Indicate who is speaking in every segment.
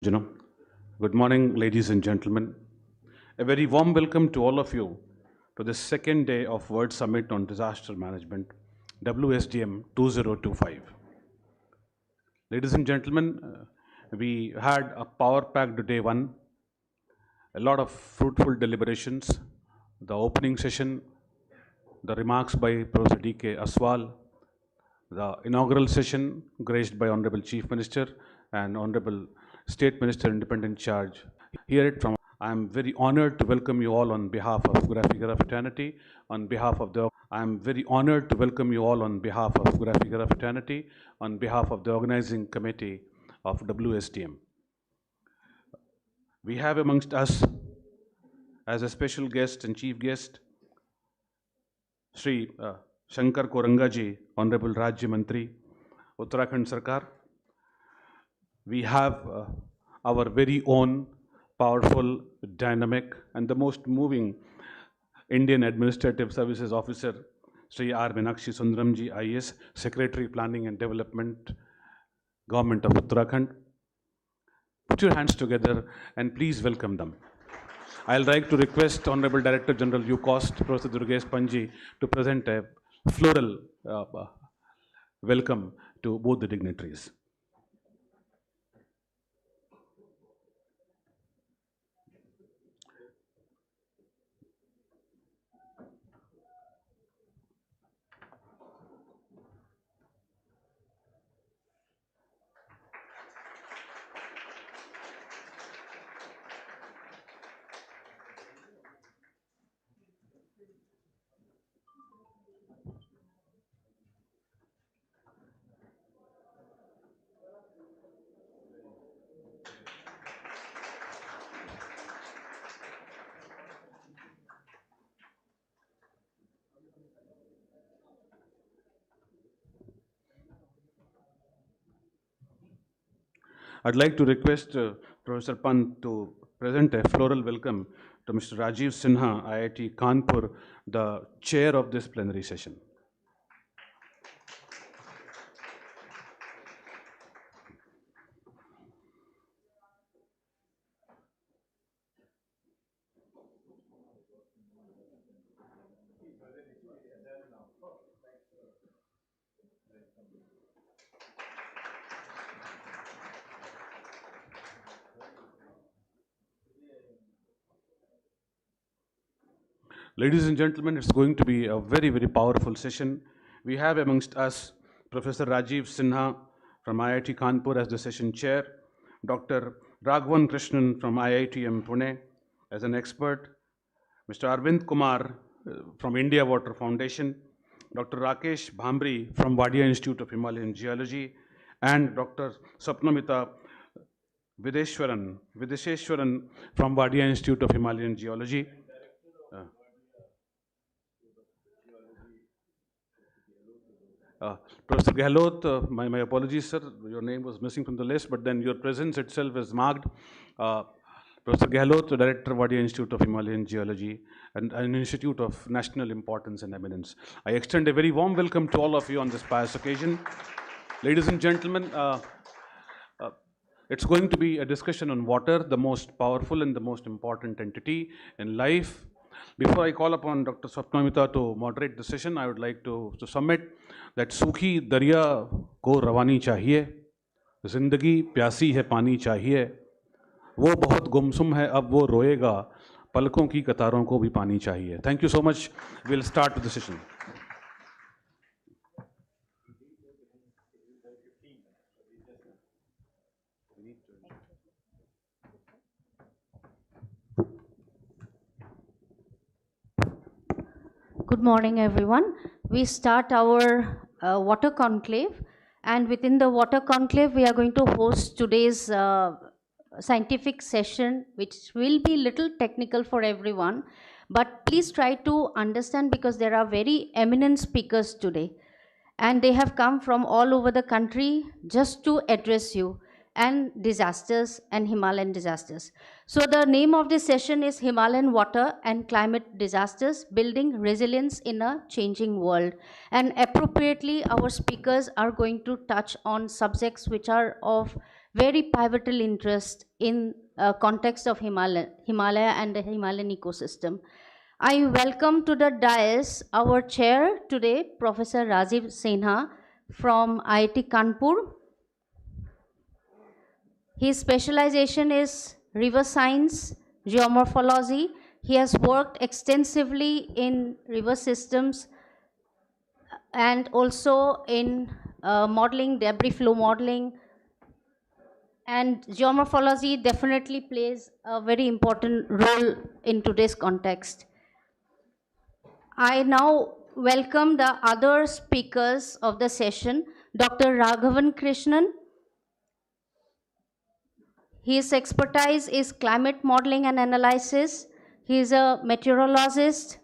Speaker 1: You know, good morning, ladies and gentlemen. A very warm welcome to all of you to the second day of World Summit on Disaster Management, WSDM 2025. Ladies and gentlemen, we had a power-packed day one, a lot of fruitful deliberations, the opening session, the remarks by Professor D.K. Aswal, the inaugural session graced by Honorable Chief Minister and Honorable State Minister Independent Charge. Hear it from. I am very honored to welcome you all on behalf of Graphigara Fraternity, on behalf of the. I am very honored to welcome you all on behalf of Graphigara Fraternity, on behalf of the organizing committee of WSTM. We have amongst us as a special guest and chief guest, Sri Shankar Korangaji, Honorable Rajya Mantri, Uttarakhand Sarkar. We have our very own powerful, dynamic, and the most moving Indian Administrative Services Officer, Sri R. Meenakshi Sundaramji, IAS, Secretary Planning and Development, Government of Uttarakhand. Put your hands together and please welcome them. I'll like to request Honorable Director General UCOST, Professor Durgesh Panji, to present a floral welcome to both the dignitaries. I'd like to request Professor Pant to present a floral welcome to Mr. Rajiv Sinha, IIT Kanpur, the chair of this plenary session. Ladies and gentlemen, it's going to be a very, very powerful session. We have amongst us Professor Rajiv Sinha from IIT Kanpur as the session chair, Dr. Raghavan Krishnan from IITM Pune as an expert, Mr. Arvind Kumar from India Water Foundation, Dr. Rakesh Bhamri from Wadia Institute of Himalayan Geology, and Dr. Sapnamita Videshwaran from Wadia Institute of Himalayan Geology. Professor Gehlot, my apologies, sir. Your name was missing from the list, but then your presence itself is marked. Professor Gehlot, the Director of Wadia Institute of Himalayan Geology, and an institute of national importance and eminence. I extend a very warm welcome to all of you on this pious occasion. Ladies and gentlemen, it's going to be a discussion on water, the most powerful and the most important entity in life. Before I call upon Dr. Swapnamita to moderate the session, I would like to submit that सूखी दरिया को रवानी चाहिए, जिंदगी प्यासी है पानी चाहिए, वो बहुत गुमसुम है अब वो रोएगा, पलकों की कतारों को भी पानी चाहिए. Thank you so much. We'll start with the session.
Speaker 2: Good morning, everyone. We start our water conclave, and within the water conclave, we are going to host today's scientific session, which will be little technical for everyone. But please try to understand because there are very eminent speakers today, and they have come from all over the country just to address you and disasters and Himalayan disasters. So the name of this session is Himalayan Water and Climate Disasters, Building Resilience in a Changing World. And appropriately, our speakers are going to touch on subjects which are of very pivotal interest in context of Himalaya and the Himalayan ecosystem. I welcome to the dais our chair today, Professor Rajiv Sinha from IIT Kanpur. His specialization is river science, geomorphology. He has worked extensively in river systems and also in modeling, debris flow modeling. And geomorphology definitely plays a very important role in today's context. I now welcome the other speakers of the session, Dr. Raghavan Krishnan. His expertise is climate modeling and analysis. He is a meteorologist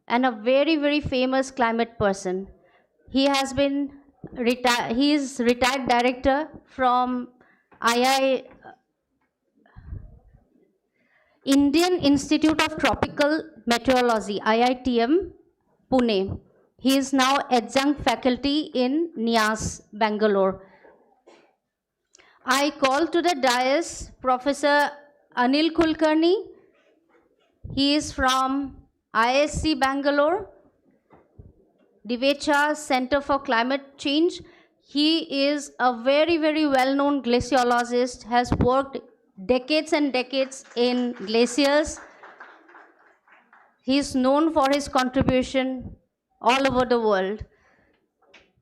Speaker 2: and a very, very famous climate person. He has been he is retired director from II Indian Institute of Tropical Meteorology, IITM, Pune. He is now adjunct faculty in NIAS, Bangalore. I call to the dais Professor Anil Kulkarni. He is from ISC Bangalore, Divecha Center for Climate Change. He is a very, very well-known glaciologist, has worked decades and decades in glaciers. He is known for his contribution all over the world.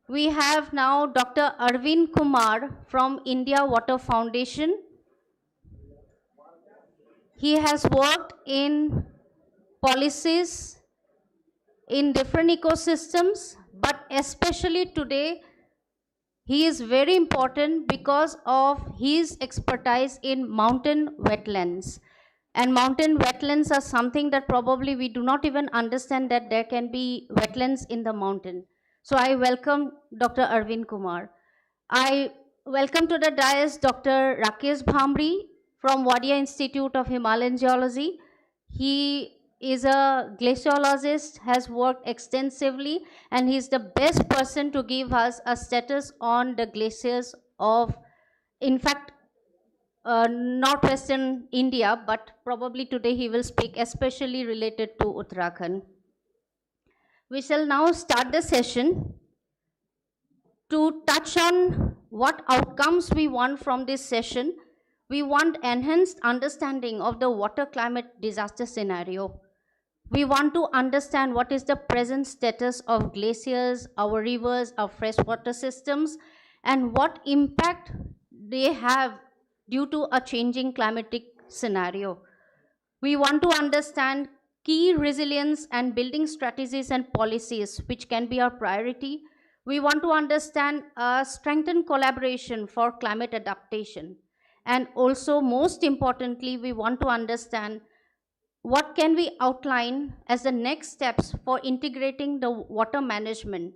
Speaker 2: We have now Dr. Arvind Kumar from India Water Foundation. He has worked in policies in different ecosystems, but especially today, he is very important because of his expertise in mountain wetlands. And mountain wetlands are something that probably we do not even understand that there can be wetlands in the mountain. So I welcome Dr. Arvind Kumar. I welcome to the dais Dr. Rakesh Bhamri from Wadia Institute of Himalayan Geology. He is a glaciologist, has worked extensively, and he's the best person to give us a status on the glaciers of, in fact, northwestern India, but probably today he will speak especially related to Uttarakhand. We shall now start the session. To touch on what outcomes we want from this session, we want enhanced understanding of the water climate disaster scenario. We want to understand what is the present status of glaciers, our rivers, our freshwater systems, and what impact they have due to a changing climatic scenario. We want to understand key resilience and building strategies and policies, which can be our priority. We want to understand strengthened collaboration for climate adaptation. And also, most importantly, we want to understand what can we outline as the next steps for integrating the water management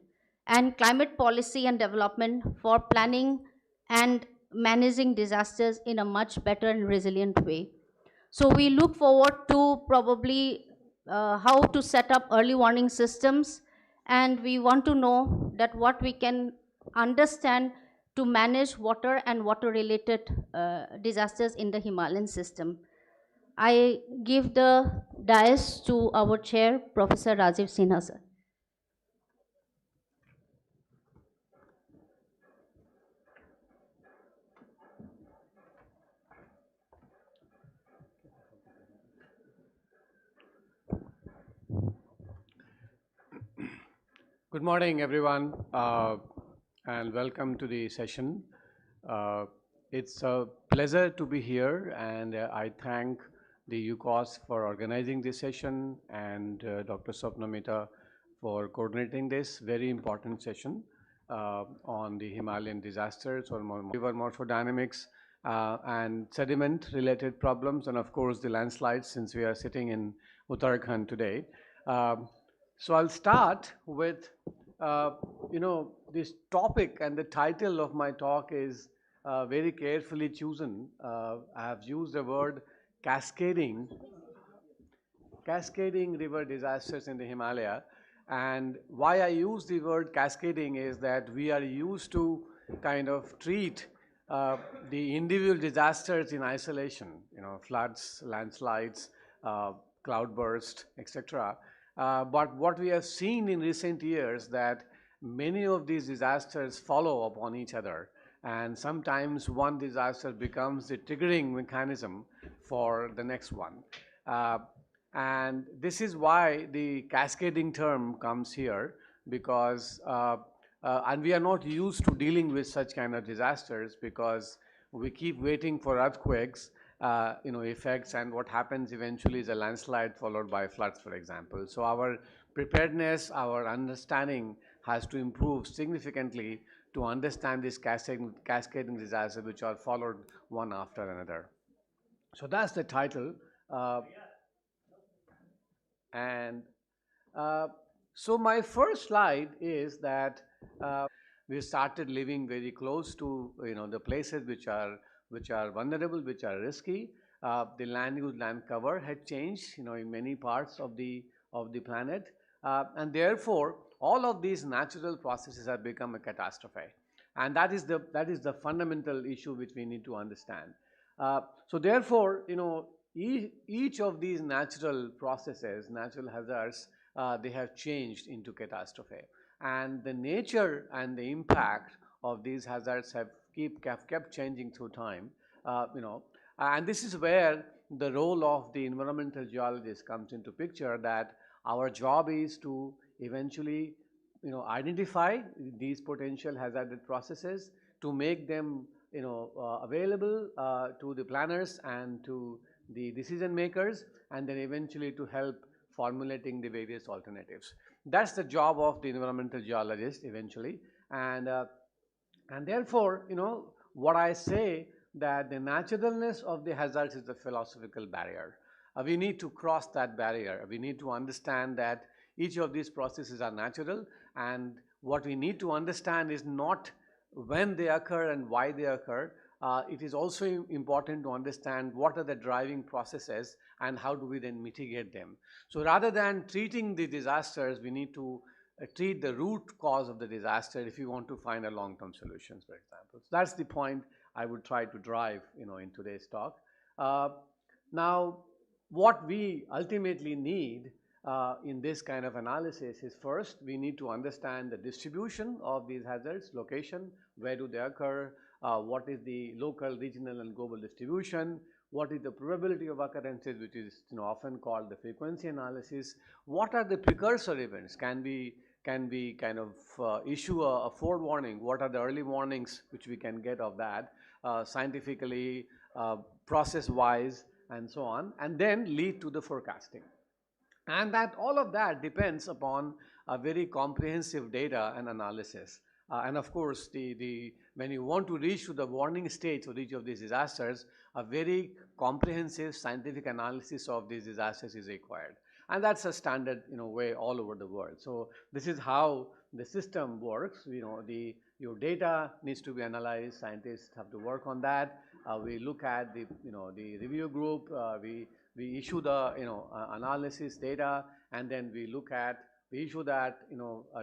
Speaker 2: and climate policy and development for planning and managing disasters in a much better and resilient way. So we look forward to probably how to set up early warning systems, and we want to know that what we can understand to manage water and water related disasters in the Himalayan system. I give the dais to our chair, Professor Rajiv Sinha, sir.
Speaker 3: Good morning, everyone, and welcome to the session. It's a pleasure to be here, and I thank the UCOST for organizing this session and Dr. Swapnamita for coordinating this very important session on the Himalayan disasters or river morphodynamics and sediment-related problems, and of course the landslides, since we are sitting in Uttarakhand today. So I'll start with, this topic, and the title of my talk is very carefully chosen. I have used the word cascading river disasters in the Himalaya. And why I use the word cascading is that we are used to kind of treat the individual disasters in isolation, floods, landslides, cloudburst, etc. But what we have seen in recent years that many of these disasters follow upon each other, and sometimes one disaster becomes the triggering mechanism for the next one. And this is why the cascading term comes here, because and we are not used to dealing with such kind of disasters because we keep waiting for earthquakes, effects, and what happens eventually is a landslide followed by floods, for example. So our preparedness, our understanding has to improve significantly to understand these cascading disasters which are followed one after another. So that's the title. And so my first slide is that we started living very close to the places which are vulnerable, which are risky. The land use, land cover had changed in many parts of the planet, and therefore all of these natural processes have become a catastrophe, and that is the fundamental issue which we need to understand. So therefore, each of these natural processes, natural hazards, they have changed into catastrophe, and the nature and the impact of these hazards have kept changing through time. And this is where the role of the environmental geologist comes into picture. That our job is to eventually, identify these potential hazardous processes, to make them, available to the planners and to the decision makers, and then eventually to help formulating the various alternatives. That's the job of the environmental geologist eventually, and therefore, what I say, that the naturalness of the hazards is the philosophical barrier. We need to cross that barrier. We need to understand that each of these processes are natural, and what we need to understand is not when they occur and why they occur. It is also important to understand what are the driving processes and how do we then mitigate them. So rather than treating the disasters, we need to treat the root cause of the disaster if you want to find a long-term solutions, for example. So that's the point I would try to drive in today's talk. Now, what we ultimately need in this kind of analysis is, first, we need to understand the distribution of these hazards, location, where do they occur, what is the local, regional, and global distribution, what is the probability of occurrences, which is often called the frequency analysis, what are the precursor events, can we kind of issue a forewarning, what are the early warnings which we can get of that, scientifically, process-wise, and so on, and then lead to the forecasting. And that all of that depends upon a very comprehensive data and analysis. And of course, when you want to reach to the warning stage for each of these disasters, a very comprehensive scientific analysis of these disasters is required. And that's a standard way all over the world. So this is how the system works. Your data needs to be analyzed. Scientists have to work on that. We look at the review group. We issue the analysis data, and then we issue that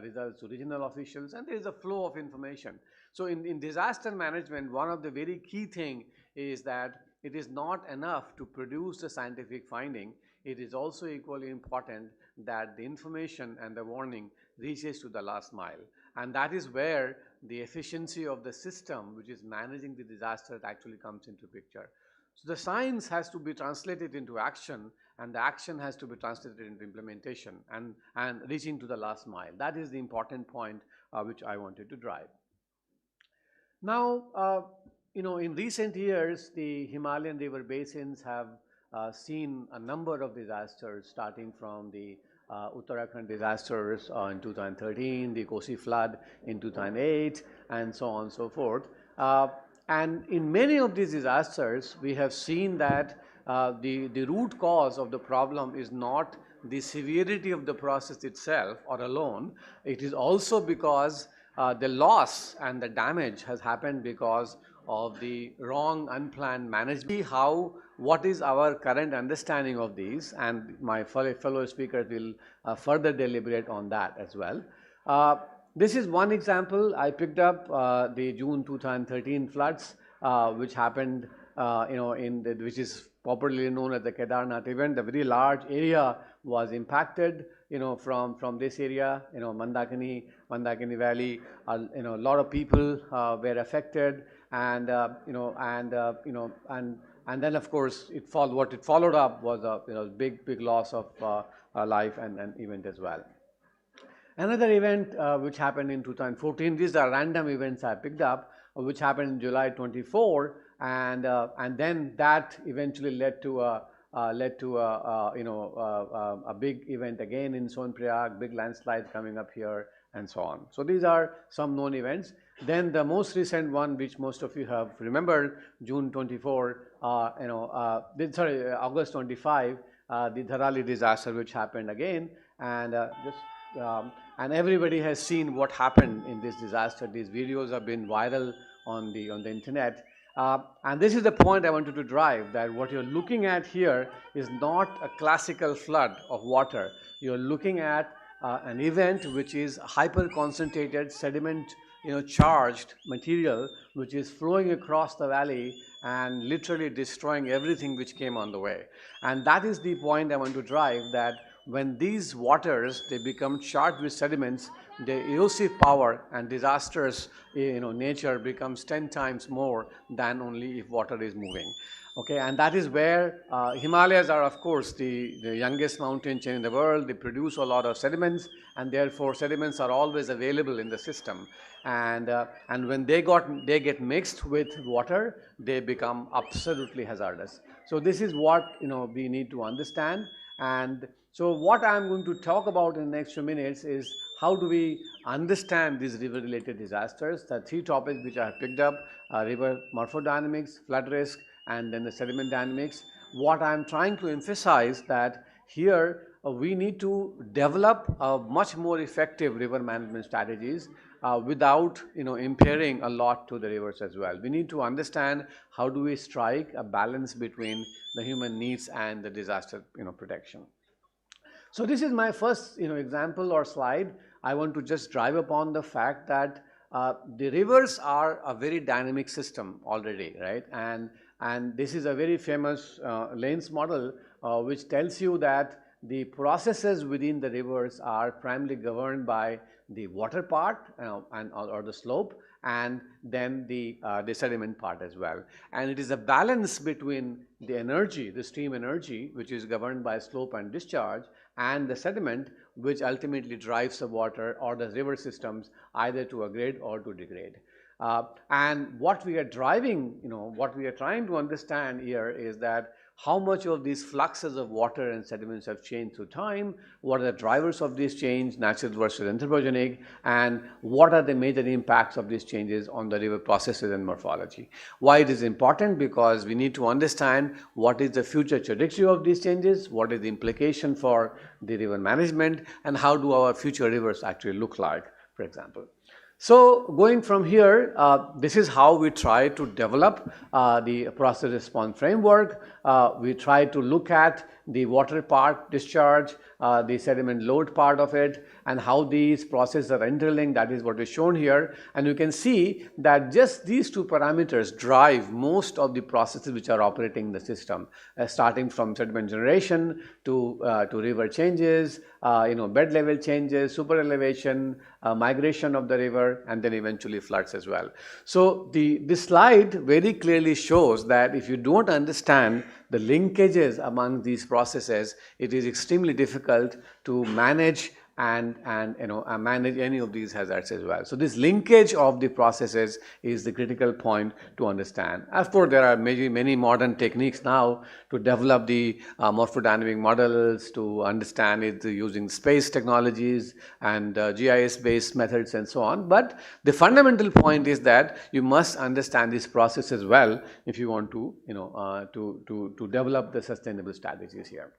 Speaker 3: results to regional officials, and there is a flow of information. So in disaster management, one of the very key thing is that it is not enough to produce the scientific finding. It is also equally important that the information and the warning reaches to the last mile, and that is where the efficiency of the system, which is managing the disaster, actually comes into picture. So the science has to be translated into action, and the action has to be translated into implementation and reaching to the last mile. That is the important point which I wanted to drive. Now, in recent years, the Himalayan river basins have seen a number of disasters, starting from the Uttarakhand disasters in 2013, the Kosi flood in 2008, and so on and so forth. And in many of these disasters, we have seen that the root cause of the problem is not the severity of the process itself or alone. It is also because the loss and the damage has happened because of the wrong, unplanned management. What is our current understanding of these, and my fellow speakers will further deliberate on that as well. This is one example. I picked up the June 2013 floods. which happened, which is popularly known as the Kedarnath event. A very large area was impacted, from this area, Mandakini Valley. A lot of people were affected, and and then of course what it followed up was a big loss of life and event as well. Another event which happened in 2014, these are random events I picked up, which happened in July 24, and then that eventually led to a big event again in Sonprayag, big landslide coming up here, and so on. So these are some known events. Then the most recent one, which most of you have remembered, June 24, August 25, the Dharali disaster, which happened again, and and everybody has seen what happened in this disaster. These videos have been viral on the internet. And this is the point I wanted to drive, that what you're looking at here is not a classical flood of water. You're looking at an event which is hyper concentrated sediment, charged material, which is flowing across the valley and literally destroying everything which came on the way. And that is the point I want to drive, that when these waters, they become charged with sediments, the erosive power and disastrous nature becomes 10 times more than only if water is moving. Okay, and that is where Himalayas are, of course, the youngest mountain chain in the world. They produce a lot of sediments, and therefore sediments are always available in the system. And when they get mixed with water, they become absolutely hazardous. So this is what we need to understand. And so what I'm going to talk about in the next few minutes is how do we understand these river-related disasters. The three topics which I have picked up are river morphodynamics, flood risk, and then the sediment dynamics. What I'm trying to emphasize that here we need to develop much more effective river management strategies without impairing a lot to the rivers as well. We need to understand how do we strike a balance between the human needs and the disaster protection. So this is my first example or slide. I want to just drive upon the fact that the rivers are a very dynamic system already, right? And this is a very famous Lane's model which tells you that the processes within the rivers are primarily governed by the water part or the slope, and then the sediment part as well. And it is a balance between the energy, the stream energy, which is governed by slope and discharge, and the sediment, which ultimately drives the water or the river systems either to upgrade or to degrade. And what we are driving, what we are trying to understand here is that how much of these fluxes of water and sediments have changed through time, what are the drivers of this change, natural versus anthropogenic, and what are the major impacts of these changes on the river processes and morphology. Why it is important? Because we need to understand what is the future trajectory of these changes, what is the implication for the river management, and how do our future rivers actually look like, for example. So going from here, this is how we try to develop the process response framework. We try to look at the water part, discharge, the sediment load part of it, and how these processes are interlinked. That is what is shown here. And you can see that just these two parameters drive most of the processes which are operating in the system, starting from sediment generation to river changes, bed level changes, super elevation, migration of the river, and then eventually floods as well. So this slide very clearly shows that if you don't understand the linkages among these processes, it is extremely difficult to manage and manage any of these hazards as well. So this linkage of the processes is the critical point to understand. Of course, there are many modern techniques now to develop the morphodynamic models, to understand it using space technologies and GIS-based methods and so on. But the fundamental point is that you must understand this process as well if you want to, to develop the sustainable strategies here.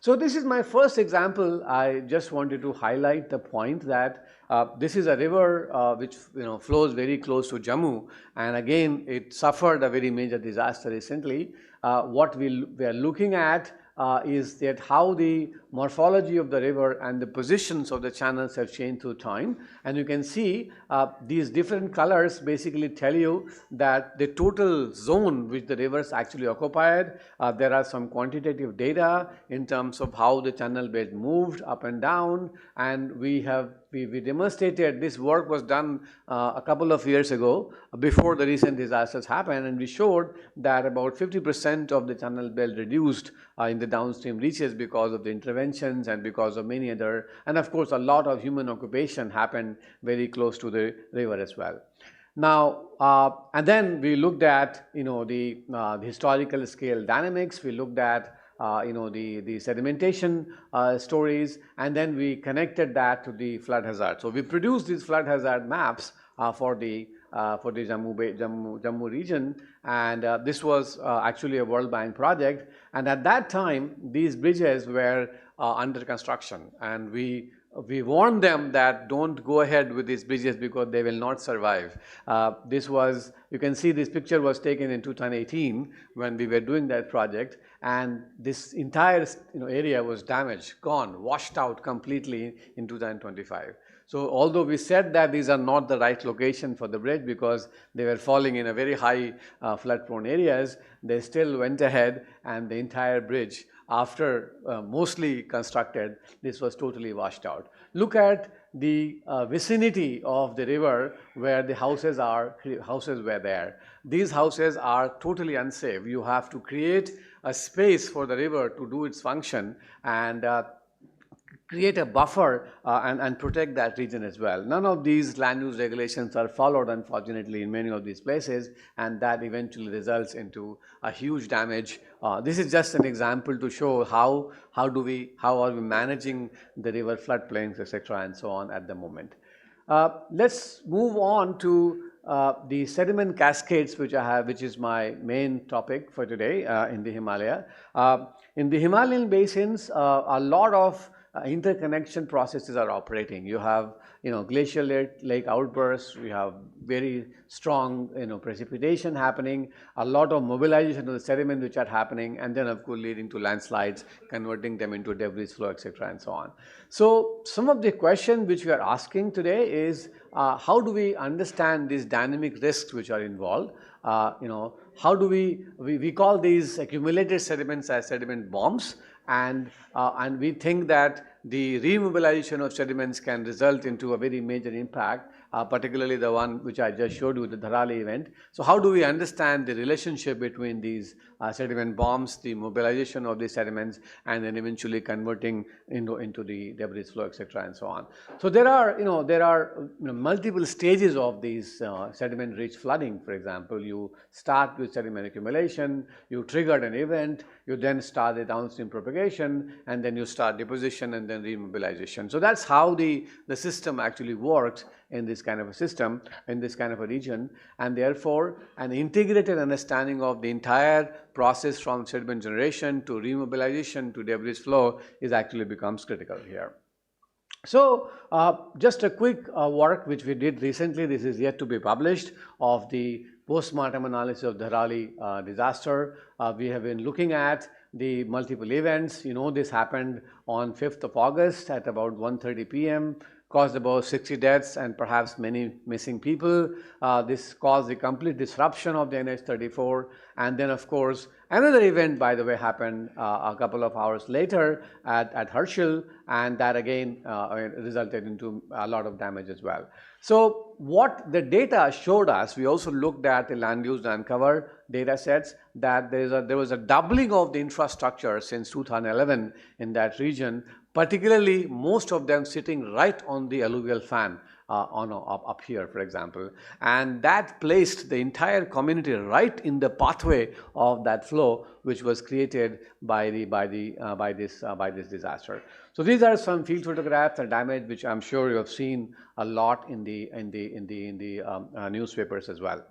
Speaker 3: So this is my first example. I just wanted to highlight the point that this is a river which flows very close to Jammu, and again it suffered a very major disaster recently. What we are looking at is that how the morphology of the river and the positions of the channels have changed through time. And you can see these different colors basically tell you that the total zone which the rivers actually occupied. There are some quantitative data in terms of how the channel bed moved up and down, and we demonstrated this work was done a couple of years ago before the recent disasters happened, and we showed that about 50% of the channel bed reduced in the downstream reaches because of the interventions and because of many other, and of course a lot of human occupation happened very close to the river as well. Now, and then we looked at, the historical scale dynamics. We looked at, the sedimentation stories, and then we connected that to the flood hazard. So we produced these flood hazard maps for the Jammu region, and this was actually a World Bank project. And at that time, these bridges were under construction, and we warned them that don't go ahead with these bridges because they will not survive. You can see this picture was taken in 2018 when we were doing that project, and this entire area was damaged, gone, washed out completely in 2025. So although we said that these are not the right location for the bridge because they were falling in a very high flood prone areas, they still went ahead, and the entire bridge, after mostly constructed, this was totally washed out. Look at the vicinity of the river where the houses were there. These houses are totally unsafe. You have to create a space for the river to do its function and create a buffer and protect that region as well. None of these land use regulations are followed, unfortunately, in many of these places, and that eventually results into a huge damage. This is just an example to show how are we managing the river floodplains, etc., and so on at the moment. Let's move on to the sediment cascades, which is my main topic for today in the Himalaya. In the Himalayan basins, a lot of interconnection processes are operating. You have, glacial lake outbursts. We have very strong, precipitation happening. A lot of mobilization of the sediment which are happening, and then of course leading to landslides, converting them into debris flow, etc., and so on. So some of the questions which we are asking today is how do we understand these dynamic risks which are involved? How do we call these accumulated sediments as sediment bombs, and we think that the remobilization of sediments can result into a very major impact, particularly the one which I just showed you, the Dharali event. So how do we understand the relationship between these sediment bombs, the mobilization of these sediments, and then eventually converting into the debris flow, etc., and so on. So there are multiple stages of these sediment-rich flooding. For example, you start with sediment accumulation, you triggered an event, you then start the downstream propagation, and then you start deposition and then remobilization. So that's how the system actually works in this kind of a system, in this kind of a region, and therefore an integrated understanding of the entire process from sediment generation to remobilization to debris flow actually becomes critical here. So just a quick work which we did recently, this is yet to be published, of the post-mortem analysis of the Dharali disaster. We have been looking at the multiple events. This happened on 5th of August at about 1:30 p.m., caused about 60 deaths and perhaps many missing people. This caused the complete disruption of the NH-34. And then, of course, another event, by the way, happened a couple of hours later at Herschel, and that again resulted into a lot of damage as well. So what the data showed us, we also looked at the land use and uncovered data sets, that there was a doubling of the infrastructure since 2011 in that region, particularly most of them sitting right on the alluvial fan up here, for example, and that placed the entire community right in the pathway of that flow, which was created by this disaster. So these are some field photographs and damage which I'm sure you have seen a lot in the newspapers as well.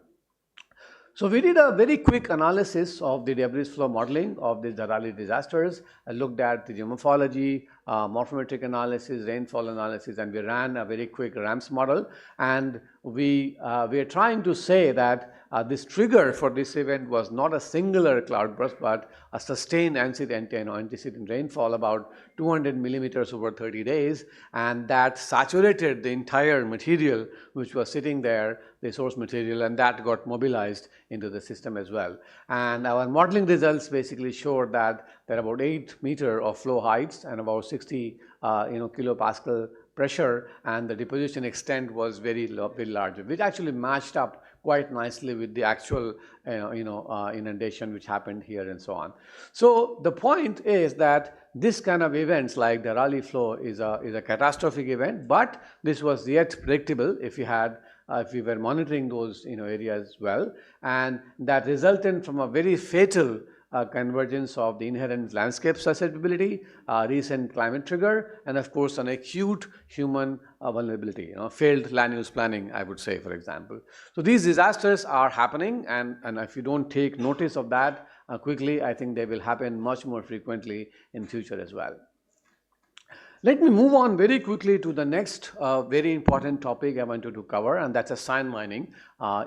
Speaker 3: So we did a very quick analysis of the debris flow modeling of the Dharali disasters. I looked at the geomorphology, morphometric analysis, rainfall analysis, and we ran a very quick RAMS model. And we are trying to say that this trigger for this event was not a singular cloudburst, but a sustained antecedent rainfall, about 200 millimeters over 30 days, and that saturated the entire material which was sitting there, the source material, and that got mobilized into the system as well. And our modeling results basically showed that there are about 8 meters of flow heights and about 60 kilopascal pressure, and the deposition extent was very large, which actually matched up quite nicely with the actual inundation which happened here and so on. So the point is that this kind of events like the Raleigh flow is a catastrophic event, but this was yet predictable if we were monitoring those areas well, and that resulted from a very fatal convergence of the inherent landscape susceptibility, recent climate trigger, and of course an acute human vulnerability, failed land use planning, I would say, for example. So these disasters are happening, and if you don't take notice of that quickly, I think they will happen much more frequently in future as well. Let me move on very quickly to the next very important topic I wanted to cover, and that's a sand mining,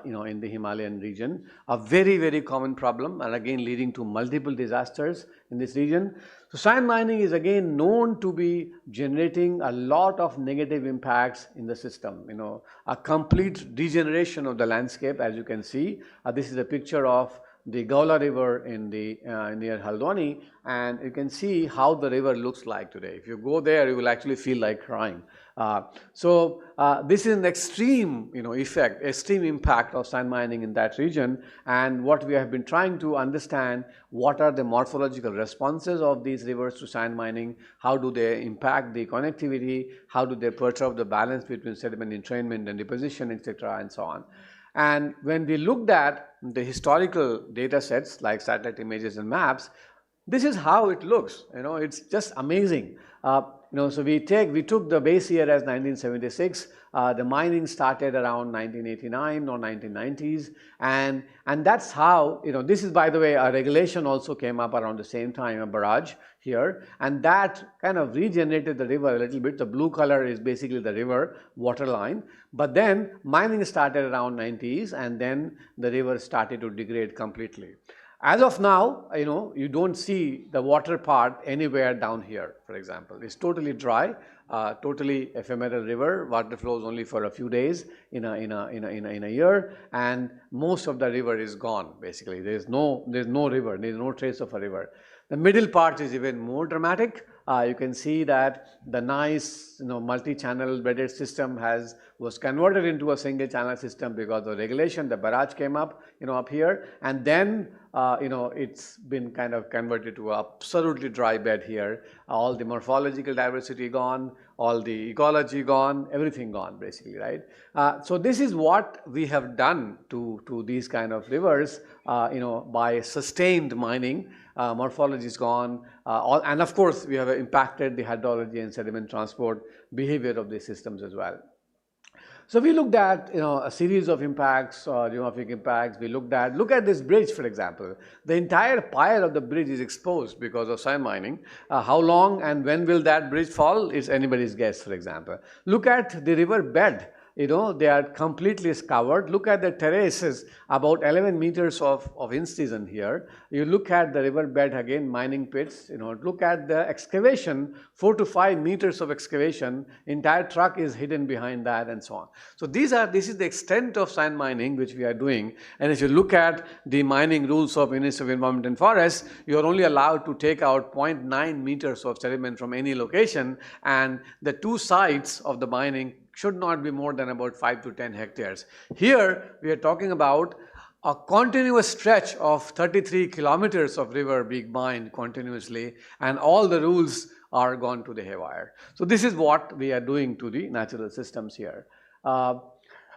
Speaker 3: in the Himalayan region. A very, very common problem, and again leading to multiple disasters in this region. So sand mining is again known to be generating a lot of negative impacts in the system. A complete degeneration of the landscape, as you can see. This is a picture of the Gaula River in the near Haldwani, and you can see how the river looks like today. If you go there, you will actually feel like crying. This is an extreme, extreme impact of sand mining in that region. And what we have been trying to understand, what are the morphological responses of these rivers to sand mining? How do they impact the connectivity? How do they perturb the balance between sediment entrainment and deposition, etc., and so on? And when we looked at the historical data sets like satellite images and maps, this is how it looks. It's just amazing. So we took the base year as 1976. The mining started around 1989 or 1990s, and that's how, this is, by the way, a regulation also came up around the same time, a barrage here, and that kind of regenerated the river a little bit. The blue color is basically the river water line, but then mining started around 90s, and then the river started to degrade completely. As of now, you don't see the water part anywhere down here, for example. It's totally dry, totally ephemeral river. Water flows only for a few days in a year, and most of the river is gone, basically. There's no river, there's no trace of a river. The middle part is even more dramatic. You can see that the nice, multi-channel bedded system was converted into a single channel system because of regulation. The barrage came up, up here, and then it's been kind of converted to an absolutely dry bed here. All the morphological diversity gone, all the ecology gone, everything gone, basically, right? So this is what we have done to these kind of rivers, by sustained mining. Morphology is gone, and of course we have impacted the hydrology and sediment transport behavior of these systems as well. So we looked at a series of impacts, geomorphic impacts. Look at this bridge, for example. The entire pile of the bridge is exposed because of sand mining. How long and when will that bridge fall is anybody's guess, for example. Look at the river bed. They are completely covered. Look at the terraces, about 11 meters of incision here. You look at the river bed again, mining pits. Look at the excavation, 4 to 5 meters of excavation. Entire truck is hidden behind that, and so on. So this is the extent of sand mining which we are doing. And if you look at the mining rules of Ministry of Environment and Forests, you are only allowed to take out 0.9 meters of sediment from any location, and the two sites of the mining should not be more than about 5 to 10 hectares. Here we are talking about a continuous stretch of 33 kilometers of river being mined continuously, and all the rules are gone to the haywire. So this is what we are doing to the natural systems here.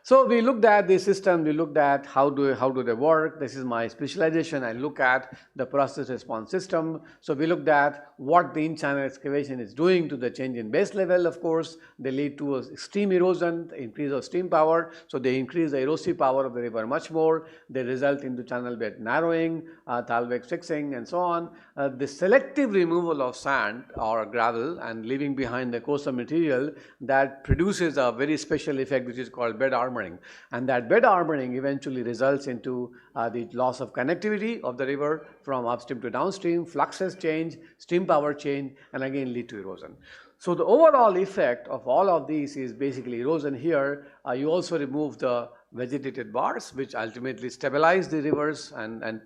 Speaker 3: So we looked at the system, we looked at how do they work. This is my specialization. I look at the process response system. So we looked at what the in-channel excavation is doing to the change in base level, of course. They lead to stream erosion, increase of stream power. So they increase the erosive power of the river much more. They result into channel bed narrowing, thalweg fixing, and so on. The selective removal of sand or gravel and leaving behind the coastal material that produces a very special effect which is called bed armor. armoring. And that bed armoring eventually results into the loss of connectivity of the river from upstream to downstream, fluxes change, stream power change, and again lead to erosion. So the overall effect of all of these is basically erosion here. You also remove the vegetated bars, which ultimately stabilize the rivers and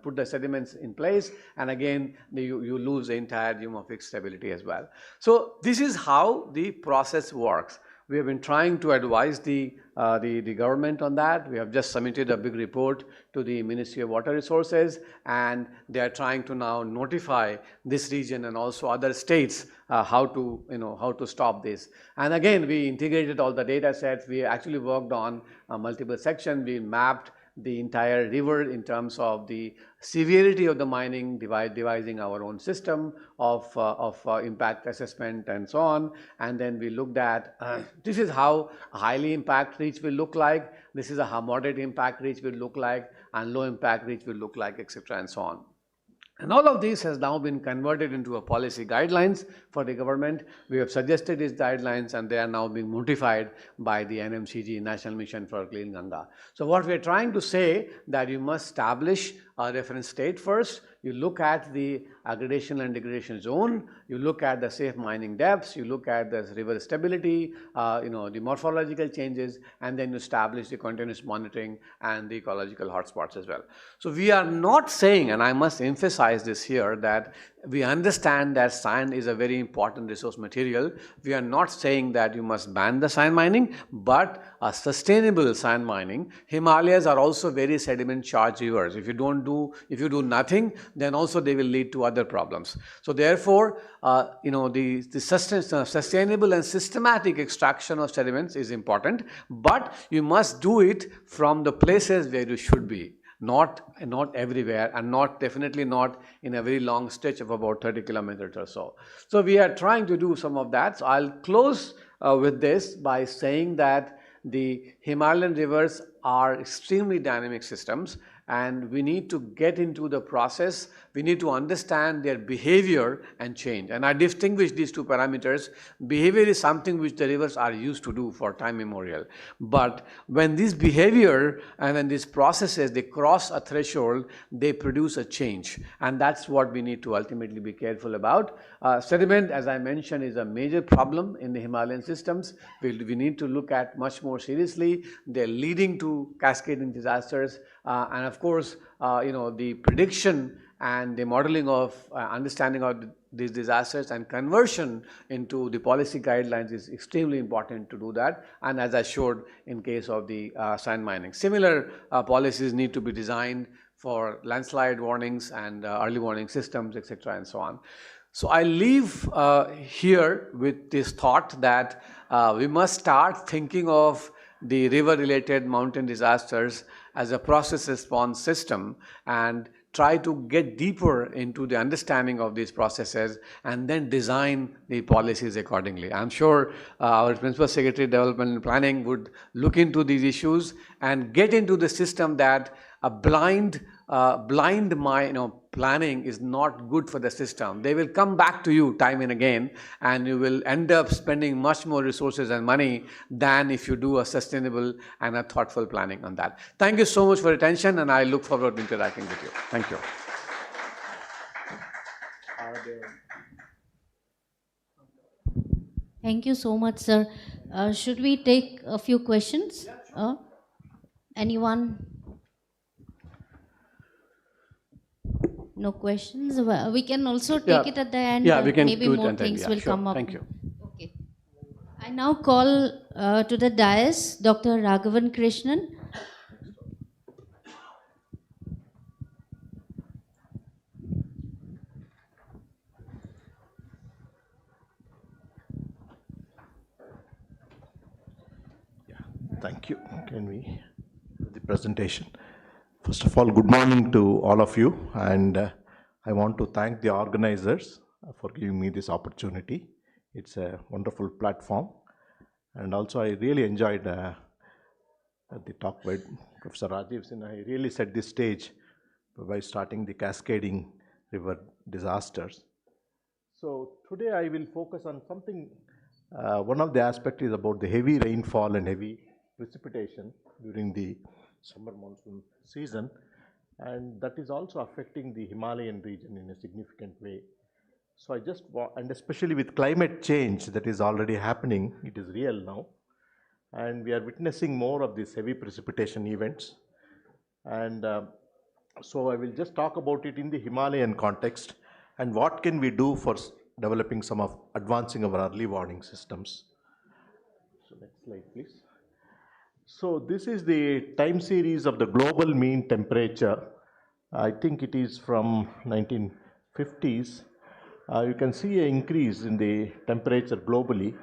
Speaker 3: put the sediments in place. And again, you lose the entire geomorphic stability as well. So this is how the process works. We have been trying to advise the government on that. We have just submitted a big report to the Ministry of Water Resources, and they are trying to now notify this region and also other states how to stop this. And again, we integrated all the data sets. We actually worked on multiple sections. We mapped the entire river in terms of the severity of the mining, devising our own system of impact assessment and so on. And then we looked at, this is how a highly impact reach will look like, this is how moderate impact reach will look like, and low impact reach will look like, etc. and so on. And all of this has now been converted into a policy guidelines for the government. We have suggested these guidelines, and they are now being notified by the NMCG, National Mission for Clean Ganga. So what we are trying to say that you must establish a reference state first. You look at the aggradation and degradation zone. You look at the safe mining depths. You look at the river stability, the morphological changes, and then you establish the continuous monitoring and the ecological hotspots as well. So we are not saying, and I must emphasize this here, that we understand that sand is a very important resource material. We are not saying that you must ban the sand mining, but a sustainable sand mining. Himalayas are also very sediment charged rivers. If you do nothing, then also they will lead to other problems. So therefore, the sustainable and systematic extraction of sediments is important, but you must do it from the places where you should be. Not everywhere, and definitely not in a very long stretch of about 30 kilometers or so. So we are trying to do some of that. So I'll close with this by saying that the Himalayan rivers are extremely dynamic systems, and we need to get into the process. We need to understand their behavior and change. And I distinguish these two parameters. Behavior is something which the rivers are used to do for time immemorial. But when this behavior and when these processes, they cross a threshold, they produce a change. And that's what we need to ultimately be careful about. Sediment, as I mentioned, is a major problem in the Himalayan systems. We need to look at much more seriously. They're leading to cascading disasters. And of course, the prediction and the modeling of understanding of these disasters and conversion into the policy guidelines is extremely important to do that. And as I showed in case of the sand mining, similar policies need to be designed for landslide warnings and early warning systems, etc. and so on. So I leave here with this thought that we must start thinking of the river-related mountain disasters as a process response system and try to get deeper into the understanding of these processes and then design the policies accordingly. I'm sure our Principal Secretary Development and Planning would look into these issues and get into the system that a blind planning is not good for the system. They will come back to you time and again, and you will end up spending much more resources and money than if you do a sustainable and a thoughtful planning on that. Thank you so much for your attention, and I look forward to interacting with you. Thank you.
Speaker 2: Thank you so much, sir. Should we take a few questions? Anyone? No questions? We can also take it at the end.
Speaker 3: Yeah, we can
Speaker 2: maybe
Speaker 3: do it
Speaker 2: more
Speaker 3: at the end.
Speaker 2: things
Speaker 3: Yeah,
Speaker 2: will
Speaker 3: sure.
Speaker 2: come up.
Speaker 3: Thank you.
Speaker 2: Okay. I now call to the dais Dr. Raghavan Krishnan.
Speaker 4: Thank you. Can we do the presentation? First of all, good morning to all of you, and I want to thank the organizers for giving me this opportunity. It's a wonderful platform, and also I really enjoyed the talk by Professor Rajiv Sinha. He really set the stage by starting the cascading river disasters. So today I will focus on something. One of the aspects is about the heavy rainfall and heavy precipitation during the summer monsoon season, and that is also affecting the Himalayan region in a significant way. So I just and especially with climate change that is already happening, it is real now, and we are witnessing more of these heavy precipitation events. And so I will just talk about it in the Himalayan context and what can we do for developing some of advancing our early warning systems. So next slide, please. So this is the time series of the global mean temperature. I think it is from 1950s. You can see an increase in the temperature globally,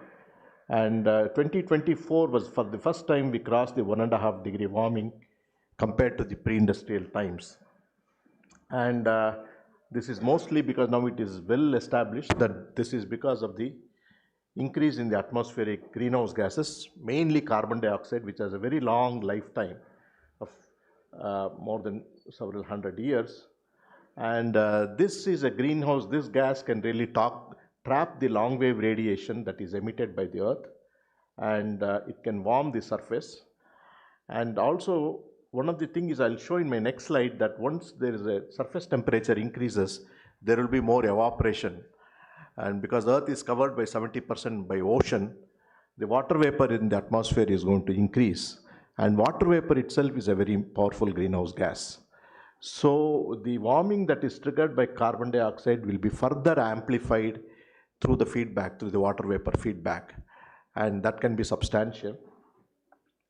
Speaker 4: and 2024 was for the first time we crossed the 1.5 degree warming compared to the pre-industrial times. And this is mostly because now it is well established that this is because of the increase in the atmospheric greenhouse gases, mainly carbon dioxide, which has a very long lifetime of more than several hundred years. And this is a greenhouse, this gas can really trap the long wave radiation that is emitted by the earth, and it can warm the surface. And also, one of the things I'll show in my next slide, that once there is a surface temperature increases, there will be more evaporation. And because the earth is covered by 70% by ocean, the water vapor in the atmosphere is going to increase. And water vapor itself is a very powerful greenhouse gas. So the warming that is triggered by carbon dioxide will be further amplified through the feedback, through the water vapor feedback. And that can be substantial.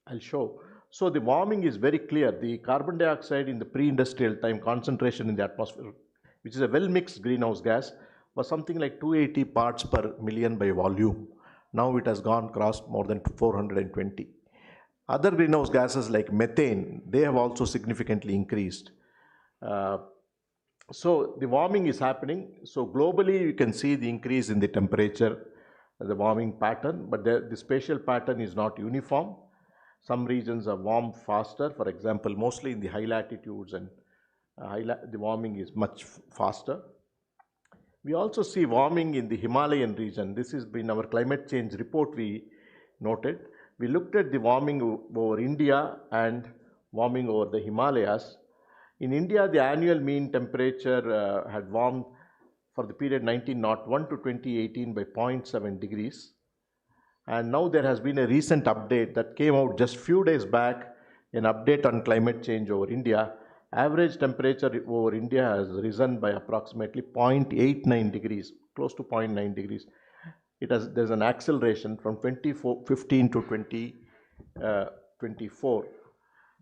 Speaker 4: I'll show. So the warming is very clear. The carbon dioxide in the pre-industrial time concentration in the atmosphere, which is a well-mixed greenhouse gas, was something like 280 parts per million by volume. Now it has gone crossed more than 420. Other greenhouse gases like methane, they have also significantly increased. So the warming is happening. So globally, you can see the increase in the temperature, the warming pattern, but the spatial pattern is not uniform. Some regions are warm faster. For example, mostly in the high latitudes, and the warming is much faster. We also see warming in the Himalayan region. This has been our climate change report we noted. We looked at the warming over India and warming over the Himalayas. In India, the annual mean temperature had warmed for the period 1901 to 2018 by 0.7 degrees. And now there has been a recent update that came out just few days back, an update on climate change over India. Average temperature over India has risen by approximately 0.89 degrees, close to 0.9 degrees. There's an acceleration from 2015 to 2024.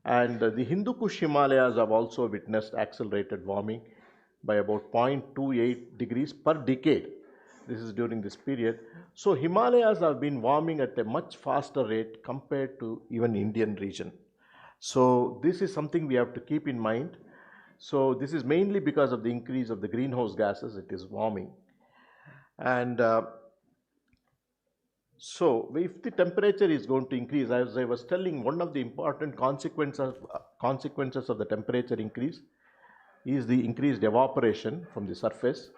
Speaker 4: And the Hindu Kush Himalayas have also witnessed accelerated warming by about 0.28 degrees per decade. This is during this period. So Himalayas have been warming at a much faster rate compared to even Indian region. So this is something we have to keep in mind. So this is mainly because of the increase of the greenhouse gases, it is warming. And so if the temperature is going to increase, as I was telling, one of the important consequences of the temperature increase is the increased evaporation from the surface.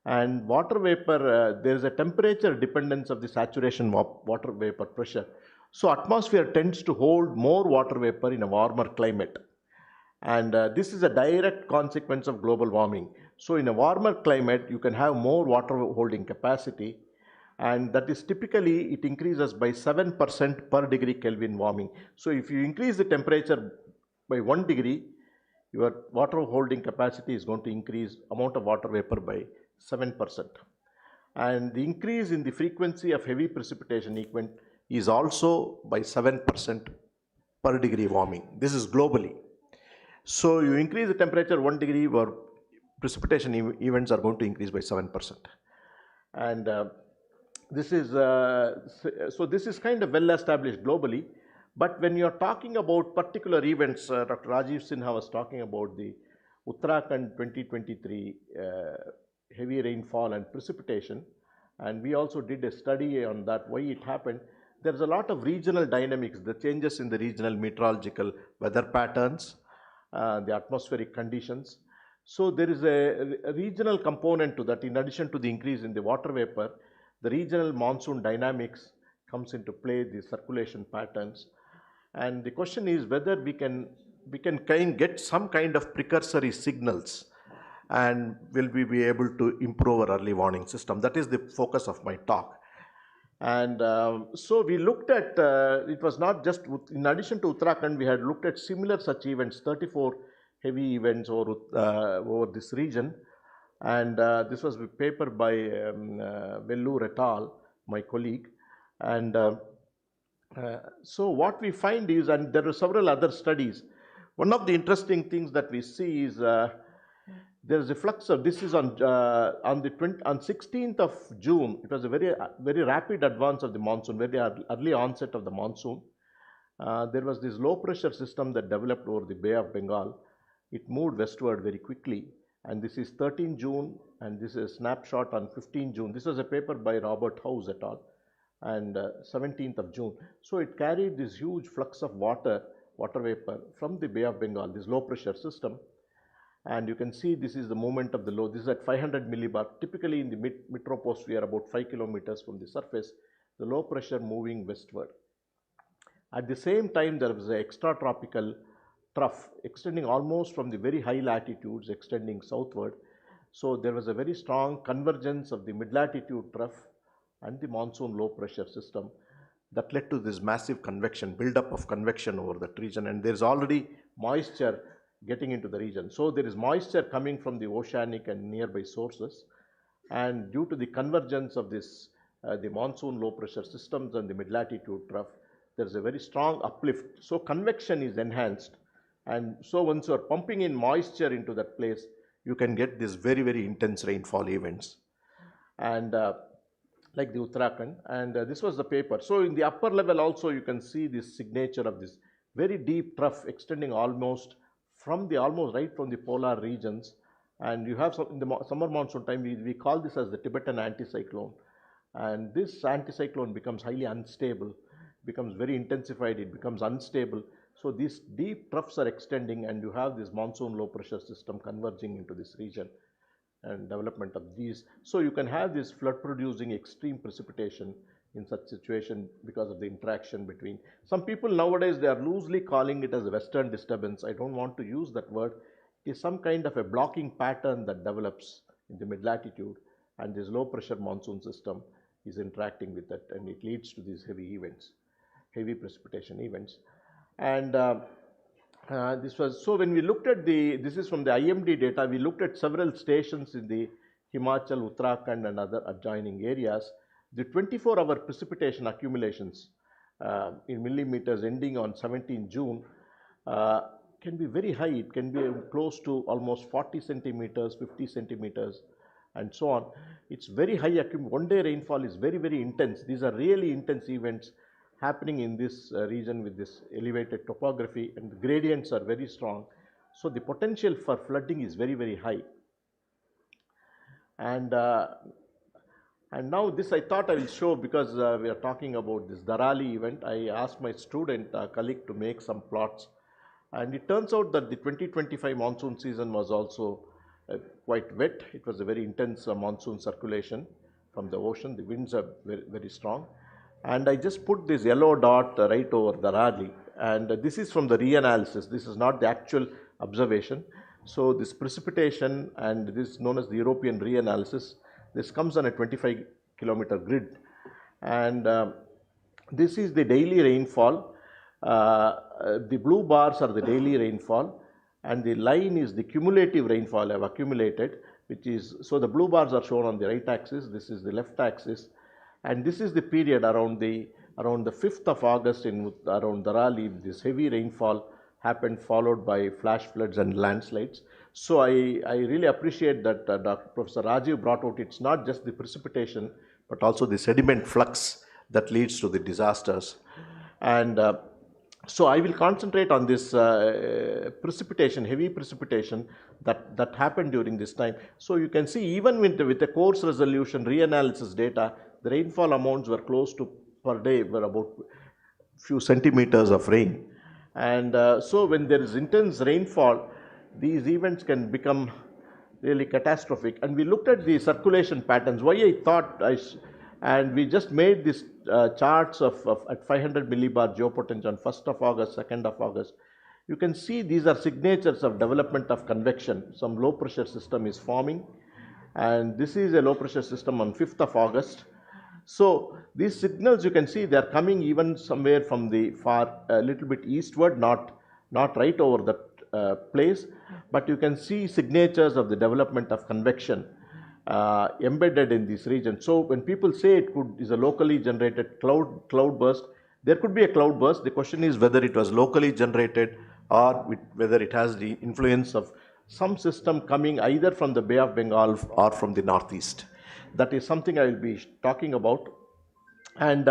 Speaker 4: And water vapor, there is a temperature dependence of the saturation water vapor pressure. So atmosphere tends to hold more water vapor in a warmer climate. And this is a direct consequence of global warming. So in a warmer climate, you can have more water holding capacity, and that is typically, it increases by 7% per degree Kelvin warming. So if you increase the temperature by 1 degree, your water holding capacity is going to increase amount of water vapor by 7%. And the increase in the frequency of heavy precipitation event is also by 7% per degree warming. This is globally. So you increase the temperature 1 degree, where precipitation events are going to increase by 7%. And this is, so this is kind of well established globally. But when you're talking about particular events, Dr. Rajiv Sinha was talking about the Uttarakhand 2023 heavy rainfall and precipitation. And we also did a study on that, why it happened. There's a lot of regional dynamics, the changes in the regional meteorological weather patterns, the atmospheric conditions. So there is a regional component to that. In addition to the increase in the water vapor, the regional monsoon dynamics comes into play, the circulation patterns. And the question is whether we can get some kind of precursory signals, and will we be able to improve our early warning system. That is the focus of my talk. And so we looked at, it was not just, in addition to Uttarakhand, we had looked at similar such events, 34 heavy events over this region. And this was a paper by Vellur et al., my colleague. And so what we find is, and there are several other studies, one of the interesting things that we see is there is a flux of, this is on 16th of June, it was a very rapid advance of the monsoon, very early onset of the monsoon. There was this low pressure system that developed over the Bay of Bengal. It moved westward very quickly, and this is 13 June, and this is a snapshot on 15 June. This was a paper by Robert House et al., and 17th of June. So it carried this huge flux of water vapor from the Bay of Bengal, this low pressure system. And you can see this is the movement of the low. This is at 500 millibar. Typically in the mid-troposphere, about 5 kilometers from the surface, the low pressure moving westward. At the same time, there was an extratropical trough extending almost from the very high latitudes, extending southward. So there was a very strong convergence of the mid-latitude trough and the monsoon low pressure system that led to this massive convection, buildup of convection over that region. And there is already moisture getting into the region. So there is moisture coming from the oceanic and nearby sources, and due to the convergence of this, the monsoon low pressure systems and the mid-latitude trough, there is a very strong uplift. So convection is enhanced, and so once you are pumping in moisture into that place, you can get these very, very intense rainfall events, and like the Uttarakhand. And this was the paper. So in the upper level also you can see this signature of this very deep trough extending almost right from the polar regions. And you have some, in the summer monsoon time, we call this as the Tibetan anticyclone. And this anticyclone becomes highly unstable, becomes very intensified, it becomes unstable. So these deep troughs are extending, and you have this monsoon low pressure system converging into this region and development of these. So you can have this flood producing extreme precipitation in such situation because of the interaction between. Some people nowadays, they are loosely calling it as a western disturbance. I don't want to use that word. It is some kind of a blocking pattern that develops in the mid-latitude, and this low pressure monsoon system is interacting with that, and it leads to these heavy events, heavy precipitation events. And this was, so when we looked at this is from the IMD data, we looked at several stations in the Himachal, Uttarakhand and other adjoining areas. The 24-hour precipitation accumulations in millimeters ending on 17 June can be very high. It can be close to almost 40 centimeters, 50 centimeters and so on. It's very high. One-day rainfall is very, very intense. These are really intense events happening in this region with this elevated topography, and the gradients are very strong. So the potential for flooding is very, very high. And now this I thought I will show, because we are talking about this Dharali event. I asked my student colleague to make some plots, and it turns out that the 2025 monsoon season was also quite wet. It was a very intense monsoon circulation from the ocean. The winds are very, very strong. And I just put this yellow dot right over Dharali, and this is from the reanalysis. This is not the actual observation. So this precipitation, and this is known as the European reanalysis. This comes on a 25-kilometer grid, and this is the daily rainfall. The blue bars are the daily rainfall, and the line is the cumulative rainfall I have accumulated, which is, so the blue bars are shown on the right axis, this is the left axis, and this is the period around the 5th of August around Dharali. This heavy rainfall happened, followed by flash floods and landslides. So I really appreciate that Professor Rajiv brought out, it's not just the precipitation, but also the sediment flux that leads to the disasters. And so I will concentrate on this precipitation, heavy precipitation that happened during this time. So you can see, even with the coarse resolution reanalysis data, the rainfall amounts were close to, per day, were about few centimeters of rain. And so when there is intense rainfall, these events can become really catastrophic. And we looked at the circulation patterns. Why I thought And we just made these charts of at 500 millibar geopotential on 1st of August, 2nd of August. You can see these are signatures of development of convection. Some low pressure system is forming, and this is a low pressure system on 5th of August. So these signals, you can see they are coming even somewhere from the far, a little bit eastward, not right over the place, but you can see signatures of the development of convection embedded in this region. So when people say it is a locally generated cloud burst, there could be a cloud burst. The question is whether it was locally generated or whether it has the influence of some system coming either from the Bay of Bengal or from the northeast. That is something I will be talking about. And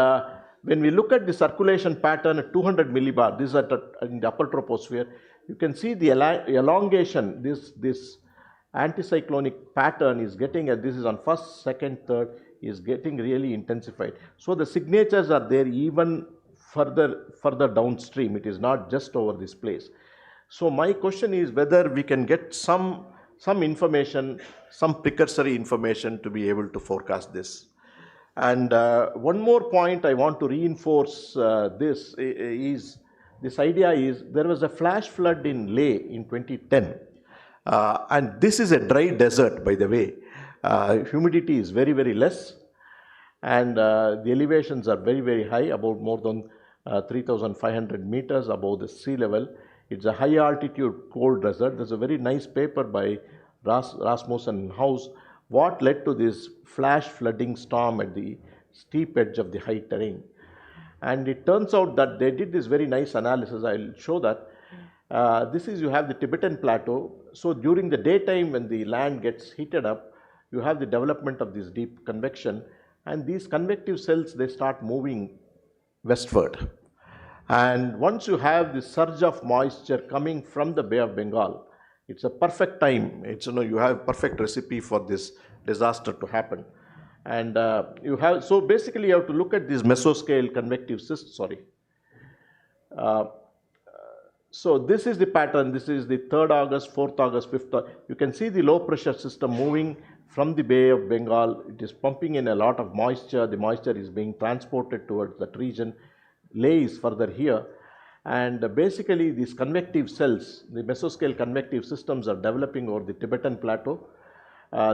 Speaker 4: when we look at the circulation pattern at 200 millibar, this is in the upper troposphere, you can see the elongation, this anticyclonic pattern is getting, this is on 1st, 2nd, 3rd, is getting really intensified. So the signatures are there even further downstream. It is not just over this place. So my question is whether we can get some information, some precursory information to be able to forecast this. And one more point I want to reinforce this idea is there was a flash flood in Leh in 2010. And this is a dry desert, by the way. Humidity is very, very less. And the elevations are very, very high, about more than 3,500 meters above the sea level. It's a high altitude cold desert. There's a very nice paper by Rasmussen and House. What led to this flash flooding storm at the steep edge of the high terrain? And it turns out that they did this very nice analysis. I'll show that. This is, you have the Tibetan plateau. So during the daytime when the land gets heated up, you have the development of this deep convection, and these convective cells, they start moving westward. And once you have this surge of moisture coming from the Bay of Bengal, it's a perfect time. It's, you have perfect recipe for this disaster to happen. And so basically you have to look at these mesoscale convective systems, so this is the pattern. This is the 3rd August, 4th August, 5th August. You can see the low pressure system moving from the Bay of Bengal. It is pumping in a lot of moisture. The moisture is being transported towards that region. Leh is further here. And basically these convective cells, the mesoscale convective systems are developing over the Tibetan plateau.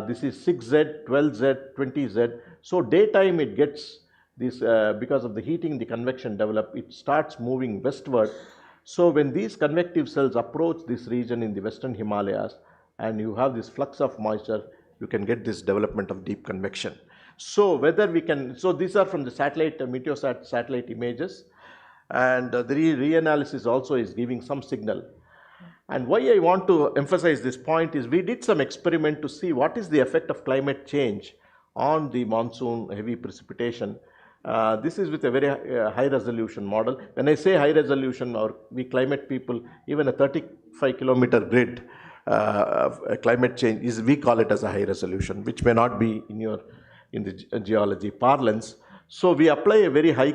Speaker 4: This is 6Z, 12Z, 20Z. So daytime it gets this, because of the heating, the convection develop, it starts moving westward. So when these convective cells approach this region in the western Himalayas and you have this flux of moisture, you can get this development of deep convection. So whether we can, so these are from the satellite, Meteosat satellite images, and the reanalysis also is giving some signal. And why I want to emphasize this point is we did some experiment to see what is the effect of climate change on the monsoon heavy precipitation. This is with a very high resolution model. When I say high resolution, or we climate people, even a 35 kilometer grid climate change is, we call it as a high resolution, which may not be in the geology parlance. So we apply a very high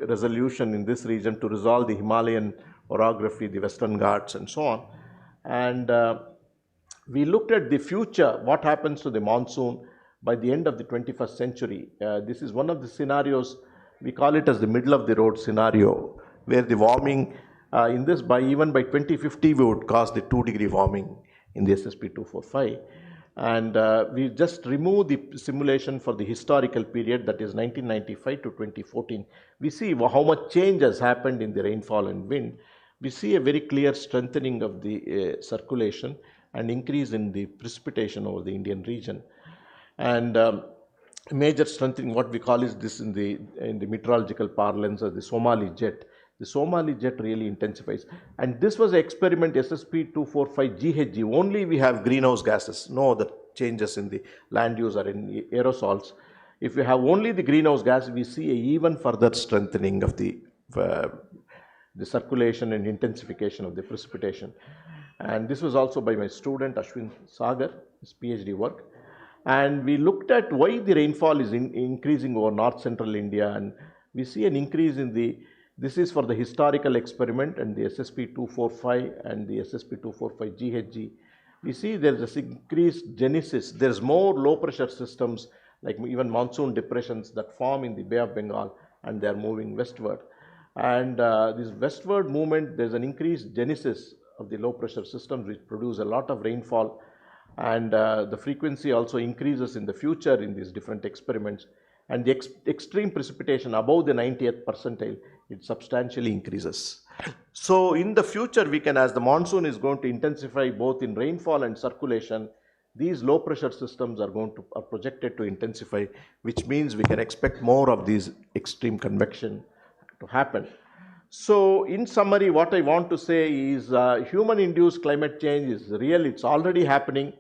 Speaker 4: resolution in this region to resolve the Himalayan orography, the Western Ghats and so on. And we looked at the future, what happens to the monsoon by the end of the 21st century. This is one of the scenarios, we call it as the middle of the road scenario, where the warming in this, even by 2050, we would cause the 2-degree warming in the SSP 245. And we just remove the simulation for the historical period, that is 1995 to 2014. We see how much change has happened in the rainfall and wind. We see a very clear strengthening of the circulation and increase in the precipitation over the Indian region. And major strengthening, what we call is this in the meteorological parlance as the Somali jet. The Somali jet really intensifies. And this was an experiment, SSP 245 GHG. Only we have greenhouse gases, no other changes in the land use or in aerosols. If we have only the greenhouse gas, we see a even further strengthening of the circulation and intensification of the precipitation. And this was also by my student Ashwin Sagar, his PhD work. And we looked at why the rainfall is increasing over north central India, and we see an increase in this is for the historical experiment and the SSP 245 and the SSP 245 GHG. We see there is a increased genesis, there is more low pressure systems like even monsoon depressions that form in the Bay of Bengal, and they are moving westward. And this westward movement, there's an increased genesis of the low pressure systems which produce a lot of rainfall, and the frequency also increases in the future in these different experiments, and the extreme precipitation above the 90th percentile, it substantially increases. So in the future, we can, as the monsoon is going to intensify both in rainfall and circulation, these low pressure systems are projected to intensify, which means we can expect more of these extreme convection to happen. So in summary, what I want to say is human induced climate change is real, it's already happening,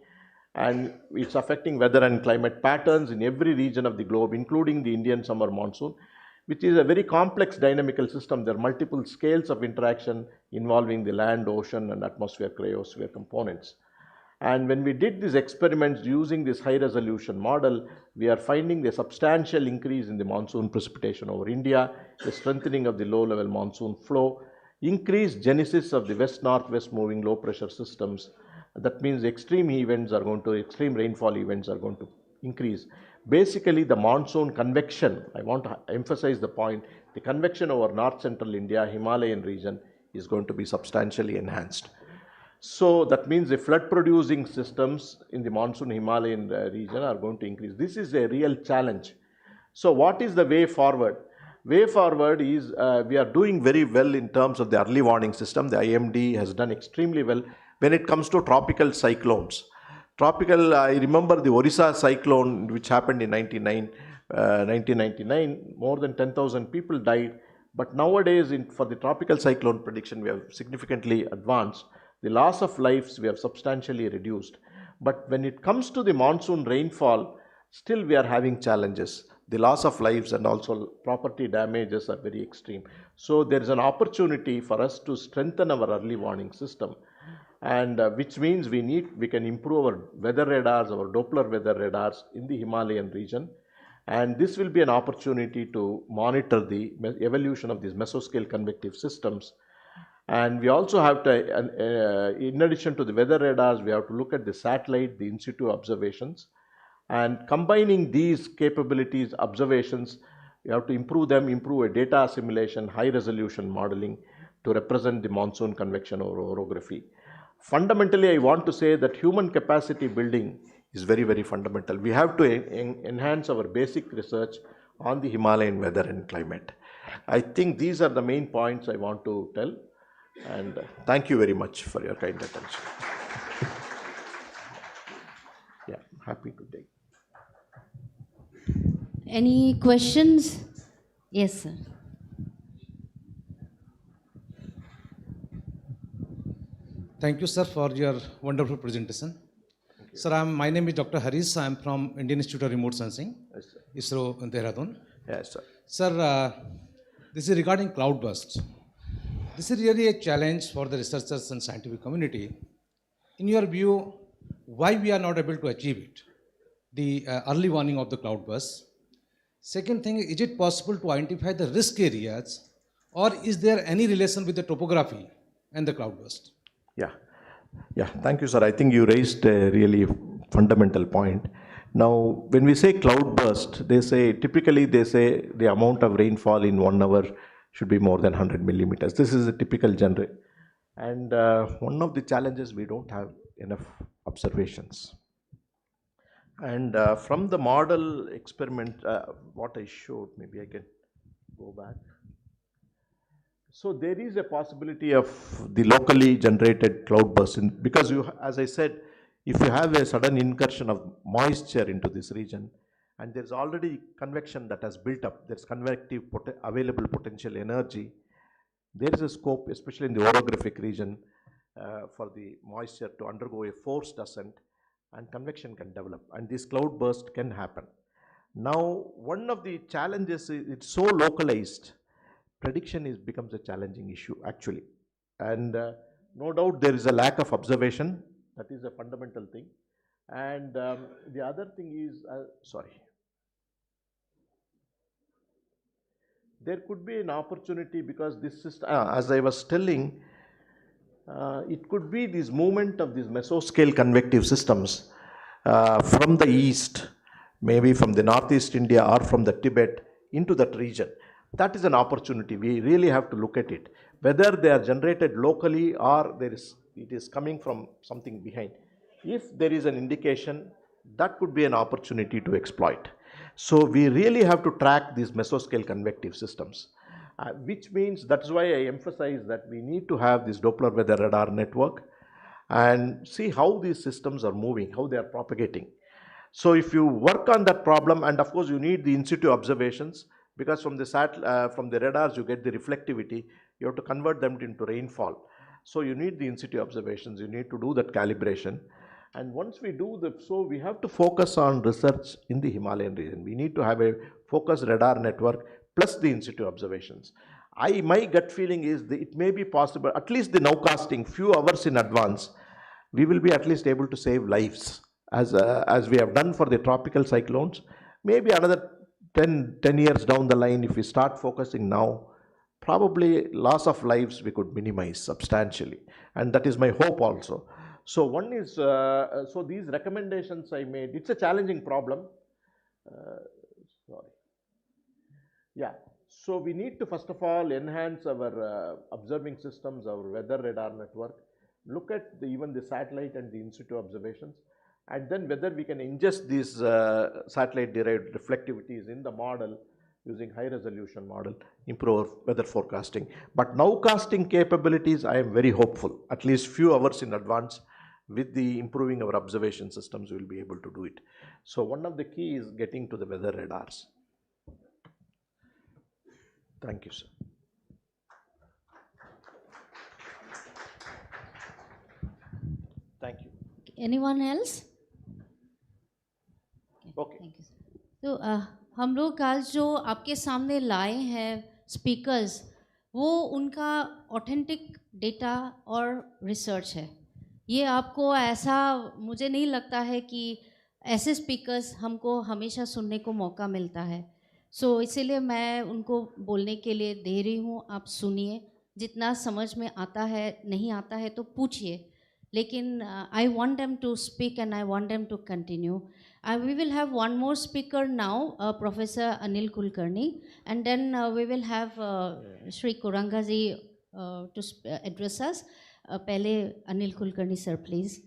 Speaker 4: and it's affecting weather and climate patterns in every region of the globe, including the Indian summer monsoon, which is a very complex dynamical system. There are multiple scales of interaction involving the land, ocean, and atmosphere, cryosphere components. And when we did these experiments using this high resolution model, we are finding a substantial increase in the monsoon precipitation over India, the strengthening of the low level monsoon flow, increased genesis of the west-northwest moving low pressure systems. That means extreme rainfall events are going to increase. Basically, the monsoon convection, I want to emphasize the point, the convection over north central India, Himalayan region is going to be substantially enhanced. So that means the flood producing systems in the monsoon Himalayan region are going to increase. This is a real challenge. So what is the way forward? Way forward is we are doing very well in terms of the early warning system. The IMD has done extremely well when it comes to tropical cyclones. I remember the Orissa cyclone which happened in 1999, more than 10,000 people died. But nowadays for the tropical cyclone prediction, we have significantly advanced. The loss of lives we have substantially reduced. But when it comes to the monsoon rainfall, still we are having challenges. The loss of lives and also property damages are very extreme. So there is an opportunity for us to strengthen our early warning system, and which means we can improve our weather radars, our Doppler weather radars in the Himalayan region. And this will be an opportunity to monitor the evolution of these mesoscale convective systems. And we also have to, in addition to the weather radars, we have to look at the satellite, the in situ observations. And combining these capabilities, observations, we have to improve a data assimilation, high resolution modeling to represent the monsoon convection or orography. Fundamentally, I want to say that human capacity building is very, very fundamental. We have to enhance our basic research on the Himalayan weather and climate. I think these are the main points I want to tell. And thank you very much for your kind attention. Yeah, happy to take.
Speaker 2: Any questions? Yes, sir.
Speaker 5: Thank you, sir, for your wonderful presentation. Sir, my name is Dr. Harish. I am from Indian Institute of Remote Sensing,
Speaker 4: Yes, sir.
Speaker 5: ISRO, Dehradun.
Speaker 4: Yes, sir.
Speaker 5: Sir, this is regarding cloudburst. This is really a challenge for the researchers and scientific community. In your view, why we are not able to achieve it? The early warning of the cloudburst. Second thing, is it possible to identify the risk areas, or is there any relation with the topography and the cloudburst?
Speaker 4: Yeah, thank you, sir. I think you raised a really fundamental point. Now, when we say cloudburst, typically they say the amount of rainfall in 1 hour should be more than 100 millimeters. This is a typical genre. And one of the challenges, we don't have enough observations. And from the model experiment, what I showed, maybe I can go back. So there is a possibility of the locally generated cloudburst, because as I said, if you have a sudden incursion of moisture into this region, and there's already convection that has built up, there's convective available potential energy, there is a scope, especially in the orographic region, for the moisture to undergo a forced ascent, and convection can develop, and this cloudburst can happen. Now, one of the challenges is it's so localized, prediction becomes a challenging issue actually, and no doubt there is a lack of observation. That is a fundamental thing. And the other thing is, there could be an opportunity, because this system, as I was telling, it could be this movement of these mesoscale convective systems from the east, maybe from the Northeast India or from the Tibet into that region. That is an opportunity. We really have to look at it. Whether they are generated locally or it is coming from something behind. If there is an indication, that could be an opportunity to exploit. So we really have to track these mesoscale convective systems, which means that's why I emphasize that we need to have this Doppler weather radar network and see how these systems are moving, how they are propagating. So if you work on that problem, and of course you need the in situ observations, because from the radars you get the reflectivity, you have to convert them into rainfall. So you need the in situ observations, you need to do that calibration. And once we do so we have to focus on research in the Himalayan region. We need to have a focused radar network plus the in situ observations. My gut feeling is that it may be possible, at least the nowcasting, few hours in advance, we will be at least able to save lives as we have done for the tropical cyclones. Maybe another 10 years down the line, if we start focusing now, probably loss of lives we could minimize substantially. And that is my hope also. So one is, so these recommendations I made, it's a challenging problem. Sorry. Yeah. So we need to first of all enhance our observing systems, our weather radar network, look at even the satellite and the in situ observations, and then whether we can ingest these satellite derived reflectivities in the model using high resolution model, improve weather forecasting. But nowcasting capabilities, I am very hopeful, at least few hours in advance. With the improving our observation systems, we will be able to do it. So one of the key is getting to the weather radars. Thank you, sir. Thank you.
Speaker 2: Anyone else?
Speaker 4: Okay.
Speaker 2: Thank you. So हम लोग आज जो आपके सामने लाए हैं speakers, वो उनका ऑथेंटिक डेटा और रिसर्च है. ये आपको ऐसा मुझे नहीं लगता है कि ऐसे स्पीकर्स हमको हमेशा सुनने को मौका मिलता है. सो इसीलिए मैं उनको बोलने के लिए दे रही हूँ. आप सुनिए, जितना समझ में आता है, नहीं आता है तो पूछिए, लेकिन I want them to speak and I want them to continue. We will have one more speaker now, Professor Anil Kulkarni, and then we will have Shri Kurangaji to address us. Pehle Anil Kulkarni sir, please.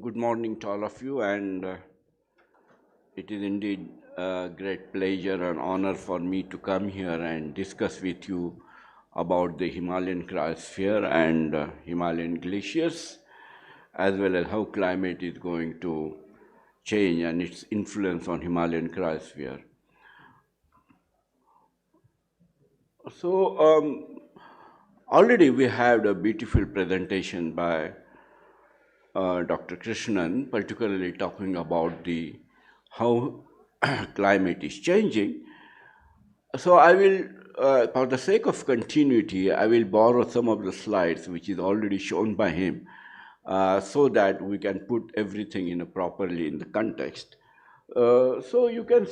Speaker 6: Good morning to all of you, and it is indeed a great pleasure and honor for me to come here and discuss with you about the Himalayan cryosphere and Himalayan glaciers, as well as how climate is going to change and its influence on Himalayan cryosphere. So already we had a beautiful presentation by Dr. Krishnan, particularly talking about how climate is changing. So I will, for the sake of continuity, I will borrow some of the slides which is already shown by him, so that we can put everything properly in the context. So you can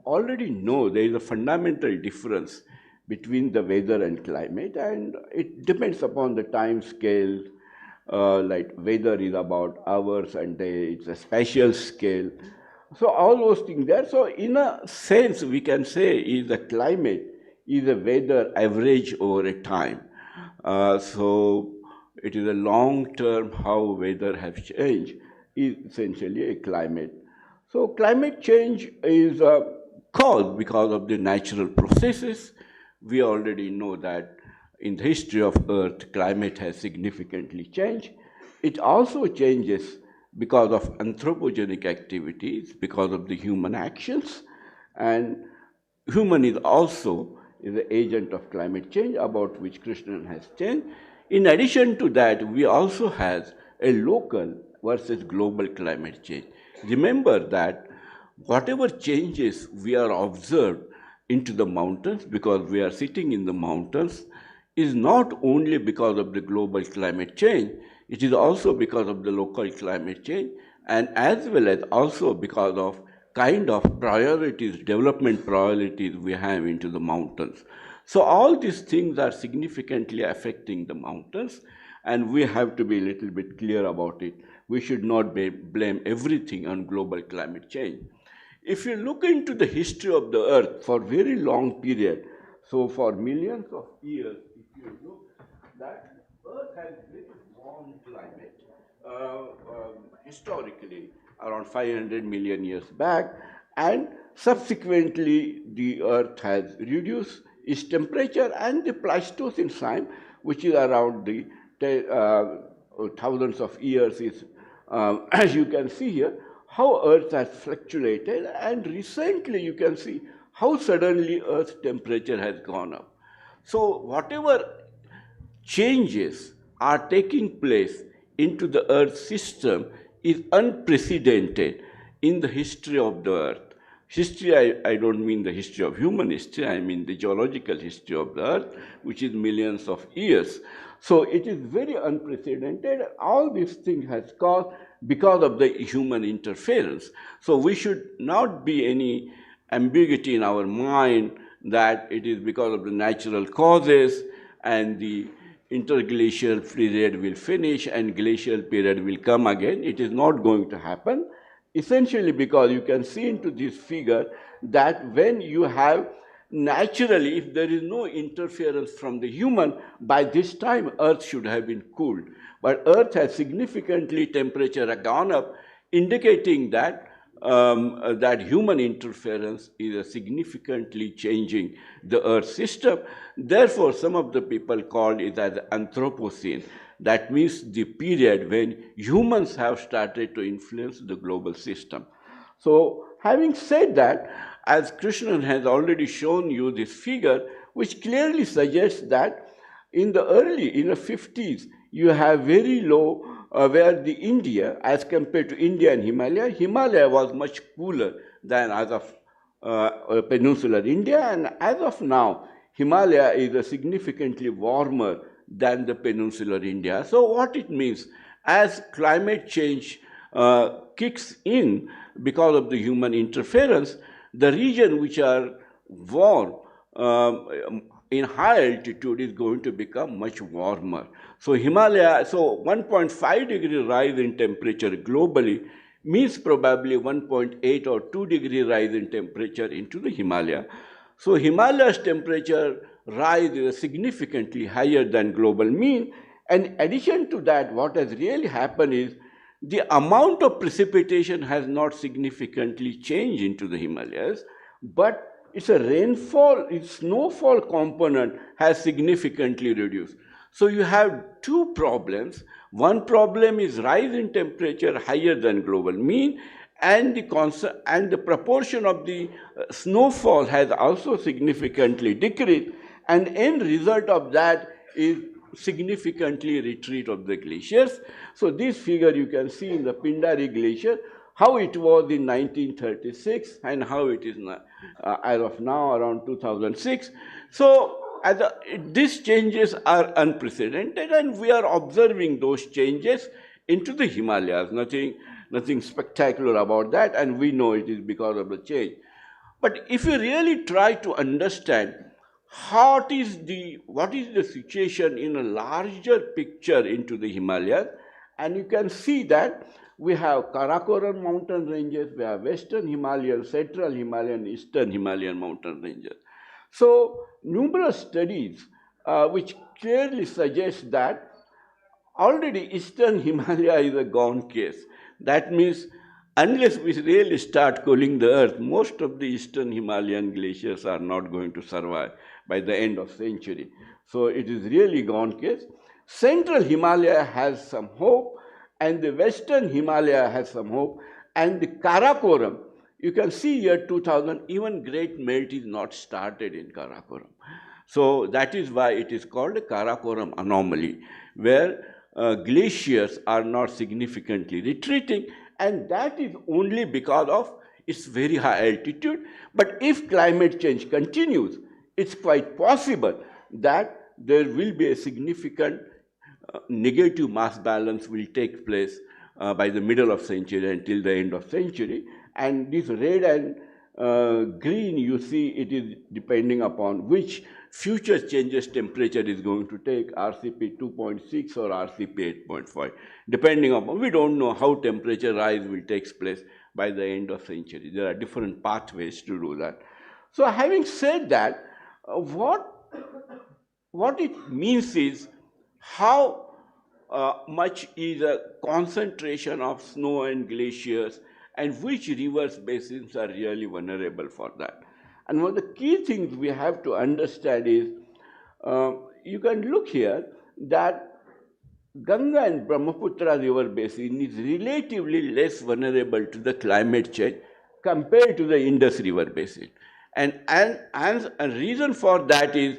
Speaker 6: already know there is a fundamental difference between the weather and climate, and it depends upon the time scale. Like weather is about hours and day, it's a spatial scale. So all those things there. So in a sense, we can say is the climate is a weather average over a time. So it is a long term how weather has changed is essentially a climate. So climate change is caused because of the natural processes. We already know that in the history of Earth, climate has significantly changed. It also changes because of anthropogenic activities, because of the human actions, and human is also the agent of climate change, about which Krishnan has changed. In addition to that, we also have a local versus global climate change. Remember that whatever changes we are observed into the mountains, because we are sitting in the mountains, is not only because of the global climate change, it is also because of the local climate change, and as well as also because of kind of priorities, development priorities we have into the mountains. So all these things are significantly affecting the mountains, and we have to be a little bit clear about it. We should not blame everything on global climate change. If you look into the history of the Earth for very long period, so for millions of years, if you look, that Earth has very warm climate historically, around 500 million years back, and subsequently the Earth has reduced its temperature, and the Pleistocene time, which is around the thousands of years, is as you can see here, how Earth has fluctuated, and recently you can see how suddenly Earth's temperature has gone up. So whatever changes are taking place into the Earth system is unprecedented in the history of the Earth. History, I don't mean the history of human history, I mean the geological history of the Earth, which is millions of years. So it is very unprecedented. All these things has caused because of the human interference. So we should not be any ambiguity in our mind that it is because of the natural causes and the interglacial period will finish and glacial period will come again. It is not going to happen. Essentially because you can see into this figure that when you have naturally, if there is no interference from the human, by this time Earth should have been cooled. But Earth has significantly temperature gone up, indicating that that human interference is significantly changing the Earth system. Therefore, some of the people call it as Anthropocene. That means the period when humans have started to influence the global system. So, having said that, as Krishnan has already shown you this figure, which clearly suggests that in the 50s, you have very low, where the India, as compared to India and Himalaya was much cooler than as of peninsular India, and as of now, Himalaya is significantly warmer than the peninsular India. So what it means, as climate change kicks in because of the human interference, the region which are warm in high altitude is going to become much warmer. So Himalaya, so 1.5 degree rise in temperature globally means probably 1.8 or 2 degree rise in temperature into the Himalaya. So Himalaya's temperature rise is significantly higher than global mean. And in addition to that, what has really happened is the amount of precipitation has not significantly changed into the Himalayas, but it's a rainfall, its snowfall component has significantly reduced. So you have two problems. One problem is rise in temperature higher than global mean, and the proportion of the snowfall has also significantly decreased, and end result of that is significantly retreat of the glaciers. So this figure you can see in the Pindari Glacier, how it was in 1936 and how it is now, as of now around 2006. So these changes are unprecedented, and we are observing those changes into the Himalayas. Nothing spectacular about that, and we know it is because of the change. But if you really try to understand what is the situation in a larger picture into the Himalayas, and you can see that we have Karakoram mountain ranges, we have Western Himalayan, Central Himalayan, Eastern Himalayan mountain ranges. So numerous studies which clearly suggest that already Eastern Himalaya is a gone case. That means unless we really start cooling the Earth, most of the Eastern Himalayan glaciers are not going to survive by the end of century. So it is really gone case. Central Himalaya has some hope, and the Western Himalaya has some hope, and the Karakoram, you can see here 2000, even great melt is not started in Karakoram. So that is why it is called a Karakoram anomaly, where glaciers are not significantly retreating, and that is only because of its very high altitude. But if climate change continues, it's quite possible that there will be a significant negative mass balance will take place by the middle of century until the end of century. And this red and green, you see, it is depending upon which future changes temperature is going to take, RCP 2.6 or RCP 8.5, depending upon, we don't know how temperature rise will take place by the end of century. There are different pathways to do that. So having said that, what it means is how much is a concentration of snow and glaciers and which rivers basins are really vulnerable for that. And one of the key things we have to understand is, you can look here that Ganga and Brahmaputra river basin is relatively less vulnerable to the climate change compared to the Indus river basin. And a reason for that is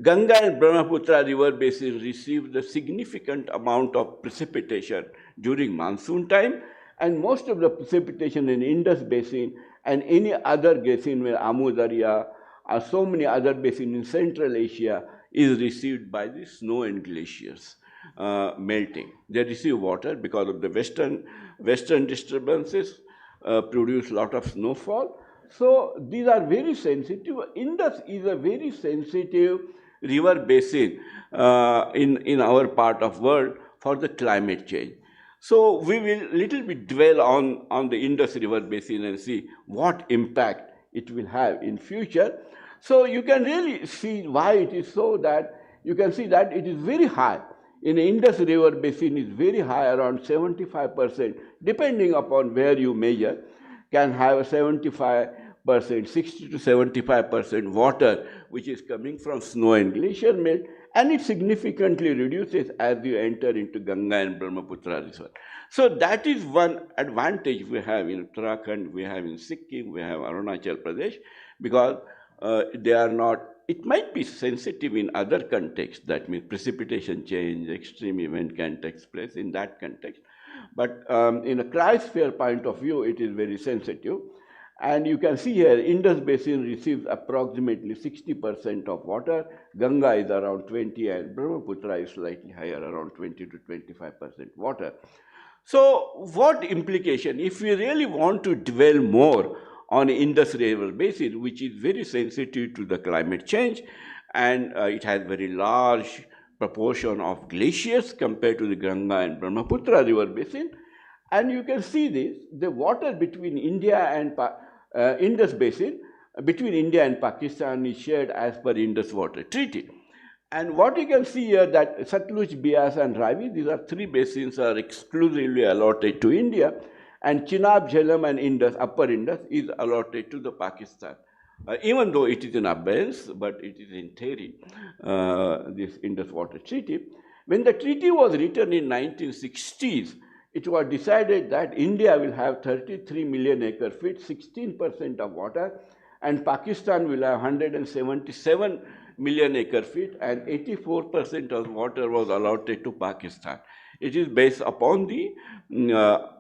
Speaker 6: Ganga and Brahmaputra river basin receive the significant amount of precipitation during monsoon time, and most of the precipitation in Indus basin and any other basin where Amu Darya or so many other basins in Central Asia is received by the snow and glaciers melting. They receive water because of the western disturbances produce a lot of snowfall. So these are very sensitive. Indus is a very sensitive river basin in our part of world for the climate change. So we will little bit dwell on the Indus river basin and see what impact it will have in future. So you can really see why it is so that you can see that it is very high. In the Indus river basin is very high, around 75%, depending upon where you measure, can have 75%, 60 to 75% water which is coming from snow and glacier melt, and it significantly reduces as you enter into Ganga and Brahmaputra river. So that is one advantage we have in Uttarakhand, we have in Sikkim, we have Arunachal Pradesh, because they are not, it might be sensitive in other contexts, that means precipitation change, extreme event can take place in that context. But in a cryosphere point of view, it is very sensitive. And you can see here, Indus basin receives approximately 60% of water, Ganga is around 20, and Brahmaputra is slightly higher, around 20 to 25% water. So what implication, if we really want to dwell more on Indus river basin, which is very sensitive to the climate change, and it has very large proportion of glaciers compared to the Ganga and Brahmaputra river basin, and you can see this, the water between India and Indus basin, between India and Pakistan is shared as per Indus Water Treaty. And what you can see here that Satluj, Beas and Ravi, these are three basins are exclusively allotted to India, and Chenab, Jhelum and Indus, Upper Indus is allotted to the Pakistan. Even though it is in abeyance, but it is in theory, this Indus Water Treaty. When the treaty was written in 1960s, it was decided that India will have 33 million acre feet, 16% of water, and Pakistan will have 177 million acre feet, and 84% of water was allotted to Pakistan. It is based upon the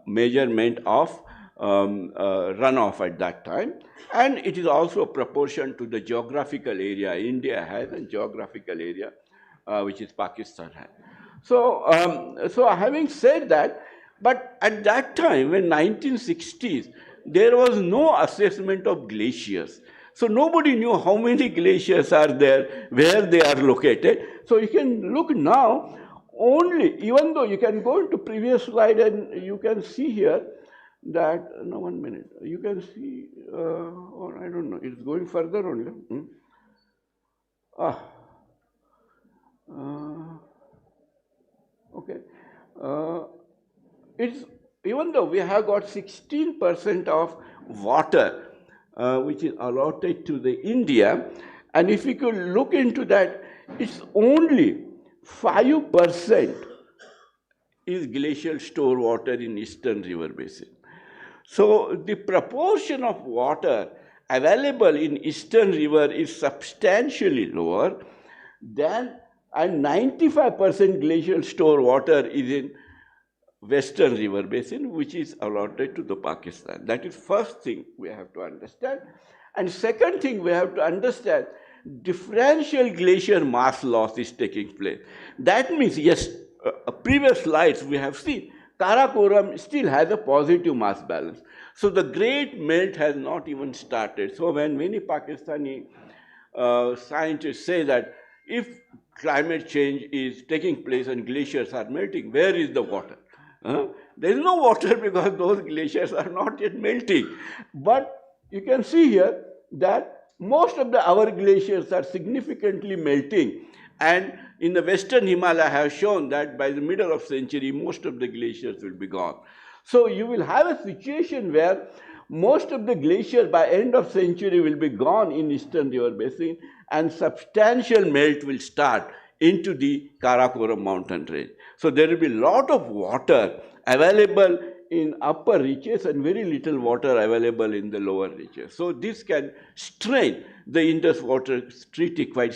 Speaker 6: measurement of runoff at that time, and it is also a proportion to the geographical area India has and geographical area which is Pakistan has. So having said that, but at that time, in 1960s, there was no assessment of glaciers. So nobody knew how many glaciers are there, where they are located. So you can look now, only, even though you can go into previous slide and you can see here that, no, 1 minute, you can see, or I don't know, it's going further only. Okay. It's, even though we have got 16% of water which is allotted to the India, and if we could look into that, it's only 5% is glacial store water in Eastern River Basin. So the proportion of water available in Eastern River is substantially lower than, and 95% glacial store water is in Western River Basin, which is allotted to the Pakistan. That is first thing we have to understand. And second thing we have to understand, differential glacier mass loss is taking place. That means, yes, previous slides we have seen Karakoram still has a positive mass balance. So the great melt has not even started. So when many Pakistani scientists say that if climate change is taking place and glaciers are melting, where is the water? There is no water because those glaciers are not yet melting. But you can see here that most of our glaciers are significantly melting. And in the western Himalaya, I have shown that by the middle of century, most of the glaciers will be gone. So you will have a situation where most of the glacier by end of century will be gone in eastern river basin, and substantial melt will start into the Karakoram mountain range. So there will be a lot of water available in upper reaches and very little water available in the lower reaches. So this can strain the Indus water treaty quite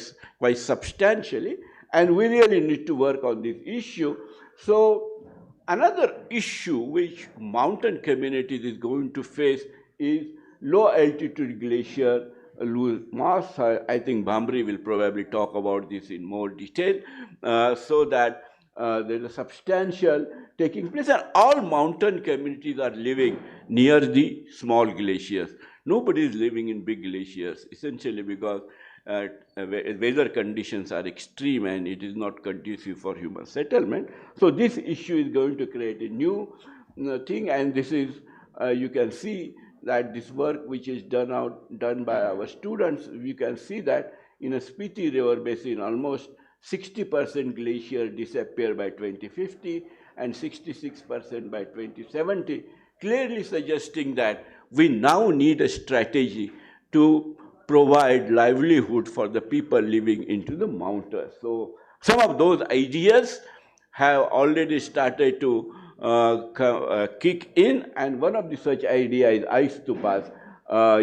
Speaker 6: substantially, and we really need to work on this issue. So another issue which mountain communities is going to face is low altitude glacier lose mass. I think Bhamri will probably talk about this in more detail, so that there is a substantial taking place, and all mountain communities are living near the small glaciers. Nobody is living in big glaciers, essentially because weather conditions are extreme and it is not conducive for human settlement. So this issue is going to create a new thing, and this is, you can see that this work which is done by our students, you can see that in a Spiti river basin, almost 60% glacier disappear by 2050 and 66% by 2070, clearly suggesting that we now need a strategy to provide livelihood for the people living into the mountains. So some of those ideas have already started to kick in, and one of the such ideas is ice stupas.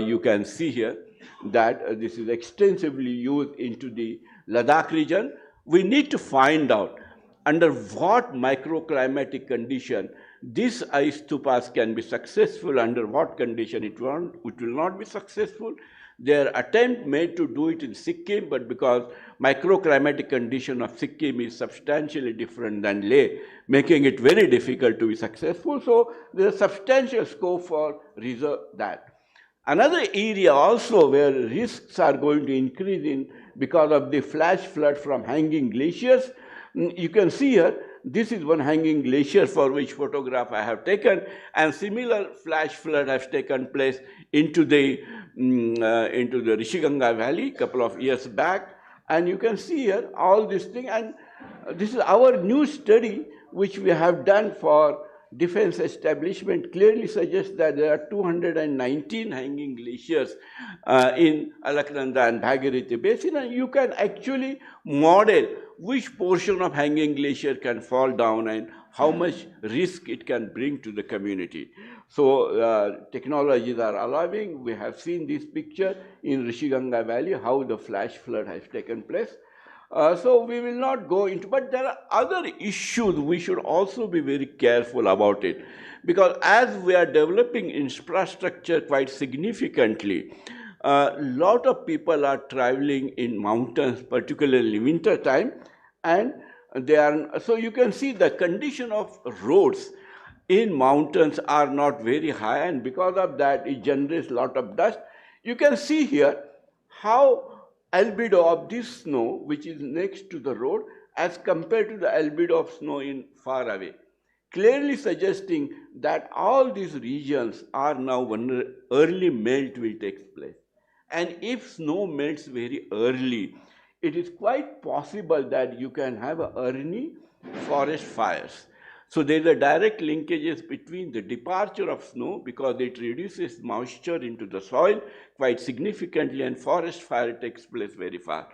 Speaker 6: You can see here that this is extensively used into the Ladakh region. We need to find out under what microclimatic condition this ice stupas can be successful, under what condition it will not be successful. Their attempt made to do it in Sikkim, but because microclimatic condition of Sikkim is substantially different than Leh, making it very difficult to be successful. So there is substantial scope for reserve that. Another area also where risks are going to increase in because of the flash flood from hanging glaciers. You can see here, this is one hanging glacier for which photograph I have taken, and similar flash flood has taken place into the Rishiganga Valley a couple of years back. And you can see here all this thing, and this is our new study which we have done for defense establishment, clearly suggests that there are 219 hanging glaciers in Alaknanda and Bhagirathi Basin, and you can actually model which portion of hanging glacier can fall down and how much risk it can bring to the community. So technologies are allowing. We have seen this picture in Rishiganga Valley, how the flash flood has taken place. So we will not go into, but there are other issues we should also be very careful about it, because as we are developing infrastructure quite significantly, a lot of people are traveling in mountains, particularly winter time, and they are, so you can see the condition of roads in mountains are not very high, and because of that it generates a lot of dust. You can see here how albedo of this snow, which is next to the road, as compared to the albedo of snow in far away, clearly suggesting that all these regions are now when early melt will take place. And if snow melts very early, it is quite possible that you can have early forest fires. So there is a direct linkages between the departure of snow, because it reduces moisture into the soil quite significantly, and forest fire takes place very far.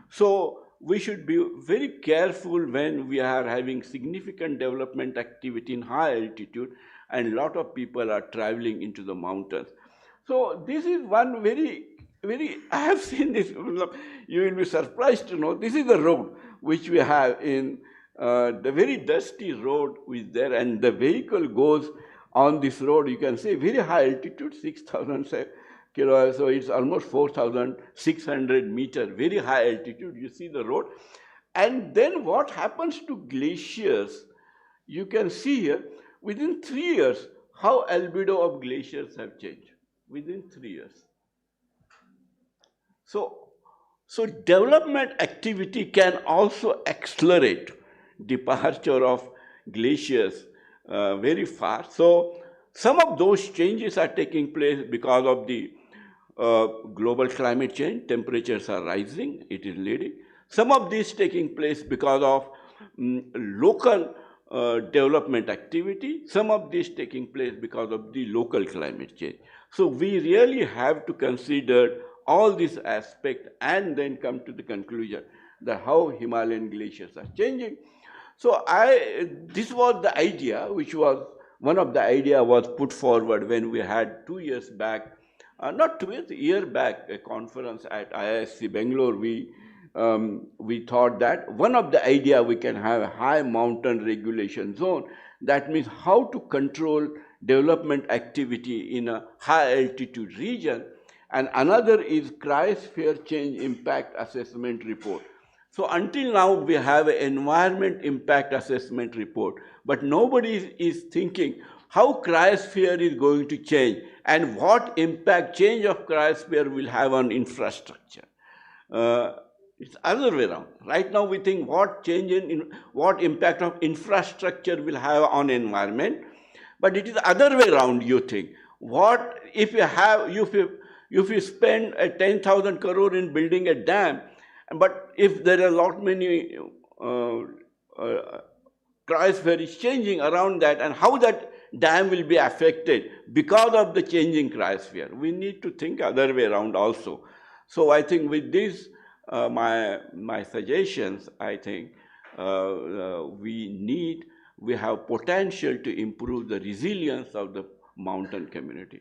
Speaker 6: So we should be very careful when we are having significant development activity in high altitude and a lot of people are traveling into the mountains. So this is one very, I have seen this, you will be surprised to know, this is the road which we have in the very dusty road is there, and the vehicle goes on this road. You can see very high altitude, 6,000 kilometers, so it's almost 4,600 meters, very high altitude. You see the road. And then what happens to glaciers, you can see here, within 3 years, how albedo of glaciers have changed within 3 years. So development activity can also accelerate departure of glaciers very fast. So some of those changes are taking place because of the global climate change. Temperatures are rising, it is leading. Some of these taking place because of local development activity. Some of these taking place because of the local climate change. So we really have to consider all these aspects and then come to the conclusion that how Himalayan glaciers are changing. So this was the idea, which was one of the idea was put forward when we had 2 years back, not 2 years, a year back, a conference at IISc Bangalore. We thought that one of the idea we can have a high mountain regulation zone. That means how to control development activity in a high altitude region. And another is cryosphere change impact assessment report. So until now, we have an environment impact assessment report, but nobody is thinking how cryosphere is going to change and what impact change of cryosphere will have on infrastructure. It's other way around. Right now, we think what change what impact of infrastructure will have on environment, but it is other way around. You think what if you spend 10,000 crore in building a dam, but if there are a lot many cryosphere is changing around that, and how that dam will be affected because of the changing cryosphere, we need to think other way around also. So I think with this, my suggestions, I think we have potential to improve the resilience of the mountain community.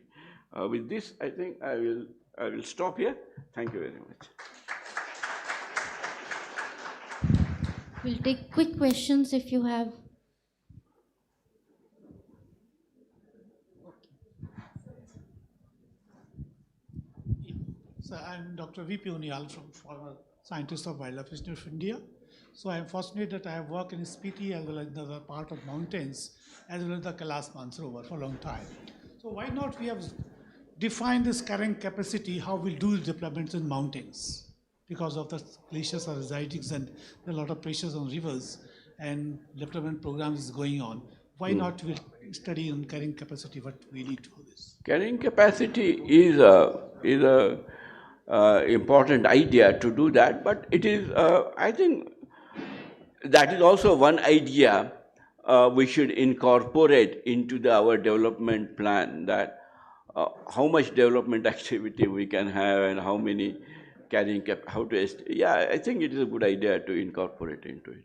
Speaker 6: With this, I think I will stop here. Thank you very much.
Speaker 7: We'll take quick questions if you have.
Speaker 8: So I'm Dr. V.P. Unial, former scientist of Wildlife Institute of India. So I'm fortunate that I have worked in Spiti as well as another part of mountains, as well as the Kailas Mansarovar for a long time. So why not we have defined this carrying capacity, how we'll do developments in mountains? Because of the glaciers are residing and there are a lot of pressures on rivers and development programs is going on. Why not we'll study on carrying capacity, what we need to do this?
Speaker 6: Carrying capacity is a important idea to do that, but it is, I think that is also one idea we should incorporate into our development plan, that how much development activity we can have and how many carrying how to I think it is a good idea to incorporate into it.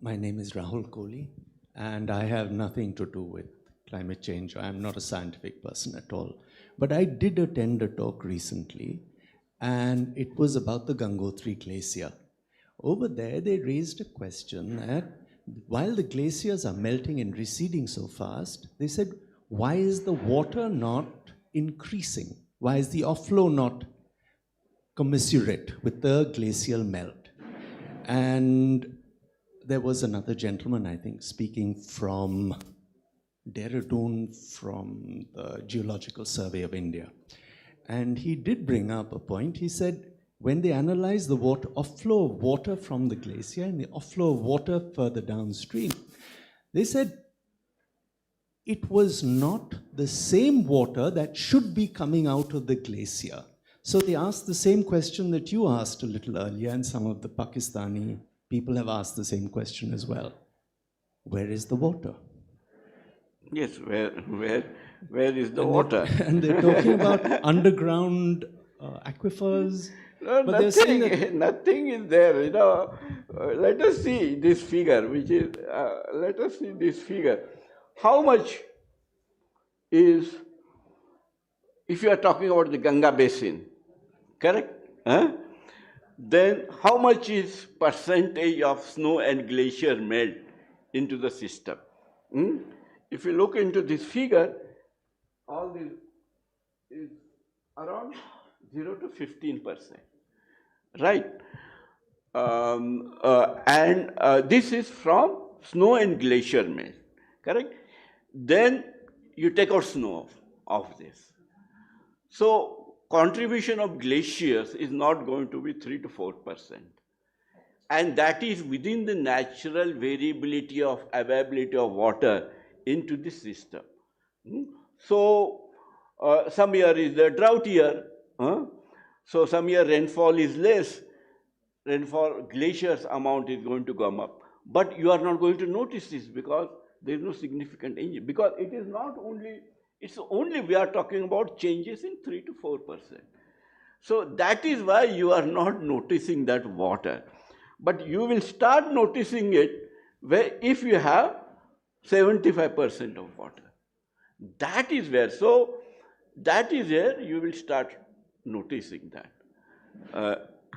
Speaker 9: My name is Rahul Kohli, and I have nothing to do with climate change. I am not a scientific person at all. But I did attend a talk recently, and it was about the Gangotri Glacier. Over there, they raised a question that while the glaciers are melting and receding so fast, they said, why is the water not increasing? Why is the offlow not commensurate with the glacial melt? And there was another gentleman, I think, speaking from Dehradun, from the Geological Survey of India. And he did bring up a point. He said, when they analyzed the offlow of water from the glacier and the offlow of water further downstream, they said it was not the same water that should be coming out of the glacier. So they asked the same question that you asked a little earlier, and some of the Pakistani people have asked the same question as well. Where is the water?
Speaker 6: Yes, where is the water?
Speaker 9: And they're talking about underground aquifers.
Speaker 6: No,
Speaker 9: but
Speaker 6: nothing is there. You know, let us see this figure, which is. Let us see this figure. How much is, if you are talking about the Ganga basin, correct? Huh? Then how much is percentage of snow and glacier melt into the system? If you look into this figure, all this is around 0 to 15%, right? And this is from snow and glacier melt, correct? Then you take out snow of this. So contribution of glaciers is not going to be 3 to 4%. And that is within the natural variability of availability of water into the system. So some year is the drought year. So some year rainfall is less. Rainfall glaciers amount is going to come up. But you are not going to notice this because there is no significant change. Because it is not only, it's only we are talking about changes in 3 to 4%. So that is why you are not noticing that water. But you will start noticing it where if you have 75% of water. That is where, so that is where you will start noticing that.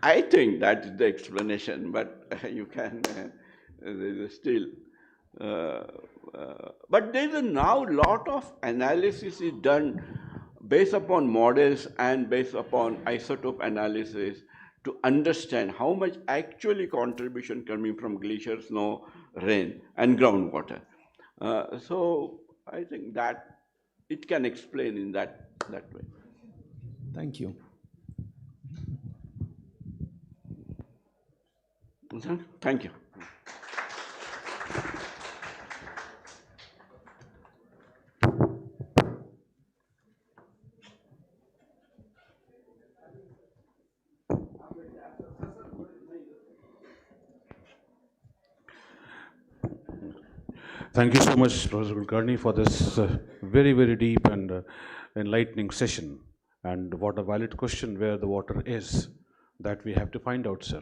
Speaker 6: I think that is the explanation, but you can still. But there is now a lot of analysis is done based upon models and based upon isotope analysis to understand how much actually contribution coming from glacier, snow, rain, and groundwater. So I think that it can explain in that way.
Speaker 9: Thank you.
Speaker 6: Thank you.
Speaker 1: Thank you so much, Professor Kulkarni, for this very, very deep and enlightening session. And what a valid question where the water is that we have to find out, sir.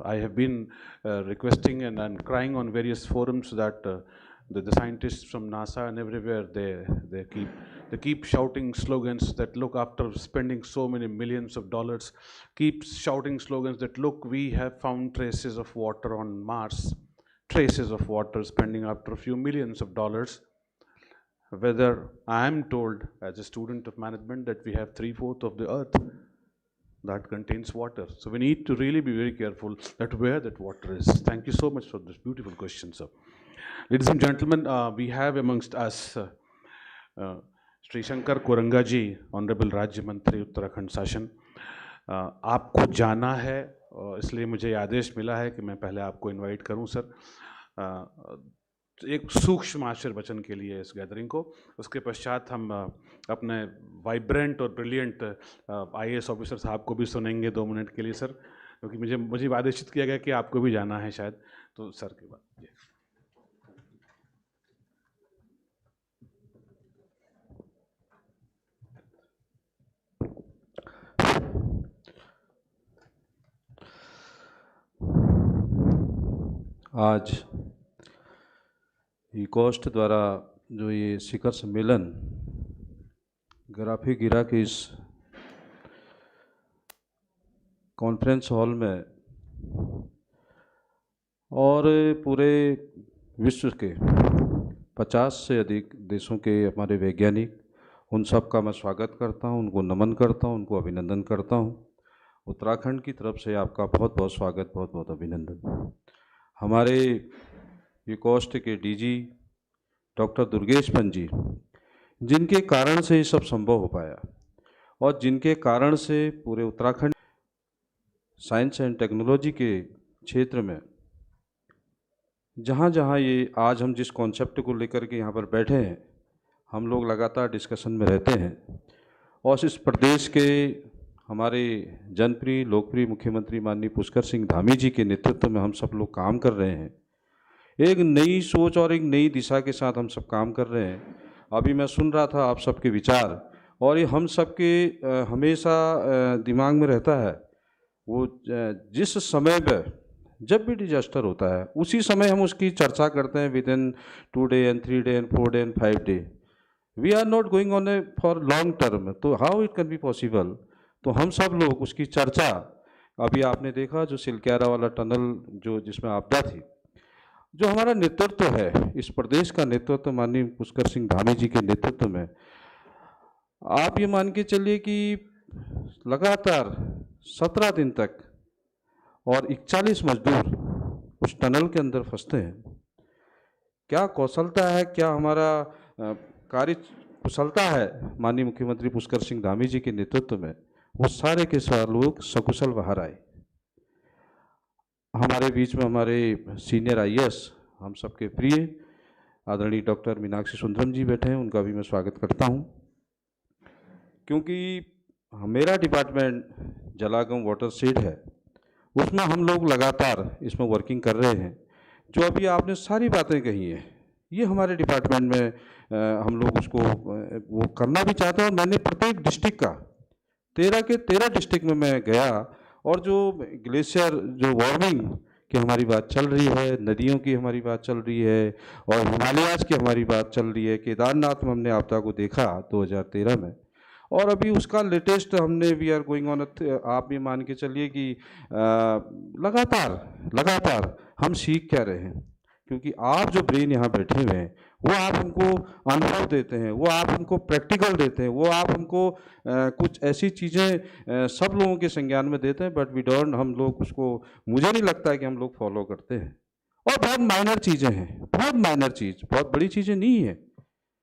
Speaker 1: I have been requesting and crying on various forums that the scientists from NASA and everywhere they keep shouting slogans that look, after spending so many millions of dollars, keep shouting slogans that look, we have found traces of water on Mars, traces of water spending after a few millions of dollars. Whether I am told as a student of management that we have 3/4 of the earth that contains water. So we need to really be very careful that where that water is. Thank you so much for this beautiful question, sir. Ladies and gentlemen, we have amongst us Sri Shankar Kuranga ji, Honorable Rajya Mantri Uttarakhand Session. आपको जाना है, इसलिए मुझे आदेश मिला है कि मैं पहले आपको इनवाइट करूं सर एक सूक्ष्म आशीर्वचन के लिए इस गैदरिंग को. उसके पश्चात हम अपने वाइब्रेंट और ब्रिलियंट IAS ऑफिसर साहब को भी सुनेंगे 2 मिनट के लिए सर, क्योंकि मुझे आदेशित किया गया कि आपको भी जाना है शायद, तो सर के बाद.
Speaker 10: आज UCOST द्वारा जो ये शिखर सम्मेलन ग्राफी गिरा के इस कॉन्फ्रेंस हॉल में और पूरे विश्व के 50 से अधिक देशों के हमारे वैज्ञानिक, उन सब का मैं स्वागत करता हूं, उनको नमन करता हूं, उनको अभिनंदन करता हूं. उत्तराखंड की तरफ से आपका बहुत बहुत स्वागत, बहुत बहुत अभिनंदन. हमारे UCOST के DG डॉक्टर दुर्गेश पंत जी, जिनके कारण से ये सब संभव हो पाया और जिनके कारण से पूरे उत्तराखंड साइंस एंड टेक्नोलॉजी के क्षेत्र में जहाँ जहाँ ये आज हम जिस कॉन्सेप्ट को लेकर के यहाँ पर बैठे हैं, हम लोग लगातार डिस्कशन में रहते हैं. और इस प्रदेश के हमारे जनप्रिय लोकप्रिय मुख्यमंत्री माननीय पुष्कर सिंह धामी जी के नेतृत्व में हम सब लोग काम कर रहे हैं. एक नई सोच और एक नई दिशा के साथ हम सब काम कर रहे हैं. अभी मैं सुन रहा था आप सबके विचार, और ये हम सबके हमेशा दिमाग में रहता है, वो जिस समय पर जब भी डिजास्टर होता है उसी समय हम उसकी चर्चा करते हैं with in 2 day and 3 day and 4 day and 5 day. We are not going on a for long term. तो how it can be possible? तो हम सब लोग उसकी चर्चा, अभी आपने देखा जो सिलक्यारा वाला टनल जो जिसमें आपदा थी, जो हमारा नेतृत्व है, इस प्रदेश का नेतृत्व माननीय पुष्कर सिंह धामी जी के नेतृत्व में, आप ये मान के चलिए कि लगातार 17 दिन तक और 41 मजदूर उस टनल के अंदर फंसते हैं. क्या कौशलता है, क्या हमारा कार्य कुशलता है माननीय मुख्यमंत्री पुष्कर सिंह धामी जी के नेतृत्व में, वो सारे के सारे लोग सकुशल बाहर आए। हमारे बीच में हमारे सीनियर आईएएस, हम सबके प्रिय आदरणीय डॉक्टर मीनाक्षी सुंदरम जी बैठे हैं, उनका भी मैं स्वागत करता हूं। क्योंकि मेरा डिपार्टमेंट जलागम वाटर शेड है, उसमें हम लोग लगातार इसमें वर्किंग कर रहे हैं। जो अभी आपने सारी बातें कही हैं, ये हमारे डिपार्टमेंट में हम लोग उसको वो करना भी चाहते हैं। और मैंने प्रत्येक डिस्ट्रिक्ट का 13 के 13 डिस्ट्रिक्ट में मैं गया, और जो ग्लेशियर जो वार्मिंग की हमारी बात चल रही है, नदियों की हमारी बात चल रही है, और हिमालयाज की हमारी बात चल रही है। केदारनाथ में हमने आपदा को देखा 2013 में, और अभी उसका लेटेस्ट हमने वी आर गोइंग ऑन, आप भी मान के चलिए कि लगातार हम सीख क्या रहे हैं। क्योंकि आप जो ब्रेन यहाँ बैठे हुए हैं, वो आप हमको अनुभव देते हैं, वो आप हमको प्रैक्टिकल देते हैं, वो आप हमको कुछ ऐसी चीज़ें सब लोगों के संज्ञान में देते हैं, बट वी डोंट, हम लोग उसको, मुझे नहीं लगता है कि हम लोग फॉलो करते हैं। और बहुत माइनर चीज़ें हैं, बहुत माइनर चीज़, बहुत बड़ी चीज़ें नहीं है,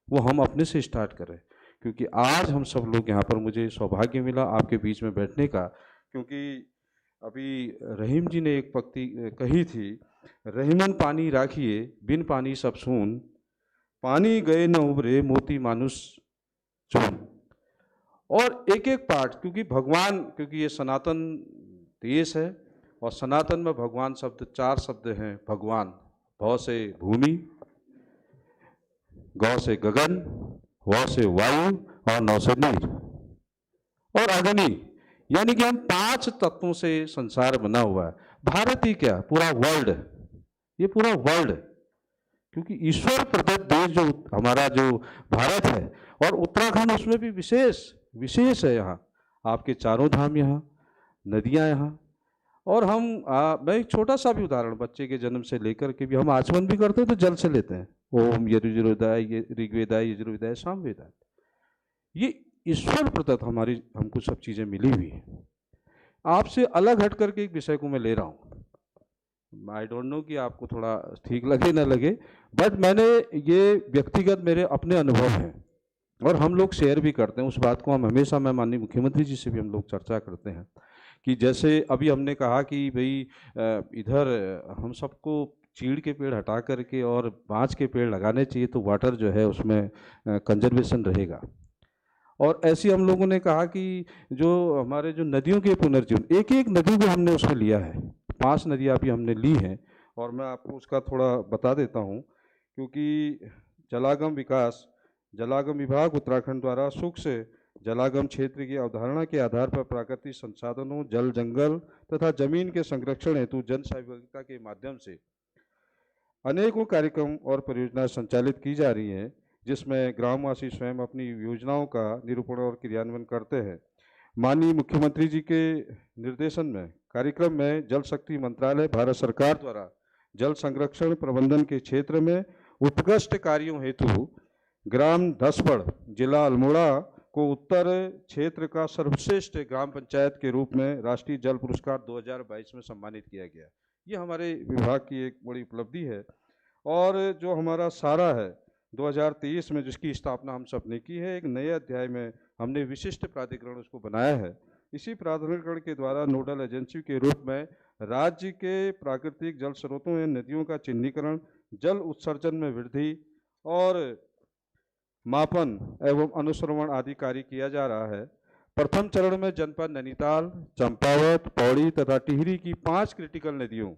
Speaker 10: वो हम अपने से स्टार्ट करें। क्योंकि आज हम सब लोग यहाँ पर, मुझे सौभाग्य मिला आपके बीच में बैठने का। क्योंकि अभी रहीम जी ने एक पंक्ति कही थी, रहीमन पानी राखिए बिन पानी सब सून, पानी गए न उभरे मोती मानुष चून। और एक एक पार्ट, क्योंकि भगवान, क्योंकि ये सनातन देश है, और सनातन में भगवान शब्द 4 शब्द हैं। भगवान, भौ से भूमि, गौ से गगन, व से वायु, और नौ से नीर, और अग्नि। यानी कि हम 5 तत्वों से संसार बना हुआ है। भारत ही क्या, पूरा वर्ल्ड, ये पूरा वर्ल्ड, क्योंकि ईश्वर प्रदत्त देश जो हमारा जो भारत है, और उत्तराखंड उसमें भी विशेष है। यहाँ आपके चारों धाम, यहाँ नदियाँ, यहाँ, और हम मैं एक छोटा सा भी उदाहरण, बच्चे के जन्म से लेकर के भी हम आचमन भी करते हैं तो जल से लेते हैं। ओम यजुर्वेदाय, ऋग्वेदाय, यजुर्वेदाय, सामवेदाय। ये ईश्वर प्रदत्त हमारी, हमको सब चीज़ें मिली हुई हैं। आपसे अलग हट करके एक विषय को मैं ले रहा हूँ, आई डोंट नो कि आपको थोड़ा ठीक लगे ना लगे, बट मैंने ये व्यक्तिगत मेरे अपने अनुभव हैं, और हम लोग शेयर भी करते हैं उस बात को। हम हमेशा, मैं माननीय मुख्यमंत्री जी से भी हम लोग चर्चा करते हैं कि जैसे अभी हमने कहा कि भाई इधर हम सबको चीड़ के पेड़ हटा करके और बांस के पेड़ लगाने चाहिए, तो वाटर जो है उसमें कंजर्वेशन रहेगा। और ऐसे हम लोगों ने कहा कि जो हमारे जो नदियों के पुनर्जीवन, एक एक नदी को हमने उसमें लिया है, 5 नदियाँ अभी हमने ली हैं, और मैं आपको उसका थोड़ा बता देता हूँ। क्योंकि जलागम विभाग उत्तराखंड द्वारा सुख से जलागम क्षेत्र की अवधारणा के आधार पर प्राकृतिक संसाधनों, जल, जंगल तथा जमीन के संरक्षण हेतु जन सहभागिता के माध्यम से अनेकों कार्यक्रम और परियोजनाएं संचालित की जा रही हैं, जिसमें ग्रामवासी स्वयं अपनी योजनाओं का निरूपण और क्रियान्वयन करते हैं। माननीय मुख्यमंत्री जी के निर्देशन में कार्यक्रम में जल शक्ति मंत्रालय भारत सरकार द्वारा जल संरक्षण प्रबंधन के क्षेत्र में उत्कृष्ट कार्यों हेतु ग्राम धसपड़, जिला अल्मोड़ा को उत्तर क्षेत्र का सर्वश्रेष्ठ ग्राम पंचायत के रूप में राष्ट्रीय जल पुरस्कार 2022 में सम्मानित किया गया। ये हमारे विभाग की एक बड़ी उपलब्धि है। और जो हमारा सारा है 2023 में, जिसकी स्थापना हम सब ने की है, एक नए अध्याय में हमने विशिष्ट प्राधिकरण उसको बनाया है। इसी प्राधिकरण के द्वारा नोडल एजेंसी के रूप में राज्य के प्राकृतिक जल स्रोतों एवं नदियों का चिन्हीकरण, जल उत्सर्जन में वृद्धि और मापन एवं अनुश्रवण आदि कार्य किया जा रहा है। प्रथम चरण में जनपद नैनीताल, चंपावत, पौड़ी तथा टिहरी की 5 क्रिटिकल नदियों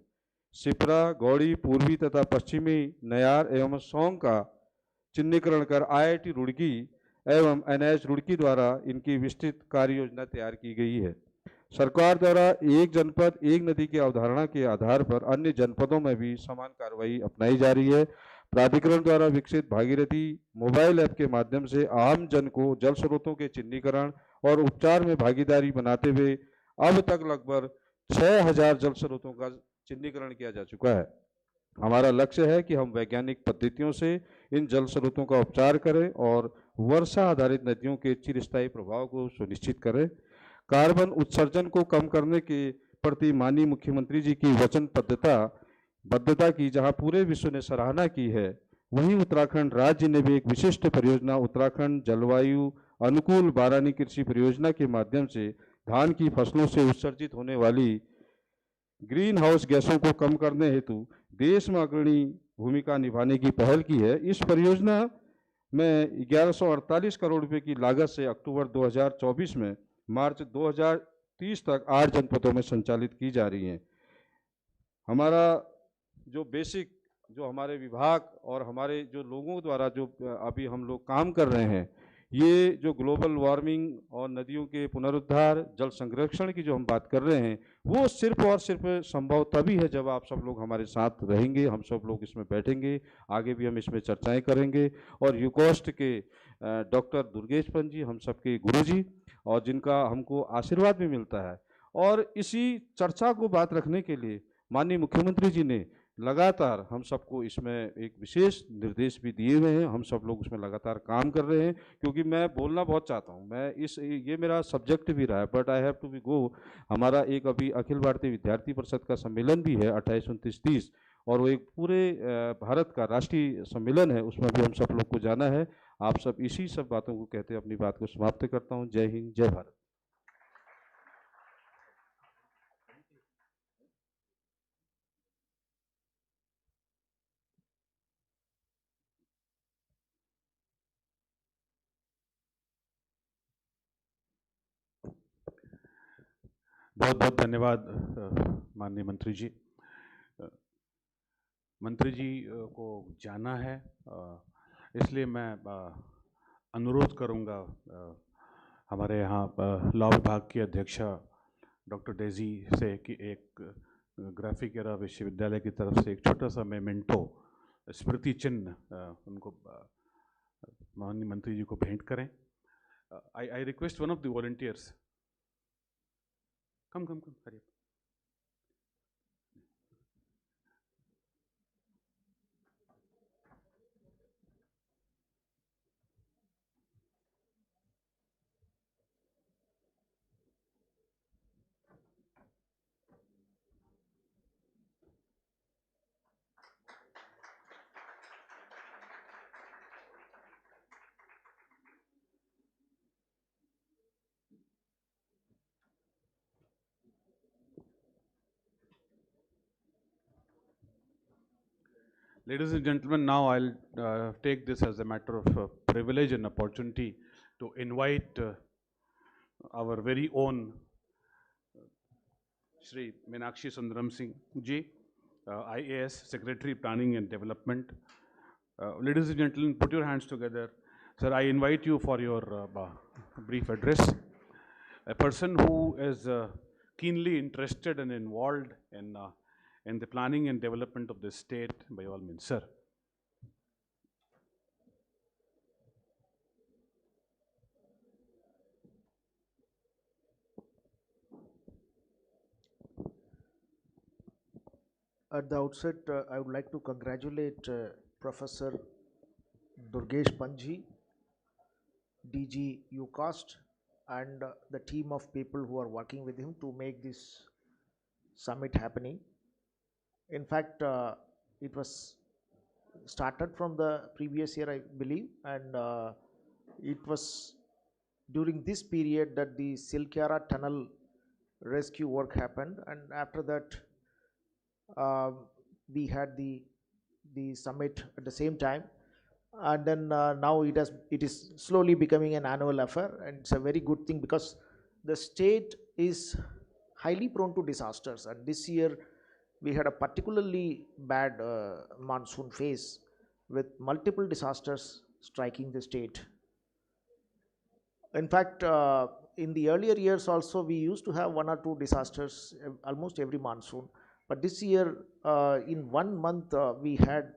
Speaker 10: शिप्रा, गौड़ी, पूर्वी तथा पश्चिमी नयार एवं सौंग का चिन्हीकरण कर IIT रुड़की एवं NIH रुड़की द्वारा इनकी विस्तृत कार्य योजना तैयार की गई है। सरकार द्वारा एक जनपद एक नदी की अवधारणा के आधार पर अन्य जनपदों में भी समान कार्रवाई अपनाई जा रही है। प्राधिकरण द्वारा विकसित भागीरथी मोबाइल ऐप के माध्यम से आम जन को जल स्रोतों के चिन्हीकरण और उपचार में भागीदारी बनाते हुए अब तक लगभग 6000 जल स्रोतों का चिन्हीकरण किया जा चुका है। हमारा लक्ष्य है कि हम वैज्ञानिक पद्धतियों से इन जल स्रोतों का उपचार करें और वर्षा आधारित नदियों के चिरस्थायी प्रभाव को सुनिश्चित करें। कार्बन उत्सर्जन को कम करने के प्रति माननीय मुख्यमंत्री जी की वचनबद्धता की जहां पूरे विश्व ने सराहना की है, वहीं उत्तराखंड राज्य ने भी एक विशिष्ट परियोजना उत्तराखंड जलवायु अनुकूल बारानी कृषि परियोजना के माध्यम से धान की फसलों से उत्सर्जित होने वाली ग्रीन हाउस गैसों को कम करने हेतु देश में अग्रणी भूमिका निभाने की पहल की है। इस परियोजना में 1148 करोड़ रुपए की लागत से अक्टूबर 2024 में मार्च 2030 तक 8 जनपदों में संचालित की जा रही है। हमारा जो बेसिक जो हमारे विभाग और हमारे जो लोगों द्वारा जो अभी हम लोग काम कर रहे हैं, ये जो ग्लोबल वार्मिंग और नदियों के पुनरुद्धार, जल संरक्षण की जो हम बात कर रहे हैं, वो सिर्फ और सिर्फ संभव तभी है जब आप सब लोग हमारे साथ रहेंगे, हम सब लोग इसमें बैठेंगे, आगे भी हम इसमें चर्चाएं करेंगे। और यूकोस्ट के डॉक्टर दुर्गेश पंत जी हम सबके गुरुजी और जिनका हमको आशीर्वाद भी मिलता है, और इसी चर्चा को बात रखने के लिए माननीय मुख्यमंत्री जी ने लगातार हम सबको इसमें एक विशेष निर्देश भी दिए हुए हैं। हम सब लोग उसमें लगातार काम कर रहे हैं, क्योंकि मैं बोलना बहुत चाहता हूं, मैं ये मेरा सब्जेक्ट भी रहा है, but I have to be go. हमारा एक अभी अखिल भारतीय विद्यार्थी परिषद का सम्मेलन भी है 28, 29, 30, और वो एक पूरे भारत का राष्ट्रीय सम्मेलन है, उसमें भी हम सब लोग को जाना है। आप सब इसी सब बातों को कहते अपनी बात को समाप्त करता हूँ। जय हिंद, जय भारत।
Speaker 1: बहुत बहुत धन्यवाद माननीय मंत्री जी। मंत्री जी को जाना है, इसलिए मैं अनुरोध करूंगा हमारे यहाँ लॉ विभाग की अध्यक्षा डॉक्टर डेजी से कि एक ग्राफिकेरा विश्वविद्यालय की तरफ से एक छोटा सा मेमेंटो स्मृति चिन्ह उनको माननीय मंत्री जी को भेंट करें। I request one of the volunteers, come, hurry up. Ladies and gentlemen, now I'll take this as a matter of privilege and opportunity to invite our very own Shri Meenakshi Sundaram Singh Ji, IAS Secretary Planning and Development. Ladies and gentlemen, put your hands together. Sir, I invite you for your brief address. A person who is keenly interested and involved in the planning and development of the state, by all means, sir.
Speaker 11: At the outset, I would like to congratulate Professor Durgesh Panji, DG UCOST, and the team of people who are working with him to make this summit happening. In fact, it was started from the previous year, I believe, and it was during this period that the Silkyara tunnel rescue work happened, and after that we had the summit at the same time, and then now it is slowly becoming an annual affair, and it's a very good thing because the state is highly prone to disasters, and this year we had a particularly bad monsoon phase with multiple disasters striking the state. In fact, in the earlier years also we used to have one or two disasters almost every monsoon, but this year in 1 month we had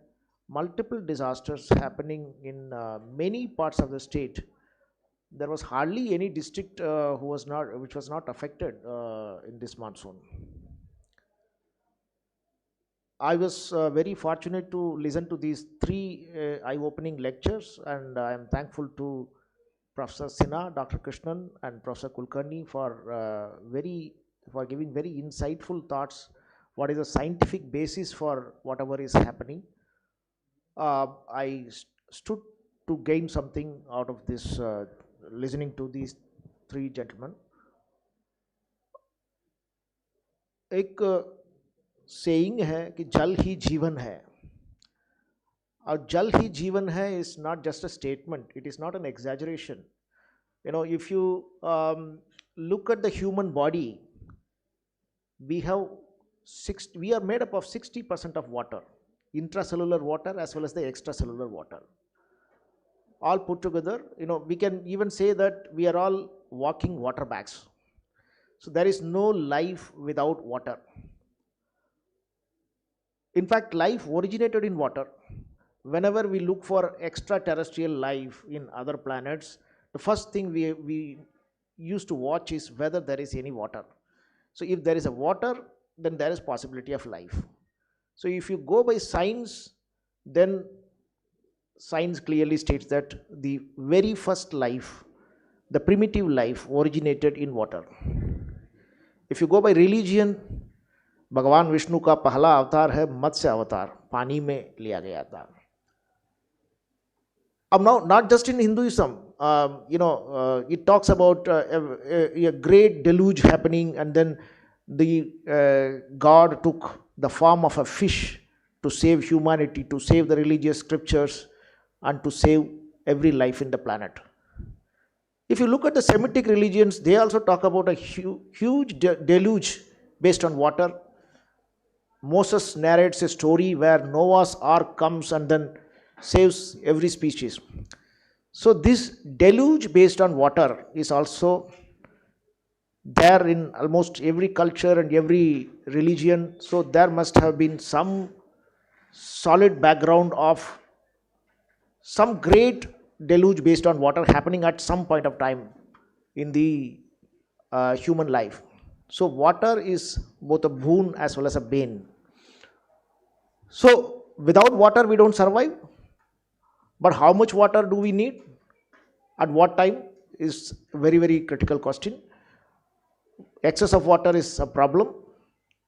Speaker 11: multiple disasters happening in many parts of the state. There was hardly any district which was not affected in this monsoon. I was very fortunate to listen to these 3 eye-opening lectures, and I am thankful to Professor Sinha, Dr. Krishnan, and Professor Kulkarni for giving very insightful thoughts. What is the scientific basis for whatever is happening? I stood to gain something out of this, listening to these three gentlemen. एक saying है कि जल ही जीवन है, और जल ही जीवन है is not just a statement, it is not an exaggeration. You know, if you look at the human body, we are made up of 60% of water, intracellular water as well as the extracellular water. All put together, you know, we can even say that we are all walking water bags. So there is no life without water. In fact, life originated in water. Whenever we look for extraterrestrial life in other planets, the first thing we used to watch is whether there is any water. So if there is a water, then there is possibility of life. So if you go by science, then science clearly states that the very first life, the primitive life, originated in water. If you go by religion, भगवान विष्णु का पहला अवतार है मत्स्य अवतार, पानी में लिया गया था. Now, not just in Hinduism, it talks about a great deluge happening, and then the God took the form of a fish to save humanity, to save the religious scriptures, and to save every life in the planet. If you look at the Semitic religions, they also talk about a huge deluge based on water. Moses narrates a story where Noah's ark comes and then saves every species. So this deluge based on water is also there in almost every culture and every religion. So there must have been some solid background of some great deluge based on water happening at some point of time in the human life. So water is both a boon as well as a bane. So without water we don't survive. But how much water do we need? At what time is a very, very critical question. Excess of water is a problem.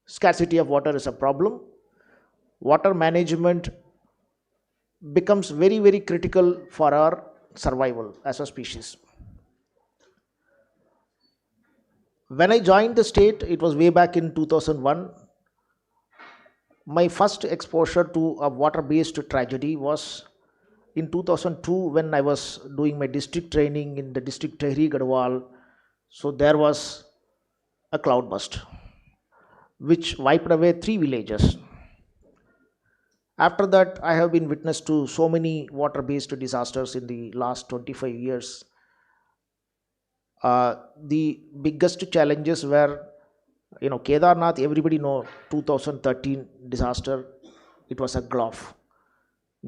Speaker 11: Scarcity of water is a problem. Water management becomes very, very critical for our survival as a species. When I joined the state, it was way back in 2001. My first exposure to a water-based tragedy was in 2002 when I was doing my district training in the district Tehri Garhwal. So there was a cloudburst which wiped away 3 villages. After that, I have been witness to so many water-based disasters in the last 25 years. The biggest challenges were, Kedarnath, everybody know 2013 disaster. It was a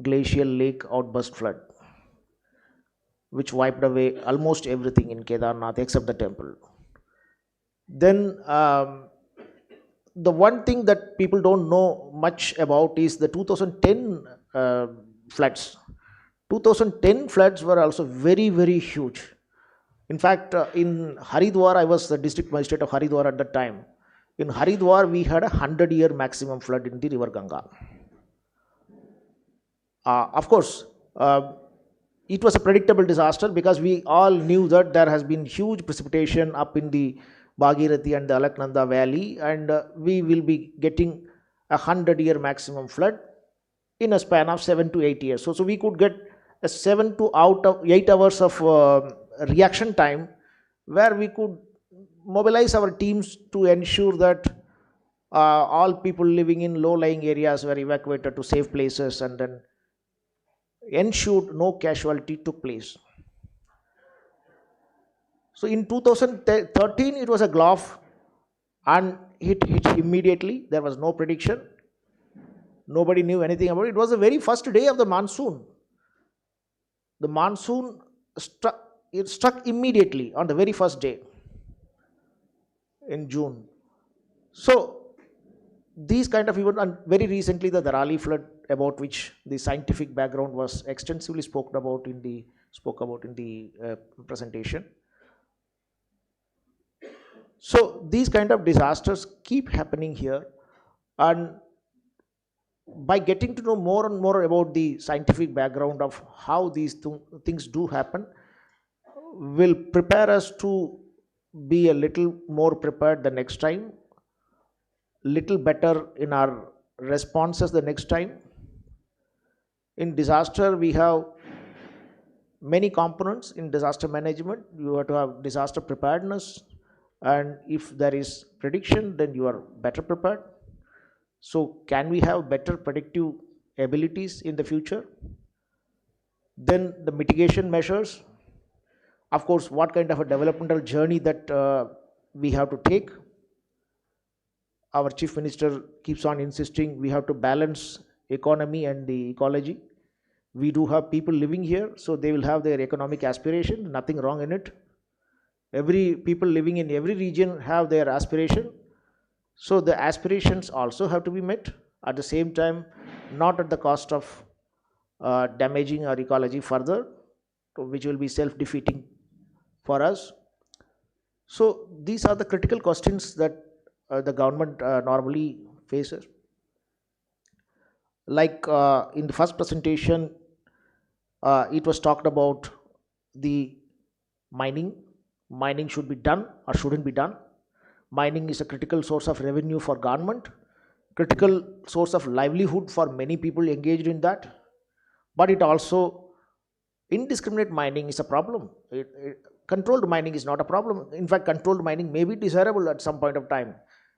Speaker 11: glacial lake outburst flood, which wiped away almost everything in Kedarnath except the temple. Then the one thing that people don't know much about is the 2010 floods. 2010 floods were also very, very huge. In fact, in Haridwar, I was the district magistrate of Haridwar at that time. In Haridwar, we had a 100-year maximum flood in the river Ganga. Of course, it was a predictable disaster because we all knew that there has been huge precipitation up in the Bhagirathi and the Alaknanda valley, and we will be getting a 100-year maximum flood in a span of 7 to 8 years. So we could get a 7 to 8 hours of reaction time where we could mobilize our teams to ensure that all people living in low-lying areas were evacuated to safe places, and then ensured no casualty took place. So in 2013, it was a GLOF and hit immediately. There was no prediction. Nobody knew anything about it. It was the very first day of the monsoon. The monsoon struck immediately on the very first day in June. So these kind of events, and very recently the Darali flood, about which the scientific background was extensively spoke about in the presentation. So these kind of disasters keep happening here, and by getting to know more and more about the scientific background of how these things do happen, will prepare us to be a little more prepared the next time, little better in our responses the next time. In disaster, we have many components in disaster management. You have to have disaster preparedness, and if there is prediction, then you are better prepared. So can we have better predictive abilities in the future? Then the mitigation measures, of course, what kind of a developmental journey that we have to take. Our chief minister keeps on insisting we have to balance economy and the ecology. We do have people living here, so they will have their economic aspiration, nothing wrong in it. Every people living in every region have their aspiration, so the aspirations also have to be met. At the same time, not at the cost of damaging our ecology further, which will be self-defeating for us. So these are the critical questions that the government normally faces. Like in the first presentation, it was talked about the mining. Mining should be done or shouldn't be done. Mining is a critical source of revenue for government, critical source of livelihood for many people engaged in that. But it also, indiscriminate mining is a problem. Controlled mining is not a problem. In fact, controlled mining may be desirable at some point of time,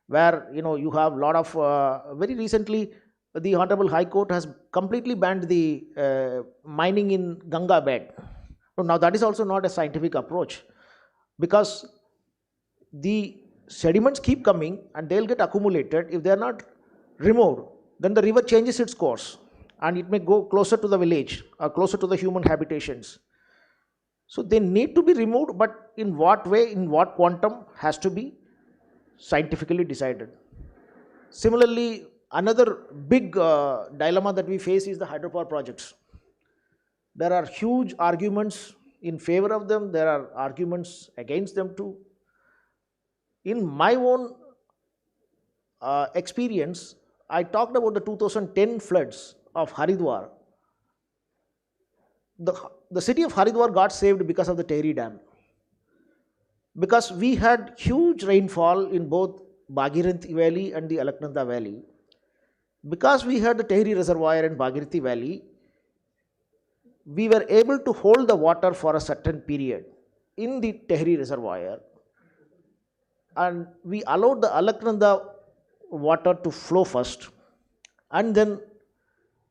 Speaker 11: where you have a lot of, very recently, the Honorable High Court has completely banned the mining in Ganga bed. Now that is also not a scientific approach, because the sediments keep coming and they'll get accumulated. If they are not removed, then the river changes its course and it may go closer to the village or closer to the human habitations. So they need to be removed, but in what way, in what quantum, has to be scientifically decided. Similarly, another big dilemma that we face is the hydropower projects. There are huge arguments in favor of them, there are arguments against them too. In my own experience, I talked about the 2010 floods of Haridwar. The city of Haridwar got saved because of the Tehri Dam. Because we had huge rainfall in both Bhagirathi Valley and the Alaknanda Valley. Because we had the Tehri Reservoir and Bhagirathi Valley, we were able to hold the water for a certain period in the Tehri Reservoir, and we allowed the Alaknanda water to flow first, and then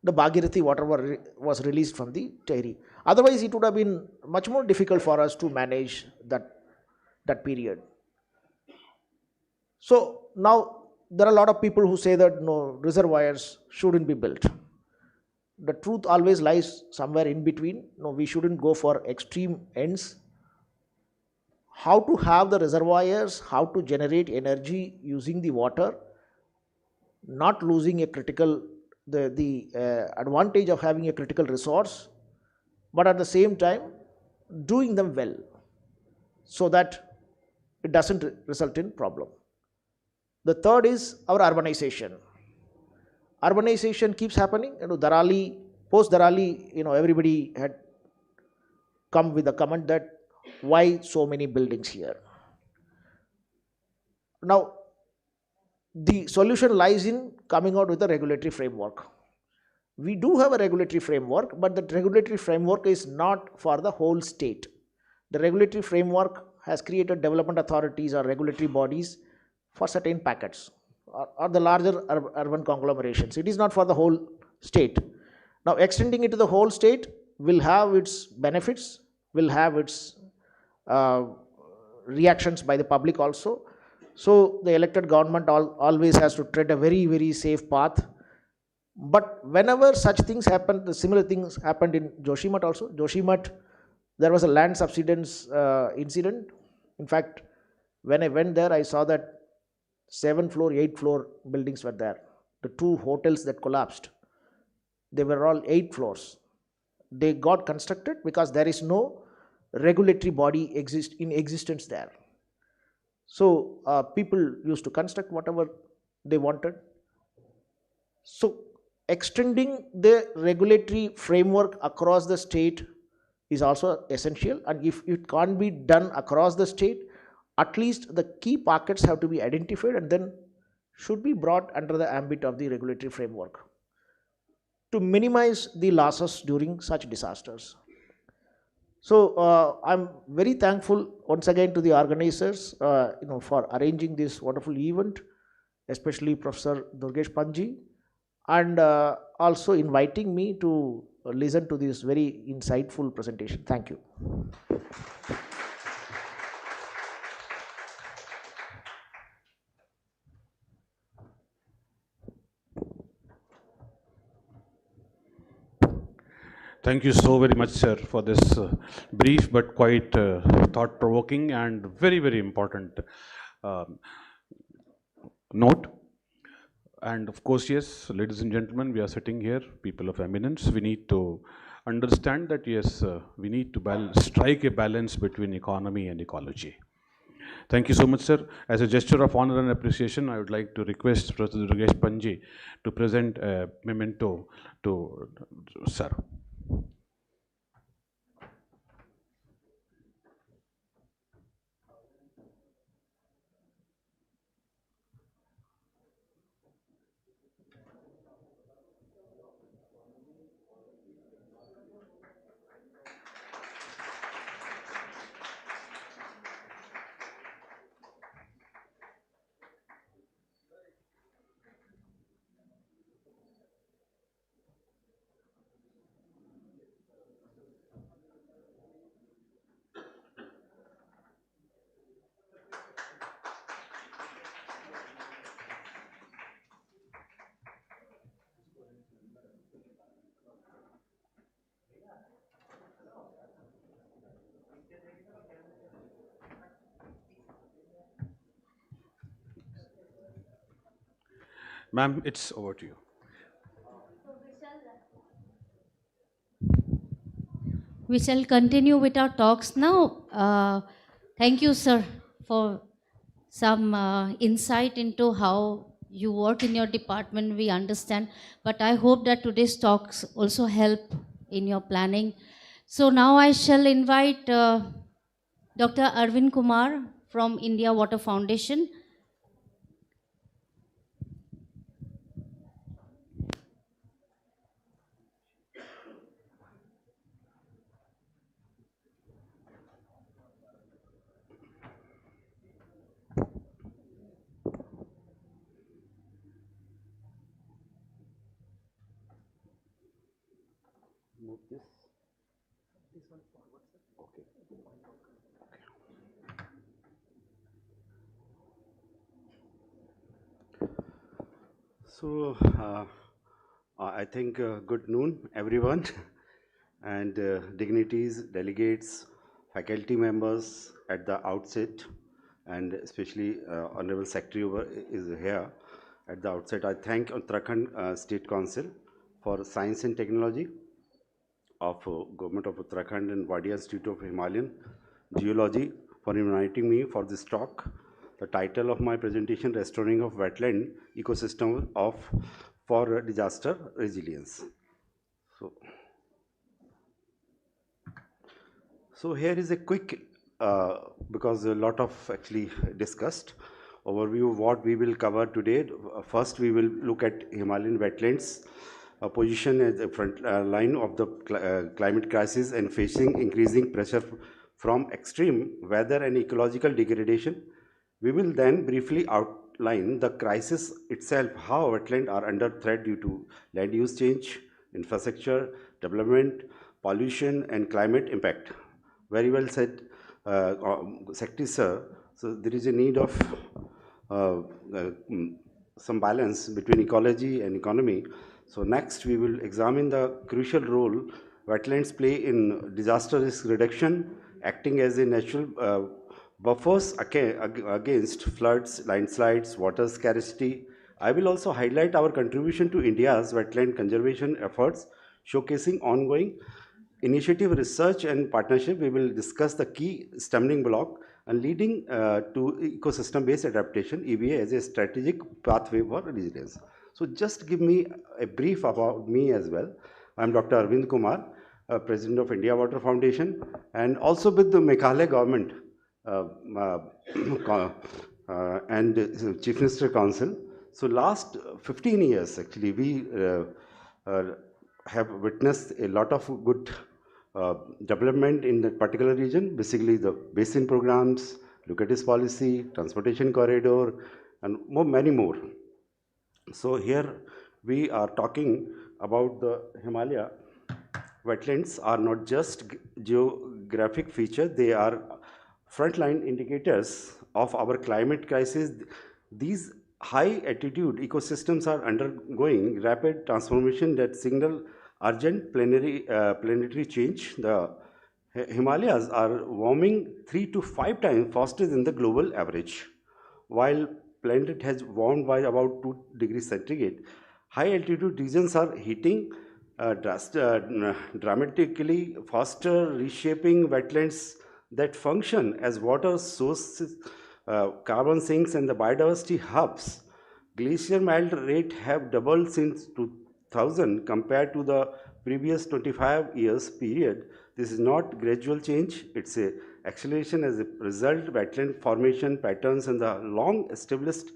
Speaker 11: the Bhagirathi water was released from the Tehri. Otherwise, it would have been much more difficult for us to manage that period. So now there are a lot of people who say that no, reservoirs shouldn't be built. The truth always lies somewhere in between. No, we shouldn't go for extreme ends. How to have the reservoirs, how to generate energy using the water, not losing a critical, the advantage of having a critical resource, but at the same time doing them well, so that it doesn't result in problem. The third is our urbanization. Urbanization keeps happening. Darali, post Darali, everybody had come with a comment that why so many buildings here. Now, the solution lies in coming out with a regulatory framework. We do have a regulatory framework, but the regulatory framework is not for the whole state. The regulatory framework has created development authorities or regulatory bodies for certain packets or the larger urban conglomerations. It is not for the whole state. Now, extending it to the whole state will have its benefits, will have its reactions by the public also. So the elected government always has to tread a very, very safe path. But whenever such things happen, the similar things happened in Joshimath also. Joshimath, there was a land subsidence incident. In fact, when I went there, I saw that 7th floor, 8th floor buildings were there. The 2 hotels that collapsed, they were all 8 floors. They got constructed because there is no regulatory body in existence there. So people used to construct whatever they wanted. So extending the regulatory framework across the state is also essential, and if it can't be done across the state, at least the key pockets have to be identified and then should be brought under the ambit of the regulatory framework to minimize the losses during such disasters. So I'm very thankful once again to the organizers, for arranging this wonderful event, especially Professor Durgesh Panji, and also inviting me to listen to this very insightful presentation. Thank you.
Speaker 1: Thank you so very much, sir, for this brief but quite thought-provoking and very, very important note. And of course, yes, ladies and gentlemen, we are sitting here, people of eminence. We need to understand that, yes, we need to strike a balance between economy and ecology. Thank you so much, sir. As a gesture of honor and appreciation, I would like to request Professor Durgesh Panji to present a memento to sir. Ma'am, it's over to you.
Speaker 7: We shall continue with our talks now. Thank you, sir, for some insight into how you work in your department. We understand, but I hope that today's talks also help in your planning. So now I shall invite Dr. Arvind Kumar from India Water Foundation.
Speaker 6: Move this. This one forward, sir. Okay. So, I think good noon, everyone, and dignitaries, delegates, faculty members at the outset, and especially Honorable Secretary is here at the outset. I thank Uttarakhand State Council for Science and Technology of Government of Uttarakhand and Wadia Institute of Himalayan Geology for inviting me for this talk. The title of my presentation, Restoring of Wetland Ecosystem for Disaster Resilience. So here is a quick, because a lot of actually discussed, overview of what we will cover today. First, we will look at Himalayan wetlands, a position at the front line of the climate crisis and facing increasing pressure from extreme weather and ecological degradation. We will then briefly outline the crisis itself, how wetlands are under threat due to land use change, infrastructure, development, pollution, and climate impact. Very well said, Secretary Sir. So there is a need of some balance between ecology and economy. So next, we will examine the crucial role wetlands play in disaster risk reduction, acting as a natural buffers against floods, landslides, water scarcity. I will also highlight our contribution to India's wetland conservation efforts, showcasing ongoing initiative, research, and partnership. We will discuss the key stumbling block and leading to ecosystem-based adaptation, EBA, as a strategic pathway for resilience.
Speaker 12: So just give me a brief about me as well. I'm Dr. Arvind Kumar, President of India Water Foundation, and also with the Meghalaya government and Chief Minister Council. So last 15 years, actually, we have witnessed a lot of good development in that particular region, basically the basin programs, look-at-this policy, transportation corridor, and many more. So here we are talking about the Himalaya. Wetlands are not just geographic feature, they are frontline indicators of our climate crisis. These high altitude ecosystems are undergoing rapid transformation that signal urgent planetary change. The Himalayas are warming 3 to 5 times faster than the global average. While planet has warmed by about 2 degrees centigrade, high altitude regions are heating dramatically faster, reshaping wetlands that function as water sources, carbon sinks, and the biodiversity hubs. Glacier melt rate have doubled since 2000 compared to the previous 25 years period. This is not gradual change, it's a acceleration as a result. Wetland formation patterns and the long established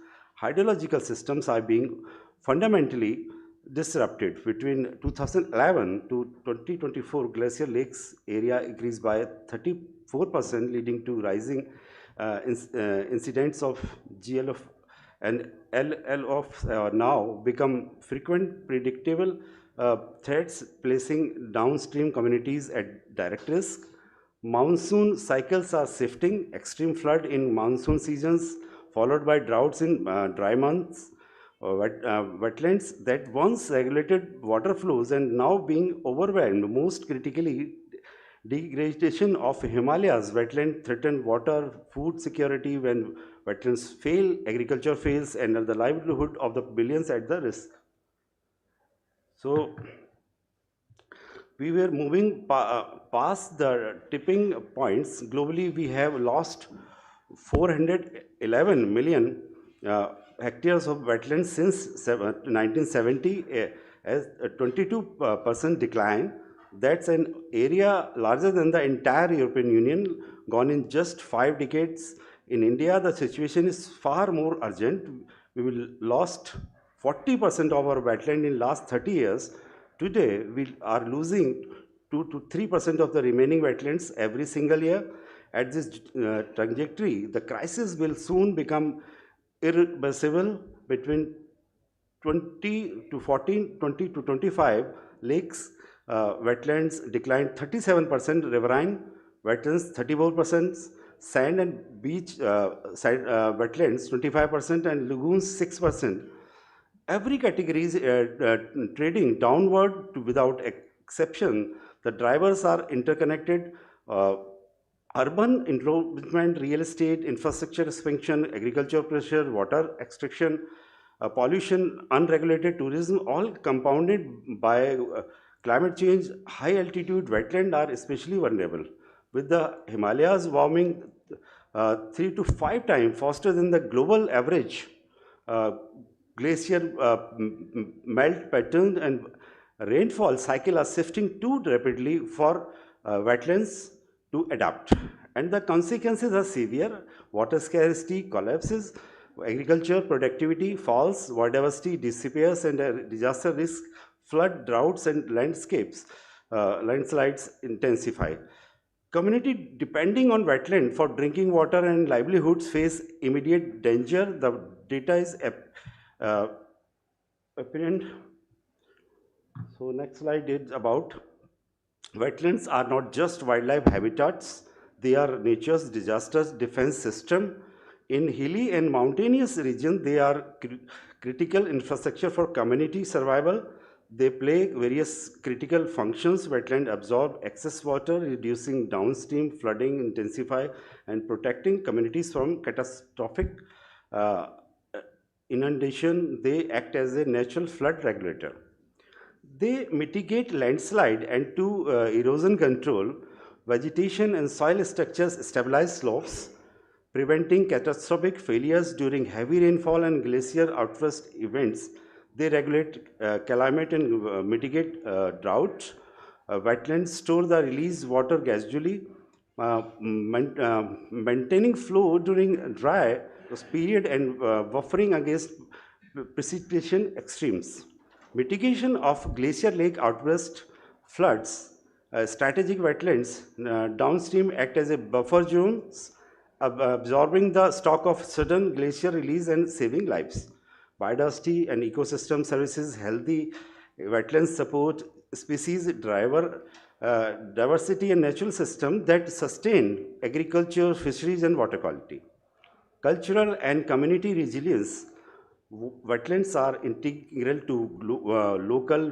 Speaker 12: hydrological systems are being fundamentally disrupted. Between 2011 to 2024, glacier lakes area increased by 34%, leading to rising incidents of GL and LL of now become frequent, predictable threats, placing downstream communities at direct risk. Monsoon cycles are shifting, extreme flood in monsoon seasons, followed by droughts in dry months. Wetlands that once regulated water flows and now being overwhelmed. Most critically, degradation of Himalayas wetland threaten water, food security. When wetlands fail, agriculture fails, and the livelihood of the billions at the risk. So we were moving past the tipping points. Globally, we have lost 411 million hectares of wetlands since 1970, as a 22% decline. That's an area larger than the entire European Union, gone in just 5 decades. In India, the situation is far more urgent. We will lost 40% of our wetland in last 30 years. Today, we are losing 2 to 3% of the remaining wetlands every single year. At this trajectory, the crisis will soon become irreversible. Between 20 to 14, 20 to 25, lakes, wetlands declined 37%, riverine wetlands 34%, sand and beach wetlands 25%, and lagoons 6%. Every category is trading downward without exception. The drivers are interconnected. Urban encroachment, real estate, infrastructure expansion, agriculture pressure, water extraction, pollution, unregulated tourism, all compounded by climate change. High altitude wetlands are especially vulnerable. With the Himalayas warming 3 to 5 times faster than the global average, glacier melt patterns and rainfall cycle are shifting too rapidly for wetlands to adapt. And the consequences are severe. Water scarcity collapses, agriculture productivity falls, biodiversity disappears, and disaster risk, flood, droughts, and landslides intensify. Community depending on wetland for drinking water and livelihoods face immediate danger. The data is apparent. So next slide is about wetlands are not just wildlife habitats, they are nature's disaster defense system. In hilly and mountainous regions, they are critical infrastructure for community survival. They play various critical functions. Wetland absorb excess water, reducing downstream flooding, intensify, and protecting communities from catastrophic inundation. They act as a natural flood regulator. They mitigate landslide and to erosion control, vegetation and soil structures stabilize slopes, preventing catastrophic failures during heavy rainfall and glacier outburst events. They regulate climate and mitigate drought. Wetlands store the released water gradually, maintaining flow during dry period and buffering against precipitation extremes. Mitigation of glacier lake outburst floods, strategic wetlands downstream act as a buffer zones, absorbing the stock of sudden glacier release and saving lives. Biodiversity and ecosystem services, healthy wetlands support species diversity and natural system that sustain agriculture, fisheries, and water quality. Cultural and community resilience. Wetlands are integral to local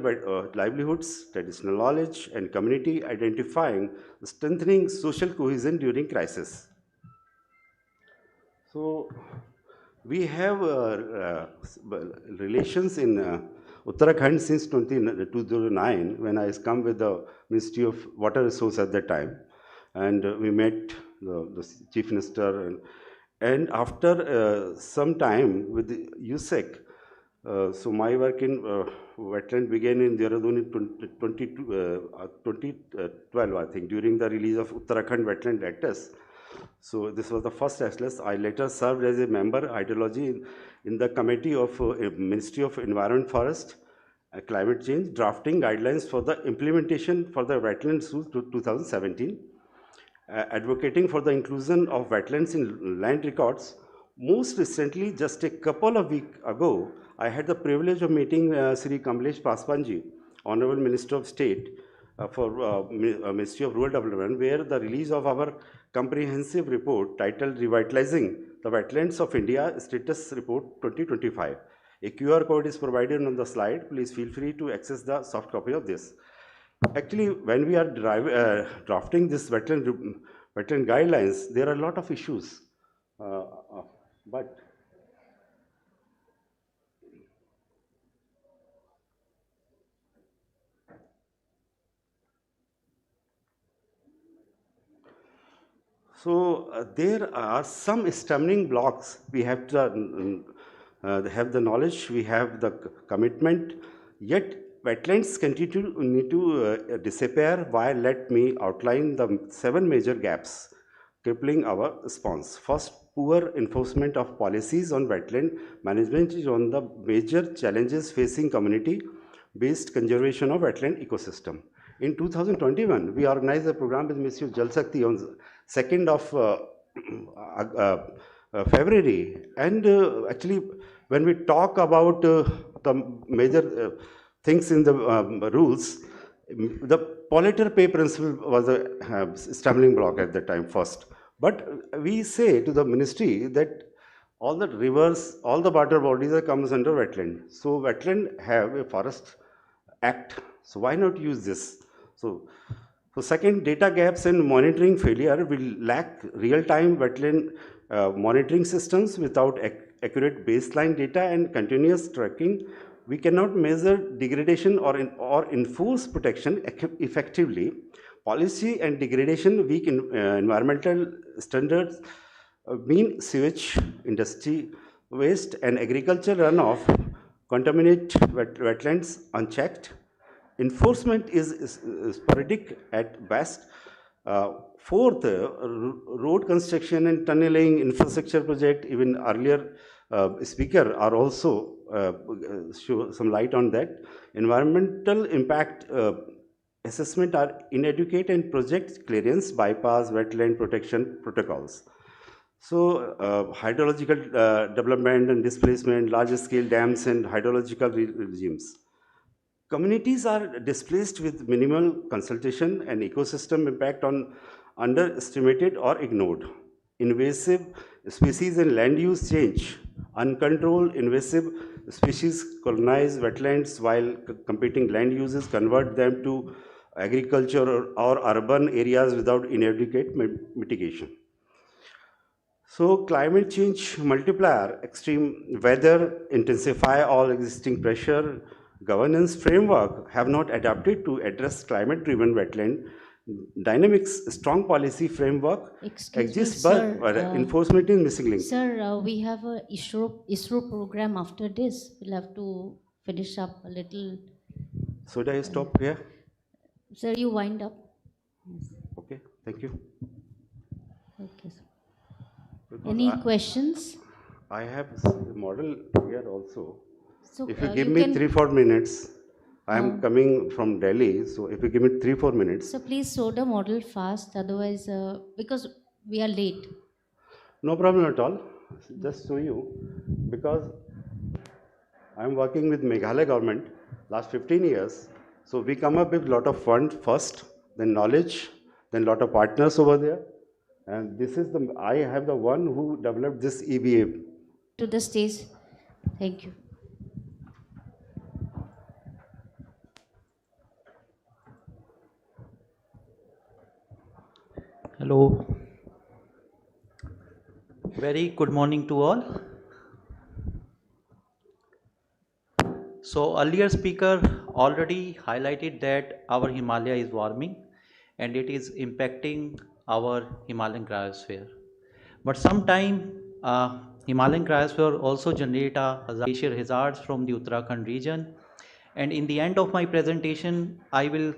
Speaker 12: livelihoods, traditional knowledge, and community identifying, strengthening social cohesion during crisis. So, we have relations in Uttarakhand since 2009, when I come with the Ministry of Water Resources at that time, and we met the Chief Minister, and after some time with the USEC, so my work in wetland began in Dehradun in 2012, I think, during the release of Uttarakhand Wetland Atlas. So this was the first atlas. I later served as a member, hydrology, in the committee of Ministry of Environment, Forest, Climate Change, drafting guidelines for the implementation for the wetlands rules 2017, advocating for the inclusion of wetlands in land records. Most recently, just a couple of weeks ago, I had the privilege of meeting Sri Kamlesh Paswanji, Honorable Minister of State for Ministry of Rural Development, where the release of our comprehensive report titled Revitalizing the Wetlands of India Status Report 2025. A QR code is provided on the slide. Please feel free to access the soft copy of this. Actually, when we are drafting this wetland guidelines, there are a lot of issues. But so there are some stumbling blocks. We have to have the knowledge, we have the commitment, yet wetlands need to disappear. Why? Let me outline the 7 major gaps crippling our response. First, poor enforcement of policies on wetland management is one of the major challenges facing community-based conservation of wetland ecosystem. In 2021, we organized a program with Ministry of Jal Shakti on 2nd of February, and actually when we talk about the major things in the rules, the polluter pay principle was a stumbling block at that time first. But we say to the ministry that all the rivers, all the water bodies are comes under wetland. So wetland have a forest act. So why not use this? So second, data gaps and monitoring failure will lack real-time wetland monitoring systems. Without accurate baseline data and continuous tracking, we cannot measure degradation or enforce protection effectively. Policy and degradation, weak environmental standards mean sewage, industry waste, and agricultural runoff contaminate wetlands unchecked. Enforcement is sporadic at best. Fourth, road construction and tunneling infrastructure project, even earlier speaker are also show some light on that. Environmental impact assessment are inadequate, and project clearance bypass wetland protection protocols. So hydrological development and displacement, larger scale dams and hydrological regimes. Communities are displaced with minimal consultation, and ecosystem impact on underestimated or ignored. Invasive species and land use change. Uncontrolled invasive species colonize wetlands while competing land uses convert them to agriculture or urban areas without inadequate mitigation. So climate change multiplier, extreme weather intensify all existing pressure. Governance framework have not adapted to address climate-driven wetland dynamics. Strong policy framework exists, but enforcement is missing link.
Speaker 7: Sir, we have a ISRO program after this. We'll have to finish up a little.
Speaker 12: Should I stop here?
Speaker 7: Sir, you wind up.
Speaker 12: Okay, thank you.
Speaker 7: Okay, sir.
Speaker 12: Because
Speaker 7: Any questions?
Speaker 12: I have a model here also.
Speaker 7: So,
Speaker 12: If you
Speaker 7: you
Speaker 12: give me
Speaker 7: can-
Speaker 12: 3-4 minutes, I am coming from Delhi, so if you give me 3-4 minutes.
Speaker 7: So please show the model fast, otherwise, because we are late.
Speaker 12: No problem at all. Just show you, because I am working with Meghalaya government last 15 years. So we come up with a lot of fund first, then knowledge, then lot of partners over there. And this is I have the one who developed this EBA.
Speaker 7: To the stage. Thank you.
Speaker 13: Hello. Very good morning to all. So earlier speaker already highlighted that our Himalaya is warming and it is impacting our Himalayan cryosphere. But sometime Himalayan cryosphere also generate glacier hazards from the Uttarakhand region. And in the end of my presentation, I will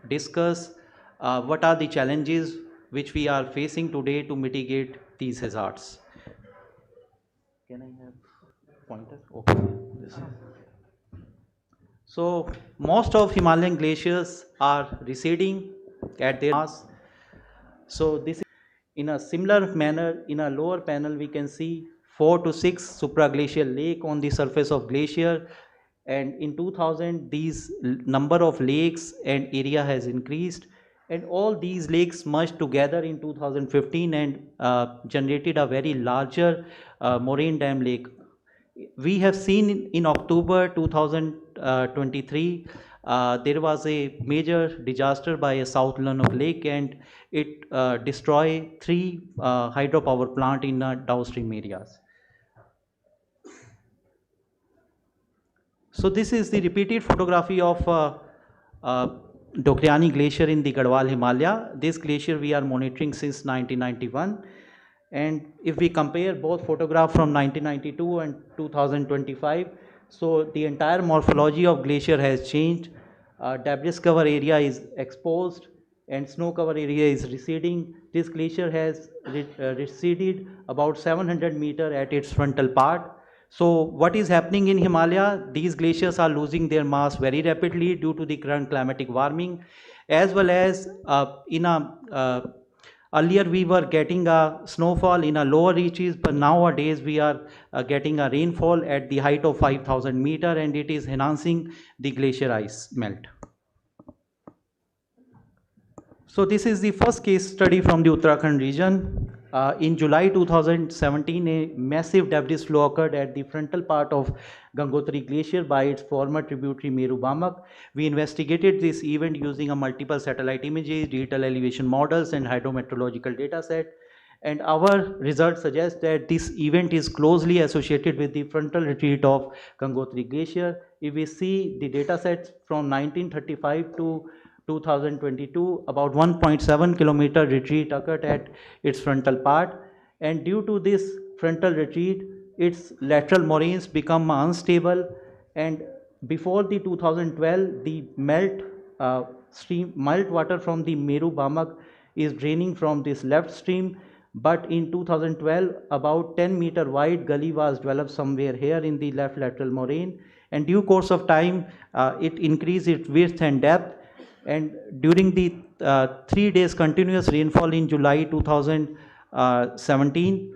Speaker 13: discuss what are the challenges which we are facing today to mitigate these hazards. Can I have pointer? Okay. So most of Himalayan glaciers are receding at their mass. So this is in a similar manner. In a lower panel we can see 4 to 6 supraglacial lake on the surface of glacier, and in 2000 these number of lakes and area has increased, and all these lakes merged together in 2015 and generated a very larger moraine dam lake. We have seen in October 2023 there was a major disaster by a South Lanok lake, and it destroyed 3 hydropower plant in downstream areas. So this is the repeated photography of Dokryani Glacier in the Garhwal Himalaya. This glacier we are monitoring since 1991. And if we compare both photographs from 1992 and 2025, so the entire morphology of glacier has changed. Debris cover area is exposed and snow cover area is receding. This glacier has receded about 700 meters at its frontal part. So what is happening in Himalaya? These glaciers are losing their mass very rapidly due to the current climatic warming, as well as earlier we were getting a snowfall in a lower reaches, but nowadays we are getting a rainfall at the height of 5,000 meters, and it is enhancing the glacier ice melt. So this is the first case study from the Uttarakhand region. In July 2017, a massive debris flow occurred at the frontal part of Gangotri Glacier by its former tributary Meru Bamak. We investigated this event using a multiple satellite images, digital elevation models, and hydrometeorological data set. And our results suggest that this event is closely associated with the frontal retreat of Gangotri Glacier. If we see the data sets from 1935 to 2022, about 1.7 kilometer retreat occurred at its frontal part, and due to this frontal retreat, its lateral moraines become unstable, and before the 2012, the melt water from the Meru Bamak is draining from this left stream, but in 2012, about 10-meter wide gully was developed somewhere here in the left lateral moraine, and due course of time, it increased its width and depth. And during the 3 days continuous rainfall in July 2017,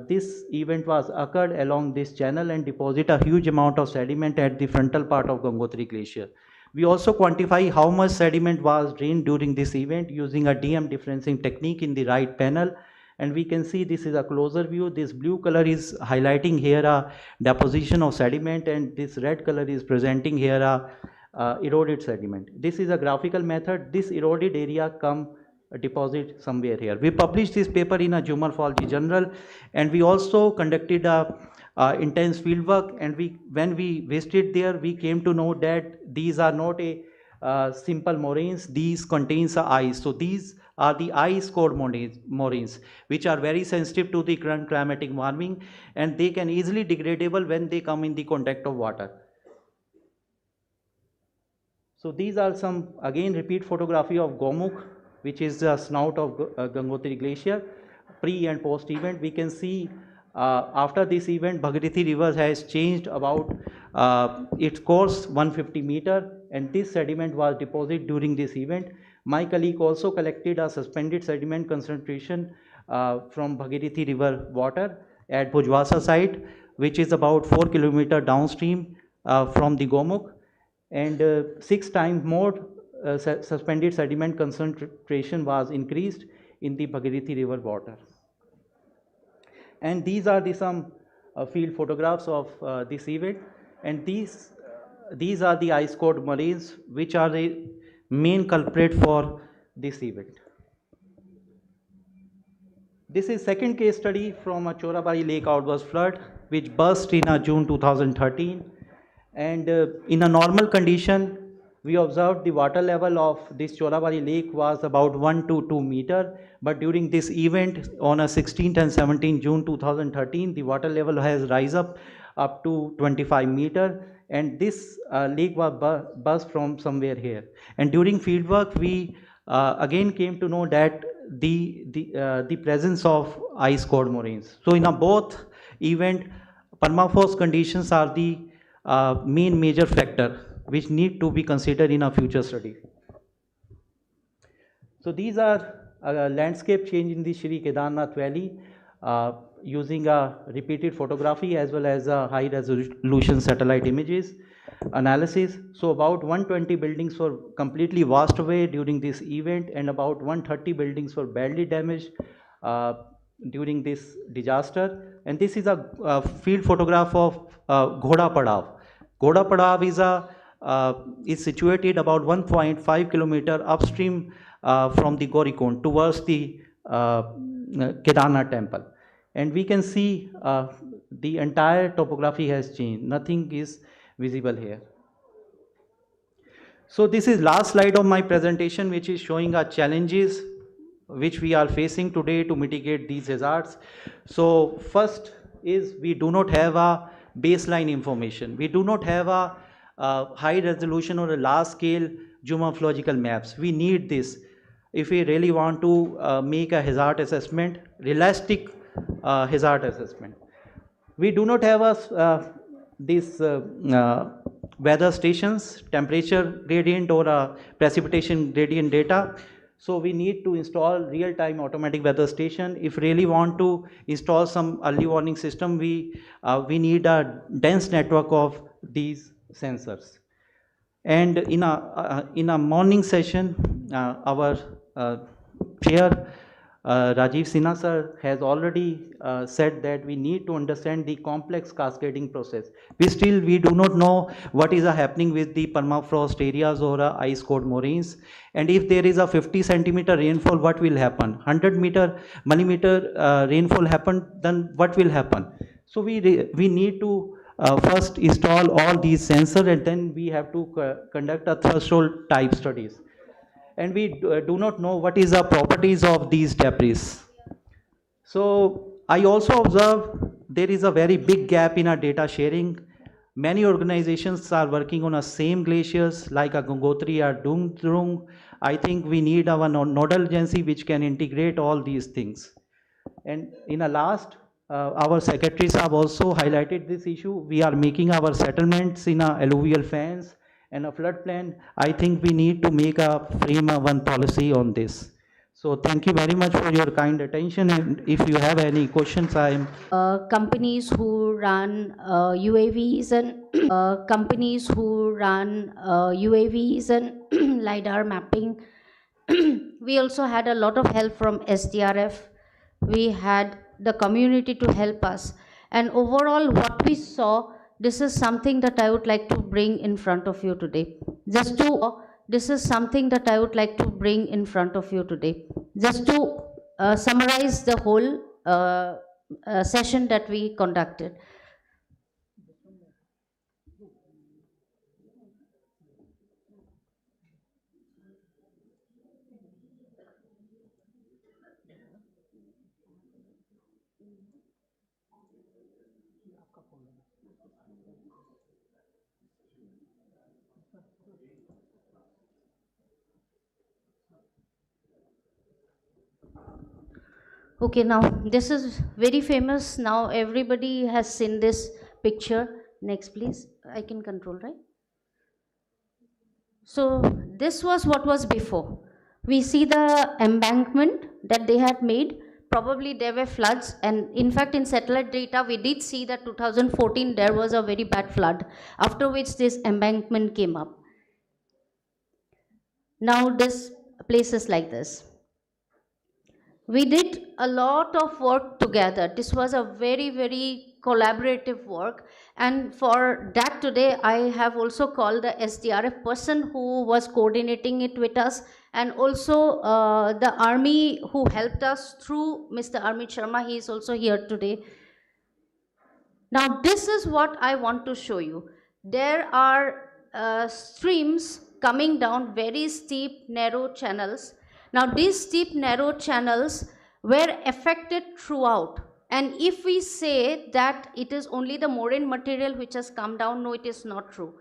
Speaker 13: this event was occurred along this channel and deposit a huge amount of sediment at the frontal part of Gangotri Glacier. We also quantify how much sediment was drained during this event using a DM differencing technique in the right panel. And we can see this is a closer view. This blue color is highlighting here a deposition of sediment, and this red color is presenting here a eroded sediment. This is a graphical method. This eroded area deposit somewhere here. We published this paper in a Geomorphology Journal, and we also conducted intense field work. And when we visited there, we came to know that these are not a simple moraines. These contains ice. So these are the ice-core moraines, which are very sensitive to the current climatic warming, and they can easily degradable when they come in the contact of water. So these are some, again, repeat photography of Gomukh, which is the snout of Gangotri Glacier, pre and post event. We can see after this event, Bhagirathi River has changed about its course 150 meter, and this sediment was deposited during this event. My colleague also collected a suspended sediment concentration from Bhagirathi River water at Bhujwasa site, which is about 4 kilometers downstream from the Gomukh, and 6 times more suspended sediment concentration was increased in the Bhagirathi River water. And these are some field photographs of this event, and these are the ice-cored moraines, which are the main culprit for this event. This is second case study from a Chorabari Lake outburst flood, which burst in June 2013. And in a normal condition, we observed the water level of this Chorabari Lake was about 1 to 2 meter. But during this event on 16th and 17th June 2013, the water level has risen up to 25 meter. And this lake was burst from somewhere here. And during fieldwork, we again came to know that the presence of ice-cored moraines. So in both event, permafrost conditions are the main major factor which need to be considered in a future study. So these are landscape change in the Shri Kedarnath Valley using a repeated photography as well as a high resolution satellite images analysis. So about 120 buildings were completely washed away during this event, and about 130 buildings were badly damaged during this disaster. And this is a field photograph of Ghoda Padav. Ghoda Padav is situated about 1.5 kilometer upstream from the Gaurikund towards the Kedarnath temple. And we can see the entire topography has changed. Nothing is visible here. So this is last slide of my presentation, which is showing our challenges which we are facing today to mitigate these hazards. So first is we do not have a baseline information. We do not have a high resolution or a large scale geomorphological maps. We need this if we really want to make a hazard assessment, realistic hazard assessment. We do not have these weather stations, temperature gradient or precipitation gradient data. So we need to install real-time automatic weather station. If really want to install some early warning system, we need a dense network of these sensors. And in a morning session, our chair Rajiv Sinha sir has already said that we need to understand the complex cascading process. We do not know what is happening with the permafrost areas or ice-cored moraines. And if there is a 50 centimeter rainfall, what will happen? 100 millimeter rainfall happen, then what will happen? So we need to first install all these sensors, and then we have to conduct a threshold type studies. And we do not know what is the properties of these debris. So I also observe there is a very big gap in our data sharing. Many organizations are working on the same glaciers like a Gangotri or Dumdrung. I think we need our nodal agency which can integrate all these things. And in the last, our secretaries have also highlighted this issue. We are making our settlements in alluvial fans and a flood plan. I think we need to make a frame one policy on this. So thank you very much for your kind attention, and if you have any questions, I am
Speaker 2: companies who run UAVs and LiDAR mapping. We also had a lot of help from SDRF. We had the community to help us, and overall what we saw, this is something that I would like to bring in front of you today. Just to summarize the whole session that we conducted. Okay, now this is very famous. Now everybody has seen this picture. Next, please. I can control, right? So this was what was before. We see the embankment that they had made. Probably there were floods, and in fact in satellite data we did see that 2014 there was a very bad flood, after which this embankment came up. Now this place is like this. We did a lot of work together. This was a very, very collaborative work. And for that today, I have also called the SDRF person who was coordinating it with us, and also the army who helped us through Mr. Armit Sharma. He is also here today. Now this is what I want to show you. There are streams coming down very steep, narrow channels. Now these steep, narrow channels were affected throughout. And if we say that it is only the moraine material which has come down, no, it is not true.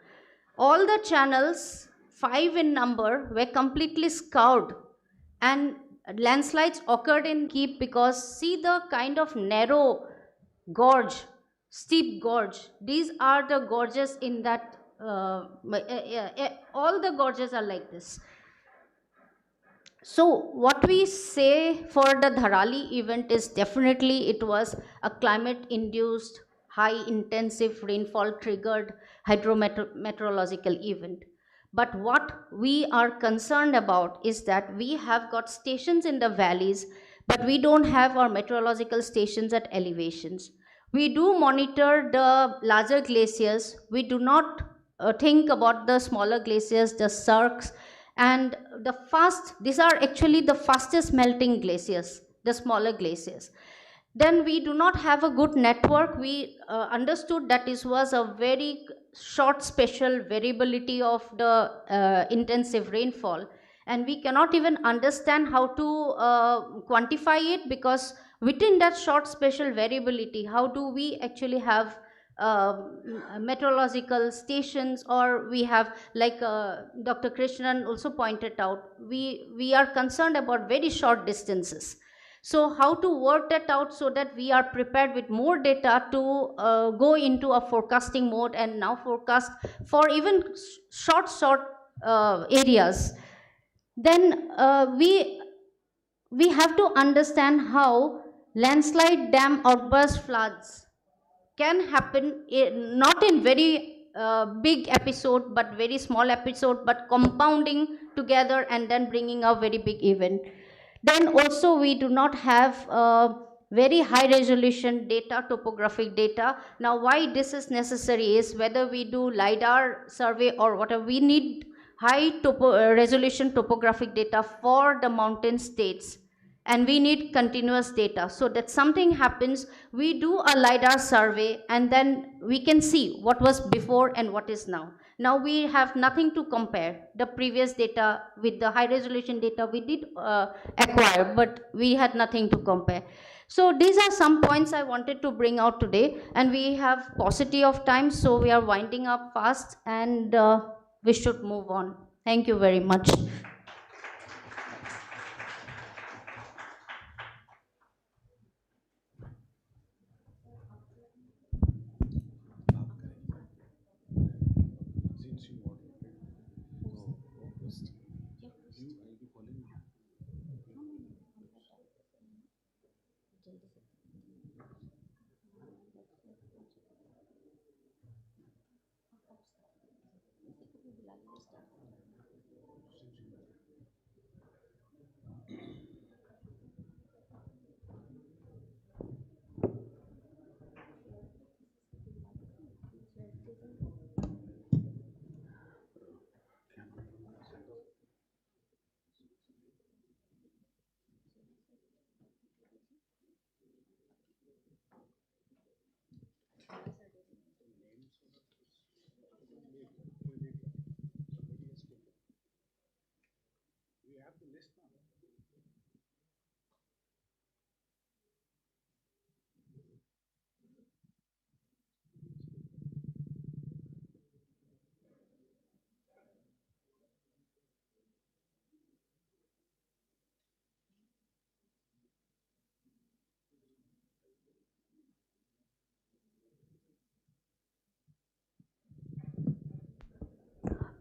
Speaker 2: All the channels, 5 in number, were completely scoured, and landslides occurred in heap because see the kind of narrow gorge, steep gorge. These are the gorges in that, all the gorges are like this. So what we say for the Dharali event is definitely it was a climate induced high intensive rainfall triggered hydrometeorological event. But what we are concerned about is that we have got stations in the valleys, but we don't have our meteorological stations at elevations. We do monitor the larger glaciers. We do not think about the smaller glaciers, the cirques, and these are actually the fastest melting glaciers, the smaller glaciers. Then we do not have a good network. We understood that this was a very short spatial variability of the intensive rainfall, and we cannot even understand how to quantify it, because within that short spatial variability, how do we actually have meteorological stations, or we have, like Dr. Krishnan also pointed out, we are concerned about very short distances. So how to work that out so that we are prepared with more data to go into a forecasting mode and now forecast for even short areas. Then we have to understand how landslide, dam, outburst, floods can happen not in very big episode, but very small episode, but compounding together and then bringing a very big event. Then also we do not have very high resolution data, topographic data. Now why this is necessary is whether we do LiDAR survey or whatever, we need high resolution topographic data for the mountain states, and we need continuous data. So that something happens, we do a LiDAR survey and then we can see what was before and what is now. Now we have nothing to compare. The previous data with the high resolution data we did acquire, but we had nothing to compare. So these are some points I wanted to bring out today, and we have paucity of time, so we are winding up fast, and we should move on. Thank you very much.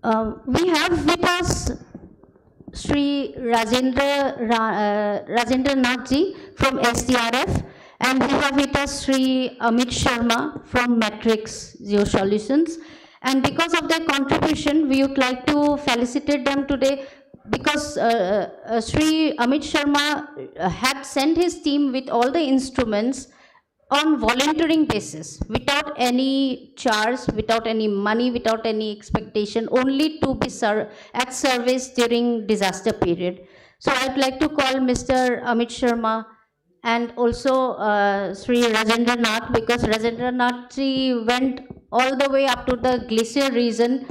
Speaker 2: We have with us Sri Rajendra Nath ji from SDRF, and we have with us Sri Amit Sharma from Matrix Geo Solutions. And because of their contribution, we would like to felicitate them today because Sri Amit Sharma had sent his team with all the instruments on volunteering basis, without any charge, without any money, without any expectation, only to be at service during disaster period. So I'd like to call Mr. Amit Sharma and also Sri Rajendra Nath, because Rajendra Nath ji went all the way up to the glacier region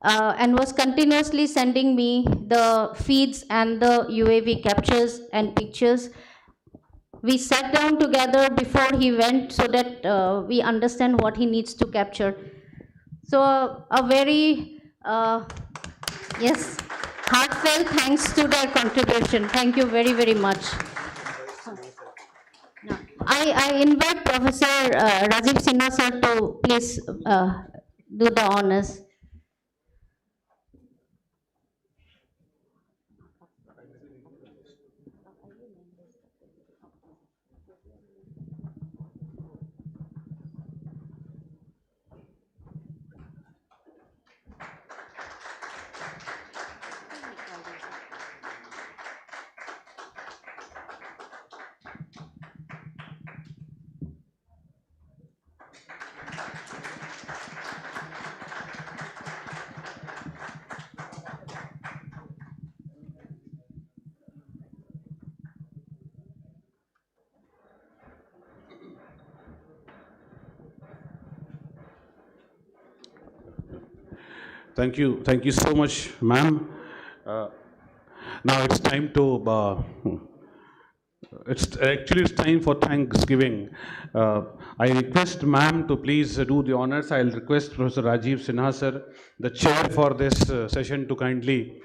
Speaker 2: and was continuously sending me the feeds and the UAV captures and pictures. We sat down together before he went so that we understand what he needs to capture. So a very, yes, heartfelt thanks to their contribution. Thank you very, very much. I invite Professor Rajiv Sinha sir to please do the honors.
Speaker 1: Thank you so much, ma'am. Now it's time to, it's time for Thanksgiving. I request ma'am to please do the honors. I'll request Professor Rajiv Sinha sir, the chair for this session, to kindly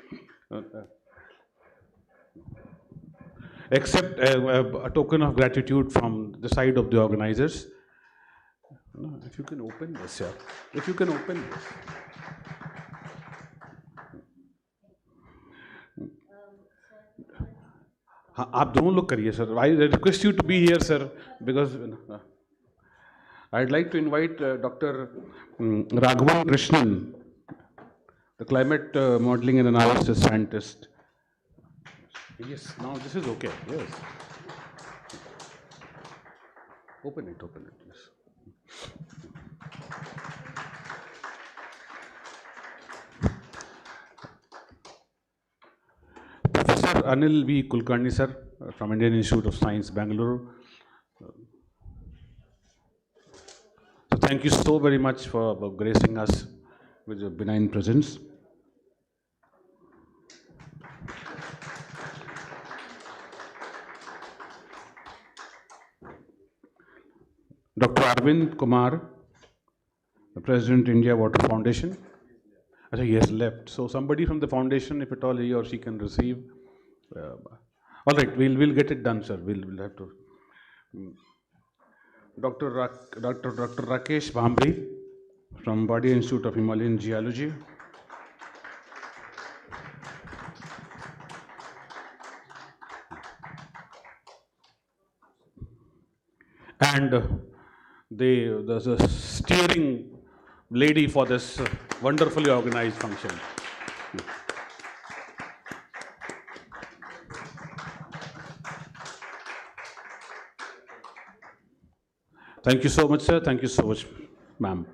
Speaker 1: accept a token of gratitude from the side of the organizers. If you can open this, yeah. If you can open this. आप दोनों लोग करिए sir. I request you to be here, sir, because I'd like to invite Dr. Raghavan Krishnan, the climate modeling and analysis scientist. Yes, now this is okay. Yes. Open it, yes. Professor Anil V. Kulkarni, sir, from Indian Institute of Science, Bangalore. So thank you so very much for gracing us with your benign presence. Dr. Arvind Kumar, the President, India Water Foundation. He has left. So somebody from the foundation, if at all he or she can receive. All right, we'll get it done, sir. We'll have to. Dr. Rakesh Bhambri from Body Institute of Himalayan Geology. And the steering lady for this wonderfully organized function. Thank you so much, sir. Thank you so much, ma'am.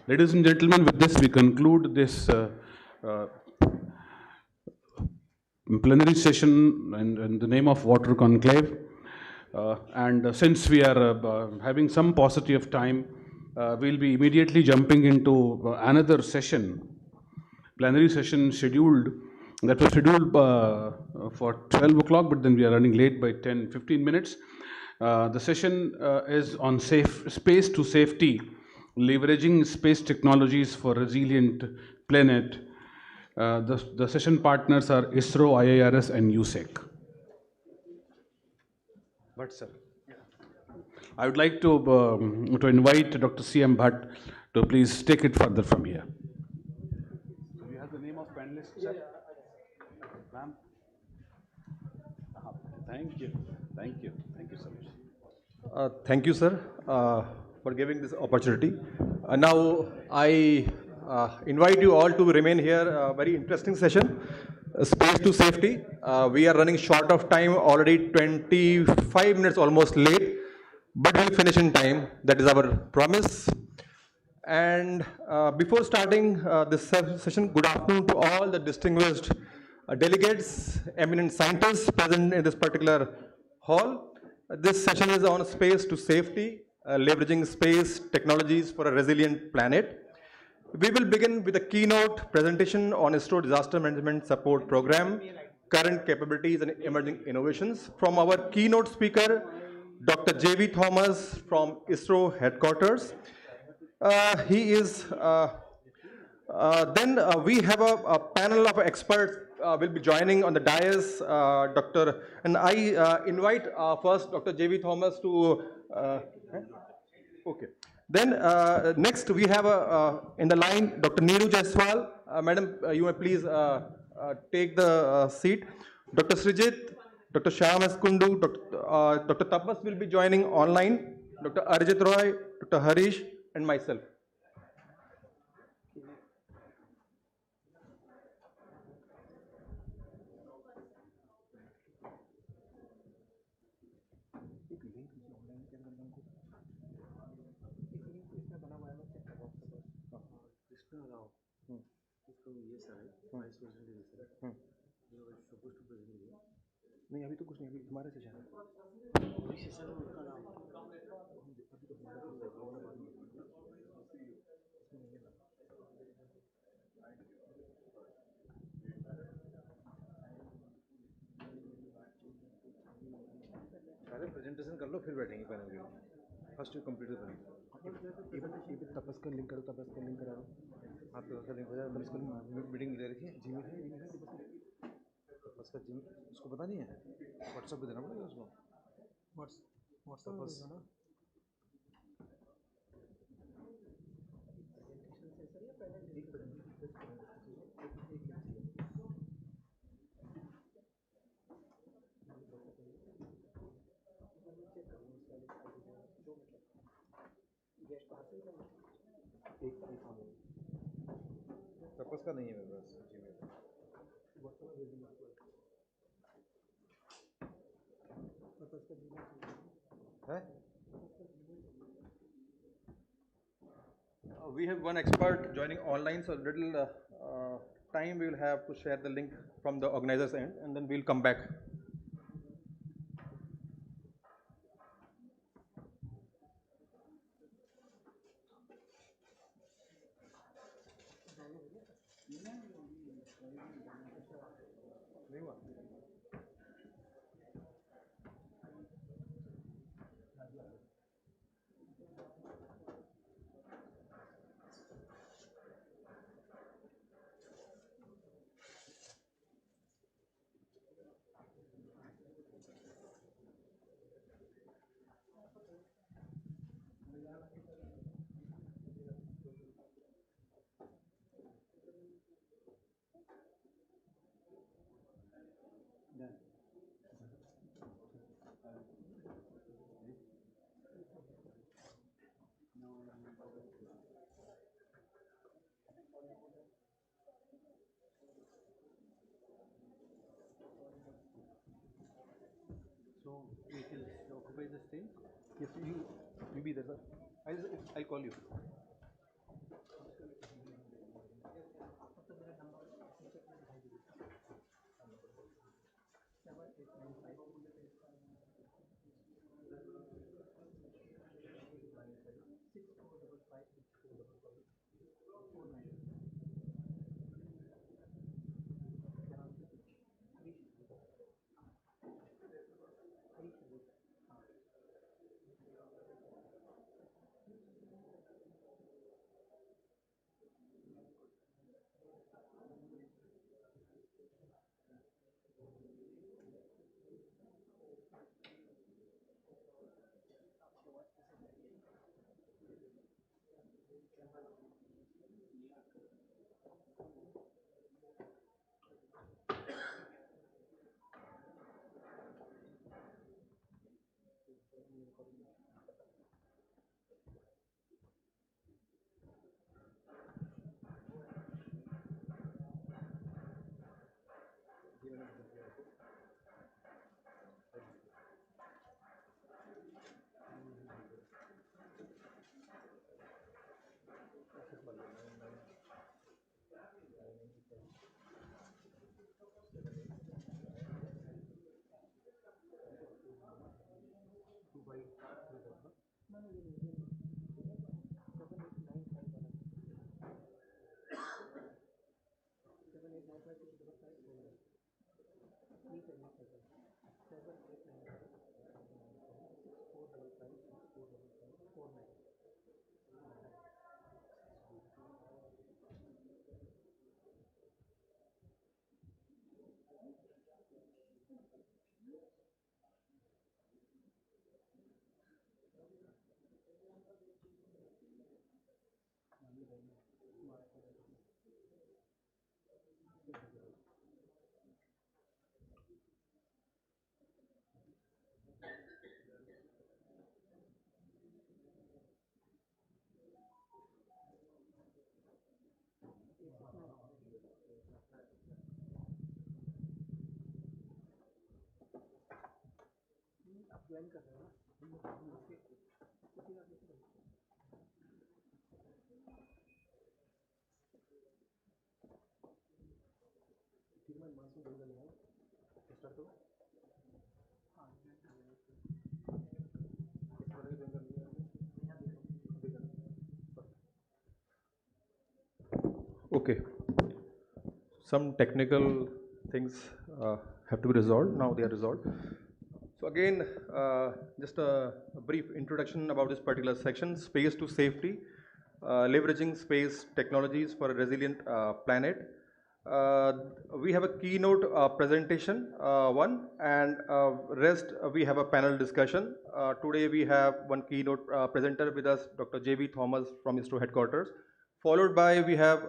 Speaker 1: Ladies and gentlemen, with this we conclude this plenary session in the name of Water Conclave. And since we are having some paucity of time, we'll be immediately jumping into another session, plenary session scheduled, that was scheduled for 12 o'clock, but then we are running late by 10-15 minutes. The session is on space to safety, leveraging space technologies for resilient planet. The session partners are ISRO, IIRS, and USEC. But sir, I would like to invite Dr. C.M. Bhatt to please take it further from here. panelists, sir? Ma'am? Thank you. Thank you. Thank you so much.
Speaker 14: Thank you, sir, for giving this opportunity. Now, I invite you all to remain here. A very interesting session, space to safety. We are running short of time, already 25 minutes almost late, but we'll finish in time. That is our promise. And before starting this session, good afternoon to all the distinguished delegates, eminent scientists present in this particular hall. This session is on space to safety, leveraging space technologies for a resilient planet. We will begin with a keynote presentation on ISRO Disaster Management Support Program, current capabilities and emerging innovations from our keynote speaker, Dr. J.V. Thomas from ISRO headquarters. Then we have a panel of experts will be joining on the dais. And I invite first Dr. J.V. Thomas to. Okay. Then next we have in the line Dr. Neeru Jaiswal. Madam, you may please take the seat. Dr. Srijit, Dr. Shyam S. Kundu, Dr. Tapas will be joining online. Dr. Arjit Roy, Dr. Harish, and myself. नहीं अभी तो कुछ नहीं अभी हमारे session है सारे presentation कर लो फिर बैठेंगे पैनल के फर्स्ट यू कंप्लीट इवन तपस का लिंक करो तपस का लिंक करा दो आप तपस का लिंक हो जाए तपस का मीटिंग ले रखिए जीमेल है तपस का जीमेल उसको पता नहीं है व्हाट्सएप पे देना पड़ेगा उसको व्हाट्सएप बस तपस का नहीं है मेरे पास जीमेल है we have one expert joining online, so little time we will have to share the link from the organizers end, and then we'll come back. So it will occupy the stage. Yes, you be there, sir. I'll call you. Okay. Some technical things have to be resolved. Now they are resolved. So again, just a brief introduction about this particular section, space to safety, leveraging space technologies for a resilient planet. We have a keynote presentation, one, and rest we have a panel discussion. Today we have one keynote presenter with us, Dr. J.B. Thomas from ISRO headquarters. Followed by we have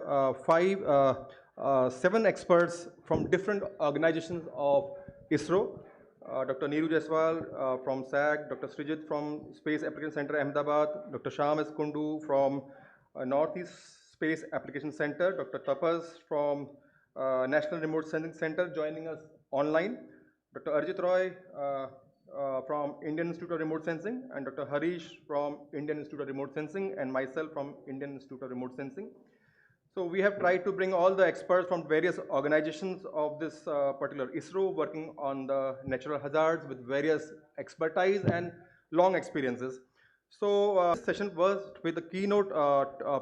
Speaker 14: seven experts from different organizations of ISRO. Dr. Neeru Jaiswal from SAG, Dr. Srijit from Space Application Center Ahmedabad, Dr. Shyam S. Kundu from Northeast Space Application Center, Dr. Tapas from National Remote Sensing Center joining us online, Dr. Arjit Roy from Indian Institute of Remote Sensing, and Dr. Harish from Indian Institute of Remote Sensing, and myself from Indian Institute of Remote Sensing. So we have tried to bring all the experts from various organizations of this particular ISRO working on the natural hazards with various expertise and long experiences. So this session was with the keynote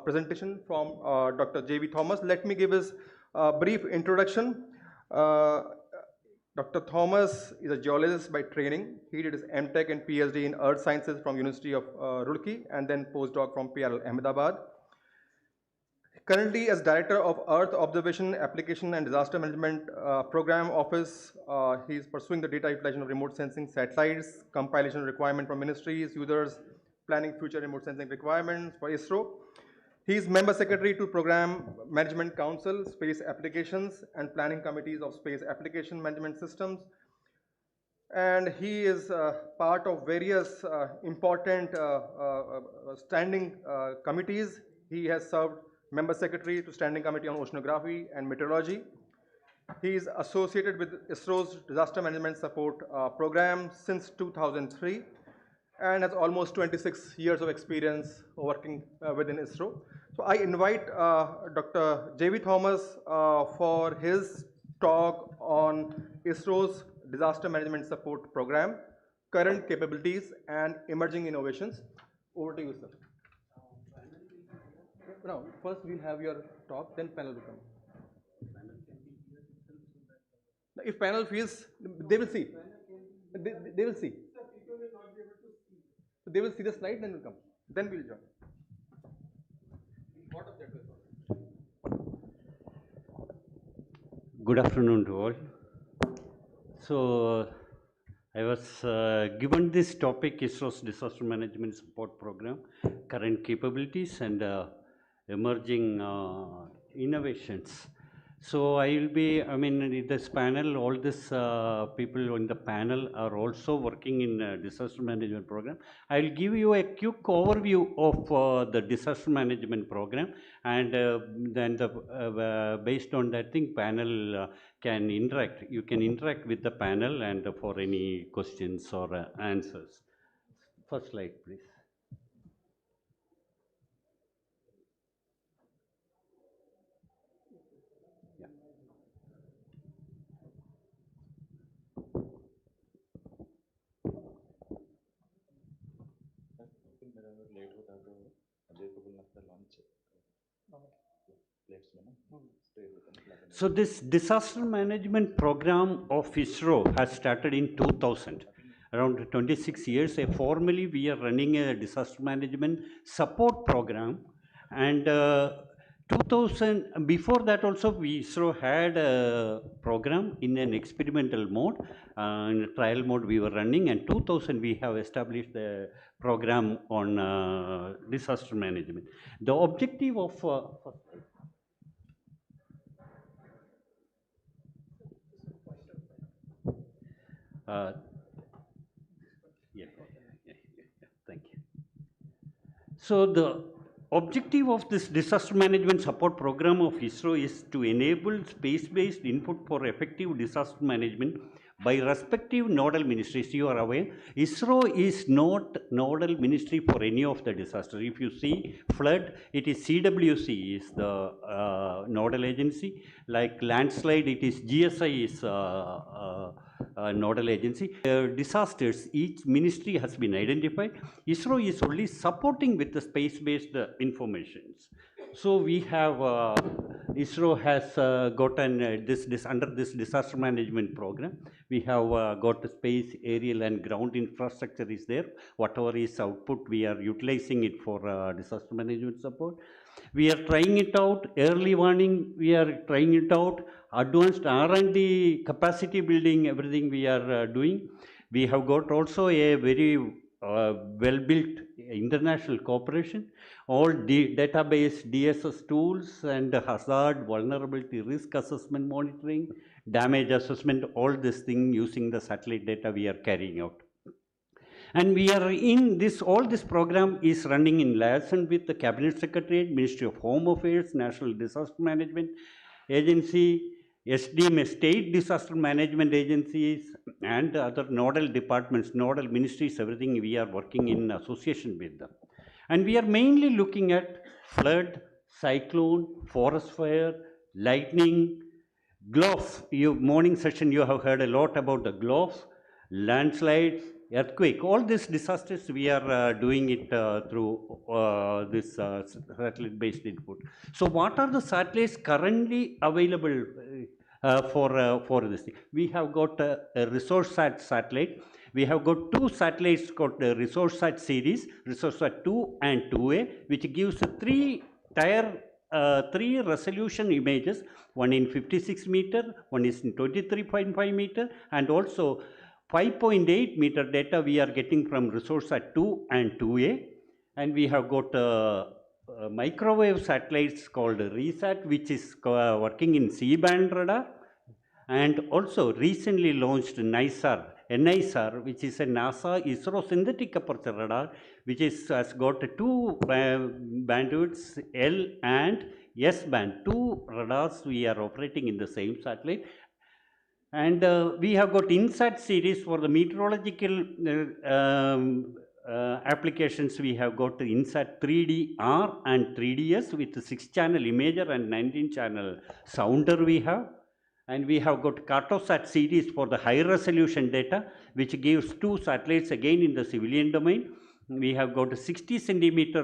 Speaker 14: presentation from Dr. J.B. Thomas. Let me give his brief introduction. Dr. Thomas is a geologist by training. He did his MTech and PhD in Earth Sciences from University of Roorkee and then postdoc from PRL Ahmedabad. Currently, as Director of Earth Observation, Application and Disaster Management Program Office, he is pursuing the data utilization of remote sensing satellites, compilation requirement from ministries, users, planning future remote sensing requirements for ISRO. He is Member Secretary to Program Management Council, Space Applications and Planning Committees of Space Application Management Systems. And he is part of various important standing committees. He has served Member Secretary to Standing Committee on Oceanography and Meteorology. He is associated with ISRO's Disaster Management Support Program since 2003 and has almost 26 years of experience working within ISRO. So I invite Dr. J.B. Thomas for his talk on ISRO's Disaster Management Support Program, current capabilities and emerging innovations. Over to you, sir. No, first we'll have your talk, then panel will come. If panel feels, they will see. They will see. So they will see the slide, then will come. Then we'll join.
Speaker 15: Good afternoon to all. So I was given this topic, ISRO's Disaster Management Support Program, current capabilities and emerging innovations. So I will be, I mean, in this panel, all these people in the panel are also working in disaster management program. I will give you a quick overview of the disaster management program, and then based on that thing, panel can interact. You can interact with the panel and for any questions or answers. First slide, please. So this disaster management program of ISRO has started in 2000, around 26 years. Formally, we are running a disaster management support program, and 2000, before that also, ISRO had a program in an experimental mode, in a trial mode we were running, and 2000 we have established the program on disaster management. The objective of thank you. So the objective of this disaster management support program of ISRO is to enable space-based input for effective disaster management by respective nodal ministries. You are aware, ISRO is not nodal ministry for any of the disasters. If you see flood, it is CWC is the nodal agency. Like landslide, it is GSI is nodal agency. Disasters, each ministry has been identified. ISRO is only supporting with the space-based informations. So we have, ISRO has gotten under this disaster management program, we have got the space, aerial and ground infrastructure is there. Whatever is output, we are utilizing it for disaster management support. We are trying it out, early warning, we are trying it out, advanced R&D, capacity building, everything we are doing. We have got also a very well-built international cooperation. All database, DSS tools and hazard, vulnerability, risk assessment monitoring, damage assessment, all this thing using the satellite data we are carrying out. And we are in this, all this program is running in liaison with the Cabinet Secretariat, Ministry of Home Affairs, National Disaster Management Agency, SDM, State Disaster Management Agencies, and other nodal departments, nodal ministries, everything we are working in association with them. And we are mainly looking at flood, cyclone, forest fire, lightning, GLOF. Morning session you have heard a lot about the GLOF, landslides, earthquake. All these disasters we are doing it through this satellite-based input. So what are the satellites currently available for this thing? We have got a ResourceSat satellite. We have got two satellites called the ResourceSat series, ResourceSat 2 and 2A, which gives three resolution images, one in 56 meter, one is in 23.5 meter, and also 5.8 meter data we are getting from ResourceSat 2 and 2A. And we have got microwave satellites called ReSat, which is working in C-band radar, and also recently launched NISAR, which is a NASA ISRO synthetic aperture radar, which has got two bandwidths, L and S band, two radars we are operating in the same satellite. And we have got INSAT series for the meteorological applications. We have got the INSAT 3DR and 3DS with the 6-channel imager and 19-channel sounder we have. And we have got Cartosat series for the high resolution data, which gives two satellites again in the civilian domain. We have got a 60 centimeter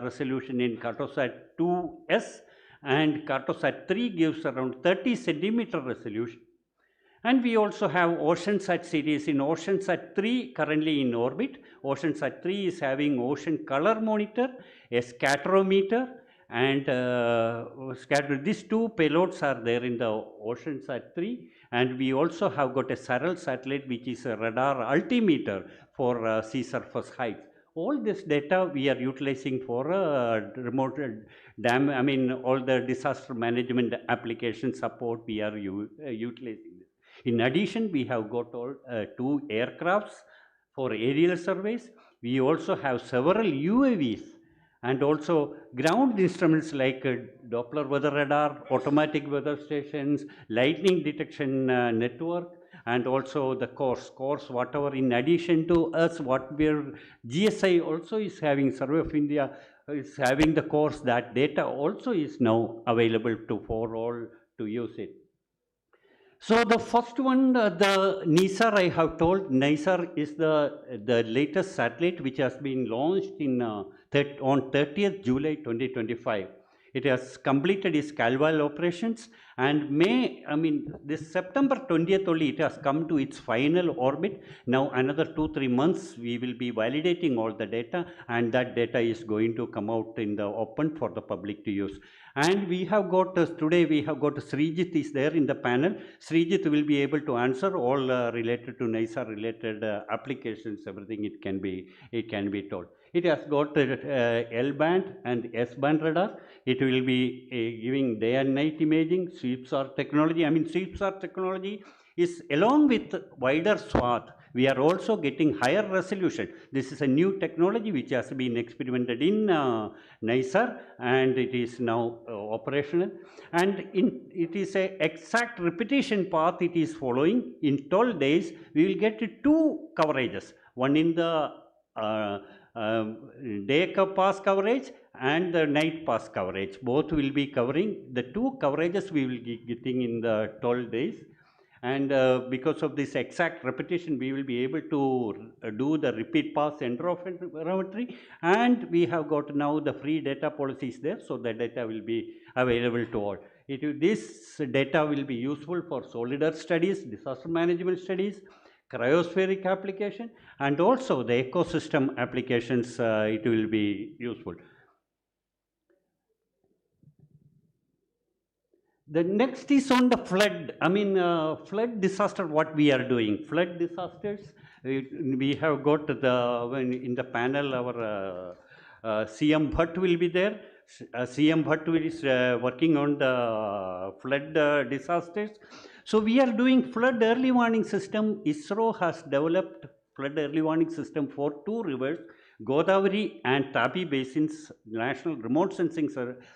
Speaker 15: resolution in Cartosat 2S, and Cartosat 3 gives around 30 centimeter resolution. And we also have OceanSat series. In OceanSat 3 currently in orbit. OceanSat 3 is having ocean color monitor, a scatterometer, and these two payloads are there in the OceanSat 3. And we also have got a SARAL satellite, which is a radar altimeter for sea surface height. All this data we are utilizing for remote dam, all the disaster management application support we are utilizing this. In addition, we have got all 2 aircrafts for aerial surveys. We also have several UAVs and also ground instruments like Doppler weather radar, automatic weather stations, lightning detection network, and also the course whatever in addition to us, what we're GSI also is having, Survey of India is having the course, that data also is now available for all to use it. So the first one, the NISAR, I have told, NISAR is the latest satellite which has been launched on 30th July 2025. It has completed its Calval operations, and this September 20th only it has come to its final orbit. Now another 2-3 months we will be validating all the data, and that data is going to come out in the open for the public to use. And we have got, today we have got Srijit is there in the panel. Srijit will be able to answer all related to NISAR related applications, everything it can be told. It has got L-band and S-band radar. It will be giving day and night imaging, SweepSAR technology. SweepSAR technology is along with wider swath. We are also getting higher resolution. This is a new technology which has been experimented in NISAR, and it is now operational. And it is a exact repetition path it is following. In 12 days, we will get 2 coverages. One in the day pass coverage and the night pass coverage. Both will be covering. The 2 coverages we will be getting in the 12 days. And because of this exact repetition, we will be able to do the repeat pass interferometry. And we have got now the free data policies there, so the data will be available to all. This data will be useful for solid earth studies, disaster management studies, cryospheric application, and also the ecosystem applications it will be useful. The next is on the flood. Flood disaster, what we are doing. Flood disasters, we have got in the panel our CM Bhatt will be there. CM Bhatt is working on the flood disasters. So we are doing flood early warning system. ISRO has developed flood early warning system for 2 rivers, Godavari and Tapi basins. National Remote Sensing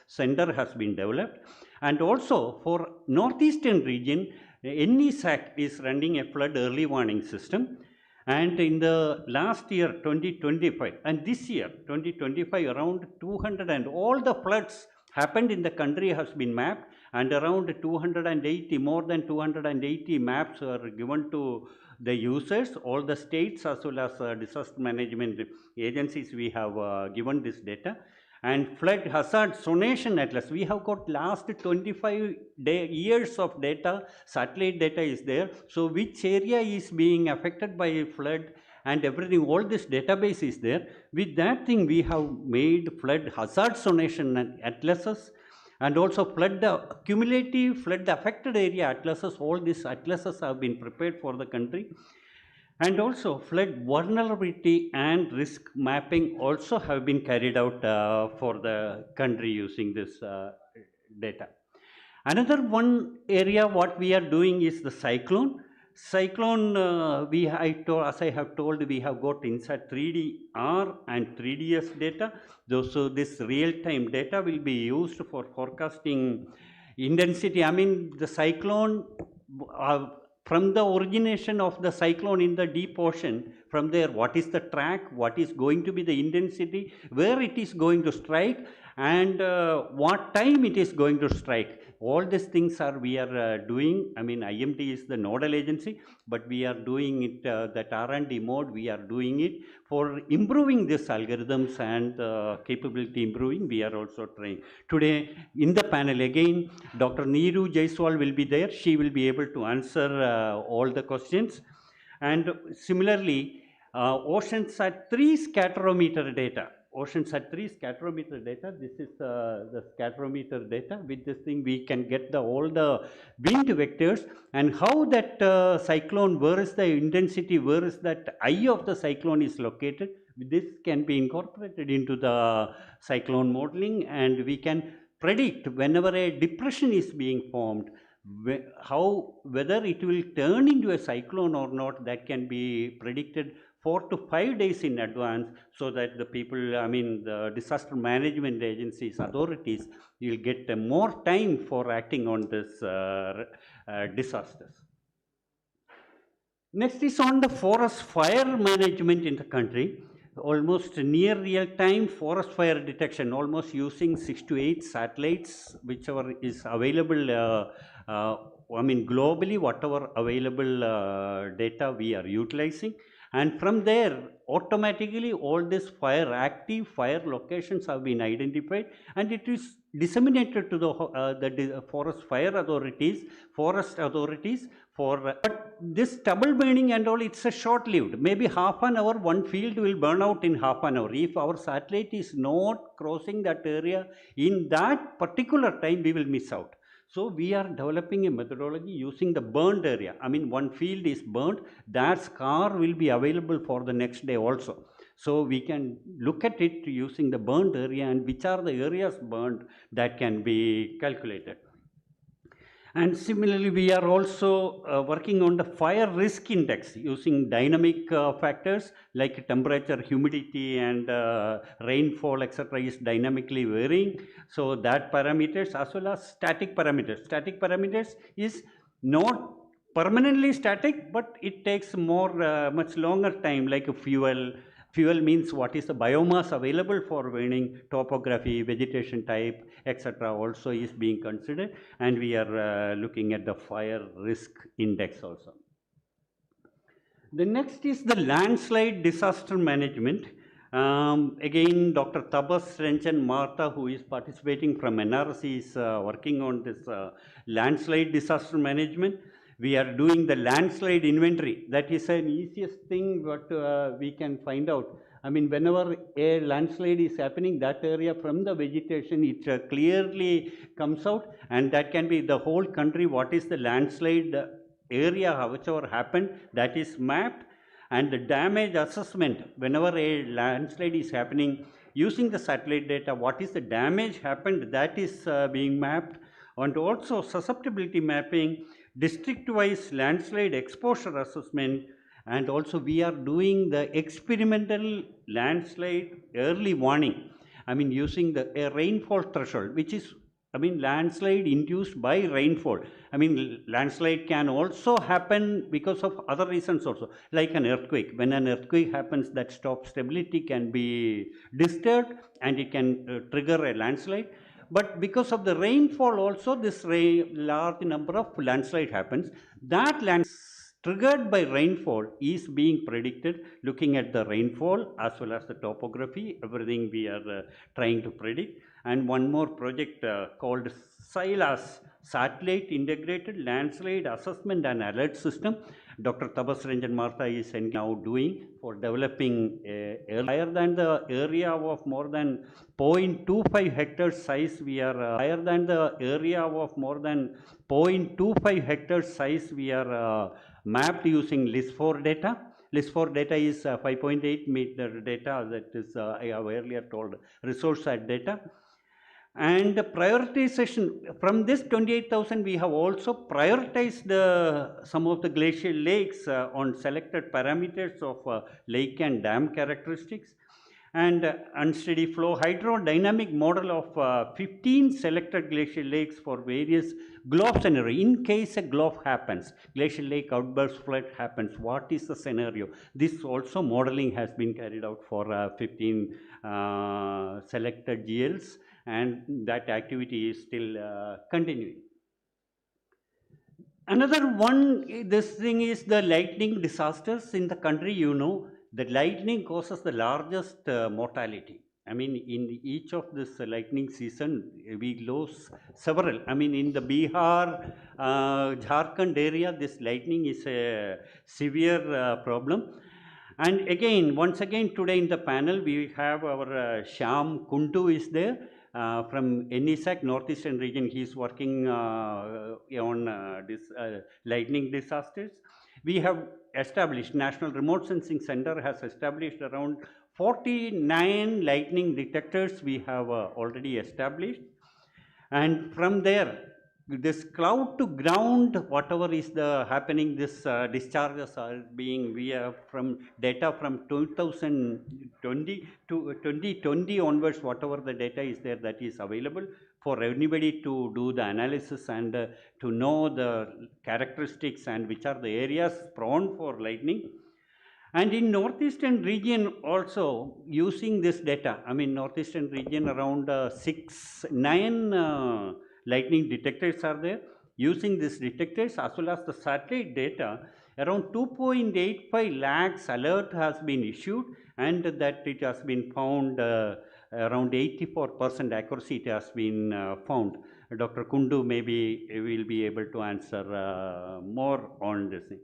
Speaker 15: Center has been developed. And also for northeastern region, NESAC is running a flood early warning system. And in the last year, 2025, and this year, 2025, around 200 and all the floods happened in the country has been mapped, and around 280, more than 280 maps are given to the users. All the states as well as disaster management agencies, we have given this data. And flood hazard zonation atlas, we have got last 25 years of data, satellite data is there. So which area is being affected by a flood and everything, all this database is there. With that thing, we have made flood hazard zonation atlases, and also flood cumulative flood affected area atlases. All these atlases have been prepared for the country. And also flood vulnerability and risk mapping also have been carried out for the country using this data. Another one area what we are doing is the cyclone. Cyclone, as I have told, we have got inside 3DR and 3DS data. So this real-time data will be used for forecasting intensity. The cyclone, from the origination of the cyclone in the deep ocean, from there, what is the track, what is going to be the intensity, where it is going to strike, and what time it is going to strike. All these things we are doing. IMT is the nodal agency, but we are doing it, that R&D mode, we are doing it for improving these algorithms and capability improving. We are also trying. Today, in the panel again, Dr. Neeru Jaiswal will be there. She will be able to answer all the questions. And similarly, OceanSat 3 scatterometer data. OceanSat 3 scatterometer data. This is the scatterometer data. With this thing, we can get all the wind vectors and how that cyclone, where is the intensity, where is that eye of the cyclone is located. This can be incorporated into the cyclone modeling, and we can predict whenever a depression is being formed, whether it will turn into a cyclone or not. That can be predicted 4 to 5 days in advance, so that the people, I mean the disaster management agencies, authorities, will get more time for acting on this disasters. Next is on the forest fire management in the country. Almost near real-time forest fire detection, almost using 6 to 8 satellites, whichever is available, I mean globally, whatever available data we are utilizing. And from there, automatically all these active fire locations have been identified, and it is disseminated to the forest fire authorities, forest authorities, but this stubble burning and all, it's a short-lived. Maybe half an hour, one field will burn out in half an hour. If our satellite is not crossing that area in that particular time, we will miss out. So we are developing a methodology using the burned area. I mean, one field is burnt, that scar will be available for the next day also. So we can look at it using the burned area, and which are the areas burned, that can be calculated. And similarly, we are also working on the fire risk index using dynamic factors like temperature, humidity, and rainfall, etc. is dynamically varying. So that parameters, as well as static parameters. Static parameters is not permanently static, but it takes much longer time, like a fuel. Fuel means what is the biomass available for burning, topography, vegetation type, etc. also is being considered, and we are looking at the fire risk index also. The next is the landslide disaster management. Again, Dr. Tapas Ranjan Martha, who is participating from NRC, is working on this landslide disaster management. We are doing the landslide inventory. That is an easiest thing what we can find out. I mean, whenever a landslide is happening, that area from the vegetation, it clearly comes out, and that can be the whole country, what is the landslide area, whichever happened, that is mapped. And the damage assessment, whenever a landslide is happening, using the satellite data, what is the damage happened, that is being mapped. And also susceptibility mapping, district-wise landslide exposure assessment, and also we are doing the experimental landslide early warning. I mean, using a rainfall threshold, which is, I mean, landslide induced by rainfall. I mean, landslide can also happen because of other reasons also, like an earthquake. When an earthquake happens, that stability can be disturbed, and it can trigger a landslide. But because of the rainfall also, this large number of landslide happens. That landslide triggered by rainfall is being predicted looking at the rainfall as well as the topography, everything we are trying to predict. And one more project called SILAS, Satellite Integrated Landslide Assessment and Alert System. Dr. Tapas Ranjan Martha is now doing for developing higher than the area of more than 0.25 hectares size. We are higher than the area of more than 0.25 hectares size. We are mapped using LIS4 data. LIS4 data is 5.8 meter data, that is I have earlier told resource site data. And the prioritization, from this 28,000, we have also prioritized some of the glacial lakes on selected parameters of lake and dam characteristics. And unsteady flow hydrodynamic model of 15 selected glacial lakes for various globe scenario. In case a globe happens, glacial lake outburst flood happens, what is the scenario? This also modeling has been carried out for 15 selected GLs, and that activity is still continuing. Another one, this thing is the lightning disasters in the country. You know, the lightning causes the largest mortality. I mean, in each of this lightning season, we lose several. I mean, in the Bihar, Jharkhand area, this lightning is a severe problem. And again, once again, today in the panel, we have our Shyam Kuntu is there. From NESAC, Northeastern region, he is working on this lightning disasters. We have established, National Remote Sensing Center has established around 49 lightning detectors we have already established. And from there, this cloud to ground, whatever is the happening, this discharges are being, we have from data from 2020 to 2020 onwards, whatever the data is there, that is available for anybody to do the analysis and to know the characteristics and which are the areas prone for lightning. And in northeastern region also using this data, I mean northeastern region around 9 lightning detectors are there. Using these detectors as well as the satellite data, around 2.85 lakhs alert has been issued, and that it has been found around 84% accuracy it has been found. Dr. Kundu maybe will be able to answer more on this thing.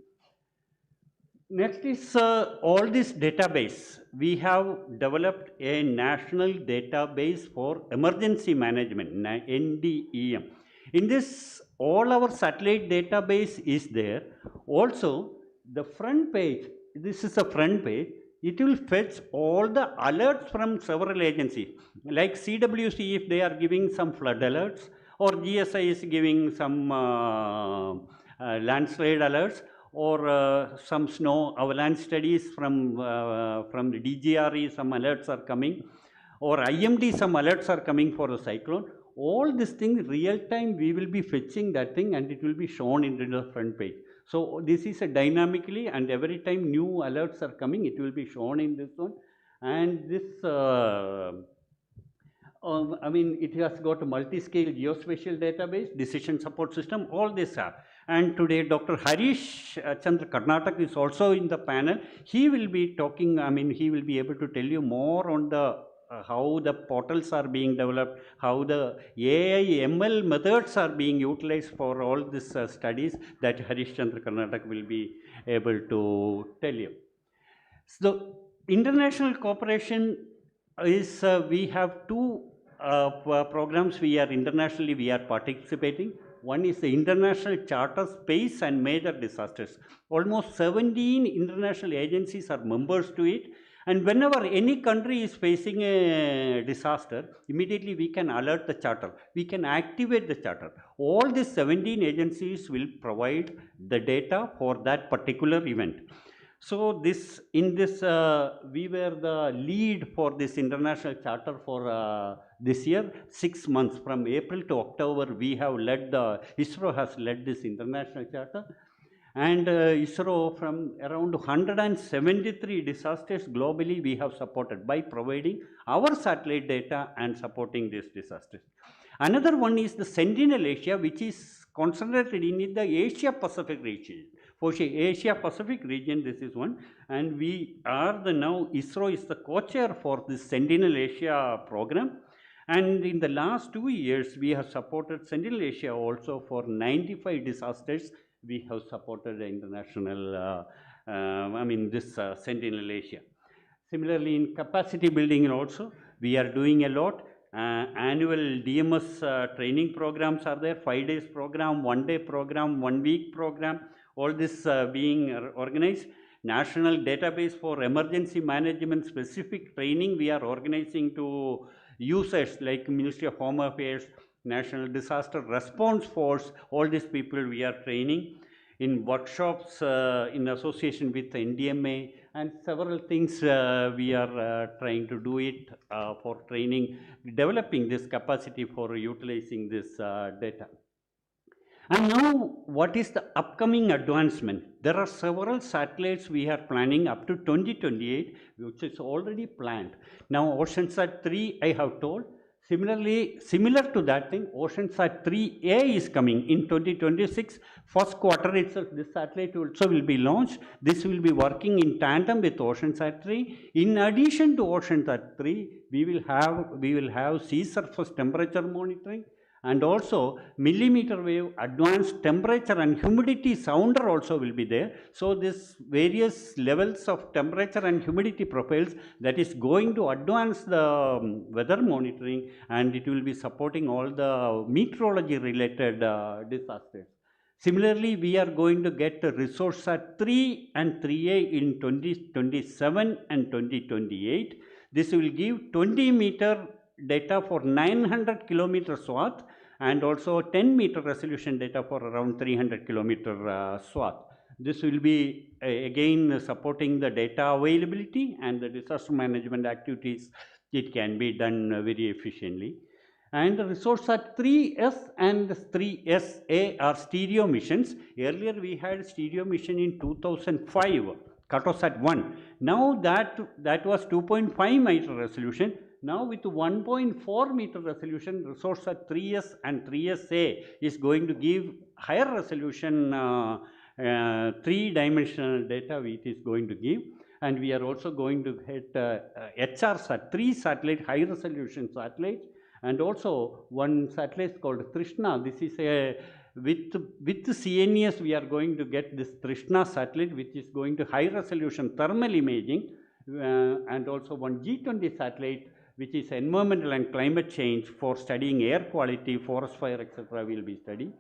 Speaker 15: Next is all this database. We have developed a national database for emergency management, NDEM. In this, all our satellite database is there. Also, the front page, this is the front page, it will fetch all the alerts from several agencies. Like CWC, if they are giving some flood alerts, or GSI is giving some landslide alerts, or some snow avalanche studies from the DGRE, some alerts are coming, or IMD, some alerts are coming for the cyclone. All these things real time we will be fetching that thing and it will be shown in the front page. So this is a dynamically, and every time new alerts are coming, it will be shown in this one. And this I mean, it has got a multi-scale geospatial database, decision support system, all this are. And today, Dr. Harish Chandra Karnataka is also in the panel. He will be talking, I mean, he will be able to tell you more on the how the portals are being developed, how the AI ML methods are being utilized for all these studies, that Harish Chandra Karnataka will be able to tell you. So, international cooperation is, we have two programs we are internationally we are participating. One is the International Charter Space and Major Disasters. Almost 17 international agencies are members to it. And whenever any country is facing a disaster, immediately we can alert the charter. We can activate the charter. All these 17 agencies will provide the data for that particular event. So this, in this, we were the lead for this international charter for this year. 6 months from April to October, we have led the, ISRO has led this international charter. And ISRO, from around 173 disasters globally, we have supported by providing our satellite data and supporting these disasters. Another one is the Sentinel Asia, which is concentrated in the Asia Pacific region. For Asia Pacific region, this is one, and we are the now, ISRO is the co-chair for this Sentinel Asia program. And in the last 2 years, we have supported Sentinel Asia also for 95 disasters. We have supported the international, this Sentinel Asia. Similarly, in capacity building also, we are doing a lot. Annual DMS training programs are there, 5 days program, 1 day program, 1 week program, all this being organized. National database for emergency management specific training we are organizing to users like Ministry of Home Affairs, National Disaster Response Force, all these people we are training in workshops in association with the NDMA, and several things we are trying to do it for training, developing this capacity for utilizing this data. And now, what is the upcoming advancement? There are several satellites we are planning up to 2028, which is already planned. Now, OceanSat 3, I have told. Similarly, similar to that thing, OceanSat 3A is coming in 2026. First quarter itself, this satellite also will be launched. This will be working in tandem with OceanSat 3. In addition to OceanSat 3, we will have sea surface temperature monitoring, and also millimeter wave advanced temperature and humidity sounder also will be there. So this various levels of temperature and humidity profiles that is going to advance the weather monitoring, and it will be supporting all the meteorology related disasters. Similarly, we are going to get a resource at 3 and 3A in 2027 and 2028. This will give 20 meter data for 900 kilometer swath and also 10 meter resolution data for around 300 kilometer swath. This will be again supporting the data availability and the disaster management activities. It can be done very efficiently. And the resource at 3S and 3SA are stereo missions. Earlier we had stereo mission in 2005, Cartosat 1. Now that was 2.5 meter resolution. Now with 1.4 meter resolution, resource at 3S and 3SA is going to give higher resolution 3-dimensional data it is going to give. And we are also going to get HRSat, 3 satellite, high resolution satellites. And also one satellite called Trishna. This is a, with CNES we are going to get this Trishna satellite which is going to high resolution thermal imaging and also one G20 satellite which is environmental and climate change for studying air quality, forest fire, etc. will be studied.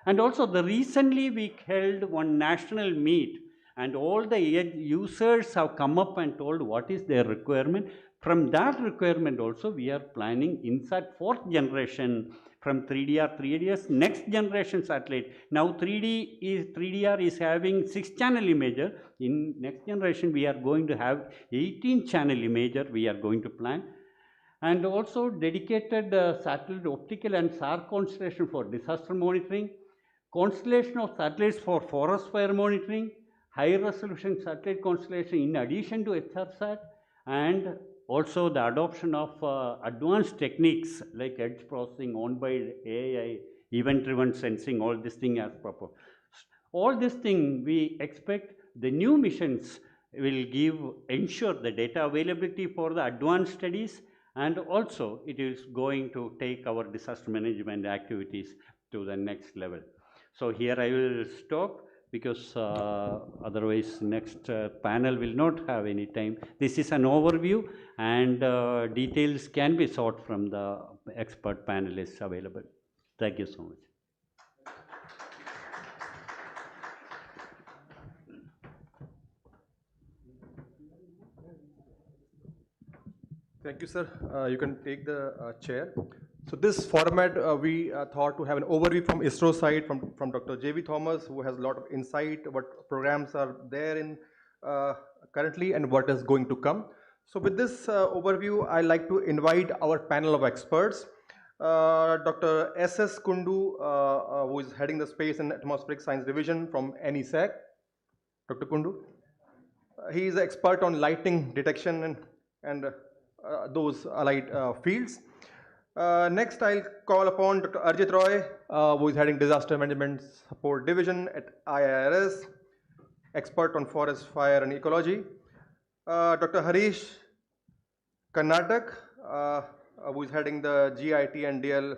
Speaker 15: And also recently we held one national meet and all the users have come up and told what is their requirement. From that requirement also we are planning INSAT 4th generation from 3DR, 3DS, next generation satellite. Now 3DR is having 6-channel imager. In next generation we are going to have 18-channel imager we are going to plan. And also dedicated satellite optical and SAR constellation for disaster monitoring, constellation of satellites for forest fire monitoring, high resolution satellite constellation in addition to HRSat, and also the adoption of advanced techniques like edge processing, on-board AI, event-driven sensing, all this thing as proper. All this thing we expect the new missions will ensure the data availability for the advanced studies, and also it is going to take our disaster management activities to the next level. So here I will stop because otherwise next panel will not have any time. This is an overview and details can be sought from the expert panelists available. Thank you so much.
Speaker 14: Thank you, sir. You can take the chair. So this format, we thought to have an overview from ISRO side, from Dr. J.V. Thomas, who has a lot of insight, what programs are there in currently and what is going to come. So with this overview, I'd like to invite our panel of experts. Dr. S.S. Kundu, who is heading the Space and Atmospheric Science Division from NESAC. Dr. Kundu. He is an expert on lightning detection and those allied fields. Next, I'll call upon Dr. Arjit Roy, who is heading Disaster Management Support Division at IIRS, expert on forest fire and ecology. Dr. Harish Karnatak, who is heading the GIT and DL,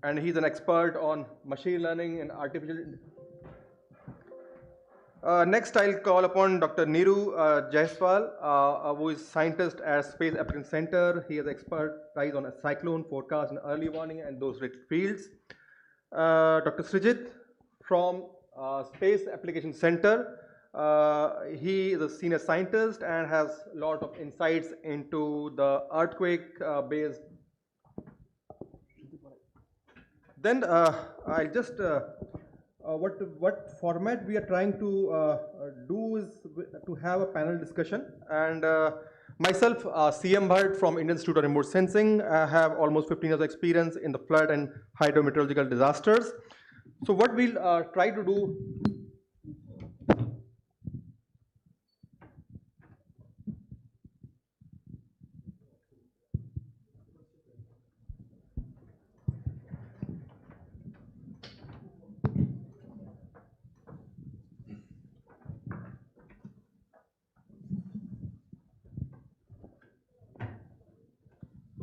Speaker 14: and he's an expert on machine learning and artificial intelligence. Next, I'll call upon Dr. Niru Jaiswal, who is scientist at Space Application Center. He has expertise on a cyclone forecast and early warning and those related fields. Dr. Srijit from Space Application Center. He is a senior scientist and has a lot of insights into the earthquake-based. Then I'll just what format we are trying to do is to have a panel discussion, and myself, CM Bhatt from Indian Institute of Remote Sensing, I have almost 15 years of experience in the flood and hydrometeorological disasters. So what we'll try to do,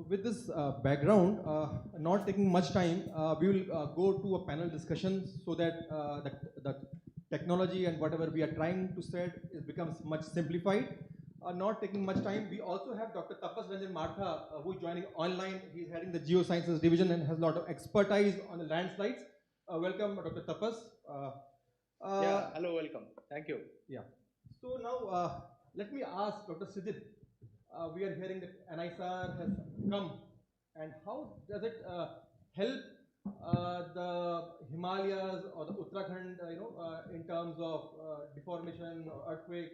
Speaker 14: with this background, not taking much time, we will go to a panel discussion so that the technology and whatever we are trying to set becomes much simplified. Not taking much time, we also have Dr. Tapas Ranjan Martha, who is joining online. He's heading the Geosciences Division and has a lot of expertise on the landslides. Welcome, Dr. Tapas.
Speaker 16: Yeah, hello, welcome. Thank you.
Speaker 14: Yeah. So now, let me ask Dr. Srijit. We are hearing that NISR has come, and how does it help the Himalayas or the Uttarakhand, in terms of deformation or earthquake?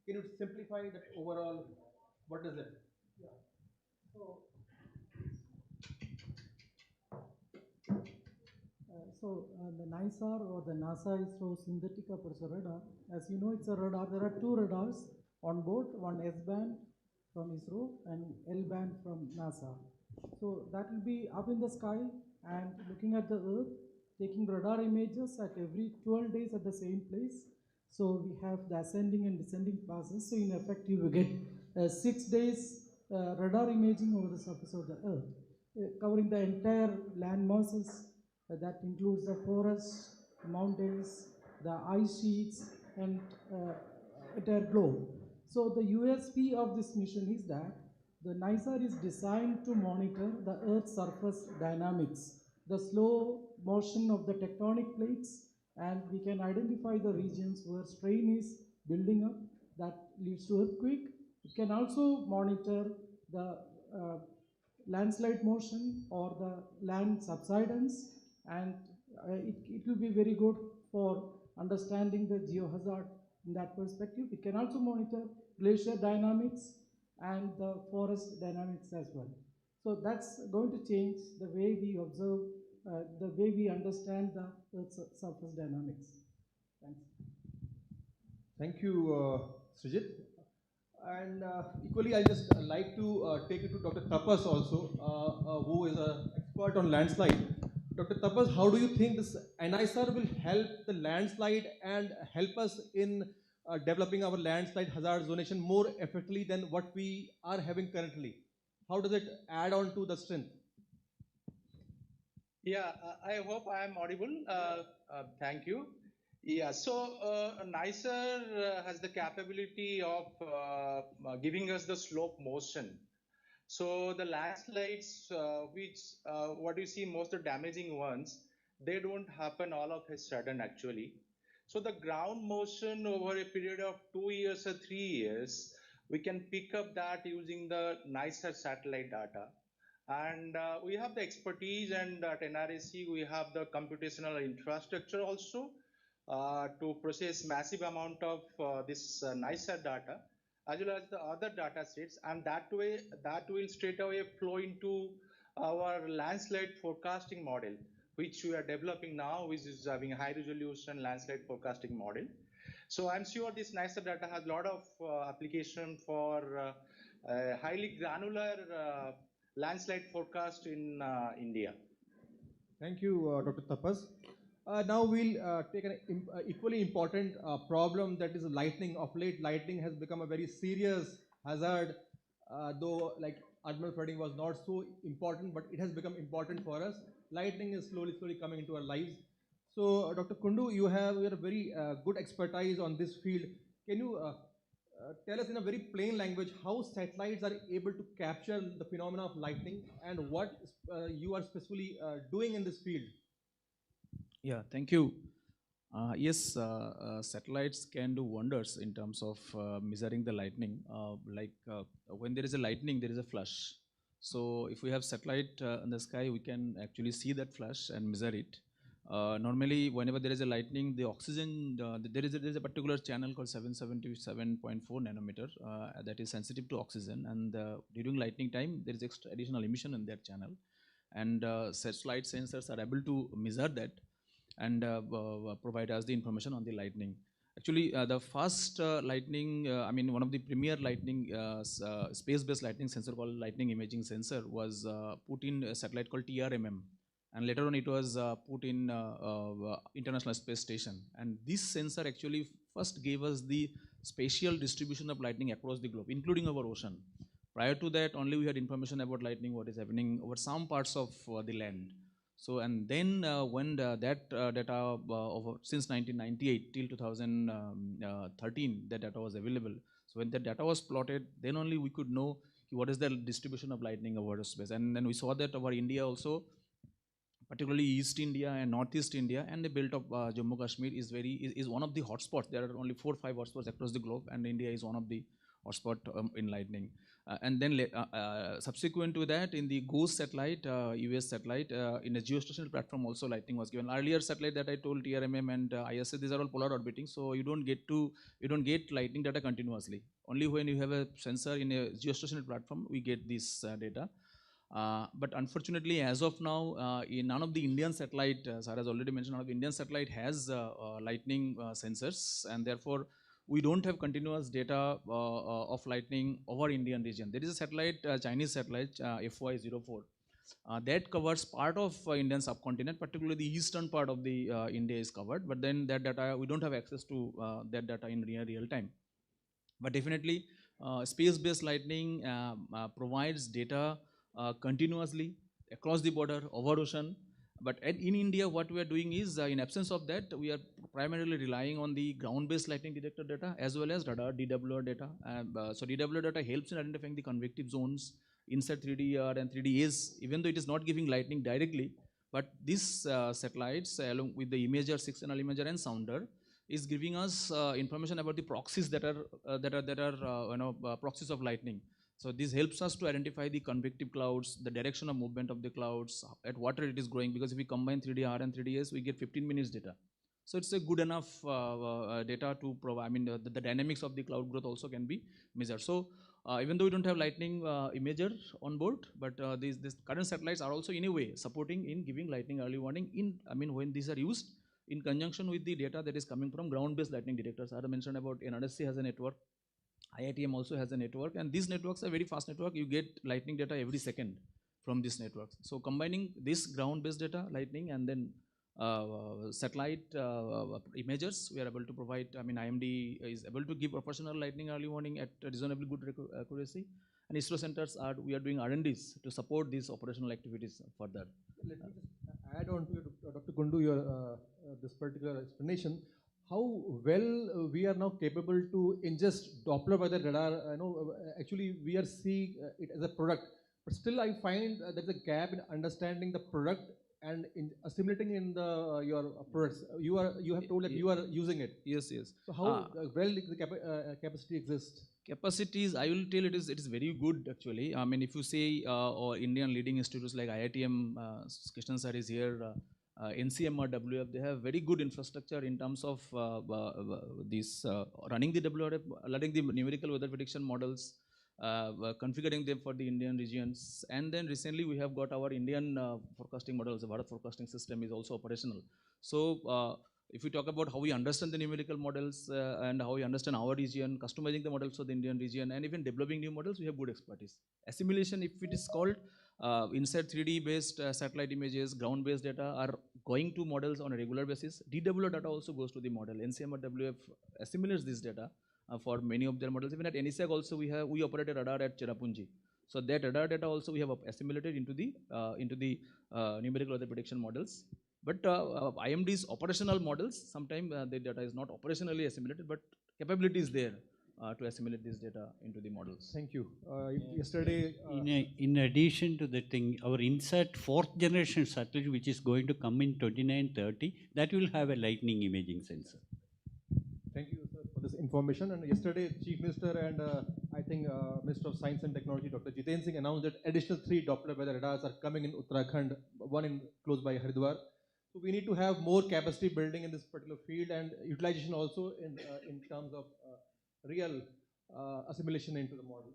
Speaker 14: Can you simplify that overall? What is it?
Speaker 17: Yeah. So, the NISR or the NASA ISRO synthetic aperture radar, as you know, it's a radar. There are two radars on board, one S-band from ISRO and L-band from NASA. So that will be up in the sky and looking at the Earth, taking radar images at every 12 days at the same place. So we have the ascending and descending passes. So in effect, you will get 6 days radar imaging over the surface of the Earth, covering the entire land masses. That includes the forests, mountains, the ice sheets, and entire globe. So the USP of this mission is that the NISR is designed to monitor the Earth's surface dynamics, the slow motion of the tectonic plates, and we can identify the regions where strain is building up that leads to earthquake. It can also monitor the landslide motion or the land subsidence, and it will be very good for understanding the geohazard in that perspective. It can also monitor glacier dynamics and the forest dynamics as well. So that's going to change the way we observe, the way we understand the Earth's surface dynamics. Thanks.
Speaker 14: Thank you, Srijit. And equally, I just like to take it to Dr. Tapas also, who is an expert on landslide. Dr. Tapas, how do you think this NISR will help the landslide and help us in developing our landslide hazard zonation more effectively than what we are having currently? How does it add on to the strength?
Speaker 16: Yeah, I hope I am audible. Thank you. Yeah, so NISR has the capability of giving us the slope motion. So the landslides, which what you see most of the damaging ones, they don't happen all of a sudden actually. So the ground motion over a period of 2 years or 3 years, we can pick up that using the NISR satellite data. And we have the expertise, and at NRSC we have the computational infrastructure also to process massive amount of this NISR data, as well as the other data sets, and that way that will straight away flow into our landslide forecasting model, which we are developing now, which is having a high resolution landslide forecasting model. So I'm sure this NISR data has a lot of application for highly granular landslide forecast in India.
Speaker 14: Thank you, Dr. Tapas. Now we'll take an equally important problem, that is lightning. Of late, lightning has become a very serious hazard, though like urban flooding was not so important, but it has become important for us. Lightning is slowly coming into our lives. So, Dr. Kundu, you have a very good expertise on this field. Can you tell us in a very plain language how satellites are able to capture the phenomena of lightning, and what you are specifically doing in this field?
Speaker 18: Yeah, thank you. Yes, satellites can do wonders in terms of measuring the lightning. When there is a lightning, there is a flash. So if we have satellite in the sky, we can actually see that flash and measure it. Normally, whenever there is a lightning, the oxygen, there is a particular channel called 777.4 nanometer that is sensitive to oxygen, and during lightning time, there is additional emission in that channel, and satellite sensors are able to measure that and provide us the information on the lightning. Actually, the first lightning, one of the premier lightning, space-based lightning sensor called lightning imaging sensor was put in a satellite called TRMM. And later on it was put in International Space Station. And this sensor actually first gave us the spatial distribution of lightning across the globe, including our ocean. Prior to that, only we had information about lightning, what is happening over some parts of the land. So, and then when that data since 1998 till 2013, that data was available. So when the data was plotted, then only we could know what is the distribution of lightning over the space. And then we saw that over India also, particularly East India and Northeast India, and the belt of Jammu Kashmir is one of the hotspots. There are only 4 or 5 hotspots across the globe, and India is one of the hotspot in lightning. And then subsequent to that, in the GOES satellite, US satellite, in a geostationary platform also lightning was given. Earlier satellite that I told, TRMM and ISS, these are all polar orbiting, so you don't get lightning data continuously. Only when you have a sensor in a geostationary platform, we get this data. But unfortunately, as of now, none of the Indian satellite, Sir has already mentioned, none of the Indian satellite has lightning sensors, and therefore we don't have continuous data of lightning over Indian region. There is a satellite, Chinese satellite, FY04, that covers part of Indian subcontinent, particularly the eastern part of the India is covered, but then that data, we don't have access to that data in real time. But definitely, space-based lightning provides data continuously across the border, over ocean. But in India, what we are doing is, in absence of that, we are primarily relying on the ground-based lightning detector data as well as radar DWR data. So DWR data helps in identifying the convective zones inside 3D and 3DS, even though it is not giving lightning directly. But these satellites, along with the imager, 6-channel imager and sounder, is giving us information about the proxies that are proxies of lightning. So this helps us to identify the convective clouds, the direction of movement of the clouds, at what rate it is growing, because if we combine 3DR and 3DS, we get 15 minutes data. So it's a good enough data to provide, I mean, the dynamics of the cloud growth also can be measured. So even though we don't have lightning imager on board, but these current satellites are also in a way supporting in giving lightning early warning when these are used in conjunction with the data that is coming from ground-based lightning detectors. I had mentioned about NRSC has a network, IITM also has a network, and these networks are very fast network. You get lightning data every second from these networks. So combining this ground-based data, lightning, and then satellite imagers, we are able to provide, I mean, IMD is able to give operational lightning early warning at reasonably good accuracy. And ISRO centers we are doing R&Ds to support these operational activities further.
Speaker 14: Let me just add on to Dr. Kundu, your this particular explanation. How well we are now capable to ingest Doppler weather radar. I know actually we are seeing it as a product, but still I find there's a gap in understanding the product and in assimilating in your products. You have told that you are using it.
Speaker 18: Yes, yes.
Speaker 14: So how well the capacity exists?
Speaker 18: Capacities, I will tell it is very good actually. I mean, if you say Indian leading institutes like IITM, Krishnan sir is here, NCM or WF, they have very good infrastructure in terms of running the WRF, running the numerical weather prediction models, configuring them for the Indian regions. And then recently we have got our Indian forecasting models, the Bharat forecasting system is also operational. So if we talk about how we understand the numerical models and how we understand our region, customizing the models for the Indian region, and even developing new models, we have good expertise. Assimilation, if it is called, inside 3D based satellite images, ground based data are going to models on a regular basis. DWR data also goes to the model. NCM or WF assimilates this data for many of their models. Even at NESAC also we operate a radar at Cherrapunji. So that radar data also we have assimilated into the numerical weather prediction models. But IMD's operational models, sometimes the data is not operationally assimilated, but capability is there to assimilate this data into the models.
Speaker 14: Thank you. Yesterday,
Speaker 15: in addition to the thing, our INSAT 4th generation satellite, which is going to come in 29-30, that will have a lightning imaging sensor.
Speaker 14: Thank you, sir, for this information. And yesterday, Chief Minister and I think Minister of Science and Technology, Dr. Jiten Singh, announced that additional 3 Doppler weather radars are coming in Uttarakhand, one close by Haridwar. So we need to have more capacity building in this particular field and utilization also in terms of real assimilation into the model.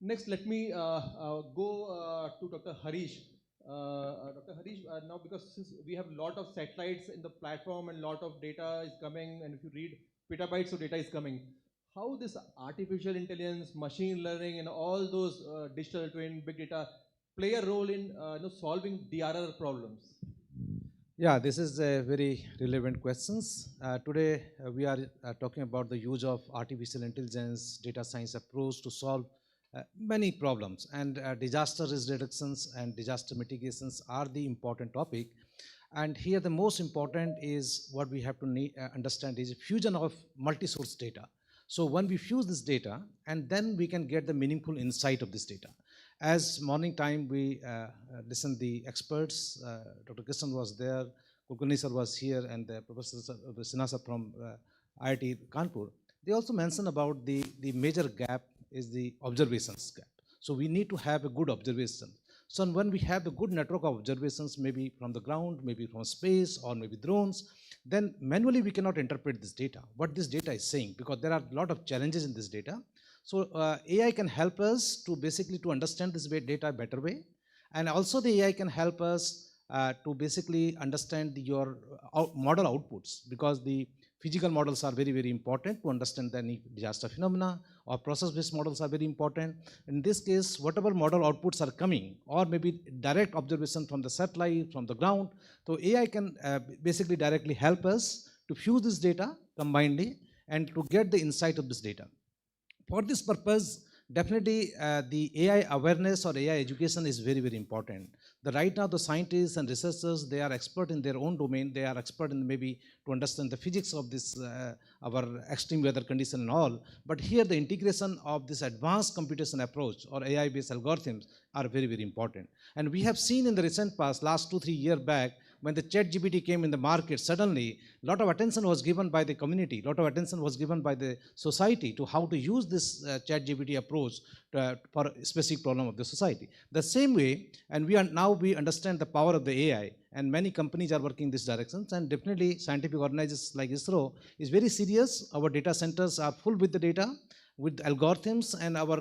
Speaker 14: Next, let me go to Dr. Harish. Dr. Harish, now because since we have a lot of satellites in the platform and a lot of data is coming, and if you read petabytes of data is coming, how this artificial intelligence, machine learning, and all those digital twin, big data play a role in solving DRR problems?
Speaker 5: Yeah, this is a very relevant questions. Today we are talking about the use of artificial intelligence, data science approach to solve many problems, and disaster risk reductions and disaster mitigations are the important topic. And here the most important is what we have to understand is fusion of multi-source data. So when we fuse this data, and then we can get the meaningful insight of this data. As morning time, we listened the experts. Dr. Krishnan was there, Kulkarni sir was here, and Professor Sinasa from IIT Kanpur. They also mentioned about the major gap is the observations gap. So we need to have a good observation. So when we have a good network of observations, maybe from the ground, maybe from space, or maybe drones, then manually we cannot interpret this data, what this data is saying, because there are a lot of challenges in this data. So AI can help us to basically to understand this data better way. And also the AI can help us to basically understand your model outputs, because the physical models are very, very important to understand any disaster phenomena, or process-based models are very important. In this case, whatever model outputs are coming, or maybe direct observation from the satellite, from the ground, so AI can basically directly help us to fuse this data combinedly and to get the insight of this data. For this purpose, definitely the AI awareness or AI education is very, very important. Right now the scientists and researchers, they are expert in their own domain. They are expert in maybe to understand the physics of this, our extreme weather condition and all. But here the integration of this advanced computation approach or AI-based algorithms are very, very important. And we have seen in the recent past, last 2-3 years back, when the ChatGPT came in the market, suddenly a lot of attention was given by the community, a lot of attention was given by the society to how to use this ChatGPT approach for a specific problem of the society. The same way, and we understand the power of the AI, and many companies are working in these directions, and definitely scientific organizations like ISRO is very serious. Our data centers are full with the data, with algorithms, and our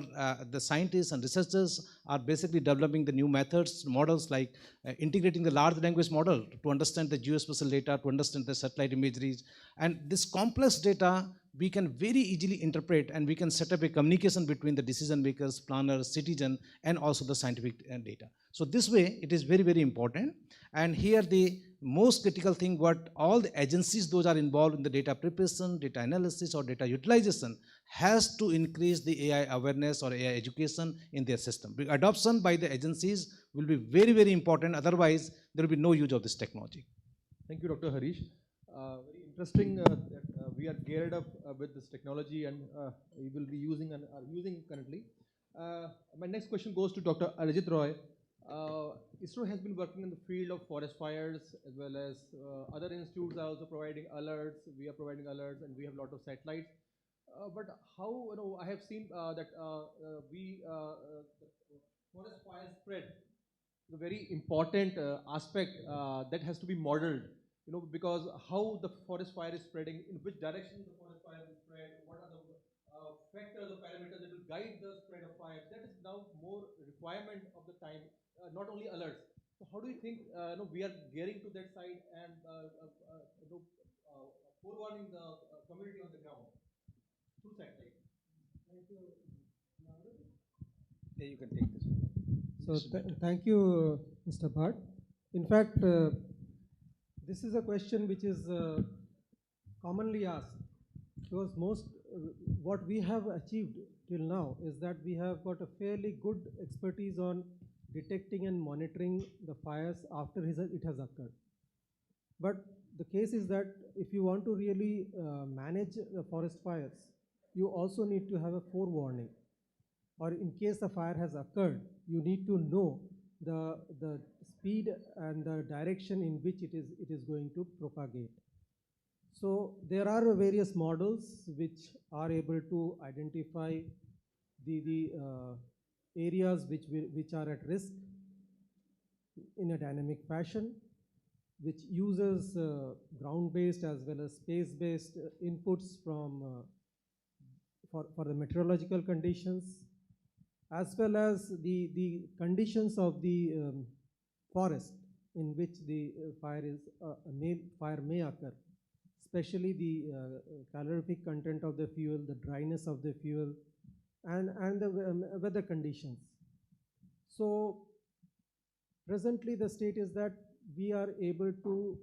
Speaker 5: the scientists and researchers are basically developing the new methods, models like integrating the large language model to understand the geospatial data, to understand the satellite imageries. And this complex data we can very easily interpret, and we can set up a communication between the decision makers, planners, citizen, and also the scientific data. So this way it is very, very important. And here the most critical thing, what all the agencies those are involved in the data preparation, data analysis, or data utilization has to increase the AI awareness or AI education in their system. Adoption by the agencies will be very, very important. Otherwise, there will be no use of this technology.
Speaker 14: Thank you, Dr. Harish. Very interesting that we are geared up with this technology, and we will be using and are using currently. My next question goes to Dr. Arijit Roy. ISRO has been working in the field of forest fires, as well as other institutes are also providing alerts. We are providing alerts, and we have a lot of satellites. But how, I have seen that forest fire spread is a very important aspect that has to be modeled, because how the forest fire is spreading, in which direction the forest fire will spread, what are the factors or parameters that will guide the spread of fire. That is now more requirement of the time, not only alerts. So how do you think we are gearing to that side and forewarning the community on the ground through satellite? Thank you.
Speaker 5: Yeah, you can take this.
Speaker 19: So thank you, Mr. Bhatt. In fact, this is a question which is commonly asked, because what we have achieved till now is that we have got a fairly good expertise on detecting and monitoring the fires after it has occurred. But the case is that if you want to really manage the forest fires, you also need to have a forewarning. Or in case the fire has occurred, you need to know the speed and the direction in which it is going to propagate. So there are various models which are able to identify the areas which are at risk in a dynamic fashion, which uses ground-based as well as space-based inputs from for the meteorological conditions, as well as the conditions of the forest in which the fire may occur, especially the calorific content of the fuel, the dryness of the fuel, and the weather conditions. So presently the state is that we are able to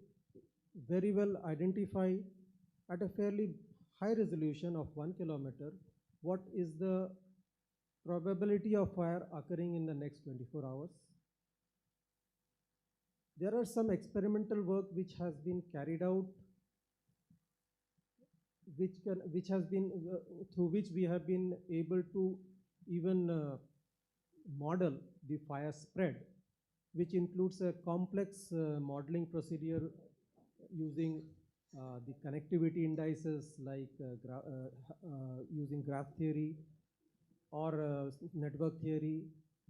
Speaker 19: very well identify at a fairly high resolution of 1 kilometer what is the probability of fire occurring in the next 24 hours. There are some experimental work which has been carried out which has been through which we have been able to even model the fire spread, which includes a complex modeling procedure using the connectivity indices like using graph theory or network theory,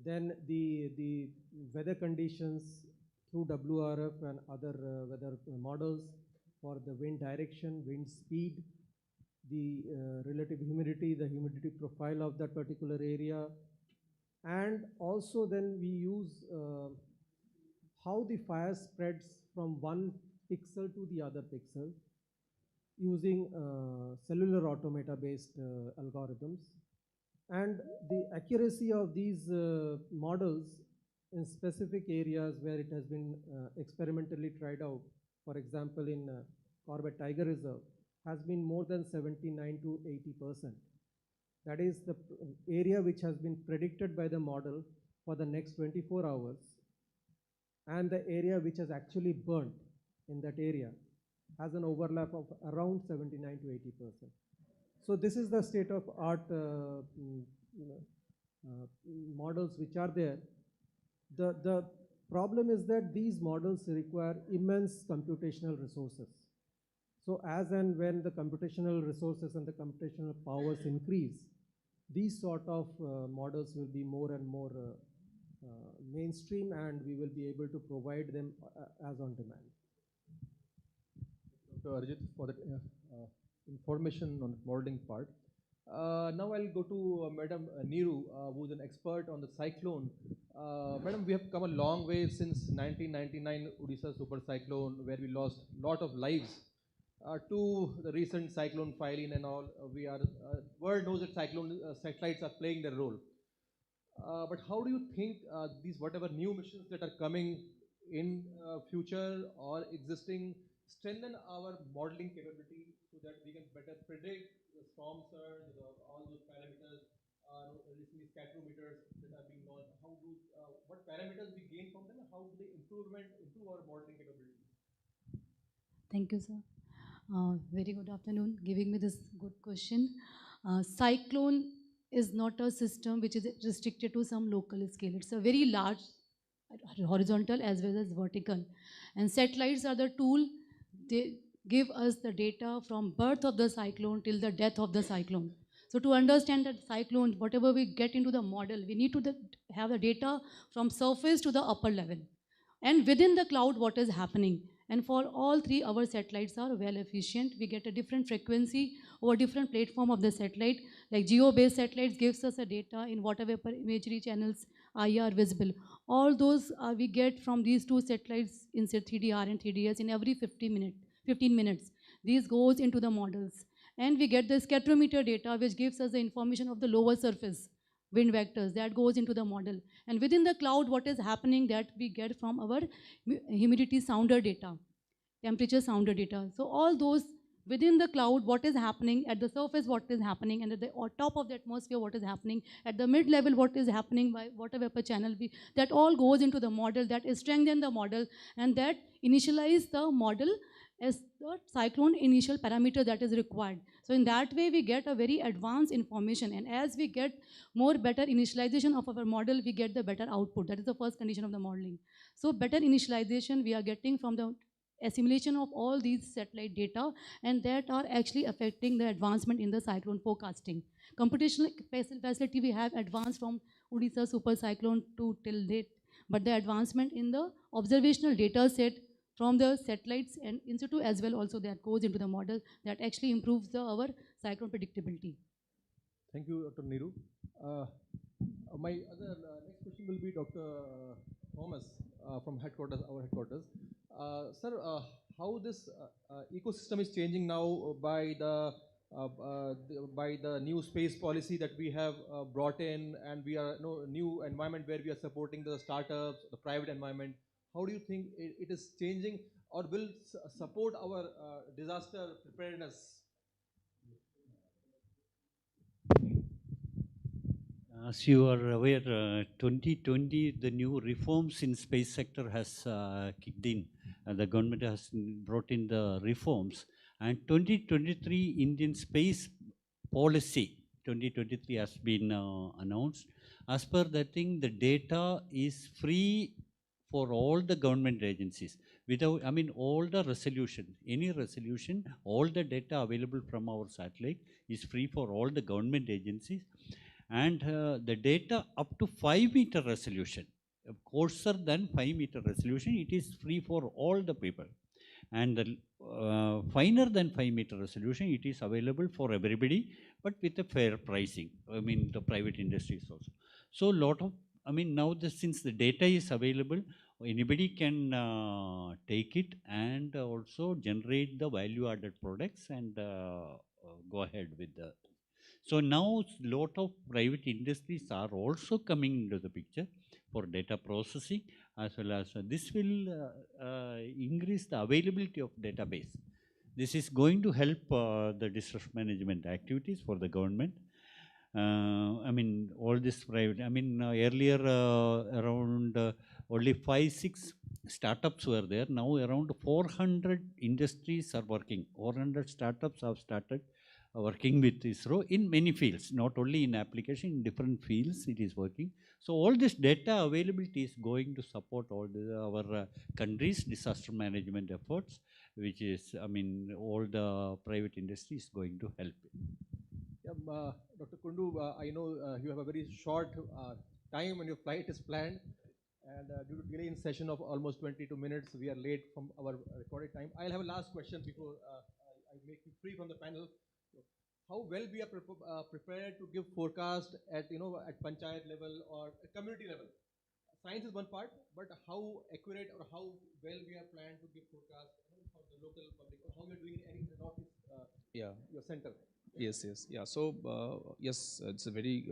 Speaker 19: then the weather conditions through WRF and other weather models for the wind direction, wind speed, the relative humidity, the humidity profile of that particular area, and also then we use how the fire spreads from one pixel to the other pixel using cellular automata based algorithms. And the accuracy of these models in specific areas where it has been experimentally tried out, for example in Corbett Tiger Reserve, has been more than 79 to 80%. That is the area which has been predicted by the model for the next 24 hours, and the area which has actually burnt in that area has an overlap of around 79 to 80%. So this is the state of art models which are there. The problem is that these models require immense computational resources. So as and when the computational resources and the computational powers increase, these sort of models will be more and more mainstream, and we will be able to provide them as on demand.
Speaker 14: Dr. Arjit, for that information on the modeling part. Now I'll go to Madam Neeru, who's an expert on the cyclone. Madam, we have come a long way since 1999 Odisha super cyclone, where we lost a lot of lives, to the recent cyclone Phylline and all. World knows that cyclone satellites are playing their role. But how do you think these whatever new missions that are coming in future or existing strengthen our modeling capability so that we can better predict the storm surge, all those parameters, recently spectrometers that are being launched? What parameters we gain from them, and how do they improve our modeling capability?
Speaker 20: Thank you, sir. Very good afternoon, giving me this good question. Cyclone is not a system which is restricted to some local scale. It's a very large horizontal as well as vertical. And satellites are the tool. They give us the data from birth of the cyclone till the death of the cyclone. So to understand that cyclone, whatever we get into the model, we need to have the data from surface to the upper level. And within the cloud, what is happening. And for all three, our satellites are well efficient. We get a different frequency over different platform of the satellite. Like geo-based satellites gives us a data in whatever imagery channels are visible. All those we get from these two satellites in 3DR and 3DS in every 15 minutes. These goes into the models. And we get the spectrometer data, which gives us the information of the lower surface wind vectors that goes into the model. And within the cloud, what is happening that we get from our humidity sounder data, temperature sounder data. So all those within the cloud, what is happening at the surface, what is happening, and at the top of the atmosphere, what is happening, at the mid level, what is happening by whatever channel that all goes into the model, that strengthens the model, and that initialize the model as the cyclone initial parameter that is required. So in that way, we get a very advanced information, and as we get more better initialization of our model, we get the better output. That is the first condition of the modeling. So better initialization we are getting from the assimilation of all these satellite data, and that are actually affecting the advancement in the cyclone forecasting. Computational facility we have advanced from Odisha super cyclone to till date, but the advancement in the observational data set from the satellites and in situ as well also that goes into the model that actually improves our cyclone predictability.
Speaker 14: Thank you, Dr. Neeru. My other next question will be Dr. Thomas from headquarters, our headquarters. Sir, how this ecosystem is changing now by the new space policy that we have brought in, and we are new environment where we are supporting the startups, the private environment. How do you think it is changing or will support our disaster preparedness?
Speaker 15: As you are aware, 2020, the new reforms in space sector has kicked in. The government has brought in the reforms. And 2023 Indian Space Policy 2023 has been announced. As per that thing, the data is free for all the government agencies without, I mean, all the resolution, any resolution, all the data available from our satellite is free for all the government agencies. And the data up to 5-meter resolution, coarser than 5-meter resolution, it is free for all the people. And the finer than 5-meter resolution, it is available for everybody, but with a fair pricing. I mean, the private industries also. So lot of, I mean, now since the data is available, anybody can take it and also generate the value-added products and go ahead with the. So now lot of private industries are also coming into the picture for data processing, as well as this will increase the availability of database. This is going to help the disaster management activities for the government. I mean, all this private, I mean, earlier around only 5-6 startups were there. Now around 400 industries are working. 400 startups have started working with ISRO in many fields, not only in application, in different fields it is working. So all this data availability is going to support all our country's disaster management efforts, which is, I mean, all the private industry is going to help.
Speaker 14: Yeah, Dr. Kundu, I know you have a very short time when your flight is planned, and due to delay in session of almost 22 minutes, we are late from our recorded time. I'll have a last question before I make you free from the panel. How well we are prepared to give forecast at at panchayat level or community level? Science is one part, but how accurate or how well we are planned to give forecast for the local public, or how we are doing it in the northeast, your center?
Speaker 18: Yes, yes, yeah. So yes, it's a very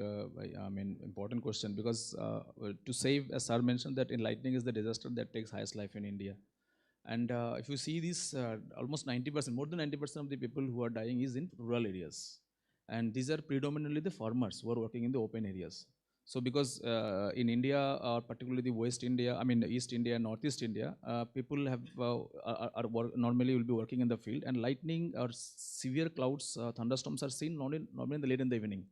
Speaker 18: I mean important question, because to save, as sir mentioned, that lightning is the disaster that takes highest life in India. And if you see this, almost 90%, more than 90% of the people who are dying is in rural areas. And these are predominantly the farmers who are working in the open areas. So because in India, particularly the West India, I mean East India and Northeast India, people have normally will be working in the field, and lightning or severe clouds, thunderstorms are seen normally in the late in the evening,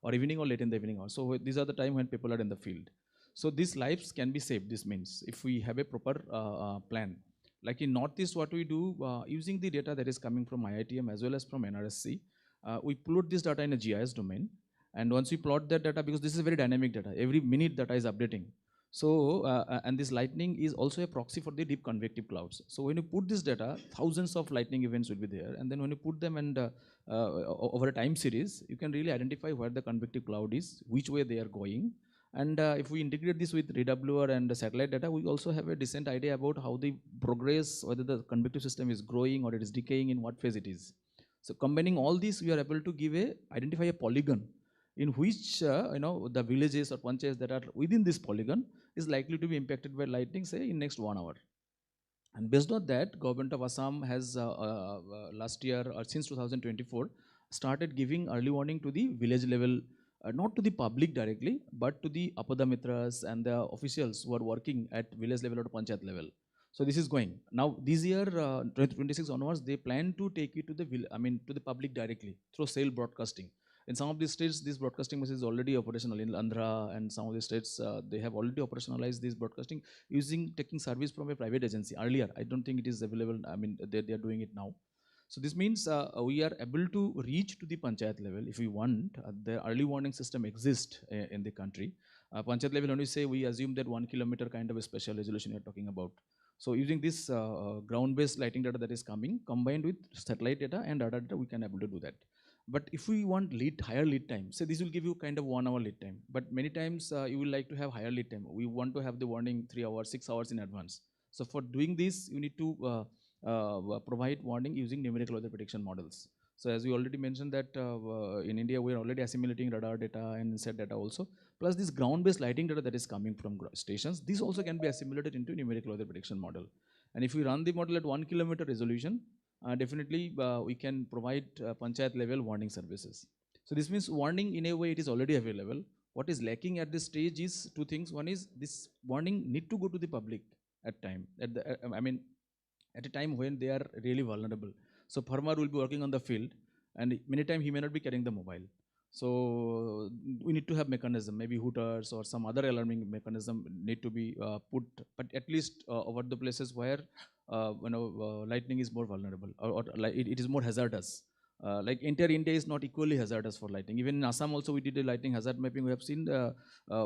Speaker 18: or late in the evening. So these are the time when people are in the field. So these lives can be saved. This means if we have a proper plan. Like in Northeast, what we do, using the data that is coming from IITM as well as from NRSC, we plot this data in a GIS domain. And once we plot that data, because this is very dynamic data, every minute data is updating. So, and this lightning is also a proxy for the deep convective clouds. So when you put this data, thousands of lightning events will be there. And then when you put them and over a time series, you can really identify where the convective cloud is, which way they are going. And if we integrate this with RWR and satellite data, we also have a decent idea about how the progress, whether the convective system is growing or it is decaying, in what phase it is. So combining all this, we are able to identify a polygon in which the villages or panchayats that are within this polygon is likely to be impacted by lightning, say in next 1 hour. And based on that, government of Assam has last year or since 2024 started giving early warning to the village level, not to the public directly, but to the Apada Mitras and the officials who are working at village level or panchayat level. So this is going. Now this year, 2026 onwards, they plan to take it to the public directly through cell broadcasting. In some of the states, this broadcasting machine is already operational. In Andhra and some of the states, they have already operationalized this broadcasting taking service from a private agency. Earlier, I don't think it is available. I mean, they are doing it now. So this means we are able to reach to the panchayat level if we want. The early warning system exists in the country. Panchayat level, when we say, we assume that 1 kilometer kind of a special resolution you're talking about. So using this ground-based lighting data that is coming, combined with satellite data and radar data, we can able to do that. But if we want higher lead time, say this will give you kind of 1 hour lead time. But many times you will like to have higher lead time. We want to have the warning 3 hours, 6 hours in advance. So for doing this, you need to provide warning using numerical weather prediction models. So as we already mentioned that in India, we are already assimilating radar data and INSAT data also. Plus this ground-based lighting data that is coming from stations, this also can be assimilated into numerical weather prediction model. And if we run the model at 1 kilometer resolution, definitely we can provide panchayat level warning services. So this means warning in a way it is already available. What is lacking at this stage is two things. One is this warning need to go to the public at time. At a time when they are really vulnerable. So farmer will be working on the field, and many times he may not be carrying the mobile. So we need to have mechanism, maybe hooters or some other alarming mechanism need to be put, but at least over the places where lightning is more vulnerable, or it is more hazardous. Like entire India is not equally hazardous for lightning. Even in Assam also we did a lightning hazard mapping. We have seen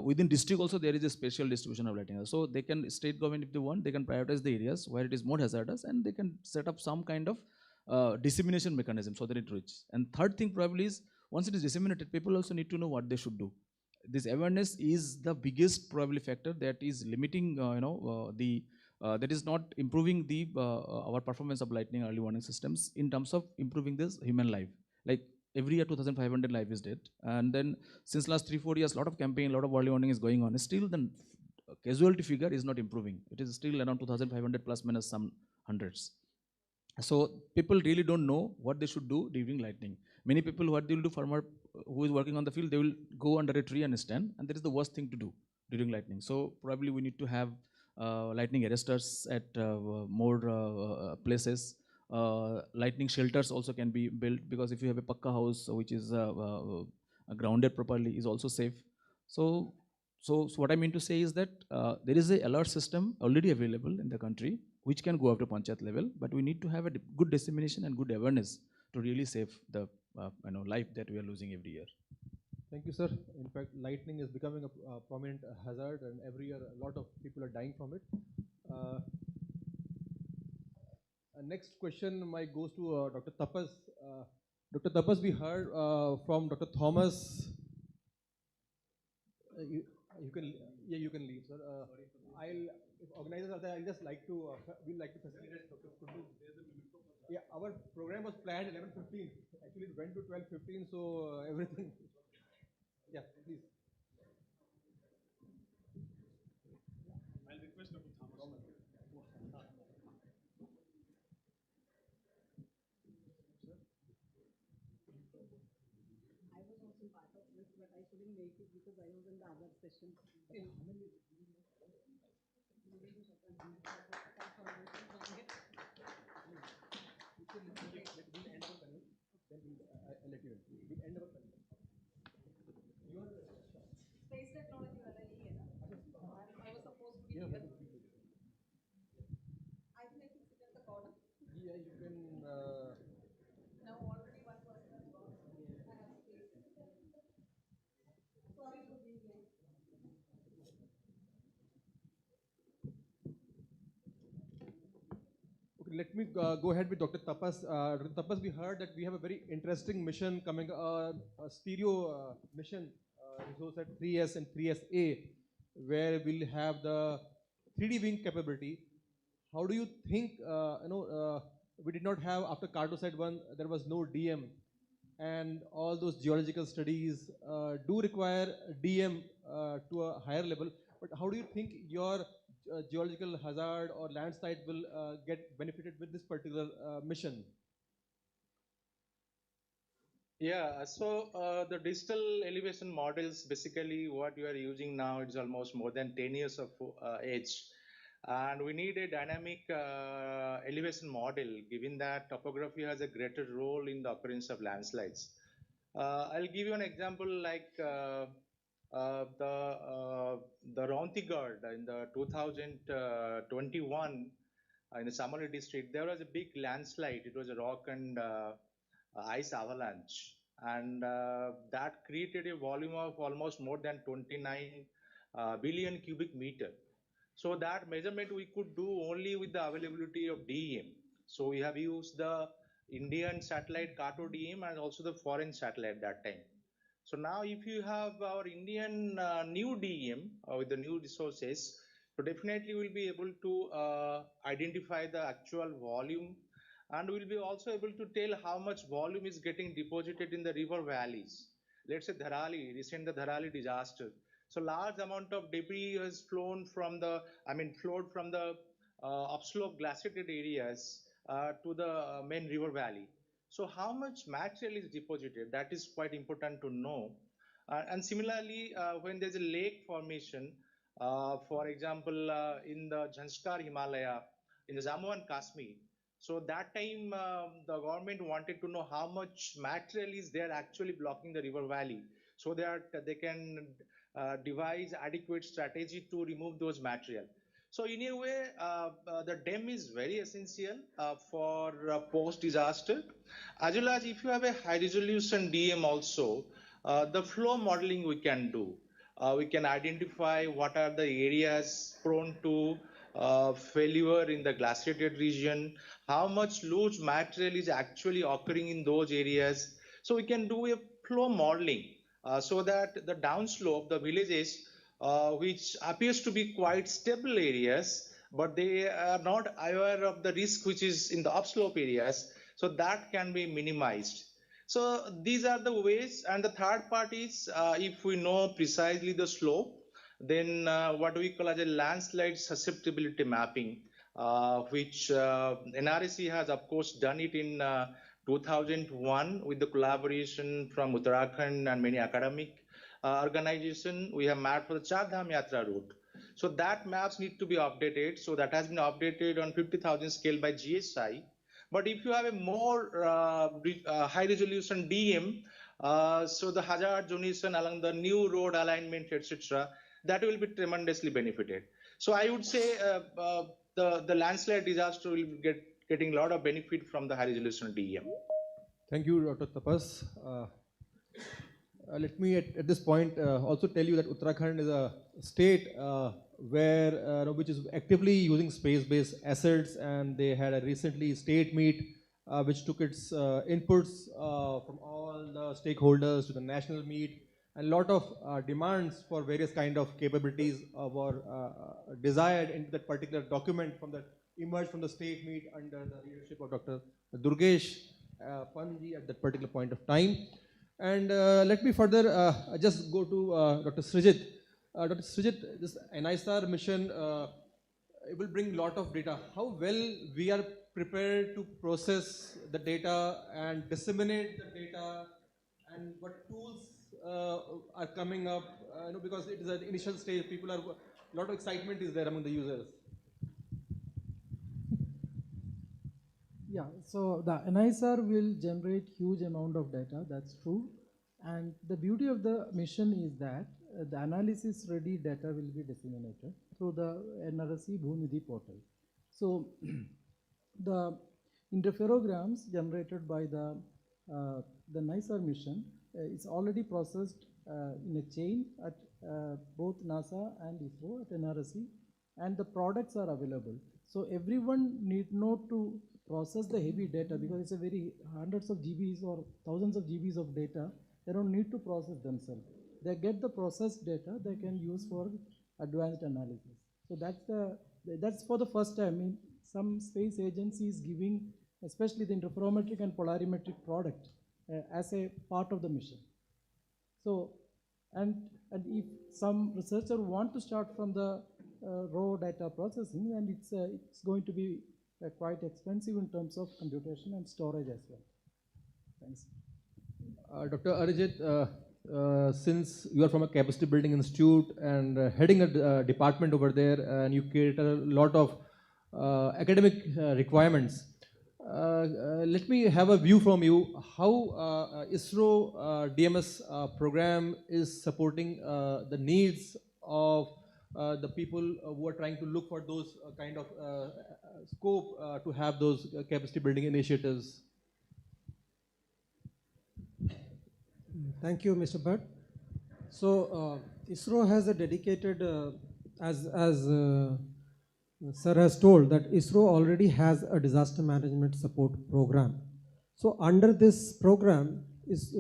Speaker 18: within district also there is a special distribution of lightning. So they can, state government if they want, they can prioritize the areas where it is more hazardous, and they can set up some kind of dissemination mechanism so that it reaches. And third thing probably is, once it is disseminated, people also need to know what they should do. This awareness is the biggest probably factor that is limiting, that is not improving the our performance of lightning early warning systems in terms of improving this human life. Like every year 2,500 life is dead, and then since last 3-4 years, a lot of campaign, a lot of early warning is going on. Still, the casualty figure is not improving. It is still around 2,500 plus minus some hundreds. So people really don't know what they should do during lightning. Many people, what they will do, farmer who is working on the field, they will go under a tree and stand, and that is the worst thing to do during lightning. So probably we need to have lightning arresters at more places. Lightning shelters also can be built, because if you have a pakka house which is grounded properly, is also safe. So what I mean to say is that there is a alert system already available in the country which can go up to panchayat level, but we need to have a good dissemination and good awareness to really save the life that we are losing every year.
Speaker 14: Thank you, sir. In fact, lightning is becoming a prominent hazard, and every year a lot of people are dying from it. Next question might goes to Dr. Tapas. Dr. Tapas, we heard from Dr. Thomas. You can, yeah, you can leave, sir. If organizers are there, I'll just like to, we'd like to facilitate Dr. Kundu. Yeah, our program was planned 11:15. Actually, it went to 12:15, so everything. Yeah, please.
Speaker 1: I'll request Dr. Thomas.
Speaker 21: I was also part of this, but I couldn't make it because I was in the other session.
Speaker 14: I'll let you in. We'll end our panel.
Speaker 21: Space technology वाला यही है ना? I was supposed to be here. I think I can sit at the corner.
Speaker 14: Yeah, you can.
Speaker 21: Now already one person has gone. I have space. Sorry for being late.
Speaker 14: Okay, let me go ahead with Dr. Tapas. Dr. Tapas, we heard that we have a very interesting mission coming, a stereo mission, resource at 3S and 3SA, where we'll have the 3D wing capability. How do you think, we did not have, after Cartosat 1, there was no DM, and all those geological studies do require DM to a higher level, but how do you think your geological hazard or landslide will get benefited with this particular mission?
Speaker 16: Yeah, so the digital elevation models, basically what you are using now, it's almost more than 10 years of age. And we need a dynamic elevation model, given that topography has a greater role in the occurrence of landslides. I'll give you an example like the Rauntigard in the 2021 in the Samali district. There was a big landslide. It was a rock and ice avalanche, and that created a volume of almost more than 29 billion cubic meter. So that measurement we could do only with the availability of DEM. So we have used the Indian satellite Kato DEM and also the foreign satellite that time. So now if you have our Indian new DEM with the new resources, so definitely we'll be able to identify the actual volume, and we'll be also able to tell how much volume is getting deposited in the river valleys. Let's say Dharali, recent the Dharali disaster. So large amount of debris has flowed from the upslope glaciated areas to the main river valley. So how much material is deposited? That is quite important to know. And similarly, when there's a lake formation, for example, in the Janskar Himalaya, in the Jammu and Kashmir, So that time the government wanted to know how much material is there actually blocking the river valley, so that they can devise adequate strategy to remove those material. So in a way, the dam is very essential for post-disaster, as well as if you have a high-resolution DM also, the flow modeling we can do. We can identify what are the areas prone to failure in the glaciated region, how much loose material is actually occurring in those areas. So we can do a flow modeling so that the downslope, the villages, which appears to be quite stable areas, but they are not aware of the risk which is in the upslope areas, so that can be minimized. So these are the ways. And the third part is if we know precisely the slope, then what we call as a landslide susceptibility mapping, which NRSC has of course done it in 2001 with the collaboration from Uttarakhand and many academic organization. We have mapped for the Char Dham Yatra route. So that maps need to be updated. So that has been updated on 50,000 scale by GSI. But if you have a more high resolution DM, so the hazard zonation along the new road alignment, etc., that will be tremendously benefited. So I would say the landslide disaster will be getting a lot of benefit from the high resolution DM.
Speaker 14: Thank you, Dr. Tapas. Let me at this point also tell you that Uttarakhand is a state where which is actively using space-based assets, and they had a recently state meet which took its inputs from all the stakeholders to the national meet, and a lot of demands for various kind of capabilities were desired into that particular document that emerged from the state meet under the leadership of Dr. Durgesh Panji at that particular point of time. And let me further just go to Dr. Srijit. Dr. Srijit, this NISR mission it will bring a lot of data. How well we are prepared to process the data and disseminate the data, and what tools are coming up? Because it is an initial stage, people are, a lot of excitement is there among the users.
Speaker 17: Yeah, so the NISR will generate huge amount of data, that's true. And the beauty of the mission is that the analysis ready data will be disseminated through the NRSC Bhunidhi portal. So the interferograms generated by the NISR mission is already processed in a chain at both NASA and ISRO at NRSC, and the products are available. So everyone need not to process the heavy data, because it's a very hundreds of GBs or thousands of GBs of data. They don't need to process themselves. They get the processed data they can use for advanced analysis. So that's for the first time. I mean, some space agencies giving, especially the interferometric and polarimetric product as a part of the mission. So, and if some researcher want to start from the raw data processing, and it's going to be quite expensive in terms of computation and storage as well. Thanks.
Speaker 14: Dr. Arijit, since you are from a capacity building institute and heading a department over there, and you create a lot of academic requirements, let me have a view from you how ISRO DMS program is supporting the needs of the people who are trying to look for those kind of scope to have those capacity building initiatives.
Speaker 19: Thank you, Mr. Bhatt. So ISRO has a dedicated, as Sir has told, that ISRO already has a disaster management support program. So under this program is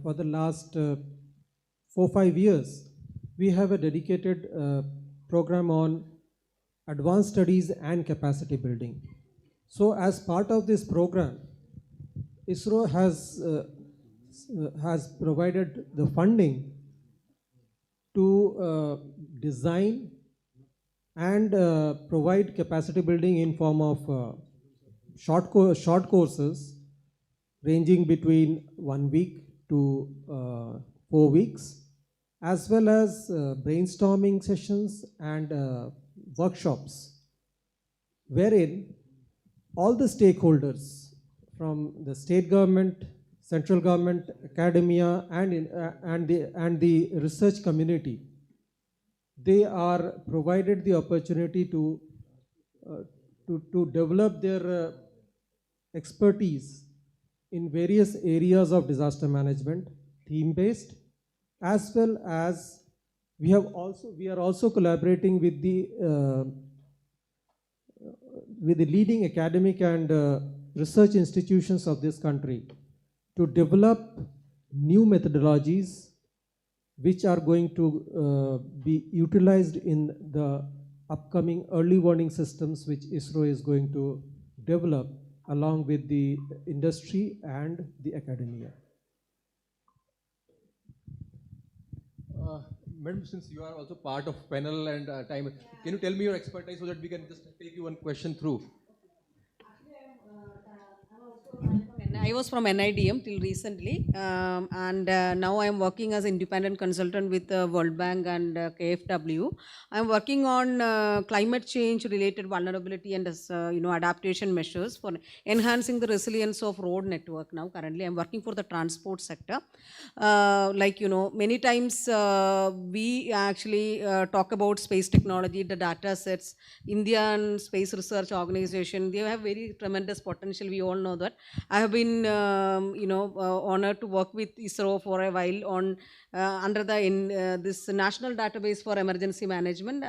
Speaker 19: for the last 4-5 years, we have a dedicated program on advanced studies and capacity building. So as part of this program, ISRO has provided the funding to design and provide capacity building in form of short courses ranging between 1 week to 4 weeks, as well as brainstorming sessions and workshops, wherein all the stakeholders from the state government, central government, academia, and the research community, they are provided the opportunity to develop their expertise in various areas of disaster management, theme-based, as well as we are also collaborating with the leading academic and research institutions of this country to develop new methodologies which are going to be utilized in the upcoming early warning systems which ISRO is going to develop along with the industry and the academia.
Speaker 14: Madam, since you are also part of panel and time, can you tell me your expertise so that we can just take you one question through?
Speaker 3: I was from NIDM till recently, and now I am working as independent consultant with World Bank and KFW. I am working on climate change related vulnerability and adaptation measures for enhancing the resilience of road network. Now currently I am working for the transport sector. Many times we actually talk about space technology, the data sets. Indian Space Research Organization, they have very tremendous potential. We all know that. I have been honored to work with ISRO for a while on under this national database for emergency management.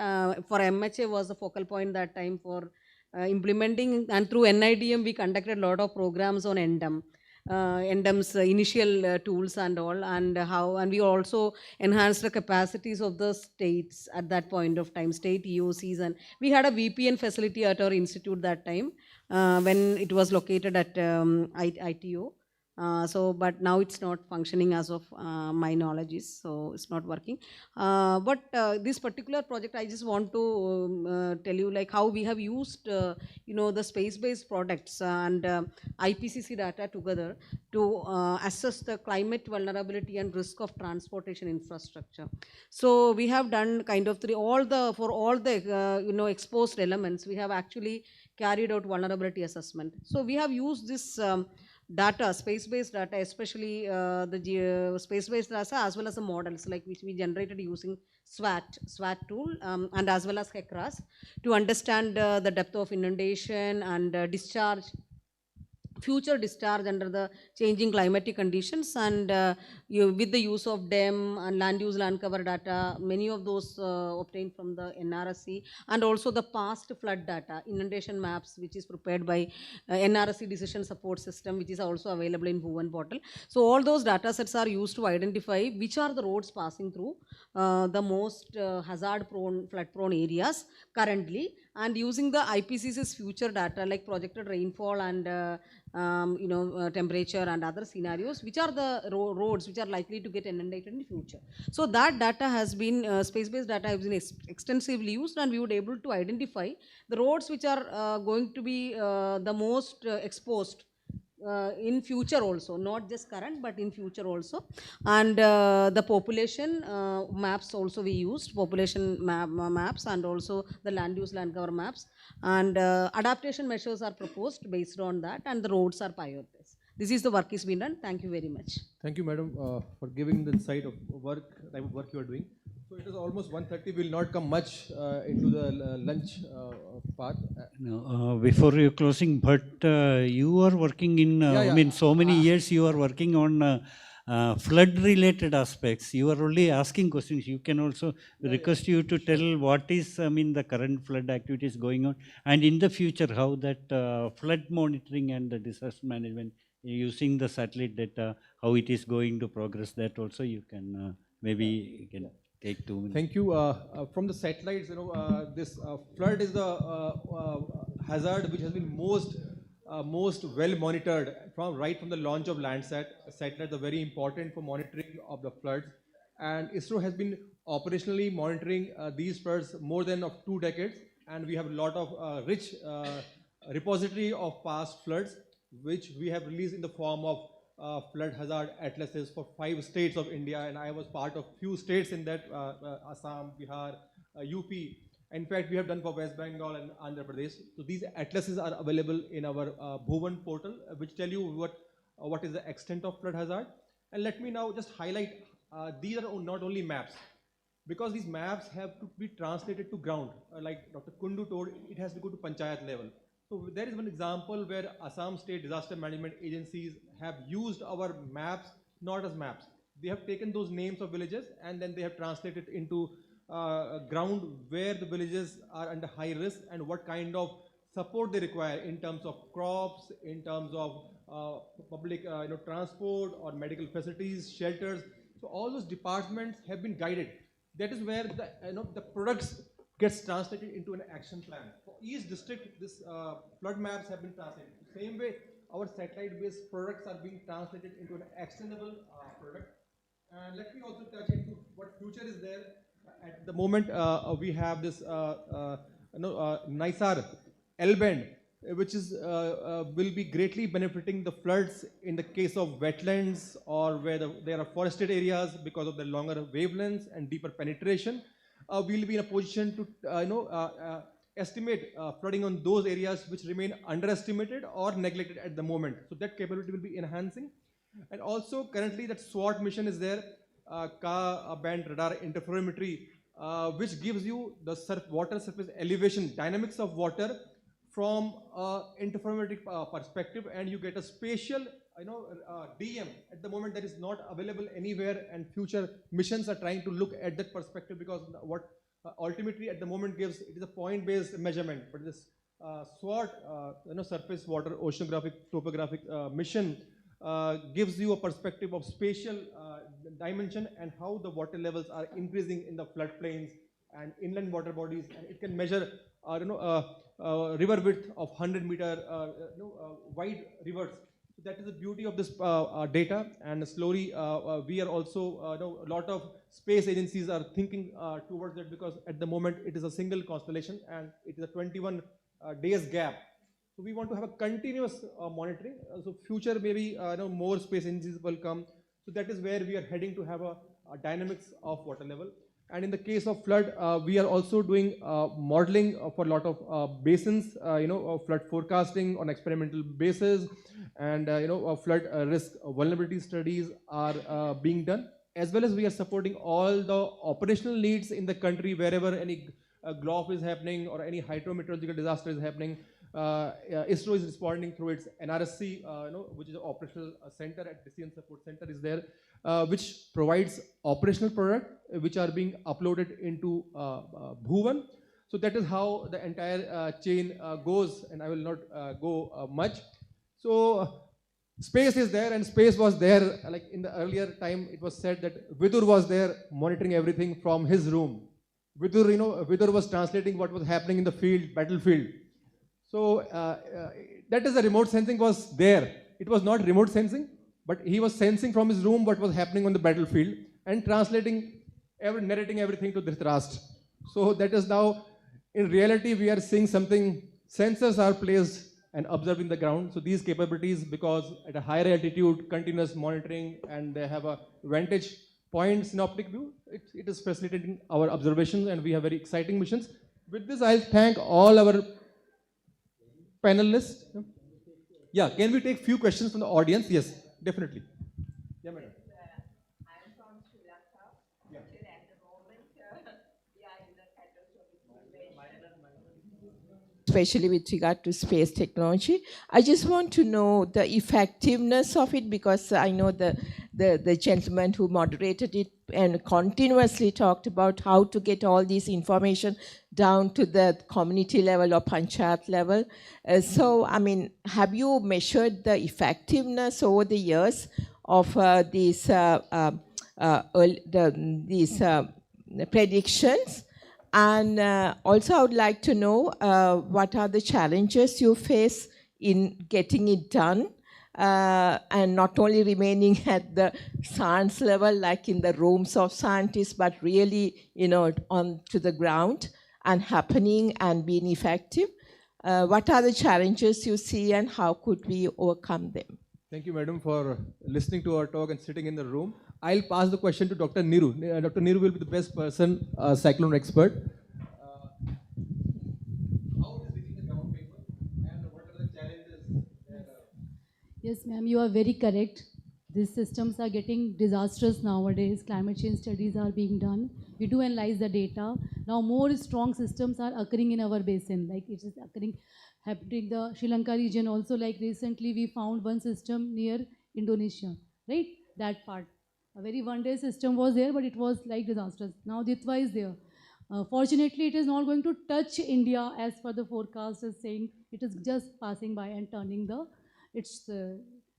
Speaker 3: For MHA was the focal point that time for implementing, and through NIDM we conducted a lot of programs on NDM. NDM's initial tools and all, and we also enhanced the capacities of the states at that point of time, state EOCs, and we had a VPN facility at our institute that time when it was located at ITO. But now it's not functioning as of my knowledge is, so it's not working. But this particular project, I just want to tell you like how we have used, the space-based products and IPCC data together to assess the climate vulnerability and risk of transportation infrastructure. So we have done kind of for all the exposed elements, we have actually carried out vulnerability assessment. So we have used this data, space-based data, especially the space-based data as well as the models like which we generated using SWAT tool and as well as HECRAS to understand the depth of inundation and future discharge under the changing climatic conditions, and with the use of DEM and land use land cover data, many of those obtained from the NRSC, and also the past flood data, inundation maps which is prepared by NRSC decision support system, which is also available in Bhuvan portal. So all those data sets are used to identify which are the roads passing through the most hazard prone, flood prone areas currently, and using the IPCC's future data like projected rainfall and temperature and other scenarios, which are the roads which are likely to get inundated in the future. So that data has been, space-based data has been extensively used, and we would able to identify the roads which are going to be the most exposed in future also, not just current but in future also. And the population maps also we used, population maps, and also the land use land cover maps, and adaptation measures are proposed based on that, and the roads are prioritized. This is the work is being done. Thank you very much.
Speaker 14: Thank you, madam, for giving the insight of type of work you are doing. So it is almost 1:30. We will not come much into the lunch part.
Speaker 15: No, before your closing, but you are working in, I mean, so many years you are working on flood-related aspects. You are only asking questions. You can also request you to tell what is, I mean, the current flood activities going on, and in the future, how that flood monitoring and the disaster management using the satellite data, how it is going to progress. That also you can maybe you can take 2 minutes.
Speaker 14: Thank you. From the satellites, this flood is the hazard which has been most well monitored right from the launch of Landsat. Satellites are very important for monitoring of the floods, and ISRO has been operationally monitoring these floods more than 2 decades, and we have a lot of rich repository of past floods, which we have released in the form of flood hazard atlases for 5 states of India, and I was part of few states in that, Assam, Bihar, UP, In fact, we have done for West Bengal and Andhra Pradesh. So these atlases are available in our Bhuvan portal, which tell you what is the extent of flood hazard. And let me now just highlight, these are not only maps, because these maps have to be translated to ground. Like Dr. Kundu told, it has to go to panchayat level. So there is one example where Assam State Disaster Management Agencies have used our maps not as maps. They have taken those names of villages and then they have translated into ground where the villages are under high risk and what kind of support they require in terms of crops, in terms of public transport or medical facilities, shelters. So all those departments have been guided. That is where the products gets translated into an action plan. For each district, this flood maps have been translated. Same way, our satellite-based products are being translated into an actionable product. And let me also touch into what future is there. At the moment, we have this NISAR L-band, which is will be greatly benefiting the floods in the case of wetlands or where there are forested areas because of the longer wavelengths and deeper penetration. We'll be in a position to estimate flooding on those areas which remain underestimated or neglected at the moment. So that capability will be enhancing. And also currently that SWOT mission is there, Ka-band radar interferometry, which gives you the water surface elevation, dynamics of water from interferometric perspective, and you get a spatial DM at the moment that is not available anywhere, and future missions are trying to look at that perspective, because what altimetry at the moment gives, it is a point-based measurement, but this SWOT, surface water oceanographic topographic mission gives you a perspective of spatial dimension and how the water levels are increasing in the floodplains and inland water bodies, and it can measure river width of 100-meter wide rivers. So that is the beauty of this data, and slowly we are also, a lot of space agencies are thinking towards that, because at the moment it is a single constellation and it is a 21 days gap. So we want to have a continuous monitoring. So future maybe more space agencies will come. So that is where we are heading to have a dynamics of water level. And in the case of flood, we are also doing modeling for a lot of basins, flood forecasting on experimental basis, and flood risk vulnerability studies are being done, as well as we are supporting all the operational needs in the country wherever any GLOF is happening or any hydrometeorological disaster is happening. ISRO is responding through its NRSC, which is an operational center at Decision Support Center is there, which provides operational product which are being uploaded into Bhuvan. So that is how the entire chain goes, and I will not go much. So space is there, and space was there, like in the earlier time it was said that Vidur was there monitoring everything from his room. Vidur, Vidur was translating what was happening in the field, battlefield. So that is the remote sensing was there. It was not remote sensing, but he was sensing from his room what was happening on the battlefield and translating, narrating everything to Dhritarashtra. So that is now, in reality, we are seeing something, sensors are placed and observing the ground. So these capabilities, because at a higher altitude, continuous monitoring, and they have a vantage point synoptic view, it is facilitating our observations, and we have very exciting missions. With this, I'll thank all our panelists. Yeah, can we take few questions from the audience? Yes, definitely. Yeah, madam.
Speaker 4: I'm from Sri Lanka. Yeah. At the moment, we are in the especially with regard to space technology. I just want to know the effectiveness of it, because I know the gentleman who moderated it and continuously talked about how to get all this information down to the community level or panchayat level. So, I mean, have you measured the effectiveness over the years of these predictions? And also, I would like to know what are the challenges you face in getting it done, and not only remaining at the science level, like in the rooms of scientists, but really, on to the ground and happening and being effective. What are the challenges you see, and how could we overcome them?
Speaker 14: Thank you, madam, for listening to our talk and sitting in the room. I'll pass the question to Dr. Niru. Dr. Niru will be the best person, cyclone expert.
Speaker 20: Yes, ma'am, you are very correct. These systems are getting disastrous nowadays. Climate change studies are being done. We do analyze the data. Now more strong systems are occurring in our basin, like it is occurring, happening the Sri Lanka region also. Like recently we found one system near Indonesia, right? That part. A very one-day system was there, but it was like disastrous. Now Ditwa is there. Fortunately, it is not going to touch India as per the forecast is saying. It is just passing by and turning its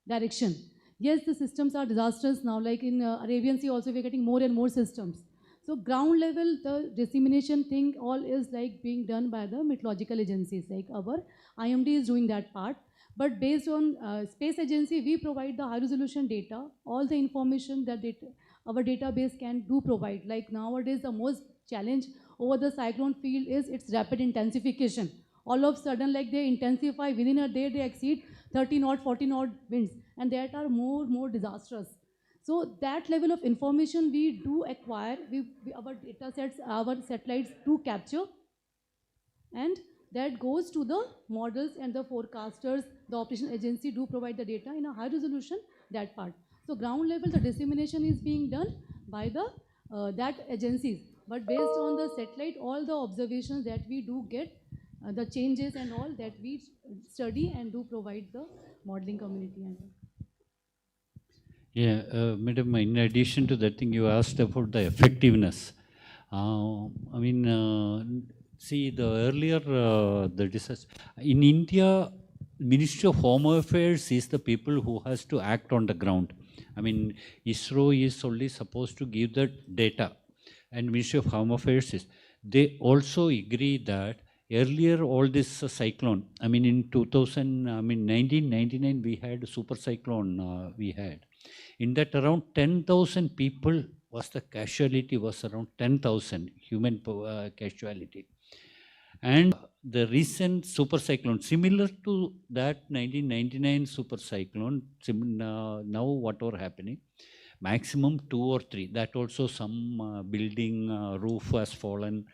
Speaker 20: direction. Yes, the systems are disastrous now. Like in Arabian Sea also, we're getting more and more systems. So ground level, the dissemination thing all is like being done by the meteorological agencies. Like our IMD is doing that part. But based on space agency, we provide the high resolution data, all the information that our database can do provide. Like nowadays, the most challenge over the cyclone field is its rapid intensification. All of a sudden, like they intensify within a day, they exceed 30 knot, 40 knot winds, and that are more disastrous. So that level of information we do acquire, our data sets, our satellites do capture, and that goes to the models and the forecasters. The operation agency do provide the data in a high resolution, that part. So ground level, the dissemination is being done by the that agencies. But based on the satellite, all the observations that we do get, the changes and all that we study and do provide the modeling community.
Speaker 15: Yeah, Madam, in addition to that thing, you asked about the effectiveness. See, the earlier, the disaster, in India, Ministry of Home Affairs is the people who has to act on the ground. I mean, ISRO is only supposed to give the data, and Ministry of Home Affairs is. They also agree that earlier all this cyclone, I mean in 1999 we had a super cyclone we had. In that around 10,000 people was the casualty, was around 10,000 human casualty. And the recent super cyclone, similar to that 1999 super cyclone, now whatever happening, maximum 2 or 3, that also some building roof has fallen,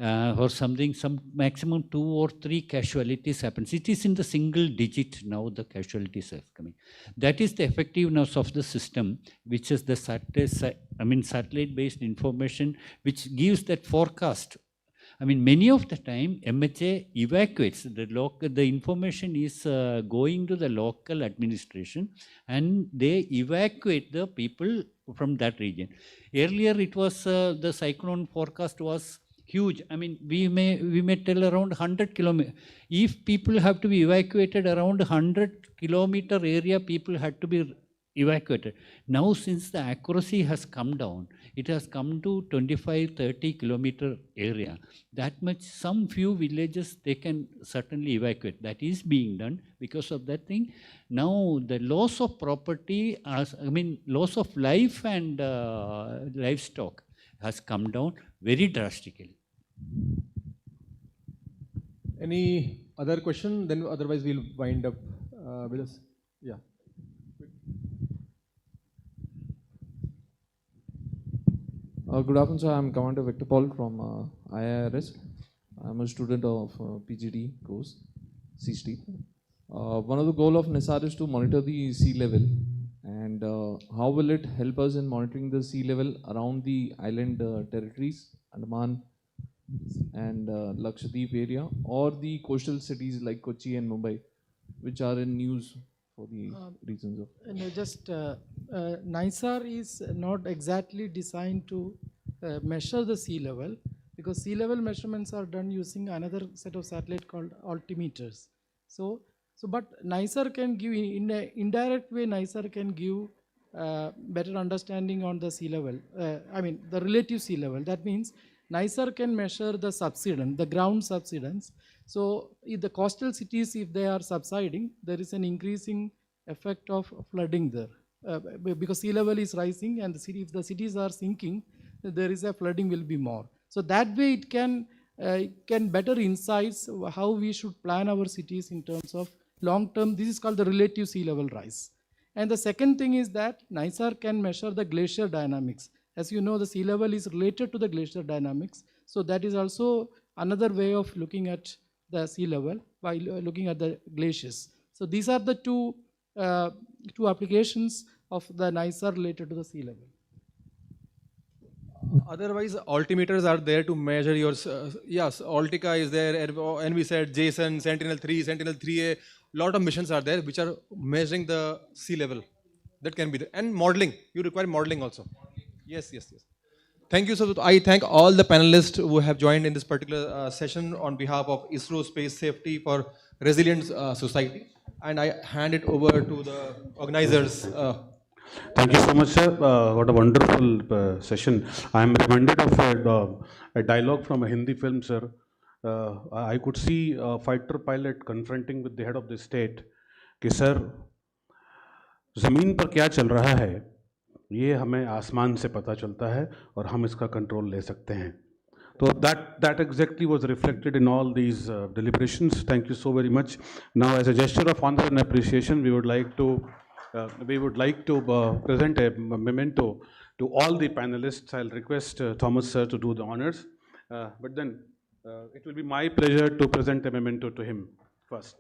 Speaker 15: or something, some maximum 2 or 3 casualties happens. It is in the single digit now the casualties are coming. That is the effectiveness of the system, which is the satellite-based information, which gives that forecast. I mean, many of the time, MHA evacuates, the information is going to the local administration, and they evacuate the people from that region. Earlier, it was, the cyclone forecast was huge. I mean, we may tell around 100 kilometers. If people have to be evacuated around 100 kilometer area, people had to be evacuated. Now, since the accuracy has come down, it has come to 25-30 kilometer area. That much, some few villages, they can certainly evacuate. That is being done because of that thing. Now, the loss of property, loss of life and livestock has come down very drastically.
Speaker 14: Any other question? Then otherwise we'll wind up with us. Yeah.
Speaker 8: Good afternoon, sir. I'm Commander Victor Paul from IIRS. I'm a student of PGD course, C-Street. One of the goals of NISAR is to monitor the sea level. And how will it help us in monitoring the sea level around the island territories, Andaman and Lakshadweep area, or the coastal cities like Kochi and Mumbai, which are in news for the reasons of?
Speaker 19: NISAR is not exactly designed to measure the sea level, because sea level measurements are done using another set of satellite called altimeters. But NISAR can give, in an indirect way, NISAR can give better understanding on the sea level, the relative sea level. That means NISAR can measure the subsidence, the ground subsidence. So if the coastal cities, if they are subsiding, there is an increasing effect of flooding there. Because sea level is rising, and if the cities are sinking, there is a flooding will be more. So that way it can better insights how we should plan our cities in terms of long term. This is called the relative sea level rise. And the second thing is that NISAR can measure the glacier dynamics. As you know, the sea level is related to the glacier dynamics. So that is also another way of looking at the sea level by looking at the glaciers. So these are the two
Speaker 9: two applications of the NISA related to the sea level.
Speaker 14: Otherwise, altimeters are there to measure your, yes, Altica is there, and we said JSON, Sentinel-3, Sentinel-3A, lot of missions are there which are measuring the sea level. That can be there. And modeling, you require modeling also. Yes, yes, yes. Thank you. So I thank all the panelists who have joined in this particular session on behalf of ISRO Space Safety for Resilient Society. And I hand it over to the organizers.
Speaker 1: Thank you so much, sir. What a wonderful session. I am reminded of a dialogue from a Hindi film, sir. I could see a fighter pilot confronting with the head of the state कि sir ज़मीन पर क्या चल रहा है ये हमें आसमान से पता चलता है और हम इसका कंट्रोल ले सकते हैं. So that exactly was reflected in all these deliberations. Thank you so very much. Now, as a gesture of honor and appreciation, we would like to present a memento to all the panelists. I'll request Thomas sir to do the honors, but then it will be my pleasure to present a memento to him first.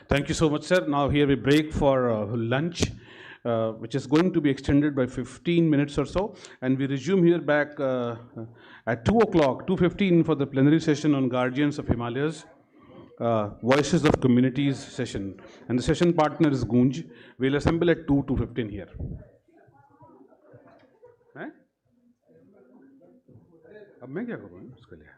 Speaker 1: Thank you so much, sir. Now here we break for lunch, which is going to be extended by 15 minutes or so, and we resume here back at 2 o'clock, 2:15 for the plenary session on Guardians of Himalayas, Voices of Communities session, and the session partner is Gunj. We'll assemble at 2:15 here. अब मैं क्या करूँ उसके लिए?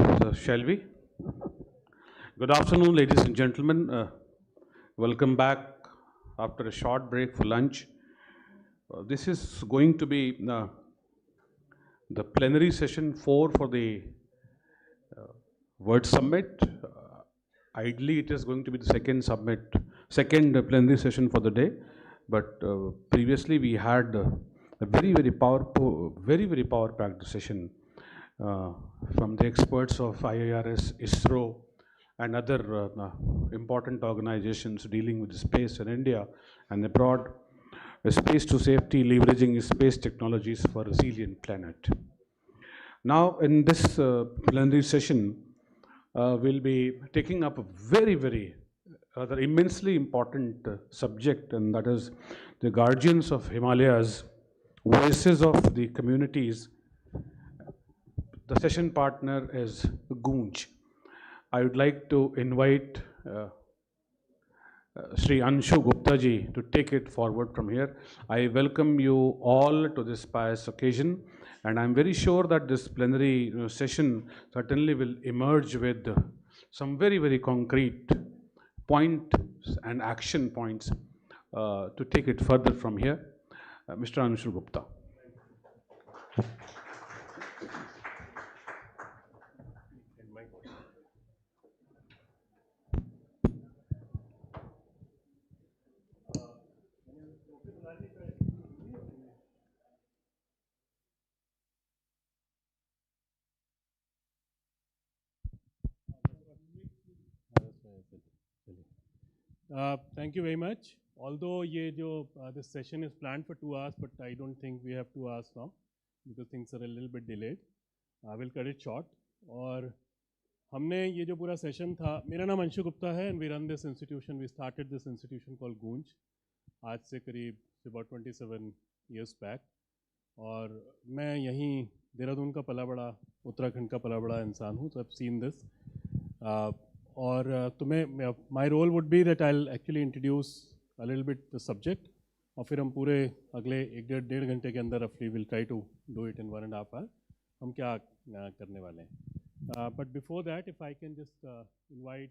Speaker 1: So shall we? Good afternoon, ladies and gentlemen. Welcome back after a short break for lunch. This is going to be the plenary session 4 for the Word Summit. Ideally, it is going to be the second plenary session for the day. But previously, we had a very power-packed session from the experts of IIRS, ISRO, and other important organizations dealing with space in India and abroad. Space to safety, leveraging space technologies for a resilient planet. Now, in this plenary session, we'll be taking up a very rather immensely important subject, and that is the guardians of Himalayas, voices of the communities. The session partner is Goonj. I would like to invite Sri Anshu Gupta ji to take it forward from here. I welcome you all to this pious occasion, and I'm very sure that this plenary session certainly will emerge with some very concrete points and action points to take it further from here. Mr. Anshu Gupta.
Speaker 10: Thank you very much. Although this session is planned for 2 hours, but I don't think we have 2 hours now because things are a little bit delayed. I will cut it short. और हमने ये जो पूरा session था, मेरा नाम अंशु गुप्ता है and we run this institution. We started this institution called Goonj आज से करीब about 27 years back. और मैं यहीं देहरादून का पला बड़ा, उत्तराखंड का पला बड़ा इंसान हूँ, so I've seen this. और तुम्हें my role would be that I'll actually introduce a little bit the subject और फिर हम पूरे अगले 1-1.5 घंटे के अंदर roughly we'll try to do it in 1.5 hours. हम क्या करने वाले हैं. But before that, if I can just invite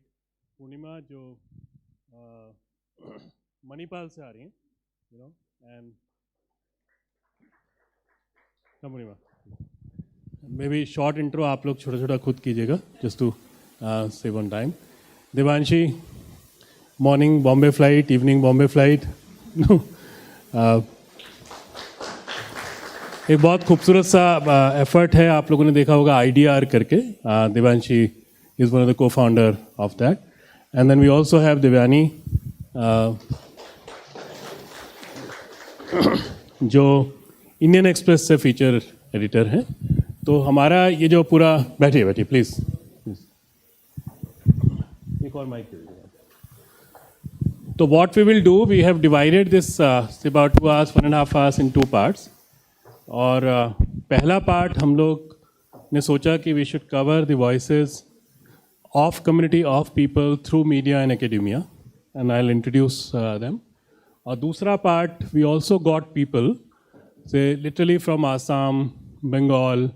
Speaker 10: Purnima जो मणिपाल से आ रही हैं, you know, and Purnima. Maybe short intro आप लोग छोटा-छोटा खुद कीजिएगा just to save on time. Devanshi, morning Bombay flight, evening Bombay flight. एक बहुत खूबसूरत सा एफर्ट है, आप लोगों ने देखा होगा IDR करके. Devanshi is one of the co-founder of that. And then we also have Devyani, जो इंडियन एक्सप्रेस से फीचर एडिटर हैं. तो हमारा ये जो पूरा बैठिए प्लीज़. एक और mic. So what we will do, we have divided this about 2 hours, 1.5 hours in 2 parts. और पहला पार्ट हम लोग ने सोचा कि we should cover the voices of community of people through media and academia, and I'll introduce them. और दूसरा part we also got people, say literally from Assam, Bengal,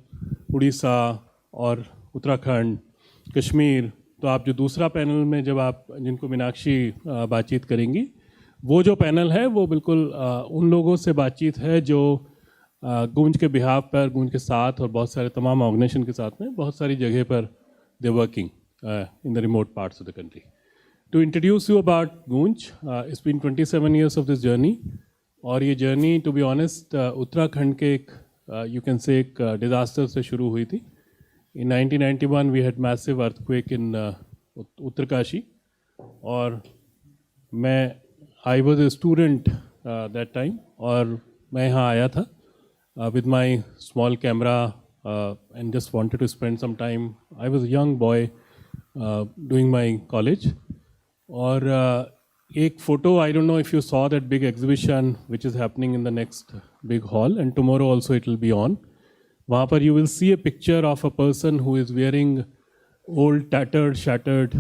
Speaker 10: Orissa और उत्तराखंड, कश्मीर. तो आप जो दूसरा पैनल में जब आप जिनको मीनाक्षी बातचीत करेंगी, वो जो पैनल है वो बिल्कुल उन लोगों से बातचीत है जो गूंज के बिहाफ पर, गूंज के साथ और बहुत सारे तमाम ऑर्गेनाइजेशन के साथ में बहुत सारी जगह पर they working in the remote parts of the country. To introduce you about Goonj, it's been 27 years of this journey. और ये journey to be honest Uttarakhand के एक यू कैन से एक डिज़ास्टर से शुरू हुई थी. In 1991 we had massive earthquake in Uttarkashi, और I was a student that time, और मैं यहाँ आया था with my small camera and just wanted to spend some time. I was a young boy doing my college. और एक photo, I don't know if you saw that big exhibition which is happening in the next big hall, and tomorrow also it will be on. वहाँ पर you will see a picture of a person who is wearing old tattered shattered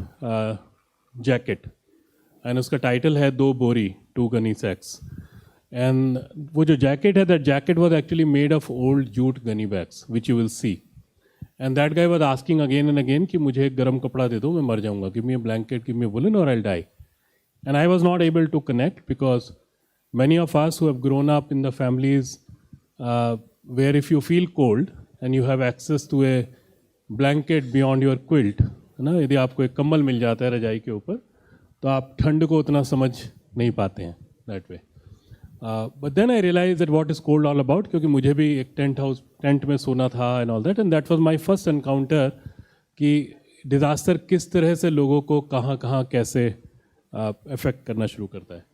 Speaker 10: jacket, and उसका title है 2 बोरी 2 gunny sacks. And वो जो jacket है, that jacket was actually made of old jute gunny bags, which you will see. And that guy was asking again and again कि मुझे एक गर्म कपड़ा दे दो, मैं मर जाऊँगा. Give me a blanket, give me a woolen, or I'll die. And I was not able to connect because many of us who have grown up in the families where if you feel cold and you have access to a blanket beyond your quilt, है ना, यदि आपको एक कंबल मिल जाता है रजाई के ऊपर, तो आप ठंड को उतना समझ नहीं पाते हैं that way. But then I realized that what is cold all about, क्योंकि मुझे भी एक टेंट में सोना था and all that, and that was my first encounter कि disaster किस तरह से लोगों को कहाँ कैसे affect करना शुरू करता है.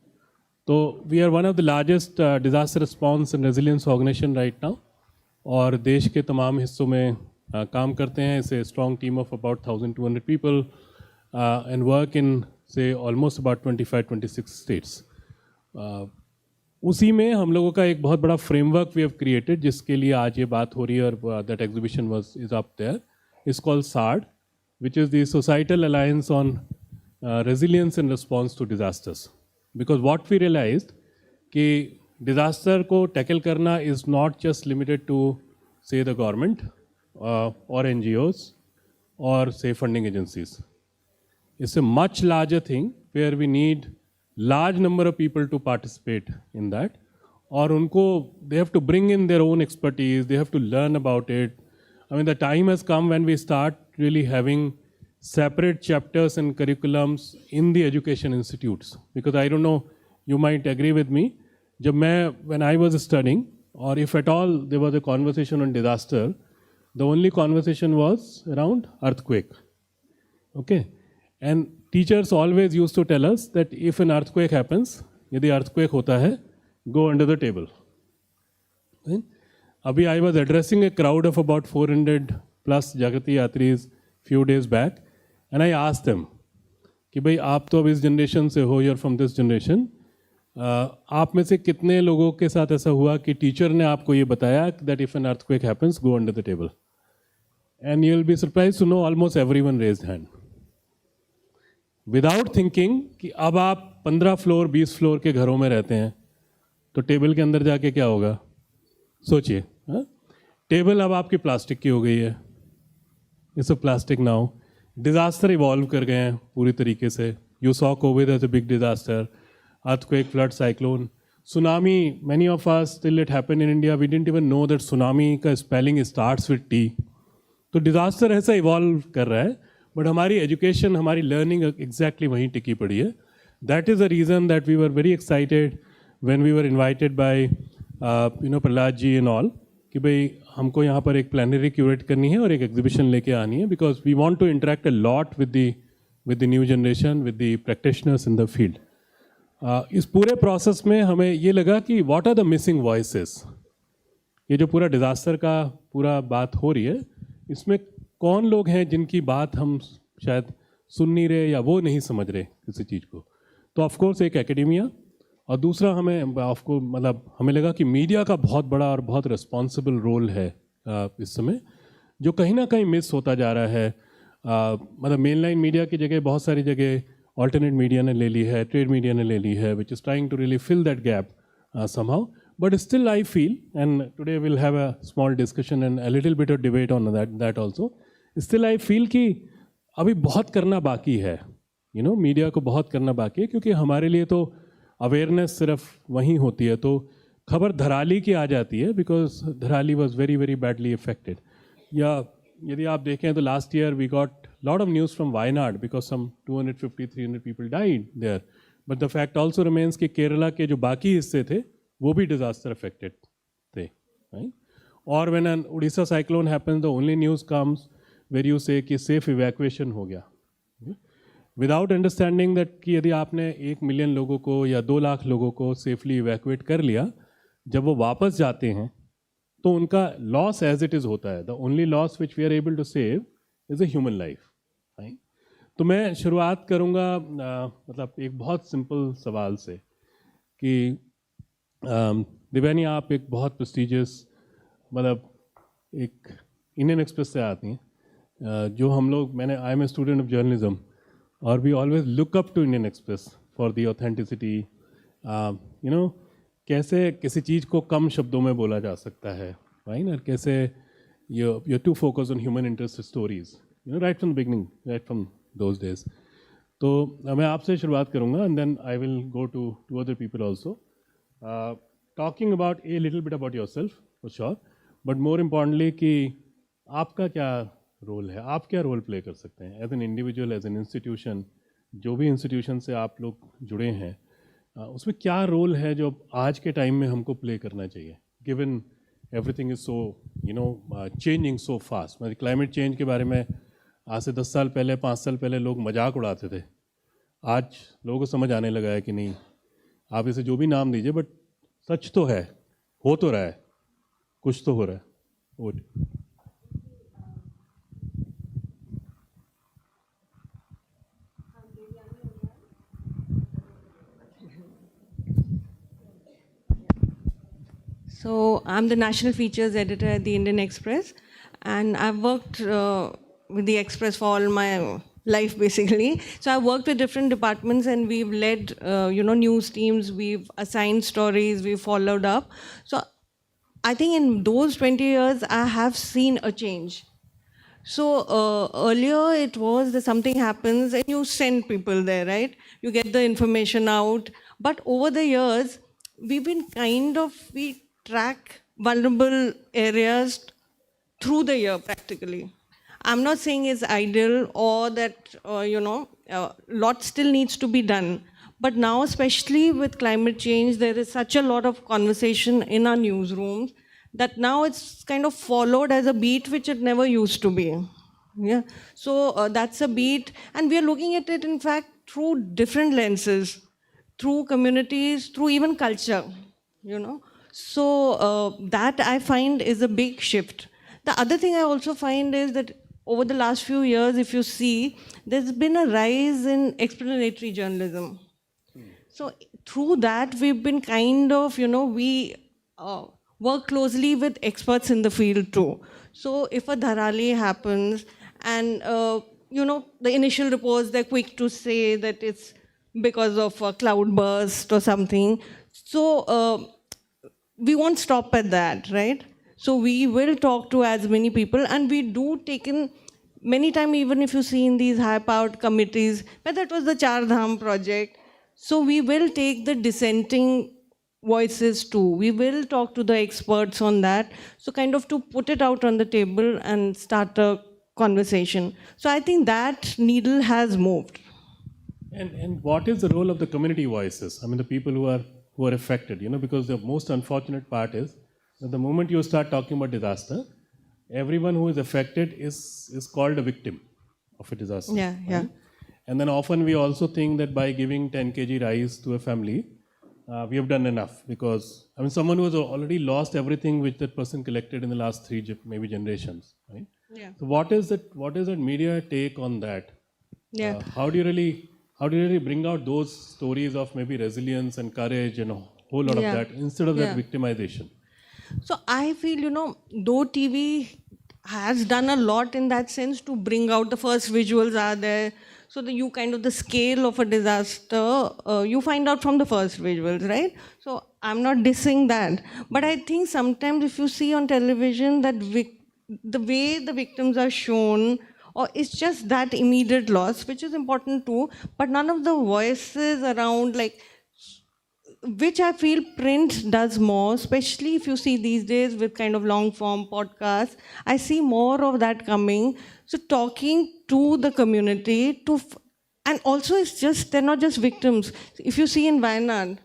Speaker 10: तो we are one of the largest disaster response and resilience organization right now, और देश के तमाम हिस्सों में काम करते हैं. It's a strong team of about 1,200 people and work in say almost about 25-26 states. उसी में हम लोगों का एक बहुत बड़ा फ्रेमवर्क वी हैव क्रिएटेड, जिसके लिए आज ये बात हो रही है और that exhibition was is up there, is called SARD, which is the societal alliance on resilience and response to disasters. Because what we realized कि डिज़ास्टर को टैकल करना is not just limited to say the government और NGOs और say funding agencies. It's a much larger thing where we need large number of people to participate in that, और उनको they have to bring in their own expertise, they have to learn about it. I mean, the time has come when we start really having separate chapters and curriculums in the education institutes, because I don't know, you might agree with me, when I was studying, or if at all there was a conversation on disaster, the only conversation was around earthquake. Okay, and teachers always used to tell us that if an earthquake happens, यदि earthquake होता है, go under the table. अभी I was addressing a crowd of about 400 plus जागृति यात्रीज few days back, and I asked them कि भाई आप तो अब इस जनरेशन से हो, you're from this generation, आप में से कितने लोगों के साथ ऐसा हुआ कि टीचर ने आपको ये बताया that if an earthquake happens, go under the table? And you'll be surprised to know almost everyone raised hand. Without thinking कि अब आप 15 फ्लोर 20 फ्लोर के घरों में रहते हैं, तो टेबल के अंदर जाके क्या होगा सोचिए. टेबल अब आपकी प्लास्टिक की हो गई है, it's a plastic now. Disaster evolve कर गए हैं पूरी तरीके से. You saw covid as a big disaster, earthquake, flood, cyclone, tsunami. Many of us, till it happened in India, we didn't even know that tsunami का spelling starts with T. तो disaster ऐसा evolve कर रहा है, but हमारी education, हमारी learning exactly वहीं टिकी पड़ी है. That is the reason that we were very excited when we were invited by Prahlad ji and all, कि भाई हमको यहाँ पर एक plenary curate करनी है और एक exhibition लेके आनी है, because we want to interact a lot with the new generation, with the practitioners in the field. इस पूरे प्रोसेस में हमें ये लगा कि what are the missing voices. ये जो पूरा डिज़ास्टर का पूरा बात हो रही है, इसमें कौन लोग हैं जिनकी बात हम शायद सुन नहीं रहे या वो नहीं समझ रहे किसी चीज़ को. तो ऑफ कोर्स एक एकेडेमिया, और दूसरा हमें लगा कि मीडिया का बहुत बड़ा और बहुत रिस्पॉन्सिबल रोल है इस समय, जो कहीं ना कहीं मिस होता जा रहा है. मतलब मेन लाइन मीडिया की जगह बहुत सारी जगह alternate media ने ले ली है, trade media ने ले ली है, which is trying to really fill that gap somehow. But still I feel, and today we'll have a small discussion and a little bit of debate on that also. Still I feel कि अभी बहुत करना बाकी है, media को बहुत करना बाकी है, क्योंकि हमारे लिए तो अवेयरनेस सिर्फ वहीं होती है. तो खबर धराली की आ जाती है, because Dharali was very very badly affected. या यदि आप देखें तो last year we got lot of news from Wayanad because some 250-300 people died there. But the fact also remains कि केरला के जो बाकी हिस्से थे वो भी disaster affected थे, right? Or when an Odisha cyclone happens, the only news comes where you say कि safe evacuation हो गया, without understanding that कि यदि आपने 1 million लोगों को या 2 लाख लोगों को safely evacuate कर लिया, जब वो वापस जाते हैं तो उनका loss as it is होता है. The only loss which we are able to save is a human life. तो मैं शुरुआत करूँगा मतलब एक बहुत सिंपल सवाल से कि दिव्यानी, आप एक बहुत प्रेस्टिजियस, मतलब एक इंडियन एक्सप्रेस से आती हैं, जो हम लोग, I am a student of journalism, और we always look up to Indian Express for the authenticity. कैसे किसी चीज़ को कम शब्दों में बोला जा सकता है, राइट, और कैसे you're too focused on human interest stories, right from the beginning, right from those days. तो मैं आपसे शुरुआत करूँगा and then I will go to other people also. Talking about a little bit about yourself, for sure, but more importantly कि आपका क्या role है, आप क्या रोल प्ले कर सकते हैं as an individual, as an institution, जो भी इंस्टीट्यूशन से आप लोग जुड़े हैं, उसमें क्या रोल है जो आज के टाइम में हमको प्ले करना चाहिए, given everything is so changing so fast. मतलब क्लाइमेट चेंज के बारे में आज से 10 साल पहले, 5 साल पहले लोग मजाक उड़ाते थे. आज लोगों को समझ आने लगा है कि नहीं, आप इसे जो भी नाम दीजिए बट सच तो है, हो तो रहा है, कुछ तो हो रहा है. वो
Speaker 11: So I'm the national features editor at the Indian Express, and I've worked with the Express for all my life, basically. So I've worked with different departments, and we've led, news teams. We've assigned stories. We've followed up. So I think in those 20 years, I have seen a change. So earlier it was that something happens and you send people there, right? You get the information out. But over the years, we've been we track vulnerable areas through the year practically. I'm not saying it's ideal or that, lot still needs to be done. But now, especially with climate change, there is such a lot of conversation in our newsrooms that now it's kind of followed as a beat which it never used to be. Yeah. So that's a beat. And we are looking at it, in fact, through different lenses, through communities, through even culture, So that I find is a big shift. The other thing I also find is that over the last few years, if you see, there's been a rise in explanatory journalism. So through that, we've been we work closely with experts in the field too. So if a dharali happens and, the initial reports, they're quick to say that it's because of a cloud burst or something. So we won't stop at that, right? So we will talk to as many people, and we do take in many times, even if you see in these high-powered committees, whether it was the Char Dham project, so we will take the dissenting voices too. We will talk to the experts on that. So kind of to put it out on the table and start a conversation. So I think that needle has moved.
Speaker 10: And what is the role of the community voices? I mean, the people who are affected, because the most unfortunate part is that the moment you start talking about disaster, everyone who is affected is called a victim of a disaster.
Speaker 11: Yeah,
Speaker 10: right?
Speaker 11: yeah.
Speaker 10: And then often we also think that by giving 10 kg rice to a family, we have done enough, because someone who has already lost everything which that person collected in the last 3 maybe generations, right?
Speaker 11: Yeah.
Speaker 10: So what is that media take on that?
Speaker 11: Yeah.
Speaker 10: How do you really bring out those stories of maybe resilience and courage and a whole lot of that instead of that victimization?
Speaker 11: So I feel, though TV has done a lot in that sense to bring out the first visuals are there, so that the scale of a disaster, you find out from the first visuals, right? So I'm not dissing that. But I think sometimes if you see on television that the way the victims are shown, or it's just that immediate loss, which is important too, but none of the voices around, which I feel print does more, especially if you see these days with kind of long form podcasts. I see more of that coming. So talking to the community, and also they're not just victims. If you see in Wayanad,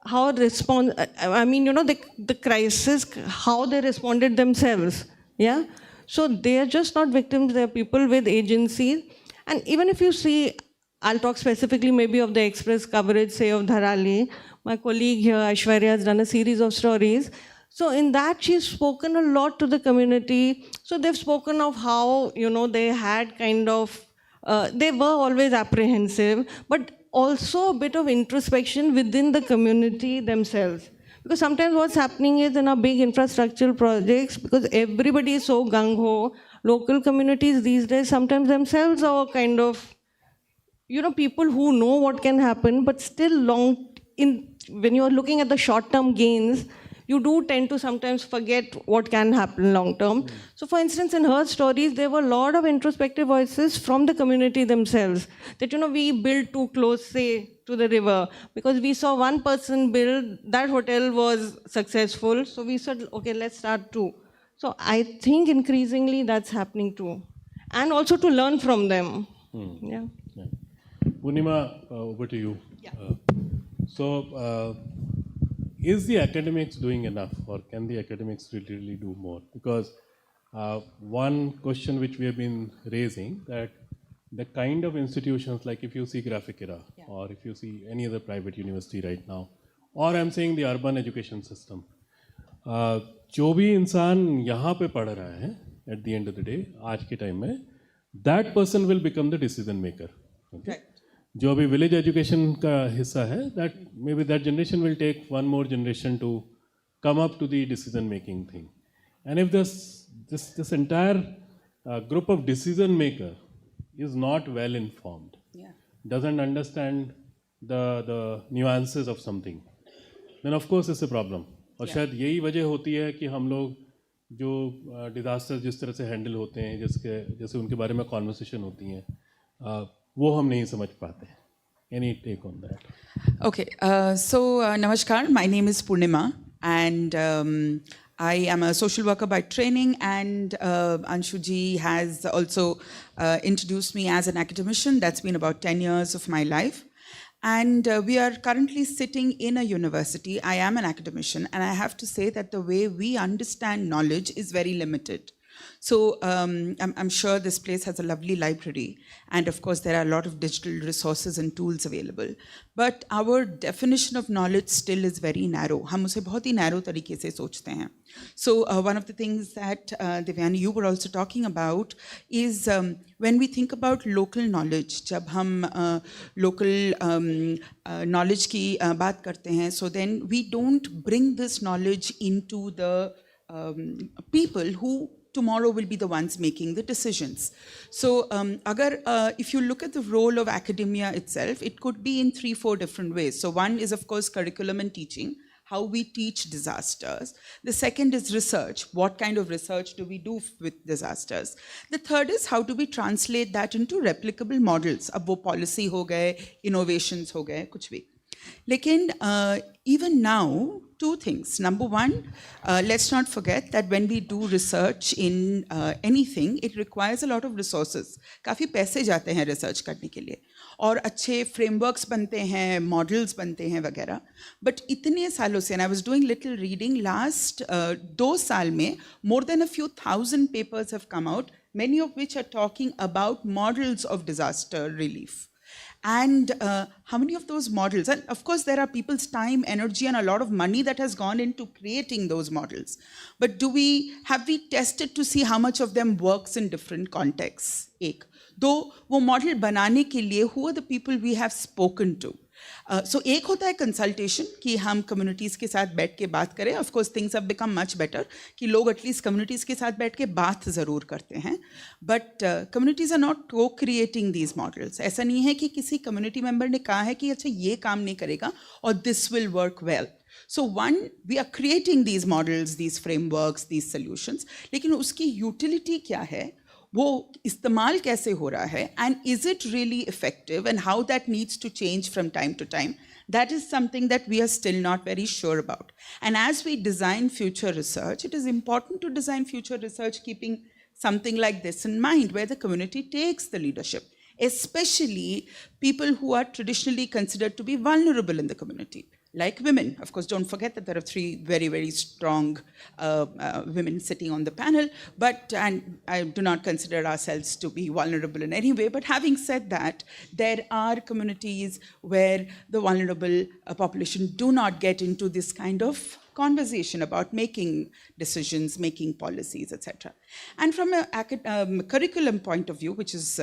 Speaker 11: how the crisis, how they responded themselves, yeah? So they are just not victims, they're people with agency. And even if you see, I'll talk specifically maybe of the Express coverage, say of Dharali. My colleague here, Aishwarya, has done a series of stories. So in that, she's spoken a lot to the community. So they've spoken of how, they had they were always apprehensive, but also a bit of introspection within the community themselves. Because sometimes what's happening is in our big infrastructural projects, because everybody is so gung-ho, local communities these days sometimes themselves are people who know what can happen, but still when you're looking at the short-term gains, you do tend to sometimes forget what can happen long term. So for instance, in her stories, there were a lot of introspective voices from the community themselves. That, we built too close, say, to the river, because we saw one person build, that hotel was successful. So we said, okay, let's start too. So I think increasingly that's happening too. And also to learn from them. Yeah.
Speaker 10: Purnima, over to you. Is the academics doing enough, or can the academics really do more? Because one question which we have been raising, that the kind of institutions, like if you see Graphicera, or if you see any other private university right now, or I'm saying the urban education system, जो भी इंसान यहाँ पे पढ़ रहा है at the end of the day, आज के टाइम में, that person will become the decision maker. Okay? जो अभी village education का हिस्सा है, that maybe that generation will take one more generation to come up to the decision making thing. And if this entire group of decision maker is not well informed, doesn't understand the nuances of something, then of course it's a problem. और शायद यही वजह होती है कि हम लोग जो डिज़ास्टर जिस तरह से हैंडल होते हैं, जैसे उनके बारे में कॉन्वर्सेशन होती हैं, वो हम नहीं समझ पाते. Any take on that?
Speaker 6: Okay, Namaskar, my name is Purnima, and I am a social worker by training, and Anshuji has also introduced me as an academician. That's been about 10 years of my life. And we are currently sitting in a university. I am an academician, and I have to say that the way we understand knowledge is very limited. So I'm sure this place has a lovely library, and of course there are a lot of digital resources and tools available. But our definition of knowledge still is very narrow. हम उसे बहुत ही narrow तरीके से सोचते हैं. So one of the things that Devyani, you were also talking about is when we think about local knowledge, जब हम local knowledge की बात करते हैं, so then we don't bring this knowledge into the people who tomorrow will be the ones making the decisions. So if you look at the role of academia itself, it could be in 3-4 different ways. So one is, of course, curriculum and teaching, how we teach disasters. The second is research. What kind of research do we do with disasters? The third is, how do we translate that into replicable models? अब वो policy हो गए, innovations हो गए, कुछ भी. लेकिन even now, two things. Number one, let's not forget that when we do research in anything, it requires a lot of resources. काफ़ी पैसे जाते हैं research करने के लिए, और अच्छे frameworks बनते हैं, models बनते हैं वगैरह. But इतने सालों से, and I was doing little reading, last 2 साल में more than a few thousand papers have come out, many of which are talking about models of disaster relief. And how many of those models, and of course there are people's time, energy, and a lot of money that has gone into creating those models. But have we tested to see how much of them works in different contexts? एक, दो, वो model बनाने के लिए, who are the people we have spoken to? So एक होता है consultation, कि हम communities के साथ बैठ के बात करें. Of course things have become much better, कि लोग at least communities के साथ बैठ के बात ज़रूर करते हैं. But communities are not co-creating these models. ऐसा नहीं है कि किसी community member ने कहा है कि अच्छा ये काम नहीं करेगा और this will work well. So one, we are creating these models, these frameworks, these solutions. लेकिन उसकी utility क्या है? वो इस्तेमाल कैसे हो रहा है, and is it really effective, and how that needs to change from time to time, that is something that we are still not very sure about. And as we design future research, it is important to design future research keeping something like this in mind, where the community takes the leadership, especially people who are traditionally considered to be vulnerable in the community. Like women. Of course, don't forget that there are 3 very, very strong women sitting on the panel, and I do not consider ourselves to be vulnerable in any way. But having said that, there are communities where the vulnerable population do not get into this kind of conversation about making decisions, making policies, etc. And from a curriculum point of view, which is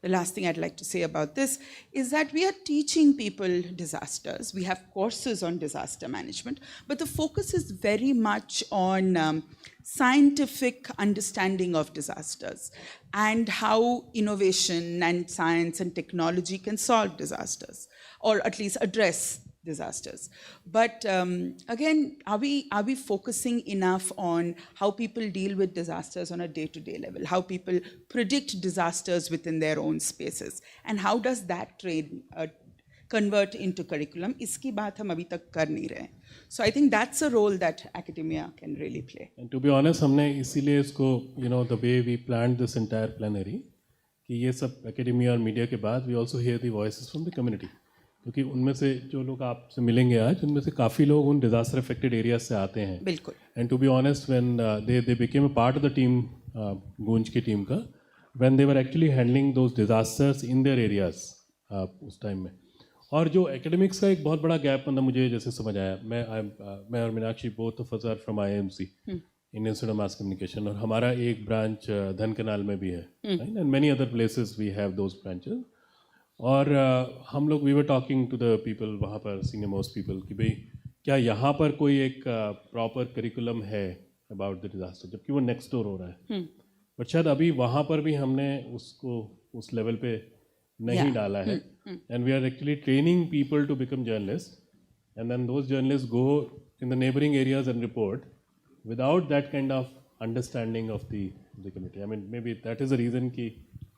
Speaker 6: the last thing I'd like to say about this, is that we are teaching people disasters. We have courses on disaster management, but the focus is very much on scientific understanding of disasters and how innovation and science and technology can solve disasters, or at least address disasters. But again, are we focusing enough on how people deal with disasters on a day-to-day level, how people predict disasters within their own spaces, and how does that train convert into curriculum? Iski baat hum abhi tak kar nahi rahe. So I think that's a role that academia can really play.
Speaker 10: And to be honest, हमने इसीलिए इसको the way we planned this entire plenary, कि ये सब academia और media के बाद we also hear the voices from the community. क्योंकि उनमें से जो लोग आपसे मिलेंगे आज, उनमें से काफ़ी लोग उन disaster affected areas से आते हैं.
Speaker 6: बिल्कुल.
Speaker 10: And to be honest, when they became a part of the team, गूंज की टीम का, when they were actually handling those disasters in their areas उस टाइम में. और जो एकेडमिक्स का एक बहुत बड़ा गैप मतलब मुझे जैसे समझ आया, मैं और Meenakshi both of us are from IIMC, Indian Institute of Mass Communication, और हमारा एक ब्रांच धनकनाल में भी है, and many other places we have those branches. और हम लोग we were talking to the people वहाँ पर, सीनियर मोस्ट पीपल, कि भाई क्या यहाँ पर कोई एक प्रॉपर करिकुलम है अबाउट द डिजास्टर, जबकि वो नेक्स्ट डोर हो रहा है. बट शायद अभी वहाँ पर भी हमने उसको उस लेवल पे नहीं डाला है. And we are actually training people to become journalists, and then those journalists go in the neighboring areas and report without that kind of understanding of the community. I mean, maybe that is the reason कि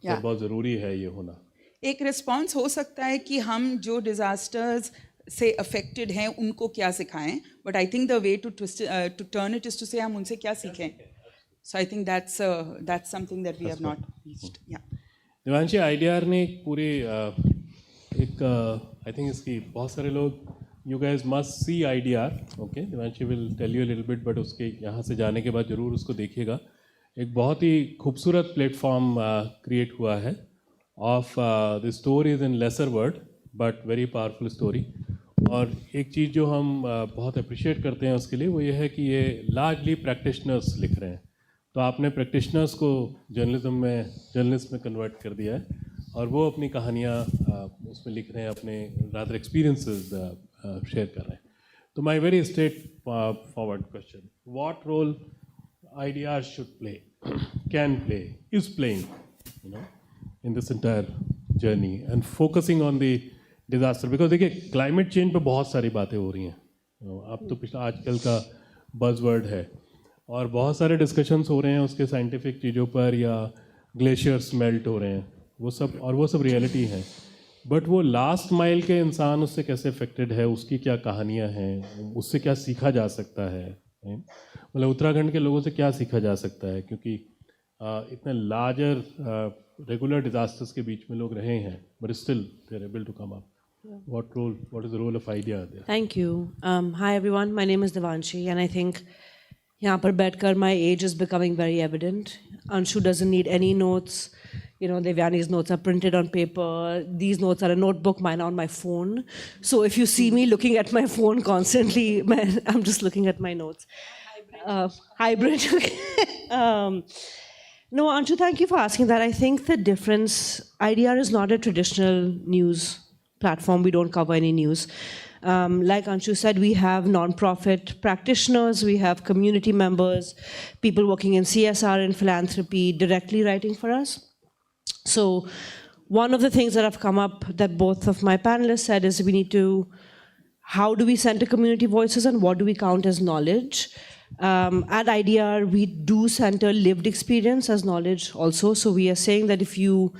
Speaker 10: बहुत ज़रूरी है ये होना.
Speaker 6: एक response हो सकता है कि हम जो डिजास्टर्स से अफेक्टेड हैं उनको क्या सिखाएं, but I think the way to turn it is to say हम उनसे क्या सीखें. So I think that's something that we have not reached.
Speaker 10: Devanshi, IDR ने पूरी एक आई थिंक इसकी बहुत सारे लोग, you guys must see IDR. Okay, Devanshi will tell you little bit, but उसके यहाँ से जाने के बाद ज़रूर उसको देखिएगा. एक बहुत ही खूबसूरत प्लेटफॉर्म क्रिएट हुआ है of the stories in laser word but very powerful story. और एक चीज़ जो हम बहुत अप्रिशिएट करते हैं उसके लिए वो ये है कि ये लार्जली प्रैक्टिशनर्स लिख रहे हैं. तो आपने प्रैक्टिशनर्स को जर्नलिस्ट में कन्वर्ट कर दिया है, और वो अपनी कहानियाँ उसमें लिख रहे हैं, अपने रादर एक्सपीरियंसेस शेयर कर रहे हैं. तो my very straightforward question, what role IDR should play, can play, is playing, in this entire journey and focusing on the disaster? Because देखिए क्लाइमेट चेंज पे बहुत सारी बातें हो रही हैं. अब तो पिछला आजकल का बज़वर्ड है, और बहुत सारे डिस्कशंस हो रहे हैं उसके साइंटिफिक चीज़ों पर, या ग्लेशियर्स मेल्ट हो रहे हैं, वो सब रियलिटी है. बट वो लास्ट माइल के इंसान उससे कैसे अफेक्टेड है, उसकी क्या कहानियाँ हैं, उससे क्या सीखा जा सकता है, मतलब उत्तराखंड के लोगों से क्या सीखा जा सकता है, क्योंकि इतने लार्जर रेगुलर डिजास्टर्स के बीच में लोग रहे हैं, but still they are able to come up. What is the role of IDR there?
Speaker 12: Thank you. Hi everyone, my name is Devanshi, and I think यहाँ पर बैठकर my age is becoming very evident. Anshu doesn't need any notes. Devyani's notes are printed on paper. These notes are a notebook, mine are on my phone. So if you see me looking at my phone constantly, I'm just looking at my notes. Hybrid. No, Anshu, thank you for asking that. I think the difference, IDR is not a traditional news platform. We don't cover any news. Like Anshu said, we have non-profit practitioners, we have community members, people working in CSR and philanthropy directly writing for us. So one of the things that have come up that both of my panelists said is we need to, how do we center community voices and what do we count as knowledge? At IDR, we do center lived experience as knowledge also. So we are saying that if you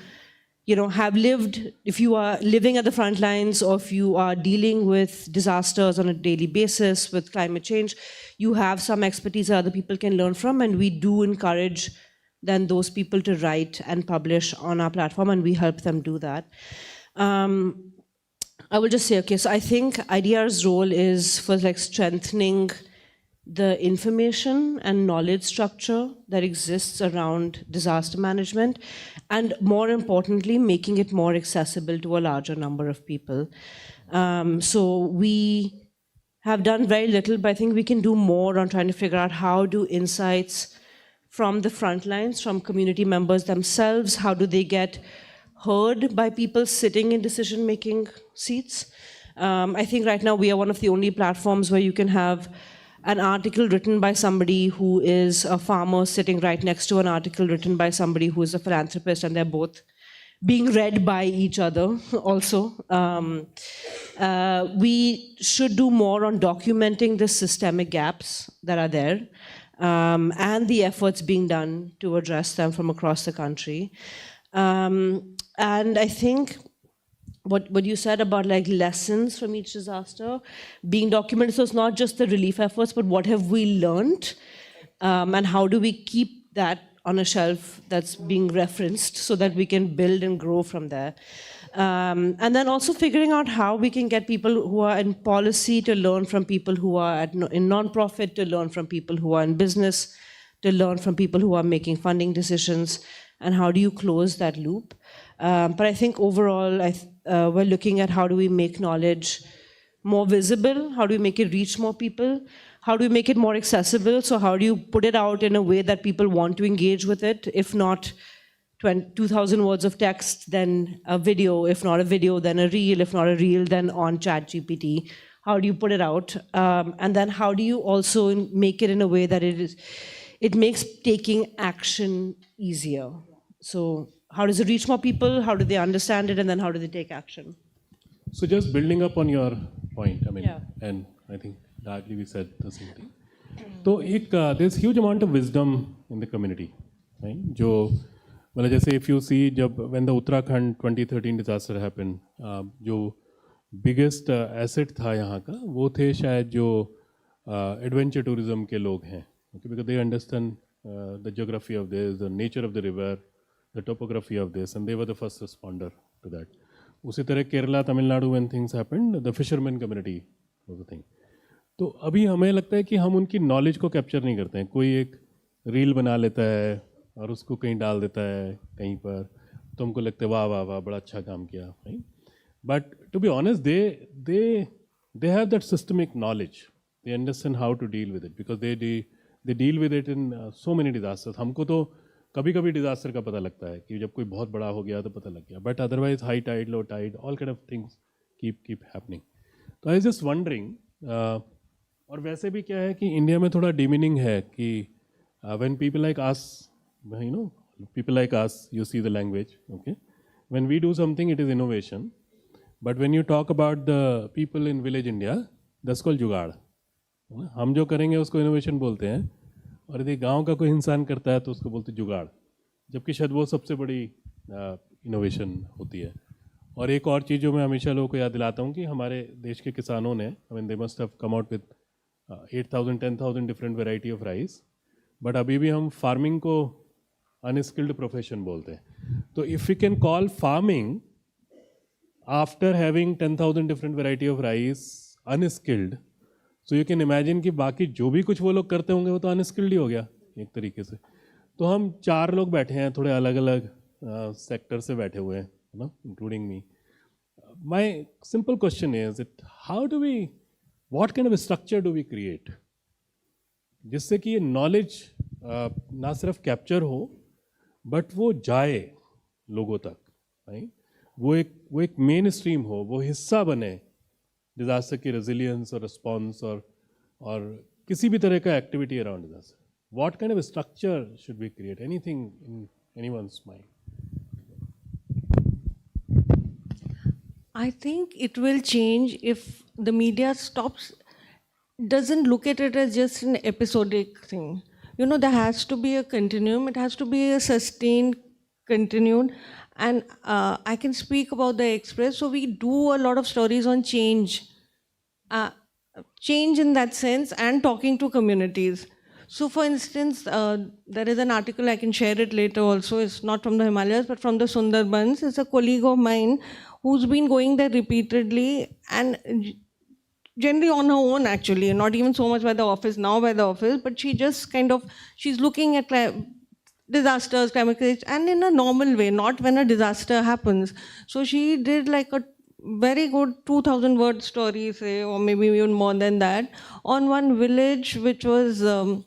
Speaker 12: are living at the front lines, or if you are dealing with disasters on a daily basis with climate change, you have some expertise that other people can learn from, and we do encourage then those people to write and publish on our platform, and we help them do that. I will just say, okay, so I think IDR's role is for strengthening the information and knowledge structure that exists around disaster management, and more importantly, making it more accessible to a larger number of people. So we have done very little, but I think we can do more on trying to figure out how do insights from the front lines, from community members themselves, how do they get heard by people sitting in decision-making seats? I think right now we are one of the only platforms where you can have an article written by somebody who is a farmer sitting right next to an article written by somebody who is a philanthropist, and they're both being read by each other also. We should do more on documenting the systemic gaps that are there and the efforts being done to address them from across the country. And I think what you said about like lessons from each disaster being documented, so it's not just the relief efforts, but what have we learned and how do we keep that on a shelf that's being referenced so that we can build and grow from there. And then also figuring out how we can get people who are in policy to learn from people who are in non-profit, to learn from people who are in business, to learn from people who are making funding decisions, and how do you close that loop. But I think overall, we're looking at how do we make knowledge more visible, how do we make it reach more people, how do we make it more accessible, so how do you put it out in a way that people want to engage with it, if not 2,000 words of text, then a video, if not a video, then a reel, if not a reel, then on ChatGPT. How do you put it out? And then how do you also make it in a way that it makes taking action easier? So how does it reach more people? How do they understand it? And then how do they take action?
Speaker 10: So just building up on your point, I mean,
Speaker 12: Yeah.
Speaker 10: and I think largely we said the same thing. So there's huge amount of wisdom in the community, right? मतलब जैसे if you see when the Uttarakhand 2013 disaster happened, जो biggest asset था यहाँ का वो थे शायद जो adventure tourism के लोग हैं, okay, because they understand the geography of this, the nature of the river, the topography of this, and they were the first responder to that. उसी तरह Kerala, Tamil Nadu when things happened, the fisherman community was the thing. तो अभी हमें लगता है कि हम उनकी नॉलेज को कैप्चर नहीं करते हैं. कोई एक रील बना लेता है और उसको कहीं डाल देता है कहीं पर, तो हमको लगता है वाह वाह वाह बड़ा अच्छा काम किया, right? But to be honest they have that systemic knowledge. They understand how to deal with it because they deal with it in so many disasters. हमको तो कभी कभी डिजास्टर का पता लगता है कि जब कोई बहुत बड़ा हो गया तो पता लग गया, but otherwise high tide, low tide, all kind of things keep happening. तो आई वाज जस्ट वंडरिंग, और वैसे भी क्या है कि इंडिया में थोड़ा डिमीनिंग है कि when people like us, you know, people like us, you see the language, okay? When we do something, it is innovation. But when you talk about the people in village India, that's called जुगाड़. हम जो करेंगे उसको innovation बोलते हैं, और यदि गांव का कोई इंसान करता है तो उसको बोलते हैं जुगाड़, जबकि शायद वो सबसे बड़ी innovation होती है. और एक और चीज़ जो मैं हमेशा लोगों को याद दिलाता हूँ कि हमारे देश के किसानों ने, I mean, they must have come out with 8,000, 10,000 different variety of rice, but अभी भी हम farming को unskilled profession बोलते हैं. तो if we can call farming after having 10,000 different variety of rice unskilled, so you can imagine कि बाकी जो भी कुछ वो लोग करते होंगे वो तो unskilled ही हो गया एक तरीके से. तो हम 4 लोग बैठे हैं, थोड़े अलग अलग सेक्टर से बैठे हुए हैं, ना, including me. My simple question is that what kind of a structure do we create जिससे कि ये knowledge ना सिर्फ कैप्चर हो बट वो जाए लोगों तक, राइट? वो एक मेन स्ट्रीम हो, वो हिस्सा बने डिजास्टर की रेजिलियंस और रिस्पॉन्स और किसी भी तरह का activity around disaster. What kind of structure should we create? Anything in anyone's mind?
Speaker 11: I think it will change if the media doesn't look at it as just an episodic thing. You know, there has to be a continuum. It has to be a sustained continued. And I can speak about the Express. So we do a lot of stories on change. Change in that sense and talking to communities. So for instance, there is an article, I can share it later also. It's not from the Himalayas, but from the Sundarbans. It's a colleague of mine who's been going there repeatedly and generally on her own actually, not even so much by the office, now by the office, but she just she's looking at disasters, climate change, and in a normal way, not when a disaster happens. So she did like a very good 2,000 word story, say, or maybe even more than that, on one village, which was,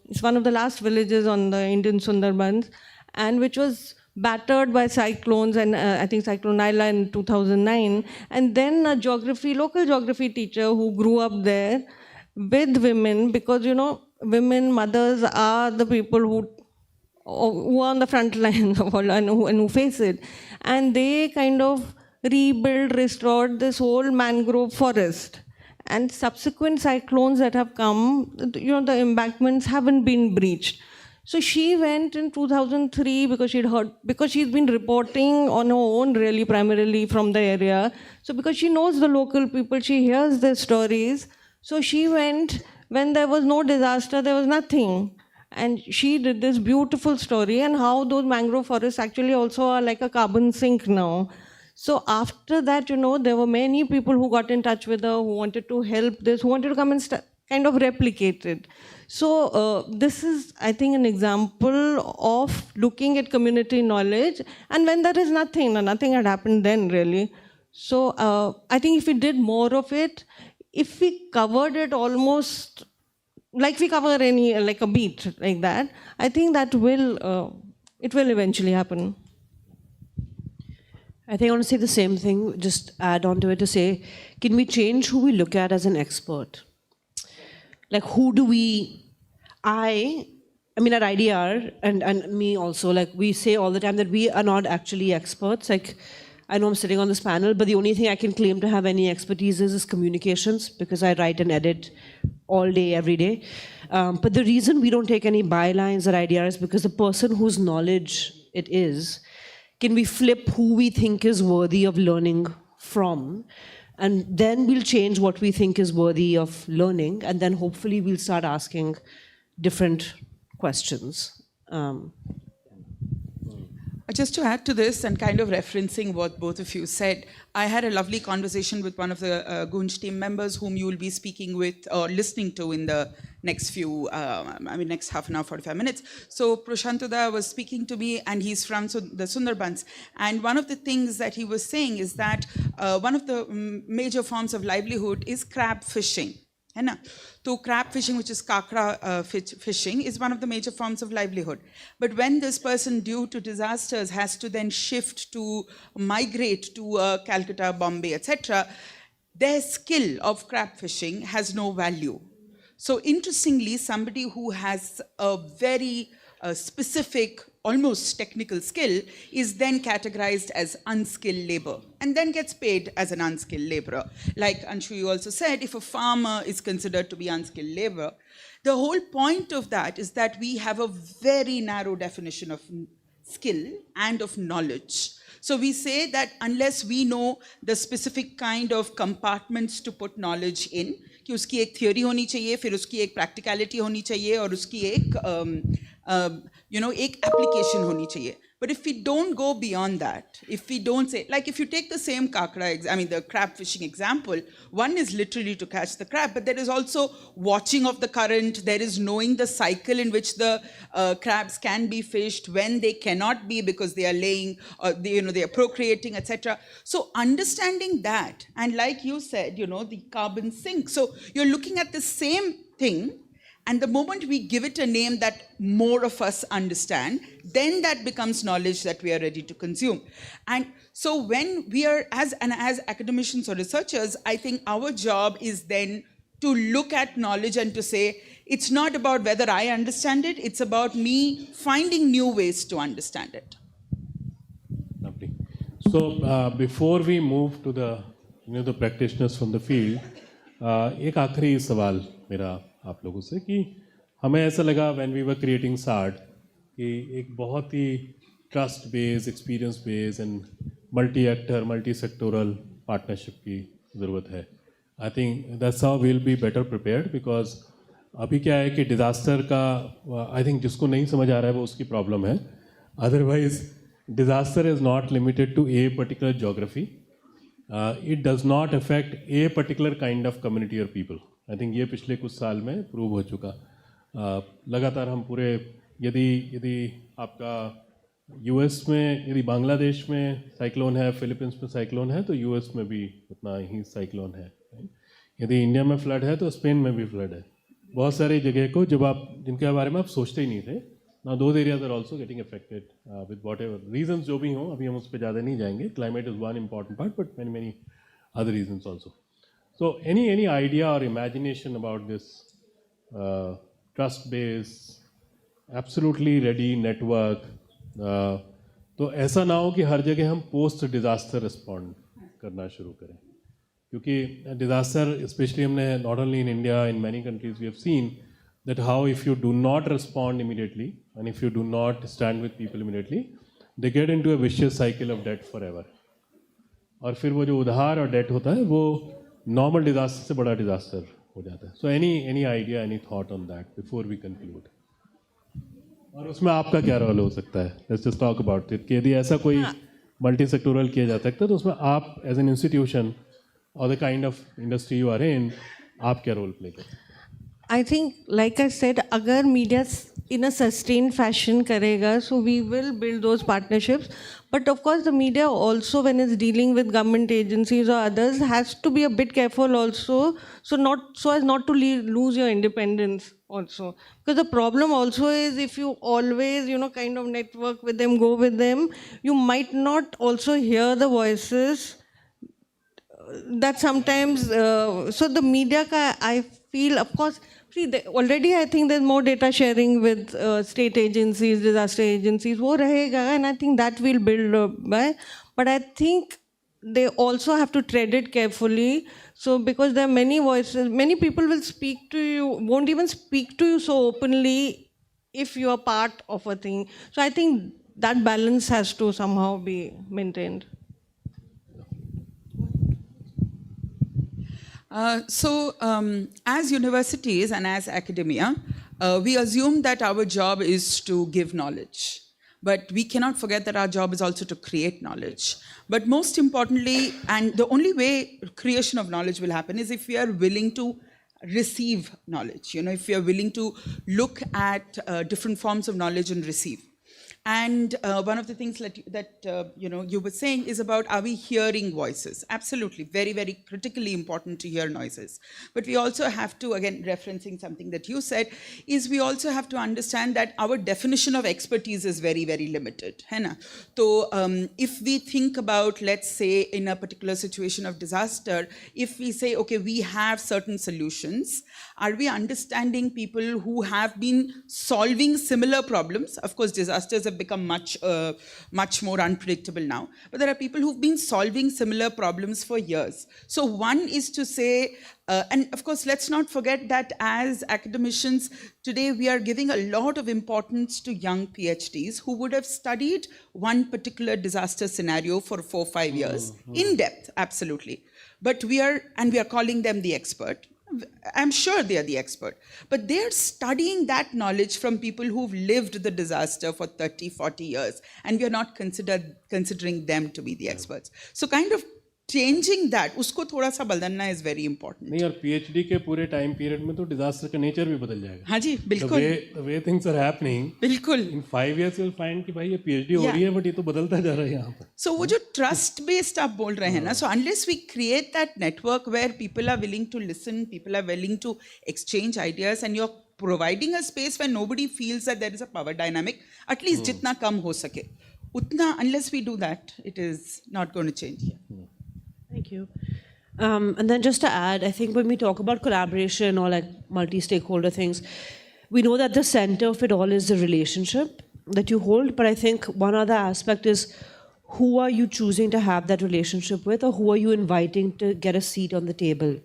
Speaker 11: it's one of the last villages on the Indian Sundarbans, and which was battered by cyclones, and I think Cyclone Naila in 2009. And then a local geography teacher who grew up there with women, because, you know, women, mothers are the people who are on the front lines and who face it. And they kind of rebuilt, restored this whole mangrove forest. And subsequent cyclones that have come, the embankments haven't been breached. So she went in 2003 because she's been reporting on her own, really, primarily from the area. So because she knows the local people, she hears their stories. So she went when there was no disaster, there was nothing. And she did this beautiful story and how those mangrove forests actually also are like a carbon sink now. So after that, there were many people who got in touch with her, who wanted to help this, who wanted to come and kind of replicate it. So this is, I think, an example of looking at community knowledge. And when there is nothing had happened then, really. So I think if we did more of it, if we covered it almost like we cover like a beat like that, I think that it will eventually happen.
Speaker 12: I think I want to say the same thing, just add on to it to say, can we change who we look at as an expert? Like, who do we, I mean, at IDR, and me also, like, we say all the time that we are not actually experts. Like, I know I'm sitting on this panel, but the only thing I can claim to have any expertise is communications, because I write and edit all day, every day. But the reason we don't take any bylines at IDR is because the person whose knowledge it is, can we flip who we think is worthy of learning from? And then we'll change what we think is worthy of learning, and then hopefully we'll start asking different questions.
Speaker 6: Just to add to this and kind of referencing what both of you said, I had a lovely conversation with one of the Gunj team members whom you will be speaking with or listening to in the next next half an hour, 45 minutes. So Prashantuda was speaking to me, and he's from the Sundarbans. And one of the things that he was saying is that one of the major forms of livelihood is crab fishing. So crab fishing, which is kakra fishing, is one of the major forms of livelihood. But when this person, due to disasters, has to then shift to migrate to Calcutta, Bombay, etc., their skill of crab fishing has no value. So interestingly, somebody who has a very specific, almost technical skill is then categorized as unskilled labor and then gets paid as an unskilled laborer. Like Anshu, you also said, if a farmer is considered to be unskilled labor, the whole point of that is that we have a very narrow definition of skill and of knowledge. So we say that unless we know the specific kind of compartments to put knowledge in, कि उसकी एक theory होनी चाहिए, फिर उसकी एक practicality होनी चाहिए, और उसकी एक application होनी चाहिए. But if we don't go beyond that, if we don't say, like if you take the same the crab fishing example, one is literally to catch the crab, but there is also watching of the current, there is knowing the cycle in which the crabs can be fished, when they cannot be because they are laying, or they are procreating, etc. So understanding that, and like you said, the carbon sink. So you're looking at the same thing, and the moment we give it a name that more of us understand, then that becomes knowledge that we are ready to consume. And so when we are, as academicians or researchers, I think our job is then to look at knowledge and to say, it's not about whether I understand it, it's about me finding new ways to understand it.
Speaker 10: Lovely. So before we move to the practitioners from the field, एक आखिरी सवाल मेरा आप लोगों से कि हमें ऐसा लगा when we were creating SARD कि एक बहुत ही trust based, experience based and multi-actor, multi-sectoral partnership की ज़रूरत है. I think that's how we'll be better prepared, because अभी क्या है कि disaster का I think जिसको नहीं समझ आ रहा है वो उसकी problem है. Otherwise disaster is not limited to a particular geography. It does not affect a particular kind of community or people. I think ये पिछले कुछ साल में प्रूव हो चुका. लगातार हम पूरे यदि आपका यूएस में, यदि बांग्लादेश में साइक्लोन है, फिलीपींस में साइक्लोन है, तो यूएस में भी उतना ही साइक्लोन है. यदि इंडिया में फ्लड है तो स्पेन में भी फ्लड है. बहुत सारी जगह को जिनके बारे में आप सोचते ही नहीं थे. Now those areas are also getting affected with whatever reasons जो भी हों. अभी हम उस पर ज़्यादा नहीं जाएंगे. Climate is one important part, but many other reasons also. So any idea or imagination about this trust-based, absolutely ready network? तो ऐसा ना हो कि हर जगह हम post disaster respond. करना शुरू करें, क्योंकि डिज़ास्टर स्पेशली हमने not only in India, in many countries we have seen that how if you do not respond immediately and if you do not stand with people immediately, they get into a vicious cycle of debt forever. और फिर वो जो उधार और date होता है वो normal disaster से बड़ा डिज़ास्टर हो जाता है. So any idea, any thought on that before we conclude? और उसमें आपका क्या रोल हो सकता है? Let's just talk about it कि यदि ऐसा कोई मल्टी सेक्टोरल किया जा सकता है तो उसमें आप एज एन इंस्टीट्यूशन और the kind of industry you are in, आप क्या रोल प्ले करते हैं?
Speaker 11: I think, like I said, agar media in a sustained fashion karega, so we will build those partnerships. But of course, the media also, when it's dealing with government agencies or others, has to be a bit careful also, so as not to lose your independence also. Because the problem also is if you always, kind of network with them, go with them, you might not also hear the voices that sometimes, so the media, I feel, of course, see, already I think there's more data sharing with state agencies, disaster agencies, wo rahega, and I think that will build up by. But I think they also have to tread it carefully. So because there are many voices, many people will speak to you, won't even speak to you so openly if you are part of a thing. So I think that balance has to somehow be maintained.
Speaker 6: As universities and as academia, we assume that our job is to give knowledge. But we cannot forget that our job is also to create knowledge. But most importantly, and the only way creation of knowledge will happen is if we are willing to receive knowledge, if we are willing to look at different forms of knowledge and receive. And one of the things that you were saying is about, are we hearing voices? Absolutely, very, very critically important to hear noises. But we also have to, again, referencing something that you said, is we also have to understand that our definition of expertise is very, very limited. So if we think about, let's say, in a particular situation of disaster, if we say, okay, we have certain solutions, are we understanding people who have been solving similar problems? Of course, disasters have become much more unpredictable now. But there are people who've been solving similar problems for years. So one is to say, and of course, let's not forget that as academicians, today we are giving a lot of importance to young PhDs who would have studied one particular disaster scenario for 4 or 5 years, in depth, absolutely. But we are calling them the expert. I'm sure they are the expert, but they're studying that knowledge from people who've lived the disaster for 30, 40 years, and we are not considering them to be the experts. So kind of changing that, usko thoda sa बदलना is very important.
Speaker 10: नहीं, और PhD के पूरे time period में तो disaster का nature भी बदल जाएगा.
Speaker 6: हाँ जी, बिल्कुल.
Speaker 10: The way things are happening.
Speaker 6: बिल्कुल.
Speaker 10: In 5 years you'll find कि भाई ये PhD हो रही है, but ये तो बदलता जा रहा है यहाँ पर.
Speaker 6: So वो जो trust based आप बोल रहे हैं ना, so unless we create that network where people are willing to listen, people are willing to exchange ideas, and you're providing a space where nobody feels that there is a power dynamic, at least जितना कम हो सके, उतना, unless we do that, it is not going to change.
Speaker 12: Thank you. And then just to add, I think when we talk about collaboration or like multi-stakeholder things, we know that the center of it all is the relationship that you hold. But I think one other aspect is who are you choosing to have that relationship with, or who are you inviting to get a seat on the table?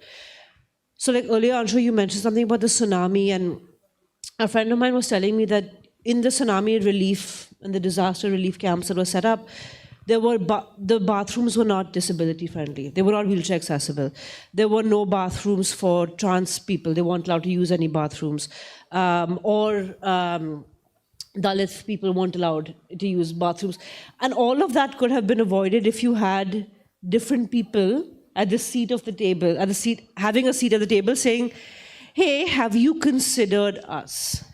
Speaker 12: So like earlier, Anshu, you mentioned something about the tsunami, and a friend of mine was telling me that in the tsunami relief and the disaster relief camps that were set up, there were the bathrooms were not disability friendly. They were not wheelchair accessible. There were no bathrooms for trans people. They weren't allowed to use any bathrooms. Dalit people weren't allowed to use bathrooms. And all of that could have been avoided if you had different people at the seat of the table, having a seat at the table saying, hey, have you considered us?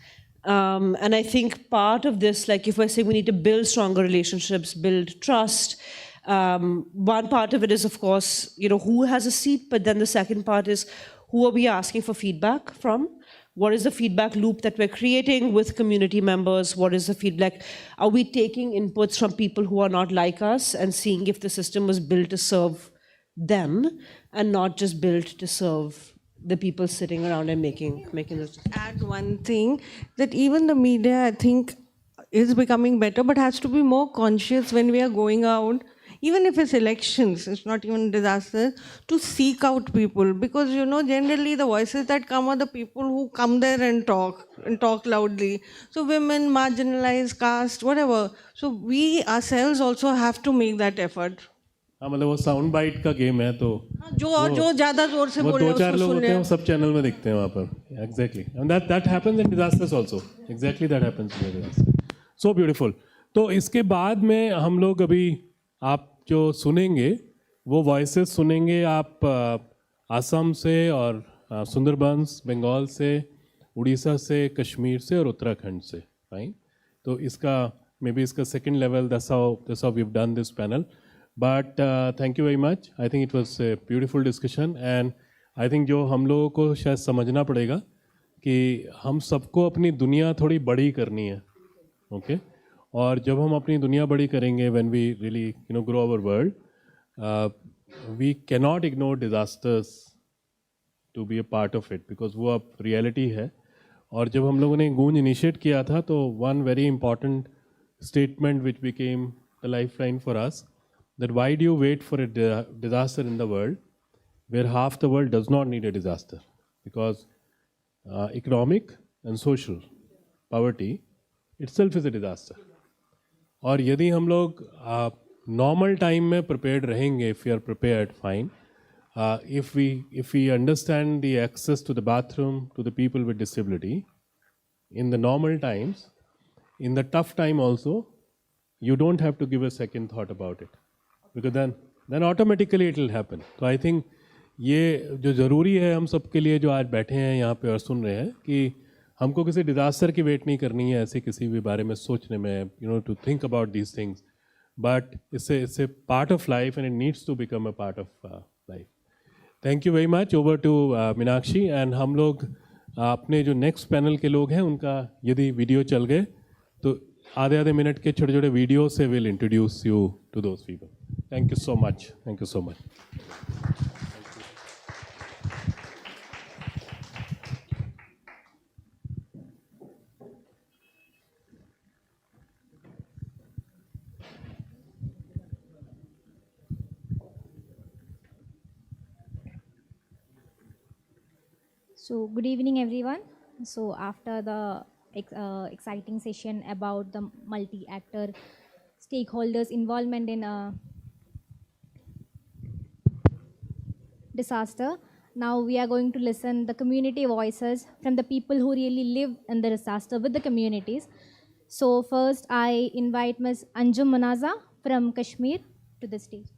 Speaker 12: And I think part of this, like if we're saying we need to build stronger relationships, build trust, one part of it is, of course, who has a seat, but then the second part is who are we asking for feedback from? What is the feedback loop that we're creating with community members? What is the feedback? Are we taking inputs from people who are not like us and seeing if the system was built to serve them and not just built to serve the people sitting around and making this.
Speaker 11: Add one thing, that even the media, I think, is becoming better, but has to be more conscious when we are going out. even if it's elections, it's not even disaster, to seek out people. Because, you know, generally the voices that come are the people who come there and talk loudly. So women, marginalized, caste, whatever. So we ourselves also have to make that effort.
Speaker 10: हाँ मतलब वो sound bite का game है तो
Speaker 11: जो ज़्यादा जोर से बोल रहे हैं
Speaker 10: वो 2-4
Speaker 11: उसको
Speaker 10: लोग
Speaker 11: सुन
Speaker 10: होते हैं
Speaker 11: ले।
Speaker 10: वो सब चैनल में दिखते हैं वहाँ पर exactly and that happens in disasters also exactly that happens in disaster so beautiful तो इसके बाद में हम लोग अभी आप जो सुनेंगे वो वॉइसेस सुनेंगे आप असम से और सुंदरबंस बंगाल से उड़ीसा से कश्मीर से और उत्तराखंड से राइट तो इसका मे बी इसका second level that's how we have done this panel but thank you very much I think it was a beautiful discussion and I think जो हम लोगों को शायद समझना पड़ेगा कि हम सबको अपनी दुनिया थोड़ी बड़ी करनी है ओके और जब हम अपनी दुनिया बड़ी करेंगे when we really you know grow our world we cannot ignore disasters to be a part of it because वो अब रियलिटी है और जब हम लोगों ने गूंज इनिशिएट किया था तो one very important statement which became the life line for us that why do you wait for a disaster in the world where half the world does not need a disaster because economic and social poverty itself is a disaster और यदि हम लोग normal time में prepared रहेंगे if we are prepared fine if we understand the access to the bathroom to the people with disability in the normal times in the tough time also you don't have to give a second thought about it because then automatically it will happen. तो I think ये जो ज़रूरी है हम सबके लिए जो आज बैठे हैं यहाँ पे और सुन रहे हैं कि हमको किसी डिज़ास्टर की वेट नहीं करनी है ऐसे किसी भी बारे में सोचने में you know to think about these things but it's a part of life and it needs to become a part of life thank you very much over to Meenakshi and हम लोग अपने जो नेक्स्ट पैनल के लोग हैं उनका यदि video चल गए तो आधे मिनट के छोटे छोटे वीडियो से will introduce you to those people thank you so much thank you so much
Speaker 7: So good evening everyone. So after the exciting session about the multi-actor stakeholders involvement in a disaster, now we are going to listen the community voices from the people who really live in the disaster with the communities. So first I invite Ms. Anjum Manaza from Kashmir to the stage.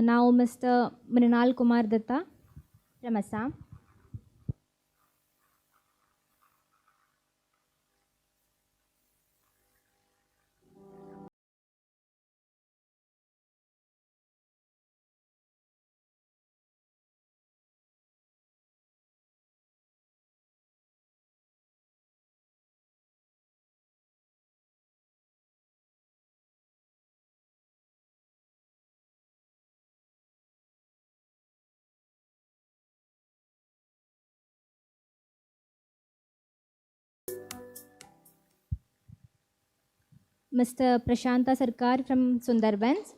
Speaker 7: Now Mr. Mrinal Kumar Datta from Assam. Mr. Prashanta Sarkar from Sundarbans.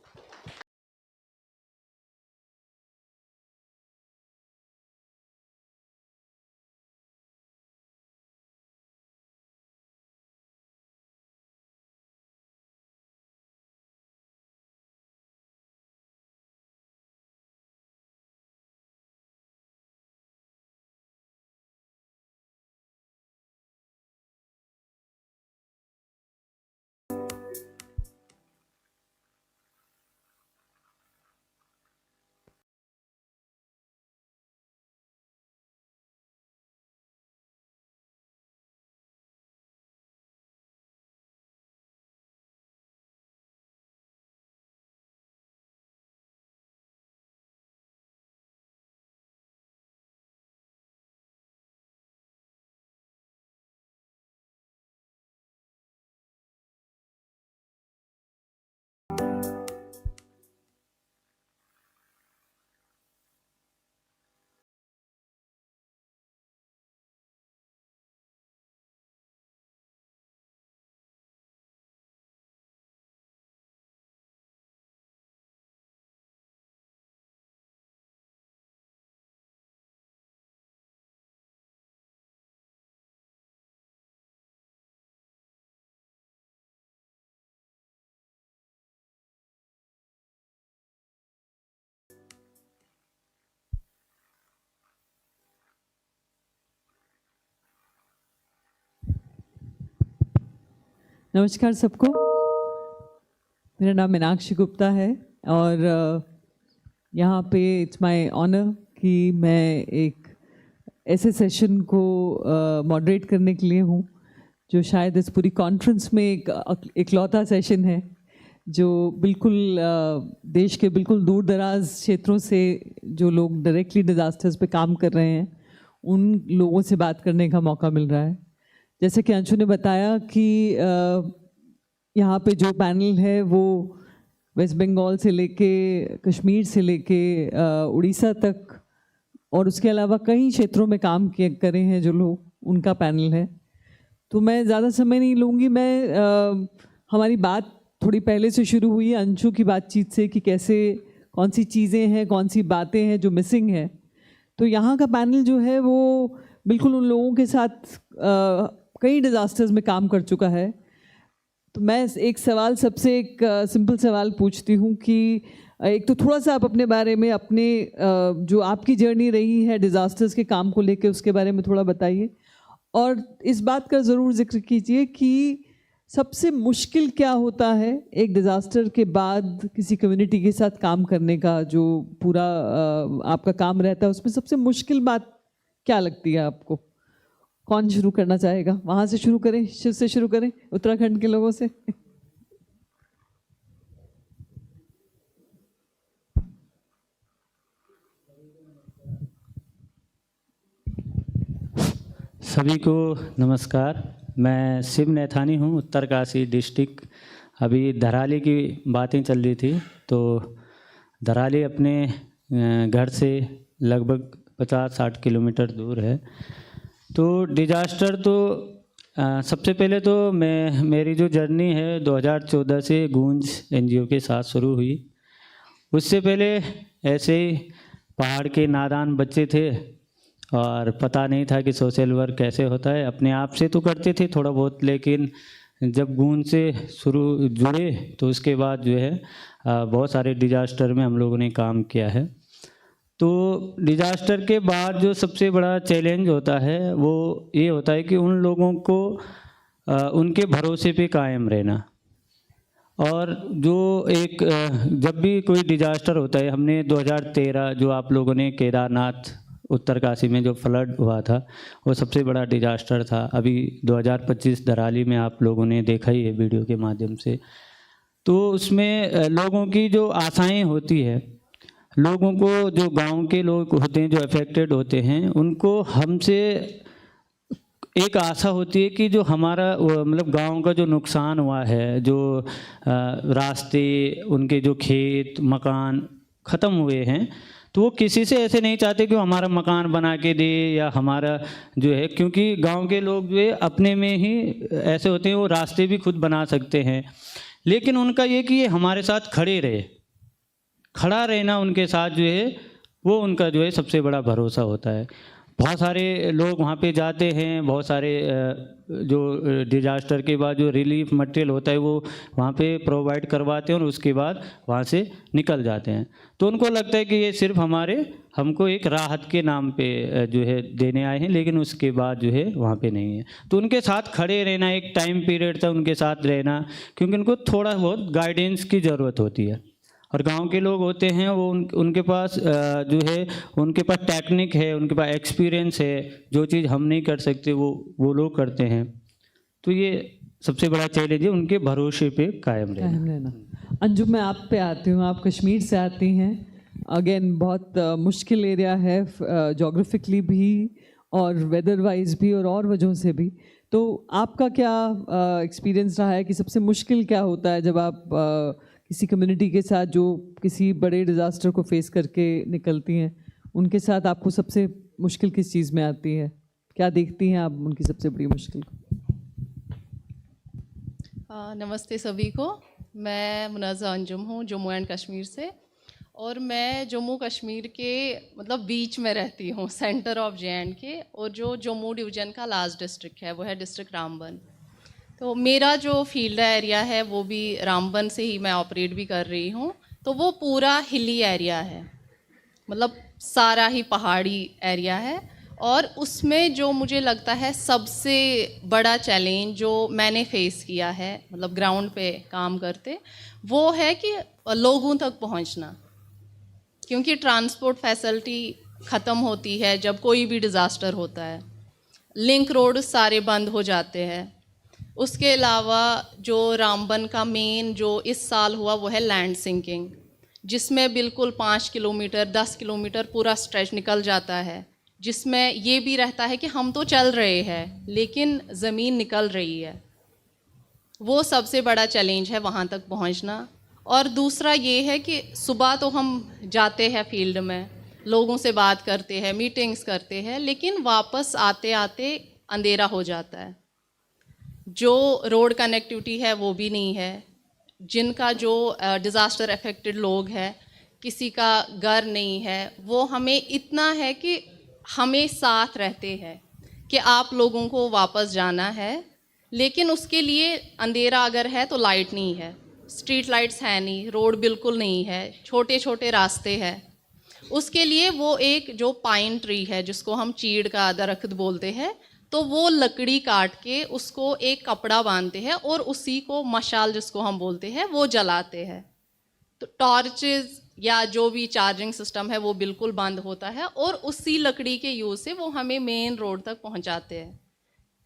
Speaker 13: नमस्कार सबको, मेरा नाम मीनाक्षी गुप्ता है और यहाँ पे it's my honour कि मैं एक ऐसे सेशन को मॉडरेट करने के लिए हूँ जो शायद इस पूरी कॉन्फ्रेंस में एक इकलौता सेशन है जो बिल्कुल देश के बिल्कुल दूर दराज क्षेत्रों से जो लोग डायरेक्टली डिज़ास्टर्स पे काम कर रहे हैं उन लोगों से बात करने का मौका मिल रहा है। जैसे कि अंशु ने बताया कि यहाँ पे जो पैनल है वो वेस्ट बंगाल से लेके कश्मीर से लेके उड़ीसा तक और उसके अलावा कई क्षेत्रों में काम किए करे हैं जो लोग, उनका पैनल है। तो मैं ज़्यादा समय नहीं लूँगी। मैं हमारी बात थोड़ी पहले से शुरू हुई है अंशु की बातचीत से कि कैसे कौन सी चीज़ें हैं, कौन सी बातें हैं जो मिसिंग है। तो यहाँ का पैनल जो है वो बिल्कुल उन लोगों के साथ कई डिज़ास्टर्स में काम कर चुका है। तो मैं एक सवाल सबसे एक सिंपल सवाल पूछती हूँ कि एक तो थोड़ा सा आप अपने बारे में, अपने जो आपकी जर्नी रही है डिज़ास्टर्स के काम को लेके, उसके बारे में थोड़ा बताइए। और इस बात का ज़रूर जिक्र कीजिए कि सबसे मुश्किल क्या होता है एक डिज़ास्टर के बाद किसी कम्युनिटी के साथ काम करने का, जो पूरा आपका काम रहता है उसमें सबसे मुश्किल बात क्या लगती है आपको? कौन शुरू करना चाहेगा? वहाँ से शुरू करें, शिव से शुरू करें, उत्तराखंड के लोगों से।
Speaker 22: सभी को नमस्कार। मैं शिव नैथानी हूँ, उत्तरकाशी डिस्ट्रिक्ट। अभी धराली की बातें चल रही थी तो धराली अपने घर से लगभग 50-60 किलोमीटर दूर है। तो डिजास्टर तो सबसे पहले तो मेरी जो जर्नी है 2014 से गूंज एनजीओ के साथ शुरू हुई। उससे पहले ऐसे ही पहाड़ के नादान बच्चे थे और पता नहीं था कि सोशल वर्क कैसे होता है। अपने आप से तो करते थे थोड़ा बहुत, लेकिन जब गूंज से जुड़े तो उसके बाद जो है बहुत सारे डिजास्टर में हम लोगों ने काम किया है। तो डिजास्टर के बाद जो सबसे बड़ा चैलेंज होता है वो ये होता है कि उन लोगों को उनके भरोसे पे कायम रहना। और जो एक जब भी कोई डिजास्टर होता है, हमने 2013 जो आप लोगों ने केदारनाथ उत्तरकाशी में जो फ्लड हुआ था वो सबसे बड़ा डिजास्टर था। अभी 2025 धराली में आप लोगों ने देखा ही है वीडियो के माध्यम से। तो उसमें लोगों की जो आशाएं होती है, लोगों को जो गांव के लोग होते हैं जो अफेक्टेड होते हैं, उनको हमसे एक आशा होती है कि जो हमारा मतलब गांव का जो नुकसान हुआ है, जो रास्ते, उनके जो खेत मकान ख़त्म हुए हैं, तो वो किसी से ऐसे नहीं चाहते कि वो हमारा मकान बना के दे या हमारा जो है, क्योंकि गांव के लोग जो है अपने में ही ऐसे होते हैं, वो रास्ते भी खुद बना सकते हैं। लेकिन उनका ये कि ये हमारे साथ खड़े रहे, खड़ा रहना उनके साथ जो है वो उनका जो है सबसे बड़ा भरोसा होता है। बहुत सारे लोग वहाँ पे जाते हैं, बहुत सारे जो डिजास्टर के बाद जो रिलीफ मटेरियल होता है वो वहाँ पे प्रोवाइड करवाते हैं और उसके बाद वहाँ से निकल जाते हैं। तो उनको लगता है कि ये सिर्फ हमको एक राहत के नाम पे जो है देने आए हैं, लेकिन उसके बाद जो है वहाँ पे नहीं है। तो उनके साथ खड़े रहना, एक टाइम पीरियड था उनके साथ रहना, क्योंकि उनको थोड़ा बहुत गाइडेंस की ज़रूरत होती है। और गांव के लोग होते हैं वो उनके पास जो है उनके पास टेक्निक है, उनके पास एक्सपीरियंस है, जो चीज़ हम नहीं कर सकते वो लोग करते हैं। तो ये सबसे बड़ा चैलेंज है, उनके भरोसे पे कायम रहना।
Speaker 13: अंजुम, मैं आप पे आती हूँ। आप कश्मीर से आती हैं। अगेन बहुत मुश्किल एरिया है जोग्राफिकली भी और वेदर वाइज भी और वजहों से भी। तो आपका क्या एक्सपीरियंस रहा है कि सबसे मुश्किल क्या होता है जब आप किसी कम्युनिटी के साथ जो किसी बड़े डिज़ास्टर को फेस करके निकलती हैं, उनके साथ आपको सबसे मुश्किल किस चीज़ में आती है? क्या देखती हैं आप उनकी सबसे बड़ी मुश्किल?
Speaker 23: नमस्ते सभी को। मैं मुनाज़ा अंजुम हूँ जम्मू एंड कश्मीर से, और मैं जम्मू कश्मीर के मतलब बीच में रहती हूँ, सेंटर ऑफ JNK। और जो जम्मू डिवीज़न का लास्ट डिस्ट्रिक्ट है वो है डिस्ट्रिक्ट रामबन। तो मेरा जो फील्ड एरिया है वो भी रामबन से ही मैं ऑपरेट भी कर रही हूँ। तो वो पूरा हिली एरिया है, मतलब सारा ही पहाड़ी एरिया है। और उसमें जो मुझे लगता है सबसे बड़ा चैलेंज जो मैंने फेस किया है, मतलब ग्राउंड पे काम करते, वो है कि लोगों तक पहुंचना। क्योंकि ट्रांसपोर्ट फैसिलिटी ख़त्म होती है जब कोई भी डिज़ास्टर होता है, लिंक रोड सारे बंद हो जाते हैं। उसके अलावा जो रामबन का मेन जो इस साल हुआ वो है लैंड सिंकिंग, जिसमें बिल्कुल 5 किलोमीटर 10 किलोमीटर पूरा स्ट्रेच निकल जाता है, जिसमें ये भी रहता है कि हम तो चल रहे हैं लेकिन ज़मीन निकल रही है। वो सबसे बड़ा चैलेंज है वहाँ तक पहुँचना। और दूसरा ये है कि सुबह तो हम जाते हैं फील्ड में, लोगों से बात करते हैं, मीटिंग्स करते हैं, लेकिन वापस आते आते अंधेरा हो जाता है। जो रोड कनेक्टिविटी है वो भी नहीं है। जिनका जो डिज़ास्टर अफेक्टेड लोग हैं, किसी का घर नहीं है, वो हमें इतना है कि हमें साथ रहते हैं कि आप लोगों को वापस जाना है, लेकिन उसके लिए अंधेरा अगर है तो लाइट नहीं है, स्ट्रीट लाइट्स है नहीं, रोड बिल्कुल नहीं है, छोटे छोटे रास्ते हैं। उसके लिए वो एक जो पाइन ट्री है जिसको हम चीड़ का दरख्त बोलते हैं, तो वो लकड़ी काट के उसको एक कपड़ा बांधते हैं और उसी को मशाल जिसको हम बोलते हैं वो जलाते हैं। तो टॉर्चेस या जो भी चार्जिंग सिस्टम है वो बिल्कुल बंद होता है और उसी लकड़ी के यूज़ से वो हमें मेन रोड तक पहुंचाते हैं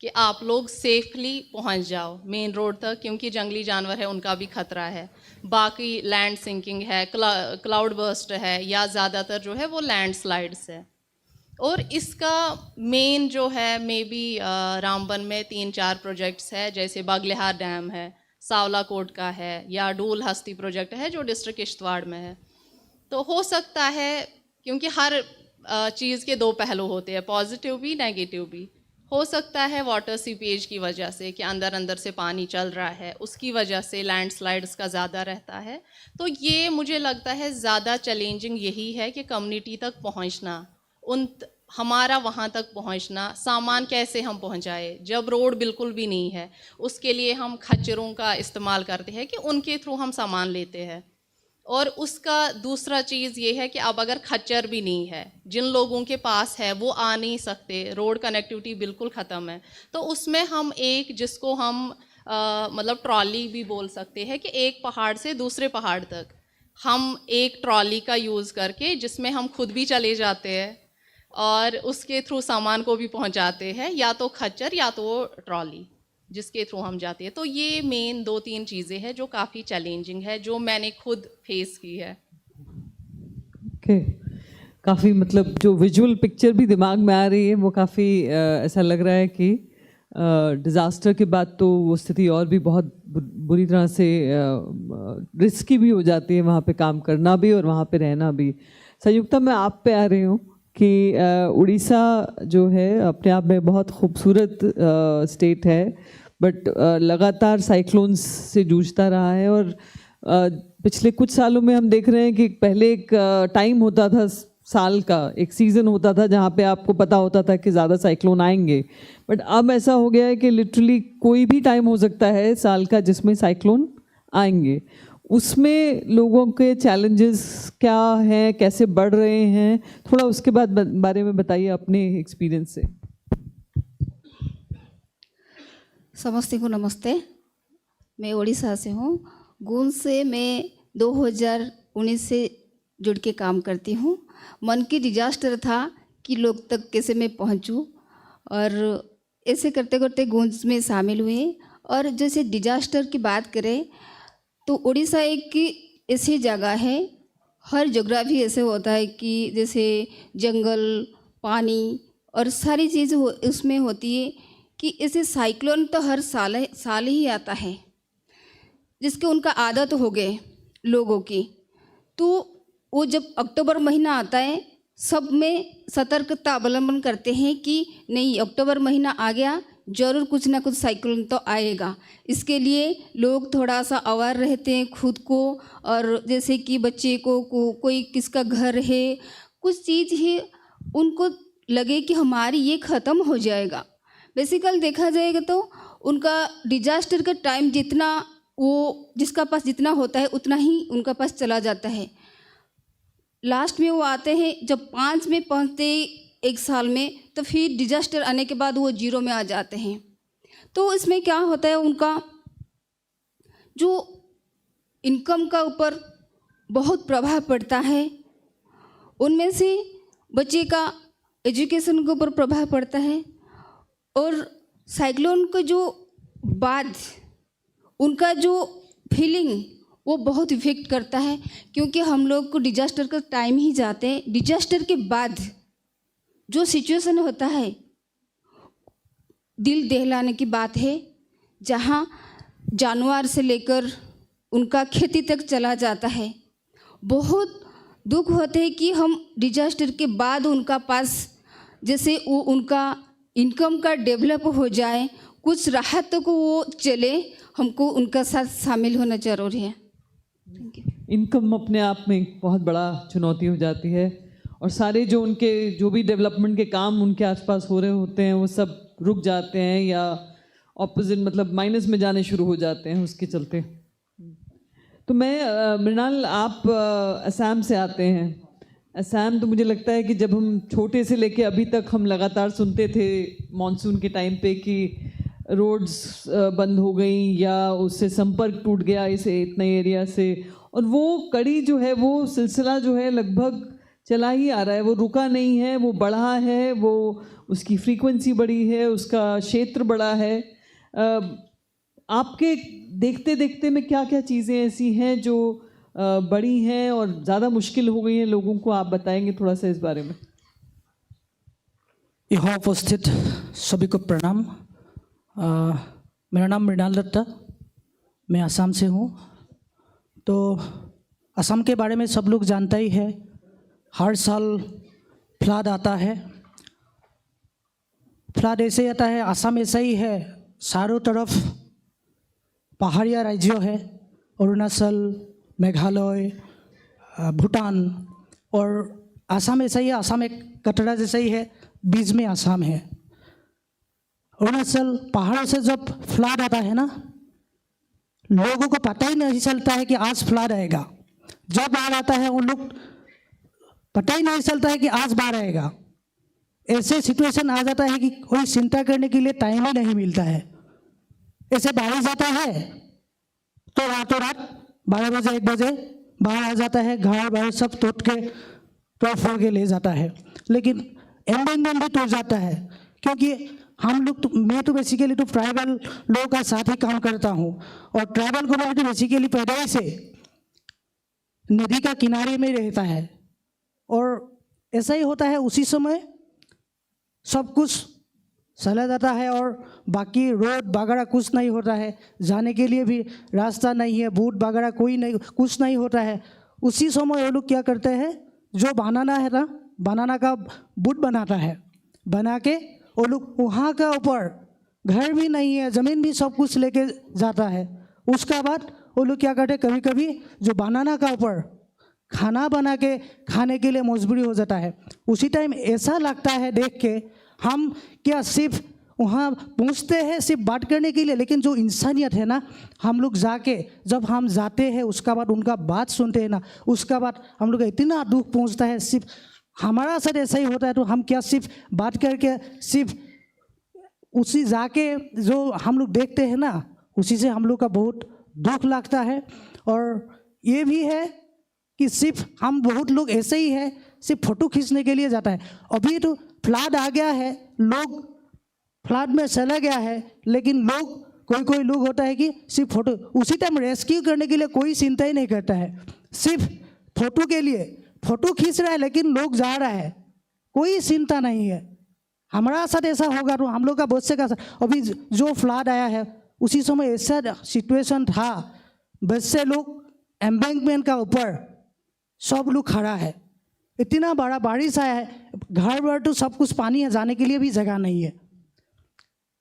Speaker 23: कि आप लोग सेफली पहुंच जाओ मेन रोड तक, क्योंकि जंगली जानवर है उनका भी खतरा है। बाकी लैंड सिंकिंग है, क्लाउड बर्स्ट है, या ज़्यादातर जो है वो लैंडस्लाइड्स है। और इसका मेन जो है मे बी रामबन में 3-4 प्रोजेक्ट्स है, जैसे बागलेहार डैम है, सावला कोट का है, या डूल हस्ती प्रोजेक्ट है जो डिस्ट्रिक्ट किश्तवाड़ में है। तो हो सकता है, क्योंकि हर चीज़ के 2 पहलू होते हैं, पॉजिटिव भी नेगेटिव भी। हो सकता है वाटर सीपेज की वजह से कि अंदर अंदर से पानी चल रहा है, उसकी वजह से लैंडस्लाइड्स का ज़्यादा रहता है। तो ये मुझे लगता है ज़्यादा चैलेंजिंग यही है कि कम्युनिटी तक पहुंचना, हमारा वहाँ तक पहुँचना, सामान कैसे हम पहुँचाए जब रोड बिल्कुल भी नहीं है। उसके लिए हम खच्चरों का इस्तेमाल करते हैं कि उनके थ्रू हम सामान लेते हैं। और उसका दूसरा चीज़ ये है कि अब अगर खच्चर भी नहीं है, जिन लोगों के पास है वो आ नहीं सकते, रोड कनेक्टिविटी बिल्कुल ख़त्म है, तो उसमें हम एक जिसको हम मतलब ट्रॉली भी बोल सकते हैं कि एक पहाड़ से दूसरे पहाड़ तक हम एक ट्रॉली का यूज़ करके, जिसमें हम खुद भी चले जाते हैं और उसके थ्रू सामान को भी पहुंचाते हैं, या तो खच्चर या तो ट्रॉली जिसके थ्रू हम जाते हैं। तो ये मेन 2-3 चीज़ें हैं जो काफ़ी चैलेंजिंग है, जो मैंने खुद फेस की है।
Speaker 13: ओके, काफ़ी मतलब जो विजुअल पिक्चर भी दिमाग में आ रही है वो काफ़ी ऐसा लग रहा है कि डिज़ास्टर के बाद तो वो स्थिति और भी बहुत बुरी तरह से रिस्की भी हो जाती है, वहाँ पे काम करना भी और वहाँ पे रहना भी। संयुक्ता, मैं आप पे आ रही हूँ कि उड़ीसा जो है अपने आप में बहुत खूबसूरत स्टेट है, बट लगातार साइक्लोन्स से जूझता रहा है। और पिछले कुछ सालों में हम देख रहे हैं कि पहले एक टाइम होता था, साल का एक सीज़न होता था जहाँ पे आपको पता होता था कि ज़्यादा साइक्लोन आएंगे, बट अब ऐसा हो गया है कि लिटरली कोई भी टाइम हो सकता है साल का जिसमें साइक्लोन आएंगे। उसमें लोगों के चैलेंजेस क्या हैं, कैसे बढ़ रहे हैं, थोड़ा उसके बारे में बताइए अपने एक्सपीरियंस से।
Speaker 2: समस्ती को नमस्ते, मैं उड़ीसा से हूँ। गूंज से मैं 2019 से जुड़ के काम करती हूँ। मन की डिजास्टर था कि लोग तक कैसे मैं पहुँचूँ, और ऐसे करते करते गूंज में शामिल हुए। और जैसे डिजास्टर की बात करें तो उड़ीसा एक ऐसी जगह है, हर जोग्राफी ऐसे होता है कि जैसे जंगल, पानी और सारी चीज़ उसमें होती है कि ऐसे साइक्लोन तो हर साल ही आता है, जिसके उनका आदत हो गए लोगों की। तो वो जब अक्टूबर महीना आता है, सब में सतर्कता अवलंबन करते हैं कि नहीं, अक्टूबर महीना आ गया, ज़रूर कुछ ना कुछ साइक्लोन तो आएगा। इसके लिए लोग थोड़ा सा अवेयर रहते हैं खुद को, और जैसे कि बच्चे को कोई किसका घर है, कुछ चीज़ है, उनको लगे कि हमारी ये ख़त्म हो जाएगा। बेसिकल देखा जाएगा तो उनका डिजास्टर का टाइम जितना वो जिसका पास जितना होता है उतना ही उनका पास चला जाता है। लास्ट में वो आते हैं, जब 5 में पहुँचते एक साल में, तो फिर डिजास्टर आने के बाद वो जीरो में आ जाते हैं। तो इसमें क्या होता है, उनका जो इनकम का ऊपर बहुत प्रभाव पड़ता है। उनमें से बच्चे का एजुकेशन के ऊपर प्रभाव पड़ता है, और साइक्लोन के जो बाद उनका जो फीलिंग वो बहुत इफेक्ट करता है, क्योंकि हम लोग को डिजास्टर का टाइम ही जाते हैं। डिजास्टर के बाद जो सिचुएशन होता है, दिल दहलाने की बात है, जहाँ जानवर से लेकर उनका खेती तक चला जाता है। बहुत दुख होते हैं कि हम डिजास्टर के बाद उनका पास जैसे वो उनका इनकम का डेवलप हो जाए, कुछ राहत को वो चले, हमको उनका साथ शामिल होना जरूरी है।
Speaker 13: इनकम अपने आप में एक बहुत बड़ा चुनौती हो जाती है, और सारे जो उनके जो भी डेवलपमेंट के काम उनके आसपास हो रहे होते हैं वो सब रुक जाते हैं या ऑपोजिट मतलब माइनस में जाने शुरू हो जाते हैं उसके चलते। तो मैं मृणाल, आप असम से आते हैं। असम तो मुझे लगता है कि जब हम छोटे से लेके अभी तक हम लगातार सुनते थे मॉनसून के टाइम पे कि रोड्स बंद हो गई या उससे संपर्क टूट गया इसे इतने एरिया से, और वो कड़ी जो है वो सिलसिला जो है लगभग चला ही आ रहा है, वो रुका नहीं है, वो बढ़ा है, वो उसकी फ्रीक्वेंसी बढ़ी है, उसका क्षेत्र बढ़ा है। आपके देखते देखते में क्या क्या चीज़ें ऐसी हैं जो बड़ी हैं और ज़्यादा मुश्किल हो गई हैं लोगों को, आप बताएंगे थोड़ा सा इस बारे में?
Speaker 5: यहाँ उपस्थित सभी को प्रणाम। मेरा नाम मृणाल दत्ता, मैं असम से हूँ। तो असम के बारे में सब लोग जानता ही है, हर साल फ्लड आता है। फ्लड ऐसे आता है, असम ऐसा ही है, चारों तरफ पहाड़िया राज्य है, अरुणाचल, मेघालय, भूटान, और असम ऐसा ही है, असम एक कटरा जैसा ही है, बीच में असम है। अरुणाचल पहाड़ों से जब फ्लड आता है ना, लोगों को पता ही नहीं चलता है कि आज फ्लड आएगा। जब बाढ़ आता है उन लोग पता ही नहीं चलता है कि आज बाढ़ आएगा। ऐसे सिचुएशन आ जाता है कि कोई चिंता करने के लिए टाइम ही नहीं मिलता है। ऐसे बारिश आता है तो रातों रात 12 बजे 1 बजे बाढ़ आ जाता है, घर बार सब तोड़ के तोड़ फोड़ के ले जाता है। लेकिन एम्बेंगमेंट भी टूट जाता है, क्योंकि हम लोग मैं तो बेसिकली तो ट्राइबल लोगों का साथ ही काम करता हूँ, और ट्राइबल कम्युनिटी बेसिकली पैदाइश से नदी का किनारे में रहता है, और ऐसा ही होता है उसी समय सब कुछ चला जाता है और बाकी रोड वगैरह कुछ नहीं होता है, जाने के लिए भी रास्ता नहीं है, बूट वगैरह कोई नहीं, कुछ नहीं होता है। उसी समय वो लोग क्या करते हैं, जो बनाना है ना, बनाना का बूट बनाता है, बना के वो लोग वहाँ का ऊपर घर भी नहीं है, ज़मीन भी सब कुछ लेके जाता है। उसका बाद वो लोग क्या करते हैं, कभी कभी जो बनाना का ऊपर खाना बना के खाने के लिए मजबूरी हो जाता है। उसी टाइम ऐसा लगता है देख के, हम क्या सिर्फ वहाँ पहुँचते हैं सिर्फ बात करने के लिए, लेकिन जो इंसानियत है ना, हम लोग जाके जब हम जाते हैं उसका बाद उनका बात सुनते हैं ना, उसका बाद हम लोग इतना दुख पहुँचता है। सिर्फ हमारा साथ ऐसा ही होता है, तो हम क्या सिर्फ बात करके सिर्फ उसी जाके जो हम लोग देखते हैं ना, उसी से हम लोग का बहुत दुख लगता है। और ये भी है कि सिर्फ हम बहुत लोग ऐसे ही है, सिर्फ फ़ोटो खींचने के लिए जाता है। अभी तो फ्लड आ गया है, लोग फ्लड में चला गया है, लेकिन लोग कोई लोग होता है कि सिर्फ फ़ोटो, उसी टाइम रेस्क्यू करने के लिए कोई चिंता ही नहीं करता है, सिर्फ फ़ोटो के लिए फ़ोटो खींच रहा है, लेकिन लोग जा रहा है, कोई चिंता नहीं है। हमारा साथ ऐसा होगा तो हम लोग का बहुत से का अभी जो फ्लड आया है उसी समय ऐसा सिचुएशन था, बहुत से लोग एम्बैंकमेंट का ऊपर सब लोग खड़ा है, इतना बड़ा बारिश आया है, घर भर तो सब कुछ पानी है, जाने के लिए भी जगह नहीं है,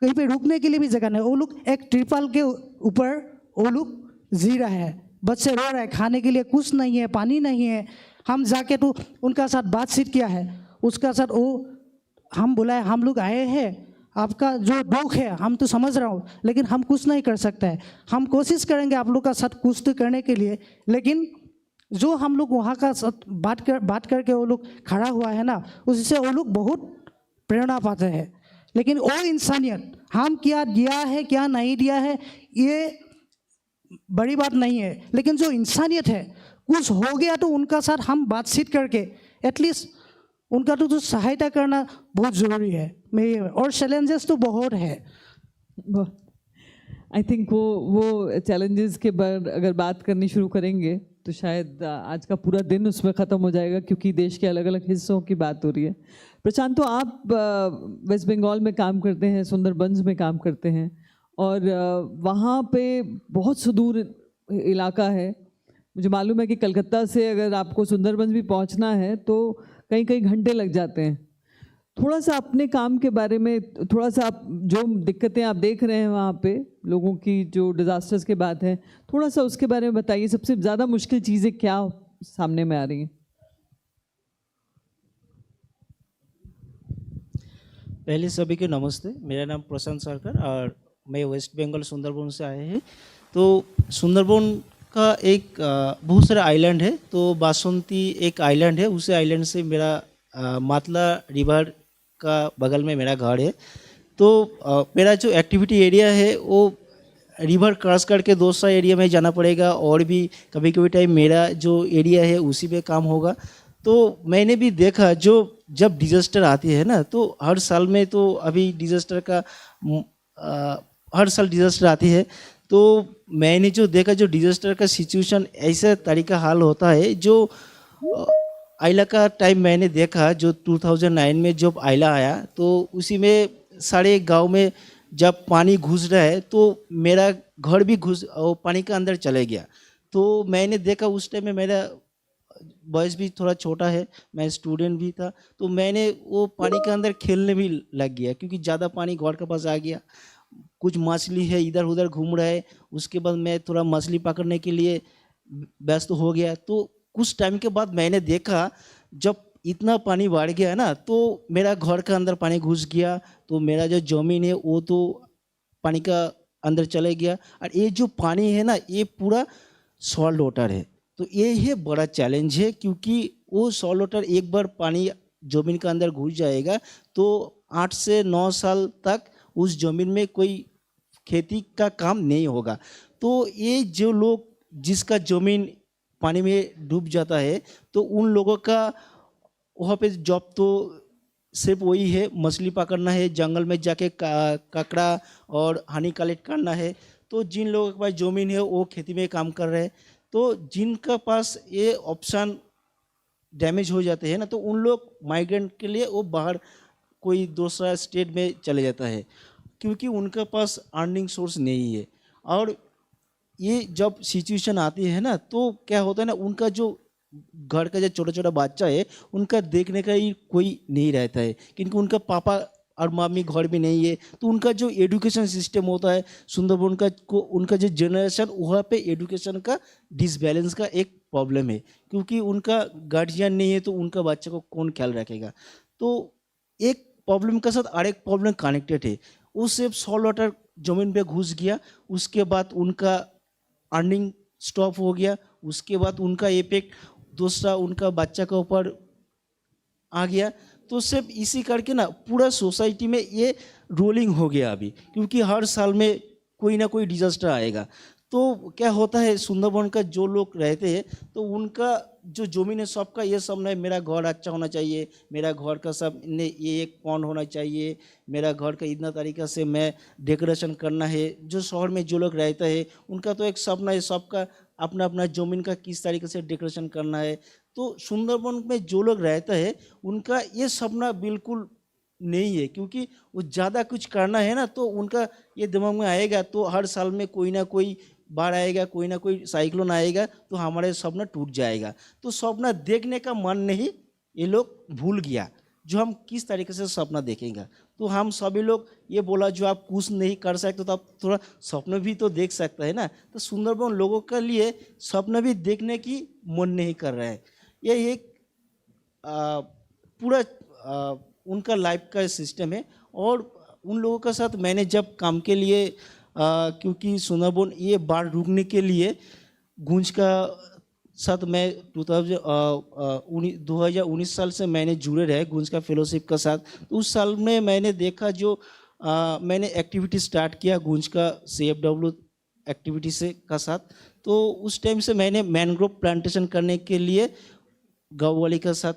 Speaker 5: कहीं पे रुकने के लिए भी जगह नहीं। वो लोग एक ट्रिपल के ऊपर वो लोग जी रहे हैं, बच्चे रो रहे हैं, खाने के लिए कुछ नहीं है, पानी नहीं है। हम जाके तो उनका साथ बातचीत किया है, उसका साथ वो हम बुलाए, हम लोग आए हैं, आपका जो दुख है हम तो समझ रहा हूँ, लेकिन हम कुछ नहीं कर सकते हैं, हम कोशिश करेंगे आप लोग का साथ कुछ तो करने के लिए, लेकिन जो हम लोग वहाँ का बात करके वो लोग खड़ा हुआ है ना, उससे वो लोग बहुत प्रेरणा पाते हैं। लेकिन वो इंसानियत, हम क्या दिया है क्या नहीं दिया है ये बड़ी बात नहीं है, लेकिन जो इंसानियत है, कुछ हो गया तो उनका साथ हम बातचीत करके एटलीस्ट उनका तो सहायता करना बहुत ज़रूरी है। और चैलेंजेस तो बहुत है।
Speaker 13: आई थिंक वो चैलेंजेस के बाद अगर बात करनी शुरू करेंगे तो शायद आज का पूरा दिन उसमें ख़त्म हो जाएगा, क्योंकि देश के अलग अलग हिस्सों की बात हो रही है। प्रशांत, तो आप वेस्ट बंगाल में काम करते हैं, सुंदरबंस में काम करते हैं, और वहाँ पे बहुत सुदूर इलाका है। मुझे मालूम है कि कलकत्ता से अगर आपको सुंदरबंस भी पहुँचना है तो कई कई घंटे लग जाते हैं। थोड़ा सा अपने काम के बारे में, थोड़ा सा आप जो दिक्कतें आप देख रहे हैं वहाँ पे लोगों की, जो डिज़ास्टर्स के बात है, थोड़ा सा उसके बारे में बताइए। सबसे ज़्यादा मुश्किल चीज़ें क्या सामने में आ रही हैं?
Speaker 16: पहले सभी को नमस्ते। मेरा नाम प्रशांत सरकार और मैं वेस्ट बंगाल सुंदरबन से आए हैं। तो सुंदरबन का एक बहुत सारे आइलैंड है, तो बासंती एक आइलैंड है, उसी आइलैंड से मेरा मातला रिवर का बगल में मेरा घर है। तो मेरा जो एक्टिविटी एरिया है वो रिवर क्रॉस करके दूसरा एरिया में जाना पड़ेगा, और भी कभी कभी टाइम मेरा जो एरिया है उसी पे काम होगा। तो मैंने भी देखा जो जब डिज़ास्टर आती है ना, तो हर साल में, तो अभी डिज़ास्टर का हर साल डिज़ास्टर आती है, तो मैंने जो देखा जो डिज़ास्टर का सिचुएशन ऐसा तरीका हाल होता है। जो आइला का टाइम मैंने देखा, जो 2009 में जब आइला आया, तो उसी में सारे गांव में जब पानी घुस रहा है तो मेरा घर भी पानी के अंदर चले गया। तो मैंने देखा उस टाइम में मेरा बॉयज़ भी थोड़ा छोटा है, मैं स्टूडेंट भी था, तो मैंने वो पानी के अंदर खेलने भी लग गया, क्योंकि ज़्यादा पानी घर के पास आ गया। कुछ मछली है इधर उधर घूम रहा है, उसके बाद मैं थोड़ा मछली पकड़ने के लिए व्यस्त हो गया। तो कुछ टाइम के बाद मैंने देखा जब इतना पानी बढ़ गया ना, तो मेरा घर के अंदर पानी घुस गया, तो मेरा जो ज़मीन है वो तो पानी का अंदर चले गया। और ये जो पानी है ना, ये पूरा सॉल्ट वाटर है। तो ये बड़ा चैलेंज है, क्योंकि वो सॉल्ट वाटर एक बार पानी ज़मीन के अंदर घुस जाएगा तो 8 से 9 साल तक उस ज़मीन में कोई खेती का काम नहीं होगा। तो ये जो लोग जिसका ज़मीन पानी में डूब जाता है, तो उन लोगों का वहाँ पे जॉब तो सिर्फ वही है, मछली पकड़ना है, जंगल में जाके ककड़ा और हनी कलेक्ट करना है। तो जिन लोगों के पास ज़मीन है वो खेती में काम कर रहे हैं। तो जिनका पास ये ऑप्शन डैमेज हो जाते हैं ना, तो उन लोग माइग्रेंट के लिए वो बाहर कोई दूसरा स्टेट में चले जाता है, क्योंकि उनके पास अर्निंग सोर्स नहीं है। और ये जब सिचुएशन आती है ना, तो क्या होता है ना, उनका जो घर का जो छोटा छोटा बच्चा है उनका देखने का ही कोई नहीं रहता है, क्योंकि उनका पापा और मम्मी घर भी नहीं है। तो उनका जो एजुकेशन सिस्टम होता है सुंदरबन का उनका जो जनरेशन, वहाँ पे एजुकेशन का डिसबैलेंस का एक प्रॉब्लम है, क्योंकि उनका गार्जियन नहीं है, तो उनका बच्चे को कौन ख्याल रखेगा। तो एक प्रॉब्लम के साथ और एक प्रॉब्लम कनेक्टेड है। वो सिर्फ सॉल्ट वाटर ज़मीन पे घुस गया, उसके बाद उनका अर्निंग स्टॉप हो गया, उसके बाद उनका इफेक्ट दूसरा उनका बच्चा के ऊपर आ गया। तो सिर्फ इसी करके ना पूरा सोसाइटी में ये रोलिंग हो गया अभी, क्योंकि हर साल में कोई ना कोई डिजास्टर आएगा। तो क्या होता है, सुंदरबन का जो लोग रहते हैं तो उनका जो ज़मीन है सबका ये सब नहीं, मेरा घर अच्छा होना चाहिए, मेरा घर का सब ने ये एक पॉन्ड होना चाहिए, मेरा घर का इतना तरीक़ा से मैं डेकोरेशन करना है। जो शहर में जो लोग रहते हैं उनका तो एक सपना है, सबका अपना अपना ज़मीन का किस तरीके से डेकोरेशन करना है। तो सुंदरबन में जो लोग रहते हैं उनका ये सपना बिल्कुल नहीं है, क्योंकि वो ज़्यादा कुछ करना है ना, तो उनका ये दिमाग में आएगा तो हर साल में कोई ना कोई बाढ़ आएगा, कोई ना कोई साइक्लोन आएगा, तो हमारे सपना टूट जाएगा। तो सपना देखने का मन नहीं, ये लोग भूल गया जो हम किस तरीके से सपना देखेंगे। तो हम सभी लोग ये बोला जो आप कुछ नहीं कर सकते तो आप थोड़ा सपना भी तो देख सकते हैं ना। तो सुंदरबन लोगों के लिए सपना भी देखने की मन नहीं कर रहा है। ये एक पूरा उनका लाइफ का सिस्टम है। और उन लोगों के साथ मैंने जब काम के लिए क्योंकि सुंदरबन ये बाढ़ रुकने के लिए गूंज का साथ मैं 2019 साल से मैंने जुड़े रहे गुंज का फेलोशिप का साथ। तो उस साल में मैंने देखा जो मैंने एक्टिविटी स्टार्ट किया गुंज का CFW एक्टिविटी से का साथ। तो उस टाइम से मैंने मैनग्रोव प्लांटेशन करने के लिए गाँव वाले के साथ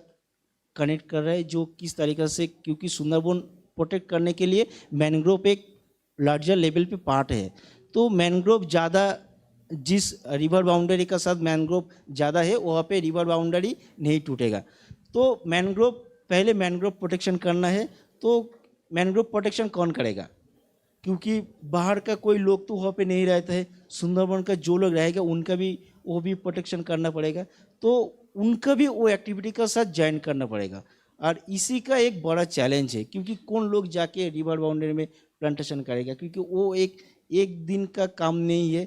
Speaker 16: कनेक्ट कर रहे हैं, जो किस तरीक़े से, क्योंकि सुंदरबन प्रोटेक्ट करने के लिए मैनग्रोव एक लार्जर लेवल पे पार्ट है। तो मैनग्रोव ज़्यादा जिस रिवर बाउंड्री का साथ मैनग्रोव ज़्यादा है वहाँ पे रिवर बाउंड्री नहीं टूटेगा। तो मैनग्रोव पहले मैनग्रोव प्रोटेक्शन करना है। तो मैनग्रोव प्रोटेक्शन कौन करेगा, क्योंकि बाहर का कोई लोग तो वहाँ पे नहीं रहते हैं, सुंदरबन का जो लोग रहेगा उनका भी वो भी प्रोटेक्शन करना पड़ेगा। तो उनका भी वो एक्टिविटी का साथ ज्वाइन करना पड़ेगा। और इसी का एक बड़ा चैलेंज है, क्योंकि कौन लोग जाके रिवर बाउंड्री में प्लांटेशन करेगा, क्योंकि वो एक दिन का काम नहीं है,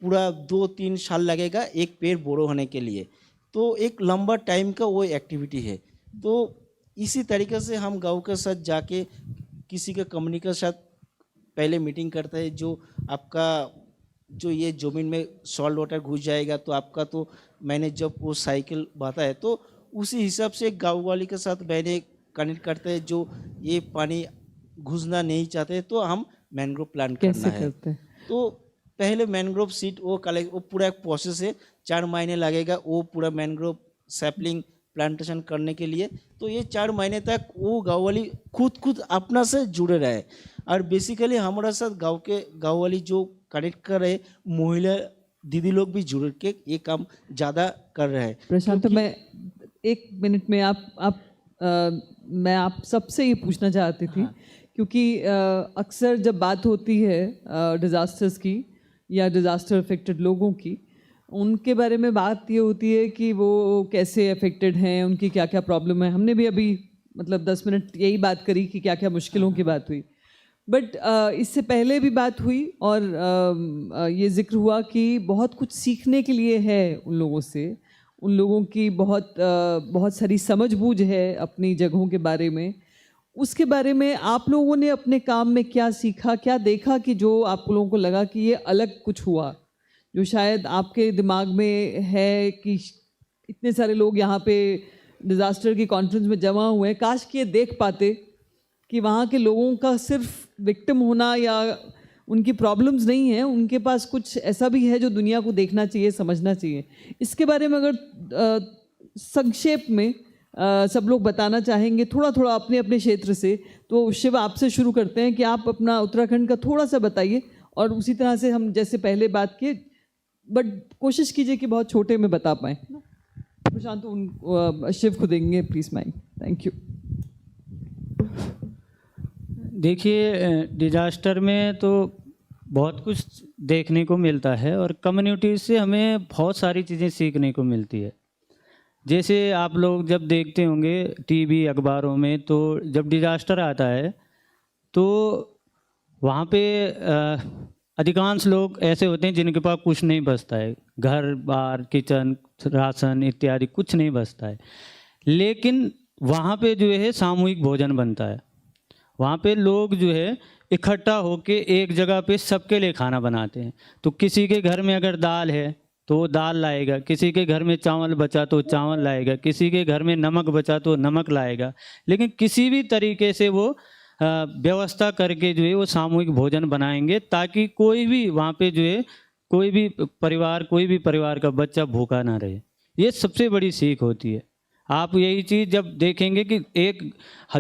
Speaker 16: पूरा 2-3 साल लगेगा एक पेड़ बड़ो होने के लिए। तो एक लंबा टाइम का वो एक्टिविटी है। तो इसी तरीके से हम गाँव के साथ जाके किसी का कंपनी के साथ पहले मीटिंग करता है, जो आपका जो ये ज़मीन में सॉल्ट वाटर घुस जाएगा तो आपका, तो मैंने जब वो साइकिल बांधा है तो उसी हिसाब से गाँव वाले के साथ मैंने कनेक्ट करते हैं, जो ये पानी घुसना नहीं चाहते तो हम मैनग्रोव प्लांट करना है। तो पहले मैनग्रोव सीड वो कलेक्ट, वो पूरा एक प्रोसेस है, 4 महीने लगेगा वो पूरा मैनग्रोव सैपलिंग प्लांटेशन करने के लिए। तो ये 4 महीने तक वो गाँव वाली खुद अपना से जुड़े रहे। और बेसिकली हमारे साथ गाँव वाली जो कनेक्ट कर रहे महिला दीदी लोग भी जुड़ के ये काम ज़्यादा कर रहे हैं।
Speaker 13: प्रशांत, मैं 1 मिनट में मैं आप सबसे ये पूछना चाहती थी, क्योंकि अक्सर जब बात होती है डिज़ास्टर्स की या डिज़ास्टर अफेक्टेड लोगों की, उनके बारे में बात ये होती है कि वो कैसे अफेक्टेड हैं, उनकी क्या क्या प्रॉब्लम है। हमने भी अभी मतलब 10 मिनट यही बात करी कि क्या क्या मुश्किलों की बात हुई, बट इससे पहले भी बात हुई और ये जिक्र हुआ कि बहुत कुछ सीखने के लिए है उन लोगों से, उन लोगों की बहुत सारी समझ बूझ है अपनी जगहों के बारे में। उसके बारे में आप लोगों ने अपने काम में क्या सीखा, क्या देखा कि जो आप लोगों को लगा कि ये अलग कुछ हुआ, जो शायद आपके दिमाग में है कि इतने सारे लोग यहाँ पे डिज़ास्टर की कॉन्फ्रेंस में जमा हुए हैं, काश कि ये देख पाते कि वहाँ के लोगों का सिर्फ विक्टिम होना या उनकी प्रॉब्लम्स नहीं है, उनके पास कुछ ऐसा भी है जो दुनिया को देखना चाहिए, समझना चाहिए। इसके बारे में अगर संक्षेप में सब लोग बताना चाहेंगे थोड़ा थोड़ा अपने अपने क्षेत्र से, तो शिव आपसे शुरू करते हैं कि आप अपना उत्तराखंड का थोड़ा सा बताइए, और उसी तरह से हम जैसे पहले बात किए, बट कोशिश कीजिए कि बहुत छोटे में बता पाएँ। प्रशांत, शिव को देंगे प्लीज़ माइक। Thank you.
Speaker 22: देखिए, डिजास्टर में तो बहुत कुछ देखने को मिलता है और कम्युनिटी से हमें बहुत सारी चीज़ें सीखने को मिलती है। जैसे आप लोग जब देखते होंगे टीवी अखबारों में, तो जब डिजास्टर आता है तो वहाँ पे अधिकांश लोग ऐसे होते हैं जिनके पास कुछ नहीं बचता है, घर बार किचन राशन इत्यादि कुछ नहीं बचता है। लेकिन वहाँ पे जो है सामूहिक भोजन बनता है, वहाँ पे लोग जो है इकट्ठा होके एक जगह पे सबके लिए खाना बनाते हैं। तो किसी के घर में अगर दाल है तो वो दाल लाएगा, किसी के घर में चावल बचा तो चावल लाएगा, किसी के घर में नमक बचा तो नमक लाएगा। लेकिन किसी भी तरीके से वो व्यवस्था करके जो है वो सामूहिक भोजन बनाएंगे, ताकि कोई भी वहाँ पे जो है कोई भी परिवार का बच्चा भूखा ना रहे। ये सबसे बड़ी सीख होती है। आप यही चीज़ जब देखेंगे कि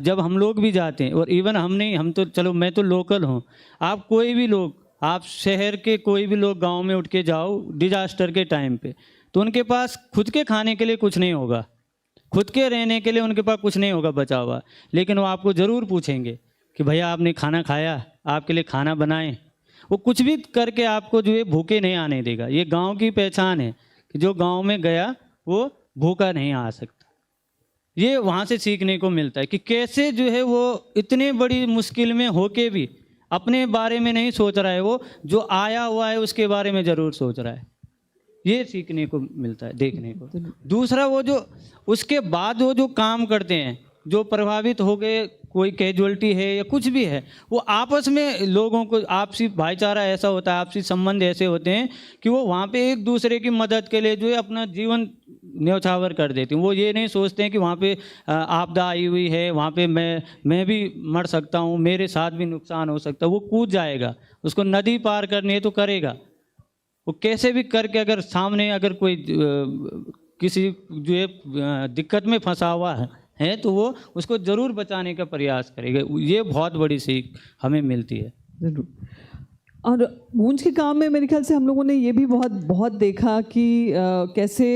Speaker 22: जब हम लोग भी जाते हैं, और इवन हम तो चलो मैं तो लोकल हूँ, आप कोई भी लोग, आप शहर के कोई भी लोग गांव में उठ के जाओ डिजास्टर के टाइम पे, तो उनके पास खुद के खाने के लिए कुछ नहीं होगा, खुद के रहने के लिए उनके पास कुछ नहीं होगा बचा हुआ। लेकिन वो आपको ज़रूर पूछेंगे कि भैया आपने खाना खाया, आपके लिए खाना बनाएं। वो कुछ भी करके आपको जो है भूखे नहीं आने देगा। ये गाँव की पहचान है कि जो गाँव में गया वो भूखा नहीं आ सकता। ये वहाँ से सीखने को मिलता है कि कैसे जो है वो इतनी बड़ी मुश्किल में होके भी अपने बारे में नहीं सोच रहा है, वो जो आया हुआ है उसके बारे में ज़रूर सोच रहा है। ये सीखने को मिलता है, देखने को। दूसरा, वो जो उसके बाद वो जो काम करते हैं, जो प्रभावित हो गए, कोई कैजुअलिटी है या कुछ भी है, वो आपस में लोगों को आपसी भाईचारा ऐसा होता है, आपसी संबंध ऐसे होते हैं कि वो वहाँ पे एक दूसरे की मदद के लिए जो है अपना जीवन न्यौछावर कर देते हैं। वो ये नहीं सोचते हैं कि वहाँ पे आपदा आई हुई है, वहाँ पे मैं भी मर सकता हूँ, मेरे साथ भी नुकसान हो सकता है। वो कूद जाएगा, उसको नदी पार करनी है तो करेगा, वो कैसे भी करके अगर सामने अगर कोई किसी जो है दिक्कत में फंसा हुआ है तो वो उसको ज़रूर बचाने का प्रयास करेगा। ये बहुत बड़ी सीख हमें मिलती है।
Speaker 13: ज़रूर। और गूंज के काम में मेरे ख्याल से हम लोगों ने ये भी बहुत देखा कि कैसे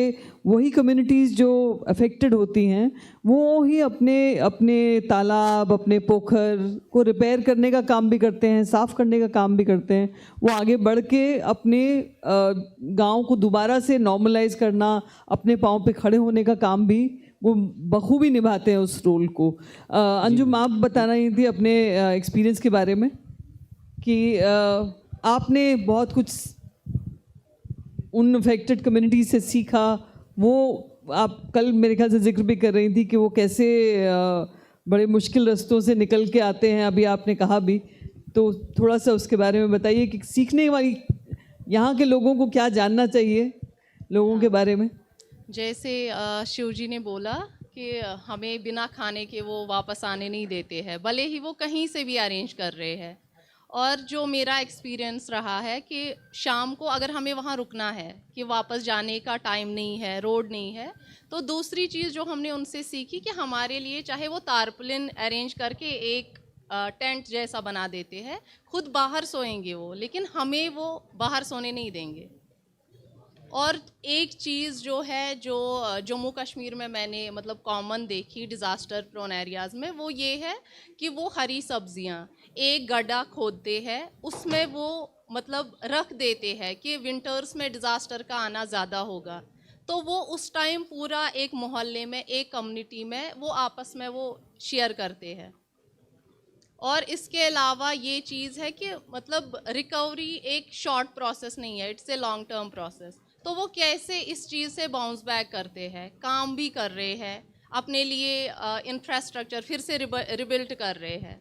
Speaker 13: वही कम्युनिटीज़ जो अफेक्टेड होती हैं वो ही अपने तालाब, अपने पोखर को रिपेयर करने का काम भी करते हैं, साफ़ करने का काम भी करते हैं। वो आगे बढ़ के अपने गांव को दोबारा से नॉर्मलाइज करना, अपने पाँव पे खड़े होने का काम भी वो बखूबी निभाते हैं उस रोल को। अंजुम, आप बताना ही थी अपने एक्सपीरियंस के बारे में कि आपने बहुत कुछ उन अफेक्टेड कम्युनिटी से सीखा। वो आप कल मेरे ख्याल से जिक्र भी कर रही थी कि वो कैसे बड़े मुश्किल रास्तों से निकल के आते हैं, अभी आपने कहा भी, तो थोड़ा सा उसके बारे में बताइए कि सीखने वाली यहाँ के लोगों को क्या जानना चाहिए लोगों के बारे में।
Speaker 23: जैसे शिव जी ने बोला कि हमें बिना खाने के वो वापस आने नहीं देते हैं, भले ही वो कहीं से भी अरेंज कर रहे हैं। और जो मेरा एक्सपीरियंस रहा है कि शाम को अगर हमें वहाँ रुकना है कि वापस जाने का टाइम नहीं है, रोड नहीं है, तो दूसरी चीज़ जो हमने उनसे सीखी कि हमारे लिए चाहे वो तारपुलिन अरेंज करके एक टेंट जैसा बना देते हैं, खुद बाहर सोएंगे वो, लेकिन हमें वो बाहर सोने नहीं देंगे। और एक चीज़ जो है जो जम्मू कश्मीर में मैंने मतलब कॉमन देखी डिज़ास्टर प्रोन एरियाज़ में, वो ये है कि वो हरी सब्जियां एक गड्ढा खोदते हैं, उसमें वो मतलब रख देते हैं कि विंटर्स में डिज़ास्टर का आना ज़्यादा होगा, तो वो उस टाइम पूरा एक मोहल्ले में, एक कम्युनिटी में वो आपस में वो शेयर करते हैं। और इसके अलावा ये चीज़ है कि मतलब रिकवरी एक शॉर्ट प्रोसेस नहीं है, it's a long term process. तो वो कैसे इस चीज़ से बाउंस बैक करते हैं, काम भी कर रहे हैं, अपने लिए इंफ्रास्ट्रक्चर फिर से रिबिल्ड कर रहे हैं।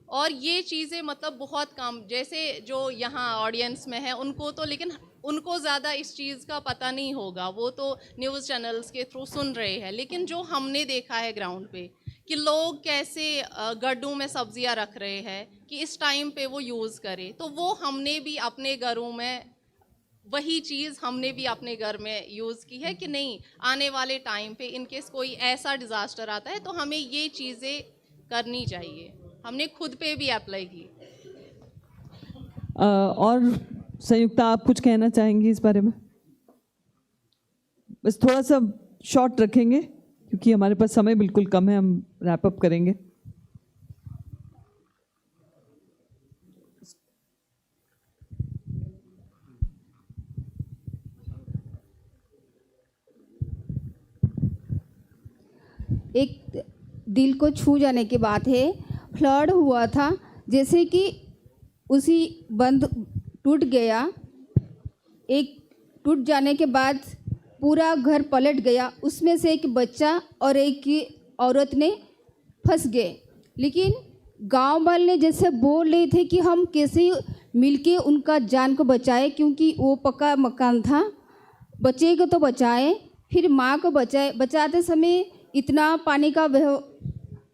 Speaker 23: और ये चीज़ें मतलब बहुत कम, जैसे जो यहाँ ऑडियंस में है उनको तो, लेकिन उनको ज़्यादा इस चीज़ का पता नहीं होगा, वो तो न्यूज़ चैनल्स के थ्रू सुन रहे हैं। लेकिन जो हमने देखा है ग्राउंड पे कि लोग कैसे गड्ढों में सब्जियां रख रहे हैं कि इस टाइम पे वो यूज़ करें, तो वो हमने भी अपने घरों में वही चीज़ हमने भी अपने घर में यूज़ की है कि नहीं, आने वाले टाइम पे इनकेस कोई ऐसा डिज़ास्टर आता है तो हमें ये चीज़ें करनी चाहिए। हमने खुद पे भी अप्लाई की।
Speaker 13: और संयुक्ता, आप कुछ कहना चाहेंगी इस बारे में? बस थोड़ा सा शॉर्ट रखेंगे क्योंकि हमारे पास समय बिल्कुल कम है, हम रैप अप करेंगे।
Speaker 2: एक दिल को छू जाने की बात है। फ्लड हुआ था, जैसे कि उसी बंद टूट गया, एक टूट जाने के बाद पूरा घर पलट गया, उसमें से एक बच्चा और एक की औरत ने फंस गए। लेकिन गांव वाले जैसे बोल रहे थे कि हम कैसे मिलके उनका जान को बचाए, क्योंकि वो पक्का मकान था, बचेगा तो बचाए। फिर माँ को बचाते समय इतना पानी का बह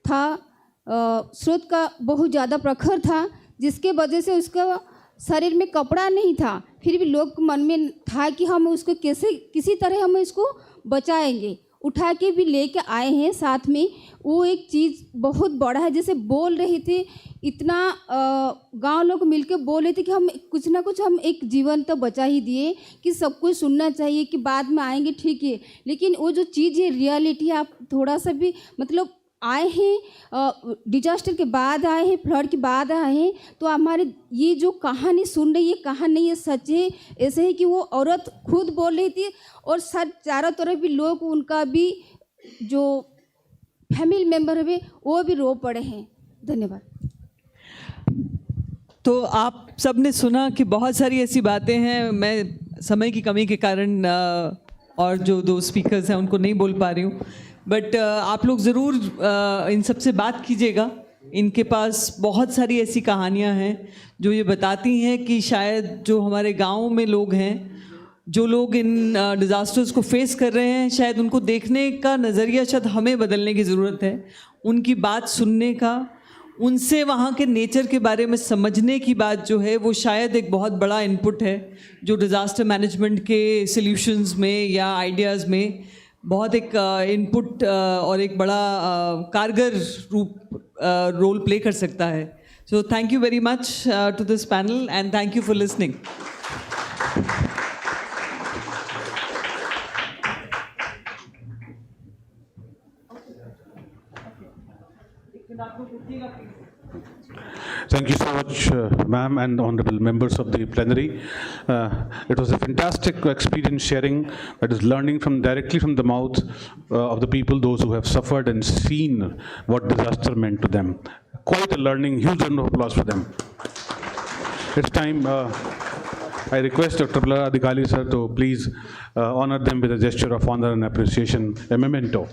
Speaker 2: था, स्रोत का बहुत ज़्यादा प्रखर था, जिसके वजह से उसका शरीर में कपड़ा नहीं था। फिर भी लोग मन में था कि हम उसको कैसे किसी तरह हम इसको बचाएंगे, उठा के भी लेके आए हैं साथ में। वो एक चीज़ बहुत बड़ा है, जैसे बोल रहे थे, इतना गांव लोग मिलके बोल रहे थे कि हम कुछ ना कुछ हम एक जीवन तो बचा ही दिए, कि सब कुछ सुनना चाहिए कि बाद में आएंगे, ठीक है। लेकिन वो जो चीज़ है, रियलिटी है, आप थोड़ा सा भी मतलब आए हैं डिजास्टर के बाद आए हैं, फ्लड के बाद आए हैं, तो हमारे ये जो कहानी सुन रही है, कहानी नहीं है, सच है। ऐसे है कि वो औरत खुद बोल रही थी और सर चारों तरफ भी लोग, उनका भी जो फैमिली मेम्बर है वो भी रो पड़े हैं। धन्यवाद।
Speaker 13: तो आप सब ने सुना कि बहुत सारी ऐसी बातें हैं, मैं समय की कमी के कारण और जो दो स्पीकर्स हैं उनको नहीं बोल पा रही हूँ, बट आप लोग ज़रूर इन सब से बात कीजिएगा। इनके पास बहुत सारी ऐसी कहानियाँ हैं जो ये बताती हैं कि शायद जो हमारे गाँव में लोग हैं, जो लोग इन डिज़ास्टर्स को फेस कर रहे हैं, शायद उनको देखने का नज़रिया शायद हमें बदलने की ज़रूरत है। उनकी बात सुनने का, उनसे वहाँ के नेचर के बारे में समझने की बात जो है, वो शायद एक बहुत बड़ा इनपुट है जो डिज़ास्टर मैनेजमेंट के सॉल्यूशंस में या आइडियाज़ में बहुत एक इनपुट और एक बड़ा कारगर रोल प्ले कर सकता है। So thank you very much to this panel and thank you for listening.
Speaker 1: Thank you so much, ma'am and honorable members of the plenary. It was a fantastic experience sharing, that is learning directly from the mouth of the people, those who have suffered and seen what disaster meant to them. Quite a learning, huge round of applause for them. It's time, I request Dr. Bala Adhikali sir to please honor them with a gesture of honor and appreciation, a memento.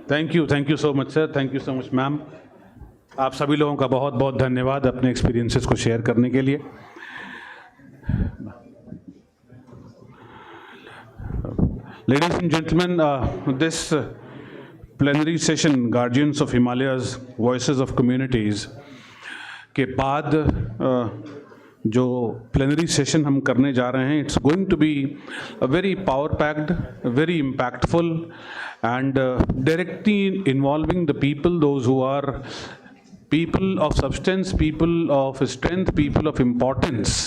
Speaker 1: Thank you so much sir, thank you so much ma'am. आप सभी लोगों का बहुत बहुत धन्यवाद अपने experiences को share करने के लिए। Ladies and gentleman, this plenary session guardians of Himalayas voices of communities के बाद जो प्लेनरी सेशन हम करने जा रहे हैं, it's going to be a very power packed, very impactful and directly involving the people, those who are people of substance, people of strength, people of importance.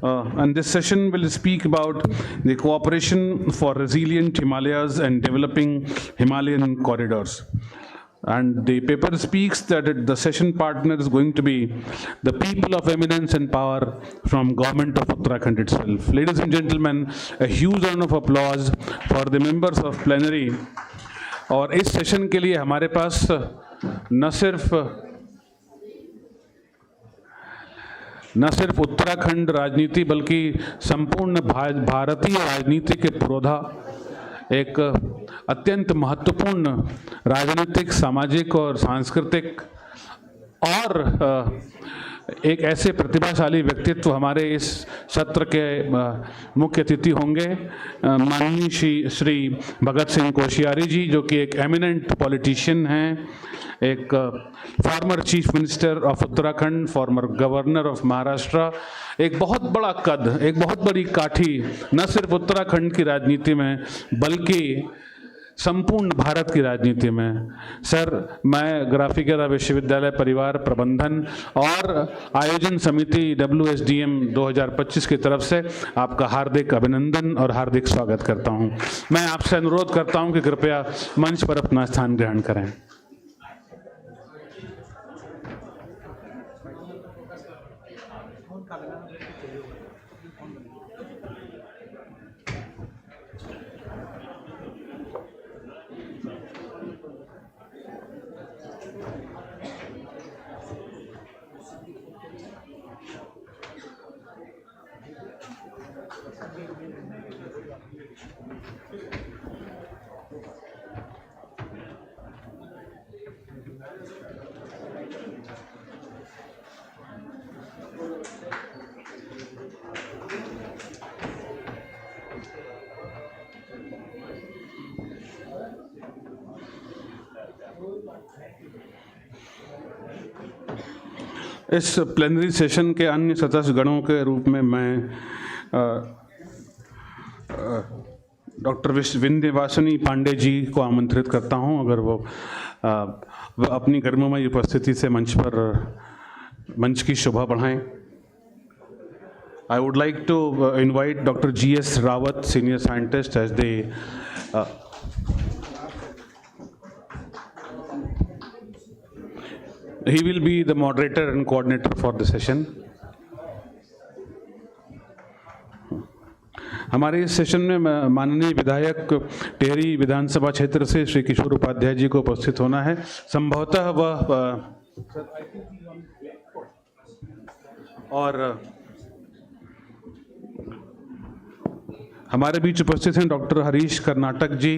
Speaker 1: And this session will speak about the cooperation for resilient Himalayas and developing Himalayan corridors. And the paper speaks that the session partner is going to be the people of eminence and power from government of Uttarakhand itself. Ladies and gentlemen, a huge round of applause for the members of plenary. और इस session के लिए हमारे पास न सिर्फ उत्तराखंड राजनीति बल्कि संपूर्ण भारतीय राजनीति के पुरोधा एक अत्यंत महत्वपूर्ण राजनीतिक, सामाजिक और सांस्कृतिक और एक ऐसे प्रतिभाशाली व्यक्तित्व हमारे इस सत्र के मुख्य अतिथि होंगे, माननीय श्री भगत सिंह कोश्यारी जी, जो कि एक एमिनेंट पॉलिटिशियन हैं, एक former chief minister of Uttarakhand, former governor of Maharashtra, एक बहुत बड़ा कद, एक बहुत बड़ी काठी न सिर्फ उत्तराखंड की राजनीति में बल्कि संपूर्ण भारत की राजनीति में। सर, मैं ग्राफिका विश्वविद्यालय परिवार प्रबंधन और आयोजन समिति WSDM 2025 की तरफ से आपका हार्दिक अभिनंदन और हार्दिक स्वागत करता हूं। मैं आपसे अनुरोध करता हूं कि कृपया मंच पर अपना स्थान ग्रहण करें। इस प्लेनरी सेशन के अन्य सदस्य गणों के रूप में मैं डॉक्टर विंध्यवासिनी पांडे जी को आमंत्रित करता हूं, अगर वो अपनी गर्ममय उपस्थिति से मंच की शोभा बढ़ाएं। I would like to invite Dr. G.S. Rawat, Senior Scientist, as the he will be the moderator and coordinator for the session. हमारे इस सेशन में माननीय विधायक टेहरी विधानसभा क्षेत्र से श्री किशोर उपाध्याय जी को उपस्थित होना है। संभवतः वह और हमारे बीच उपस्थित हैं doctor Harish Karnataka ji,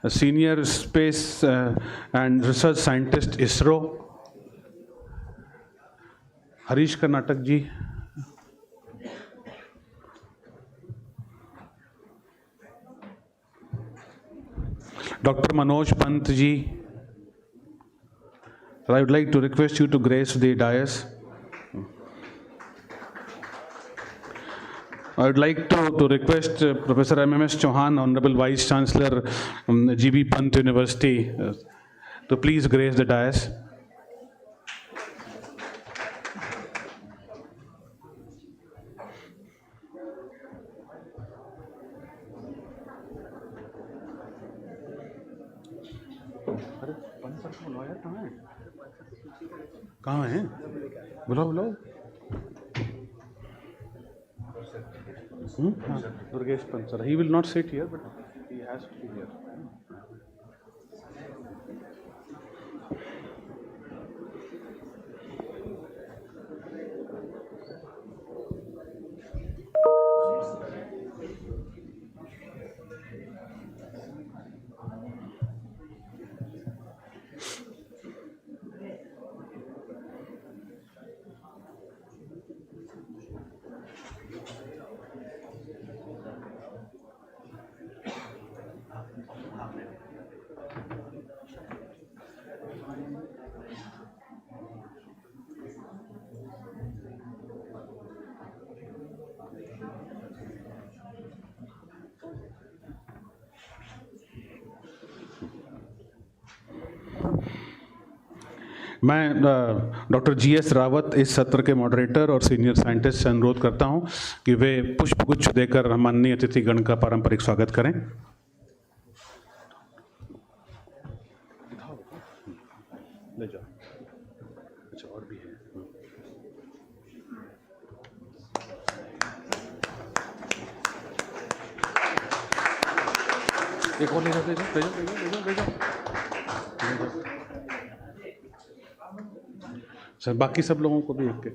Speaker 1: senior space and research scientist ISRO. Harish Karnataka ji, Dr. Manoj Pant ji. I would like to request you to grace the dais. I would like to request Professor M.M.S. Chauhan, Honorable Vice Chancellor, G.B. Pant University, to please grace the dais. कहाँ हैं? बुलाओ बुलाओ। Durgesh Pant sir. He will not sit here, but he has to be here. मैं doctor G.S. Rawat इस सत्र के moderator और senior scientist से अनुरोध करता हूं कि वे पुष्पगुच्छ देकर माननीय अतिथिगण का पारंपरिक स्वागत करें। ले जाओ। अच्छा, और भी है। एक और ले जाओ, ले जाओ, ले जाओ, ले जाओ, ले जाओ। सर बाकी सब लोगों को भी एक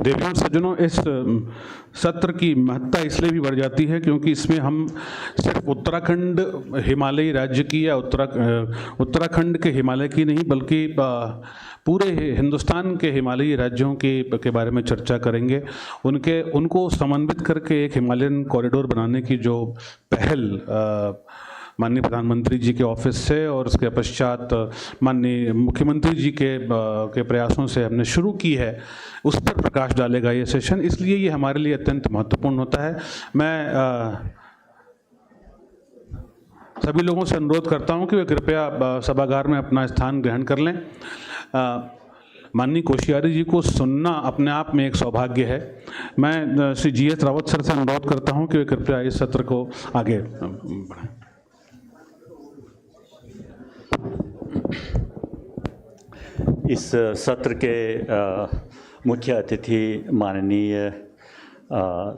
Speaker 1: देवियों और सज्जनों, इस सत्र की महत्ता इसलिए भी बढ़ जाती है क्योंकि इसमें हम सिर्फ उत्तराखंड हिमालयी राज्य की या उत्तराखंड के हिमालय की नहीं बल्कि पूरे हिंदुस्तान के हिमालयी राज्यों के बारे में चर्चा करेंगे। उनको समन्वित करके एक हिमालयन कॉरिडोर बनाने की जो पहल माननीय प्रधानमंत्री जी के ऑफिस से और उसके पश्चात माननीय मुख्यमंत्री जी के प्रयासों से हमने शुरू की है, उस पर प्रकाश डालेगा ये सेशन। इसलिए ये हमारे लिए अत्यंत महत्वपूर्ण होता है। मैं सभी लोगों से अनुरोध करता हूं कि वे कृपया सभागार में अपना स्थान ग्रहण कर लें। माननीय कोश्यारी जी को सुनना अपने आप में एक सौभाग्य है। मैं श्री G.S. रावत सर से अनुरोध करता हूं कि वे कृपया इस सत्र को आगे बढ़ाएं।
Speaker 15: इस सत्र के मुख्य अतिथि माननीय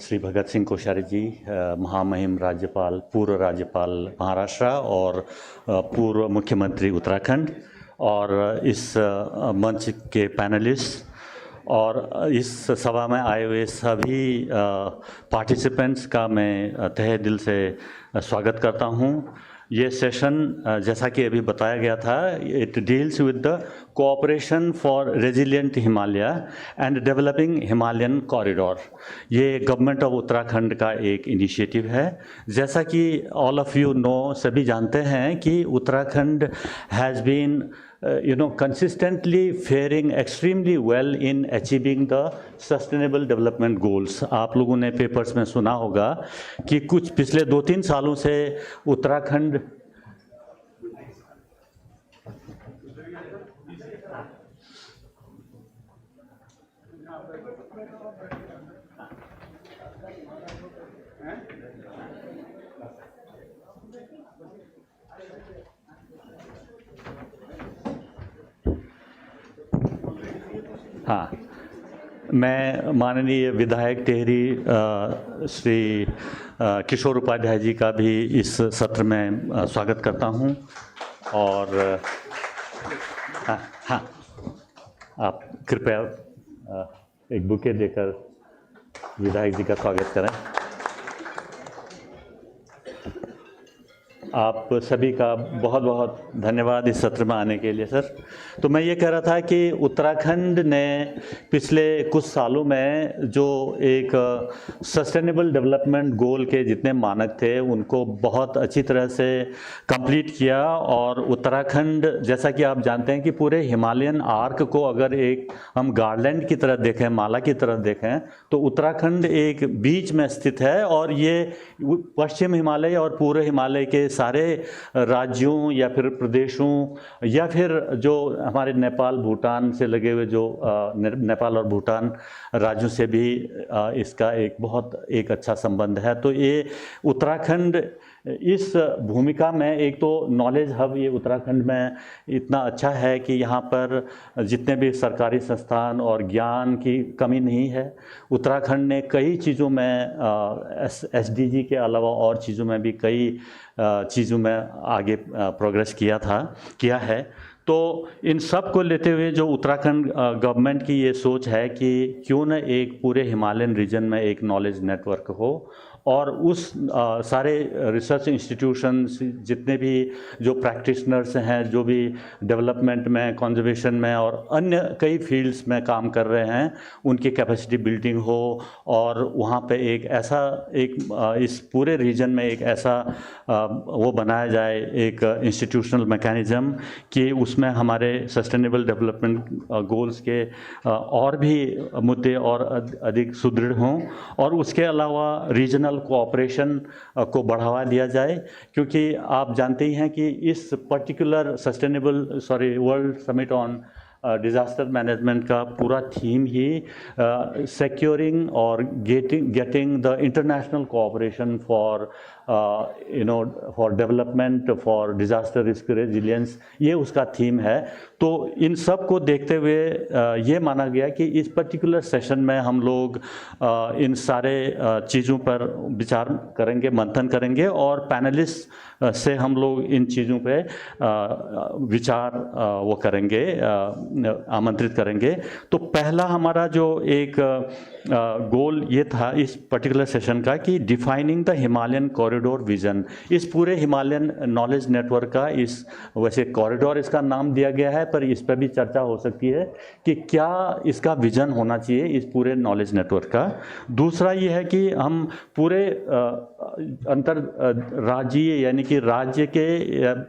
Speaker 15: श्री भगत सिंह कोश्यारी जी, महामहिम राज्यपाल, पूर्व राज्यपाल महाराष्ट्र और पूर्व मुख्यमंत्री उत्तराखंड, और इस मंच के पैनलिस्ट और इस सभा में आए हुए सभी पार्टिसिपेंट्स का मैं तहे दिल से स्वागत करता हूं। ये सेशन जैसा कि अभी बताया गया था, it deals with the cooperation for resilient Himalaya and developing Himalayan corridor. ये गवर्नमेंट ऑफ उत्तराखंड का एक इनिशिएटिव है। जैसा कि ऑल ऑफ यू नो, सभी जानते हैं कि Uttarakhand has been consistently faring extremely well in achieving the sustainable development goals। आप लोगों ने पेपर्स में सुना होगा कि कुछ पिछले 2-3 सालों से उत्तराखंड हाँ, मैं माननीय विधायक टेहरी श्री किशोर उपाध्याय जी का भी इस सत्र में स्वागत करता हूं। और हाँ, आप कृपया एक बुके देकर विधायक जी का स्वागत करें। आप सभी का बहुत बहुत धन्यवाद इस सत्र में आने के लिए सर। तो मैं ये कह रहा था कि उत्तराखंड ने पिछले कुछ सालों में जो एक सस्टेनेबल डेवलपमेंट गोल के जितने मानक थे उनको बहुत अच्छी तरह से कंप्लीट किया। और उत्तराखंड, जैसा कि आप जानते हैं कि पूरे हिमालयन आर्क को अगर एक हम गार्डलैंड की तरह देखें, माला की तरह देखें, तो उत्तराखंड एक बीच में स्थित है। और ये पश्चिम हिमालय और पूर्व हिमालय के सारे राज्यों या फिर प्रदेशों या फिर जो हमारे नेपाल भूटान से लगे हुए जो नेपाल और भूटान राज्यों से भी इसका एक अच्छा संबंध है। तो ये उत्तराखंड इस भूमिका में, एक तो नॉलेज हब ये उत्तराखंड में इतना अच्छा है कि यहाँ पर जितने भी सरकारी संस्थान और ज्ञान की कमी नहीं है। उत्तराखंड ने कई चीज़ों में SDG के अलावा और चीज़ों में भी कई चीज़ों में आगे प्रोग्रेस किया है। तो इन सब को लेते हुए जो उत्तराखंड गवर्नमेंट की ये सोच है कि क्यों न एक पूरे हिमालयन रीजन में एक नॉलेज नेटवर्क हो और उस सारे रिसर्च इंस्टीट्यूशंस, जितने भी जो प्रैक्टिशनर्स हैं, जो भी डेवलपमेंट में, कंजर्वेशन में और अन्य कई फील्ड्स में काम कर रहे हैं, उनकी कैपेसिटी बिल्डिंग हो। और वहाँ पे इस पूरे रीजन में एक ऐसा वो बनाया जाए, एक इंस्टीट्यूशनल मैकेनिज़्म कि उसमें हमारे सस्टेनेबल डेवलपमेंट गोल्स के और भी मुद्दे और अधिक सुदृढ़ हों। और उसके अलावा रीजनल कोऑपरेशन को बढ़ावा दिया जाए, क्योंकि आप जानते ही हैं कि इस particular world summit on disaster management का पूरा थीम ही सिक्योरिंग और getting the international cooperation for for development, for disaster risk resilience, ये उसका थीम है। तो इन सब को देखते हुए ये माना गया कि इस पर्टिकुलर सेशन में हम लोग इन सारे चीज़ों पर विचार करेंगे, मंथन करेंगे और पैनलिस्ट से हम लोग इन चीज़ों पे विचार वो करेंगे, आमंत्रित करेंगे। तो पहला हमारा जो एक गोल ये था इस पर्टिकुलर सेशन का कि defining the Himalayan corridor vision. इस पूरे हिमालयन नॉलेज नेटवर्क का, इस वैसे कॉरिडोर इसका नाम दिया गया है, पर इस पर भी चर्चा हो सकती है कि क्या इसका विजन होना चाहिए इस पूरे नॉलेज नेटवर्क का। दूसरा ये है कि हम पूरे अंतर राज्यीय यानी कि राज्य के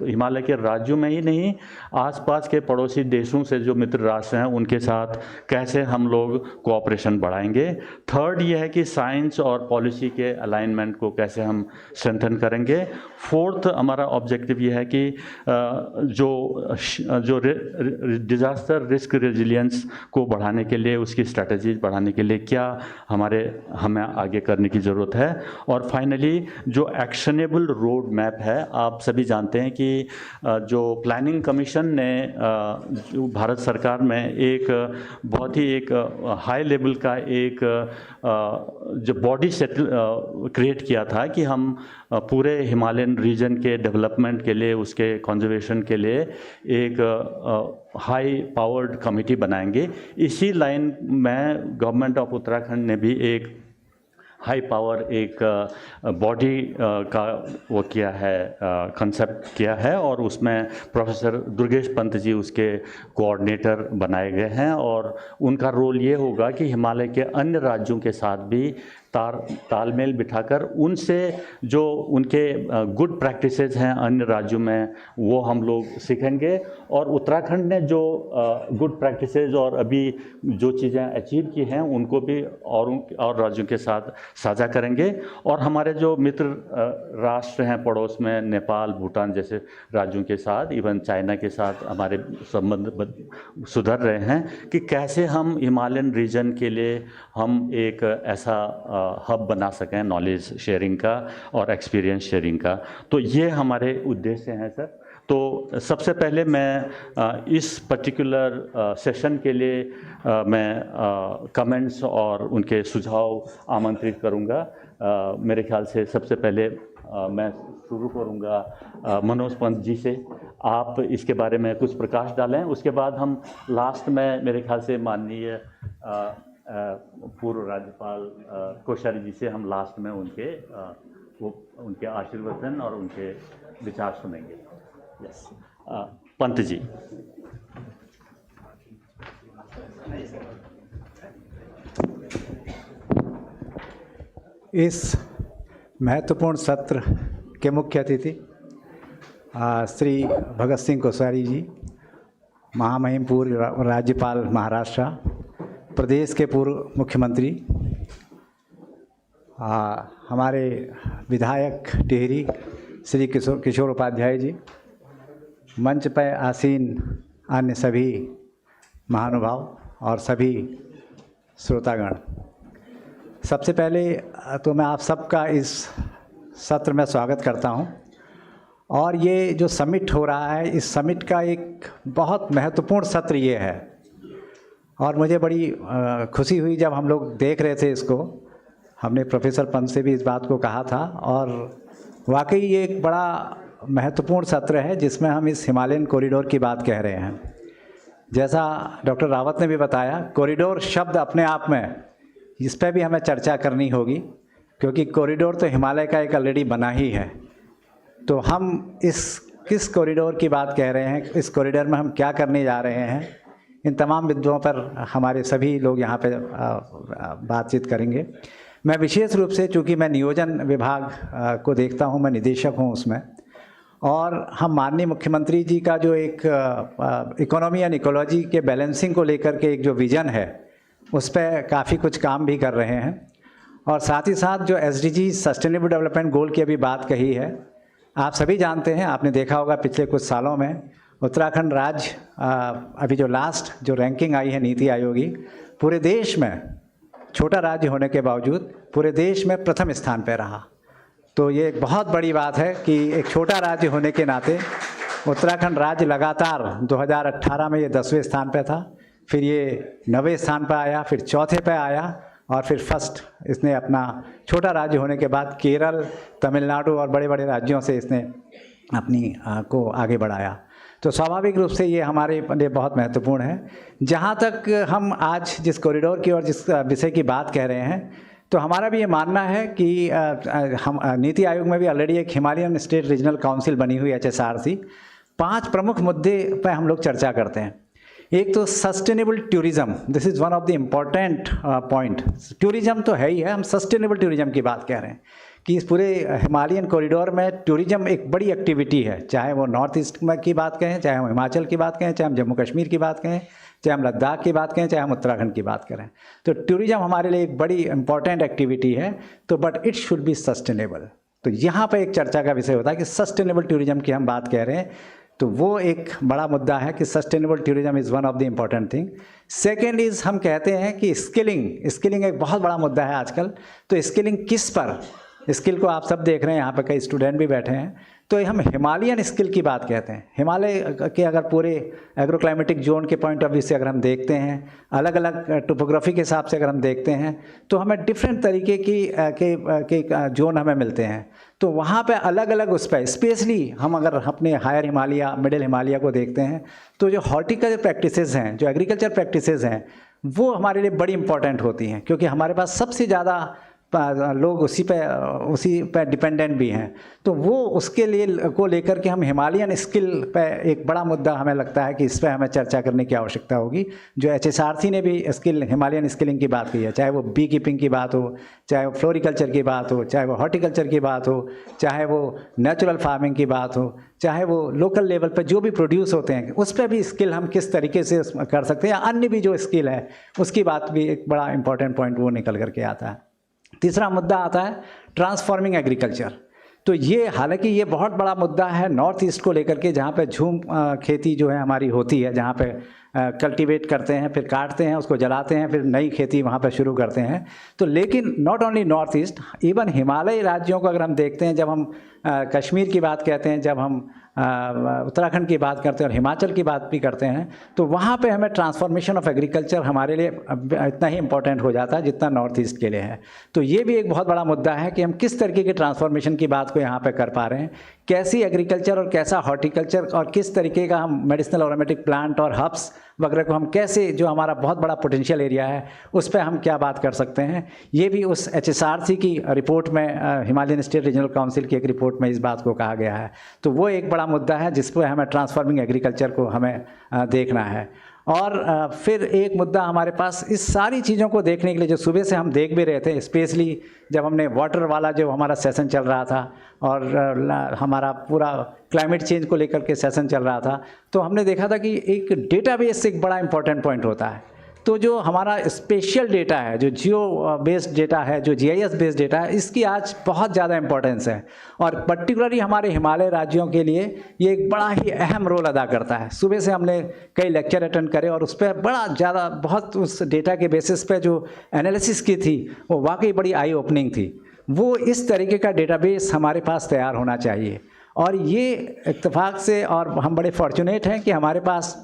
Speaker 15: हिमालय के राज्यों में ही नहीं, आसपास के पड़ोसी देशों से जो मित्र राष्ट्र हैं उनके साथ कैसे हम लोग कोऑपरेशन बढ़ाएंगे। थर्ड ये है कि साइंस और पॉलिसी के अलाइनमेंट को कैसे हम स्ट्रेंथन करेंगे। फोर्थ हमारा ऑब्जेक्टिव ये है कि जो डिज़ास्टर रिस्क रेजिलियंस को बढ़ाने के लिए, उसकी स्ट्रैटेजीज बढ़ाने के लिए क्या हमें आगे करने की ज़रूरत है। और फाइनली जो एक्शनेबल रोड मैप है, आप सभी जानते हैं कि जो प्लानिंग कमीशन ने भारत सरकार में एक बहुत ही एक हाई लेवल का एक जो बॉडी सेट क्रिएट किया था कि हम पूरे हिमालयन रीजन के डेवलपमेंट के लिए, उसके कंजर्वेशन के लिए एक हाई पावर्ड कमेटी बनाएंगे। इसी लाइन में गवर्नमेंट ऑफ उत्तराखंड ने भी एक हाई पावर एक बॉडी का वो किया है, कंसेप्ट किया है, और उसमें प्रोफेसर दुर्गेश पंत जी उसके कोऑर्डिनेटर बनाए गए हैं। और उनका रोल ये होगा कि हिमालय के अन्य राज्यों के साथ भी तालमेल बिठाकर उनसे जो उनके गुड प्रैक्टिसेस हैं अन्य राज्यों में वो हम लोग सीखेंगे, और उत्तराखंड ने जो गुड प्रैक्टिसेस और अभी जो चीज़ें अचीव की हैं उनको भी और राज्यों के साथ साझा करेंगे। और हमारे जो मित्र राष्ट्र हैं पड़ोस में, नेपाल, भूटान जैसे राज्यों के साथ, इवन चाइना के साथ हमारे संबंध सुधर रहे हैं कि कैसे हम हिमालयन रीजन के लिए हम एक ऐसा हब बना सकें नॉलेज शेयरिंग का और एक्सपीरियंस शेयरिंग का। तो ये हमारे उद्देश्य हैं सर। तो सबसे पहले मैं इस पर्टिकुलर सेशन के लिए मैं कमेंट्स और उनके सुझाव आमंत्रित करूंगा। मेरे ख्याल से सबसे पहले मैं शुरू करूंगा मनोज पंत जी से। आप इसके बारे में कुछ प्रकाश डालें, उसके बाद हम लास्ट में मेरे ख्याल से माननीय पूर्व राज्यपाल कोश्यारी जी से हम लास्ट में उनके आशीर्वचन और उनके विचार सुनेंगे। यस, पंत जी।
Speaker 17: इस महत्वपूर्ण सत्र के मुख्य अतिथि श्री भगत सिंह कोश्यारी जी, महामहिम पूर्व राज्यपाल महाराष्ट्र, प्रदेश के पूर्व मुख्यमंत्री, हमारे विधायक टिहरी श्री किशोर उपाध्याय जी, मंच पर आसीन अन्य सभी महानुभाव और सभी श्रोतागण, सबसे पहले तो मैं आप सबका इस सत्र में स्वागत करता हूं। और ये जो समिट हो रहा है, इस समिट का एक बहुत महत्वपूर्ण सत्र ये है, और मुझे बड़ी खुशी हुई जब हम लोग देख रहे थे इसको। हमने प्रोफेसर पंत से भी इस बात को कहा था, और वाकई ये एक बड़ा महत्वपूर्ण सत्र है जिसमें हम इस हिमालयन कॉरिडोर की बात कह रहे हैं। जैसा डॉक्टर रावत ने भी बताया, कॉरिडोर शब्द अपने आप में इस पर भी हमें चर्चा करनी होगी, क्योंकि कॉरिडोर तो हिमालय का एक ऑलरेडी बना ही है। तो हम किस कॉरिडोर की बात कह रहे हैं, इस कॉरिडोर में हम क्या करने जा रहे हैं, इन तमाम बिंदुओं पर हमारे सभी लोग यहाँ पे बातचीत करेंगे। मैं विशेष रूप से, चूँकि मैं नियोजन विभाग को देखता हूँ, मैं निदेशक हूँ उसमें, और हम माननीय मुख्यमंत्री जी का जो एक इकोनॉमी एंड इकोलॉजी के बैलेंसिंग को लेकर के एक जो विज़न है, उस पर काफ़ी कुछ काम भी कर रहे हैं। और साथ ही साथ जो SDG सस्टेनेबल डेवलपमेंट गोल की अभी बात कही है, आप सभी जानते हैं, आपने देखा होगा पिछले कुछ सालों में उत्तराखंड राज्य अभी जो लास्ट जो रैंकिंग आई है नीति आयोग की, पूरे देश में छोटा राज्य होने के बावजूद पूरे देश में प्रथम स्थान पर रहा। तो ये एक बहुत बड़ी बात है कि एक छोटा राज्य होने के नाते उत्तराखंड राज्य लगातार 2018 में ये 10वें स्थान पर था, फिर ये 9वें स्थान पर आया, फिर चौथे पे आया, और फिर फर्स्ट इसने अपना छोटा राज्य होने के बाद केरल, तमिलनाडु और बड़े बड़े राज्यों से इसने अपनी को आगे बढ़ाया। तो स्वाभाविक रूप से ये हमारे लिए बहुत महत्वपूर्ण है। जहाँ तक हम आज जिस कॉरिडोर की और जिस विषय की बात कह रहे हैं, तो हमारा भी ये मानना है कि हम नीति आयोग में भी ऑलरेडी एक हिमालयन स्टेट रीजनल काउंसिल बनी हुई है HSRC। 5 प्रमुख मुद्दे पर हम लोग चर्चा करते हैं। एक तो sustainable tourism, this is one of the important point. Tourism तो है ही है, हम सस्टेनेबल टूरिज़्म की बात कह रहे हैं कि इस पूरे हिमालयन कॉरिडोर में टूरिज़्म एक बड़ी एक्टिविटी है, चाहे वो नॉर्थ ईस्ट की बात कहें, चाहे हम हिमाचल की बात कहें, चाहे हम जम्मू कश्मीर की बात कहें, चाहे हम लद्दाख की बात कहें, चाहे हम उत्तराखंड की बात करें। तो टूरिज़्म हमारे लिए एक बड़ी इंपॉर्टेंट एक्टिविटी है, तो but it should be sustainable. तो यहाँ पर एक चर्चा का विषय होता है कि सस्टेनेबल टूरिज़्म की हम बात कह रहे हैं, तो वो एक बड़ा मुद्दा है कि sustainable tourism is one of the important thing. Second is, हम कहते हैं कि स्किलिंग एक बहुत बड़ा मुद्दा है आजकल। तो स्किलिंग किस पर, स्किल को आप सब देख रहे हैं, यहाँ पर कई स्टूडेंट भी बैठे हैं, तो हम हिमालयन स्किल की बात कहते हैं। हिमालय के अगर पूरे एग्रोक्लाइमेटिक जोन के पॉइंट ऑफ व्यू से अगर हम देखते हैं, अलग अलग टोपोग्राफी के हिसाब से अगर हम देखते हैं, तो हमें डिफरेंट तरीके के जोन हमें मिलते हैं। तो वहाँ पे अलग अलग उस पर स्पेशली हम अगर अपने हायर हिमालय, मिडिल हिमालय को देखते हैं, तो जो हॉर्टिकल्चर प्रैक्टिसेस हैं, जो एग्रीकल्चर प्रैक्टिसेस हैं, वो हमारे लिए बड़ी इंपॉर्टेंट होती हैं, क्योंकि हमारे पास सबसे ज़्यादा लोग उसी पे डिपेंडेंट भी हैं। तो वो उसके लिए को लेकर के हम हिमालयन स्किल पे एक बड़ा मुद्दा हमें लगता है कि इस पर हमें चर्चा करने की आवश्यकता होगी। जो HSRC ने भी हिमालयन स्किलिंग की बात की है, चाहे वो बी कीपिंग की बात हो, चाहे वो फ्लोरिकल्चर की बात हो, चाहे वो हॉर्टिकल्चर की बात हो, चाहे वो नेचुरल फार्मिंग की बात हो, चाहे वो लोकल लेवल पर जो भी प्रोड्यूस होते हैं उस पर भी स्किल हम किस तरीके से कर सकते हैं, या अन्य भी जो स्किल है उसकी बात भी एक बड़ा इंपॉर्टेंट पॉइंट वो निकल करके आता है। तीसरा मुद्दा आता है ट्रांसफॉर्मिंग एग्रीकल्चर। तो ये हालांकि ये बहुत बड़ा मुद्दा है नॉर्थ ईस्ट को लेकर के, जहाँ पे झूम खेती जो है हमारी होती है, जहाँ पे कल्टीवेट करते हैं, फिर काटते हैं, उसको जलाते हैं, फिर नई खेती वहाँ पे शुरू करते हैं। तो लेकिन not only north east, even हिमालयी राज्यों को अगर हम देखते हैं, जब हम कश्मीर की बात कहते हैं, जब हम उत्तराखंड की बात करते हैं और हिमाचल की बात भी करते हैं, तो वहाँ पे हमें ट्रांसफॉर्मेशन ऑफ एग्रीकल्चर हमारे लिए इतना ही इम्पोर्टेंट हो जाता है जितना नॉर्थ ईस्ट के लिए है। तो ये भी एक बहुत बड़ा मुद्दा है कि हम किस तरीके के ट्रांसफॉर्मेशन की बात को यहाँ पे कर पा रहे हैं, कैसी एग्रीकल्चर और कैसा हॉर्टिकल्चर और किस तरीके का हम मेडिसिनल एरोमेटिक प्लांट और हब्स वगैरह को हम कैसे, जो हमारा बहुत बड़ा पोटेंशियल एरिया है उस पर हम क्या बात कर सकते हैं। ये भी उस HSRC की रिपोर्ट में, हिमालयन स्टेट रीजनल काउंसिल की एक रिपोर्ट में इस बात को कहा गया है। तो वो एक बड़ा मुद्दा है जिस पर हमें ट्रांसफॉर्मिंग एग्रीकल्चर को हमें देखना है। और फिर एक मुद्दा हमारे पास इस सारी चीज़ों को देखने के लिए जो सुबह से हम देख भी रहे थे, स्पेशली जब हमने वाटर वाला जो हमारा सेशन चल रहा था और हमारा पूरा क्लाइमेट चेंज को लेकर के सेशन चल रहा था, तो हमने देखा था कि एक डेटाबेस एक बड़ा इंपॉर्टेंट पॉइंट होता है। तो जो हमारा स्पेशियल डेटा है, जो जियो बेस्ड डेटा है, जो GIS बेस्ड डेटा है, इसकी आज बहुत ज़्यादा इंपॉर्टेंस है और पर्टिकुलरली हमारे हिमालय राज्यों के लिए ये एक बड़ा ही अहम रोल अदा करता है। सुबह से हमने कई लेक्चर अटेंड करे और उस पर बड़ा ज़्यादा बहुत उस डेटा के बेसिस पे जो एनालिसिस की थी वो वाकई बड़ी आई ओपनिंग थी। वो इस तरीके का डेटाबेस हमारे पास तैयार होना चाहिए और ये इत्तेफाक से, और हम बड़े फॉर्चुनेट हैं कि हमारे पास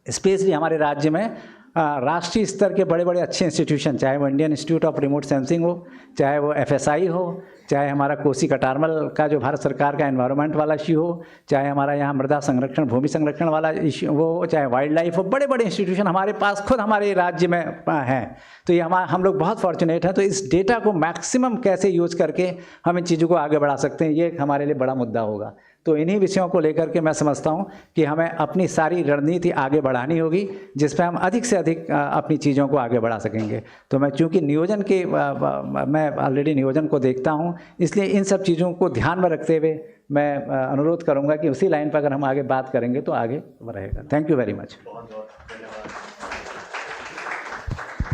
Speaker 17: स्पेशली हमारे राज्य में राष्ट्रीय स्तर के बड़े बड़े अच्छे इंस्टीट्यूशन, चाहे वो Indian Institute of remote sensing हो, चाहे वो FSI हो, चाहे हमारा कोसी कटारमल का जो भारत सरकार का एनवायरनमेंट वाला इश्यू हो, चाहे हमारा यहाँ मृदा संरक्षण भूमि संरक्षण वाला इश्यू वो, चाहे वाइल्ड लाइफ हो, बड़े बड़े इंस्टीट्यूशन हमारे पास खुद हमारे राज्य में हैं। तो ये हम लोग बहुत फॉर्चुनेट हैं। तो इस डेटा को मैक्सिमम कैसे यूज करके हम इन चीज़ों को आगे बढ़ा सकते हैं, ये हमारे लिए बड़ा मुद्दा होगा। तो इन्हीं विषयों को लेकर के मैं समझता हूँ कि हमें अपनी सारी रणनीति आगे बढ़ानी होगी जिस पर हम अधिक से अधिक अपनी चीज़ों को आगे बढ़ा सकेंगे। तो मैं चूँकि नियोजन के मैं ऑलरेडी नियोजन को देखता हूँ, इसलिए इन सब चीज़ों को ध्यान में रखते हुए मैं अनुरोध करूँगा कि उसी लाइन पर अगर हम आगे बात करेंगे तो आगे रहेगा। Thank you very much.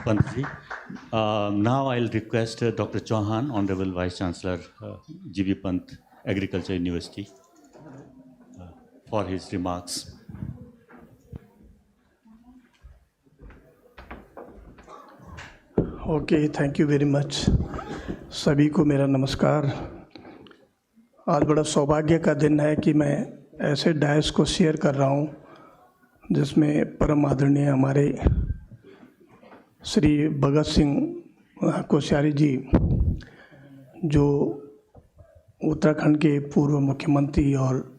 Speaker 3: Pant ji, now I'll request Dr. Chauhan, Honorable Vice Chancellor, G.B. Pant Agriculture University, for his remarks.
Speaker 18: Okay, thank you very much. सभी को मेरा नमस्कार। आज बड़ा सौभाग्य का दिन है कि मैं ऐसे डायस को शेयर कर रहा हूँ जिसमें परम आदरणीय हमारे श्री भगत सिंह कोश्यारी जी, जो उत्तराखंड के पूर्व मुख्यमंत्री और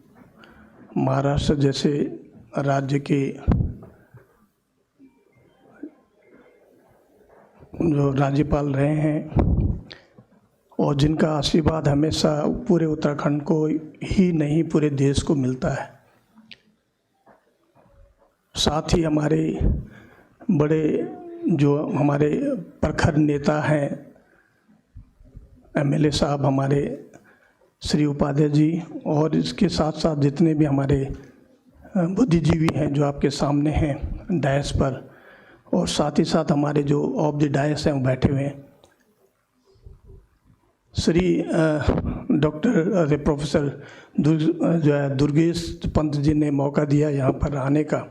Speaker 18: महाराष्ट्र जैसे राज्य के जो राज्यपाल रहे हैं और जिनका आशीर्वाद हमेशा पूरे उत्तराखंड को ही नहीं पूरे देश को मिलता है। साथ ही हमारे बड़े जो हमारे प्रखर नेता हैं, MLA साहब हमारे श्री उपाध्याय जी, और इसके साथ साथ जितने भी हमारे बुद्धिजीवी हैं जो आपके सामने हैं डायस पर, और साथ ही साथ हमारे जो ऑफ द डायस हैं वो बैठे हुए हैं। श्री डॉक्टर प्रोफेसर जो है दुर्गेश पंत जी ने मौका दिया यहाँ पर आने का।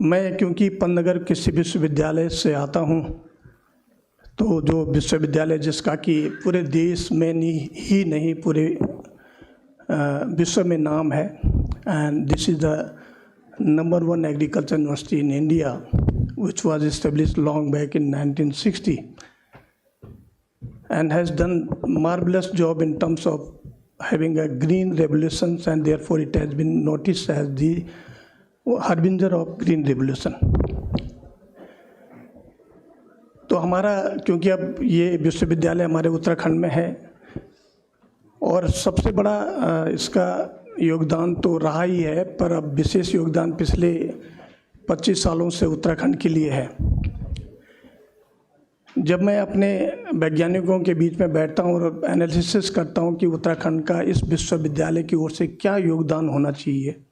Speaker 18: मैं क्योंकि पंतनगर कृषि विश्वविद्यालय से आता हूँ, तो जो विश्वविद्यालय जिसका कि पूरे देश में ही नहीं पूरे विश्व में नाम है, and this is the number 1 agriculture university in India which was established long back in 1960 and has done marvelous job in terms of having a green revolution, and therefore it has been noticed as the harbinger of green revolution. तो हमारा, क्योंकि अब ये विश्वविद्यालय हमारे उत्तराखंड में है और सबसे बड़ा इसका योगदान तो रहा ही है, पर अब विशेष योगदान पिछले 25 सालों से उत्तराखंड के लिए है। जब मैं अपने वैज्ञानिकों के बीच में बैठता हूँ और एनालिसिस करता हूँ कि उत्तराखंड का इस विश्वविद्यालय की ओर से क्या योगदान होना चाहिए,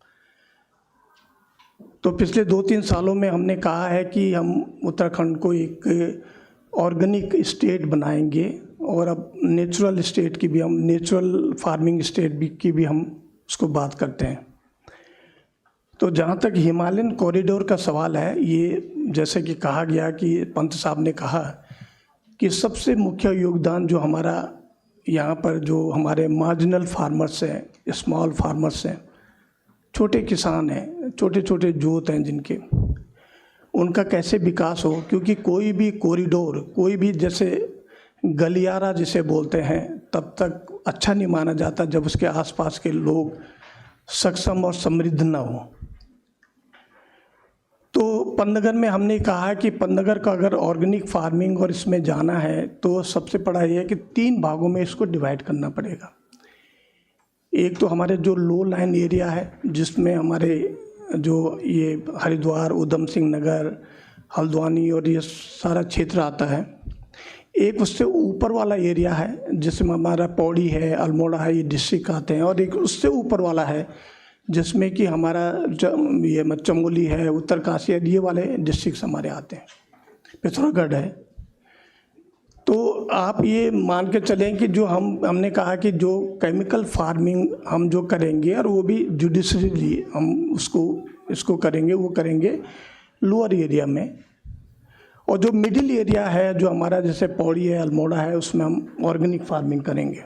Speaker 18: तो पिछले 2-3 सालों में हमने कहा है कि हम उत्तराखंड को एक ऑर्गेनिक स्टेट बनाएंगे और अब नेचुरल स्टेट की भी, हम नेचुरल फार्मिंग स्टेट भी की भी हम उसको बात करते हैं। तो जहाँ तक हिमालयन कॉरिडोर का सवाल है, ये जैसे कि कहा गया कि पंत साहब ने कहा कि सबसे मुख्य योगदान जो हमारा यहाँ पर, जो हमारे मार्जिनल फार्मर्स हैं, स्मॉल फार्मर्स हैं, छोटे किसान हैं, छोटे छोटे जोत हैं जिनके, उनका कैसे विकास हो। क्योंकि कोई भी कॉरिडोर, कोई भी जैसे गलियारा जिसे बोलते हैं, तब तक अच्छा नहीं माना जाता जब उसके आसपास के लोग सक्षम और समृद्ध ना हो। तो पन्नगर में हमने कहा कि पन्नगर का अगर ऑर्गेनिक फार्मिंग और इसमें जाना है तो सबसे बड़ा ये है कि 3 भागों में इसको डिवाइड करना पड़ेगा। एक तो हमारे जो लो लाइन एरिया है, जिसमें हमारे जो ये हरिद्वार, उधम सिंह नगर, हल्द्वानी और ये सारा क्षेत्र आता है। एक उससे ऊपर वाला एरिया है जिसमें हमारा पौड़ी है, अल्मोड़ा है, ये डिस्ट्रिक्ट आते हैं। और एक उससे ऊपर वाला है जिसमें कि हमारा ये चमोली है, उत्तरकाशी है, ये वाले डिस्ट्रिक्ट हमारे आते हैं, पिथौरागढ़ है। तो आप ये मान के चलें कि जो हमने कहा कि जो केमिकल फार्मिंग हम जो करेंगे और वो भी जुडिशली हम इसको करेंगे, वो करेंगे लोअर एरिया में। और जो मिडिल एरिया है, जो हमारा जैसे पौड़ी है, अल्मोड़ा है, उसमें हम ऑर्गेनिक फार्मिंग करेंगे।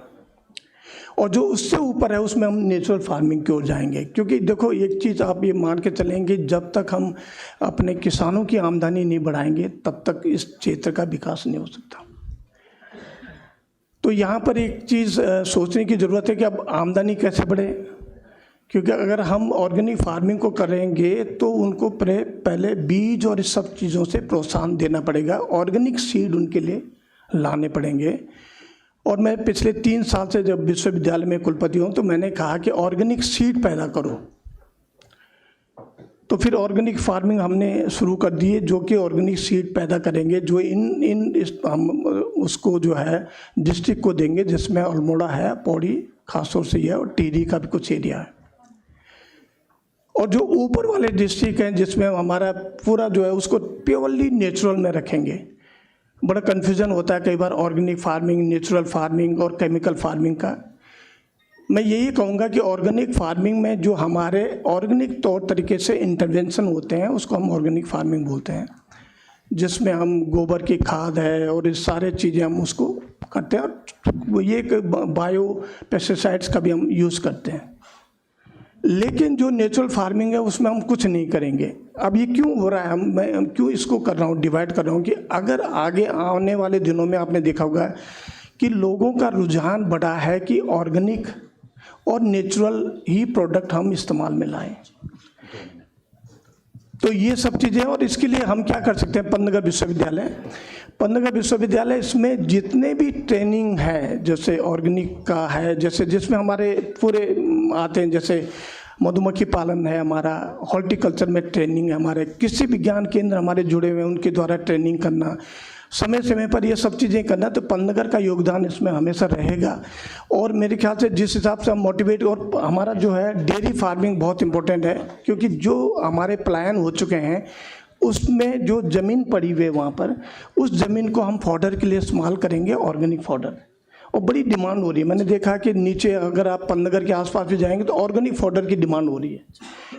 Speaker 18: और जो उससे ऊपर है उसमें हम नेचुरल फार्मिंग की ओर जाएंगे। क्योंकि देखो, एक चीज़ आप ये मान के चलेंगे, जब तक हम अपने किसानों की आमदनी नहीं बढ़ाएंगे तब तक इस क्षेत्र का विकास नहीं हो सकता। तो यहाँ पर एक चीज़ सोचने की ज़रूरत है कि अब आमदनी कैसे बढ़े। क्योंकि अगर हम ऑर्गेनिक फार्मिंग को करेंगे तो उनको पहले बीज और इस सब चीज़ों से प्रोत्साहन देना पड़ेगा, ऑर्गेनिक सीड उनके लिए लाने पड़ेंगे। और मैं पिछले 3 साल से जब विश्वविद्यालय में कुलपति हूँ तो मैंने कहा कि ऑर्गेनिक सीड पैदा करो। तो फिर ऑर्गेनिक फार्मिंग हमने शुरू कर दी है, जो कि ऑर्गेनिक सीड पैदा करेंगे, जो हम उसको जो है डिस्ट्रिक्ट को देंगे, जिसमें अल्मोड़ा है, पौड़ी खासतौर से है, और टिहरी का भी कुछ एरिया है। और जो ऊपर वाले डिस्ट्रिक्ट हैं जिसमें हमारा पूरा जो है उसको प्योरली नेचुरल में रखेंगे। बड़ा कन्फ्यूज़न होता है कई बार ऑर्गेनिक फार्मिंग, नेचुरल फार्मिंग और केमिकल फार्मिंग का। मैं यही कहूँगा कि ऑर्गेनिक फार्मिंग में जो हमारे ऑर्गेनिक तौर तरीके से इंटरवेंशन होते हैं उसको हम ऑर्गेनिक फार्मिंग बोलते हैं, जिसमें हम गोबर की खाद है और ये सारे चीज़ें हम उसको करते हैं। और ये बायो पेस्टिसाइड्स का भी हम यूज़ करते हैं। लेकिन जो नेचुरल फार्मिंग है उसमें हम कुछ नहीं करेंगे। अब ये क्यों हो रहा है, मैं क्यों इसको कर रहा हूँ, डिवाइड कर रहा हूँ कि अगर आगे आने वाले दिनों में आपने देखा होगा कि लोगों का रुझान बढ़ा है कि ऑर्गेनिक और नेचुरल ही प्रोडक्ट हम इस्तेमाल में लाएं। तो ये सब चीज़ें, और इसके लिए हम क्या कर सकते हैं। पन्नगर विश्वविद्यालय इसमें जितने भी ट्रेनिंग है, जैसे ऑर्गेनिक का है, जैसे जिसमें हमारे पूरे आते हैं, जैसे मधुमक्खी पालन है हमारा, हॉर्टिकल्चर में ट्रेनिंग है हमारे, कृषि विज्ञान केंद्र हमारे जुड़े हुए हैं, उनके द्वारा ट्रेनिंग करना, समय समय पर ये सब चीज़ें करना। तो पन्नगर का योगदान इसमें हमेशा रहेगा। और मेरे ख्याल से जिस हिसाब से हम मोटिवेट, और हमारा जो है डेयरी फार्मिंग बहुत इम्पोर्टेंट है, क्योंकि जो हमारे पलायन हो चुके हैं उसमें जो ज़मीन पड़ी हुई है वहाँ पर, उस ज़मीन को हम फॉडर के लिए इस्तेमाल करेंगे, ऑर्गेनिक फॉडर। और बड़ी डिमांड हो रही है। मैंने देखा कि नीचे अगर आप पन्नगर के आसपास भी जाएंगे तो ऑर्गेनिक फॉडर की डिमांड हो रही है।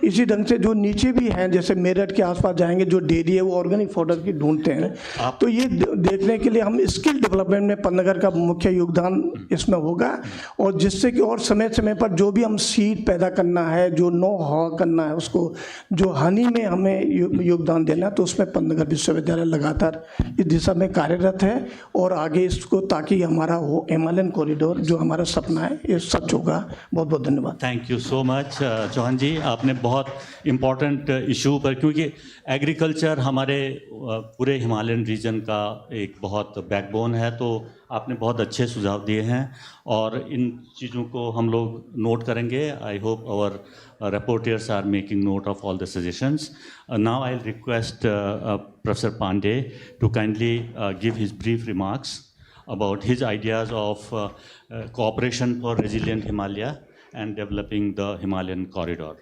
Speaker 18: इसी ढंग से जो नीचे भी हैं, जैसे मेरठ के आसपास जाएंगे, जो डेयरी है वो ऑर्गेनिक फॉडर की ढूंढते हैं। तो ये देखने के लिए हम स्किल डेवलपमेंट में पन्नगर का मुख्य योगदान इसमें होगा। और जिससे कि और समय समय पर जो भी हम सीड पैदा करना है, जो नो हाउ करना है, उसको जो हनी में हमें योगदान देना है, तो उसमें पन्नगर विश्वविद्यालय लगातार इस दिशा में कार्यरत है। और आगे इसको, ताकि हमारा हिमालयन कॉरिडोर जो हमारा सपना है ये सच होगा। बहुत बहुत धन्यवाद।
Speaker 3: Thank you so much Chauhan ji, आपने बहुत इम्पॉर्टेंट इशू पर, क्योंकि एग्रीकल्चर हमारे पूरे हिमालयन रीजन का एक बहुत बैकबोन है, तो आपने बहुत अच्छे सुझाव दिए हैं और इन चीज़ों को हम लोग नोट करेंगे। I hope our reporters are making note of all the suggestions. Now I'll request Professor Pandey to kindly give his brief remarks about his ideas of cooperation for resilient Himalaya and developing the Himalayan corridor.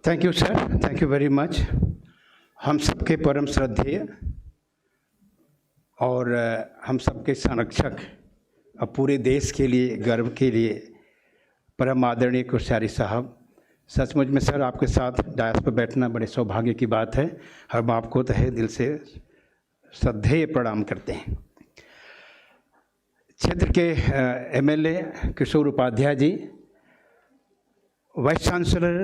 Speaker 17: Thank you sir, thank you very much. हम सबके परम श्रद्धेय और हम सबके संरक्षक और पूरे देश के लिए गर्व के लिए परम आदरणीय कोश्यारी साहब, सचमुच में सर आपके साथ डायस पर बैठना बड़े सौभाग्य की बात है। हम आपको तहे दिल से श्रद्धेय प्रणाम करते हैं। क्षेत्र के MLA Kishore Upadhyay ji, vice chancellor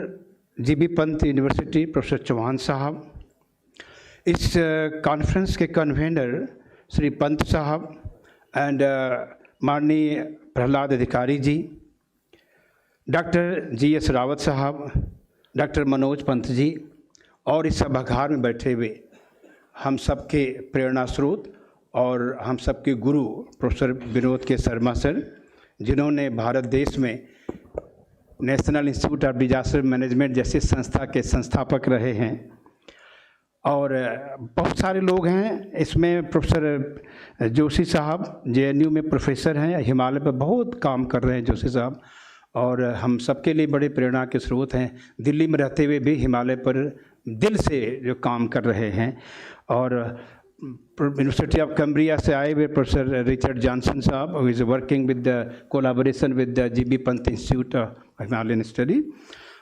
Speaker 17: GB Pant university professor Chauhan साहब, इस कॉन्फ्रेंस के कन्वेनर श्री पंत साहब एंड माननीय प्रहलाद अधिकारी जी, डॉक्टर GS रावत साहब, डॉक्टर मनोज पंत जी और इस सभागार में बैठे हुए हम सबके प्रेरणा स्रोत और हम सबके गुरु प्रोफेसर विनोद के शर्मा सर, जिन्होंने भारत देश में national institute of disaster management जैसी संस्था के संस्थापक रहे हैं। और बहुत सारे लोग हैं इसमें। प्रोफेसर जोशी साहब JNU में प्रोफेसर हैं, हिमालय पर बहुत काम कर रहे हैं जोशी साहब, और हम सबके लिए बड़े प्रेरणा के स्रोत हैं। दिल्ली में रहते हुए भी हिमालय पर दिल से जो काम कर रहे हैं। और यूनिवर्सिटी ऑफ कैम्ब्रिया से आए हुए प्रोफेसर रिचर्ड जॉनसन साहब, who is working with the collaboration with the GB Pant institute of Himalayan study.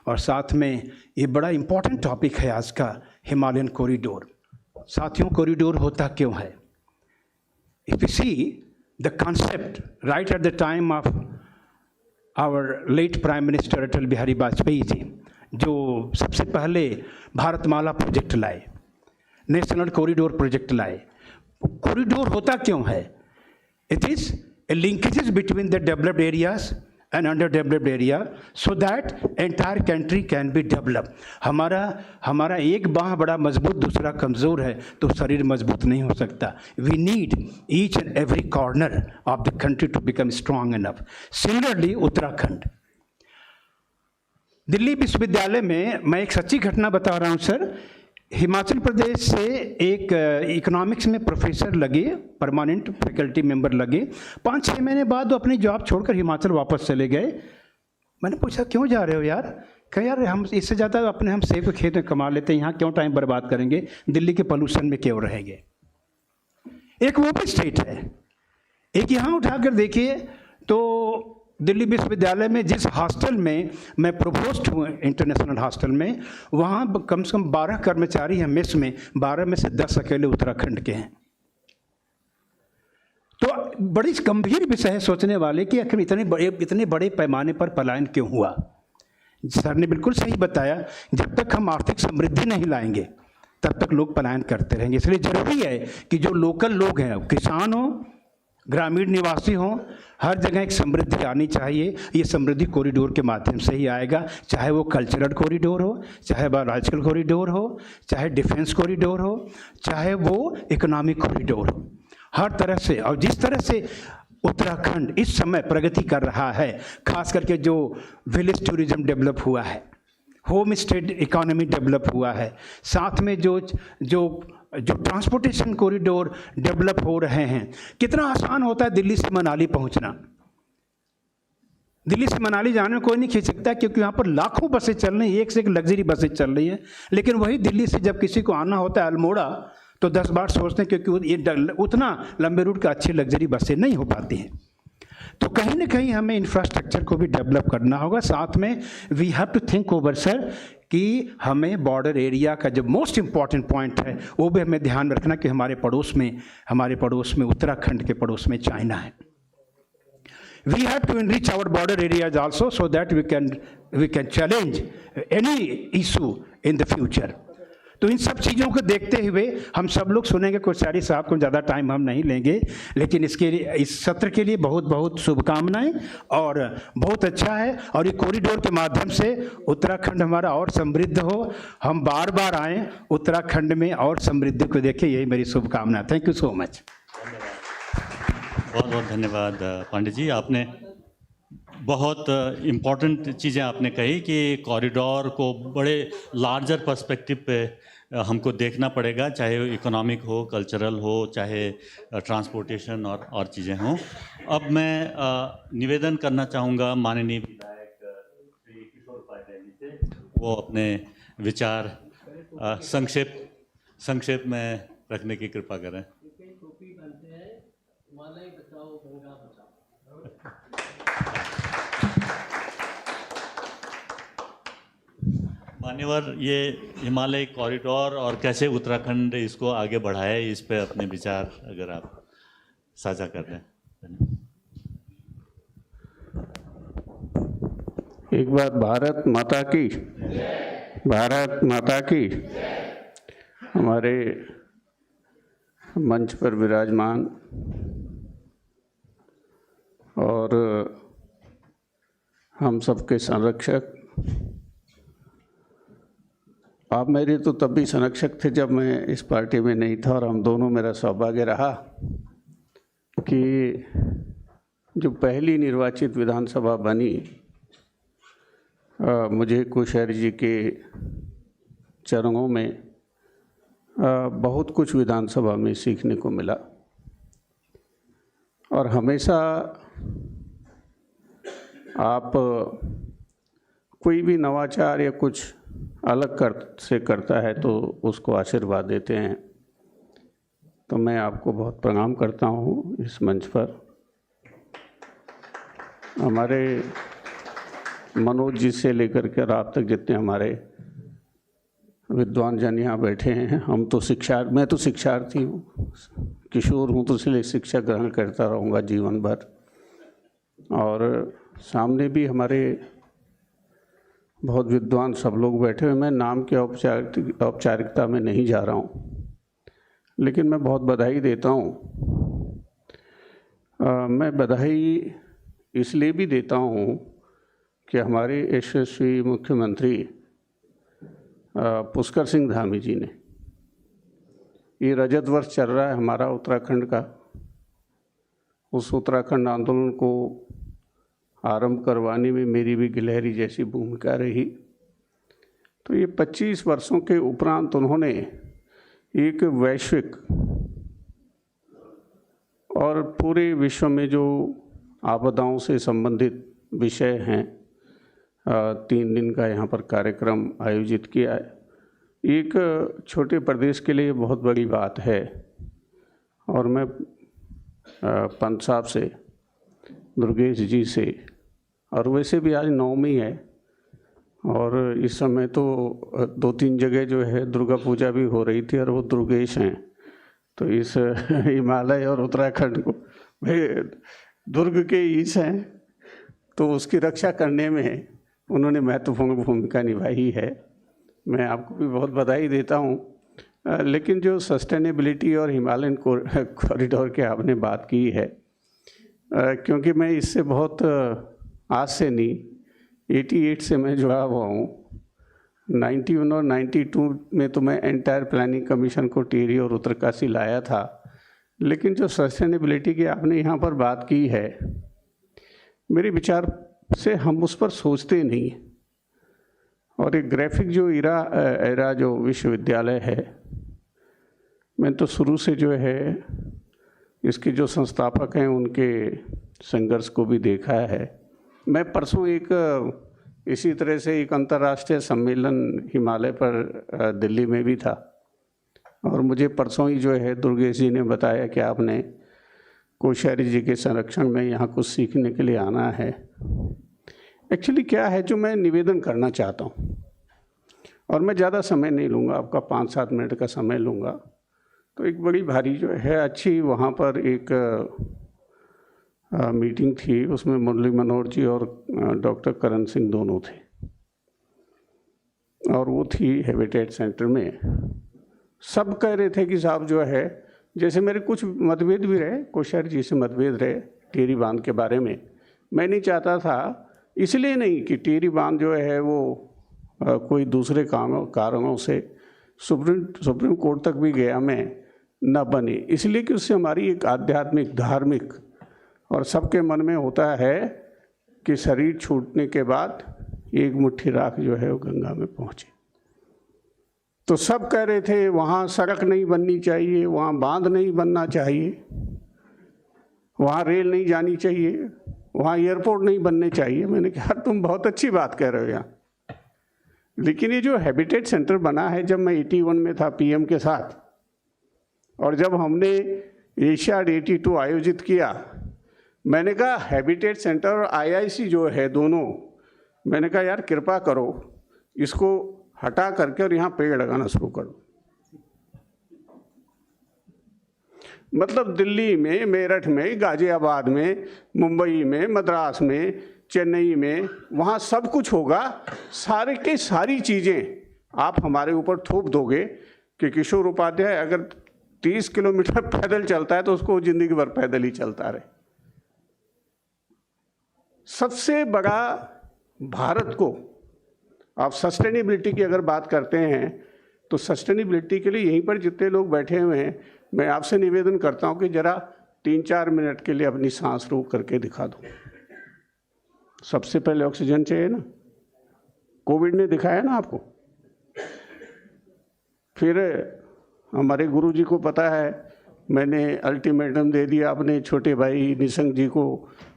Speaker 17: और साथ में ये बड़ा इम्पॉर्टेंट टॉपिक है आज का, हिमालयन कॉरिडोर। साथियों, कॉरिडोर होता क्यों है? If you see the concept right at the time of our late prime minister Atal Bihari Vajpayee ji, जो सबसे पहले भारतमाला प्रोजेक्ट लाए, नेशनल कॉरिडोर प्रोजेक्ट लाए। कॉरिडोर होता क्यों है? It is a linkages between the developed areas and under developed area so that entire country can be develop. हमारा एक बाह बड़ा मजबूत दूसरा कमज़ोर है तो शरीर मजबूत नहीं हो सकता। We need each and every corner of the country to become strong enough. Similarly Uttarakhand, Delhi विश्वविद्यालय में मैं एक सच्ची घटना बता रहा हूँ सर। हिमाचल प्रदेश से एक इकोनॉमिक्स में प्रोफेसर लगे, परमानेंट फैकल्टी मेंबर लगे। 5-6 महीने बाद वो अपनी जॉब छोड़कर हिमाचल वापस चले गए। मैंने पूछा क्यों जा रहे हो यार? कहा यार हम इससे ज़्यादा अपने हम सेब के खेत में कमा लेते हैं, यहाँ क्यों टाइम बर्बाद करेंगे, दिल्ली के पोल्यूशन में क्यों रहेंगे। एक वो भी स्टेट है। एक यहाँ उठाकर देखिए तो दिल्ली विश्वविद्यालय में जिस हॉस्टल में मैं प्रोवोस्ट हूँ, इंटरनेशनल हॉस्टल में, वहाँ कम से कम 12 कर्मचारी हैं मेस में, 12 में से 10 अकेले उत्तराखंड के हैं। तो बड़ी गंभीर विषय है सोचने वाले कि आखिर इतने बड़े पैमाने पर पलायन क्यों हुआ। सर ने बिल्कुल सही बताया, जब तक हम आर्थिक समृद्धि नहीं लाएंगे तब तक लोग पलायन करते रहेंगे। इसलिए जरूरी है कि जो लोकल लोग हैं, किसान हो, ग्रामीण निवासी हो, हर जगह एक समृद्धि आनी चाहिए। ये समृद्धि कॉरिडोर के माध्यम से ही आएगा, चाहे वो कल्चरल कॉरिडोर हो, चाहे बायोलॉजिकल कॉरिडोर हो, चाहे डिफेंस कॉरिडोर हो, चाहे वो इकोनॉमिक कॉरिडोर हो, हर तरह से। और जिस तरह से उत्तराखंड इस समय प्रगति कर रहा है, खास करके जो विलेज टूरिज्म डेवलप हुआ है, होम स्टे इकोनॉमी डेवलप हुआ है, साथ में जो ट्रांसपोर्टेशन कॉरिडोर डेवलप हो रहे हैं। कितना आसान होता है दिल्ली से मनाली पहुंचना। दिल्ली से मनाली जाने में कोई नहीं खींच सकता, क्योंकि यहाँ पर लाखों बसें चल रही हैं, एक से एक लग्जरी बसें चल रही हैं। लेकिन वही दिल्ली से जब किसी को आना होता है अल्मोड़ा, तो 10 बार सोचते हैं, क्योंकि ये उतना लंबे रूट का अच्छी लग्जरी बसें नहीं हो पाती हैं। तो कहीं ना कहीं हमें इंफ्रास्ट्रक्चर को भी डेवलप करना होगा। साथ में we have to think over sir कि हमें बॉर्डर एरिया का जो मोस्ट इम्पॉर्टेंट पॉइंट है वो भी हमें ध्यान में रखना कि हमारे पड़ोस में उत्तराखंड के पड़ोस में चाइना है। We have to enrich our border areas also so that we can challenge any issue in the future.
Speaker 4: तो इन सब चीज़ों को देखते हुए हम सब लोग सुनेंगे। कोश्यारी साहब को ज़्यादा टाइम हम नहीं लेंगे, लेकिन इसके लिए, इस सत्र के लिए बहुत बहुत शुभकामनाएं। और बहुत अच्छा है, और ये कॉरिडोर के माध्यम से उत्तराखंड हमारा और समृद्ध हो, हम बार बार आएँ उत्तराखंड में और समृद्धि को देखें, यही मेरी शुभकामना। Thank you so much.
Speaker 3: बहुत बहुत धन्यवाद पंडित जी, आपने बहुत इम्पोर्टेंट चीज़ें आपने कही कि कॉरिडोर को बड़े लार्जर पर्सपेक्टिव पे हमको देखना पड़ेगा, चाहे इकोनॉमिक हो, कल्चरल हो, चाहे ट्रांसपोर्टेशन और चीज़ें हों। अब मैं निवेदन करना चाहूँगा माननीय विधायक श्री किशोर उपाध्याय जी से, वो अपने विचार संक्षेप में रखने की कृपा करें। मान्यवर, ये हिमालय कॉरिडोर और कैसे उत्तराखंड इसको आगे बढ़ाए, इस पे अपने विचार अगर आप साझा कर दें।
Speaker 20: एक बार भारत माता की, भारत माता की। हमारे मंच पर विराजमान और हम सबके संरक्षक, आप मेरे तो तब भी संरक्षक थे जब मैं इस पार्टी में नहीं था, और हम दोनों, मेरा सौभाग्य रहा कि जो पहली निर्वाचित विधानसभा बनी, मुझे कोश्यारी जी के चरणों में बहुत कुछ विधानसभा में सीखने को मिला। और हमेशा आप कोई भी नवाचार या कुछ अलग से करता है तो उसको आशीर्वाद देते हैं। तो मैं आपको बहुत प्रणाम करता हूँ इस मंच पर। हमारे मनोज जी से लेकर के रात तक जितने हमारे विद्वान जन यहाँ बैठे हैं, मैं तो शिक्षार्थी हूँ, किशोर हूँ, तो इसलिए शिक्षा ग्रहण करता रहूँगा जीवन भर। और सामने भी हमारे बहुत विद्वान सब लोग बैठे हुए। मैं नाम के औपचारिकता में नहीं जा रहा हूँ, लेकिन मैं बहुत बधाई देता हूँ। मैं बधाई इसलिए भी देता हूँ कि हमारे यशस्वी मुख्यमंत्री पुष्कर सिंह धामी जी ने, ये रजत वर्ष चल रहा है हमारा उत्तराखंड का, उस उत्तराखंड आंदोलन को आरंभ करवाने में मेरी भी गिलहरी जैसी भूमिका रही। तो ये 25 वर्षों के उपरांत उन्होंने एक वैश्विक और पूरे विश्व में जो आपदाओं से संबंधित विषय हैं, 3 दिन का यहाँ पर कार्यक्रम आयोजित किया है। एक छोटे प्रदेश के लिए बहुत बड़ी बात है। और मैं पंत साहब से, दुर्गेश जी से, और वैसे भी आज नवमी है और इस समय तो 2-3 जगह जो है दुर्गा पूजा भी हो रही थी और वो दुर्गेश हैं। तो इस हिमालय और उत्तराखंड को, भाई दुर्ग के ईश हैं, तो उसकी रक्षा करने में उन्होंने महत्वपूर्ण भूमिका निभाई है। मैं आपको भी बहुत बधाई देता हूँ। लेकिन जो सस्टेनेबिलिटी और हिमालयन कॉरिडोर की आपने बात की है, क्योंकि मैं इससे बहुत आज से नहीं, 88 से मैं जुड़ा हुआ हूँ। 91 और 92 में तो मैं एंटायर प्लानिंग कमीशन को टिहरी और उत्तरकाशी लाया था। लेकिन जो सस्टेनेबिलिटी की आपने यहाँ पर बात की है, मेरे विचार से हम उस पर सोचते नहीं। और एक ग्राफिक जो एरा जो विश्वविद्यालय है, मैं तो शुरू से जो है इसके जो संस्थापक हैं उनके संघर्ष को भी देखा है। मैं परसों एक इसी तरह से एक अंतर्राष्ट्रीय सम्मेलन हिमालय पर दिल्ली में भी था, और मुझे परसों ही जो है दुर्गेश जी ने बताया कि आपने कोश्यारी जी के संरक्षण में यहाँ कुछ सीखने के लिए आना है। एक्चुअली क्या है जो मैं निवेदन करना चाहता हूँ, और मैं ज़्यादा समय नहीं लूँगा, आपका 5-7 मिनट का समय लूँगा। तो एक बड़ी भारी जो है अच्छी वहाँ पर एक मीटिंग थी, उसमें मुरली मनोहर जी और डॉक्टर करण सिंह दोनों थे। और वो थी हैबिटेट सेंटर में। सब कह रहे थे कि साहब जो है, जैसे मेरे कुछ मतभेद भी रहे, कोश्यारी जी से मतभेद रहे टिहरी बांध के बारे में। मैं नहीं चाहता था, इसलिए नहीं कि टिहरी बांध जो है वो कोई दूसरे कारणों से सुप्रीम कोर्ट तक भी गया मैं न बने, इसलिए कि उससे हमारी एक आध्यात्मिक, धार्मिक और सबके मन में होता है कि शरीर छूटने के बाद एक मुट्ठी राख जो है वो गंगा में पहुँचे। तो सब कह रहे थे वहाँ सड़क नहीं बननी चाहिए, वहाँ बांध नहीं बनना चाहिए, वहाँ रेल नहीं जानी चाहिए, वहाँ एयरपोर्ट नहीं बनने चाहिए। मैंने कहा तुम बहुत अच्छी बात कह रहे हो यहाँ, लेकिन ये जो हैबिटेट सेंटर बना है, जब मैं 81 में था पीएम के साथ, और जब हमने एशियाड 82 आयोजित किया, मैंने कहा हैबिटेट सेंटर और आईआईसी जो है दोनों, मैंने कहा यार कृपा करो इसको हटा करके और यहाँ पेड़ लगाना शुरू करो। मतलब दिल्ली में, मेरठ में, गाजियाबाद में, मुंबई में, मद्रास में, चेन्नई में, वहाँ सब कुछ होगा। सारे के सारी चीज़ें आप हमारे ऊपर थोप दोगे कि किशोर उपाध्याय अगर 30 किलोमीटर पैदल चलता है तो उसको ज़िंदगी भर पैदल ही चलता रहे। सबसे बड़ा भारत को, आप सस्टेनेबिलिटी की अगर बात करते हैं तो सस्टेनेबिलिटी के लिए यहीं पर जितने लोग बैठे हुए हैं, मैं आपसे निवेदन करता हूं कि जरा 3-4 मिनट के लिए अपनी सांस रोक करके दिखा दो। सबसे पहले ऑक्सीजन चाहिए ना, कोविड ने दिखाया ना आपको। फिर हमारे गुरुजी को पता है, मैंने अल्टीमेटम दे दिया अपने छोटे भाई निशंक जी को।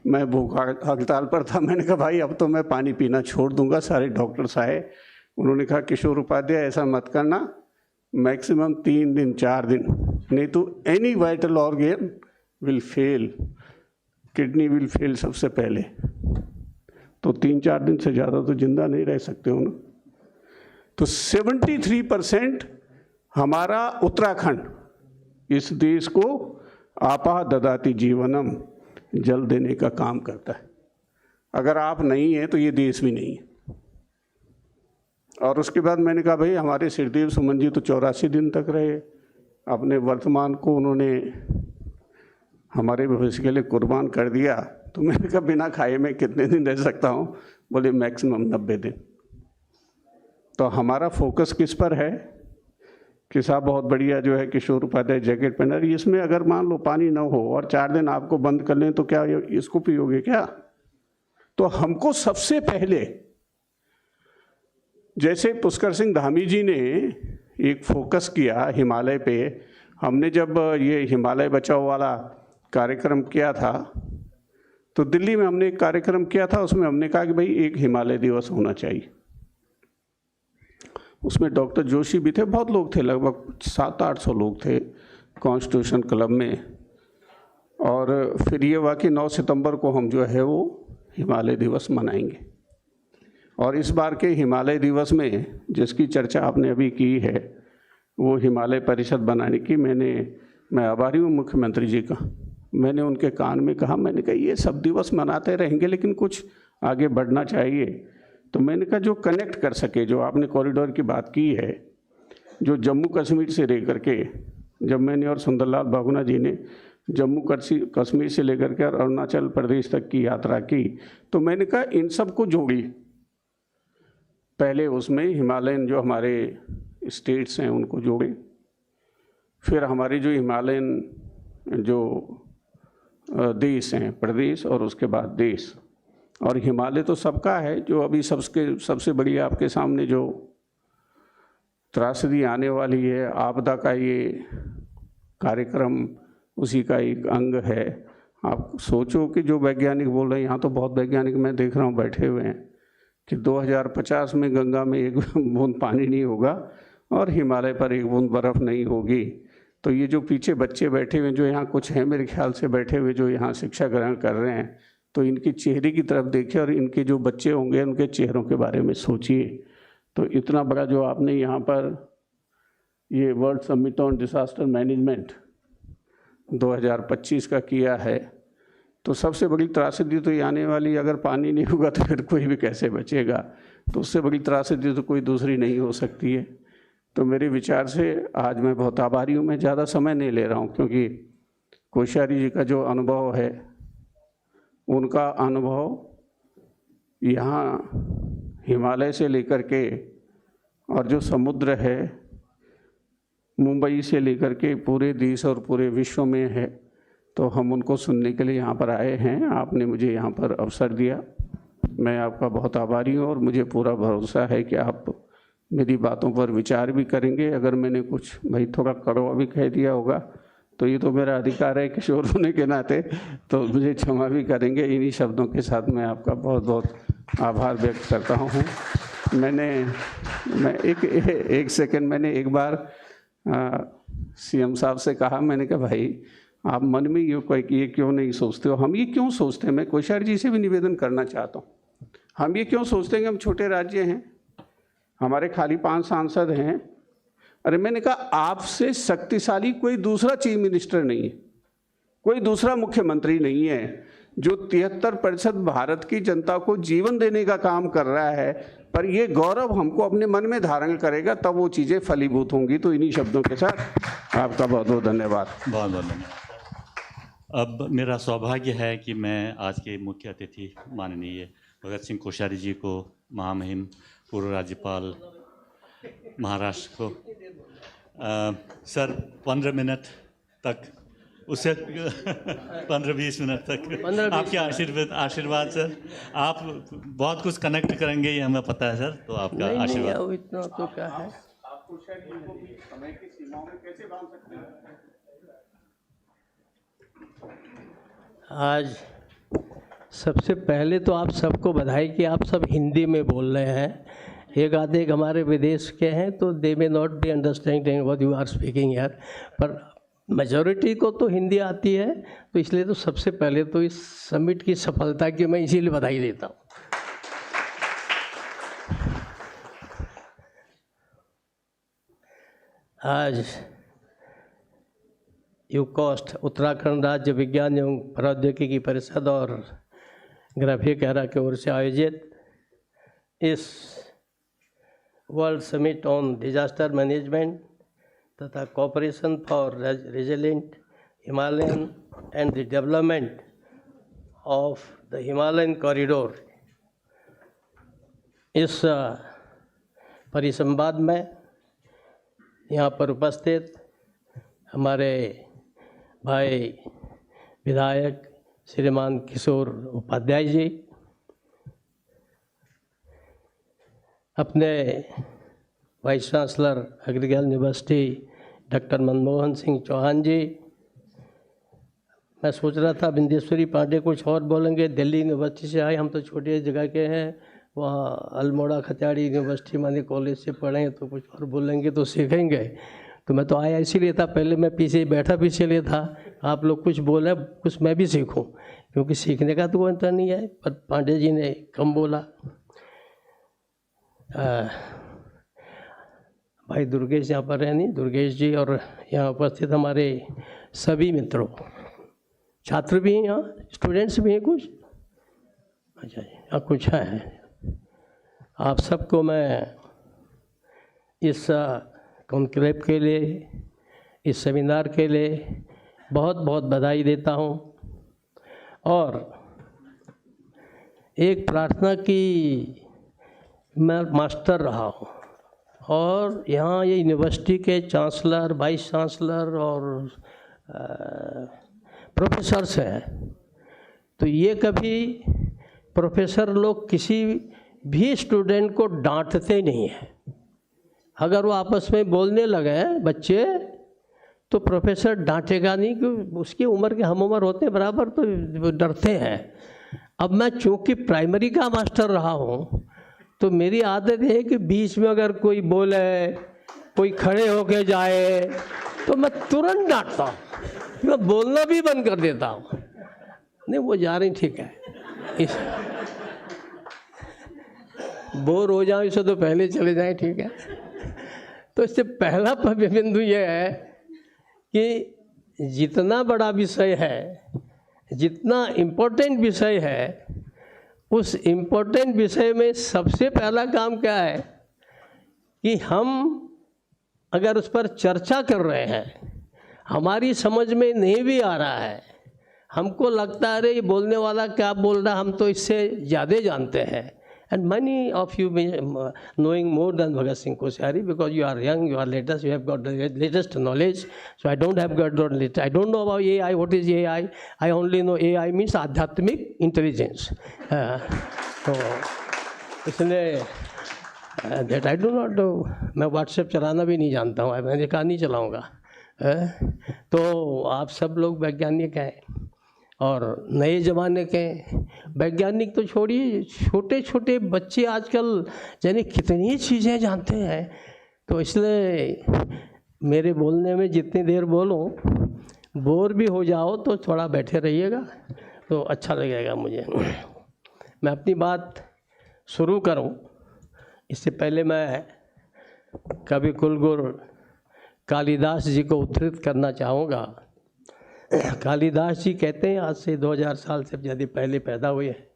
Speaker 20: मैं भूख हड़ताल पर था, मैंने कहा भाई अब तो मैं पानी पीना छोड़ दूंगा। सारे डॉक्टर्स आए, उन्होंने कहा किशोर उपाध्याय ऐसा मत करना, मैक्सिमम 3 दिन 4 दिन, नहीं तो any vital organ will fail, kidney will fail सबसे पहले। तो 3-4 दिन से ज़्यादा तो जिंदा नहीं रह सकते हो ना। तो 73% हमारा उत्तराखंड इस देश को आपा ददाति जीवनम, जल देने का काम करता है। अगर आप नहीं हैं तो ये देश भी नहीं है। और उसके बाद मैंने कहा भाई हमारे श्रीदेव सुमन जी तो 84 दिन तक रहे, अपने वर्तमान को उन्होंने हमारे भविष्य के लिए कुर्बान कर दिया। तो मैंने कहा बिना खाए मैं कितने दिन रह सकता हूँ? बोले मैक्सिमम 90 दिन। तो हमारा फोकस किस पर है कि साहब बहुत बढ़िया जो है किशोर उपाध्याय जैकेट पहना रही, इसमें अगर मान लो पानी ना हो और 4 दिन आपको बंद कर लें तो क्या इसको पियोगे क्या? तो हमको सबसे पहले, जैसे पुष्कर सिंह धामी जी ने एक फोकस किया हिमालय पे, हमने जब ये हिमालय बचाओ वाला कार्यक्रम किया था तो दिल्ली में हमने एक कार्यक्रम किया था, उसमें हमने कहा कि भाई एक हिमालय दिवस होना चाहिए। उसमें डॉक्टर जोशी भी थे, बहुत लोग थे, लगभग 700-800 लोग थे कॉन्स्टिट्यूशन क्लब में। और फिर ये हुआ कि 9 सितंबर को हम जो है वो हिमालय दिवस मनाएंगे। और इस बार के हिमालय दिवस में जिसकी चर्चा आपने अभी की है, वो हिमालय परिषद बनाने की, मैं आभारी हूँ मुख्यमंत्री जी का। मैंने उनके कान में कहा, मैंने कहा ये सब दिवस मनाते रहेंगे लेकिन कुछ आगे बढ़ना चाहिए। तो मैंने कहा जो कनेक्ट कर सके, जो आपने कॉरिडोर की बात की है, जो जम्मू कश्मीर से लेकर के, जब मैंने और सुंदरलाल बहुगुणा जी ने जम्मू कश्मीर से लेकर के अरुणाचल प्रदेश तक की यात्रा की, तो मैंने कहा इन सब को जोड़ी। पहले उसमें हिमालयन जो हमारे स्टेट्स हैं उनको जोड़े, फिर हमारे जो हिमालयन जो देश हैं, प्रदेश, और उसके बाद देश। और हिमालय तो सबका है, जो अभी सबसे बड़ी आपके सामने जो त्रासदी आने वाली है, आपदा का ये कार्यक्रम उसी का एक अंग है। आप सोचो कि जो वैज्ञानिक बोल रहे हैं, यहाँ तो बहुत वैज्ञानिक मैं देख रहा हूँ बैठे हुए हैं, कि 2050 में गंगा में एक बूंद पानी नहीं होगा और हिमालय पर एक बूंद बर्फ़ नहीं होगी। तो ये जो पीछे बच्चे बैठे हुए, जो यहाँ कुछ हैं मेरे ख्याल से बैठे हुए, जो यहाँ शिक्षा ग्रहण कर रहे हैं, तो इनके चेहरे की तरफ देखिए और इनके जो बच्चे होंगे उनके चेहरों के बारे में सोचिए। तो इतना बड़ा जो आपने यहाँ पर ये world summit on disaster management 2025 का किया है, तो सबसे बड़ी त्रासदी तो ये आने वाली, अगर पानी नहीं होगा तो फिर कोई भी कैसे बचेगा, तो उससे बड़ी त्रासदी तो कोई दूसरी नहीं हो सकती है। तो मेरे विचार से आज मैं बहुत आभारी हूँ। मैं ज़्यादा समय नहीं ले रहा हूँ, क्योंकि कोश्यारी जी का जो अनुभव है, उनका अनुभव यहाँ हिमालय से लेकर के और जो समुद्र है मुंबई से लेकर के पूरे देश और पूरे विश्व में है, तो हम उनको सुनने के लिए यहाँ पर आए हैं। आपने मुझे यहाँ पर अवसर दिया, मैं आपका बहुत आभारी हूँ और मुझे पूरा भरोसा है कि आप मेरी बातों पर विचार भी करेंगे। अगर मैंने कुछ भाई थोड़ा कड़वा भी कह दिया होगा तो ये तो मेरा अधिकार है किशोर होने के नाते, तो मुझे क्षमा भी करेंगे। इन्हीं शब्दों के साथ मैं आपका बहुत बहुत आभार व्यक्त करता हूँ। मैं एक सेकंड, मैंने एक बार सीएम साहब से कहा, मैंने कहा भाई आप मन में ये क्यों नहीं सोचते हो, हम ये क्यों सोचते हैं, मैं कोश्यारी जी से भी निवेदन करना चाहता हूँ, हम ये क्यों सोचते हैं कि हम छोटे राज्य हैं, हमारे खाली 5 सांसद हैं। अरे मैंने कहा आपसे शक्तिशाली कोई दूसरा चीफ मिनिस्टर नहीं है, कोई दूसरा मुख्यमंत्री नहीं है जो 73% भारत की जनता को जीवन देने का काम कर रहा है। पर ये गौरव हमको अपने मन में धारण करेगा, तब वो चीज़ें फलीभूत होंगी। तो इन्हीं शब्दों के साथ आपका बहुत बहुत धन्यवाद।
Speaker 3: बहुत बहुत धन्यवाद। अब मेरा सौभाग्य है कि मैं आज के मुख्य अतिथि माननीय भगत सिंह कोश्यारी जी को, महामहिम पूर्व राज्यपाल महाराष्ट्र को, सर 15 मिनट तक, उससे 15-20 मिनट तक आपके आशीर्वाद सर, आप बहुत कुछ कनेक्ट करेंगे ये हमें पता है सर, तो आपका आशीर्वाद।
Speaker 8: इतना तो क्या है,
Speaker 20: आपको शायद इनको भी समय की सीमाओं में कैसे बांध सकते हैं।
Speaker 8: आज सबसे पहले तो आप सबको बधाई कि आप सब हिंदी में बोल रहे हैं। एक आधे हमारे विदेश के हैं तो they may not be understanding what you are speaking यार, पर मेजॉरिटी को तो हिंदी आती है, तो इसलिए तो सबसे पहले तो इस समिट की सफलता की मैं इसीलिए बधाई देता हूँ। आज यूकॉस्ट उत्तराखंड राज्य विज्ञान एवं प्रौद्योगिकी परिषद और ग्राफिकारा की ओर से आयोजित इस world summit on disaster management तथा cooperation for resilient Himalayan and the development of the Himalayan corridor, इस परिसंवाद में यहाँ पर उपस्थित हमारे भाई विधायक श्रीमान किशोर उपाध्याय जी, अपने vice chancellor agriculture university doctor Manmohan Singh Chauhan ji, मैं सोच रहा था बिंदेश्वरी पांडे कुछ और बोलेंगे, दिल्ली यूनिवर्सिटी से आए, हम तो छोटी जगह के हैं, वहाँ अल्मोड़ा खतियाड़ी यूनिवर्सिटी माने कॉलेज से पढ़े हैं, तो कुछ और बोलेंगे तो सीखेंगे। तो मैं तो आया इसीलिए था, पहले मैं पीछे बैठा भी इसीलिए था, आप लोग कुछ बोले कुछ मैं भी सीखूं, क्योंकि सीखने का तो अंतर नहीं है, पर पांडे जी ने कम बोला। भाई दुर्गेश यहाँ पर है नहीं, दुर्गेश जी और यहाँ उपस्थित हमारे सभी मित्रों, छात्र भी हैं यहाँ, स्टूडेंट्स भी हैं कुछ, अच्छा जी यहाँ कुछ है, आप सबको मैं इस कॉन्क्लेव के लिए, इस सेमिनार के लिए बहुत बहुत बधाई देता हूँ। और एक प्रार्थना की, मैं मास्टर रहा हूँ और यहाँ ये यूनिवर्सिटी के चांसलर, वाइस चांसलर और प्रोफेसर्स हैं, तो ये कभी प्रोफेसर लोग किसी भी स्टूडेंट को डांटते नहीं हैं। अगर वो आपस में बोलने लगे बच्चे तो प्रोफेसर डांटेगा नहीं, क्योंकि उसकी उम्र के हम उम्र होते हैं बराबर, तो डरते हैं। अब मैं चूँकि प्राइमरी का मास्टर रहा हूँ तो मेरी आदत है कि बीच में अगर कोई बोले, कोई खड़े होके जाए तो मैं तुरंत डांटता हूँ, मैं बोलना भी बंद कर देता हूँ। नहीं वो जा रही ठीक है, बोर हो जाओ इससे तो पहले चले जाएं, ठीक है। तो इससे पहला बिंदु ये है कि जितना बड़ा विषय है जितना इम्पोर्टेंट विषय है, उस इम्पोर्टेंट विषय में सबसे पहला काम क्या है कि हम अगर उस पर चर्चा कर रहे हैं, हमारी समझ में नहीं भी आ रहा है, हमको लगता है अरे ये बोलने वाला क्या बोल रहा है, हम तो इससे ज़्यादा जानते हैं. And many of you knowing more than Bhagat Singh Koshari, because you are young, you are latest, you have got the latest knowledge. So I don't have got the latest. I don't know about AI. What is AI? I only know AI means Adhyatmic intelligence. So इसलिए that I do not know. मैं WhatsApp चलाना भी नहीं जानता हूँ. मैंने कहा नहीं चलाऊँगा. तो आप सब लोग वैज्ञानिक हैं और नए ज़माने के वैज्ञानिक तो छोड़िए, छोटे छोटे बच्चे आजकल यानी कितनी चीज़ें जानते हैं. तो इसलिए मेरे बोलने में जितनी देर बोलूं, बोर भी हो जाओ तो थोड़ा बैठे रहिएगा तो अच्छा लगेगा मुझे. मैं अपनी बात शुरू करूं इससे पहले मैं कवि कुलगुरु कालिदास जी को उद्धृत करना चाहूँगा. कालिदास जी कहते हैं आज से 2000 साल से ज़्यादा पहले पैदा हुए हैं.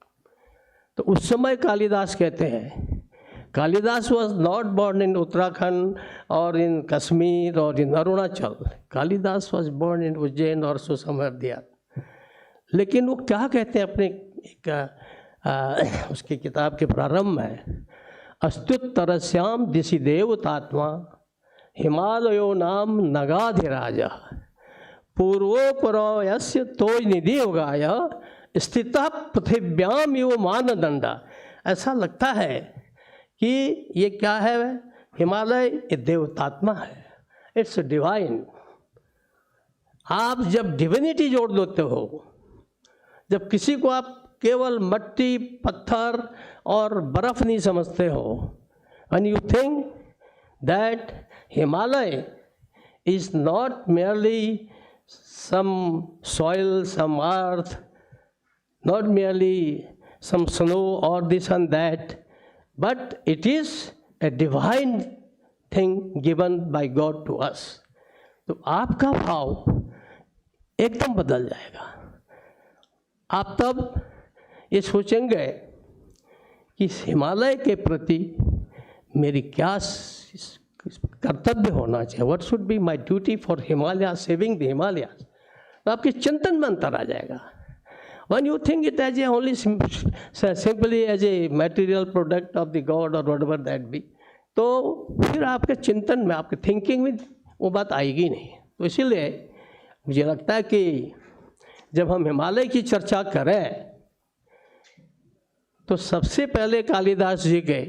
Speaker 8: तो उस समय कालिदास कहते हैं, Kalidas was not born in Uttarakhand और इन कश्मीर और in Arunachal. Kalidas was born in Ujjain और समवेयर देयर. लेकिन वो क्या कहते हैं अपने उसकी किताब के प्रारंभ में, अस्तुत्तरस्याम दिशि देवतात्मा हिमालयो नाम नगाधिराजा पूर्वोपरयस्य तोज निधि होगाय स्थिता पृथिव्याम यो मानदंडा. ऐसा लगता है कि ये क्या है, हिमालय ये देवतात्मा है, इट्स डिवाइन. आप जब डिविनिटी जोड़ देते हो, जब किसी को आप केवल मट्टी पत्थर और बर्फ़ नहीं समझते हो, and you think that Himalaya is not merely some soil, some earth, not merely some snow or this and that, but it is a divine thing given by God to us. तो आपका भाव एकदम बदल जाएगा. आप तब ये सोचेंगे कि हिमालय के प्रति मेरी क्या कर्तव्य होना चाहिए, what should be my duty for Himalaya, saving the Himalayas. तो आपके चिंतन में अंतर आ जाएगा. When you think it as a only simply as a material product of the god और वट एवर दैट बी, तो फिर आपके चिंतन में, आपके थिंकिंग में वो बात आएगी नहीं. तो इसीलिए मुझे लगता है कि जब हम हिमालय की चर्चा करें तो सबसे पहले कालिदास जी के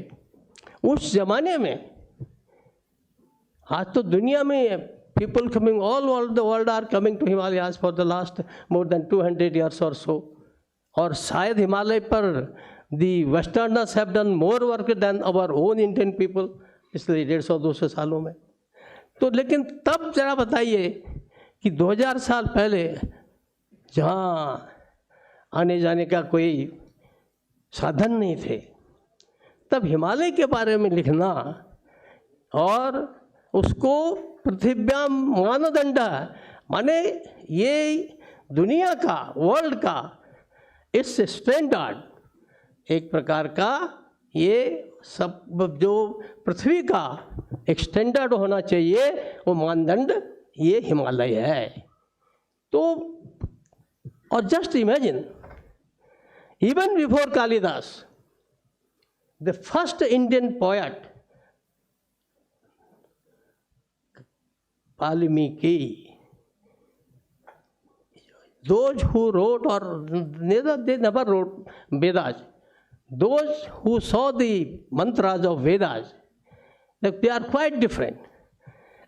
Speaker 8: उस जमाने में, आज तो दुनिया में people coming all over the world are coming to Himalayas for the last more than 200 years or so. और शायद हिमालय पर the westerners have done more work than our own Indian people इसलिए 150-200 सालों में. तो लेकिन तब जरा बताइए कि 2000 साल पहले जहाँ आने जाने का कोई साधन नहीं थे, तब हिमालय के बारे में लिखना और उसको पृथिव्याम मानदंडा, माने ये दुनिया का, वर्ल्ड का इस स्टैंडर्ड, एक प्रकार का ये सब जो पृथ्वी का एक स्टैंडर्ड होना चाहिए, वो मानदंड ये हिमालय है. तो और just imagine, even before Kalidas, the first Indian poet, Valmiki, those who wrote, or they never wrote Vedas, those who saw the mantras of Vedas, they are quite different.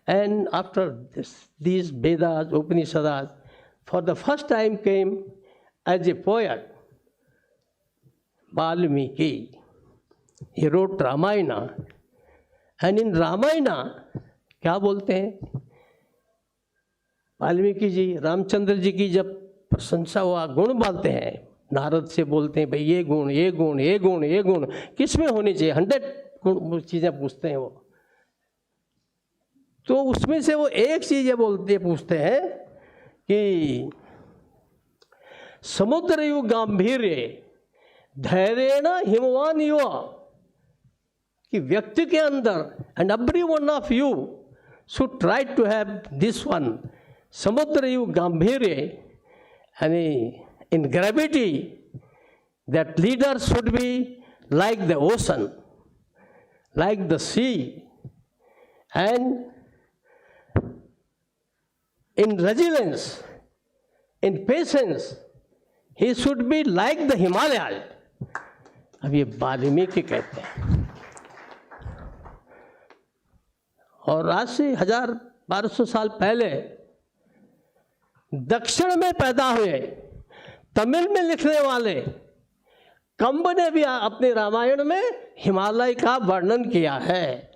Speaker 8: And after these Vedas, Upanishads, for the first time came as a poet, Valmiki. He wrote Ramayana, and in Ramayana क्या बोलते हैं वाल्मीकि जी, रामचंद्र जी की जब प्रशंसा हुआ, गुण बोलते हैं, नारद से बोलते हैं भाई ये गुण, ये गुण, ये गुण, ये गुण किस में होने चाहिए, 100 गुण चीज़ें पूछते हैं वो. तो उसमें से वो एक चीज़ ये बोलते पूछते हैं कि समुद्रयु गांभीर्य धैर्येण हिमवान युवा, कि व्यक्ति के अंदर, and every one of you should try to have this one, समुद्रयु गांभीर्य, यानी in gravity, that leader should be like the ocean, like the sea, and in resilience, in patience, he should be like the Himalayas. अब ये वाल्मीकि कहते हैं, और आज से 1200 साल पहले दक्षिण में पैदा हुए तमिल में लिखने वाले कंब ने भी अपने रामायण में हिमालय का वर्णन किया है।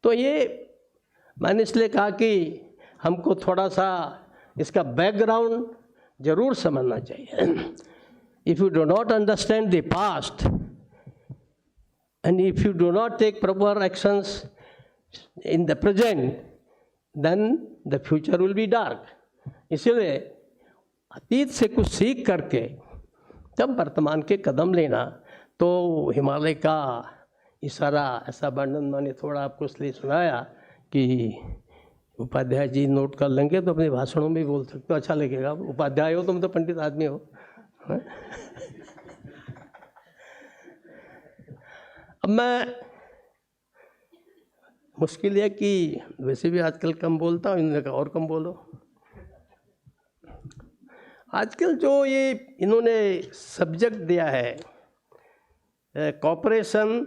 Speaker 8: तो ये मैंने इसलिए कहा कि हमको थोड़ा सा इसका बैकग्राउंड जरूर समझना चाहिए। If you do not understand the past and if you do not take proper actions in the present, then the future will be dark. इसलिए अतीत से कुछ सीख करके तब वर्तमान के कदम लेना। तो हिमालय का इशारा ऐसा वर्णन मैंने थोड़ा आपको इसलिए सुनाया कि उपाध्याय जी नोट कर लेंगे तो अपने भाषणों में बोल सकते हो, अच्छा लगेगा। उपाध्याय हो, तुम तो पंडित आदमी हो। अब मैं, मुश्किल है कि वैसे भी आजकल कम बोलता हूँ, इन्होंने कहा और कम बोलो। आजकल जो ये इन्होंने सब्जेक्ट दिया है, cooperation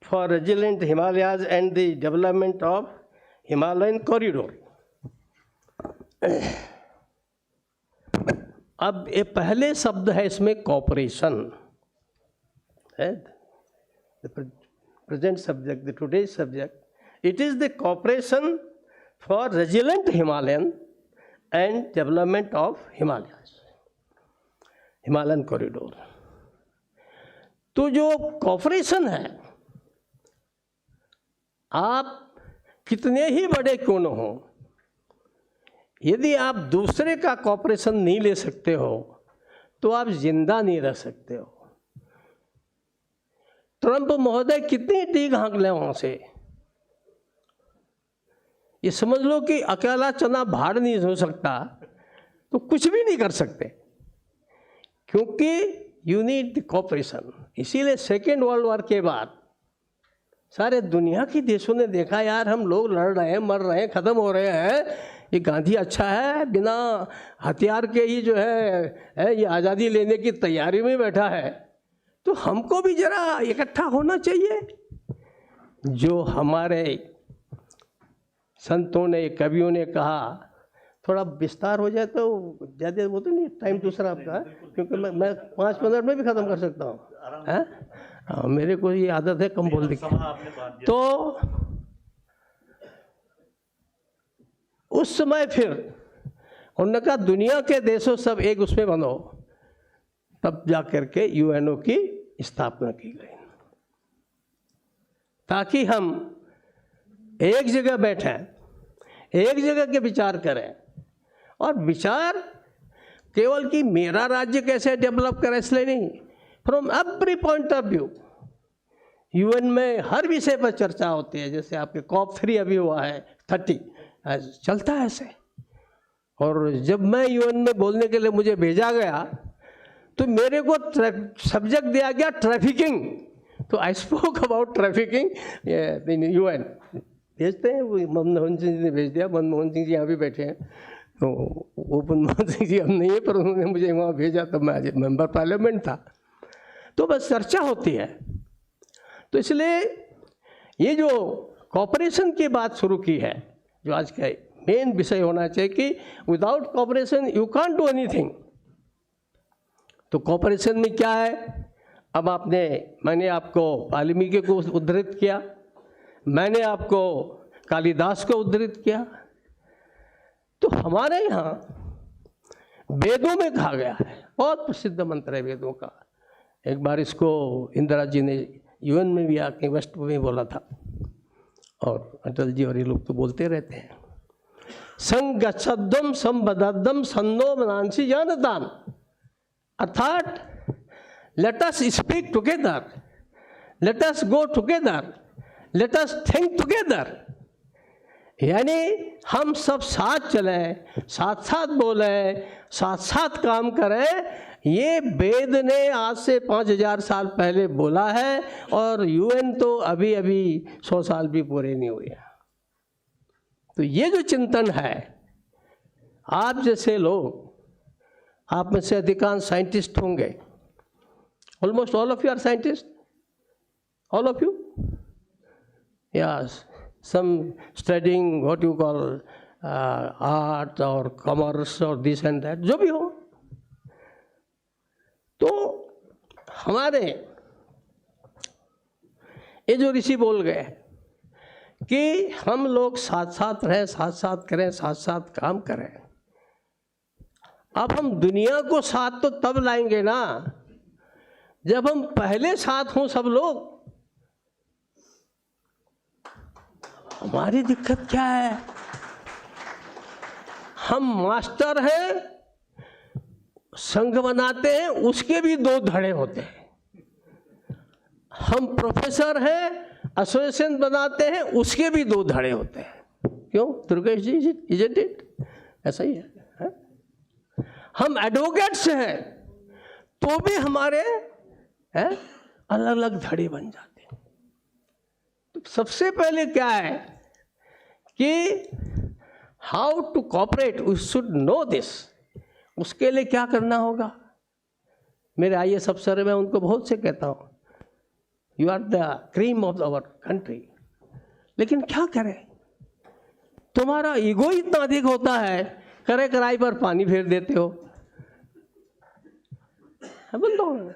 Speaker 8: for resilient Himalayas and the development of Himalayan corridor. अब ये पहले शब्द है इसमें कोऑपरेशन है, present subject, the today's subject, it is the cooperation for resilient Himalayan and development of Himalayas, Himalayan corridor. तो जो कोऑपरेशन है, आप कितने ही बड़े क्यों न हो, यदि आप दूसरे का कोऑपरेशन नहीं ले सकते हो तो आप जिंदा नहीं रह सकते हो। ट्रंप महोदय कितनी डीग हाँक ले वहां से, ये समझ लो कि अकेला चना भाड़ नहीं हो सकता, तो कुछ भी नहीं कर सकते, क्योंकि यू नीड कोऑपरेशन। इसीलिए सेकेंड वर्ल्ड वॉर के बाद सारे दुनिया की देशों ने देखा, यार हम लोग लड़ रहे हैं, मर रहे हैं, ख़त्म हो रहे हैं, ये गांधी अच्छा है, बिना हथियार के ही जो है ये आज़ादी लेने की तैयारी में बैठा है, तो हमको भी जरा इकट्ठा होना चाहिए। जो हमारे संतों ने, कवियों ने कहा, थोड़ा विस्तार हो जाए तो ज़्यादा वो तो नहीं, टाइम दूसरा आपका, क्योंकि मैं 5 मिनट में भी ख़त्म कर सकता हूँ। मेरे को ये आदत है कम बोलने की। तो उस समय फिर उन्होंने कहा दुनिया के देशों सब एक उसमें बनो, तब जा करके यूएनओ की स्थापना की गई, ताकि हम एक जगह बैठें, एक जगह के विचार करें, और विचार केवल कि मेरा राज्य कैसे डेवलप करे इसलिए नहीं, from every point of view. UN में हर विषय पर चर्चा होती है, जैसे आपके COP3 अभी हुआ है 30, चलता है ऐसे। और जब मैं यूएन में बोलने के लिए मुझे भेजा गया तो मेरे को सब्जेक्ट दिया गया ट्रैफिकिंग, तो I spoke about trafficking in UN. भेजते हैं, वो मनमोहन सिंह जी ने भेज दिया, मनमोहन सिंह जी यहाँ भी बैठे हैं, तो वो मनमोहन सिंह जी हम नहीं है, पर उन्होंने मुझे वहाँ भेजा, तब मैं आज मेंबर पार्लियामेंट था। तो बस चर्चा होती है। तो इसलिए ये जो कोऑपरेशन की बात शुरू की है, जो आज का मेन विषय होना चाहिए कि without cooperation you can't do anything. तो कोऑपरेशन में क्या है, अब मैंने आपको वाल्मीकि को उद्धृत किया, मैंने आपको कालिदास को उद्धृत किया। तो हमारे यहाँ वेदों में कहा गया है, बहुत प्रसिद्ध मंत्र है वेदों का। एक बार इसको इंदिरा जी ने यूएन में भी आके वेस्ट में बोला था, और अटल जी और ये लोग तो बोलते रहते हैं। संगच्छध्वम संबद्धम सन्नो मनांसी जानताम, अर्थात let us speak together, let us go together, let us think together. यानी हम सब साथ चलें, साथ साथ बोलें, साथ साथ काम करें। ये वेद ने आज से 5000 साल पहले बोला है और यूएन तो अभी अभी 100 साल भी पूरे नहीं हुए। तो ये जो चिंतन है, आप जैसे लोग, आप में से अधिकांश साइंटिस्ट होंगे, almost all of you are scientist, all of you, yes, some studying what you call art or commerce or this and that, जो भी हो। तो हमारे ये जो ऋषि बोल गए कि हम लोग साथ साथ रहें, साथ साथ करें, साथ साथ काम करें। अब हम दुनिया को साथ तो तब लाएंगे ना जब हम पहले साथ हों सब लोग। हमारी दिक्कत क्या है, हम मास्टर हैं, संघ बनाते हैं, उसके भी 2 धड़े होते हैं। हम प्रोफेसर हैं, एसोसिएशन बनाते हैं, उसके भी 2 धड़े होते हैं। क्यों दुर्गेश जी, इजंट इट? ऐसा ही है? हम एडवोकेट्स हैं तो भी हमारे अलग अलग धड़े बन जाते। सबसे पहले क्या है कि how to cooperate, we should know this. उसके लिए क्या करना होगा? मेरे आईएएस अफसर, मैं उनको बहुत से कहता हूँ, you are the cream of our country, लेकिन क्या करें? तुम्हारा ईगो इतना अधिक होता है, करे कराई पर पानी फेर देते हो। बोलता हूँ,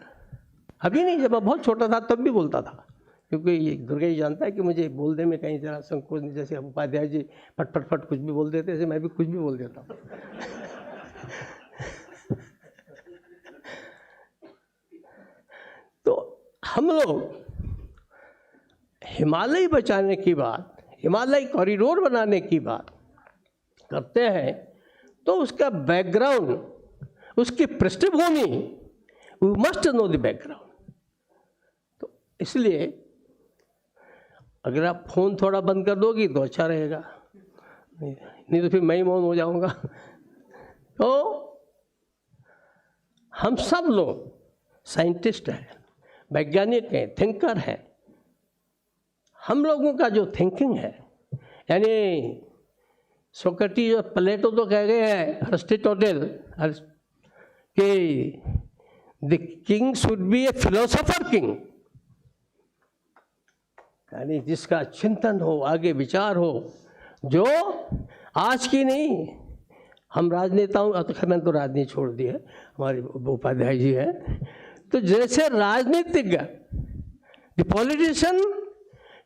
Speaker 8: अभी नहीं, जब मैं बहुत छोटा था तब भी बोलता था, क्योंकि ये दुर्गेश जानता है कि मुझे बोलने में कहीं जरा संकोच नहीं। जैसे उपाध्याय जी फट फट फट कुछ भी बोल देते, ऐसे मैं भी कुछ भी बोल देता हूँ। तो हम लोग हिमालय बचाने की बात, हिमालय कॉरिडोर बनाने की बात करते हैं तो उसका बैकग्राउंड, उसकी पृष्ठभूमि, we must know the background. तो इसलिए अगर आप फ़ोन थोड़ा बंद कर दोगी तो अच्छा रहेगा, नहीं तो फिर मैं ही मौन हो जाऊंगा। तो हम सब लोग साइंटिस्ट हैं, वैज्ञानिक हैं, थिंकर हैं। हम लोगों का जो थिंकिंग है, यानी सोक्रेटिस और प्लेटो तो कह गए हैं, अरिस्टोटल, कि the king should be A philosopher king, यानी जिसका चिंतन हो, आगे विचार हो, जो आज की नहीं। हम राजनेताओं, मैंने तो राजनीति छोड़ दी है, हमारे उपाध्याय जी हैं, तो जैसे राजनीतिज्ञ, the politician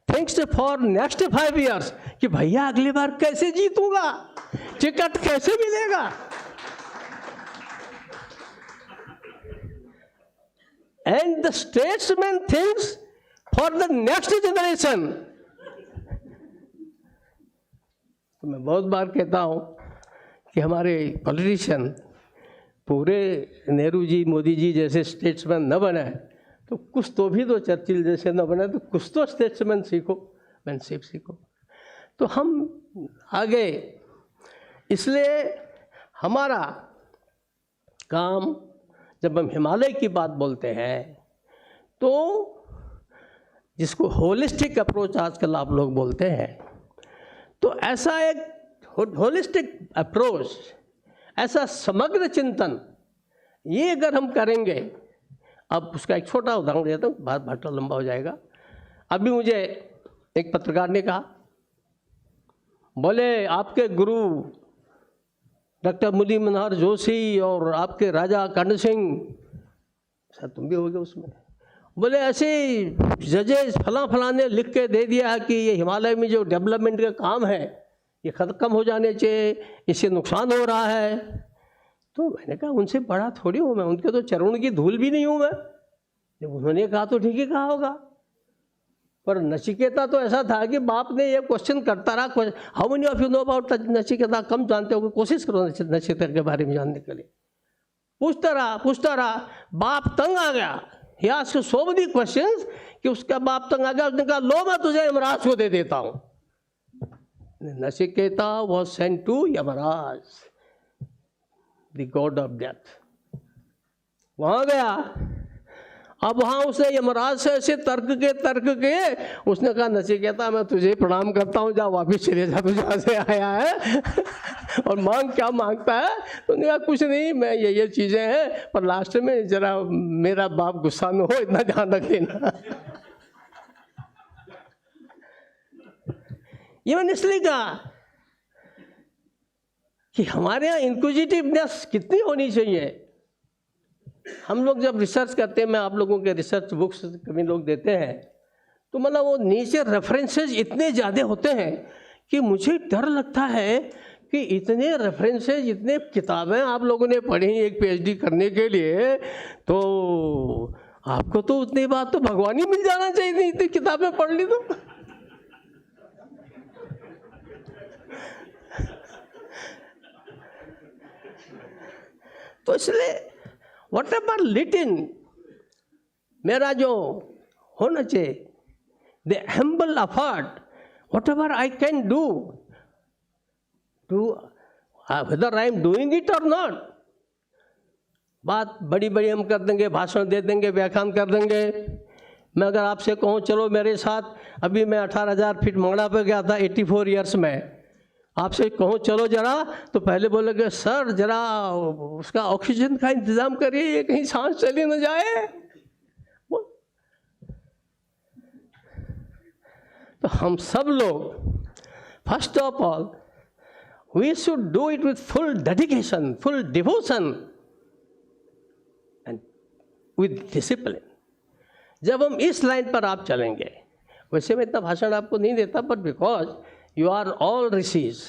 Speaker 8: thinks for next 5 years कि भैया अगली बार कैसे जीतूंगा, टिकट कैसे मिलेगा। And the statesman thinks for the next generation. तो मैं बहुत बार कहता हूँ कि हमारे पॉलिटिशियन पूरे नेहरू जी, मोदी जी जैसे स्टेट्समैन न बने तो कुछ तो भी तो, चर्चिल जैसे न बने तो कुछ तो स्टेट्समैन सीखो, मैनशिप सीखो। तो हम आगे, इसलिए हमारा काम, जब हम हिमालय की बात बोलते हैं तो जिसको होलिस्टिक अप्रोच आजकल आप लोग बोलते हैं, तो ऐसा एक होलिस्टिक अप्रोच, ऐसा समग्र चिंतन, ये अगर हम करेंगे। अब उसका एक छोटा उदाहरण देता हूँ, बात भाटा लंबा हो जाएगा। अभी मुझे एक पत्रकार ने कहा, बोले आपके गुरु डॉक्टर मुरली मनोहर जोशी और आपके राजा कर्ण सिंह, शायद तुम भी होगे उसमें, बोले ऐसे जजेस फला ने लिख के दे दिया है कि ये हिमालय में जो डेवलपमेंट का काम है ये ख़त्म हो जाने चाहिए, इससे नुकसान हो रहा है। तो मैंने कहा उनसे बड़ा थोड़ी हूँ मैं, उनके तो चरणों की धूल भी नहीं हूँ मैं। जब उन्होंने कहा तो ठीक ही कहा होगा। पर नचिकेता तो ऐसा था कि बाप ने ये क्वेश्चन करता रहा, how many of you know about Nachiketa, कम जानते हो, कोशिश करो नचिकेता के बारे में जानने के लिए। पूछता रहा, बाप तंग आ गया। He asked so many questions कि उसका बाप तंग आ गया। उसने कहा लो मैं तुझे यमराज को दे देता हूँ। Nachiketa was sent to Yamraj, the god of death. वहाँ गया, अब वहाँ उसने यमराज से ऐसे तर्क के उसने कहा नचिकेता मैं तुझे प्रणाम करता हूँ, जा वापिस चले जा, तू जहाँ से आया है और मांग क्या मांगता है। तो उन्होंने कहा कुछ नहीं, मैं ये चीज़ें हैं, पर लास्ट में जरा मेरा बाप गुस्सा न हो, इतना ध्यान रख देना। ये मैंने इसलिए कहा कि हमारे यहाँ इंक्विजिटिवनेस कितनी होनी चाहिए। हम लोग जब रिसर्च करते हैं, मैं आप लोगों के रिसर्च बुक्स कभी लोग देते हैं, तो मतलब वो नीचे रेफरेंसेस इतने ज़्यादा होते हैं कि मुझे डर लगता है कि इतने रेफरेंसेस, इतने किताबें आप लोगों ने पढ़ी एक पीएचडी करने के लिए, तो आपको तो उतनी बात तो भगवान ही मिल जाना चाहिए थी, इतनी किताबें पढ़ ली तो। तो इसलिए whatever little मेरा जो होना चाहिए, the humble effort, whatever I can do to whether I am doing it or not। बात बड़ी बड़ी हम कर देंगे, भाषण दे देंगे, व्याख्यान कर देंगे। मैं अगर आपसे कहूँ चलो मेरे साथ, अभी मैं 18,000 फीट मंगड़ा पे गया था 84 ईयर्स में, आपसे कहूँ चलो जरा, तो पहले बोलेंगे सर जरा उसका ऑक्सीजन का इंतजाम करिए, ये कहीं सांस चली न जाए। तो हम सब लोग first of all we should do it with full dedication, full devotion and with discipline. जब हम इस लाइन पर आप चलेंगे, वैसे मैं इतना भाषण आपको नहीं देता, but because you are all rishis.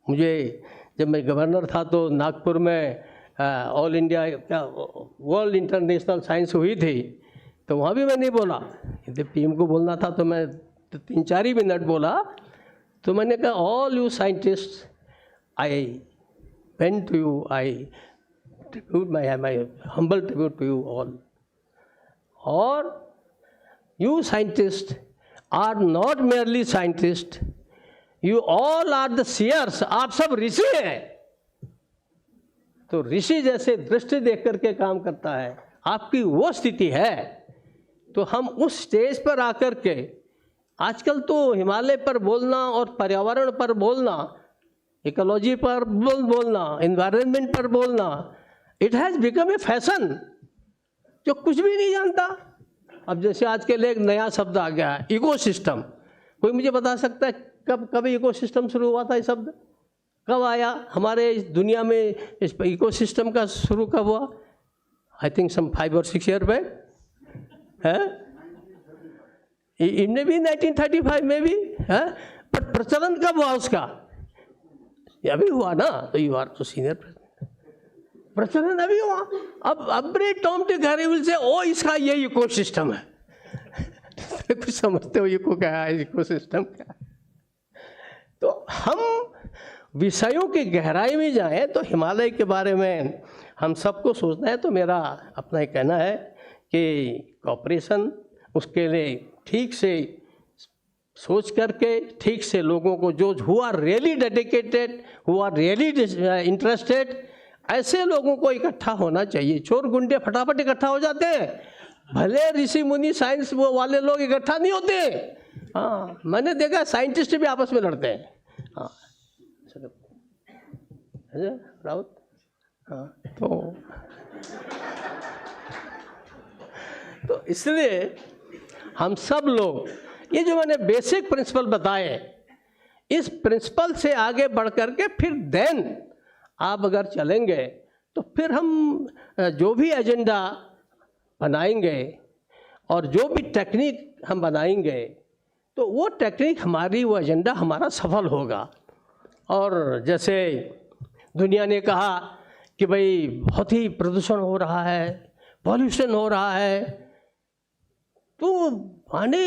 Speaker 8: मुझे जब मैं गवर्नर था तो नागपुर में all India world international science हुई थी, तो वहाँ भी मैं नहीं बोला। जब पीएम को बोलना था तो मैं 3-4 ही मिनट बोला। तो मैंने कहा all you scientist, I went to you, I tribute my humble tribute to you all. और you scientist are not merely scientist, you all are the seers. आप सब ऋषि हैं। तो ऋषि जैसे दृष्टि देख करके काम करता है, आपकी वो स्थिति है। तो हम उस स्टेज पर आकर के, आजकल तो हिमालय पर बोलना और पर्यावरण पर बोलना, इकोलॉजी पर बोलना, एनवायरनमेंट पर बोलना, it has become a fashion. जो कुछ भी नहीं जानता, अब जैसे आज के लिए एक नया शब्द आ गया है इकोसिस्टम। कोई मुझे बता सकता है कब इकोसिस्टम शुरू हुआ था? ये शब्द कब आया हमारे इस दुनिया में? इस इकोसिस्टम का शुरू कब हुआ? I think some 5 or 6 year back है। इनमें भी 1935 में भी है, पर प्रचलन कब हुआ उसका? अभी हुआ ना। तो यू आर तो सीनियर, प्रचलन अभी हुआ। अब बड़े Tom tick Harry will say ओ इसका ये इकोसिस्टम है। कुछ समझते हो इको क्या है, इकोसिस्टम क्या है? तो हम विषयों की गहराई में जाएं तो हिमालय के बारे में हम सबको सोचना है। तो मेरा अपना ये कहना है कि कॉपरेशन, उसके लिए ठीक से सोच करके, ठीक से लोगों को जो who are really dedicated, who are really interested, ऐसे लोगों को इकट्ठा होना चाहिए। चोर गुंडे फटाफट इकट्ठा हो जाते हैं, भले ऋषि मुनि साइंस वो वाले लोग इकट्ठा नहीं होते। हाँ, मैंने देखा साइंटिस्ट भी आपस में लड़ते हैं। हाँ राउत, हाँ तो इसलिए हम सब लोग ये जो मैंने बेसिक प्रिंसिपल बताए, इस प्रिंसिपल से आगे बढ़ करके फिर देन आप अगर चलेंगे तो फिर हम जो भी एजेंडा बनाएंगे और जो भी टेक्निक हम बनाएंगे, तो वो टेक्निक हमारी, वो एजेंडा हमारा सफल होगा। और जैसे दुनिया ने कहा कि भाई बहुत ही प्रदूषण हो रहा है, पॉल्यूशन हो रहा है, तो माने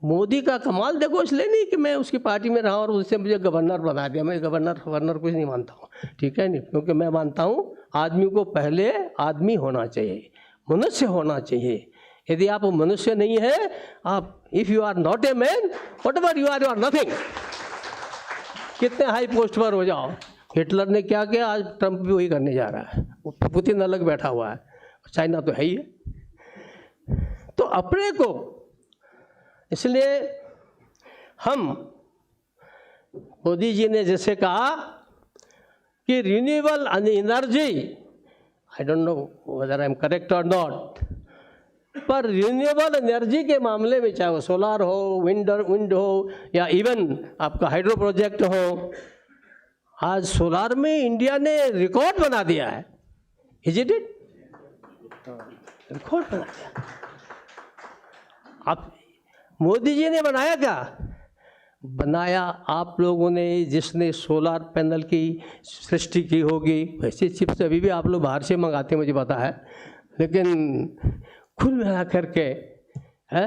Speaker 8: मोदी का कमाल देखो, इसलिए नहीं कि मैं उसकी पार्टी में रहा और उससे मुझे गवर्नर बना दिया। मैं गवर्नर कुछ नहीं मानता हूँ, ठीक है नहीं, क्योंकि मैं मानता हूँ आदमी को पहले आदमी होना चाहिए, मनुष्य होना चाहिए। यदि आप मनुष्य नहीं है, आप if you are not a man, whatever you are nothing. कितने हाई पोस्ट पर हो जाओ, हिटलर ने क्या किया, आज ट्रंप भी वही करने जा रहा है। पुतिन अलग बैठा हुआ है, चाइना तो है ही है। तो अपने को, इसलिए हम, मोदी जी ने जैसे कहा कि renewable energy, I don't know whether I am correct और नॉट, पर रिन्यूएबल एनर्जी के मामले में चाहे वो सोलार हो, विंड हो, या इवन आपका हाइड्रो प्रोजेक्ट हो, आज सोलार में इंडिया ने रिकॉर्ड बना दिया है। इज इट रिकॉर्ड बना दिया। आप मोदी जी ने बनाया क्या? बनाया आप लोगों ने, जिसने सोलार पैनल की सृष्टि की होगी। वैसे चिप्स अभी भी आप लोग बाहर से मंगाते हैं, मुझे पता है, लेकिन खुद मिला करके है,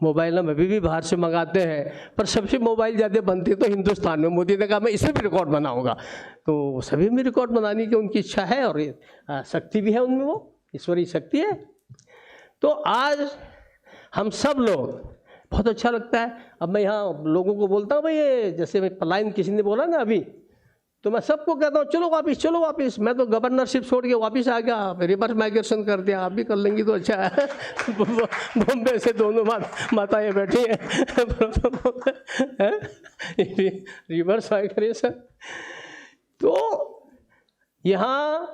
Speaker 8: मोबाइल हम अभी भी बाहर से मंगाते हैं, पर सबसे मोबाइल ज़्यादा बनते तो हिंदुस्तान में। मोदी ने कहा मैं इसमें भी रिकॉर्ड बनाऊंगा, तो सभी में रिकॉर्ड बनाने की उनकी इच्छा है और शक्ति भी है उनमें, वो ईश्वरीय शक्ति है। तो आज हम सब लोग, बहुत अच्छा लगता है। अब मैं यहाँ लोगों को बोलता हूँ भाई, ये जैसे मैं पलायन किसी ने बोला ना अभी, तो मैं सबको कहता हूँ चलो वापिस, चलो वापिस। मैं तो गवर्नरशिप छोड़ के वापिस आ गया, रिवर्स माइग्रेशन कर दिया। आप भी कर लेंगी तो अच्छा है। बॉम्बे से दोनों माताएं बैठी हैं, रिवर्स माइग्रेशन। तो यहाँ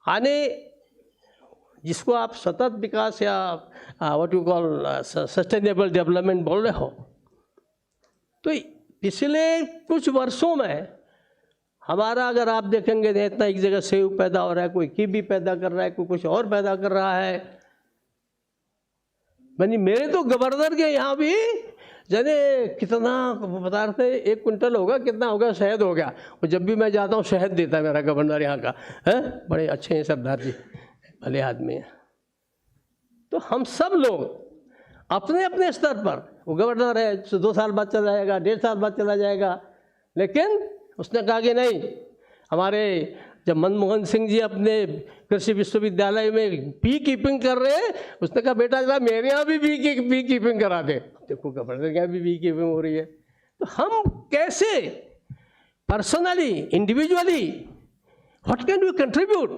Speaker 8: आने, जिसको आप सतत विकास या what you call sustainable development बोल रहे हो, तो पिछले कुछ वर्षों में हमारा, अगर आप देखेंगे तो इतना एक जगह सेब पैदा हो रहा है, कोई कीवी पैदा कर रहा है, कोई कुछ और पैदा कर रहा है। यानी मेरे तो गवर्नर के यहाँ भी जाने कितना बता रहे थे, 1 क्विंटल होगा, कितना होगा, शहद हो गया। और जब भी मैं जाता हूँ शहद देता है मेरा गवर्नर यहाँ का, है, बड़े अच्छे हैं सरदार जी, भले आदमी हैं। तो हम सब लोग अपने अपने स्तर पर, वो गवर्नर है 2 साल बाद चला जाएगा, 1.5 साल बाद चला जाएगा, लेकिन उसने कहा कि नहीं, हमारे जब मनमोहन सिंह जी अपने कृषि विश्वविद्यालय में बी कीपिंग कर रहे हैं, उसने कहा बेटा जरा मेरे यहाँ भी बी कीपिंग करा दे। देखो गवर्नर के यहाँ भी बी कीपिंग हो रही है। तो हम कैसे personally, individually, what can we contribute,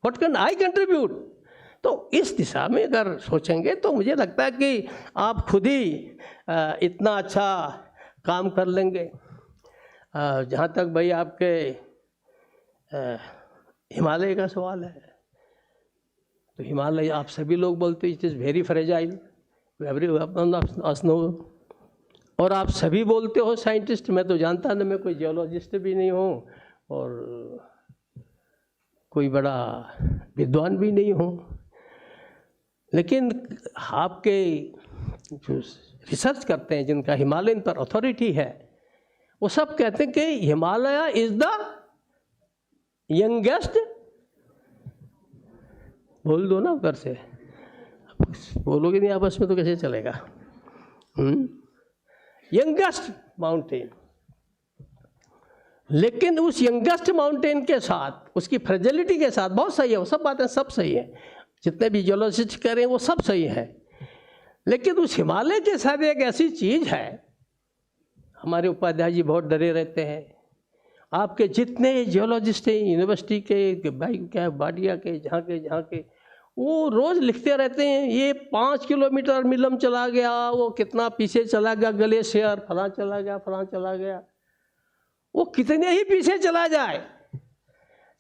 Speaker 8: what can I contribute, तो इस दिशा में अगर सोचेंगे तो मुझे लगता है कि आप खुद ही इतना अच्छा काम कर लेंगे। जहाँ तक भाई आपके हिमालय का सवाल है, तो हिमालय आप सभी लोग बोलते it is very fragile, every no, और आप सभी बोलते हो साइंटिस्ट। मैं तो जानता ना, मैं कोई जियोलॉजिस्ट भी नहीं हूँ और कोई बड़ा विद्वान भी नहीं हूँ, लेकिन आपके जो रिसर्च करते हैं, जिनका हिमालयन पर अथॉरिटी है, वो सब कहते हैं कि हिमालय इज द यंगेस्ट, बोल दो ना उधर से, बोलोगे नहीं आपस में तो कैसे चलेगा, यंगेस्ट माउंटेन। लेकिन उस यंगेस्ट माउंटेन के साथ, उसकी फ्रेजिलिटी के साथ, बहुत सही है वो सब बातें, सब सही है, जितने भी जियोलॉजिस्ट कह रहे हैं वो सब सही है, लेकिन उस हिमालय के साथ एक ऐसी चीज़ है, हमारे उपाध्याय जी बहुत डरे रहते हैं। आपके जितने जियोलॉजिस्ट हैं, यूनिवर्सिटी के, भाई क्या बाडिया के, जहाँ के, वो रोज़ लिखते रहते हैं ये 5 किलोमीटर मिलम चला गया, वो कितना पीछे चला गया ग्लेशियर, फलां चला गया, फलां चला गया। वो कितने ही पीछे चला जाए,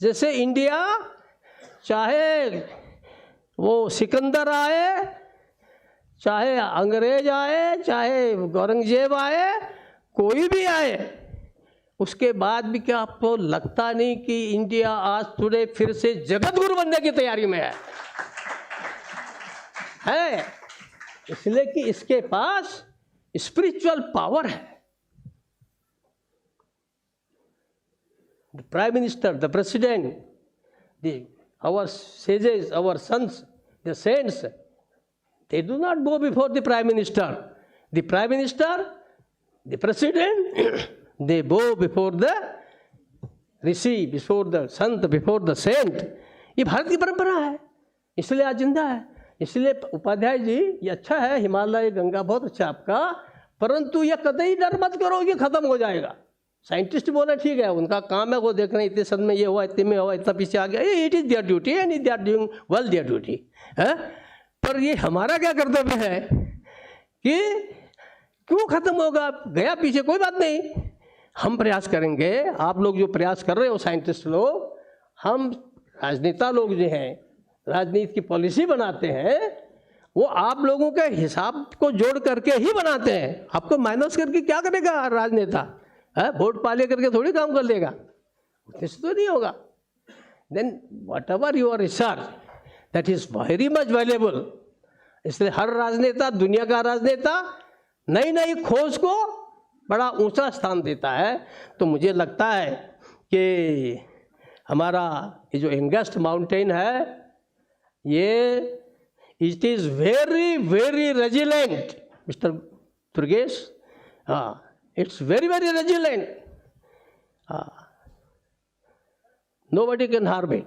Speaker 8: जैसे इंडिया, चाहे वो सिकंदर आए, चाहे अंग्रेज आए, चाहे औरंगजेब आए, कोई भी आए, उसके बाद भी क्या आपको लगता नहीं कि इंडिया आज टुडे फिर से जगत गुरु बनने की तैयारी में है? इसलिए कि इसके पास स्पिरिचुअल पावर है। The prime minister, the president, our sages, our sons, the saints, They do not go before the Prime Minister. The Prime Minister, the President, they bow before the Rishi, before the Sant, before the saint. ये भारत की परंपरा है, इसलिए आज जिंदा है. इसलिए उपाध्याय जी, ये अच्छा है, हिमालय गंगा बहुत अच्छा आपका, परंतु ये कतई डर मत करो कि खत्म हो जाएगा. साइंटिस्ट बोले ठीक है, उनका काम है, वो देख रहे हैं इतने सन में ये हुआ, इतने में हुआ, इतना पीछे आ गया. It is their duty and they are doing well their duty. पर ये हमारा क्या कर्तव्य है कि क्यों खत्म होगा, गया पीछे, कोई बात नहीं, हम प्रयास करेंगे. आप लोग जो प्रयास कर रहे हो, साइंटिस्ट लोग, हम राजनेता लोग जो हैं, राजनीति की पॉलिसी बनाते हैं, वो आप लोगों के हिसाब को जोड़ करके ही बनाते हैं. आपको माइनस करके क्या करेगा राजनेता? वोट पाले करके थोड़ी काम कर लेगा, उससे तो नहीं होगा. Then whatever your research, that is very much valuable. इसलिए हर राजनेता, दुनिया का राजनेता, नई नई खोज को बड़ा ऊंचा स्थान देता है. तो मुझे लगता है कि हमारा ये जो एंगस्ट माउंटेन है, ये it is very very resilient mister Durgesh. हाँ, it's very very resilient. Nobody can harm it.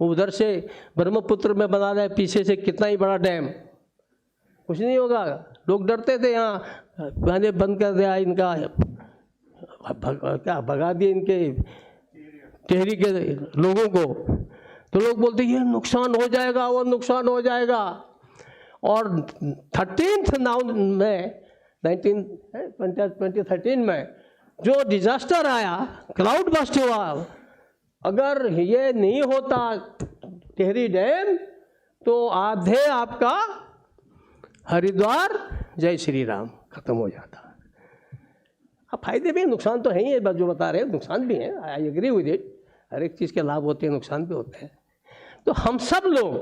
Speaker 8: उधर से ब्रह्मपुत्र में बना रहे, पीछे से कितना ही बड़ा डैम, कुछ नहीं होगा. लोग डरते थे, यहाँ मैंने बंद कर दिया इनका, क्या भगा दिए इनके टिहरी के लोगों को. तो लोग बोलते ये नुकसान हो जाएगा, वो नुकसान हो जाएगा. और 13 में 2013 में जो डिजास्टर आया, क्लाउड बस्ट हुआ, अगर ये नहीं होता टिहरी डैम, तो आधे आपका हरिद्वार जय श्री राम खत्म हो जाता. अब फायदे भी, नुकसान तो है ही, जो बता रहे हैं नुकसान भी है. I agree with it. हर एक चीज़ के लाभ होते हैं, नुकसान भी होते हैं. तो हम सब लोग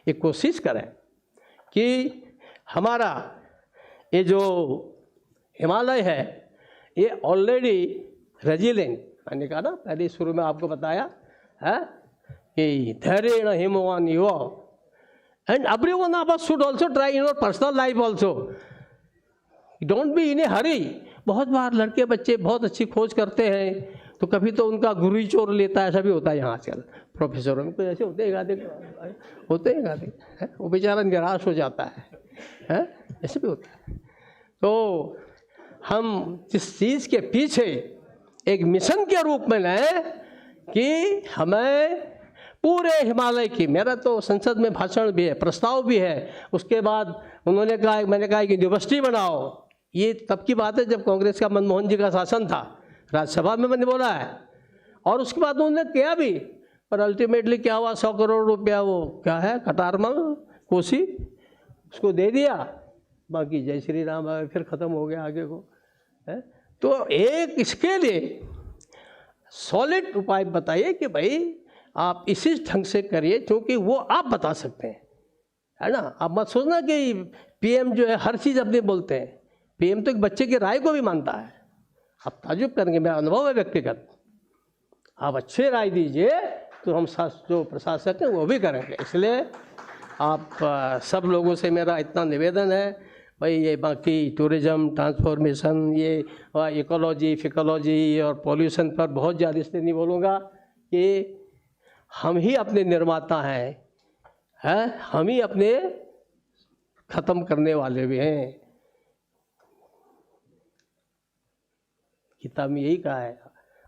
Speaker 8: ये कोशिश करें कि हमारा ये जो हिमालय है, ये ऑलरेडी रेजिलेंट, मैंने कहा ना पहले शुरू में आपको बताया है कि धैर्य हिमवान युवा. And everyone of us should also try in our personal life also. Don't be in a hurry. बहुत बार लड़के बच्चे बहुत अच्छी खोज करते हैं, तो कभी तो उनका गुरु ही चोर लेता है. ऐसा भी होता है यहाँ आजकल. प्रोफेसरों में कुछ ऐसे होते हैं, गादे, वो बेचारा निराश हो जाता है, ऐसे भी होता है. तो हम जिस चीज़ के पीछे एक मिशन के रूप में लें कि हमें पूरे हिमालय की, मेरा तो संसद में भाषण भी है, प्रस्ताव भी है. उसके बाद उन्होंने कहा, मैंने कहा कि यूनिवर्सिटी बनाओ. ये तब की बात है जब कांग्रेस का मनमोहन जी का शासन था, राज्यसभा में मैंने बोला है. और उसके बाद उन्होंने किया भी, पर अल्टीमेटली क्या हुआ, 100 करोड़ रुपया वो क्या है कटारमा कोसी, उसको दे दिया. बाकी जय श्री राम फिर ख़त्म हो गया आगे को. तो एक इसके लिए सॉलिड उपाय बताइए कि भाई आप इसी ढंग से करिए, क्योंकि वो आप बता सकते हैं, है ना. आप मत सोचना कि पीएम जो है हर चीज़ अपने बोलते हैं. पीएम तो एक बच्चे की राय को भी मानता है. आप ताजुब करेंगे, मेरा अनुभव है व्यक्तिगत. आप अच्छे राय दीजिए तो हम जो प्रशासक हैं वो भी करेंगे. इसलिए आप सब लोगों से मेरा इतना निवेदन है भाई, ये बाकी टूरिज़्म, ट्रांसफॉर्मेशन, ये इकोलॉजी, फिकोलॉजी और पॉल्यूशन पर बहुत ज़्यादा इसलिए नहीं बोलूँगा कि हम ही अपने निर्माता हैं, हम ही अपने ख़त्म करने वाले भी हैं. गीता में यही कहा है,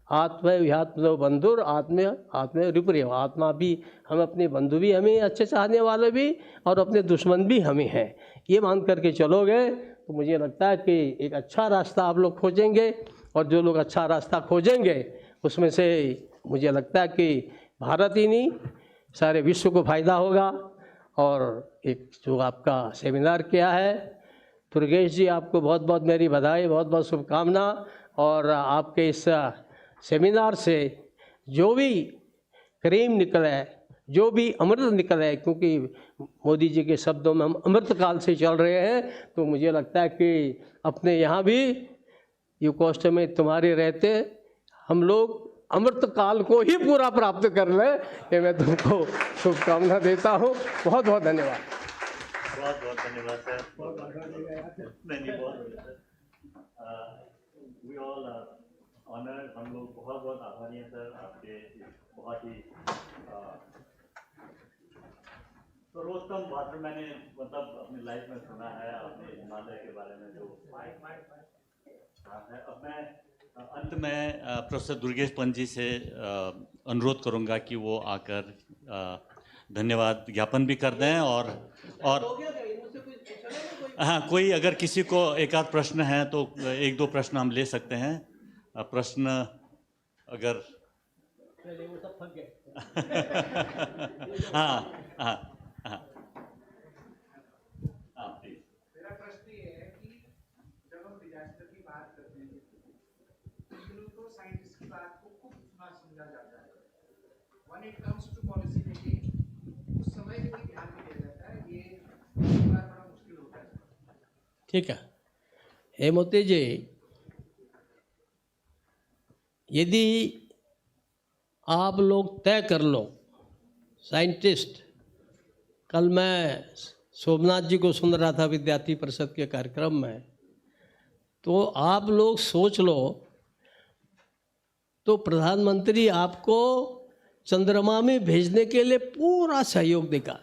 Speaker 8: आत्म विहात्म बंधुर आत्म रिपुर्य. आत्मा भी हम, अपने बंधु भी हमें, अच्छे चाहने वाले भी, और अपने दुश्मन भी हमें हैं. ये मान करके चलोगे तो मुझे लगता है कि एक अच्छा रास्ता आप लोग खोजेंगे. और जो लोग अच्छा रास्ता खोजेंगे उसमें से मुझे लगता है कि भारत ही नहीं, सारे विश्व को फ़ायदा होगा. और एक जो आपका सेमिनार किया है, दुर्गेश जी आपको बहुत बहुत मेरी बधाई, बहुत बहुत शुभकामना. और आपके इस सेमिनार से जो भी क्रीम निकले, जो भी अमृत निकले, क्योंकि मोदी जी के शब्दों में हम अमृत काल से चल रहे हैं, तो मुझे लगता है कि अपने यहाँ भी यूकोस्ट में तुम्हारे रहते हम लोग अमृत काल को ही पूरा प्राप्त कर लें. ये मैं तुमको शुभकामना देता हूँ. बहुत बहुत धन्यवाद.
Speaker 3: बहुत बहुत धन्यवाद सर। नहीं बहुत सर। वी ऑल ऑनर, हम लोग बहुत बहुत आभारी हैं सर आपके बहुत ही सर्वोत्तम भाषण मैंने मतलब अपनी लाइफ में सुना है। आपने हिमालय के बारे में जो है। अब मैं अंत में प्रोफेसर दुर्गेश पंत जी से अनुरोध करूंगा कि वो आकर धन्यवाद ज्ञापन भी कर दें और हाँ, कोई अगर किसी को एक आध प्रश्न है तो एक दो प्रश्न हम ले सकते हैं। प्रश्न अगर हाँ हाँ हाँ
Speaker 9: मेरा प्रश्न ये है कि जब हम डिजास्टर की बात करते हैं तो साइंटिस्ट की बात को खूब समझा जाता है। When it comes to policy making, उस समय पे भी ध्यान दिया जाता है, ये बड़ा मुश्किल होता है।
Speaker 8: ठीक है हेमवती जी, यदि आप लोग तय कर लो साइंटिस्ट, कल मैं सोमनाथ जी को सुन रहा था विद्यार्थी परिषद के कार्यक्रम में, तो आप लोग सोच लो तो प्रधानमंत्री आपको चंद्रमा में भेजने के लिए पूरा सहयोग देगा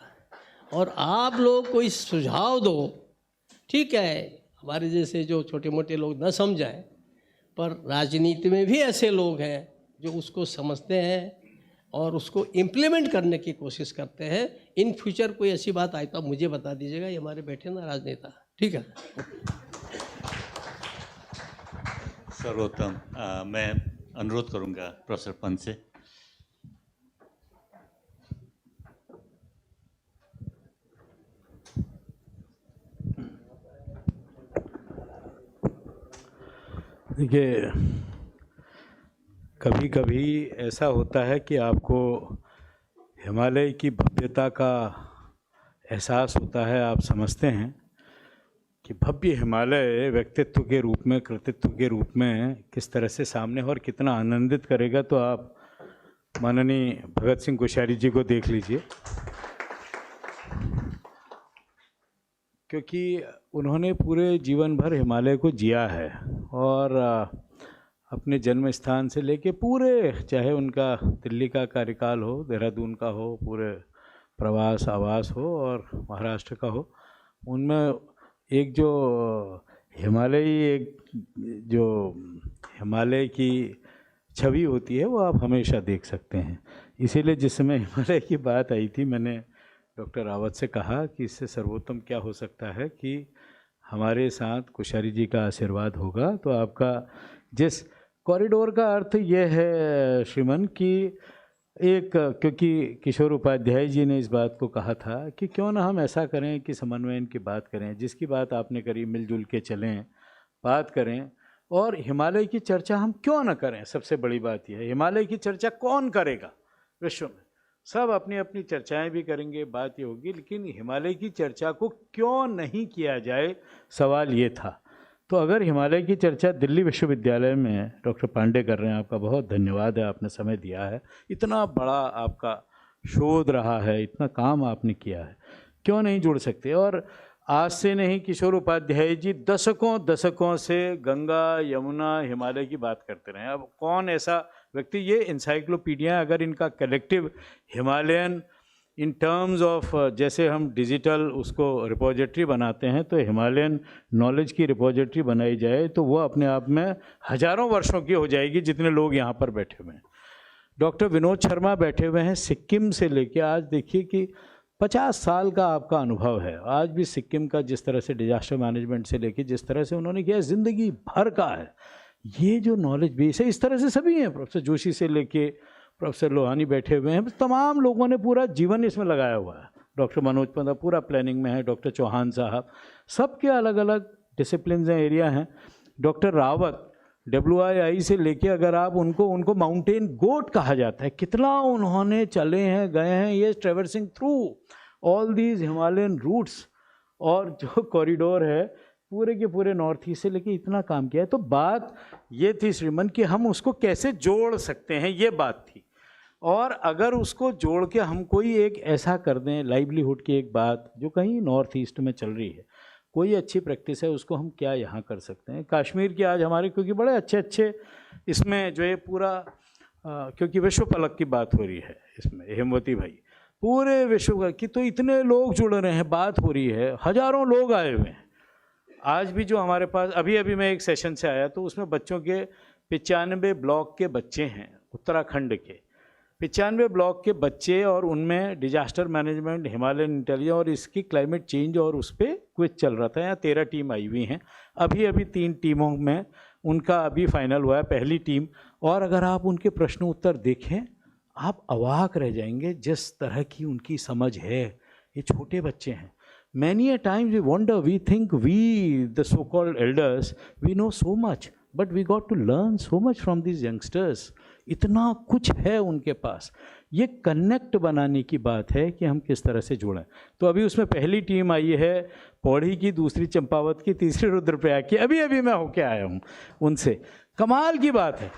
Speaker 8: और आप लोग कोई सुझाव दो। ठीक है, हमारे जैसे जो छोटे मोटे लोग न समझाएं, पर राजनीति में भी ऐसे लोग हैं जो उसको समझते हैं और उसको इम्प्लीमेंट करने की कोशिश करते हैं। इन फ्यूचर कोई ऐसी बात आए तो मुझे बता दीजिएगा, ये हमारे बैठे ना राजनेता। ठीक है
Speaker 3: सर्वोत्तम, मैं अनुरोध करूंगा प्रोफेसर पंत से।
Speaker 4: देखिए, कभी कभी ऐसा होता है कि आपको हिमालय की भव्यता का एहसास होता है। आप समझते हैं कि भव्य हिमालय व्यक्तित्व के रूप में, कृतित्व के रूप में किस तरह से सामने और कितना आनंदित करेगा। तो आप माननीय भगत सिंह कोश्यारी जी को देख लीजिए, क्योंकि उन्होंने पूरे जीवन भर हिमालय को जिया है और अपने जन्म स्थान से लेके पूरे, चाहे उनका दिल्ली का कार्यकाल हो, देहरादून का हो, पूरे प्रवास आवास हो और महाराष्ट्र का हो, उनमें एक जो हिमालय की छवि होती है वो आप हमेशा देख सकते हैं। इसीलिए जिस समय हिमालय की बात आई थी, मैंने डॉक्टर रावत से कहा कि इससे सर्वोत्तम क्या हो सकता है कि हमारे साथ कोश्यारी जी का आशीर्वाद होगा। तो आपका जिस कॉरिडोर का अर्थ ये है श्रीमान कि एक, क्योंकि किशोर उपाध्याय जी ने इस बात को कहा था कि क्यों ना हम ऐसा करें कि समन्वयन की बात करें, जिसकी बात आपने करी, मिलजुल के चलें, बात करें और हिमालय की चर्चा हम क्यों ना करें। सबसे बड़ी बात यह है, हिमालय की चर्चा कौन करेगा विश्व में? सब अपनी अपनी चर्चाएं भी करेंगे, बात ये होगी, लेकिन हिमालय की चर्चा को क्यों नहीं किया जाए, सवाल ये था। तो अगर हिमालय की चर्चा दिल्ली विश्वविद्यालय में डॉक्टर पांडे कर रहे हैं, आपका बहुत धन्यवाद है, आपने समय दिया है, इतना बड़ा आपका शोध रहा है, इतना काम आपने किया है, क्यों नहीं जुड़ सकते। और आज से नहीं, किशोर उपाध्याय जी दशकों से गंगा यमुना हिमालय की बात करते रहे। अब कौन ऐसा व्यक्ति, ये इंसाइक्लोपीडिया अगर इनका collective Himalayan in terms of, जैसे हम डिजिटल उसको रिपोजिटरी बनाते हैं, तो हिमालयन नॉलेज की रिपोजिटरी बनाई जाए तो वो अपने आप में हज़ारों वर्षों की हो जाएगी, जितने लोग यहाँ पर बैठे हुए हैं। डॉक्टर विनोद शर्मा बैठे हुए हैं सिक्किम से लेके, आज देखिए कि 50 साल का आपका अनुभव है। आज भी सिक्किम का जिस तरह से डिजास्टर मैनेजमेंट से लेके जिस तरह से उन्होंने किया, ज़िंदगी भर का है ये जो नॉलेज बेस है। इस तरह से सभी हैं, प्रोफेसर जोशी से लेके प्रोफेसर लोहानी बैठे हुए हैं, तमाम लोगों ने पूरा जीवन इसमें लगाया हुआ है। डॉक्टर मनोज पंत पूरा प्लानिंग में है, डॉक्टर चौहान साहब, सबके अलग अलग डिसिप्लिन हैं, एरिया हैं। डॉक्टर रावत WII से लेके, अगर आप उनको माउंटेन गोट कहा जाता है, कितना उन्होंने चले हैं, गए हैं, ये traversing through all these Himalayan routes, और जो कॉरिडोर है पूरे के पूरे नॉर्थ ईस्ट से लेके इतना काम किया है। तो बात ये थी श्रीमन कि हम उसको कैसे जोड़ सकते हैं, ये बात थी। और अगर उसको जोड़ के हम कोई एक ऐसा कर दें, लाइवलीहुड की एक बात जो कहीं नॉर्थ ईस्ट में चल रही है, कोई अच्छी प्रैक्टिस है, उसको हम क्या यहाँ कर सकते हैं। कश्मीर की आज हमारे, क्योंकि बड़े अच्छे अच्छे इसमें जो है पूरा क्योंकि विश्व पलक की बात हो रही है इसमें, हेमवती भाई, पूरे विश्व की तो इतने लोग जुड़ रहे हैं, बात हो रही है, हजारों लोग आए हुए हैं। आज भी जो हमारे पास अभी मैं एक सेशन से आया तो उसमें बच्चों के 95 ब्लॉक के बच्चे हैं, उत्तराखंड के 95 ब्लॉक के बच्चे, और उनमें डिजास्टर मैनेजमेंट, हिमालयन इंटेलिजेंस और इसकी क्लाइमेट चेंज और उस पर क्विज चल रहा था। यहाँ 13 टीम आई हुई हैं, अभी 3 टीमों में उनका अभी फाइनल हुआ है, पहली टीम। और अगर आप उनके प्रश्न उत्तर देखें आप अवाक रह जाएंगे जिस तरह की उनकी समझ है। ये छोटे बच्चे हैं। Many a times we wonder, we think we, the so-called elders, we know so much, but we got to learn so much from these youngsters. इतना कुछ है उनके पास। ये कनेक्ट बनाने की बात है कि हम किस तरह से जुड़ें। तो अभी उसमें पहली टीम आई है पौड़ी की, दूसरी चंपावत की, तीसरी रुद्रप्रयाग की, अभी मैं होके आया हूँ उनसे। कमाल की बात है,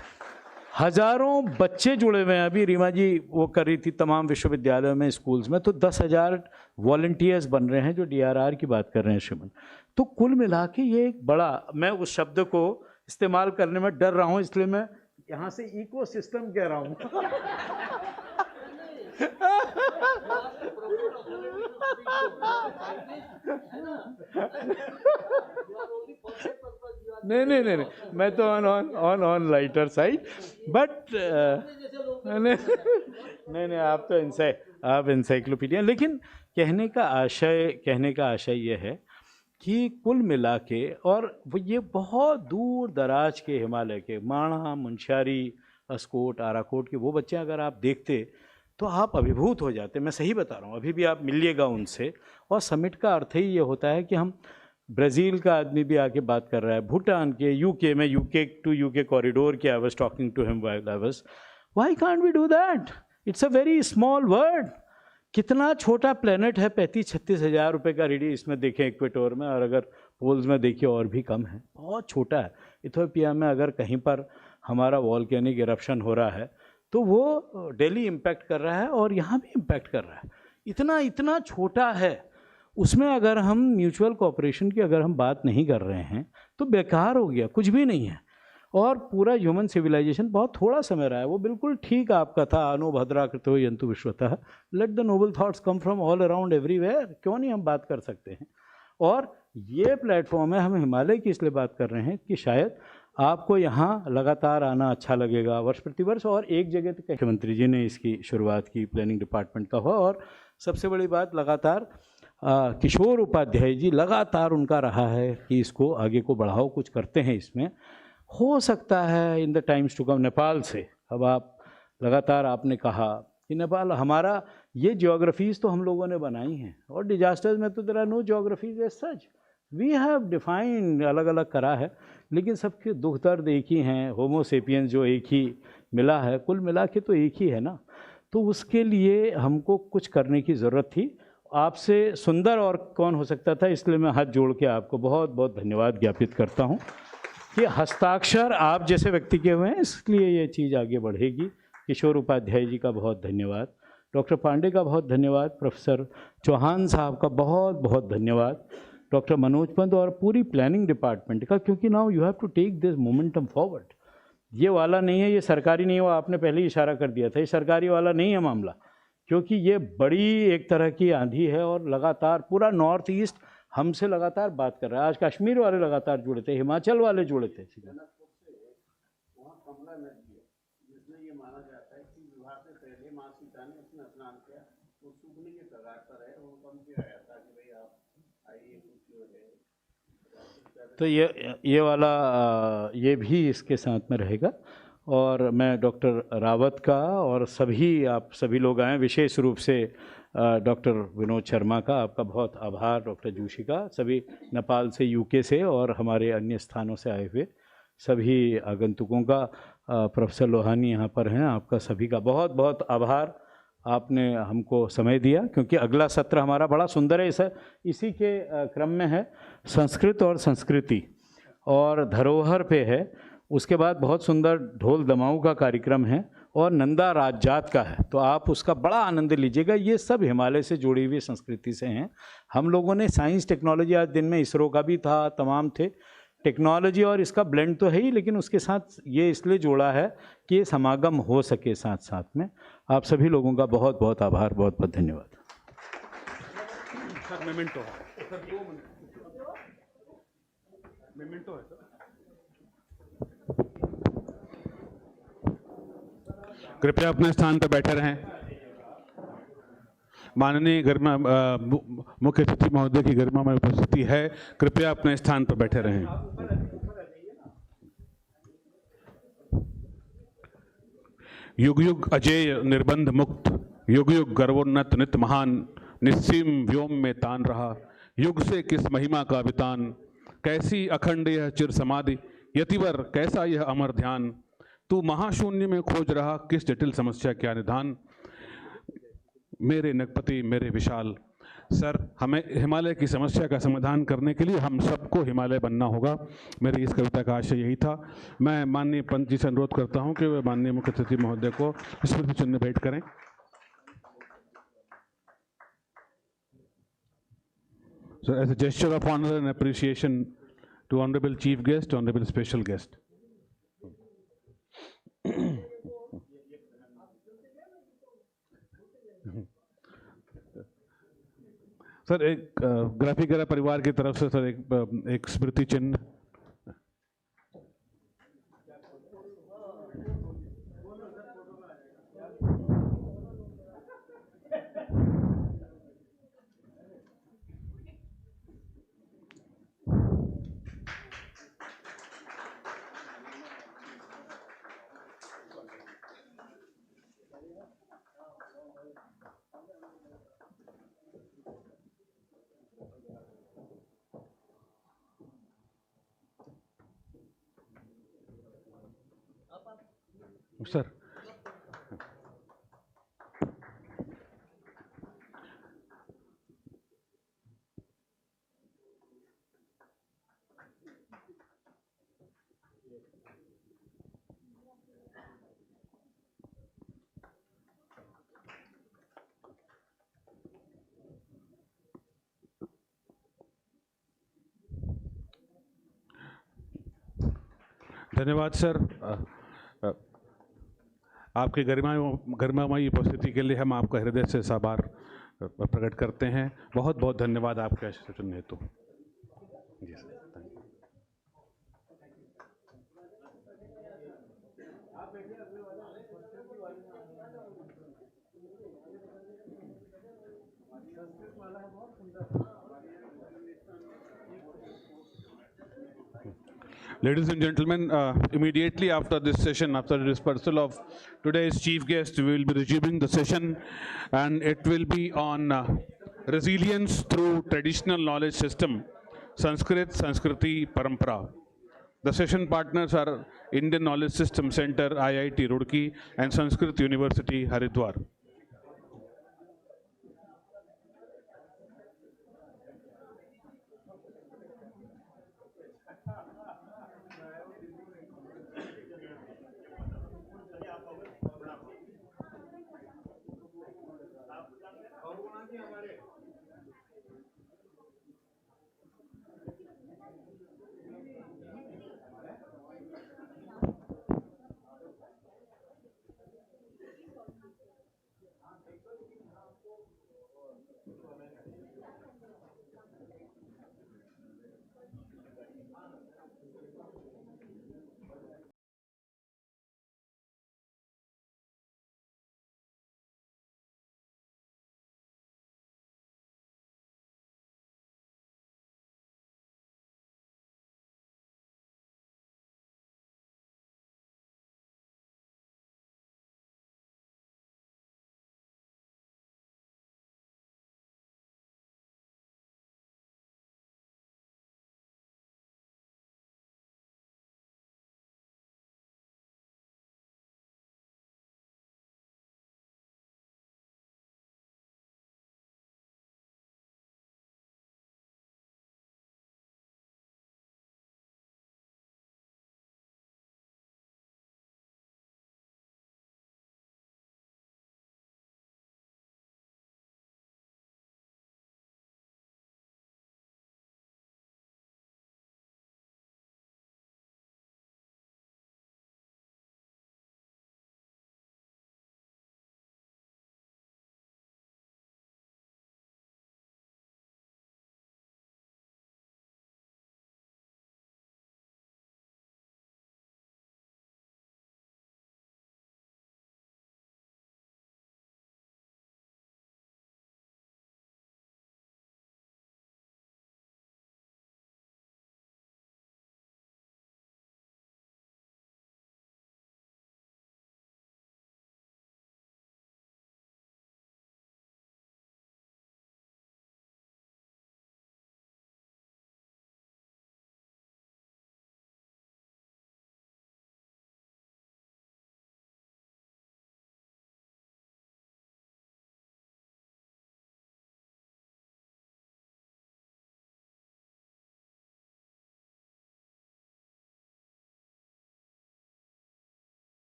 Speaker 4: हजारों बच्चे जुड़े हुए हैं। अभी रीमा जी वो कर रही थी तमाम विश्वविद्यालयों में, स्कूल्स में, तो 10,000 वॉलंटियर्स बन रहे हैं जो DRR की बात कर रहे हैं श्रीमन। तो कुल मिला के ये एक बड़ा, मैं उस शब्द को इस्तेमाल करने में डर रहा हूँ, इसलिए मैं यहाँ से इकोसिस्टम कह रहा हूँ। नहीं, मैं तो ऑन लाइटर साइड, बट नहीं, आप तो आप इंसाइक्लोपीडिया। लेकिन कहने का आशय ये है कि कुल मिला के, और वो ये बहुत दूर दराज के हिमालय के माणा, मुंशियारी, अस्कोट, आराकोट के वो बच्चे अगर आप देखते तो आप अभिभूत हो जाते। मैं सही बता रहा हूँ, अभी भी आप मिलिएगा उनसे। और समिट का अर्थ ही ये होता है कि हम, ब्राज़ील का आदमी भी आके बात कर रहा है, भूटान के, यूके में, यूके टू यूके कॉरिडोर के, I was talking to him while I was, why can't we do that? It's a very small world. कितना छोटा प्लेनेट है, 35-36 हज़ार रुपये का रेडी इसमें देखें इक्वेटोर में, और अगर पोल्स में देखिए और भी कम है, बहुत छोटा है। इथियोपिया में अगर कहीं पर हमारा वॉल्केनिक इरप्शन हो रहा है तो वो डेली इम्पैक्ट कर रहा है और यहाँ भी इम्पैक्ट कर रहा है। इतना छोटा है, उसमें अगर हम म्यूचुअल कोऑपरेशन की अगर हम बात नहीं कर रहे हैं तो बेकार हो गया, कुछ भी नहीं है। और पूरा ह्यूमन सिविलाइजेशन बहुत थोड़ा समय रहा है। वो बिल्कुल ठीक आपका था, अनो भद्रा कृतो यंतु विश्वतः, let the noble thoughts come from all around everywhere. क्यों नहीं हम बात कर सकते हैं? और ये प्लेटफॉर्म है, हम हिमालय की इसलिए बात कर रहे हैं कि शायद आपको यहाँ लगातार आना अच्छा लगेगा, वर्ष प्रतिवर्ष। और एक जगह तक मुख्यमंत्री जी ने इसकी शुरुआत की, प्लानिंग डिपार्टमेंट का हुआ। और सबसे बड़ी बात, लगातार किशोर उपाध्याय जी, लगातार उनका रहा है कि इसको आगे को बढ़ाओ, कुछ करते हैं इसमें। हो सकता है in the times to come. Nepal से अब आप लगातार, आपने कहा कि नेपाल, हमारा ये ज्योग्राफीज़ तो हम लोगों ने बनाई हैं, और डिजास्टर्स में तो there are no geographies as such, we have defined, अलग अलग करा है, लेकिन सबके दुख दर्द एक ही हैं। होमो सेपियंस जो एक ही मिला है, कुल मिला के तो एक ही है ना। तो उसके लिए हमको कुछ करने की ज़रूरत थी। आपसे सुंदर और कौन हो सकता था, इसलिए मैं हाथ जोड़ के आपको बहुत बहुत धन्यवाद ज्ञापित करता हूँ कि हस्ताक्षर आप जैसे व्यक्ति के हुए हैं, इसलिए ये चीज़ आगे बढ़ेगी। किशोर उपाध्याय जी का बहुत धन्यवाद, डॉक्टर पांडे का बहुत धन्यवाद, प्रोफेसर चौहान साहब का बहुत बहुत धन्यवाद, डॉक्टर मनोज पंत और पूरी प्लानिंग डिपार्टमेंट का, क्योंकि now you have to take this momentum forward. ये वाला नहीं है, ये सरकारी नहीं है, वो आपने पहले ही इशारा कर दिया था, ये सरकारी वाला नहीं है मामला, क्योंकि ये बड़ी एक तरह की आंधी है। और लगातार पूरा नॉर्थ ईस्ट हमसे लगातार बात कर रहा है। आज कश्मीर वाले लगातार जुड़े थे, हिमाचल वाले जुड़े थे। तो ये वाला ये भी इसके साथ में रहेगा। और मैं डॉक्टर रावत का और आप सभी लोग आए, विशेष रूप से डॉक्टर विनोद शर्मा का, आपका बहुत आभार, डॉक्टर जोशी का, सभी नेपाल से, यूके से और हमारे अन्य स्थानों से आए हुए सभी आगंतुकों का, प्रोफेसर लोहानी यहाँ पर हैं, आपका सभी का बहुत बहुत आभार। आपने हमको समय दिया, क्योंकि अगला सत्र हमारा बड़ा सुंदर है, इसी के क्रम में है, संस्कृत और संस्कृति और धरोहर पे है। उसके बाद बहुत सुंदर ढोल दमाऊ का कार्यक्रम है,
Speaker 14: और नंदा राजजात का है, तो आप उसका बड़ा आनंद लीजिएगा। ये सब हिमालय से जुड़ी हुई संस्कृति से हैं। हम लोगों ने साइंस टेक्नोलॉजी, आज दिन में इसरो का भी था, तमाम थे, टेक्नोलॉजी और इसका ब्लेंड तो है ही, लेकिन उसके साथ ये इसलिए जोड़ा है कि ये समागम हो सके साथ साथ में। आप सभी लोगों का बहुत बहुत आभार, बहुत बहुत धन्यवाद।
Speaker 1: सर मेमेंटो है, सर 2 मिनट मेमेंटो है सर। कृपया अपने स्थान पर बैठे रहें। माननीय गरिमा मुख्य अतिथि महोदय की गरिमा में उपस्थिति है, कृपया अपने स्थान पर बैठे रहें। युग युग अजेय निर्बंध मुक्त, युग युग गर्वोन्नत नित महान, निस्सीम व्योम में तान रहा, युग से किस महिमा का वितान, कैसी अखंड यह चिर समाधि, यतिवर कैसा यह अमर ध्यान, तू महाशून्य में खोज रहा किस जटिल समस्या क्या निदान, मेरे नगपति मेरे विशाल। सर, हमें हिमालय की समस्या का समाधान करने के लिए हम सबको हिमालय बनना होगा। मेरी इस कविता का आशय यही था। मैं माननीय पंत जी से अनुरोध करता हूं कि वे माननीय मुख्य अतिथि महोदय को स्मृति चिन्ह भेंट करें। So as a gesture of honor and appreciation to Honorable Chief Guest, Honorable Special Guest. Sir, एक ग्राफिकरा परिवार की तरफ से सर एक स्मृति चिन्ह। सर, धन्यवाद सर। आपकी गरिमामयी उपस्थिति के लिए हम आपका हृदय से आभार प्रकट करते हैं। बहुत बहुत धन्यवाद आपके आशीर्वाद हेतु। जी sir, Ladies and gentlemen, immediately after this session, after the dispersal of today's chief guest, we will be resuming the session, and it will be on resilience through traditional knowledge system, Sanskrit, Sanskriti, Parampara. The session partners are Indian Knowledge System Center, IIT Roorkee, and Sanskrit University, Haridwar.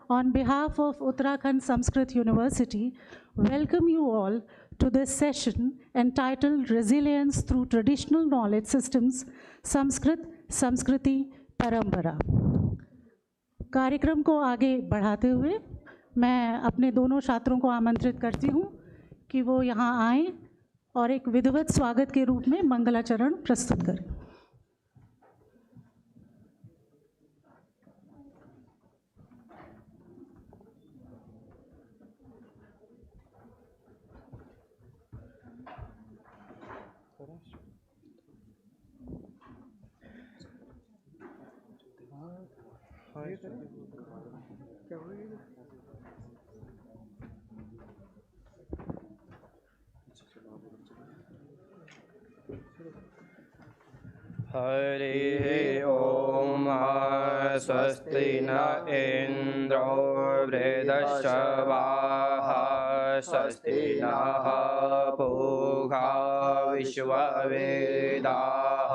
Speaker 6: on behalf of Uttarakhand Sanskrit University, welcome you all to this session entitled Resilience Through Traditional Knowledge Systems, Sanskrit, Samskriti, Parampara. कार्यक्रम को आगे बढ़ाते हुए मैं अपने दोनों छात्रों को आमंत्रित करती हूँ कि वो यहाँ आएँ और एक विधिवत स्वागत के रूप में मंगलाचरण प्रस्तुत करें।
Speaker 19: हरि ओम स्वस्ति न इंद्रो वृद्धश्रवाः स्वस्ति नः पूषा विश्ववेदाः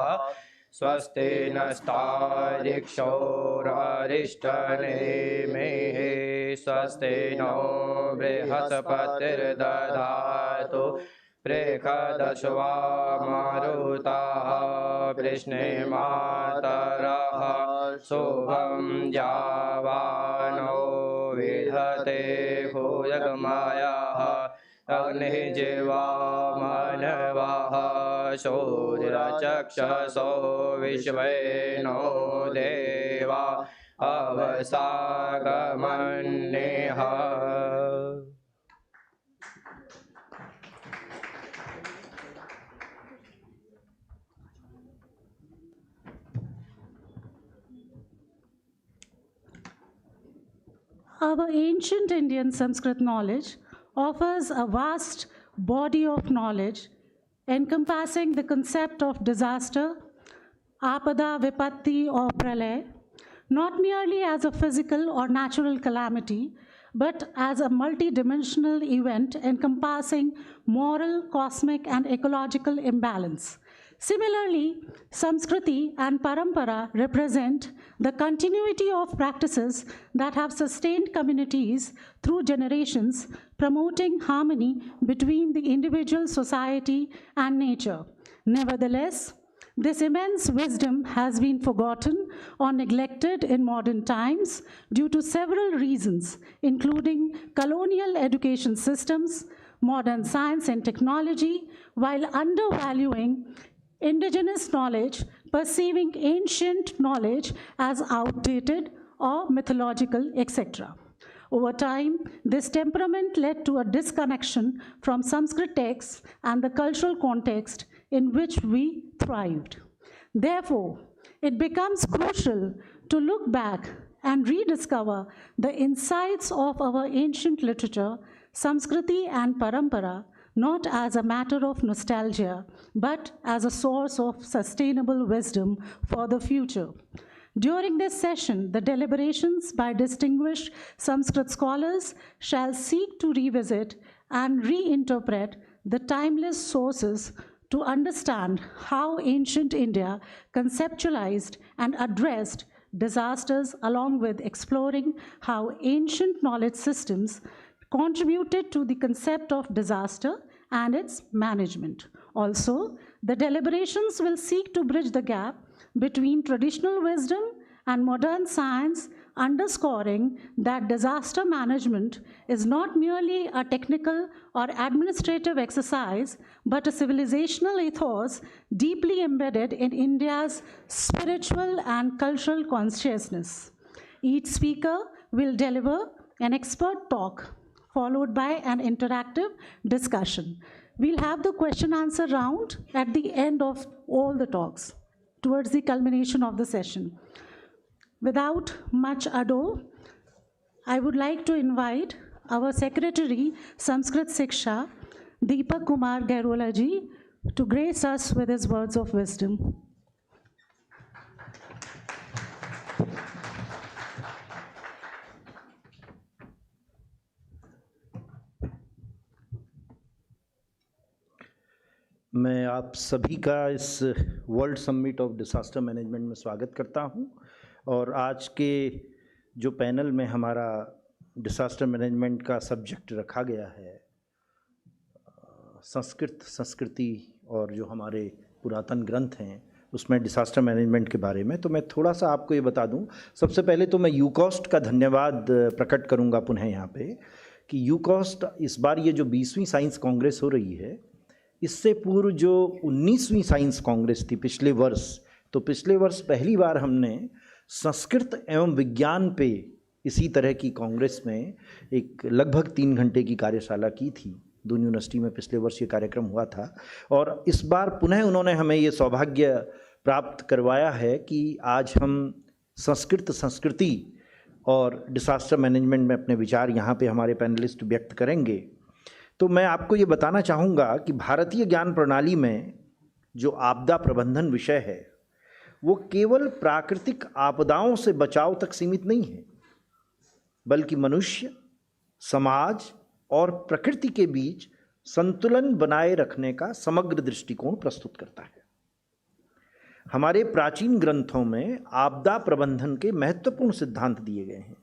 Speaker 19: स्वस्ति नस्तार्क्ष्योररिष्टनेमिः स्वस्ति नो बृहस्पतिर्दधातु प्रेषदश्वा मारुताः वृष्णिमातरः शुभं जावानो विधते भूयगमायाः अग्निः जीवा मानवाः शूद्रचक्षसो विश्वेनो देवा अवसागमन्यः।
Speaker 6: Our ancient Indian Sanskrit knowledge offers a vast body of knowledge encompassing the concept of disaster, apada, vipatti or pralay, not merely as a physical or natural calamity, but as a multidimensional event encompassing moral, cosmic and ecological imbalance. Similarly, Samskriti and Parampara represent the continuity of practices that have sustained communities through generations, promoting harmony between the individual, society, and nature. Nevertheless, this immense wisdom has been forgotten or neglected in modern times due to several reasons, including colonial education systems, modern science and technology, while undervaluing indigenous knowledge, perceiving ancient knowledge as outdated or mythological, etc. Over time, this temperament led to a disconnection from Sanskrit texts and the cultural context in which we thrived. Therefore, it becomes crucial to look back and rediscover the insights of our ancient literature, Samskriti and Parampara, not as a matter of nostalgia, but as a source of sustainable wisdom for the future. During this session, the deliberations by distinguished Sanskrit scholars shall seek to revisit and reinterpret the timeless sources to understand how ancient India conceptualized and addressed disasters, along with exploring how ancient knowledge systems contributed to the concept of disaster and its management. Also, the deliberations will seek to bridge the gap between traditional wisdom and modern science, underscoring that disaster management is not merely a technical or administrative exercise, but a civilizational ethos deeply embedded in India's spiritual and cultural consciousness. Each speaker will deliver an expert talk, followed by an interactive discussion. We'll have the question-answer round at the end of all the talks, towards the culmination of the session. Without much ado, I would like to invite our Secretary, Sanskrit Siksha, Deepak Kumar Gairola ji, to grace us with his words of wisdom.
Speaker 14: मैं आप सभी का इस world summit of disaster management में स्वागत करता हूं और आज के जो पैनल में हमारा
Speaker 4: डिसास्टर मैनेजमेंट का सब्जेक्ट रखा गया है संस्कृति और जो हमारे पुरातन ग्रंथ हैं उसमें डिसास्टर मैनेजमेंट के बारे में, तो मैं थोड़ा सा आपको ये बता दूं। सबसे पहले तो मैं यूकॉस्ट का धन्यवाद प्रकट करूंगा पुनः यहाँ पे कि यूकॉस्ट इस बार ये जो 20वीं साइंस कांग्रेस हो रही है, इससे पूर्व जो 19वीं साइंस कांग्रेस थी पिछले वर्ष, तो पिछले वर्ष पहली बार हमने संस्कृत एवं विज्ञान पे इसी तरह की कांग्रेस में एक लगभग 3 घंटे की कार्यशाला की थी। दून यूनिवर्सिटी में पिछले वर्ष ये कार्यक्रम हुआ था और इस बार पुनः उन्होंने हमें ये सौभाग्य प्राप्त करवाया है कि आज हम संस्कृति और डिसास्टर मैनेजमेंट में अपने विचार यहाँ पे हमारे पैनलिस्ट व्यक्त करेंगे। तो मैं आपको ये बताना चाहूँगा कि भारतीय ज्ञान प्रणाली में जो आपदा प्रबंधन विषय है वो केवल प्राकृतिक आपदाओं से बचाव तक सीमित नहीं है, बल्कि मनुष्य, समाज और प्रकृति के बीच संतुलन बनाए रखने का समग्र दृष्टिकोण प्रस्तुत करता है। हमारे प्राचीन ग्रंथों में आपदा प्रबंधन के महत्वपूर्ण सिद्धांत दिए गए हैं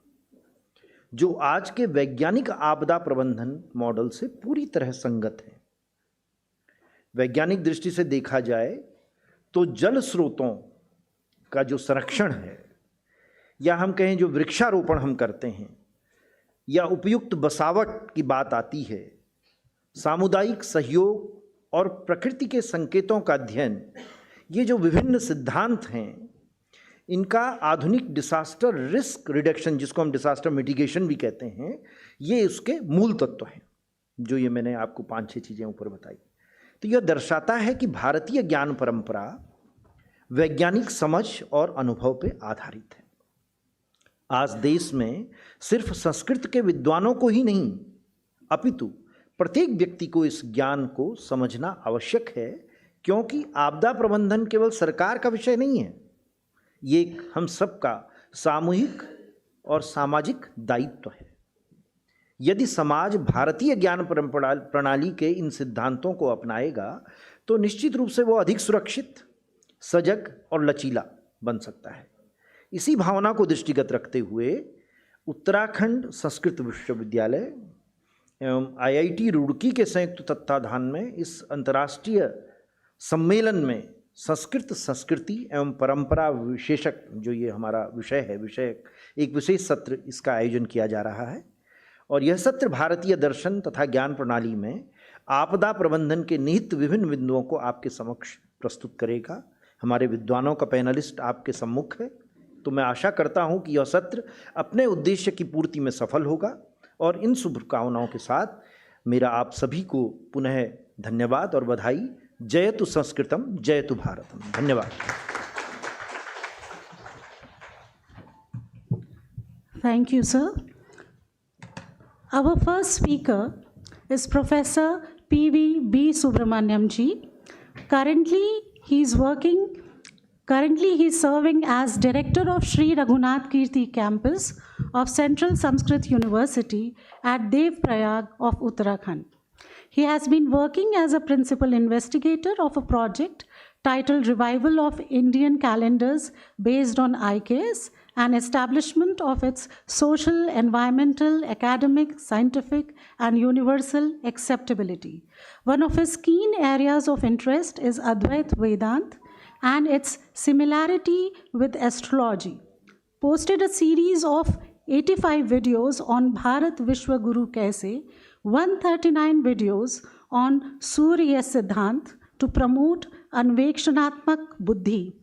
Speaker 4: जो आज के वैज्ञानिक आपदा प्रबंधन मॉडल से पूरी तरह संगत है। वैज्ञानिक दृष्टि से देखा जाए तो जल स्रोतों का जो संरक्षण है, या हम कहें जो वृक्षारोपण हम करते हैं, या उपयुक्त बसावट की बात आती है, सामुदायिक सहयोग और प्रकृति के संकेतों का अध्ययन, ये जो विभिन्न सिद्धांत हैं, इनका आधुनिक डिसास्टर रिस्क रिडक्शन, जिसको हम डिसास्टर मिटिगेशन भी कहते हैं, ये उसके मूल तत्व हैं, जो ये मैंने आपको 5-6 चीज़ें ऊपर बताई। तो यह दर्शाता है कि भारतीय ज्ञान परंपरा वैज्ञानिक समझ और अनुभव पे आधारित है। आज देश में सिर्फ संस्कृत के विद्वानों को ही नहीं, अपितु प्रत्येक व्यक्ति को इस ज्ञान को समझना आवश्यक है, क्योंकि आपदा प्रबंधन केवल सरकार का विषय नहीं है, ये एक हम सबका सामूहिक और सामाजिक दायित्व है। यदि समाज भारतीय ज्ञान प्रणाली के इन सिद्धांतों को अपनाएगा तो निश्चित रूप से वो अधिक सुरक्षित, सजग और लचीला बन सकता है। इसी भावना को दृष्टिगत रखते हुए उत्तराखंड संस्कृत विश्वविद्यालय एवं IIT रुड़की के संयुक्त तत्वाधान में इस अंतर्राष्ट्रीय सम्मेलन में संस्कृत संस्कृति एवं परंपरा विशेषक, जो ये हमारा विषय है, एक विशेष सत्र इसका आयोजन किया जा रहा है। और यह सत्र भारतीय दर्शन तथा ज्ञान प्रणाली में आपदा प्रबंधन के निहित विभिन्न बिंदुओं को आपके समक्ष प्रस्तुत करेगा। हमारे विद्वानों का पैनलिस्ट आपके सम्मुख है, तो मैं आशा करता हूं कि यह सत्र अपने उद्देश्य की पूर्ति में सफल होगा। और इन शुभकामनाओं के साथ मेरा आप सभी को पुनः धन्यवाद और बधाई। जयतु संस्कृतम, जयतु भारतम। धन्यवाद।
Speaker 6: Thank you, sir. Our first speaker is Professor P.V.B. Subramaniam ji. Currently, he's serving as Director of Sri Raghunath Kirti Campus of Central Sanskrit University at Devprayag of Uttarakhand. He has been working as a principal investigator of a project titled Revival of Indian Calendars based on IKS and establishment of its social, environmental, academic, scientific, and universal acceptability. One of his keen areas of interest is Advait Vedant and its similarity with astrology. Posted a series of 85 videos on Bharat Vishwa Guru Kaise, 139 videos on Surya Siddhant to promote Anvekshanatmak Buddhi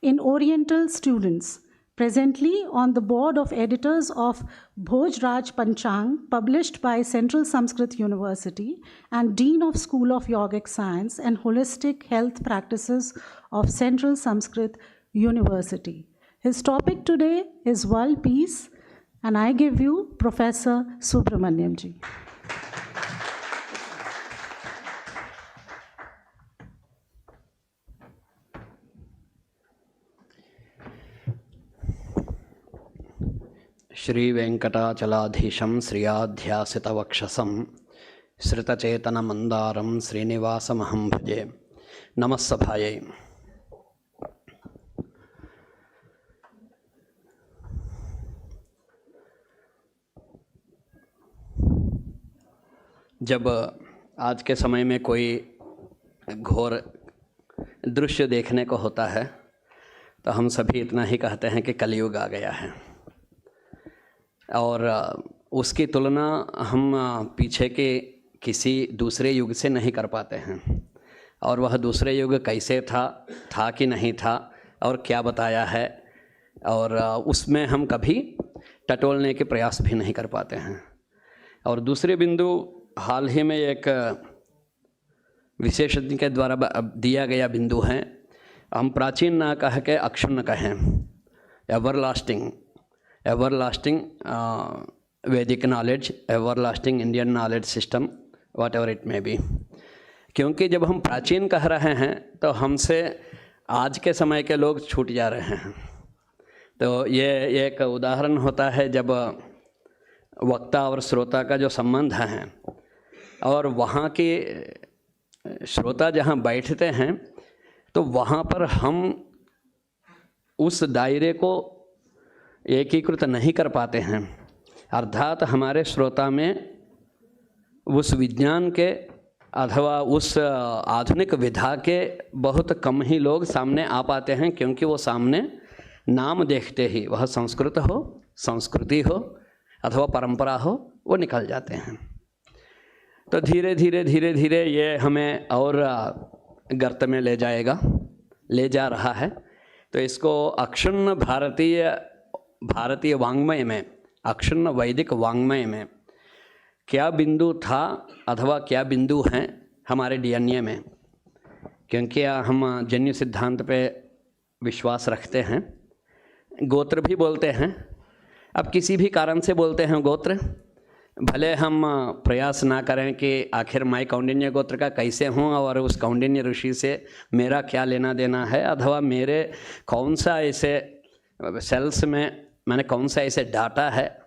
Speaker 6: in Oriental students. Presently on the board of editors of Bhojraj Panchang, published by Central Sanskrit University, and Dean of School of Yogic Science and Holistic Health Practices of Central Sanskrit University. His topic today is World Peace, and I give you Professor Subramaniam ji.
Speaker 11: श्रीवेङ्कटाचलाधीशं श्रियाध्यासितवक्षसं श्रितचेतनमन्दारं श्रीनिवासमहं भजे। नमः सभायै। जब आज के समय में कोई घोर दृश्य देखने को होता है तो हम सभी इतना ही कहते हैं कि कलयुग आ गया है, और उसकी तुलना हम पीछे के किसी दूसरे युग से नहीं कर पाते हैं। और वह दूसरे युग कैसे था कि नहीं था और क्या बताया है, और उसमें हम कभी टटोलने के प्रयास भी नहीं कर पाते हैं। और दूसरे बिंदु, हाल ही में एक विशेषज्ञ के द्वारा दिया गया बिंदु है, हम प्राचीन ना कह के अक्षुण्ण कहें, एवरलास्टिंग वैदिक knowledge, everlasting Indian knowledge system, what ever it may be. क्योंकि जब हम प्राचीन कह रहे हैं तो हमसे आज के समय के लोग छूट जा रहे हैं। तो ये एक उदाहरण होता है जब वक्ता और श्रोता का जो संबंध है, और वहाँ के श्रोता जहाँ बैठते हैं तो वहाँ पर हम उस दायरे को एकीकृत नहीं कर पाते हैं। अर्थात हमारे श्रोता में उस विज्ञान के अथवा उस आधुनिक विधा के बहुत कम ही लोग सामने आ पाते हैं, क्योंकि वो सामने नाम देखते ही, वह संस्कृत हो, संस्कृति हो अथवा परंपरा हो, वो निकल जाते हैं। तो धीरे धीरे ये हमें और गर्त में ले जा रहा है। तो इसको अक्षुण्ण भारतीय वाङ्मय में, अक्षुण्ण वैदिक वाङ्मय में क्या बिंदु था अथवा क्या बिंदु हैं हमारे डीएनए में, क्योंकि हम जन्य सिद्धांत पे विश्वास रखते हैं। गोत्र भी बोलते हैं, अब किसी भी कारण से बोलते हैं गोत्र, भले हम प्रयास ना करें कि आखिर मैं कौंडिन्य गोत्र का कैसे हूँ और उस कौंडिन्य ऋषि से मेरा क्या लेना देना है, अथवा मेरे कौन सा ऐसे सेल्स में मैंने कौन सा ऐसे डाटा है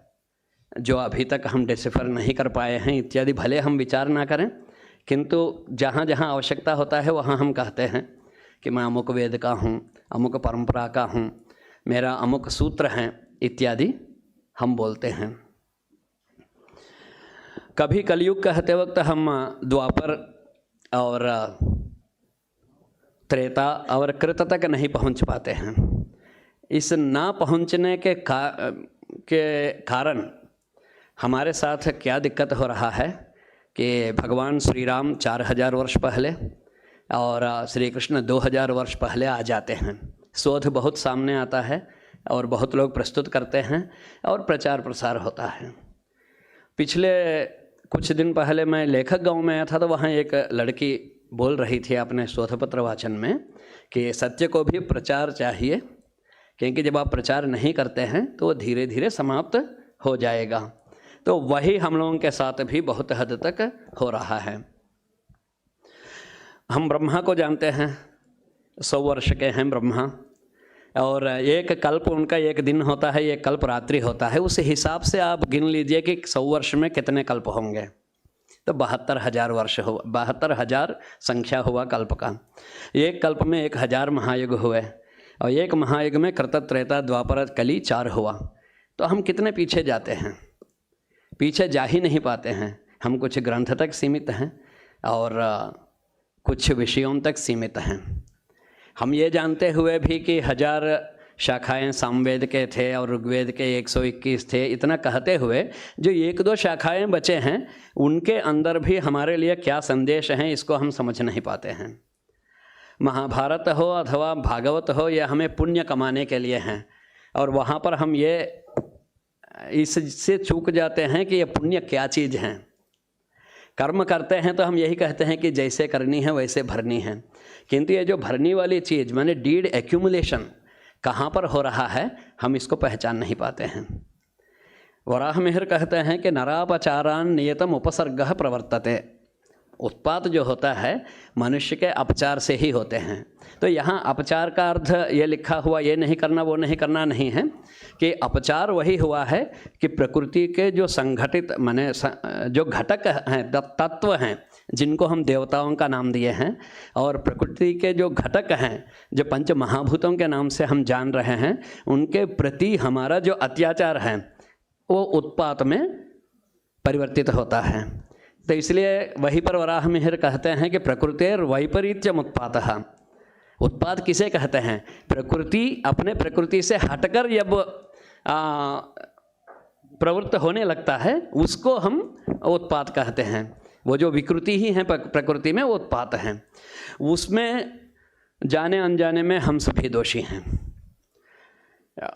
Speaker 11: जो अभी तक हम डिसिफर नहीं कर पाए हैं इत्यादि, भले हम विचार ना करें, किंतु जहाँ जहाँ आवश्यकता होता है वहाँ हम कहते हैं कि मैं अमुक वेद का हूँ, अमुक परंपरा का हूँ, मेरा अमुक सूत्र हैं इत्यादि हम बोलते हैं। कभी कलयुग कहते वक्त हम द्वापर और त्रेता और कृत तक नहीं पहुंच पाते हैं। इस ना पहुंचने के कारण हमारे साथ क्या दिक्कत हो रहा है कि भगवान श्री राम 4000 वर्ष पहले और श्री कृष्ण 2000 वर्ष पहले आ जाते हैं। शोध बहुत सामने आता है और बहुत लोग प्रस्तुत करते हैं और प्रचार प्रसार होता है। पिछले कुछ दिन पहले मैं लेखक गांव में आया था, तो वहाँ एक लड़की बोल रही थी अपने शोधपत्र वाचन में कि सत्य को भी प्रचार चाहिए, क्योंकि जब आप प्रचार नहीं करते हैं तो वो धीरे धीरे समाप्त हो जाएगा। तो वही हम लोगों के साथ भी बहुत हद तक हो रहा है। हम ब्रह्मा को जानते हैं, 100 वर्ष के हैं ब्रह्मा, और एक कल्प उनका एक दिन होता है, एक कल्प रात्रि होता है। उस हिसाब से आप गिन लीजिए कि 100 वर्ष में कितने कल्प होंगे, तो 72,000 वर्ष हो, 72,000 संख्या हुआ कल्प का। एक कल्प में 1000 महायुग हुए, और एक महायुग में कृत त्रेता द्वापर कली 4 हुआ। तो हम कितने पीछे जाते हैं, पीछे जा ही नहीं पाते हैं। हम कुछ ग्रंथ तक सीमित हैं और कुछ विषयों तक सीमित हैं। हम ये जानते हुए भी कि 1000 शाखाएं सामवेद के थे और ऋग्वेद के 121 थे, इतना कहते हुए जो 1-2 शाखाएं बचे हैं उनके अंदर भी हमारे लिए क्या संदेश हैं इसको हम समझ नहीं पाते हैं। महाभारत हो अथवा भागवत हो, यह हमें पुण्य कमाने के लिए हैं, और वहाँ पर हम ये इससे चूक जाते हैं कि ये पुण्य क्या चीज़ है। कर्म करते हैं तो हम यही कहते हैं कि जैसे करनी है वैसे भरनी है, किंतु ये जो भरनी वाली चीज़ माने डीड एक्यूमुलेशन कहाँ पर हो रहा है हम इसको पहचान नहीं पाते हैं। वराह मिहिर कहते हैं कि नरापचारान नियतम उपसर्गः प्रवर्तते। उत्पात जो होता है मनुष्य के अपचार से ही होते हैं। तो यहाँ अपचार का अर्थ ये लिखा हुआ ये नहीं करना वो नहीं करना नहीं है, कि अपचार वही हुआ है कि प्रकृति के जो संगठित माने जो घटक हैं, तत्व हैं, जिनको हम देवताओं का नाम दिए हैं, और प्रकृति के जो घटक हैं जो पंच महाभूतों के नाम से हम जान रहे हैं, उनके प्रति हमारा जो अत्याचार है वो उत्पात में परिवर्तित होता है। तो इसलिए वहीं पर वराह मिहिर कहते हैं कि प्रकृतिर वैपरीत्यम उत्पातः। उत्पाद किसे कहते हैं? प्रकृति अपने प्रकृति से हटकर जब प्रवृत्त होने लगता है उसको हम उत्पाद कहते हैं। वो जो विकृति ही है प्रकृति में वो उत्पाद हैं। उसमें जाने अनजाने में हम सभी दोषी हैं।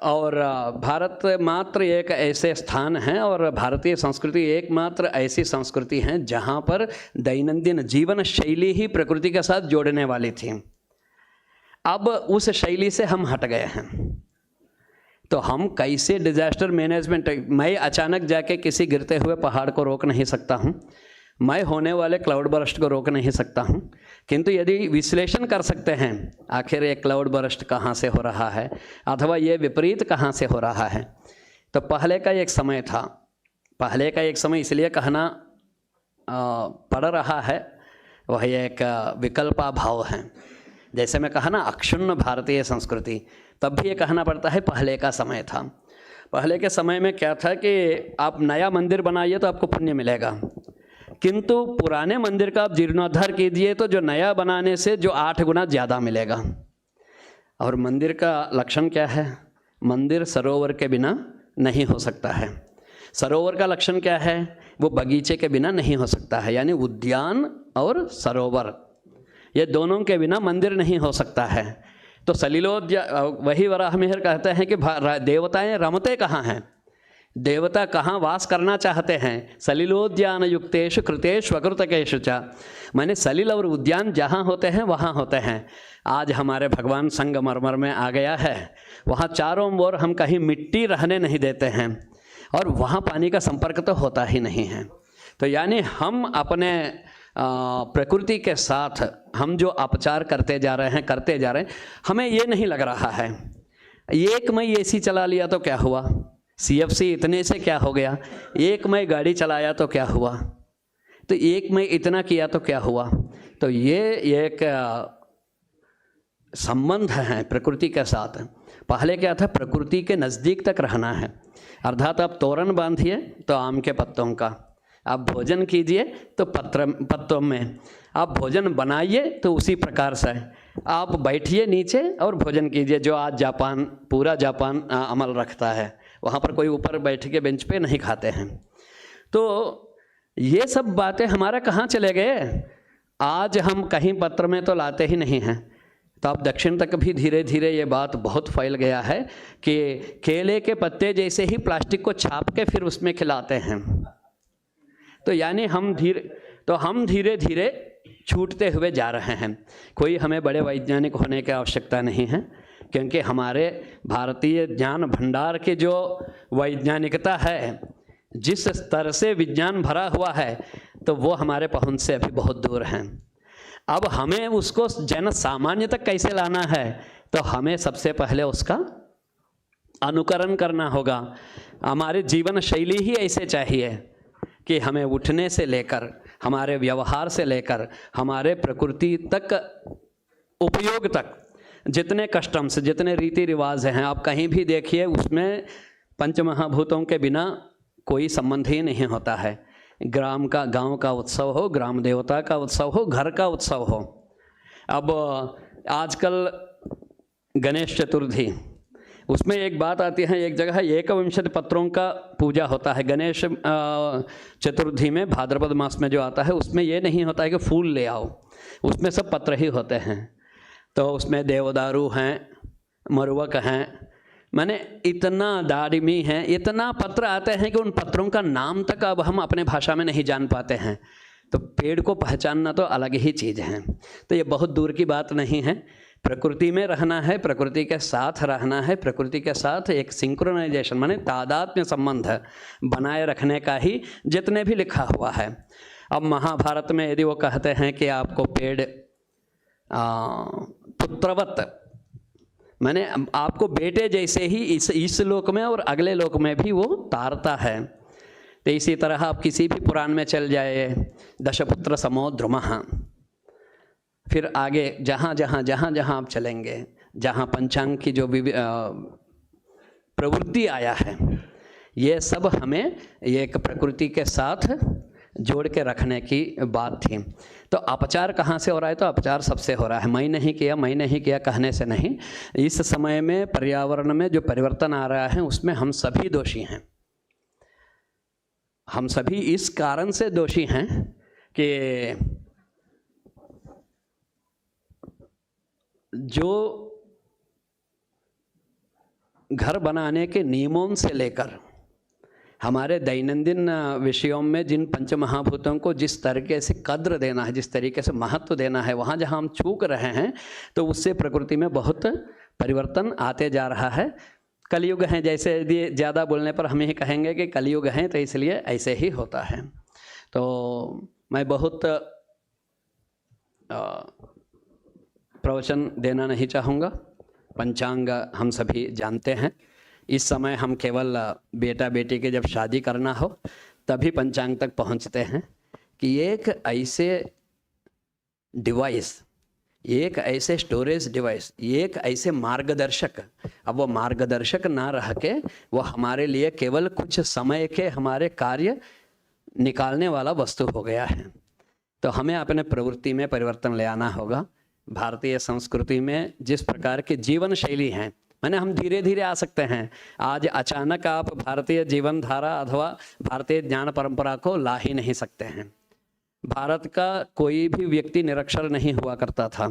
Speaker 11: और भारत मात्र एक ऐसे स्थान है और भारतीय संस्कृति एकमात्र ऐसी संस्कृति है जहाँ पर दैनंदिन जीवन शैली ही प्रकृति के साथ जोड़ने वाली थी। अब उस शैली से हम हट गए हैं। तो हम कैसे डिजास्टर मैनेजमेंट, मैं अचानक जाके किसी गिरते हुए पहाड़ को रोक नहीं सकता हूँ, मैं होने वाले क्लाउड बर्स्ट को रोक नहीं सकता हूँ, किंतु यदि विश्लेषण कर सकते हैं आखिर ये क्लाउड बर्स्ट कहाँ से हो रहा है अथवा ये विपरीत कहाँ से हो रहा है। तो पहले का एक समय था, पहले का एक समय इसलिए कहना पड़ रहा है, वह एक विकल्पा भाव है। जैसे मैं कहा ना अक्षुण्ण भारतीय संस्कृति, तब भी ये कहना पड़ता है पहले का समय था। पहले के समय में क्या था कि आप नया मंदिर बनाइए तो आपको पुण्य मिलेगा, किंतु पुराने मंदिर का आप जीर्णोद्धार कीजिए तो जो नया बनाने से जो 8 गुना ज़्यादा मिलेगा। और मंदिर का लक्षण क्या है? मंदिर सरोवर के बिना नहीं हो सकता है। सरोवर का लक्षण क्या है? वो बगीचे के बिना नहीं हो सकता है। यानी उद्यान और सरोवर ये दोनों के बिना मंदिर नहीं हो सकता है। तो वही वराह मिहिर कहते हैं कि देवताएं रमते कहाँ हैं, देवता कहाँ वास करना चाहते हैं? सलिलोद्यान युक्तेषु कृतेषु वकृतकेषु च। माने सलिल और उद्यान जहाँ होते हैं वहाँ होते हैं। आज हमारे भगवान संगमरमर में आ गया है, वहाँ चारों ओर हम कहीं मिट्टी रहने नहीं देते हैं और वहाँ पानी का संपर्क तो होता ही नहीं है। तो यानी हम अपने प्रकृति के साथ हम जो अपचार करते जा रहे हैं, हमें ये नहीं लग रहा है। 1 मई एसी चला लिया तो क्या हुआ, CFC इतने से क्या हो गया, 1 मई गाड़ी चलाया तो क्या हुआ, तो 1 मई इतना किया तो क्या हुआ। तो ये एक संबंध है प्रकृति के साथ। पहले क्या था, प्रकृति के नज़दीक तक रहना है, अर्थात आप तोरण बांधिए तो आम के पत्तों का, आप भोजन कीजिए तो पत्तों में, आप भोजन बनाइए तो उसी प्रकार से आप बैठिए नीचे और भोजन कीजिए। जो आज जापान, पूरा जापान अमल रखता है, वहाँ पर कोई ऊपर बैठ के बेंच पे नहीं खाते हैं। तो ये सब बातें हमारा कहाँ चले गए? आज हम कहीं पत्र में तो लाते ही नहीं हैं। तो अब दक्षिण तक भी धीरे धीरे ये बात बहुत फैल गया है कि केले के पत्ते जैसे ही प्लास्टिक को छाप के फिर उसमें खिलाते हैं। तो यानी हम धीरे धीरे छूटते हुए जा रहे हैं। कोई हमें बड़े वैज्ञानिक होने की आवश्यकता नहीं है, क्योंकि हमारे भारतीय ज्ञान भंडार की जो वैज्ञानिकता है, जिस स्तर से विज्ञान भरा हुआ है, तो वो हमारे पहुंच से अभी बहुत दूर हैं। अब हमें उसको जन सामान्य तक कैसे लाना है, तो हमें सबसे पहले उसका अनुकरण करना होगा। हमारे जीवन शैली ही ऐसे चाहिए कि हमें उठने से लेकर, हमारे व्यवहार से लेकर, हमारे प्रकृति तक, उपयोग तक, जितने कस्टम्स, जितने रीति रिवाज हैं, आप कहीं भी देखिए उसमें पंचमहाभूतों के बिना कोई संबंध ही नहीं होता है। ग्राम का, गांव का उत्सव हो, ग्राम देवता का उत्सव हो, घर का उत्सव हो। अब आजकल गणेश चतुर्थी, उसमें एक बात आती है, एक जगह 21 पत्रों का पूजा होता है। गणेश चतुर्थी में भाद्रपद मास में जो आता है, उसमें ये नहीं होता है कि फूल ले आओ, उसमें सब पत्र ही होते हैं। तो उसमें देवदारू हैं, मरुवक हैं, माने इतना दाड़िमी है, इतना पत्र आते हैं कि उन पत्रों का नाम तक अब हम अपने भाषा में नहीं जान पाते हैं। तो पेड़ को पहचानना तो अलग ही चीज़ है। तो ये बहुत दूर की बात नहीं है। प्रकृति में रहना है, प्रकृति के साथ रहना है, प्रकृति के साथ एक सिंक्रोनाइजेशन माने तादात्म्य संबंध बनाए रखने का ही जितने भी लिखा हुआ है। अब महाभारत में यदि वो कहते हैं कि आपको पेड़ पुत्रवत, माने आपको बेटे जैसे ही इस लोक में और अगले लोक में भी वो तारता है। तो इसी तरह आप किसी भी पुराण में चल जाए, दशपुत्र समो द्रुमः, फिर आगे जहाँ जहाँ आप चलेंगे, जहाँ पंचांग की जो भी प्रवृत्ति आया है, ये सब हमें एक प्रकृति के साथ जोड़ के रखने की बात थी। तो अपचार कहाँ से हो रहा है? तो अपचार सबसे हो रहा है। मैं नहीं किया कहने से नहीं। इस समय में पर्यावरण में जो परिवर्तन आ रहा है उसमें हम सभी दोषी हैं। हम सभी इस कारण से दोषी हैं कि जो घर बनाने के नियमों से लेकर हमारे दैनंदिन विषयों में जिन पंचमहाभूतों को जिस तरीके से कद्र देना है, जिस तरीके से महत्व देना है, वहाँ जहाँ हम चूक रहे हैं तो उससे प्रकृति में बहुत परिवर्तन आते जा रहा है। कलयुग है, जैसे यदि ज़्यादा बोलने पर हम ही कहेंगे कि कलयुग है, तो इसलिए ऐसे ही होता है। तो मैं बहुत प्रवचन देना नहीं चाहूँगा। पंचांग हम सभी जानते हैं। इस समय हम केवल बेटा बेटी के जब शादी करना हो तभी पंचांग तक पहुंचते हैं कि एक ऐसे डिवाइस, एक ऐसे स्टोरेज डिवाइस, एक ऐसे मार्गदर्शक, अब वो मार्गदर्शक ना रह के वो हमारे लिए केवल कुछ समय के हमारे कार्य निकालने वाला वस्तु हो गया है। तो हमें अपने प्रवृत्ति में परिवर्तन ले आना होगा। भारतीय संस्कृति में जिस प्रकार की जीवन शैली है, मैंने हम धीरे धीरे आ सकते हैं। आज अचानक आप भारतीय जीवन धारा अथवा भारतीय ज्ञान परंपरा को ला ही नहीं सकते हैं। भारत का कोई भी व्यक्ति निरक्षर नहीं हुआ करता था,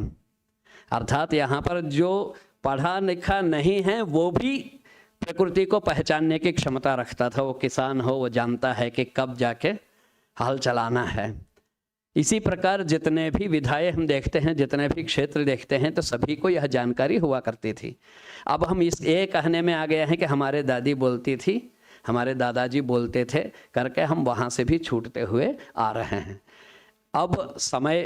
Speaker 11: अर्थात यहाँ पर जो पढ़ा लिखा नहीं है वो भी प्रकृति को पहचानने की क्षमता रखता था। वो किसान हो, वो जानता है कि कब जाके हल चलाना है। इसी प्रकार जितने भी विधाएं हम देखते हैं, जितने भी क्षेत्र देखते हैं, तो सभी को यह जानकारी हुआ करती थी। अब हम इस ये कहने में आ गए हैं कि हमारे दादी बोलती थी, हमारे दादाजी बोलते थे करके हम वहाँ से भी छूटते हुए आ रहे हैं। अब समय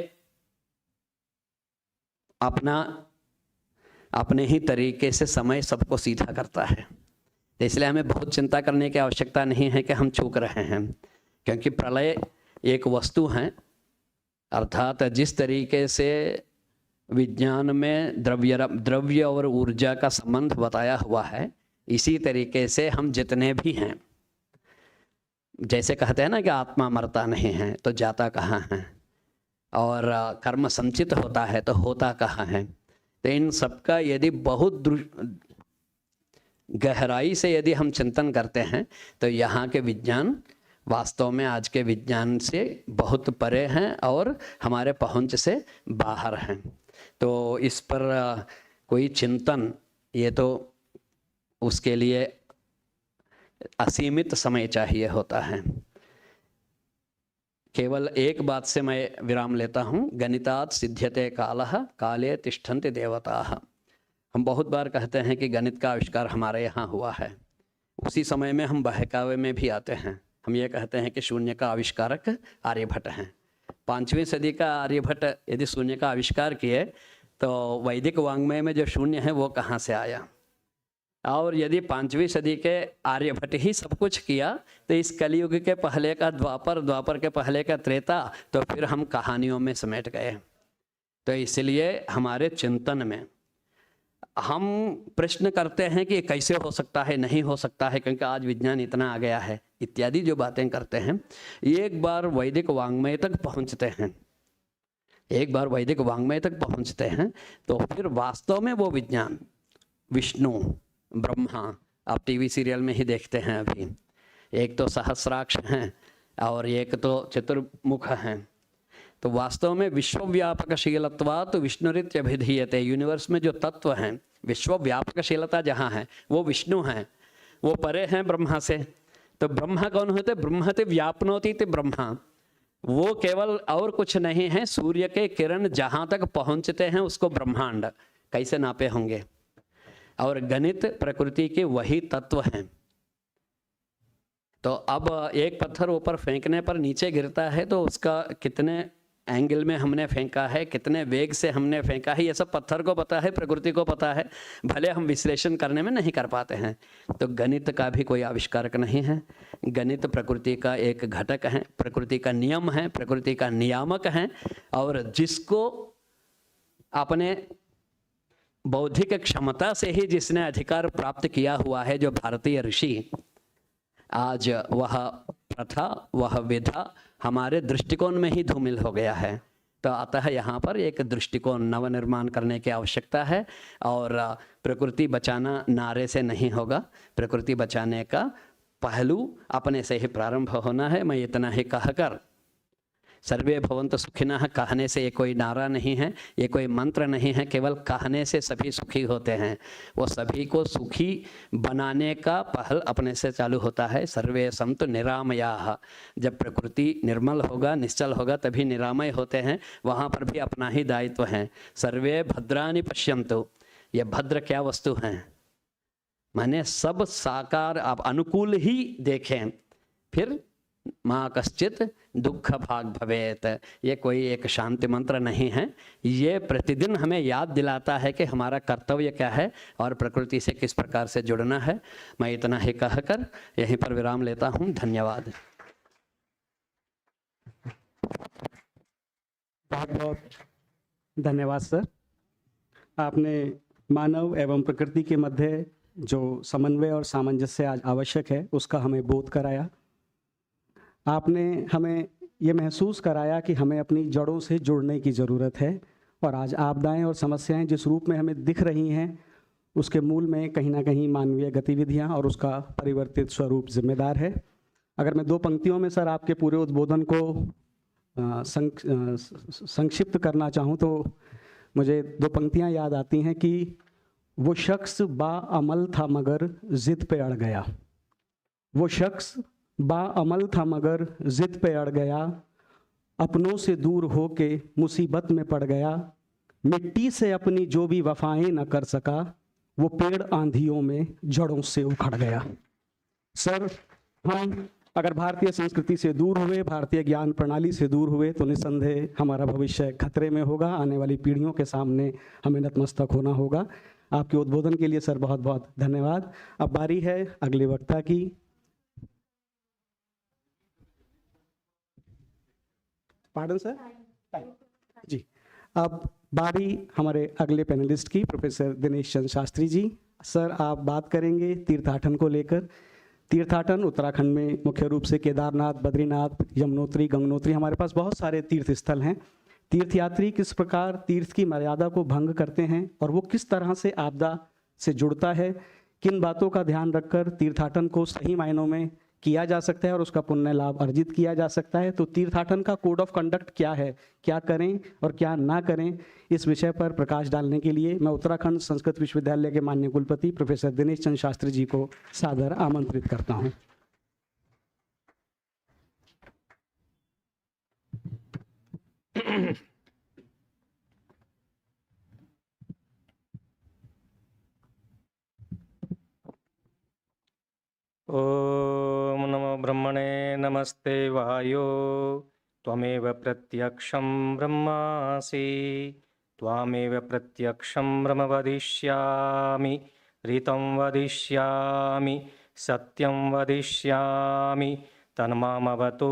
Speaker 11: अपने ही तरीके से समय सबको सीधा करता है। तो इसलिए हमें बहुत चिंता करने की आवश्यकता नहीं है कि हम चूक रहे हैं, क्योंकि प्रलय एक वस्तु है। अर्थात जिस तरीके से विज्ञान में द्रव्य और ऊर्जा का संबंध बताया हुआ है, इसी तरीके से हम जितने भी हैं, जैसे कहते हैं ना कि आत्मा मरता नहीं है तो जाता कहाँ है, और कर्म संचित होता है तो होता कहाँ है। तो इन सबका यदि बहुत गहराई से यदि हम चिंतन करते हैं तो यहाँ के विज्ञान वास्तव में आज के विज्ञान से बहुत परे हैं और हमारे पहुंच से बाहर हैं। तो इस पर कोई चिंतन, ये तो उसके लिए असीमित समय चाहिए होता है। केवल एक बात से मैं विराम लेता हूँ। गणितात् सिद्ध्यते कालः, काले तिष्ठन्ति देवताः। हम बहुत बार कहते हैं कि गणित का आविष्कार हमारे यहाँ हुआ है। उसी समय में हम बहकावे में भी आते हैं। हम ये कहते हैं कि शून्य का आविष्कारक आर्यभट्ट हैं। 5वीं सदी का आर्यभट्ट यदि शून्य का आविष्कार किए तो वैदिक वांग्मय में जो शून्य है वो कहाँ से आया? और यदि 5वीं सदी के आर्यभट्ट ही सब कुछ किया तो इस कलयुग के पहले का द्वापर, द्वापर के पहले का त्रेता, तो फिर हम कहानियों में समेट गए। तो इसलिए हमारे चिंतन में हम प्रश्न करते हैं कि कैसे हो सकता है, नहीं हो सकता है, क्योंकि आज विज्ञान इतना आ गया है, इत्यादि जो बातें करते हैं। एक बार वैदिक वांग्मय तक पहुंचते हैं, एक बार वैदिक वांग्मय तक पहुंचते हैं तो फिर वास्तव में वो विज्ञान, विष्णु, ब्रह्मा, आप टीवी सीरियल में ही देखते हैं अभी, एक तो सहस्राक्ष हैं और एक तो चतुर्मुख हैं। तो वास्तव में विश्वव्यापकशीलत्वात् विष्णुरित्यभिधीयते। यूनिवर्स में जो तत्व हैं, विश्वव्यापकशीलता जहाँ है वो विष्णु हैं, वो परे हैं ब्रह्मा से। तो ब्रह्मा कौन होते? ब्रह्मते व्यापनोति ते ब्रह्मा। वो केवल और कुछ नहीं है, सूर्य के किरण जहाँ तक पहुँचते हैं उसको ब्रह्मांड कैसे नापे होंगे। और गणित प्रकृति के वही तत्व हैं। तो अब एक पत्थर ऊपर फेंकने पर नीचे गिरता है तो उसका कितने एंगल में हमने फेंका है, कितने वेग से हमने फेंका है, ये सब पत्थर को पता है, प्रकृति को पता है, भले हम विश्लेषण करने में नहीं कर पाते हैं। तो गणित का भी कोई आविष्कारक नहीं है। गणित प्रकृति का एक घटक है, प्रकृति का नियम है, प्रकृति का नियामक है, और जिसको अपने बौद्धिक क्षमता से ही जिसने अधिकार प्राप्त किया हुआ है, जो भारतीय ऋषि, आज वह प्रथा, वह विधा, हमारे दृष्टिकोण में ही धूमिल हो गया है। तो अतः यहाँ पर एक दृष्टिकोण नवनिर्माण करने की आवश्यकता है और प्रकृति बचाना नारे से नहीं होगा, प्रकृति बचाने का पहलू अपने से ही प्रारंभ होना है। मैं इतना ही कहकर सर्वे भवन्तु सुखिनः कहने से ये कोई नारा नहीं है, ये कोई मंत्र नहीं है, केवल कहने से सभी सुखी होते हैं। वो सभी को सुखी बनाने का पहल अपने से चालू होता है। सर्वे सन्तु निरामयाः, जब प्रकृति निर्मल होगा, निश्चल होगा, तभी निरामय होते हैं। वहाँ पर भी अपना ही दायित्व है। सर्वे भद्राणि पश्यन्तु, ये भद्र क्या वस्तु हैं, माने सब साकार आप अनुकूल ही देखें, फिर माँ कश्चित दुख भाग भवेत। ये कोई एक शांति मंत्र नहीं है, ये प्रतिदिन हमें याद दिलाता है कि हमारा कर्तव्य क्या है और प्रकृति से किस प्रकार से जुड़ना है। मैं इतना ही कहकर यहीं पर विराम लेता हूँ। धन्यवाद।
Speaker 10: बहुत बहुत धन्यवाद सर। आपने मानव एवं प्रकृति के मध्य जो समन्वय और सामंजस्य आज आवश्यक है उसका हमें बोध कराया। आपने हमें ये महसूस कराया कि हमें अपनी जड़ों से जुड़ने की ज़रूरत है और आज आपदाएं और समस्याएं जिस रूप में हमें दिख रही हैं उसके मूल में कहीं ना कहीं मानवीय गतिविधियां और उसका परिवर्तित स्वरूप जिम्मेदार है। अगर मैं 2 पंक्तियों में सर आपके पूरे उद्बोधन को संक्षिप्त करना चाहूँ तो मुझे 2 पंक्तियाँ याद आती हैं कि वो शख्स बाअमल था मगर ज़िद पे अड़ गया, वो शख्स बाअमल था मगर ज़िद पे अड़ गया, अपनों से दूर होके मुसीबत में पड़ गया, मिट्टी से अपनी जो भी वफाएं न कर सका, वो पेड़ आंधियों में जड़ों से उखड़ गया। सर, हम अगर भारतीय संस्कृति से दूर हुए, भारतीय ज्ञान प्रणाली से दूर हुए तो निस्संदेह हमारा भविष्य खतरे में होगा। आने वाली पीढ़ियों के सामने हमें नतमस्तक होना होगा। आपके उद्बोधन के लिए सर बहुत बहुत धन्यवाद। अब बारी है अगले वक्ता की। पार्डन सर जी। अब बारी हमारे अगले पैनलिस्ट की, प्रोफेसर दिनेश चंद्र शास्त्री जी। सर, आप बात करेंगे तीर्थाटन को लेकर। तीर्थाटन उत्तराखंड में मुख्य रूप से केदारनाथ, बद्रीनाथ, यमुनोत्री, गंगोत्री, हमारे पास बहुत सारे तीर्थ स्थल हैं। तीर्थयात्री किस प्रकार तीर्थ की मर्यादा को भंग करते हैं और वो किस तरह से आपदा से जुड़ता है, किन बातों का ध्यान रखकर तीर्थाटन को सही मायनों में किया जा सकता है और उसका पुण्य लाभ अर्जित किया जा सकता है। तो तीर्थाटन का कोड ऑफ कंडक्ट क्या है, क्या करें और क्या ना करें, इस विषय पर प्रकाश डालने के लिए मैं उत्तराखंड संस्कृत विश्वविद्यालय के माननीय कुलपति प्रोफेसर दिनेश चंद्र शास्त्री जी को सादर आमंत्रित करता हूँ।
Speaker 12: ओम नमो ब्रह्मणे नमस्ते वायो त्वमेव प्रत्यक्षं ब्रह्मासि त्वामेव प्रत्यक्षं ब्रह्म वदिष्यामि ऋतं वदिष्यामि सत्यं वदिष्यामि तन्मामवतु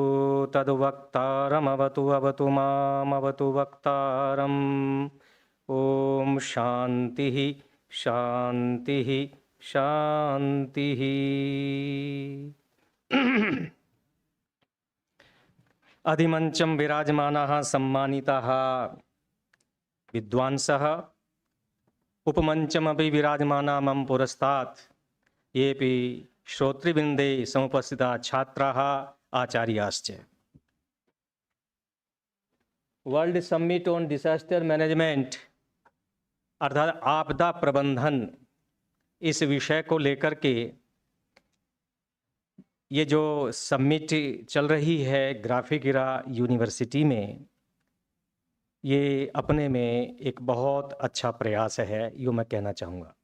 Speaker 12: तद्वक्तारमवतु अवतु मामवतु वक्तारम्। ओम शान्तिः शान्तिः शान्तिः। अधिमंचम विराजमानाः सम्मानिताः विद्वांसः उपमंचमपि विराजमाना मम पुरस्तात् येपि श्रोतृवृन्दे समुपस्थिताः छात्राः आचार्याश्च। World summit on disaster management अर्थात आपदा प्रबंधन, इस विषय को लेकर के ये जो समिट चल रही है ग्राफिकिरा यूनिवर्सिटी में, ये अपने में एक बहुत अच्छा प्रयास है, यूँ मैं कहना चाहूँगा।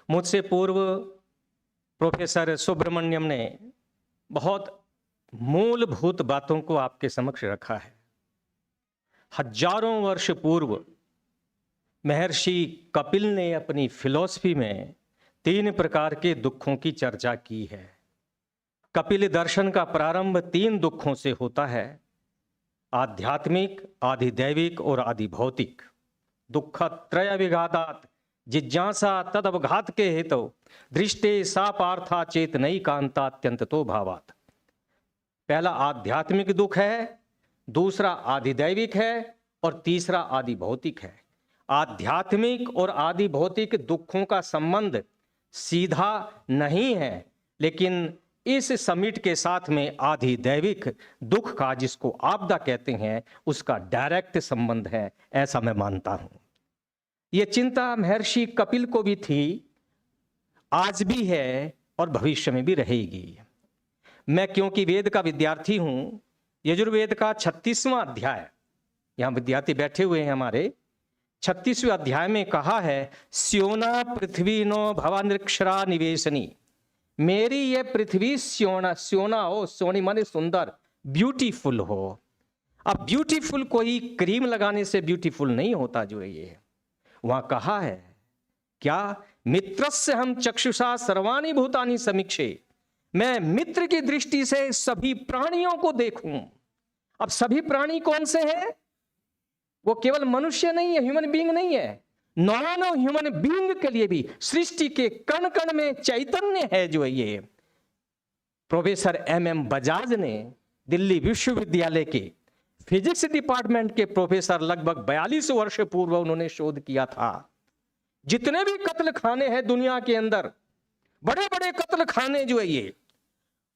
Speaker 12: मुझसे पूर्व प्रोफेसर सुब्रमण्यम ने बहुत मूलभूत बातों को आपके समक्ष रखा है। हजारों वर्ष पूर्व महर्षि कपिल ने अपनी फिलॉसफी में 3 प्रकार के दुखों की चर्चा की है। कपिल दर्शन का प्रारंभ 3 दुखों से होता है, आध्यात्मिक, आधिदैविक और आधिभौतिक। दुख त्रय विघातात् जिज्ञासा तदवघात के हेतु दृष्टे सा पार्था चेत नई कांतात्यंत तो भावात। पहला आध्यात्मिक दुख है, दूसरा आधिदैविक है और तीसरा आदि भौतिक है। आध्यात्मिक और आदि भौतिक दुखों का संबंध सीधा नहीं है, लेकिन इस समिट के साथ में आधिदैविक दुख का, जिसको आपदा कहते हैं, उसका डायरेक्ट संबंध है, ऐसा मैं मानता हूं। यह चिंता महर्षि कपिल को भी थी, आज भी है और भविष्य में भी रहेगी। मैं क्योंकि वेद का विद्यार्थी हूं, यजुर्वेद का 36वां अध्याय, यहां विद्यार्थी बैठे हुए हैं हमारे, 36वें अध्याय में कहा है, स्योना पृथ्वी नो भवा निरक्षरा निवेशनी, मेरी ये पृथ्वी सोना हो, सोनी माने सुंदर, ब्यूटीफुल हो। अब ब्यूटीफुल कोई क्रीम लगाने से ब्यूटीफुल नहीं होता जो ये वहां कहा है क्या, मित्रस्य हम चक्षुषा सर्वाणि भूतानि समीक्षे, मैं मित्र की दृष्टि से सभी प्राणियों को देखूं। अब सभी प्राणी कौन से हैं? वो केवल मनुष्य नहीं है, ह्यूमन बीइंग नहीं है, नॉन ह्यूमन बीइंग के लिए भी सृष्टि के कण कण में चैतन्य है जो ये। प्रोफेसर एम बजाज ने दिल्ली विश्वविद्यालय के फिजिक्स डिपार्टमेंट के प्रोफेसर, लगभग 42 वर्ष पूर्व उन्होंने शोध किया था। जितने भी कत्ल खाने हैं दुनिया के अंदर, बड़े बड़े कत्ल खाने जो है ये,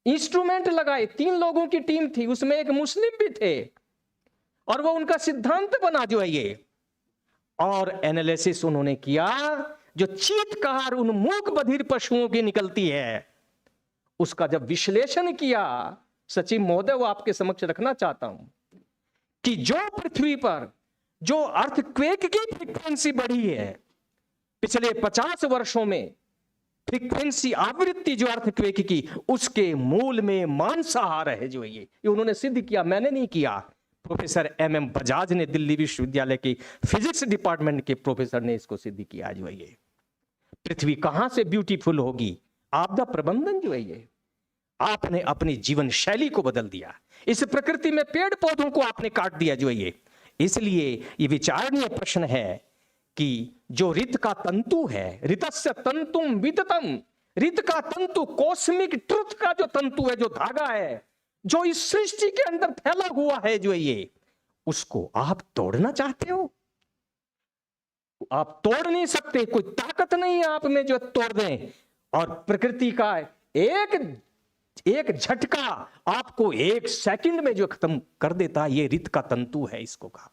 Speaker 12: इंस्ट्रूमेंट लगाए, 3 लोगों की टीम थी, उसमें एक मुस्लिम भी थे और वो उनका सिद्धांत बना जो है ये। और एनालिसिस उन्होंने किया, जो चीत्कार उन मूक बधिर पशुओं की निकलती है, उसका जब विश्लेषण किया, सचिव महोदय वो आपके समक्ष रखना चाहता हूं कि जो पृथ्वी पर जो अर्थक्वेक की फ्रीक्वेंसी बढ़ी है पिछले 50 वर्षों में, फ्रीक्वेंसी आवृत्ति जो अर्थक्वेक की, उसके मूल में मांसाहार है जो ये उन्होंने सिद्ध किया, मैंने नहीं किया। प्रोफेसर एम बजाज ने, दिल्ली विश्वविद्यालय की फिजिक्स डिपार्टमेंट के प्रोफेसर ने इसको सिद्ध किया जो है ये। पृथ्वी कहां से ब्यूटीफुल होगी? आपदा प्रबंधन जो है ये। आपने अपनी जीवन शैली को बदल दिया, इस प्रकृति में पेड़ पौधों को आपने काट दिया जो है ये। इसलिए ये विचारणीय प्रश्न है कि जो ऋत का तंतु है, ऋतस्य तंतुम विततम, ऋत का तंतु कॉस्मिक ट्रुथ का जो तंतु है, जो धागा है, जो इस सृष्टि के अंदर फैला हुआ है जो ये, उसको आप तोड़ना चाहते हो? आप तोड़ नहीं सकते, कोई ताकत नहीं है आप में जो तोड़ दें। और प्रकृति का एक झटका आपको 1 सेकंड में जो खत्म कर देता है, ये ऋत का तंतु है, इसको कहा।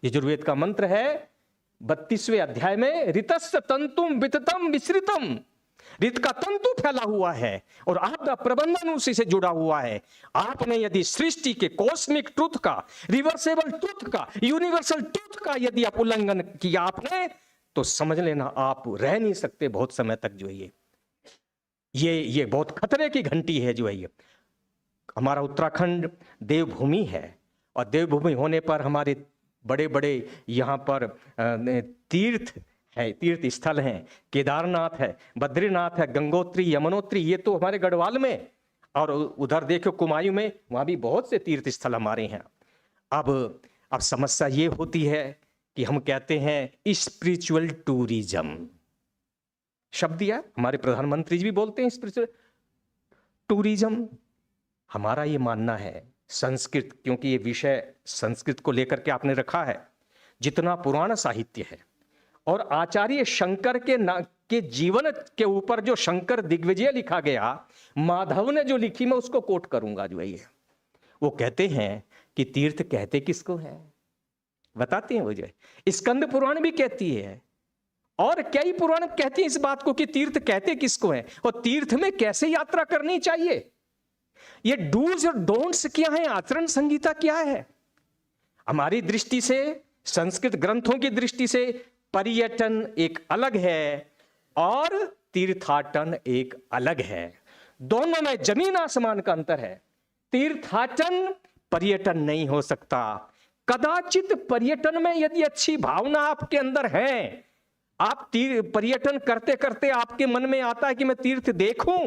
Speaker 12: यजुर्वेद का मंत्र है 32वें अध्याय में, ऋतस्य तंतुम विततम विसृतम, ऋत का तंतु फैला हुआ है और आपदा प्रबंधन उसी से जुड़ा हुआ है। आपने यदि सृष्टि के कॉस्मिक ट्रुथ का, रिवर्सेबल ट्रुथ का, यूनिवर्सल ट्रुथ का यदि आप उल्लंघन किया आपने, तो समझ लेना आप रह नहीं सकते बहुत समय तक जो है ये बहुत खतरे की घंटी है जो है ये। हमारा उत्तराखंड देवभूमि है और देवभूमि होने पर हमारे बड़े बड़े यहाँ पर तीर्थ है, तीर्थ स्थल हैं, केदारनाथ है, बद्रीनाथ है, गंगोत्री, यमुनोत्री, ये तो हमारे गढ़वाल में, और उधर देखो कुमायूं में, वहाँ भी बहुत से तीर्थ स्थल हमारे हैं। अब समस्या ये होती है कि हम कहते हैं स्पिरिचुअल टूरिज्म, शब्द दिया, हमारे प्रधानमंत्री जी भी बोलते हैं स्पिरिचुअल टूरिज्म। हमारा ये मानना है संस्कृत, क्योंकि ये विषय संस्कृत को लेकर के आपने रखा है, जितना पुराण साहित्य है और आचार्य शंकर के जीवन के ऊपर जो शंकर दिग्विजय लिखा गया, माधव ने जो लिखी, मैं उसको कोट करूंगा जो है ये। वो कहते हैं कि तीर्थ कहते किसको है, बताते हैं वो जो है। स्कंद पुराण भी कहती है और कई पुराण कहते हैं इस बात को कि तीर्थ कहते किसको है और तीर्थ में कैसे यात्रा करनी चाहिए। ये डूज और डोंट्स क्या है, आचरण संहिता क्या है। हमारी दृष्टि से, संस्कृत ग्रंथों की दृष्टि से पर्यटन एक अलग है और तीर्थाटन एक अलग है। दोनों में जमीन आसमान का अंतर है। तीर्थाटन पर्यटन नहीं हो सकता। कदाचित पर्यटन में यदि अच्छी भावना आपके अंदर है, आप पर्यटन करते करते आपके मन में आता है कि मैं तीर्थ देखूं,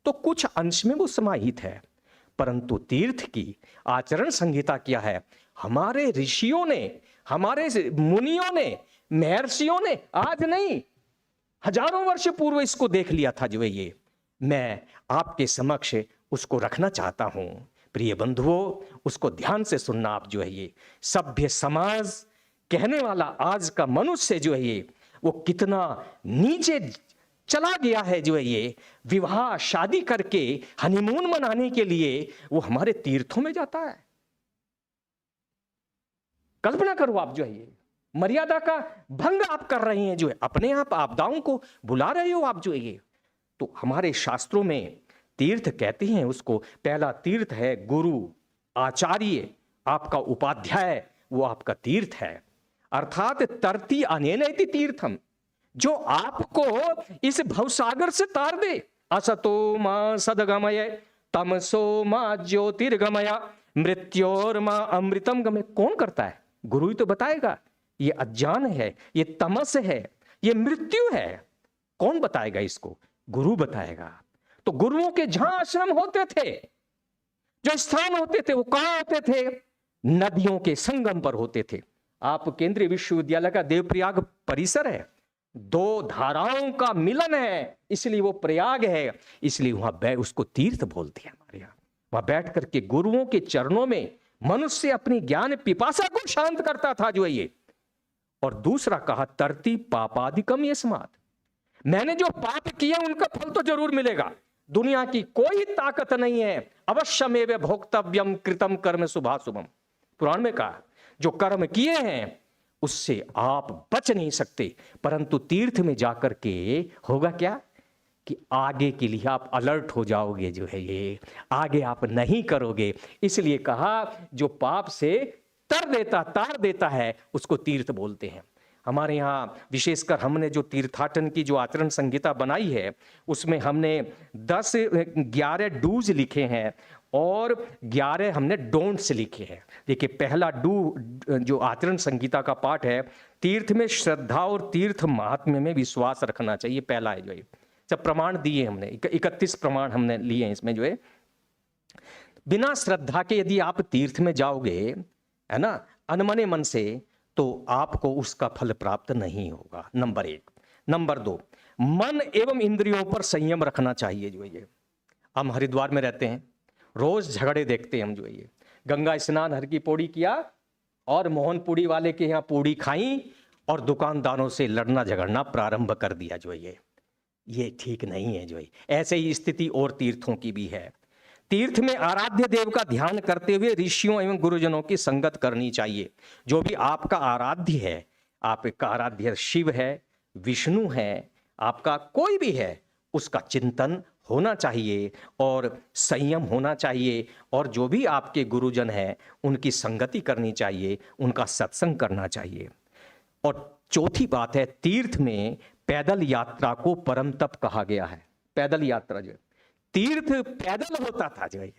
Speaker 12: तो कुछ अंश में वो समाहित है। परंतु तीर्थ की आचरण संहिता क्या है? हमारे ऋषियों ने, हमारे मुनियों ने, महर्षियों ने आज नहीं, हजारों वर्ष पूर्व इसको देख लिया था जो है ये। मैं आपके समक्ष उसको रखना चाहता हूं। प्रिय बंधुओं, उसको ध्यान से सुनना आप जो है ये सभ्य समाज कहने वाला आज का मनुष्य जो है ये वो कितना नीचे चला गया है। जो है ये विवाह शादी करके हनीमून मनाने के लिए वो हमारे तीर्थों में जाता है। कल्पना करो आप जो है ये मर्यादा का भंग आप कर रहे हैं, जो है अपने आप आपदाओं को बुला रहे हो आप जो है ये। तो हमारे शास्त्रों में तीर्थ कहते हैं उसको, पहला तीर्थ है गुरु आचार्य, आपका उपाध्याय वो आपका तीर्थ है। अर्थात तरती अनेनैति तीर्थम, जो आपको इस भवसागर से तार दे। असतो मां सदगमय तमसो मां ज्योतिर्गमय मृत्योर्मा अमृतम गमय। कौन करता है? गुरु ही तो बताएगा। ये अज्ञान है, ये तमस है, ये मृत्यु है। कौन बताएगा इसको? गुरु बताएगा। तो गुरुओं के जहां आश्रम होते थे, जो स्थान होते थे, वो कहां होते थे? नदियों के संगम पर होते थे। आप केंद्रीय विश्वविद्यालय का देवप्रयाग परिसर है, दो धाराओं का मिलन है, इसलिए वो प्रयाग है, इसलिए वहां उसको तीर्थ बोलते हैं हमारे यहाँ। वहां बैठ करके गुरुओं के चरणों में मनुष्य अपनी ज्ञान पिपासा को शांत करता था जो है ये। और दूसरा कहा तरती पापादिकम यस्मात्, मैंने जो पाप किया उनका फल तो जरूर मिलेगा। दुनिया की कोई ताकत नहीं है, अवश्यमेव भोक्तव्यम कृतम कर्म शुभाशुभम। पुराण में कहा जो कर्म किए हैं उससे आप बच नहीं सकते, परंतु तीर्थ में जाकर के होगा क्या कि आगे के लिए आप अलर्ट हो जाओगे जो है ये, आगे आप नहीं करोगे। इसलिए कहा जो पाप से तार देता है उसको तीर्थ बोलते हैं। हमारे यहाँ विशेषकर हमने जो तीर्थाटन की जो आचरण संहिता बनाई है उसमें हमने 11 डूज लिखे हैं और 11 हमने डोंट्स लिखे हैं। देखिए पहला डू जो आचरण संहिता का पाठ है, तीर्थ में श्रद्धा और तीर्थ महात्म्य में विश्वास रखना चाहिए, पहला है जो है। सब प्रमाण दिए हमने, 31 प्रमाण हमने लिए हैं इसमें जो है। बिना श्रद्धा के यदि आप तीर्थ में जाओगे है ना, अनमने मन से, तो आपको उसका फल प्राप्त नहीं होगा, नंबर 1। नंबर 2, मन एवं इंद्रियों पर संयम रखना चाहिए जो है ये। हम हरिद्वार में रहते हैं, रोज झगड़े देखते हैं हम जो है ये। गंगा स्नान हर की पौड़ी किया और मोहन पूड़ी वाले के यहाँ पूड़ी खाई और दुकानदारों से लड़ना झगड़ना प्रारंभ कर दिया जो है ये ठीक नहीं है जो है। ऐसे ही स्थिति और तीर्थों की भी है। तीर्थ में आराध्य देव का ध्यान करते हुए ऋषियों एवं गुरुजनों की संगत करनी चाहिए। जो भी आपका आराध्य है, आपका आराध्य शिव है, विष्णु है, आपका कोई भी है, उसका चिंतन होना चाहिए और संयम होना चाहिए। और जो भी आपके गुरुजन हैं उनकी संगति करनी चाहिए, उनका सत्संग करना चाहिए। और चौथी बात है, तीर्थ में पैदल यात्रा को परम तप कहा गया है। पैदल यात्रा जो है, तीर्थ पैदल होता था जो है,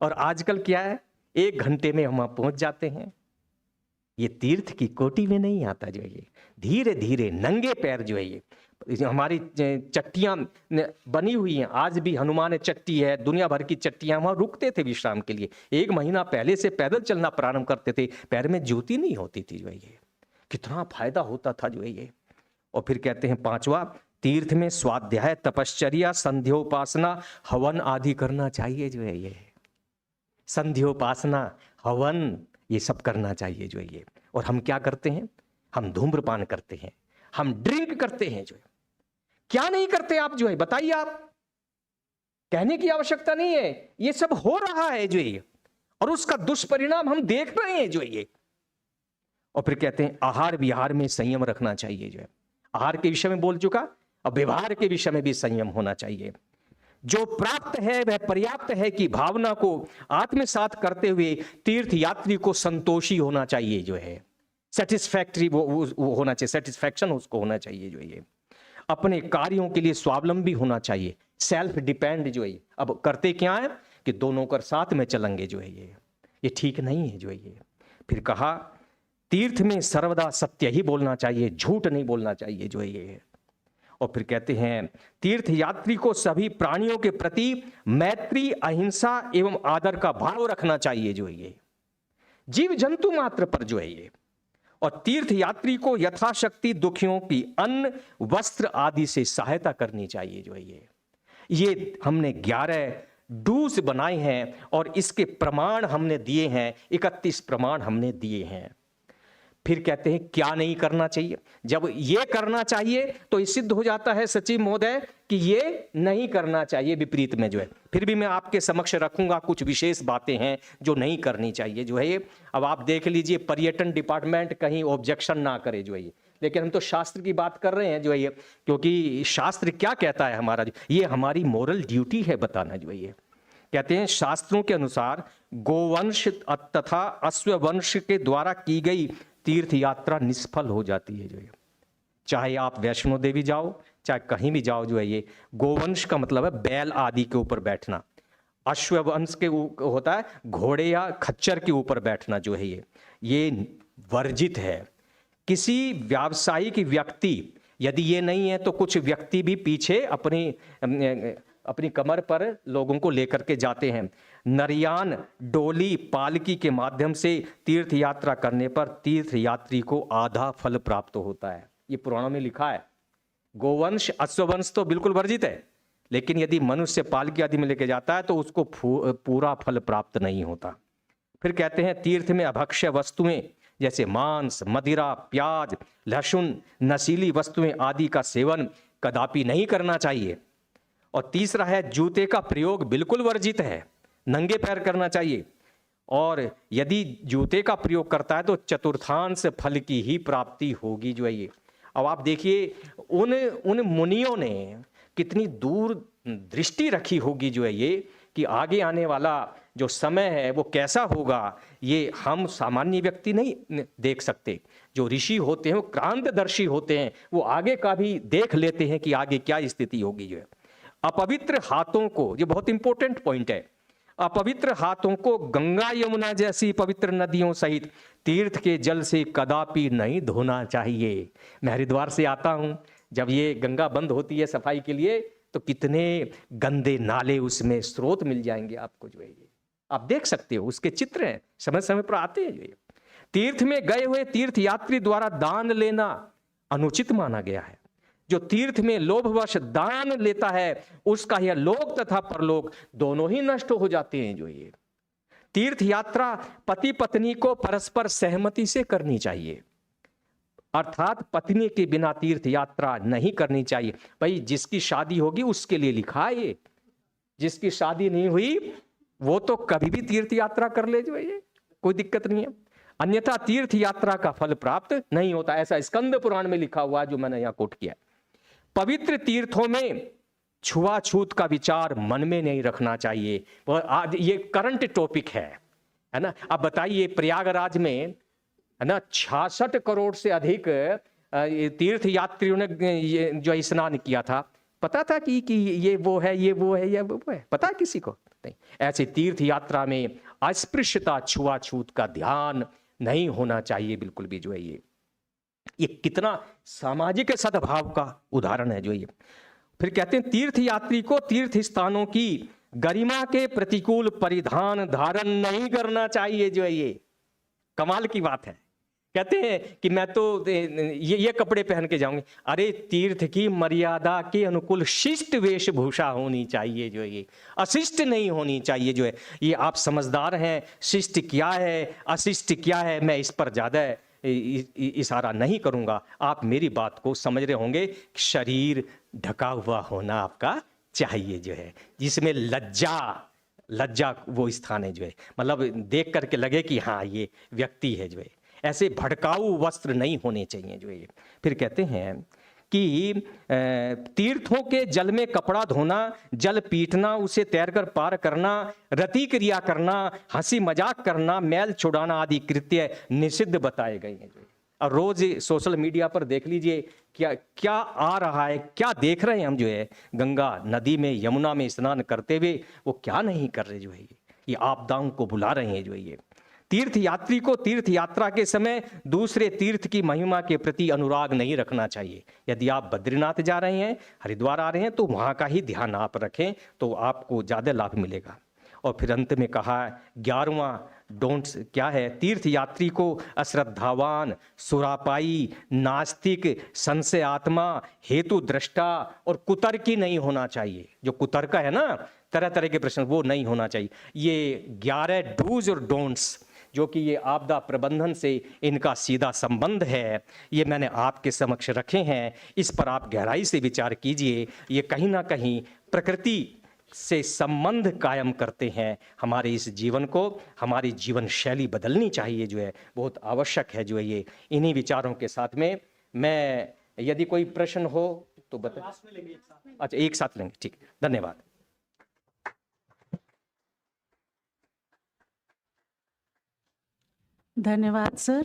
Speaker 12: और आजकल क्या है, 1 घंटे में हम वहां पहुंच जाते हैं। ये तीर्थ की कोटि में नहीं आता जो है ये। धीरे धीरे नंगे पैर जो है ये, हमारी चट्टियां बनी हुई हैं, आज भी हनुमान चट्टी है, दुनिया भर की चट्टियां, वहां रुकते थे विश्राम के लिए। 1 महीना पहले से पैदल चलना प्रारंभ करते थे, पैर में ज्योति नहीं होती थी जो है ये। कितना फायदा होता था जो है ये। और फिर कहते हैं 5वां, तीर्थ में स्वाध्याय, तपश्चर्या, संध्योपासना, हवन आदि करना चाहिए जो है ये। संध्योपासना, हवन, ये सब करना चाहिए जो है ये। और हम क्या करते हैं? हम धूम्रपान करते हैं, हम ड्रिंक करते हैं जो है। क्या नहीं करते आप जो है, बताइए आप। कहने की आवश्यकता नहीं है, ये सब हो रहा है जो है, और उसका दुष्परिणाम हम देख रहे हैं जो है ये। और फिर कहते हैं आहार विहार में संयम रखना चाहिए जो है। आहार के विषय में बोल चुका, अब व्यवहार के विषय में भी संयम होना चाहिए। जो प्राप्त है वह पर्याप्त है की भावना को आत्मसात करते हुए तीर्थ यात्री को संतोषी होना चाहिए जो है। सेटिस्फैक्टरी वो होना चाहिए, सेटिस्फैक्शन उसको होना चाहिए जो है। अपने कार्यों के लिए स्वावलंबी होना चाहिए, सेल्फ डिपेंड जो है। अब करते क्या है कि दोनों कर साथ में चलेंगे जो है ये ठीक नहीं है जो है ये। फिर कहा तीर्थ में सर्वदा सत्य ही बोलना चाहिए, झूठ नहीं बोलना चाहिए जो है ये। और फिर कहते हैं तीर्थ यात्री को सभी प्राणियों के प्रति मैत्री, अहिंसा एवं आदर का भाव रखना चाहिए जो है ये। जीव जंतु मात्र पर जो है ये। और तीर्थ यात्री को यथाशक्ति दुखियों की अन्न, वस्त्र आदि से सहायता करनी चाहिए जो है ये। हमने 11 डूज बनाए हैं और इसके प्रमाण हमने दिए हैं, 31 प्रमाण हमने दिए हैं। फिर कहते हैं क्या नहीं करना चाहिए। जब ये करना चाहिए तो ये सिद्ध हो जाता है सचिव महोदय कि ये नहीं करना चाहिए, विपरीत में जो है। फिर भी मैं आपके समक्ष रखूंगा कुछ विशेष बातें हैं जो नहीं करनी चाहिए जो है ये। अब आप देख लीजिए, पर्यटन डिपार्टमेंट कहीं ऑब्जेक्शन ना करे जो है ये, लेकिन हम तो शास्त्र की बात कर रहे हैं जो है ये, क्योंकि शास्त्र क्या कहता है हमारा, ये हमारी मोरल ड्यूटी है बताना जो है ये। कहते हैं शास्त्रों के अनुसार गोवंश तथा अश्ववंश के द्वारा की गई तीर्थ यात्रा निष्फल हो जाती है जो है। चाहे आप वैष्णो देवी जाओ, चाहे कहीं भी जाओ जो है ये। गोवंश का मतलब है बैल आदि के ऊपर बैठना, अश्ववंश के होता है घोड़े या खच्चर के ऊपर बैठना जो है ये वर्जित है। किसी व्यावसायिक व्यक्ति, यदि ये नहीं है तो कुछ व्यक्ति भी पीछे अपनी कमर पर लोगों को लेकर के जाते हैं। नरयान, डोली, पालकी के माध्यम से तीर्थ यात्रा करने पर तीर्थ यात्री को आधा फल प्राप्त होता है, ये पुराणों में लिखा है। गोवंश, अश्ववंश तो बिल्कुल वर्जित है, लेकिन यदि मनुष्य पालकी आदि में लेके जाता है तो उसको पूरा फल प्राप्त नहीं होता। फिर कहते हैं तीर्थ में अभक्ष्य वस्तुएं जैसे मांस, मदिरा, प्याज, लहसुन, नशीली वस्तुएं आदि का सेवन कदापि नहीं करना चाहिए। और तीसरा है जूते का प्रयोग बिल्कुल वर्जित है, नंगे पैर करना चाहिए। और यदि जूते का प्रयोग करता है तो चतुर्थांश फल की ही प्राप्ति होगी जो है ये। अब आप देखिए उन मुनियों ने कितनी दूर दृष्टि रखी होगी जो है ये, कि आगे आने वाला जो समय है वो कैसा होगा, ये हम सामान्य व्यक्ति नहीं देख सकते। जो ऋषि होते हैं वो क्रांतदर्शी होते हैं, वो आगे का भी देख लेते हैं कि आगे क्या स्थिति होगी जो है। अपवित्र हाथों को, ये बहुत इंपॉर्टेंट पॉइंट है, अपवित्र हाथों को गंगा यमुना जैसी पवित्र नदियों सहित तीर्थ के जल से कदापि नहीं धोना चाहिए। मैं हरिद्वार से आता हूँ, जब ये गंगा बंद होती है सफाई के लिए तो कितने गंदे नाले उसमें स्रोत मिल जाएंगे आपको जो है ये, आप देख सकते हो, उसके चित्र हैं, समय समय पर आते हैं जो ये। तीर्थ में गए हुए तीर्थ यात्री द्वारा दान लेना अनुचित माना गया है। जो तीर्थ में लोभवश दान लेता है उसका यह लोक तथा परलोक दोनों ही नष्ट हो जाते हैं जो ये। तीर्थ यात्रा पति पत्नी को परस्पर सहमति से करनी चाहिए, अर्थात पत्नी के बिना तीर्थ यात्रा नहीं करनी चाहिए। भाई जिसकी शादी होगी उसके लिए लिखा है ये, जिसकी शादी नहीं हुई वो तो कभी भी तीर्थ यात्रा कर ले जो ये, कोई दिक्कत नहीं है। अन्यथा तीर्थ यात्रा का फल प्राप्त नहीं होता, ऐसा स्कंद पुराण में लिखा हुआ है जो मैंने यहाँ कोट किया। पवित्र तीर्थों में छुआछूत का विचार मन में नहीं रखना चाहिए। आज ये करंट टॉपिक है ना। अब बताइए प्रयागराज में है ना 66 करोड़ से अधिक तीर्थ यात्रियों ने जो स्नान किया था, पता था कि ये वो है, ये वो है, ये वो है, पता किसी को नहीं। ऐसे तीर्थ यात्रा में अस्पृश्यता, छुआछूत का ध्यान नहीं होना चाहिए बिल्कुल भी जो है ये कितना सामाजिक सद्भाव का उदाहरण है जो ये। फिर कहते हैं तीर्थ यात्री को तीर्थ स्थानों की गरिमा के प्रतिकूल परिधान धारण नहीं करना चाहिए जो है ये। कमाल की बात है, कहते हैं कि मैं तो ये कपड़े पहन के जाऊंगे। अरे तीर्थ की मर्यादा के अनुकूल शिष्ट वेशभूषा होनी चाहिए जो है ये, अशिष्ट नहीं होनी चाहिए जो है ये। आप समझदार हैं, शिष्ट क्या है अशिष्ट क्या है, मैं इस पर ज्यादा इशारा नहीं करूंगा, आप मेरी बात को समझ रहे होंगे। शरीर ढका हुआ होना आपका चाहिए जो है, जिसमें लज्जा वो स्थान है जो है, मतलब देख करके लगे कि हाँ ये व्यक्ति है जो है। ऐसे भड़काऊ वस्त्र नहीं होने चाहिए जो है। फिर कहते हैं कि तीर्थों के जल में कपड़ा धोना, जल पीटना, उसे तैरकर पार करना, रति क्रिया करना, हंसी मजाक करना, मैल छुड़ाना आदि कृत्य निषिद्ध बताए गए हैं। और रोज सोशल मीडिया पर देख लीजिए क्या क्या आ रहा है, क्या देख रहे हैं हम जो है। गंगा नदी में, यमुना में स्नान करते हुए वो क्या नहीं कर रहे जो है ये आपदाओं को बुला रहे हैं जो है ये। तीर्थ यात्री को तीर्थ यात्रा के समय दूसरे तीर्थ की महिमा के प्रति अनुराग नहीं रखना चाहिए। यदि आप बद्रीनाथ जा रहे हैं, हरिद्वार आ रहे हैं, तो वहाँ का ही ध्यान आप रखें तो आपको ज़्यादा लाभ मिलेगा। और फिर अंत में कहा 11वां डोंट्स क्या है, तीर्थ यात्री को अश्रद्धावान, सुरापाई, नास्तिक, संशय आत्मा, हेतु दृष्टा और कुतर्की नहीं होना चाहिए। जो कुतर्क है ना, तरह तरह के प्रश्न, वो नहीं होना चाहिए। ये 11 डूज और डोंट्स जो कि ये आपदा प्रबंधन से इनका सीधा संबंध है, ये मैंने आपके समक्ष रखे हैं। इस पर आप गहराई से विचार कीजिए। ये कहीं ना कहीं प्रकृति से संबंध कायम करते हैं। हमारे इस जीवन को, हमारी जीवन शैली बदलनी चाहिए, जो है बहुत आवश्यक है। जो है ये इन्हीं विचारों के साथ में मैं, यदि कोई प्रश्न हो तो बताएं। अच्छा, एक साथ लेंगे, ठीक, धन्यवाद।
Speaker 6: धन्यवाद सर।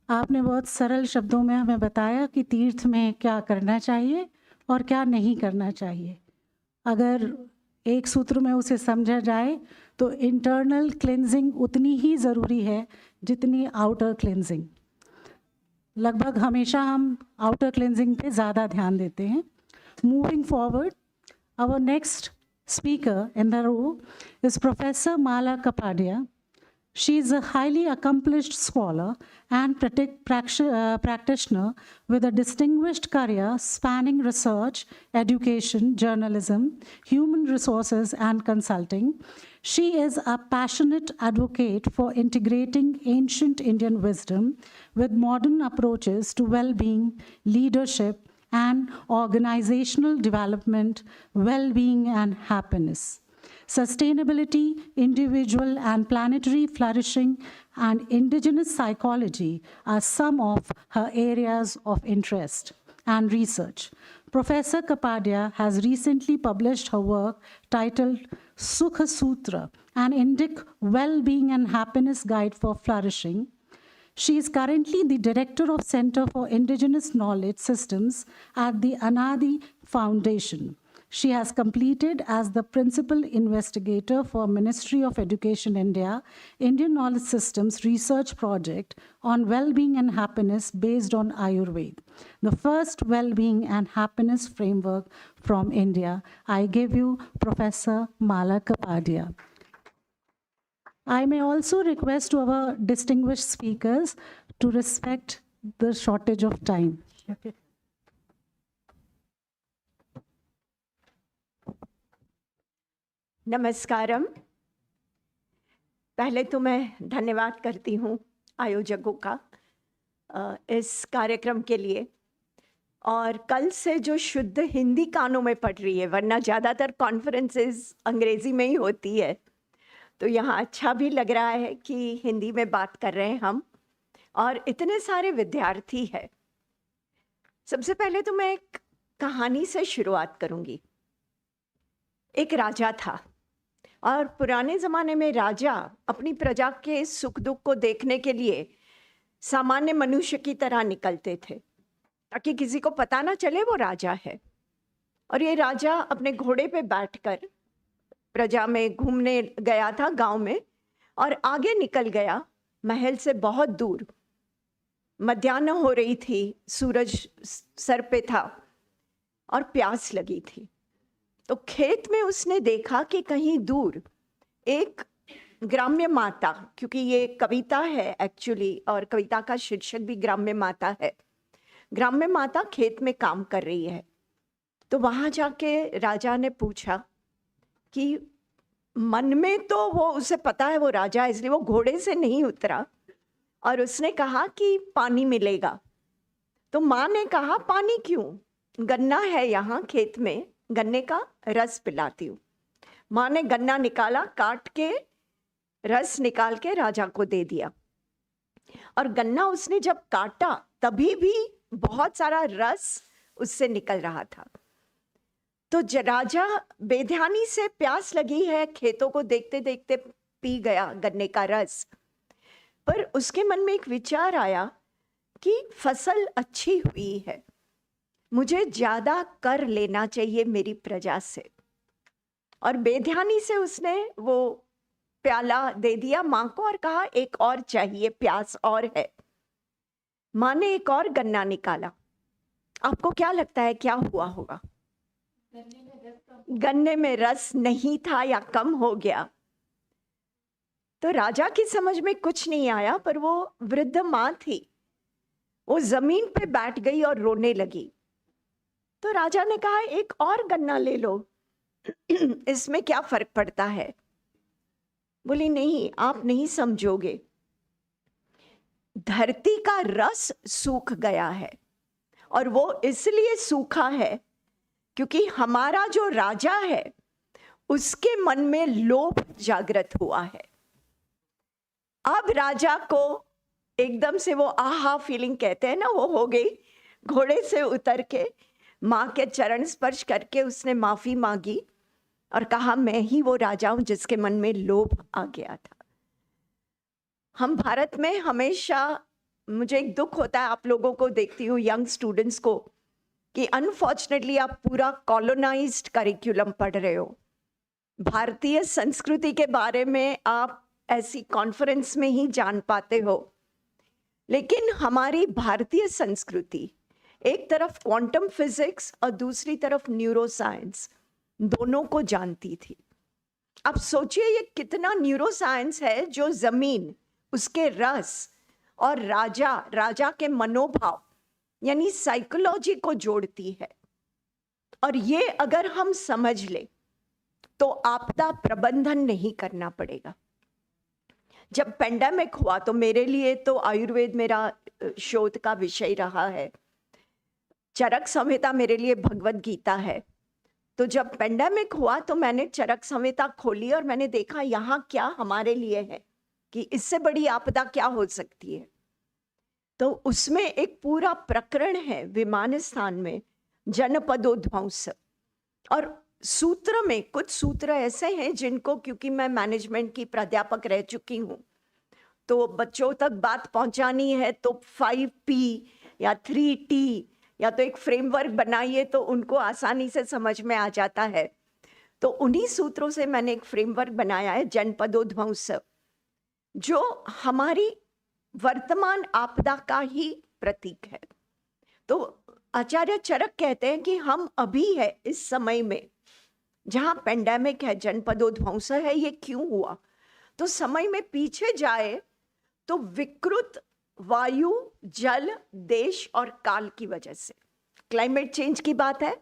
Speaker 6: आपने बहुत सरल शब्दों में हमें बताया कि तीर्थ में क्या करना चाहिए और क्या नहीं करना चाहिए। अगर एक सूत्र में उसे समझा जाए तो इंटरनल क्लेंजिंग उतनी ही ज़रूरी है जितनी आउटर क्लेंजिंग। लगभग हमेशा हम आउटर क्लेंजिंग पे ज़्यादा ध्यान देते हैं। Moving forward, our next speaker in the row is professor Mala Kapadia. She is a highly accomplished scholar and practitioner with a distinguished career spanning research, education, journalism, human resources, and consulting. She is a passionate advocate for integrating ancient Indian wisdom with modern approaches to well-being, leadership, and organizational development, well-being, and happiness. Sustainability, individual and planetary flourishing, and indigenous psychology are some of her areas of interest and research. Professor Kapadia has recently published her work titled Sukha Sutra, an Indic well-being and happiness guide for flourishing. She is currently the director of Center for Indigenous Knowledge Systems at the Anadi Foundation. She has completed as the principal investigator for Ministry of Education India, Indian Knowledge Systems Research Project on well-being and happiness based on Ayurveda, the first well-being and happiness framework from India. I give you Professor Mala Kapadia. I may also request to our distinguished speakers to respect the shortage of time. Okay.
Speaker 5: नमस्कारम। पहले तो मैं धन्यवाद करती हूँ आयोजकों का इस कार्यक्रम के लिए। और कल से जो शुद्ध हिंदी कानों में पढ़ रही है, वरना ज़्यादातर कॉन्फ्रेंसेस अंग्रेज़ी में ही होती है, तो यहाँ अच्छा भी लग रहा है कि हिंदी में बात कर रहे हैं हम, और इतने सारे विद्यार्थी हैं। सबसे पहले तो मैं एक कहानी से शुरुआत करूँगी। एक राजा था, और पुराने ज़माने में राजा अपनी प्रजा के सुख दुख को देखने के लिए सामान्य मनुष्य की तरह निकलते थे, ताकि किसी को पता ना चले वो राजा है। और ये राजा अपने घोड़े पे बैठकर प्रजा में घूमने गया था गांव में, और आगे निकल गया महल से बहुत दूर। मध्याह्न हो रही थी, सूरज सर पे था और प्यास लगी थी। तो खेत में उसने देखा कि कहीं दूर एक ग्राम्य माता, क्योंकि ये कविता है एक्चुअली, और कविता का शीर्षक भी ग्राम्य माता है, ग्राम्य माता खेत में काम कर रही है। तो वहाँ जाके राजा ने पूछा कि मन में तो वो, उसे पता है वो राजा है, इसलिए वो घोड़े से नहीं उतरा, और उसने कहा कि पानी मिलेगा। तो माँ ने कहा पानी क्यों, गन्ना है यहाँ खेत में, गन्ने का रस पिलाती हूँ। माँ ने गन्ना निकाला, काट के रस निकाल के राजा को दे दिया। और गन्ना उसने जब काटा तभी भी बहुत सारा रस उससे निकल रहा था। तो राजा बेध्यानी से, प्यास लगी है, खेतों को देखते देखते पी गया गन्ने का रस। पर उसके मन में एक विचार आया कि फसल अच्छी हुई है, मुझे ज़्यादा कर लेना चाहिए मेरी प्रजा से। और बेध्यानी से उसने वो प्याला दे दिया माँ को और कहा एक और चाहिए, प्यास और है। माँ ने एक और गन्ना निकाला। आपको क्या लगता है क्या हुआ होगा? गन्ने में रस नहीं था या कम हो गया। तो राजा की समझ में कुछ नहीं आया, पर वो वृद्ध माँ थी, वो जमीन पे बैठ गई और रोने लगी। तो राजा ने कहा एक और गन्ना ले लो। इसमें क्या फर्क पड़ता है? बोली नहीं, आप नहीं समझोगे, धरती का रस सूख गया है, और वो इसलिए सूखा है क्योंकि हमारा जो राजा है उसके मन में लोभ जागृत हुआ है। अब राजा को एकदम से वो आहा फीलिंग कहते हैं ना, वो हो गई। घोड़े से उतर के माँ के चरण स्पर्श करके उसने माफी मांगी और कहा मैं ही वो राजा हूं जिसके मन में लोभ आ गया था। हम भारत में हमेशा, मुझे एक दुख होता है, आप लोगों को देखती हूँ, यंग स्टूडेंट्स को, कि अनफॉर्चुनेटली आप पूरा कॉलोनाइज्ड करिकुलम पढ़ रहे हो। भारतीय संस्कृति के बारे में आप ऐसी कॉन्फ्रेंस में ही जान पाते हो, लेकिन हमारी भारतीय संस्कृति एक तरफ क्वांटम फिजिक्स और दूसरी तरफ न्यूरो साइंस दोनों को जानती थी। अब सोचिए ये कितना न्यूरो साइंस है जो जमीन, उसके रस और राजा के मनोभाव यानी साइकोलॉजी को जोड़ती है। और ये अगर हम समझ ले तो आपदा प्रबंधन नहीं करना पड़ेगा। जब पेंडेमिक हुआ तो मेरे लिए तो आयुर्वेद मेरा शोध का विषय रहा है, चरक संहिता मेरे लिए भगवत गीता है। तो जब पेंडेमिक हुआ तो मैंने चरक संहिता खोली और मैंने देखा यहाँ क्या हमारे लिए है, कि इससे बड़ी आपदा क्या हो सकती है। तो उसमें एक पूरा प्रकरण है विमान स्थान में जनपदोध्वंस, और सूत्र में कुछ सूत्र ऐसे हैं जिनको, क्योंकि मैं मैनेजमेंट की प्राध्यापक रह चुकी हूँ, तो बच्चों तक बात पहुंचानी है तो 5P या 3T या तो एक फ्रेमवर्क बनाइए तो उनको आसानी से समझ में आ जाता है। तो उन्हीं सूत्रों से मैंने एक फ्रेमवर्क बनाया है जनपदोध्वंस, जो हमारी वर्तमान आपदा का ही प्रतीक है। तो आचार्य चरक कहते हैं कि हम अभी है इस समय में जहां पेंडेमिक है, जनपदोध्वंस है, ये क्यों हुआ? तो समय में पीछे जाए तो विकृत वायु, जल, देश और काल की वजह से, क्लाइमेट चेंज की बात है।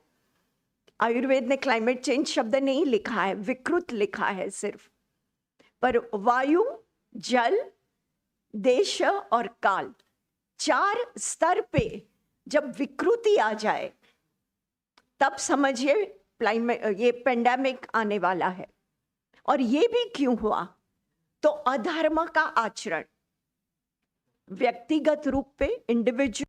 Speaker 5: आयुर्वेद ने क्लाइमेट चेंज शब्द नहीं लिखा है, विकृत लिखा है सिर्फ। पर वायु, जल, देश और काल, 4 स्तर पे जब विकृति आ जाए तब समझिए ये पेंडेमिक आने वाला है। और ये भी क्यों हुआ? तो अधर्म का आचरण, व्यक्तिगत रूप पे इंडिविजुअल,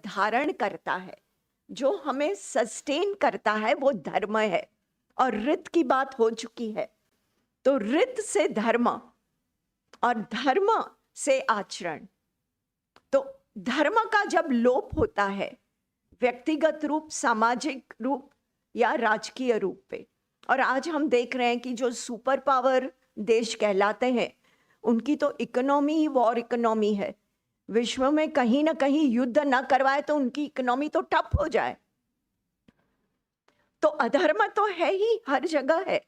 Speaker 5: धारण करता है, जो हमें सस्टेन करता है, वो धर्म है। और रित की बात हो चुकी है, तो रित से धर्म और धर्म से आचरण। तो धर्म का जब लोप होता है व्यक्तिगत रूप, सामाजिक रूप या राजकीय रूप पे, और आज हम देख रहे हैं कि जो सुपर पावर देश कहलाते हैं उनकी तो इकोनॉमी ही वॉर इकोनॉमी है। विश्व में कहीं ना कहीं युद्ध ना करवाए तो उनकी इकोनॉमी तो ठप हो जाए। तो अधर्म तो है ही, हर जगह है।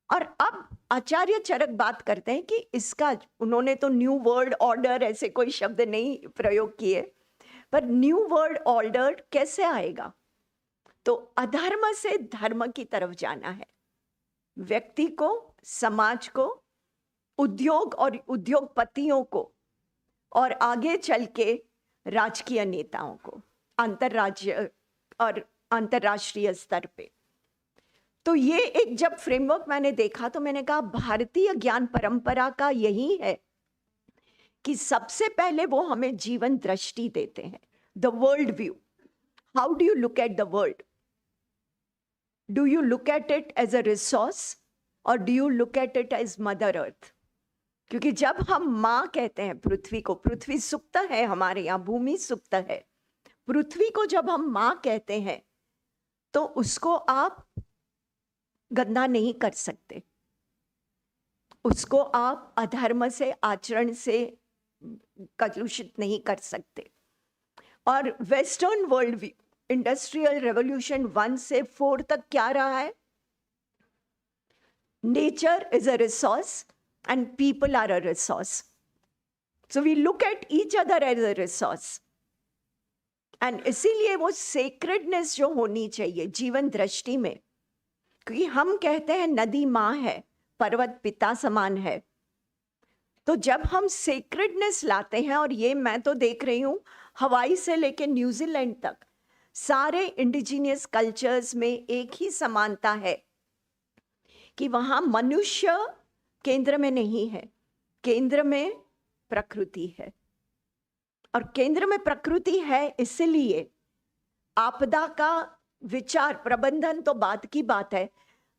Speaker 5: और अब आचार्य चरक बात करते हैं कि इसका, उन्होंने तो न्यू वर्ल्ड ऑर्डर ऐसे कोई शब्द नहीं प्रयोग किए, पर न्यू वर्ल्ड ऑर्डर कैसे आएगा? तो अधर्म से धर्म की तरफ जाना है, व्यक्ति को, समाज को, उद्योग और उद्योगपतियों को, और आगे चल के राजकीय नेताओं को, अंतरराज्य और अंतरराष्ट्रीय स्तर पे। तो ये एक जब फ्रेमवर्क मैंने देखा तो मैंने कहा भारतीय ज्ञान परंपरा का यही है कि सबसे पहले वो हमें जीवन दृष्टि देते हैं, the world view. How do you look at the world? Do you look at it as a resource और do you look at it as mother earth? क्योंकि जब हम माँ कहते हैं पृथ्वी को, पृथ्वी सुप्त है हमारे यहाँ, भूमि सुप्त है, पृथ्वी को जब हम माँ कहते हैं तो उसको आप गंदा नहीं कर सकते, उसको आप अधर्म से, आचरण से कलुषित नहीं कर सकते। और वेस्टर्न वर्ल्ड इंडस्ट्रियल रेवोल्यूशन 1 से 4 तक क्या रहा है? Nature is a resource and people are a resource, so we look at each other as a resource. And इसीलिए वो सेक्रेडनेस जो होनी चाहिए जीवन दृष्टि में, क्योंकि हम कहते हैं नदी माँ है, पर्वत पिता समान है, तो जब हम सेक्रेडनेस लाते हैं, और ये मैं तो देख रही हूँ हवाई से लेकर न्यूजीलैंड तक सारे इंडिजिनियस कल्चर्स में एक ही समानता है कि वहाँ मनुष्य केंद्र में नहीं है, केंद्र में प्रकृति है। और केंद्र में प्रकृति है, इसलिए आपदा का विचार प्रबंधन तो बात की बात है,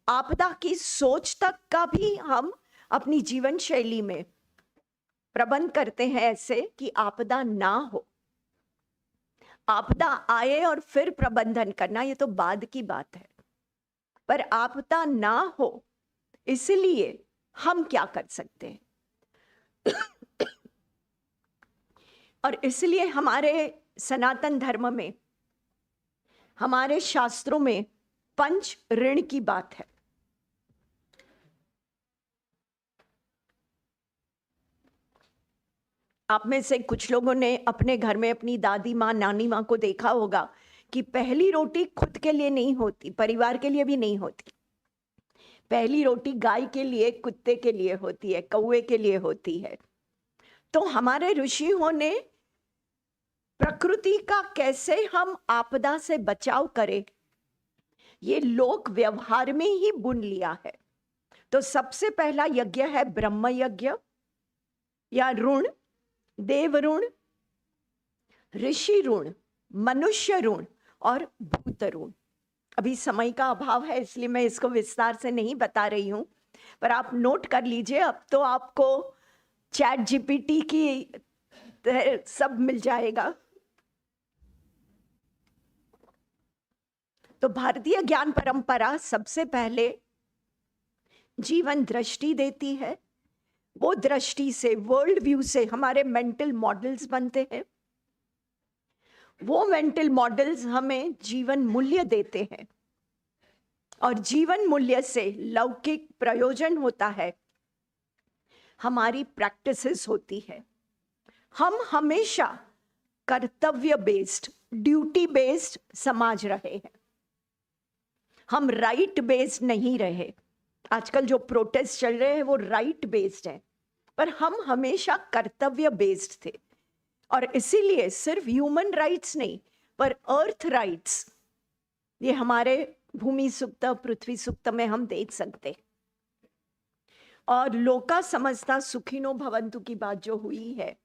Speaker 5: आपदा की सोच तक का भी हम अपनी जीवन शैली में प्रबंध करते हैं ऐसे कि आपदा ना हो। आपदा आए और फिर प्रबंधन करना ये तो बाद की बात है, पर आपदा ना हो इसलिए हम क्या कर सकते हैं? और इसलिए हमारे सनातन धर्म में, हमारे शास्त्रों में पंच ऋण की बात है। आप में से कुछ लोगों ने अपने घर में अपनी दादी माँ, नानी माँ को देखा होगा कि पहली रोटी खुद के लिए नहीं होती, परिवार के लिए भी नहीं होती। पहली रोटी गाय के लिए, कुत्ते के लिए होती है, कौवे के लिए होती है। तो हमारे ऋषियों ने प्रकृति का कैसे हम आपदा से बचाव करें, ये लोक व्यवहार में ही बुन लिया है। तो सबसे पहला यज्ञ है ब्रह्म यज्ञ या ऋण, देव ऋण, ऋषि ऋण, मनुष्य ऋण और भूत ऋण। अभी समय का अभाव है इसलिए मैं इसको विस्तार से नहीं बता रही हूं, पर आप नोट कर लीजिए। अब तो आपको चैट जीपीटी की सब मिल जाएगा। तो भारतीय ज्ञान परंपरा सबसे पहले जीवन दृष्टि देती है। वो दृष्टि से, वर्ल्ड व्यू से हमारे मेंटल मॉडल्स बनते हैं। वो मेंटल मॉडल्स हमें जीवन मूल्य देते हैं और जीवन मूल्य से लौकिक प्रयोजन होता है, हमारी प्रैक्टिसेस होती है। हम हमेशा कर्तव्य बेस्ड, ड्यूटी बेस्ड समाज रहे हैं, हम राइट बेस्ड नहीं रहे। आजकल जो प्रोटेस्ट चल रहे हैं वो राइट बेस्ड है, पर हम हमेशा कर्तव्य बेस्ड थे। और इसीलिए सिर्फ ह्यूमन राइट्स नहीं, पर अर्थ राइट्स, ये हमारे भूमि सुक्त, पृथ्वी सुक्त में हम देख सकते। और लोका समझता सुखिनो भवन्तु की बात जो हुई है,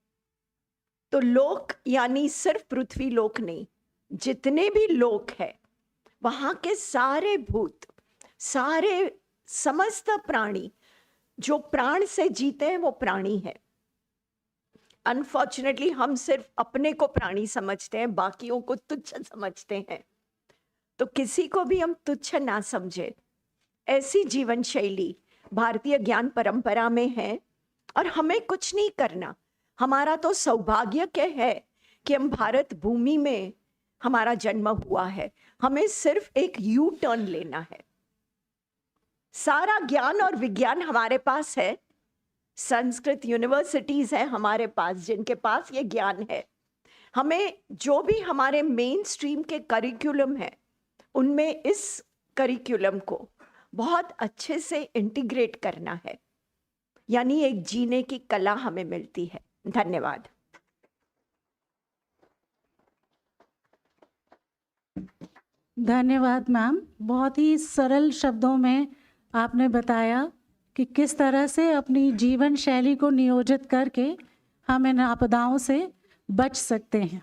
Speaker 5: तो लोक यानी सिर्फ पृथ्वी लोक नहीं, जितने भी लोक है वहां के सारे भूत, सारे समस्त प्राणी जो प्राण से जीते हैं वो प्राणी है। अनफॉर्चुनेटली हम सिर्फ अपने को प्राणी समझते हैं, बाकियों को तुच्छ समझते हैं। तो किसी को भी हम तुच्छ ना समझे, ऐसी जीवन शैली भारतीय ज्ञान परंपरा में है। और हमें कुछ नहीं करना, हमारा तो सौभाग्य क्या है कि हम भारत भूमि में हमारा जन्म हुआ है। हमें सिर्फ एक यू टर्न लेना है। सारा ज्ञान और विज्ञान हमारे पास है, संस्कृत यूनिवर्सिटीज है हमारे पास जिनके पास ये ज्ञान है। हमें जो भी हमारे मेन स्ट्रीम के करिकुलम है उनमें इस करिकुलम को बहुत अच्छे से इंटीग्रेट करना है, यानी एक जीने की कला हमें मिलती है। धन्यवाद।
Speaker 6: धन्यवाद मैम, बहुत ही सरल शब्दों में आपने बताया कि किस तरह से अपनी जीवन शैली को नियोजित करके हम इन आपदाओं से बच सकते हैं।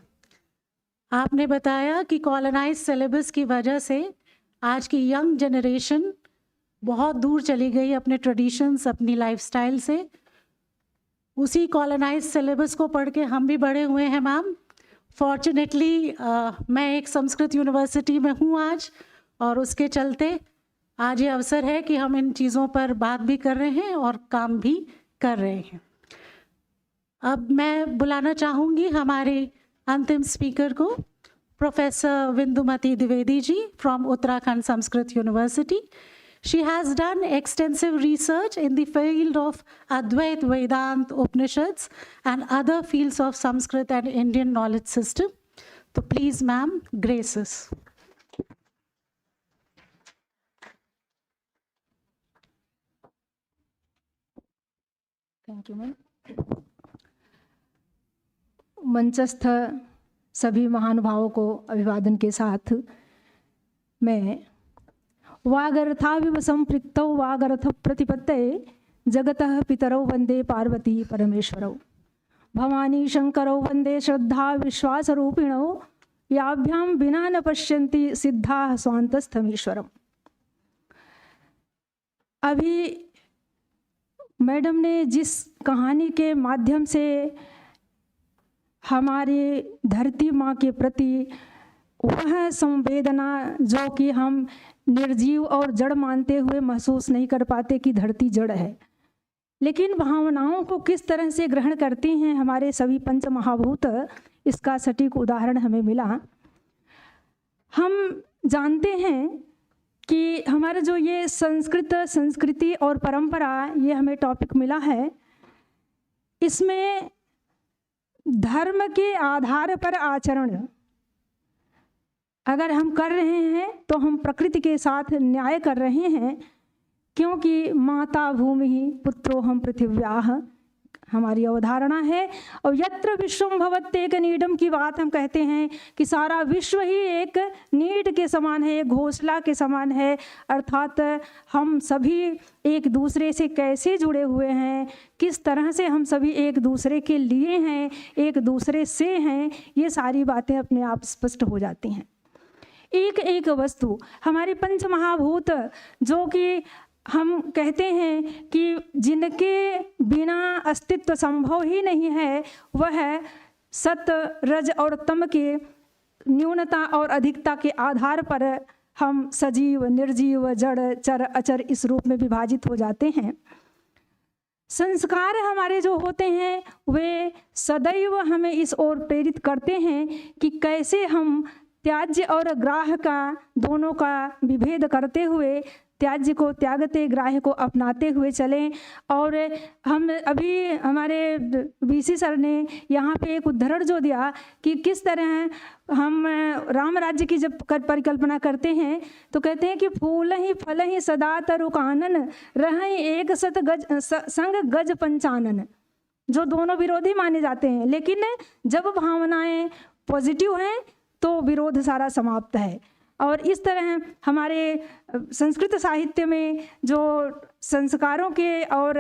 Speaker 6: आपने बताया कि कॉलोनाइज सिलेबस की वजह से आज की यंग जनरेशन बहुत दूर चली गई अपने ट्रेडिशंस, अपनी लाइफस्टाइल से, उसी कॉलोनाइज सिलेबस को पढ़ के हम भी बड़े हुए हैं मैम। फॉर्चुनेटली मैं एक संस्कृत यूनिवर्सिटी में हूँ आज, और उसके चलते आज ये अवसर है कि हम इन चीज़ों पर बात भी कर रहे हैं और काम भी कर रहे हैं। अब मैं बुलाना चाहूँगी हमारे अंतिम स्पीकर को, professor Vindumati Dwivedi ji from Uttarakhand Sanskrit university. She has done extensive research in the field of Advait Vedant Upanishads and other fields of Sanskrit and Indian knowledge system. So please, ma'am, grace us.
Speaker 7: Thank you, ma'am. मंचस्थ सभी महानुभावों को अभिवादन के साथ मैं वागर्थाविव संपृक्तौ वागर्थ प्रतिपत्तये जगतः पितरौ वंदे पार्वती परमेश्वरौ भवानी शंकरौ वंदे श्रद्धा विश्वासरूपिणौ याभ्यां विना न पश्यन्ति सिद्धाः स्वान्तस्थमीश्वरम्। अभी मैडम ने जिस कहानी के माध्यम से हमारे धरती माँ के प्रति वह संवेदना जो कि हम निर्जीव और जड़ मानते हुए महसूस नहीं कर पाते कि धरती जड़ है, लेकिन भावनाओं को किस तरह से ग्रहण करती हैं हमारे सभी पंच महाभूत, इसका सटीक उदाहरण हमें मिला। हम जानते हैं कि हमारा जो ये संस्कृति और परंपरा, ये हमें टॉपिक मिला है, इसमें धर्म के आधार पर आचरण अगर हम कर रहे हैं तो हम प्रकृति के साथ न्याय कर रहे हैं, क्योंकि माता भूमि पुत्रो हम पृथिव्याः हमारी अवधारणा है। और यत्र विश्वम भवत्येक नीडम की बात हम कहते हैं कि सारा विश्व ही एक नीड के समान है, एक घोंसला के समान है। अर्थात हम सभी एक दूसरे से कैसे जुड़े हुए हैं, किस तरह से हम सभी एक दूसरे के लिए हैं, एक दूसरे से हैं, ये सारी बातें अपने आप स्पष्ट हो जाती हैं। एक एक वस्तु हमारे पंच महाभूत जो कि हम कहते हैं कि जिनके बिना अस्तित्व संभव ही नहीं है, वह सत रज और तम के न्यूनता और अधिकता के आधार पर हम सजीव निर्जीव जड़ चर अचर इस रूप में विभाजित हो जाते हैं। संस्कार हमारे जो होते हैं वे सदैव हमें इस ओर प्रेरित करते हैं कि कैसे हम त्याज्य और ग्राह्य का दोनों का विभेद करते हुए त्याज्य को त्यागते ग्राह्य को अपनाते हुए चलें। और हम अभी हमारे वीसी सर ने यहाँ पे एक उदाहरण जो दिया कि किस तरह हम राम राज्य की जब परिकल्पना करते हैं तो कहते हैं कि फूल ही फल ही सदा तरु कानन रहें एक सत गज संग गज पंचानन, जो दोनों विरोधी माने जाते हैं, लेकिन जब भावनाएं पॉजिटिव हैं तो विरोध सारा समाप्त है। और इस तरह हमारे संस्कृत साहित्य में जो संस्कारों के और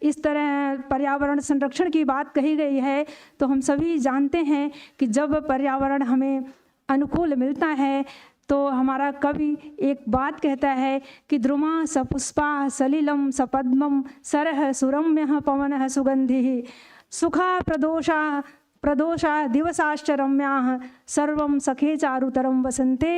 Speaker 7: इस तरह पर्यावरण संरक्षण की बात कही गई है, तो हम सभी जानते हैं कि जब पर्यावरण हमें अनुकूल मिलता है तो हमारा कवि एक बात कहता है कि द्रुमा सपुष्पा सलिलम सपद्मम सरह सुरम्य पवन सुगंधि सुखा प्रदोषा दिवसाश्च रम्याः सर्वं सखे चारुतरं वसंते।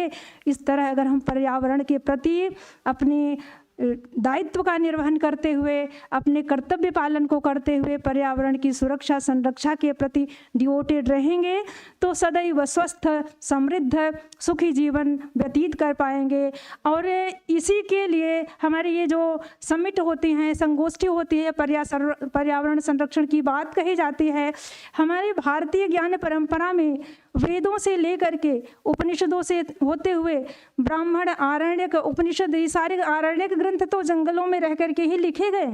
Speaker 7: इस तरह अगर हम पर्यावरण के प्रति अपने दायित्व का निर्वहन करते हुए, अपने कर्तव्य पालन को करते हुए पर्यावरण की सुरक्षा संरक्षा के प्रति डिवोटेड रहेंगे तो सदैव स्वस्थ समृद्ध सुखी जीवन व्यतीत कर पाएंगे। और इसी के लिए हमारी ये जो समिट होती हैं, संगोष्ठी होती है, पर्यावरण संरक्षण की बात कही जाती है, हमारे भारतीय ज्ञान परंपरा में वेदों से लेकर के उपनिषदों से होते हुए ब्राह्मण आरण्यक उपनिषद, ये सारे आरण्यक ग्रंथ तो जंगलों में रह करके ही लिखे गए।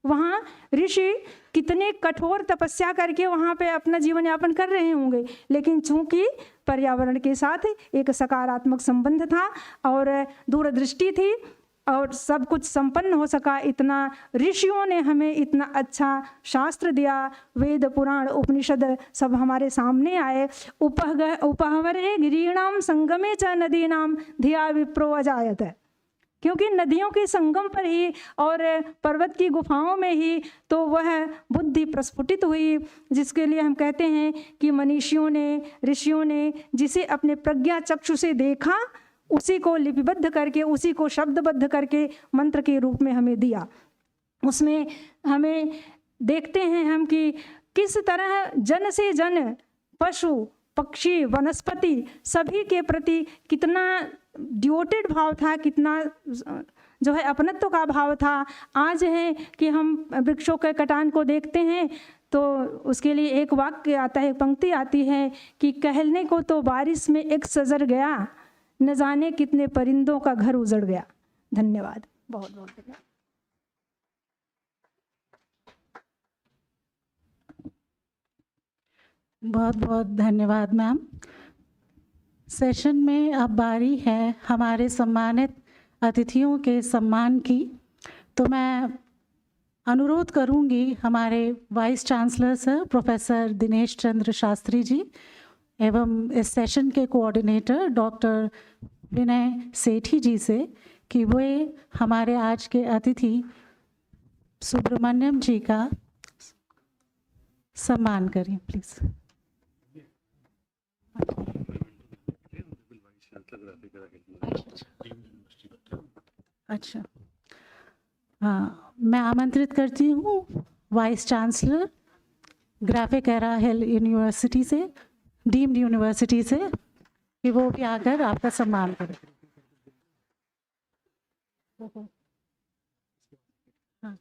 Speaker 7: वहाँ ऋषि कितने कठोर तपस्या करके वहाँ पे अपना जीवन यापन कर रहे होंगे, लेकिन चूंकि पर्यावरण के साथ एक सकारात्मक संबंध था और दूरदृष्टि थी और सब कुछ संपन्न हो सका, इतना ऋषियों ने हमें इतना अच्छा शास्त्र दिया। वेद पुराण उपनिषद सब हमारे सामने आए। उपहवरे गिरीणाम संगमे च नदीनाम धिया विप्रो अजायत। क्योंकि नदियों के संगम पर ही और पर्वत की गुफाओं में ही तो वह बुद्धि प्रस्फुटित हुई, जिसके लिए हम कहते हैं कि मनीषियों ने, ऋषियों ने जिसे अपने प्रज्ञा चक्षु से देखा, उसी को लिपिबद्ध करके, उसी को शब्दबद्ध करके मंत्र के रूप में हमें दिया। उसमें हमें देखते हैं हम कि किस तरह जन से जन, पशु पक्षी वनस्पति सभी के प्रति कितना डिवोटेड भाव था, कितना जो है अपनत्व का भाव था। आज है कि हम वृक्षों के कटान को देखते हैं तो उसके लिए एक वाक्य आता है, एक पंक्ति आती है कि कहलने को तो बारिश में एक सजर गया, न जाने कितने परिंदों का घर उजड़ गया। धन्यवाद, बहुत बहुत धन्यवाद।
Speaker 6: बहुत बहुत धन्यवाद मैम। सेशन में अब बारी है हमारे सम्मानित अतिथियों के सम्मान की, तो मैं अनुरोध करूंगी हमारे vice chancellor sir professor Dinesh Chandra Shastri ji एवं इस सेशन के कोऑर्डिनेटर डॉक्टर विनय सेठी जी से कि वे हमारे आज के अतिथि सुब्रमण्यम जी का सम्मान करें प्लीज़। अच्छा, हाँ, मैं आमंत्रित करती हूँ वाइस चांसलर ग्राफिक एरा हिल यूनिवर्सिटी से, डीम्ड यूनिवर्सिटी से, कि वो भी आकर आपका सम्मान करें। हाँ।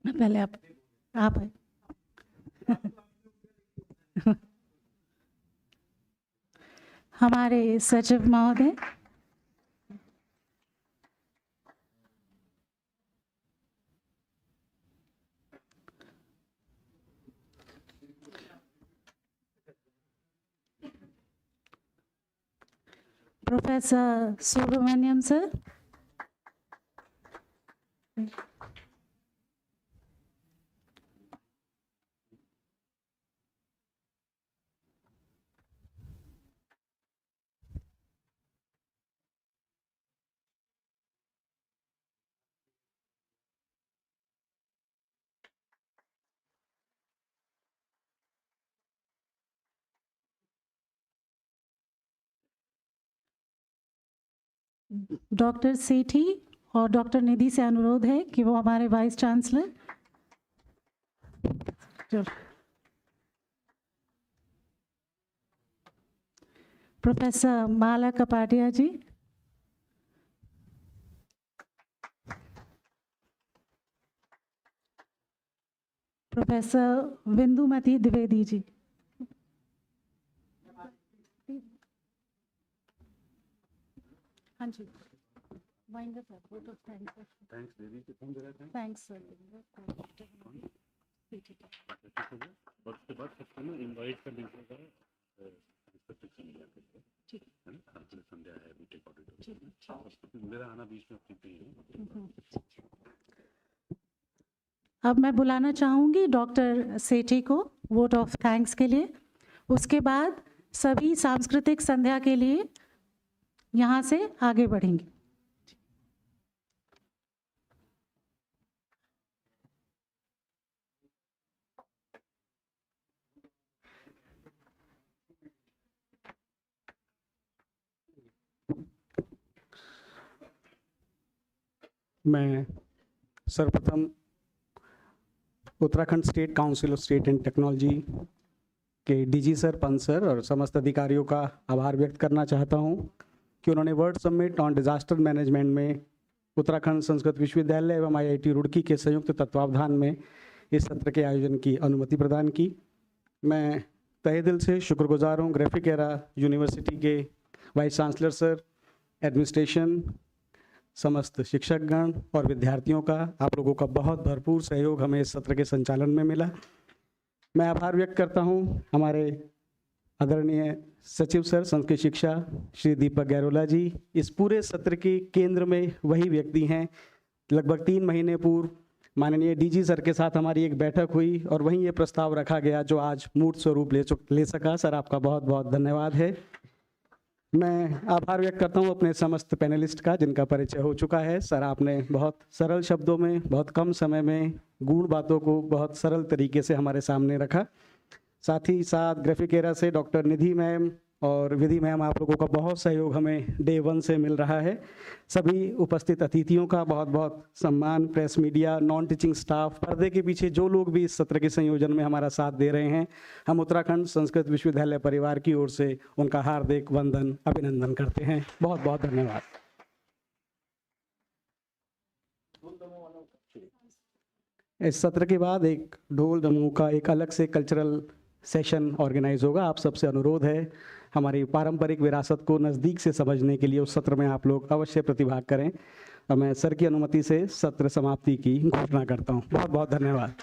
Speaker 6: पहले आप आए। हमारे सचिव महोदय, प्रोफेसर सुब्रमण्यम सर, डॉक्टर सेठी और डॉक्टर निधि से अनुरोध है कि वो हमारे वाइस चांसलर प्रोफेसर माला कपाटिया जी, प्रोफेसर विंदुमती द्विवेदी जी, हाँ जी, थैंक्स सर।
Speaker 1: उसके बाद सबको इनवाइट कर दीजिएगा, ठीक है ना, संध्या है बीटेक ऑडिटर, मेरा आना बीच में अपनी पे है।
Speaker 6: अब मैं बुलाना चाहूँगी डॉक्टर सेठी को वोट ऑफ थैंक्स के लिए। उसके बाद सभी सांस्कृतिक संध्या के लिए यहाँ से आगे बढ़ेंगे।
Speaker 10: मैं सर्वप्रथम Uttarakhand state council of state and technology के डीजी सर, पंत सर और समस्त अधिकारियों का आभार व्यक्त करना चाहता हूं कि उन्होंने world summit on disaster management में उत्तराखंड संस्कृत विश्वविद्यालय एवं IIT रुड़की के संयुक्त तत्वावधान में इस सत्र के आयोजन की अनुमति प्रदान की। मैं तहे दिल से शुक्रगुजार हूँ ग्राफिक एरा यूनिवर्सिटी के वाइस चांसलर सर, एडमिनिस्ट्रेशन, समस्त शिक्षकगण और विद्यार्थियों का। आप लोगों का बहुत भरपूर सहयोग हमें इस सत्र के संचालन में मिला। मैं आभार व्यक्त करता हूं हमारे आदरणीय सचिव सर संस्कृत शिक्षा श्री दीपक गैरोला जी, इस पूरे सत्र के केंद्र में वही व्यक्ति हैं। लगभग 3 महीने पूर्व माननीय डीजी सर के साथ हमारी एक बैठक हुई और वहीं ये प्रस्ताव रखा गया जो आज मूर्त स्वरूप ले सका। सर आपका बहुत बहुत धन्यवाद है। मैं आभार व्यक्त करता हूँ अपने समस्त पैनलिस्ट का जिनका परिचय हो चुका है। सर आपने बहुत सरल शब्दों में, बहुत कम समय में गूढ़ बातों को बहुत सरल तरीके से हमारे सामने रखा। साथ ही साथ ग्राफिकेरा से डॉक्टर निधि मैम और विधि मैम, आप लोगों का बहुत सहयोग हमें डे 1 से मिल रहा है। सभी उपस्थित अतिथियों का बहुत बहुत सम्मान, press media, non teaching staff, पर्दे के पीछे जो लोग भी इस सत्र के संयोजन में हमारा साथ दे रहे हैं, हम उत्तराखंड संस्कृत विश्वविद्यालय परिवार की ओर से उनका हार्दिक वंदन, अभिनंदन करते हैं। बहुत बहुत धन्यवाद। इस सत्र के बाद एक ढोल दमोह का एक अलग से कल्चरल सेशन ऑर्गेनाइज होगा। आप सबसे अनुरोध है हमारी पारंपरिक विरासत को नज़दीक से समझने के लिए उस सत्र में आप लोग अवश्य प्रतिभाग करें। और मैं सर की अनुमति से सत्र समाप्ति की घोषणा करता हूँ। बहुत बहुत धन्यवाद।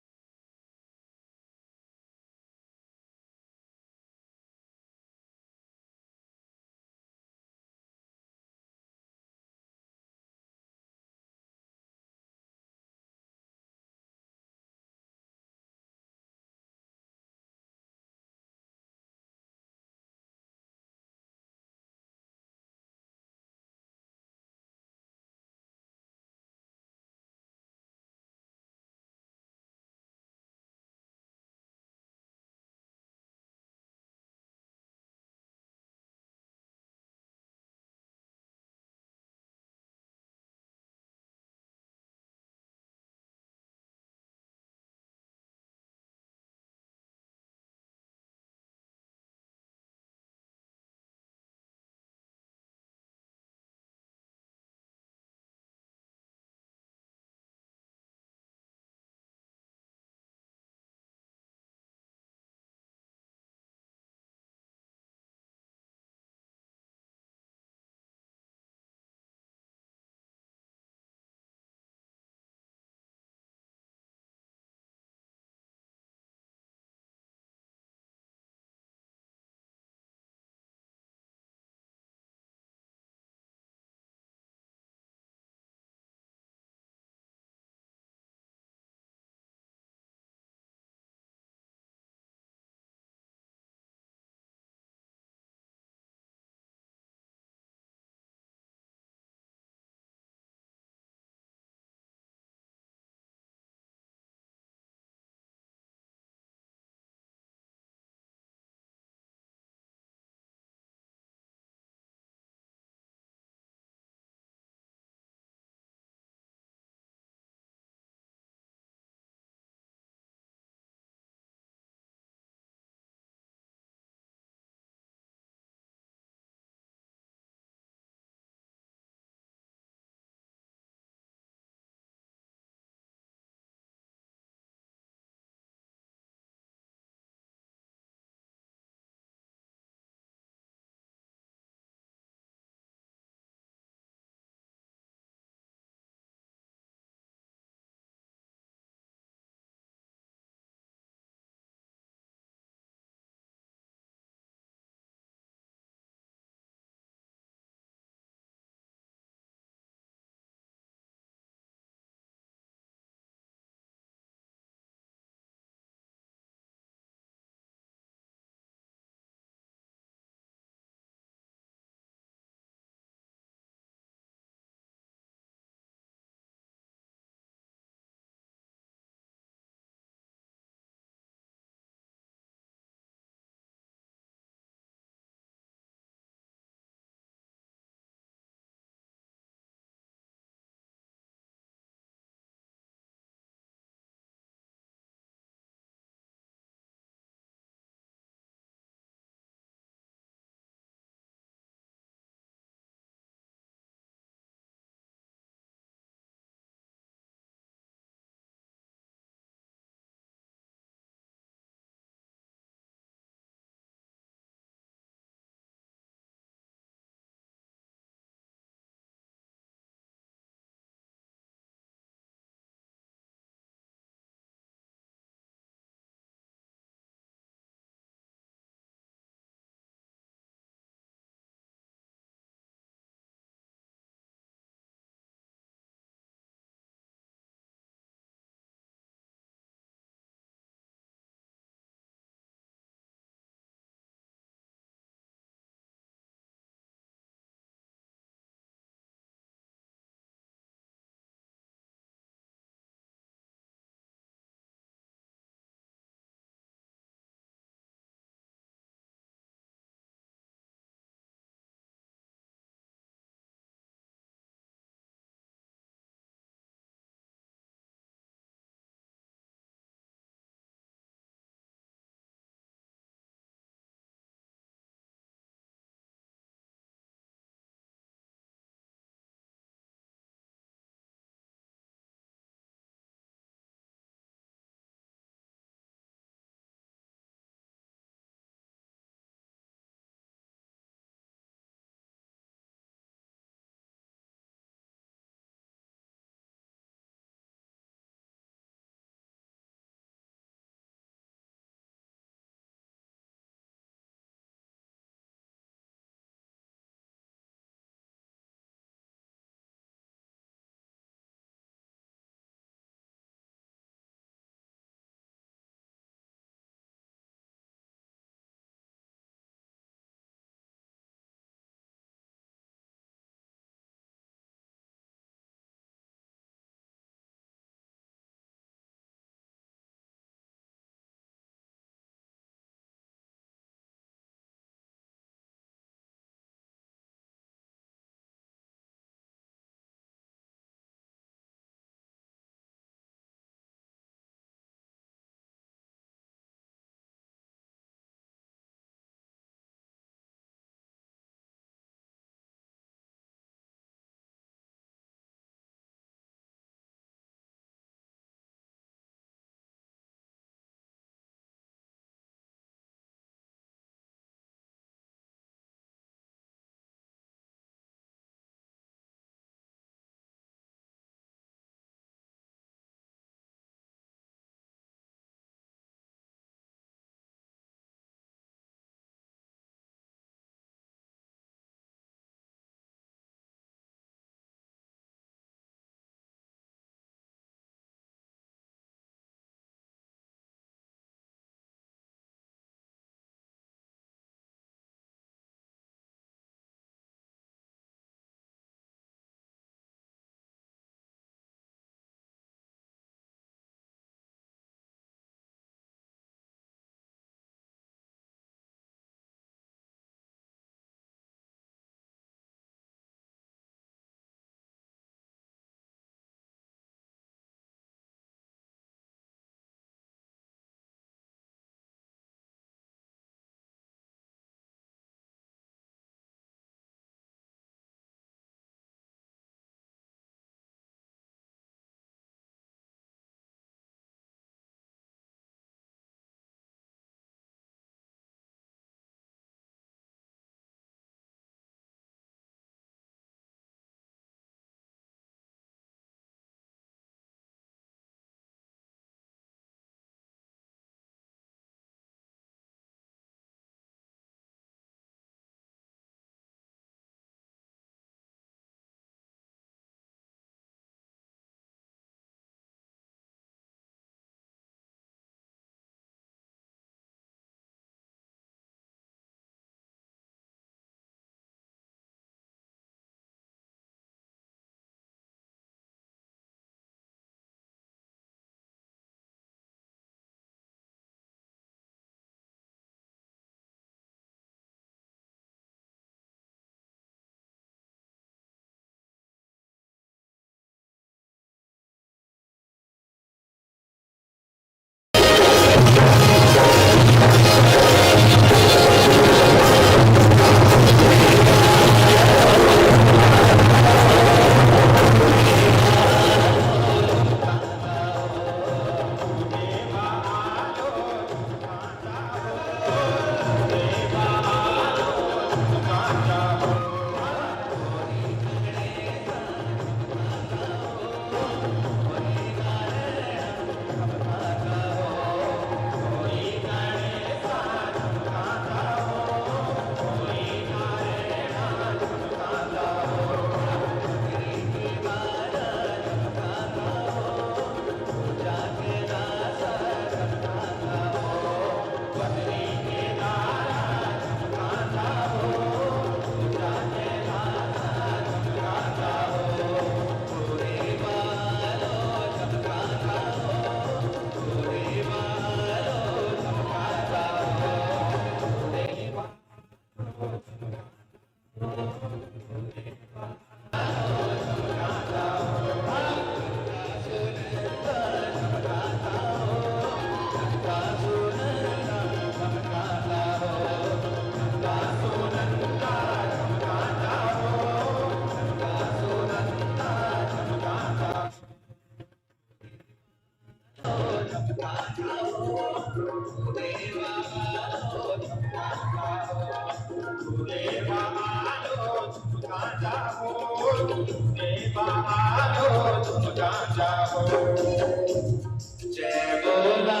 Speaker 16: जय बोला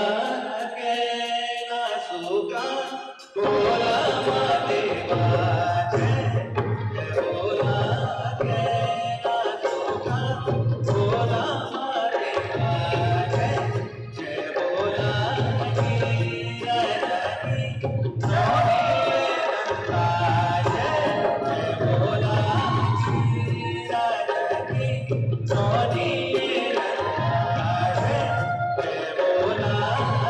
Speaker 16: कहना सुका बोला महादेवा जय बोला कहना सुका बोला महादेवा जय बोला हीरा जय बोला हीरा जय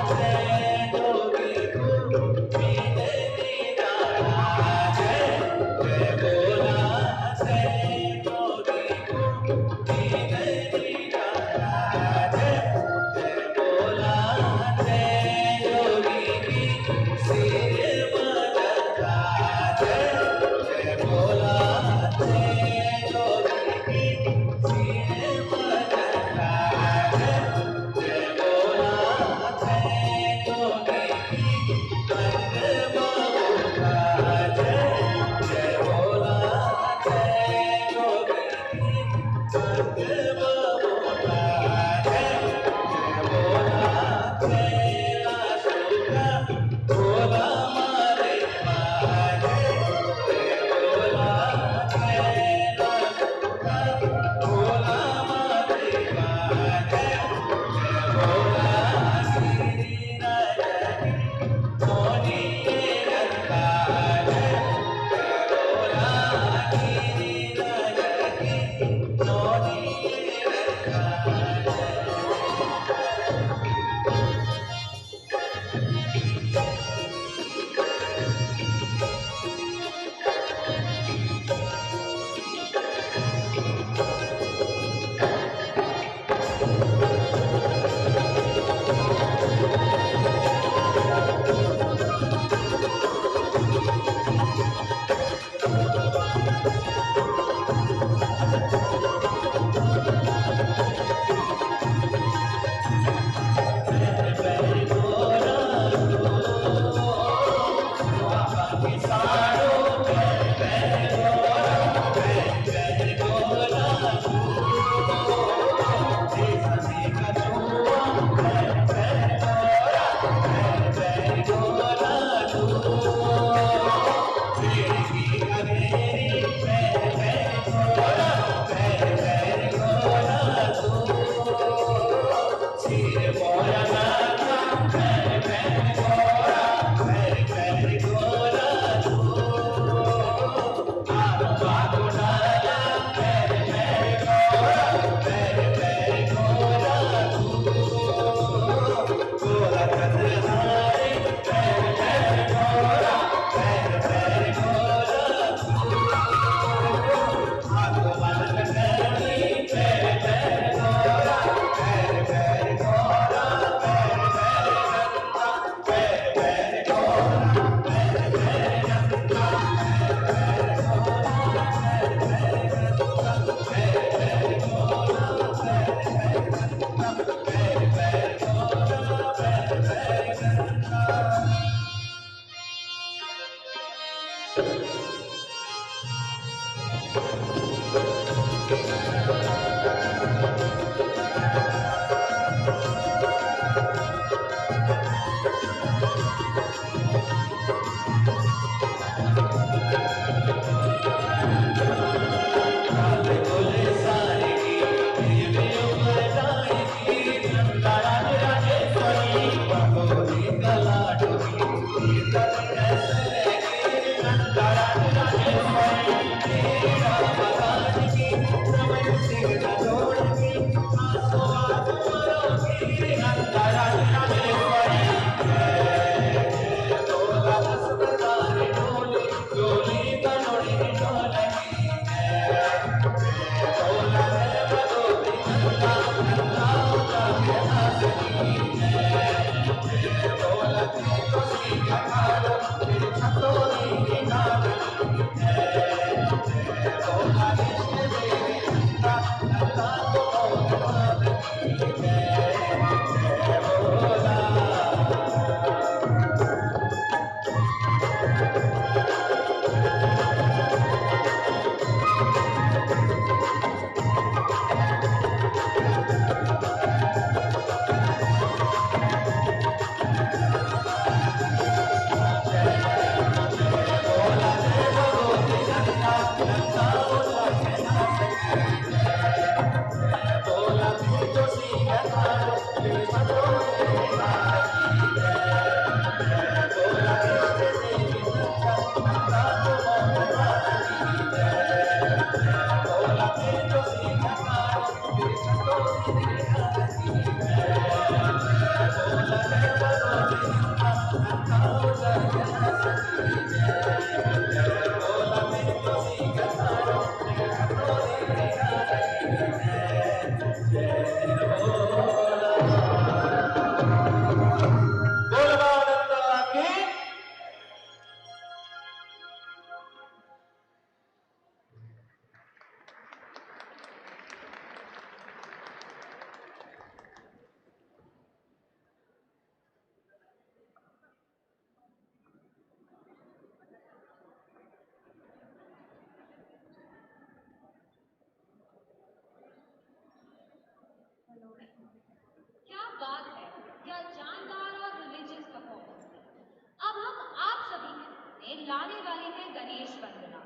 Speaker 21: में लाने वाले हैं गणेश वंदना,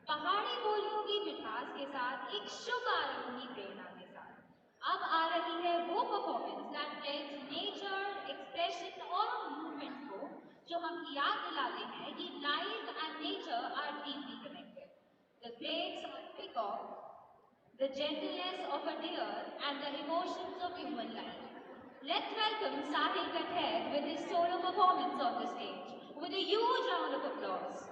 Speaker 21: पहाड़ी बोलियों की मिठास के साथ एक शुभ आरंभ की प्रेरणा के साथ। अब आ रही है वो performance that blends nature, expression और मूवमेंट को, जो हम याद दिलाते हैं कि life and nature are deeply connected. The grace of peacock, the gentleness of a deer and the emotions of human life. Let's welcome Sahil Kathed with his solo performance on the stage with a huge round of applause.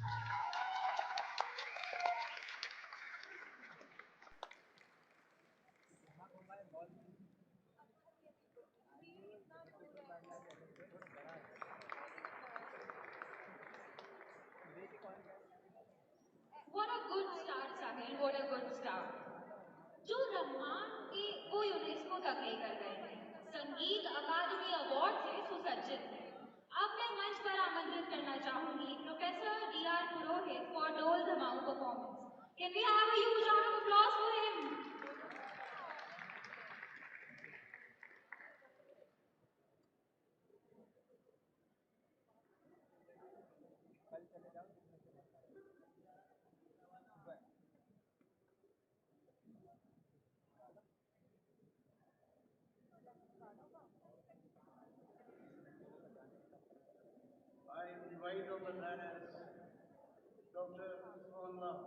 Speaker 21: What a good start, Sahil. What a good start. जो रहमान के वो UNESCO तक लेकर गए थे, संगीत अकादमी award से सुसज्जित थे। अब मैं मंच पर आमंत्रित करना चाहूंगी प्रोफेसर D.R. पुरोहित फॉर डोल धमाऊ performance. Can we have a huge round of applause for him?
Speaker 2: I invite on the dais Dr. Sonlal,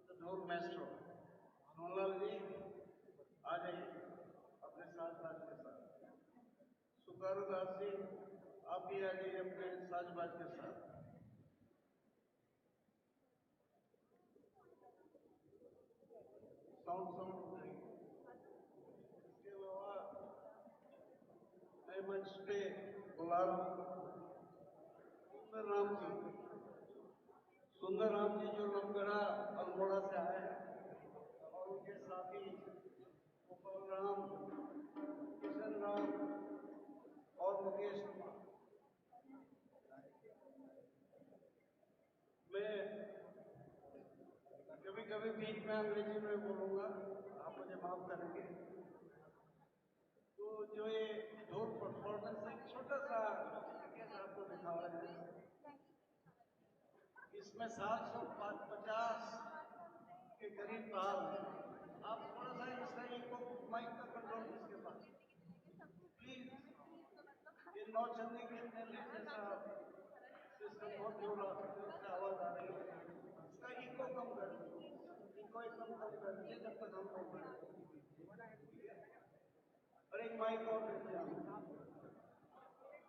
Speaker 2: the Dhol Maestro. Sonlal जी, आ जाइए अपने साजबाज के साथ। सुकारू दास जी, आप भी आ जाइए अपने साजबाज के साथ। साउंड हो जाएगी। इसके अलावा मैं मंच पे बुला रहा हूँ सुंदर राम जी जो लमगढ़ा अल्मोड़ा से आए हैं और उनके साथी गोपाल राम, किशन राम और मुकेश कुमार। मैं कभी कभी बीच में अंग्रेजी में बोलूँगा, आप मुझे माफ करेंगे। तो जो ये ढोल परफॉर्मेंस एक छोटा सा केस आपको दिखा रहे हैं, इसमें 750 के करीब ताल है। आप थोड़ा सा इसका इको माइक का कंट्रोल इसके पास प्लीज। ये नौचंदी के मेले जैसा सिस्टम बहुत जोर से आवाज आ रही है, इसका इको कम कर दीजिए, इको एकदम कम कर दीजिए जब तक हम लोग और एक माइक और देते हैं।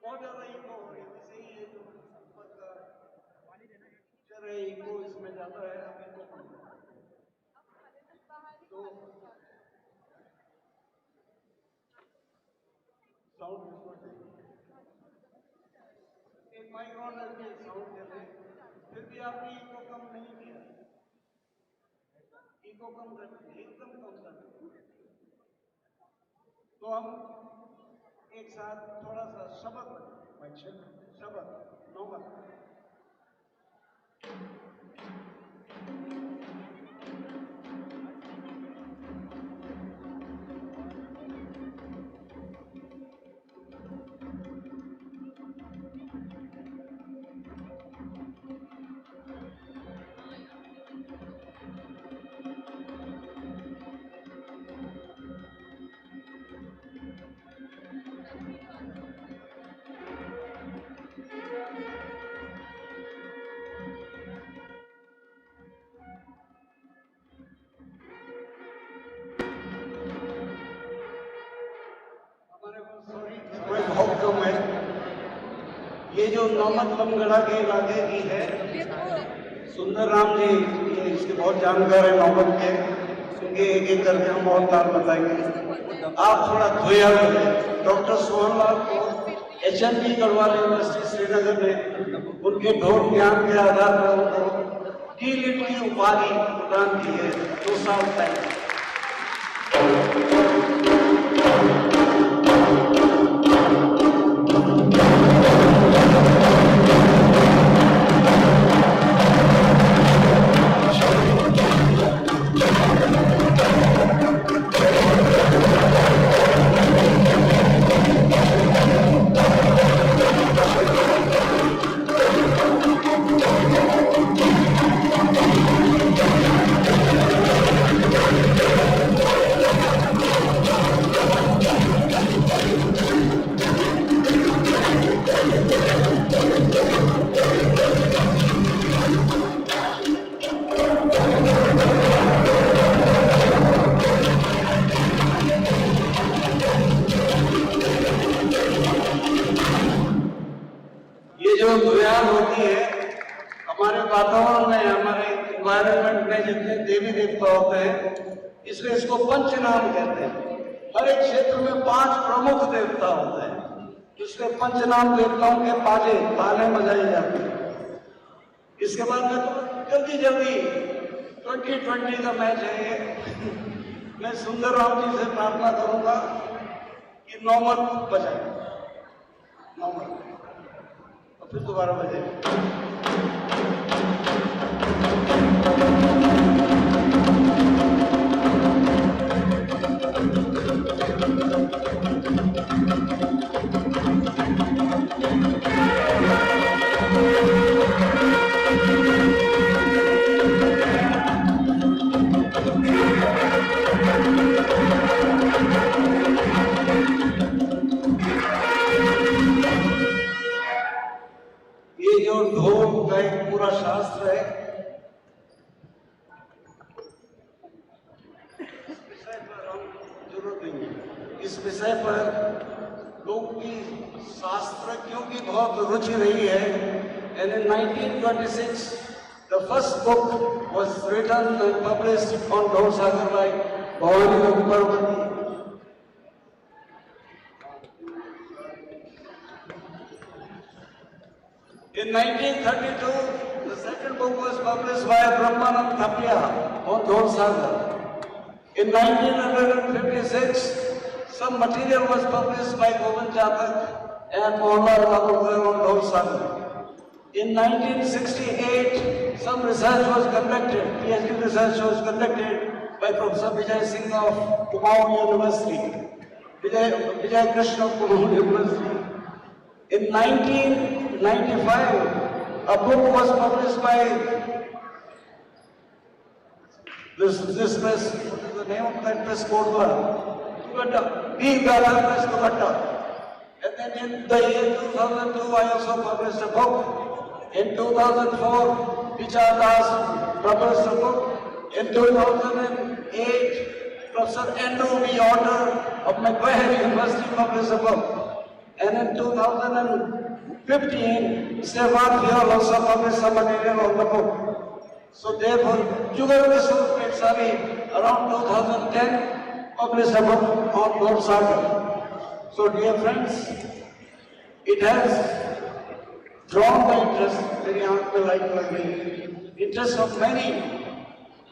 Speaker 2: बहुत ज्यादा इको हो रही है, वैसे ही ये जो ऊपर का चल रहा है इको इसमें ज्यादा है, अब इको कम तो साउंड इसको चाहिए, एक माइक और रखिए साउंड के लिए। फिर भी आपने इको कम नहीं किया, इको कम कर दीजिए, एकदम कम कर दीजिए। तो हम एक साथ थोड़ा सा शब्द नौबत बहुत कम है। ये जो नौमत लमगढ़ा के इलाके की है, सुंदर राम जी ये इसके बहुत जानकार है नौमत के, क्योंकि एक एक करके हम और ताल बताएंगे। आप थोड़ा धोया करें। डॉक्टर सोहनलाल को HND गढ़वाल यूनिवर्सिटी श्रीनगर में उनके ढोल ज्ञान के आधार पर उनको D.Litt की उपाधि प्रदान की है 2 साल पहले। ये जो धुयान होती है हमारे वातावरण में, हमारे एनवायरनमेंट में जितने देवी देवता होते हैं, इसलिए इसको पंच नाम कहते हैं। हर एक क्षेत्र में 5 प्रमुख देवता होते हैं, इसलिए पंचनाम देवताओं के ताले बजाए जाते हैं। इसके बाद में तो जल्दी 2020 का मैच है ये। मैं सुंदर राम जी से प्रार्थना करूंगा कि नौमत बजाए, नौमत, और फिर दोबारा बजाए। ये जो ढोल का एक पूरा शास्त्र है, इस विषय पर लोग की शास्त्रज्ञों की बहुत रुचि रही है। And in 1926, the first book was written and published on Dhol Sagar by Bhavani Parvati. In 1932, the second book was published by Brahmanand Thapia on Dhol Sagar. In 1956, some material was published by Govind Jatak and Mohanlal Babur on Dhol Sagar. In 1968, some research was conducted, PhD research was conducted by Professor Vijay Singh of Kumaon University, Vijay Krishna Kumaon University. In 1995, a book was published by this press, what is the name of that press code? Press Dugatta. And then in the year 2002, I also published a book. In 2004, Vichar Das published a book. In 2008, Professor Andrew B. Otter of Macquarie University published a book. And in 2015, Stefan Fiol also published some material on the book. So therefore, Jubilee Swabi around 2010 published a book on Dhol Sagar. So dear friends, it has drawn the interest of many,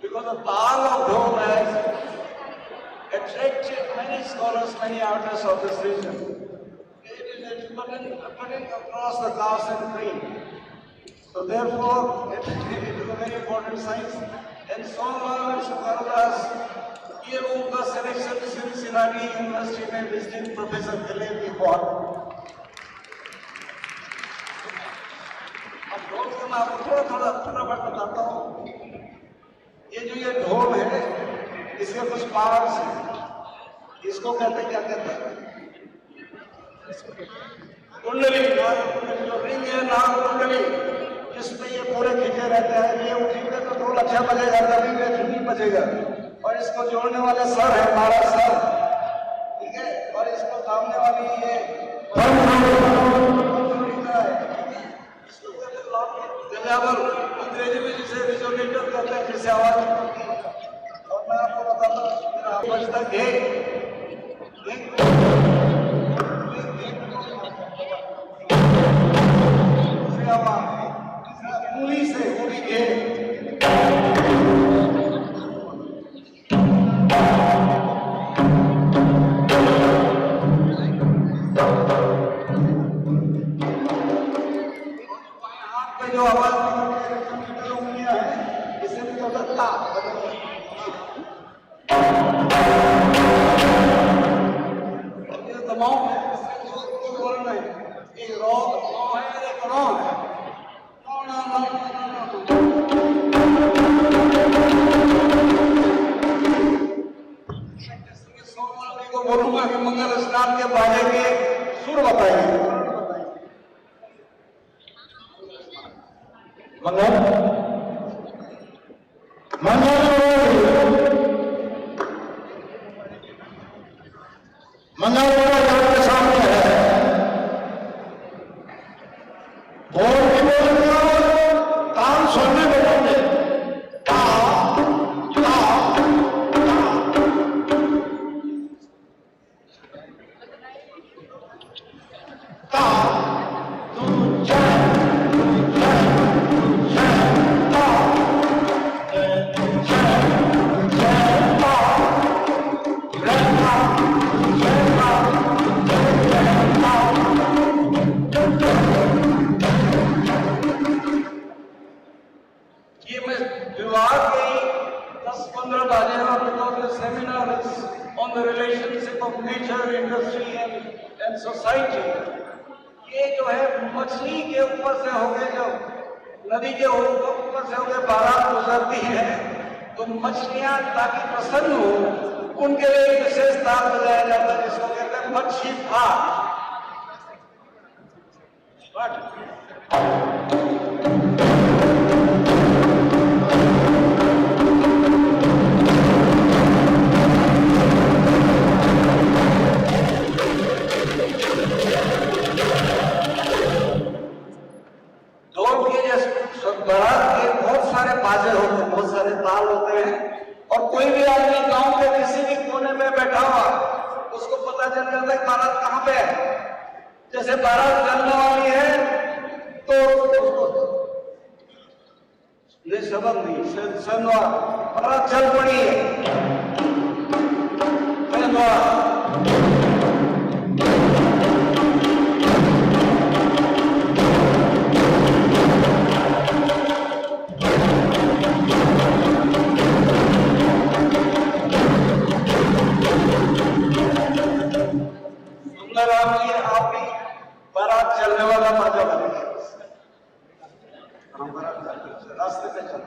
Speaker 2: because the Tal of Dhol has attracted many scholars, many artists of this region. It is putting across the class and creed. So therefore, it is a very important science. And Sonal and Shukardas, ये उनका selection सिलसिलानी university में visiting professor के लिए भी हुआ। अब ढोल का मैं आपको थोड़ा फटाफट बताता हूँ। ये जो ये ढोल है, इसके कुछ पार्ट्स हैं। इसको कहते क्या कहते हैं? कुंडली, जो रिंग है नाग कुंडली, जिसमें ये पूरे खींचे रहते हैं। ये उठेंगे तो ढोल अच्छा बजेगा, दबेंगे तो नहीं बजेगा। और इसको जोड़ने वाले सर है हमारा सर, ठीक है। और इसको थामने वाली ये अंग्रेजी में जिसे रिजोनेटर कहते हैं, जिसे आवाज निकलती है। और मैं आपको बताता हूँ बजता घे पूरी से पूरी घे जो आवाज उंगलियां है, इसे भी तो दत्ता ये तमाम है। इसको बोलना है एक रो है, एक रो है। को बोलूंगा कि मंगल स्नान के बाजे के सुर बताइए। मंगल मंगल मंगल आपके सामने है। बोल के बोल तान सुन नेचर, इंडस्ट्री एंड सोसाइटी, ये जो है मछली के ऊपर से होके, जो नदी के ऊपर से होके बारात गुजरती है, तो मछलियां ताकि प्रसन्न हो उनके लिए एक विशेष ताल बजाया जाता है जिसको कहते हैं मच्छी फाट। बारात के बहुत सारे बाजे होते हैं, बहुत सारे ताल होते हैं, और कोई भी आदमी गांव के किसी भी कोने में बैठा हुआ उसको पता चल जाता है बारात कहाँ पे है। जैसे बारात चलने वाली है तो ये सबक नहीं, बारात चल पड़ी है, आप भी बारात चलने वाला बाजा बनेगा, रास्ते पे चल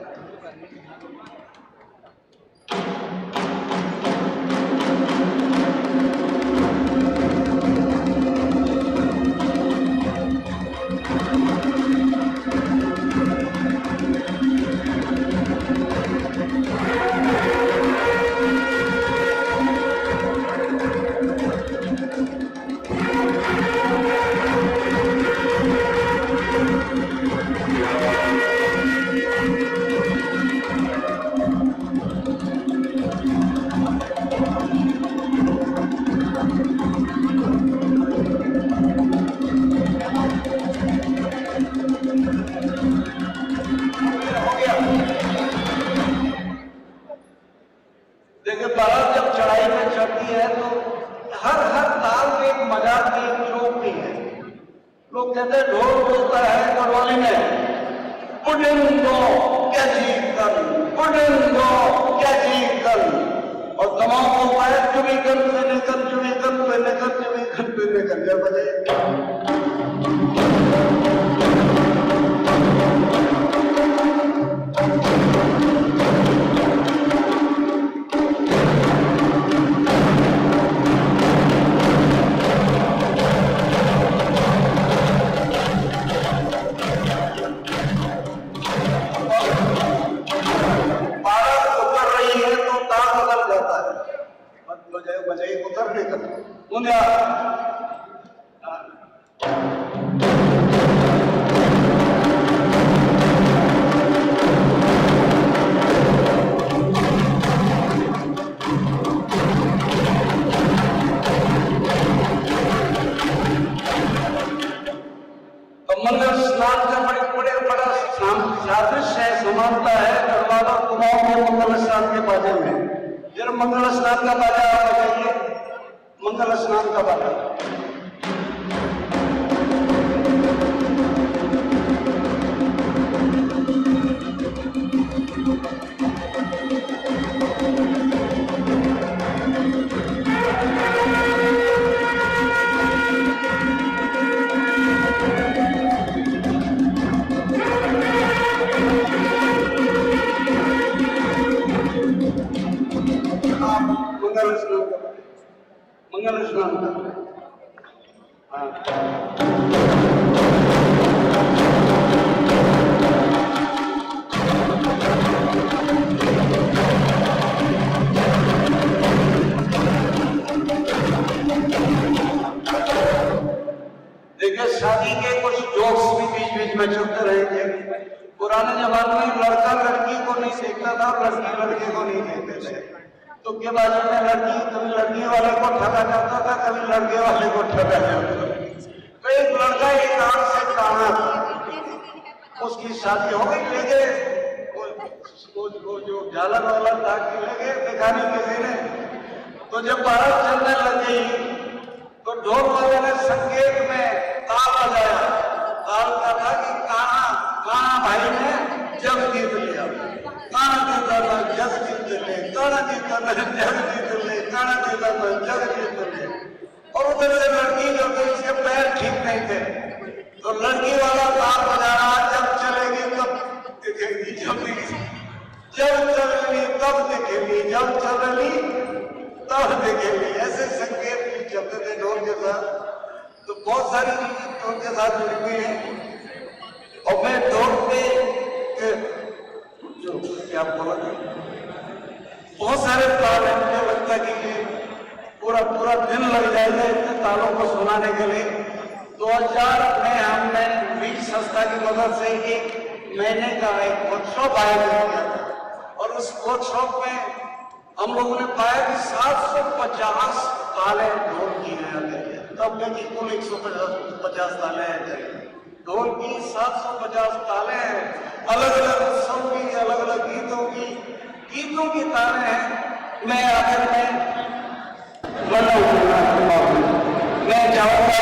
Speaker 2: ठिकाना देता था जग जीतते थे। और उधर से लड़की जो थी उसके पैर ठीक नहीं थे, तो लड़की वाला ताल बजा रहा, जब चलेगी तब दिखेगी, जब चलेगी तब दिखेगी, जब चलेगी तब देखेंगे। ऐसे संकेत भी चलते थे ढोल के साथ। तो बहुत सारी चीजें ढोल के साथ जुड़ी हुई है। और मैं ढोल पे जो क्या बोला, बहुत सारे ताल है, मुझे लगता है कि ये पूरा दिन लग जाएगा इतने तालों को सुनाने के लिए। 2000 में हमने बीज संस्था की मदद से एक महीने का एक वर्कशॉप आयोजित किया था, और उस वर्कशॉप में हम लोगों ने पाया कि 750 ताले ढोल की हैं। तब देखिए कुल 150 ताले हैं ढोल की, 750 ताले हैं, अलग अलग उत्सव की, अलग अलग गीतों की ताले हैं। मैं आखिर में मैं चाहूंगा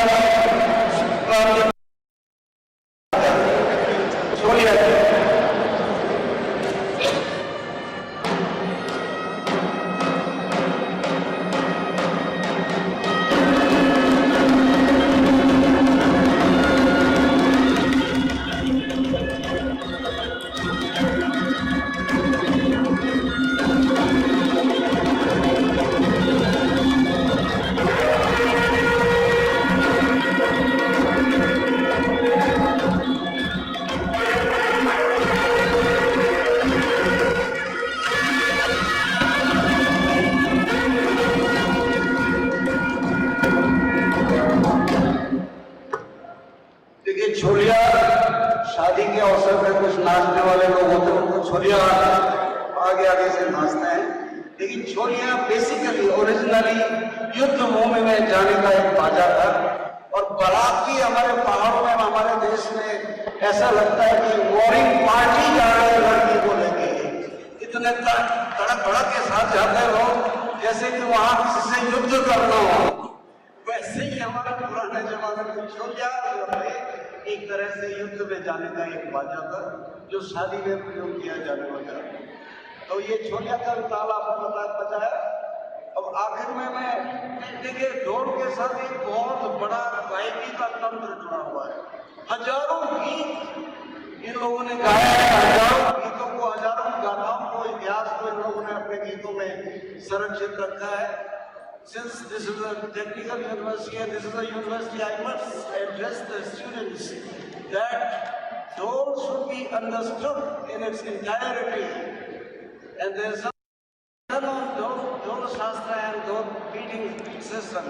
Speaker 2: छोलिया शादी के अवसर पर कुछ नाचने वाले लोग होते हैं, उनको छोलिया आगे आगे से नाचते हैं। लेकिन छोलिया बेसिकली ओरिजिनली युद्ध भूमि में जाने का एक बाजा था। और बारात की हमारे पहाड़ों में, हमारे देश में ऐसा लगता है कि वॉरिंग पार्टी जा रही है लड़की को लेके, इतने तड़क भड़क के साथ जाते हो जैसे कि वहां किसी से युद्ध करना हो। वैसे ही हमारा पुराने जमाने में छोलिया जो है एक तरह से युद्ध में जाने का एक बाजा था, जो शादी में प्रयोग किया जाने वाला। तो ये छोलिया का ताल आपने बजाया। अब आखिर में मैं देखिए ढोल के साथ एक बहुत बड़ा गायकी का तंत्र जुड़ा हुआ है। हजारों गीत इन लोगों ने गाया है, हजारों गीतों को, हजारों गाथाओं को, इतिहास को इन लोगों ने अपने गीतों में संरक्षित रखा है। Since this is a technical university and this is a university, I must address the students that dhol should be understood in its entirety. And there is some dhol shastra and dhol beating system.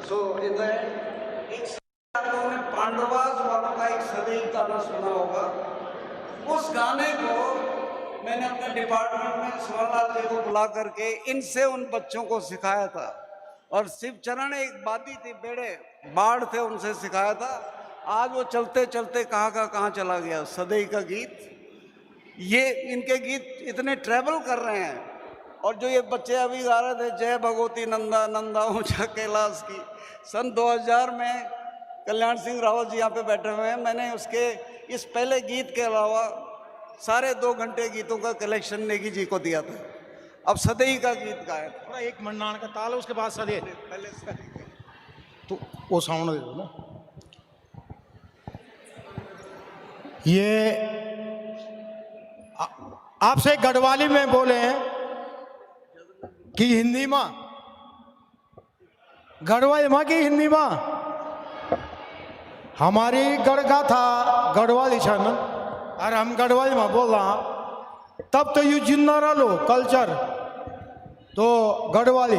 Speaker 2: So in the end, आप लोगों ने पांडवास वालों का एक सदैव गाना सुना होगा। उस गाने को मैंने अपने डिपार्टमेंट में सुवरलाल जी को बुला करके इनसे उन बच्चों को सिखाया था। और शिव चरण एक बाती थी, बेड़े बाढ़ थे, उनसे सिखाया था। आज वो चलते चलते कहाँ का कहाँ चला गया। सदैव का गीत, ये इनके गीत इतने ट्रैवल कर रहे हैं। और जो ये बच्चे अभी गा रहे थे, जय भगवती नंदा नंदा ऊंचा कैलाश की, सन 2000 में कल्याण सिंह रावत जी यहाँ पे बैठे हुए हैं। मैंने उसके इस पहले गीत के अलावा सारे 2 घंटे गीतों का कलेक्शन नेगी जी को दिया था। अब सदैव का गीत गाया था।
Speaker 9: एक मंडान का ताल है, उसके बाद सदैव
Speaker 2: पहले
Speaker 9: तो वो साउंड दे दो ना। ये आपसे गढ़वाली में बोले हैं कि हिंदी माँ, गढ़वाली माँ की हिंदी माँ हमारी गढ़गा था गढ़वाली छन और हम गढ़वाली माँ बोल रहा। तब तो यू जिन्ना रहो कल्चर तो गढ़वाली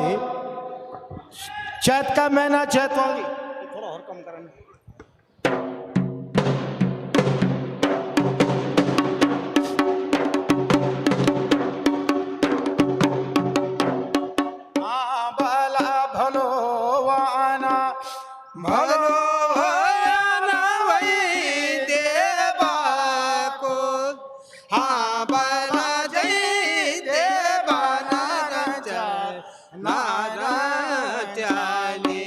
Speaker 9: चैत का महीना चैत वाली थोड़ा और कम करें। भला भलो वाना भलो भयाना वही देवा को। हाँ बना जय देवा नारा त्याली।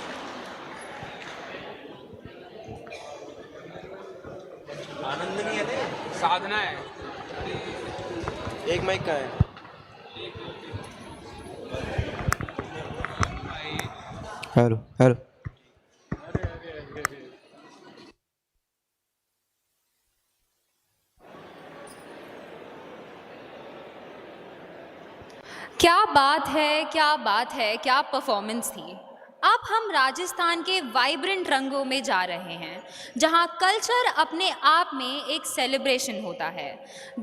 Speaker 16: आनंद नहीं है रे, साधना है। एक माइक का है। Hello hello.
Speaker 21: क्या बात है, क्या बात है, क्या परफॉर्मेंस थी। अब हम राजस्थान के वाइब्रेंट रंगों में जा रहे हैं, जहां कल्चर अपने आप में एक सेलिब्रेशन होता है।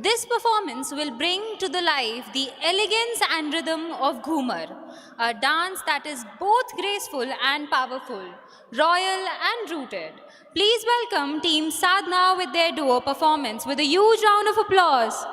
Speaker 21: This performance will bring to the life the elegance and rhythm of Ghoomar, a dance that is both graceful and powerful, royal and rooted. Please welcome Team Sadhna with their duo performance with a huge round of applause.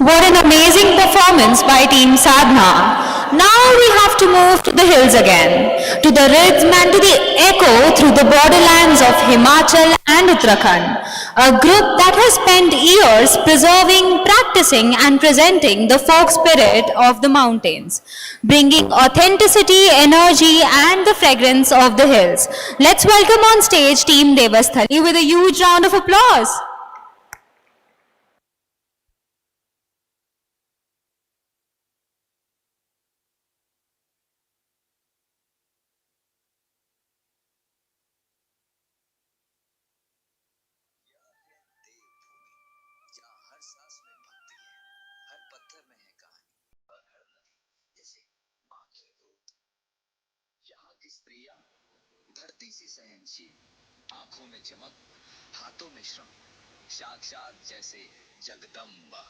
Speaker 15: What an amazing performance by Team Sadhna. Now we have to move to the hills again, to the rhythm and to the echo through the borderlands of Himachal and Uttarakhand, a group that has spent years preserving, practicing and presenting the folk spirit of the mountains, bringing authenticity, energy and the fragrance of the hills. Let's welcome on stage Team Devasthali with a huge round of applause.
Speaker 22: धरती सी सहनशील, आंखों में चमक, हाथों में श्रम, साक्षात जैसे जगदम्बा।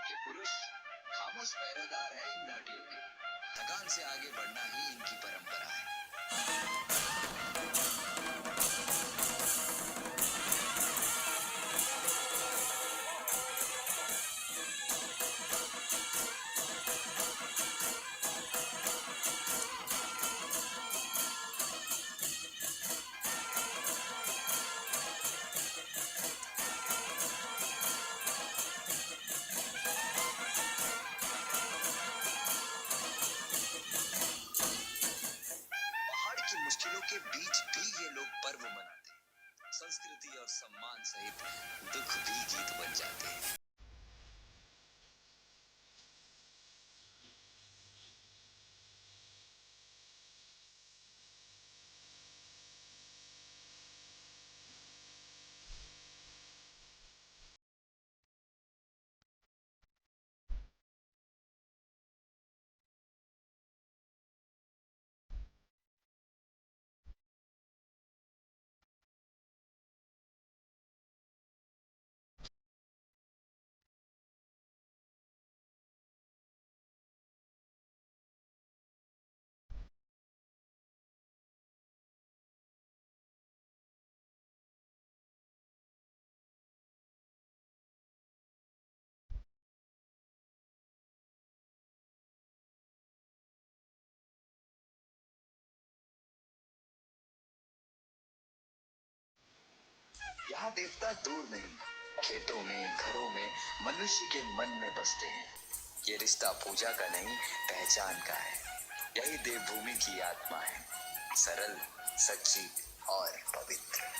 Speaker 22: ये पुरुष खामोश पहरेदार है इन घाटियों के, थकान से आगे बढ़ना ही इनकी परंपरा है। मुश्किलों के बीच भी ये लोग पर्व मनाते हैं, संस्कृति और सम्मान सहित दुख भी गीत बन जाते हैं। यहाँ देवता दूर नहीं, खेतों में, घरों में, मनुष्य के मन में बसते हैं। ये रिश्ता पूजा का नहीं, पहचान का है। यही देवभूमि की आत्मा है, सरल, सच्ची और पवित्र।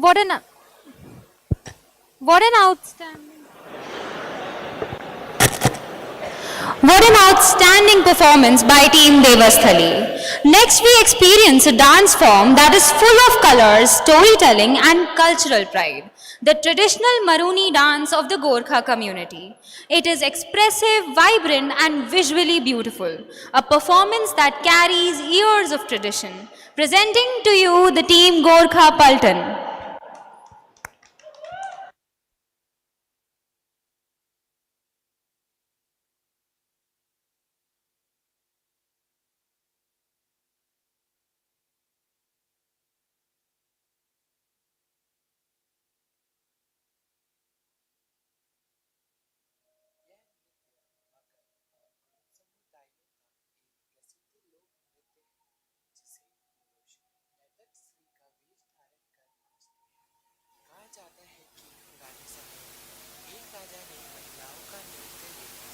Speaker 15: What an what an outstanding What an outstanding performance by Team Devasthali. Next, we experience a dance form that is full of colors, storytelling, and cultural pride. The traditional Maruni dance of the Gorkha community. It is expressive, vibrant, and visually beautiful. A performance that carries years of tradition. Presenting to you the team Gorkha Paltan.
Speaker 17: जाता है कि पुराने समय में एक राजा ने महिलाओं का नृत्य देखा,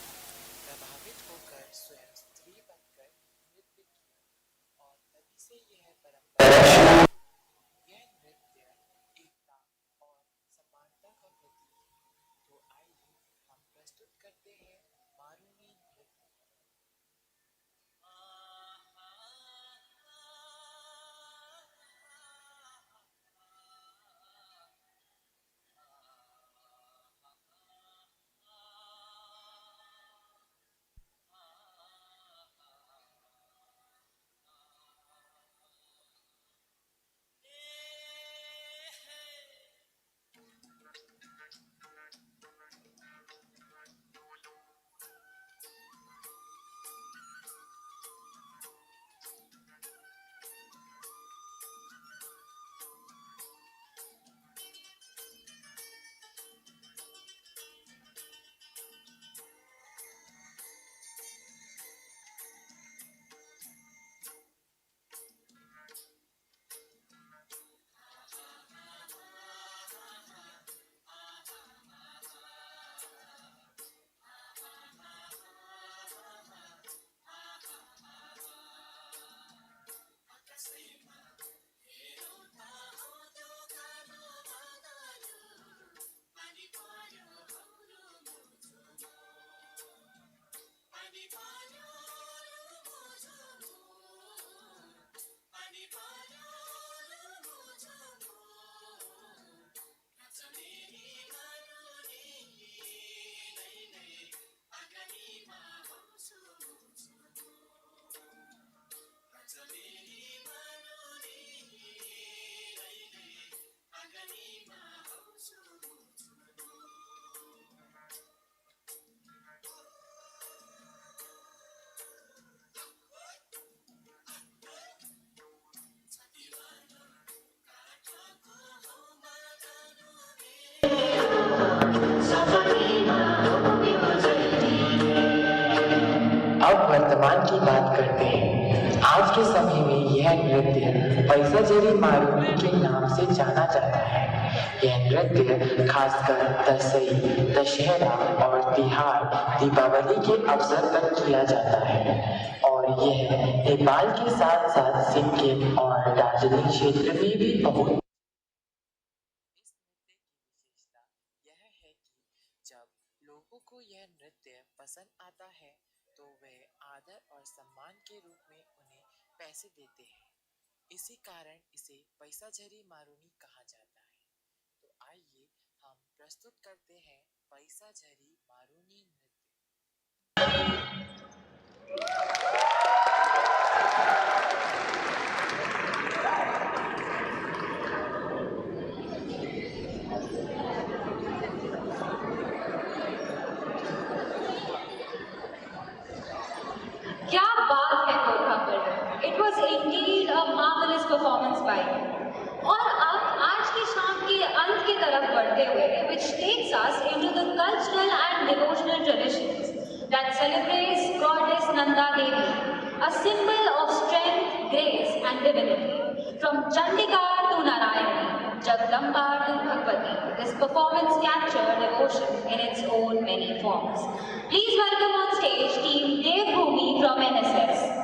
Speaker 17: प्रभावित होकर स्वयं स्त्री बनकर नृत्य किया और तभी से यह परंपरा। यह नृत्य एकता और समानता का प्रतीक है। तो आइए हम प्रस्तुत करते हैं मारूनी नृत्य। वर्तमान की बात करते हैं। आज के समय में यह नृत्य पैसाझरी मारूनी के नाम से जाना जाता है। यह नृत्य खासकर दसई, दशहरा और तिहार, दीपावली के अवसर पर किया जाता है और यह नेपाल के साथ साथ सिक्किम और दार्जिलिंग क्षेत्र में भी बहुत
Speaker 18: लोगों को यह नृत्य पसंद आता है तो वे आदर और सम्मान के रूप में उन्हें पैसे देते हैं। इसी कारण इसे पैसाझरी मारूनी कहा जाता है। तो आइए हम प्रस्तुत करते हैं पैसाझरी मारूनी
Speaker 21: क्या बात है गोरखा पर। It was indeed a marvelous performance by you. और अब आज की शाम के अंत की तरफ बढ़ते हुए, which takes us into the cultural and devotional traditions that celebrates Goddess Nanda Devi, a symbol of strength, grace, and divinity. From Chandigarh to Narayani, Jagdamba to Bhagwati, this performance captured devotion in its own many forms. Please welcome on stage team Day2 from NSS.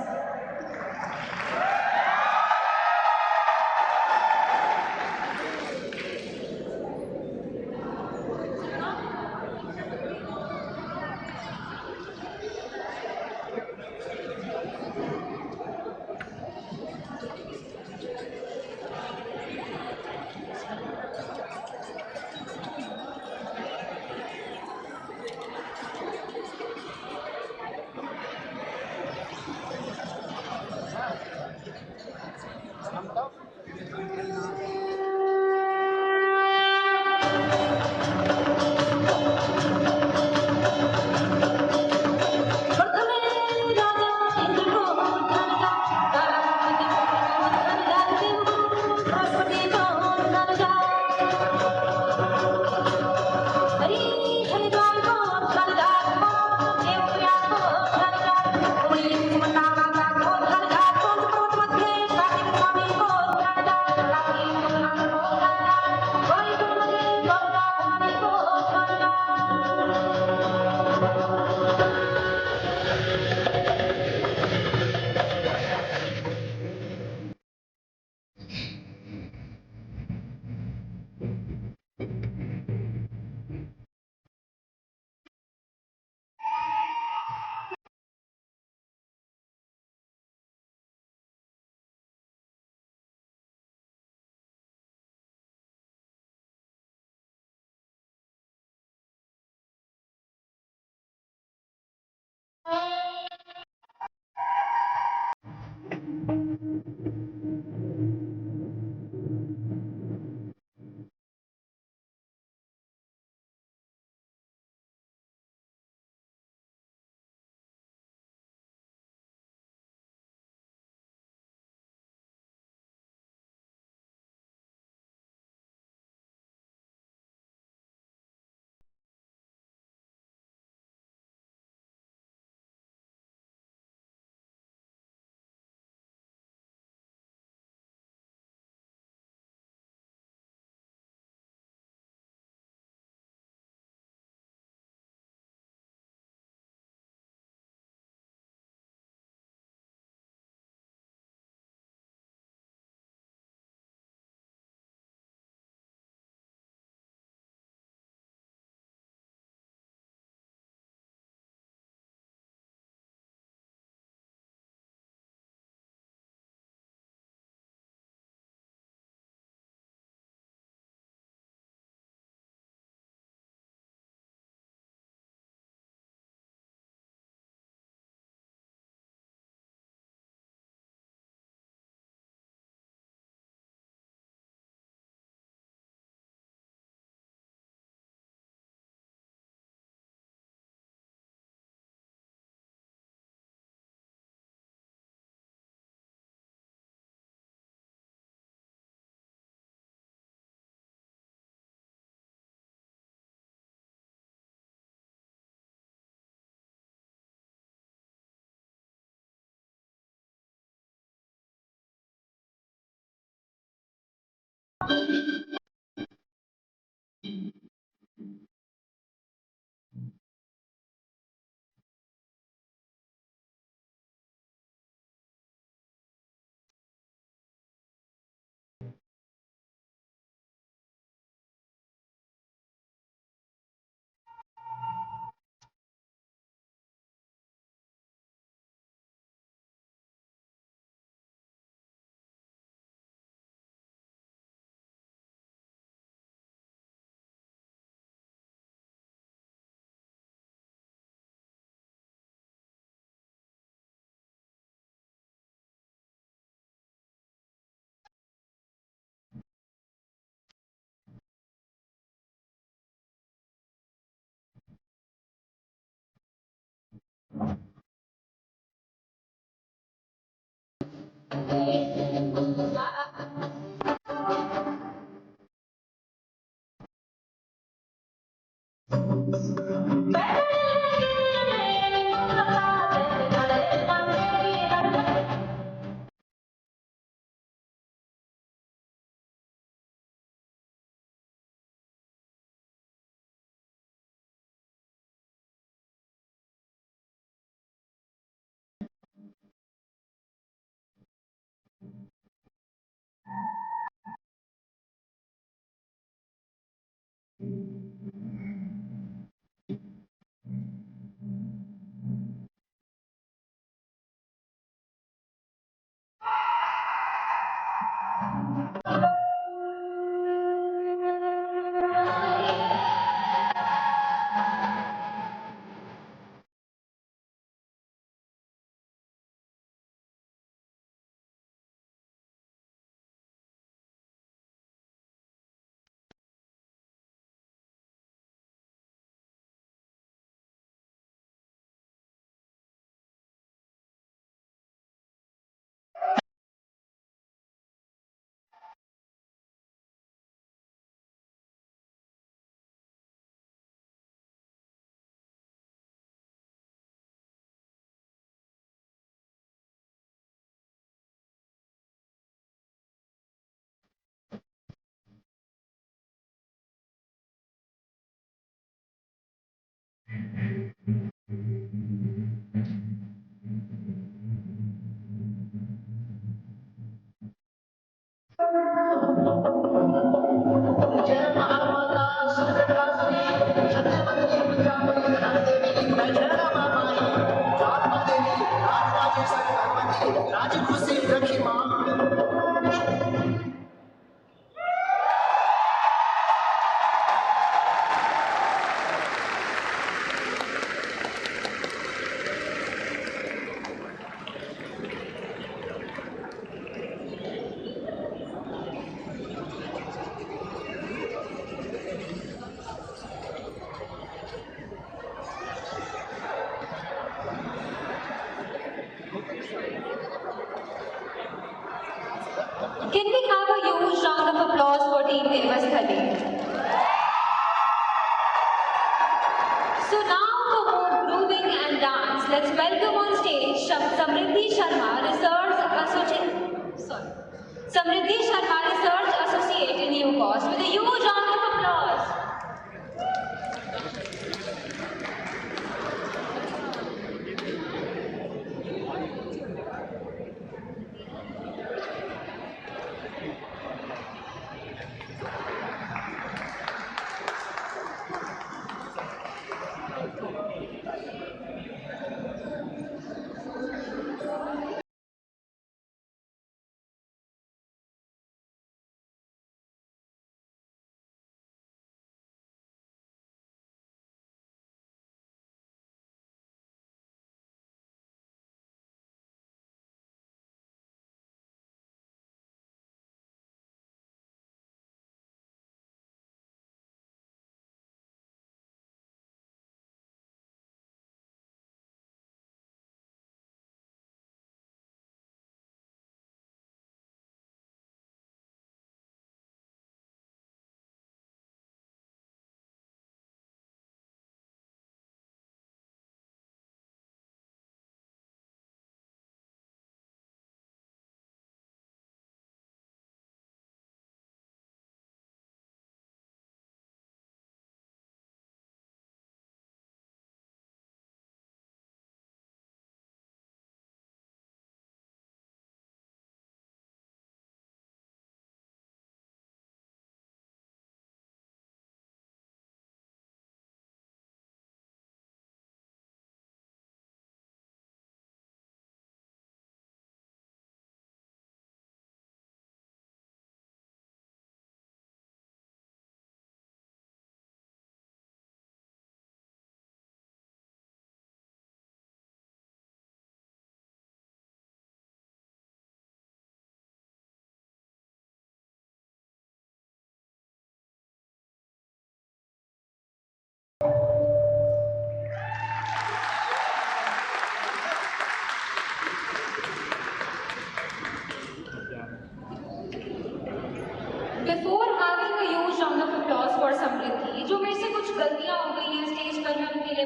Speaker 21: Can we have a huge round of applause for Team Devasthali? So now for more grooving and dance, let's welcome on stage Samriddhi Sharma, Research Associate in UCOST, with a huge round of applause.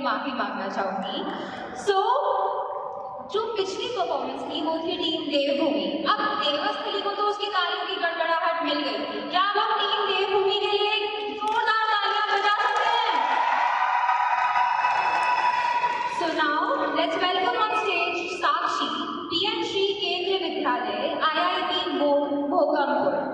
Speaker 21: माफ़ी मांगना चाहूँगी। जो पिछली performance थी वो थी team देवभूमि। अब देवस्थली को तो उसकी तालियों की गड़गड़ाहट मिल गई थी। क्या हम टीम देवभूमि के लिए जोरदार तालियां बजा सकते हैं? So now let's welcome on stage Sakshi, PM Shri केंद्रीय विद्यालय, IIT भोगामपुर।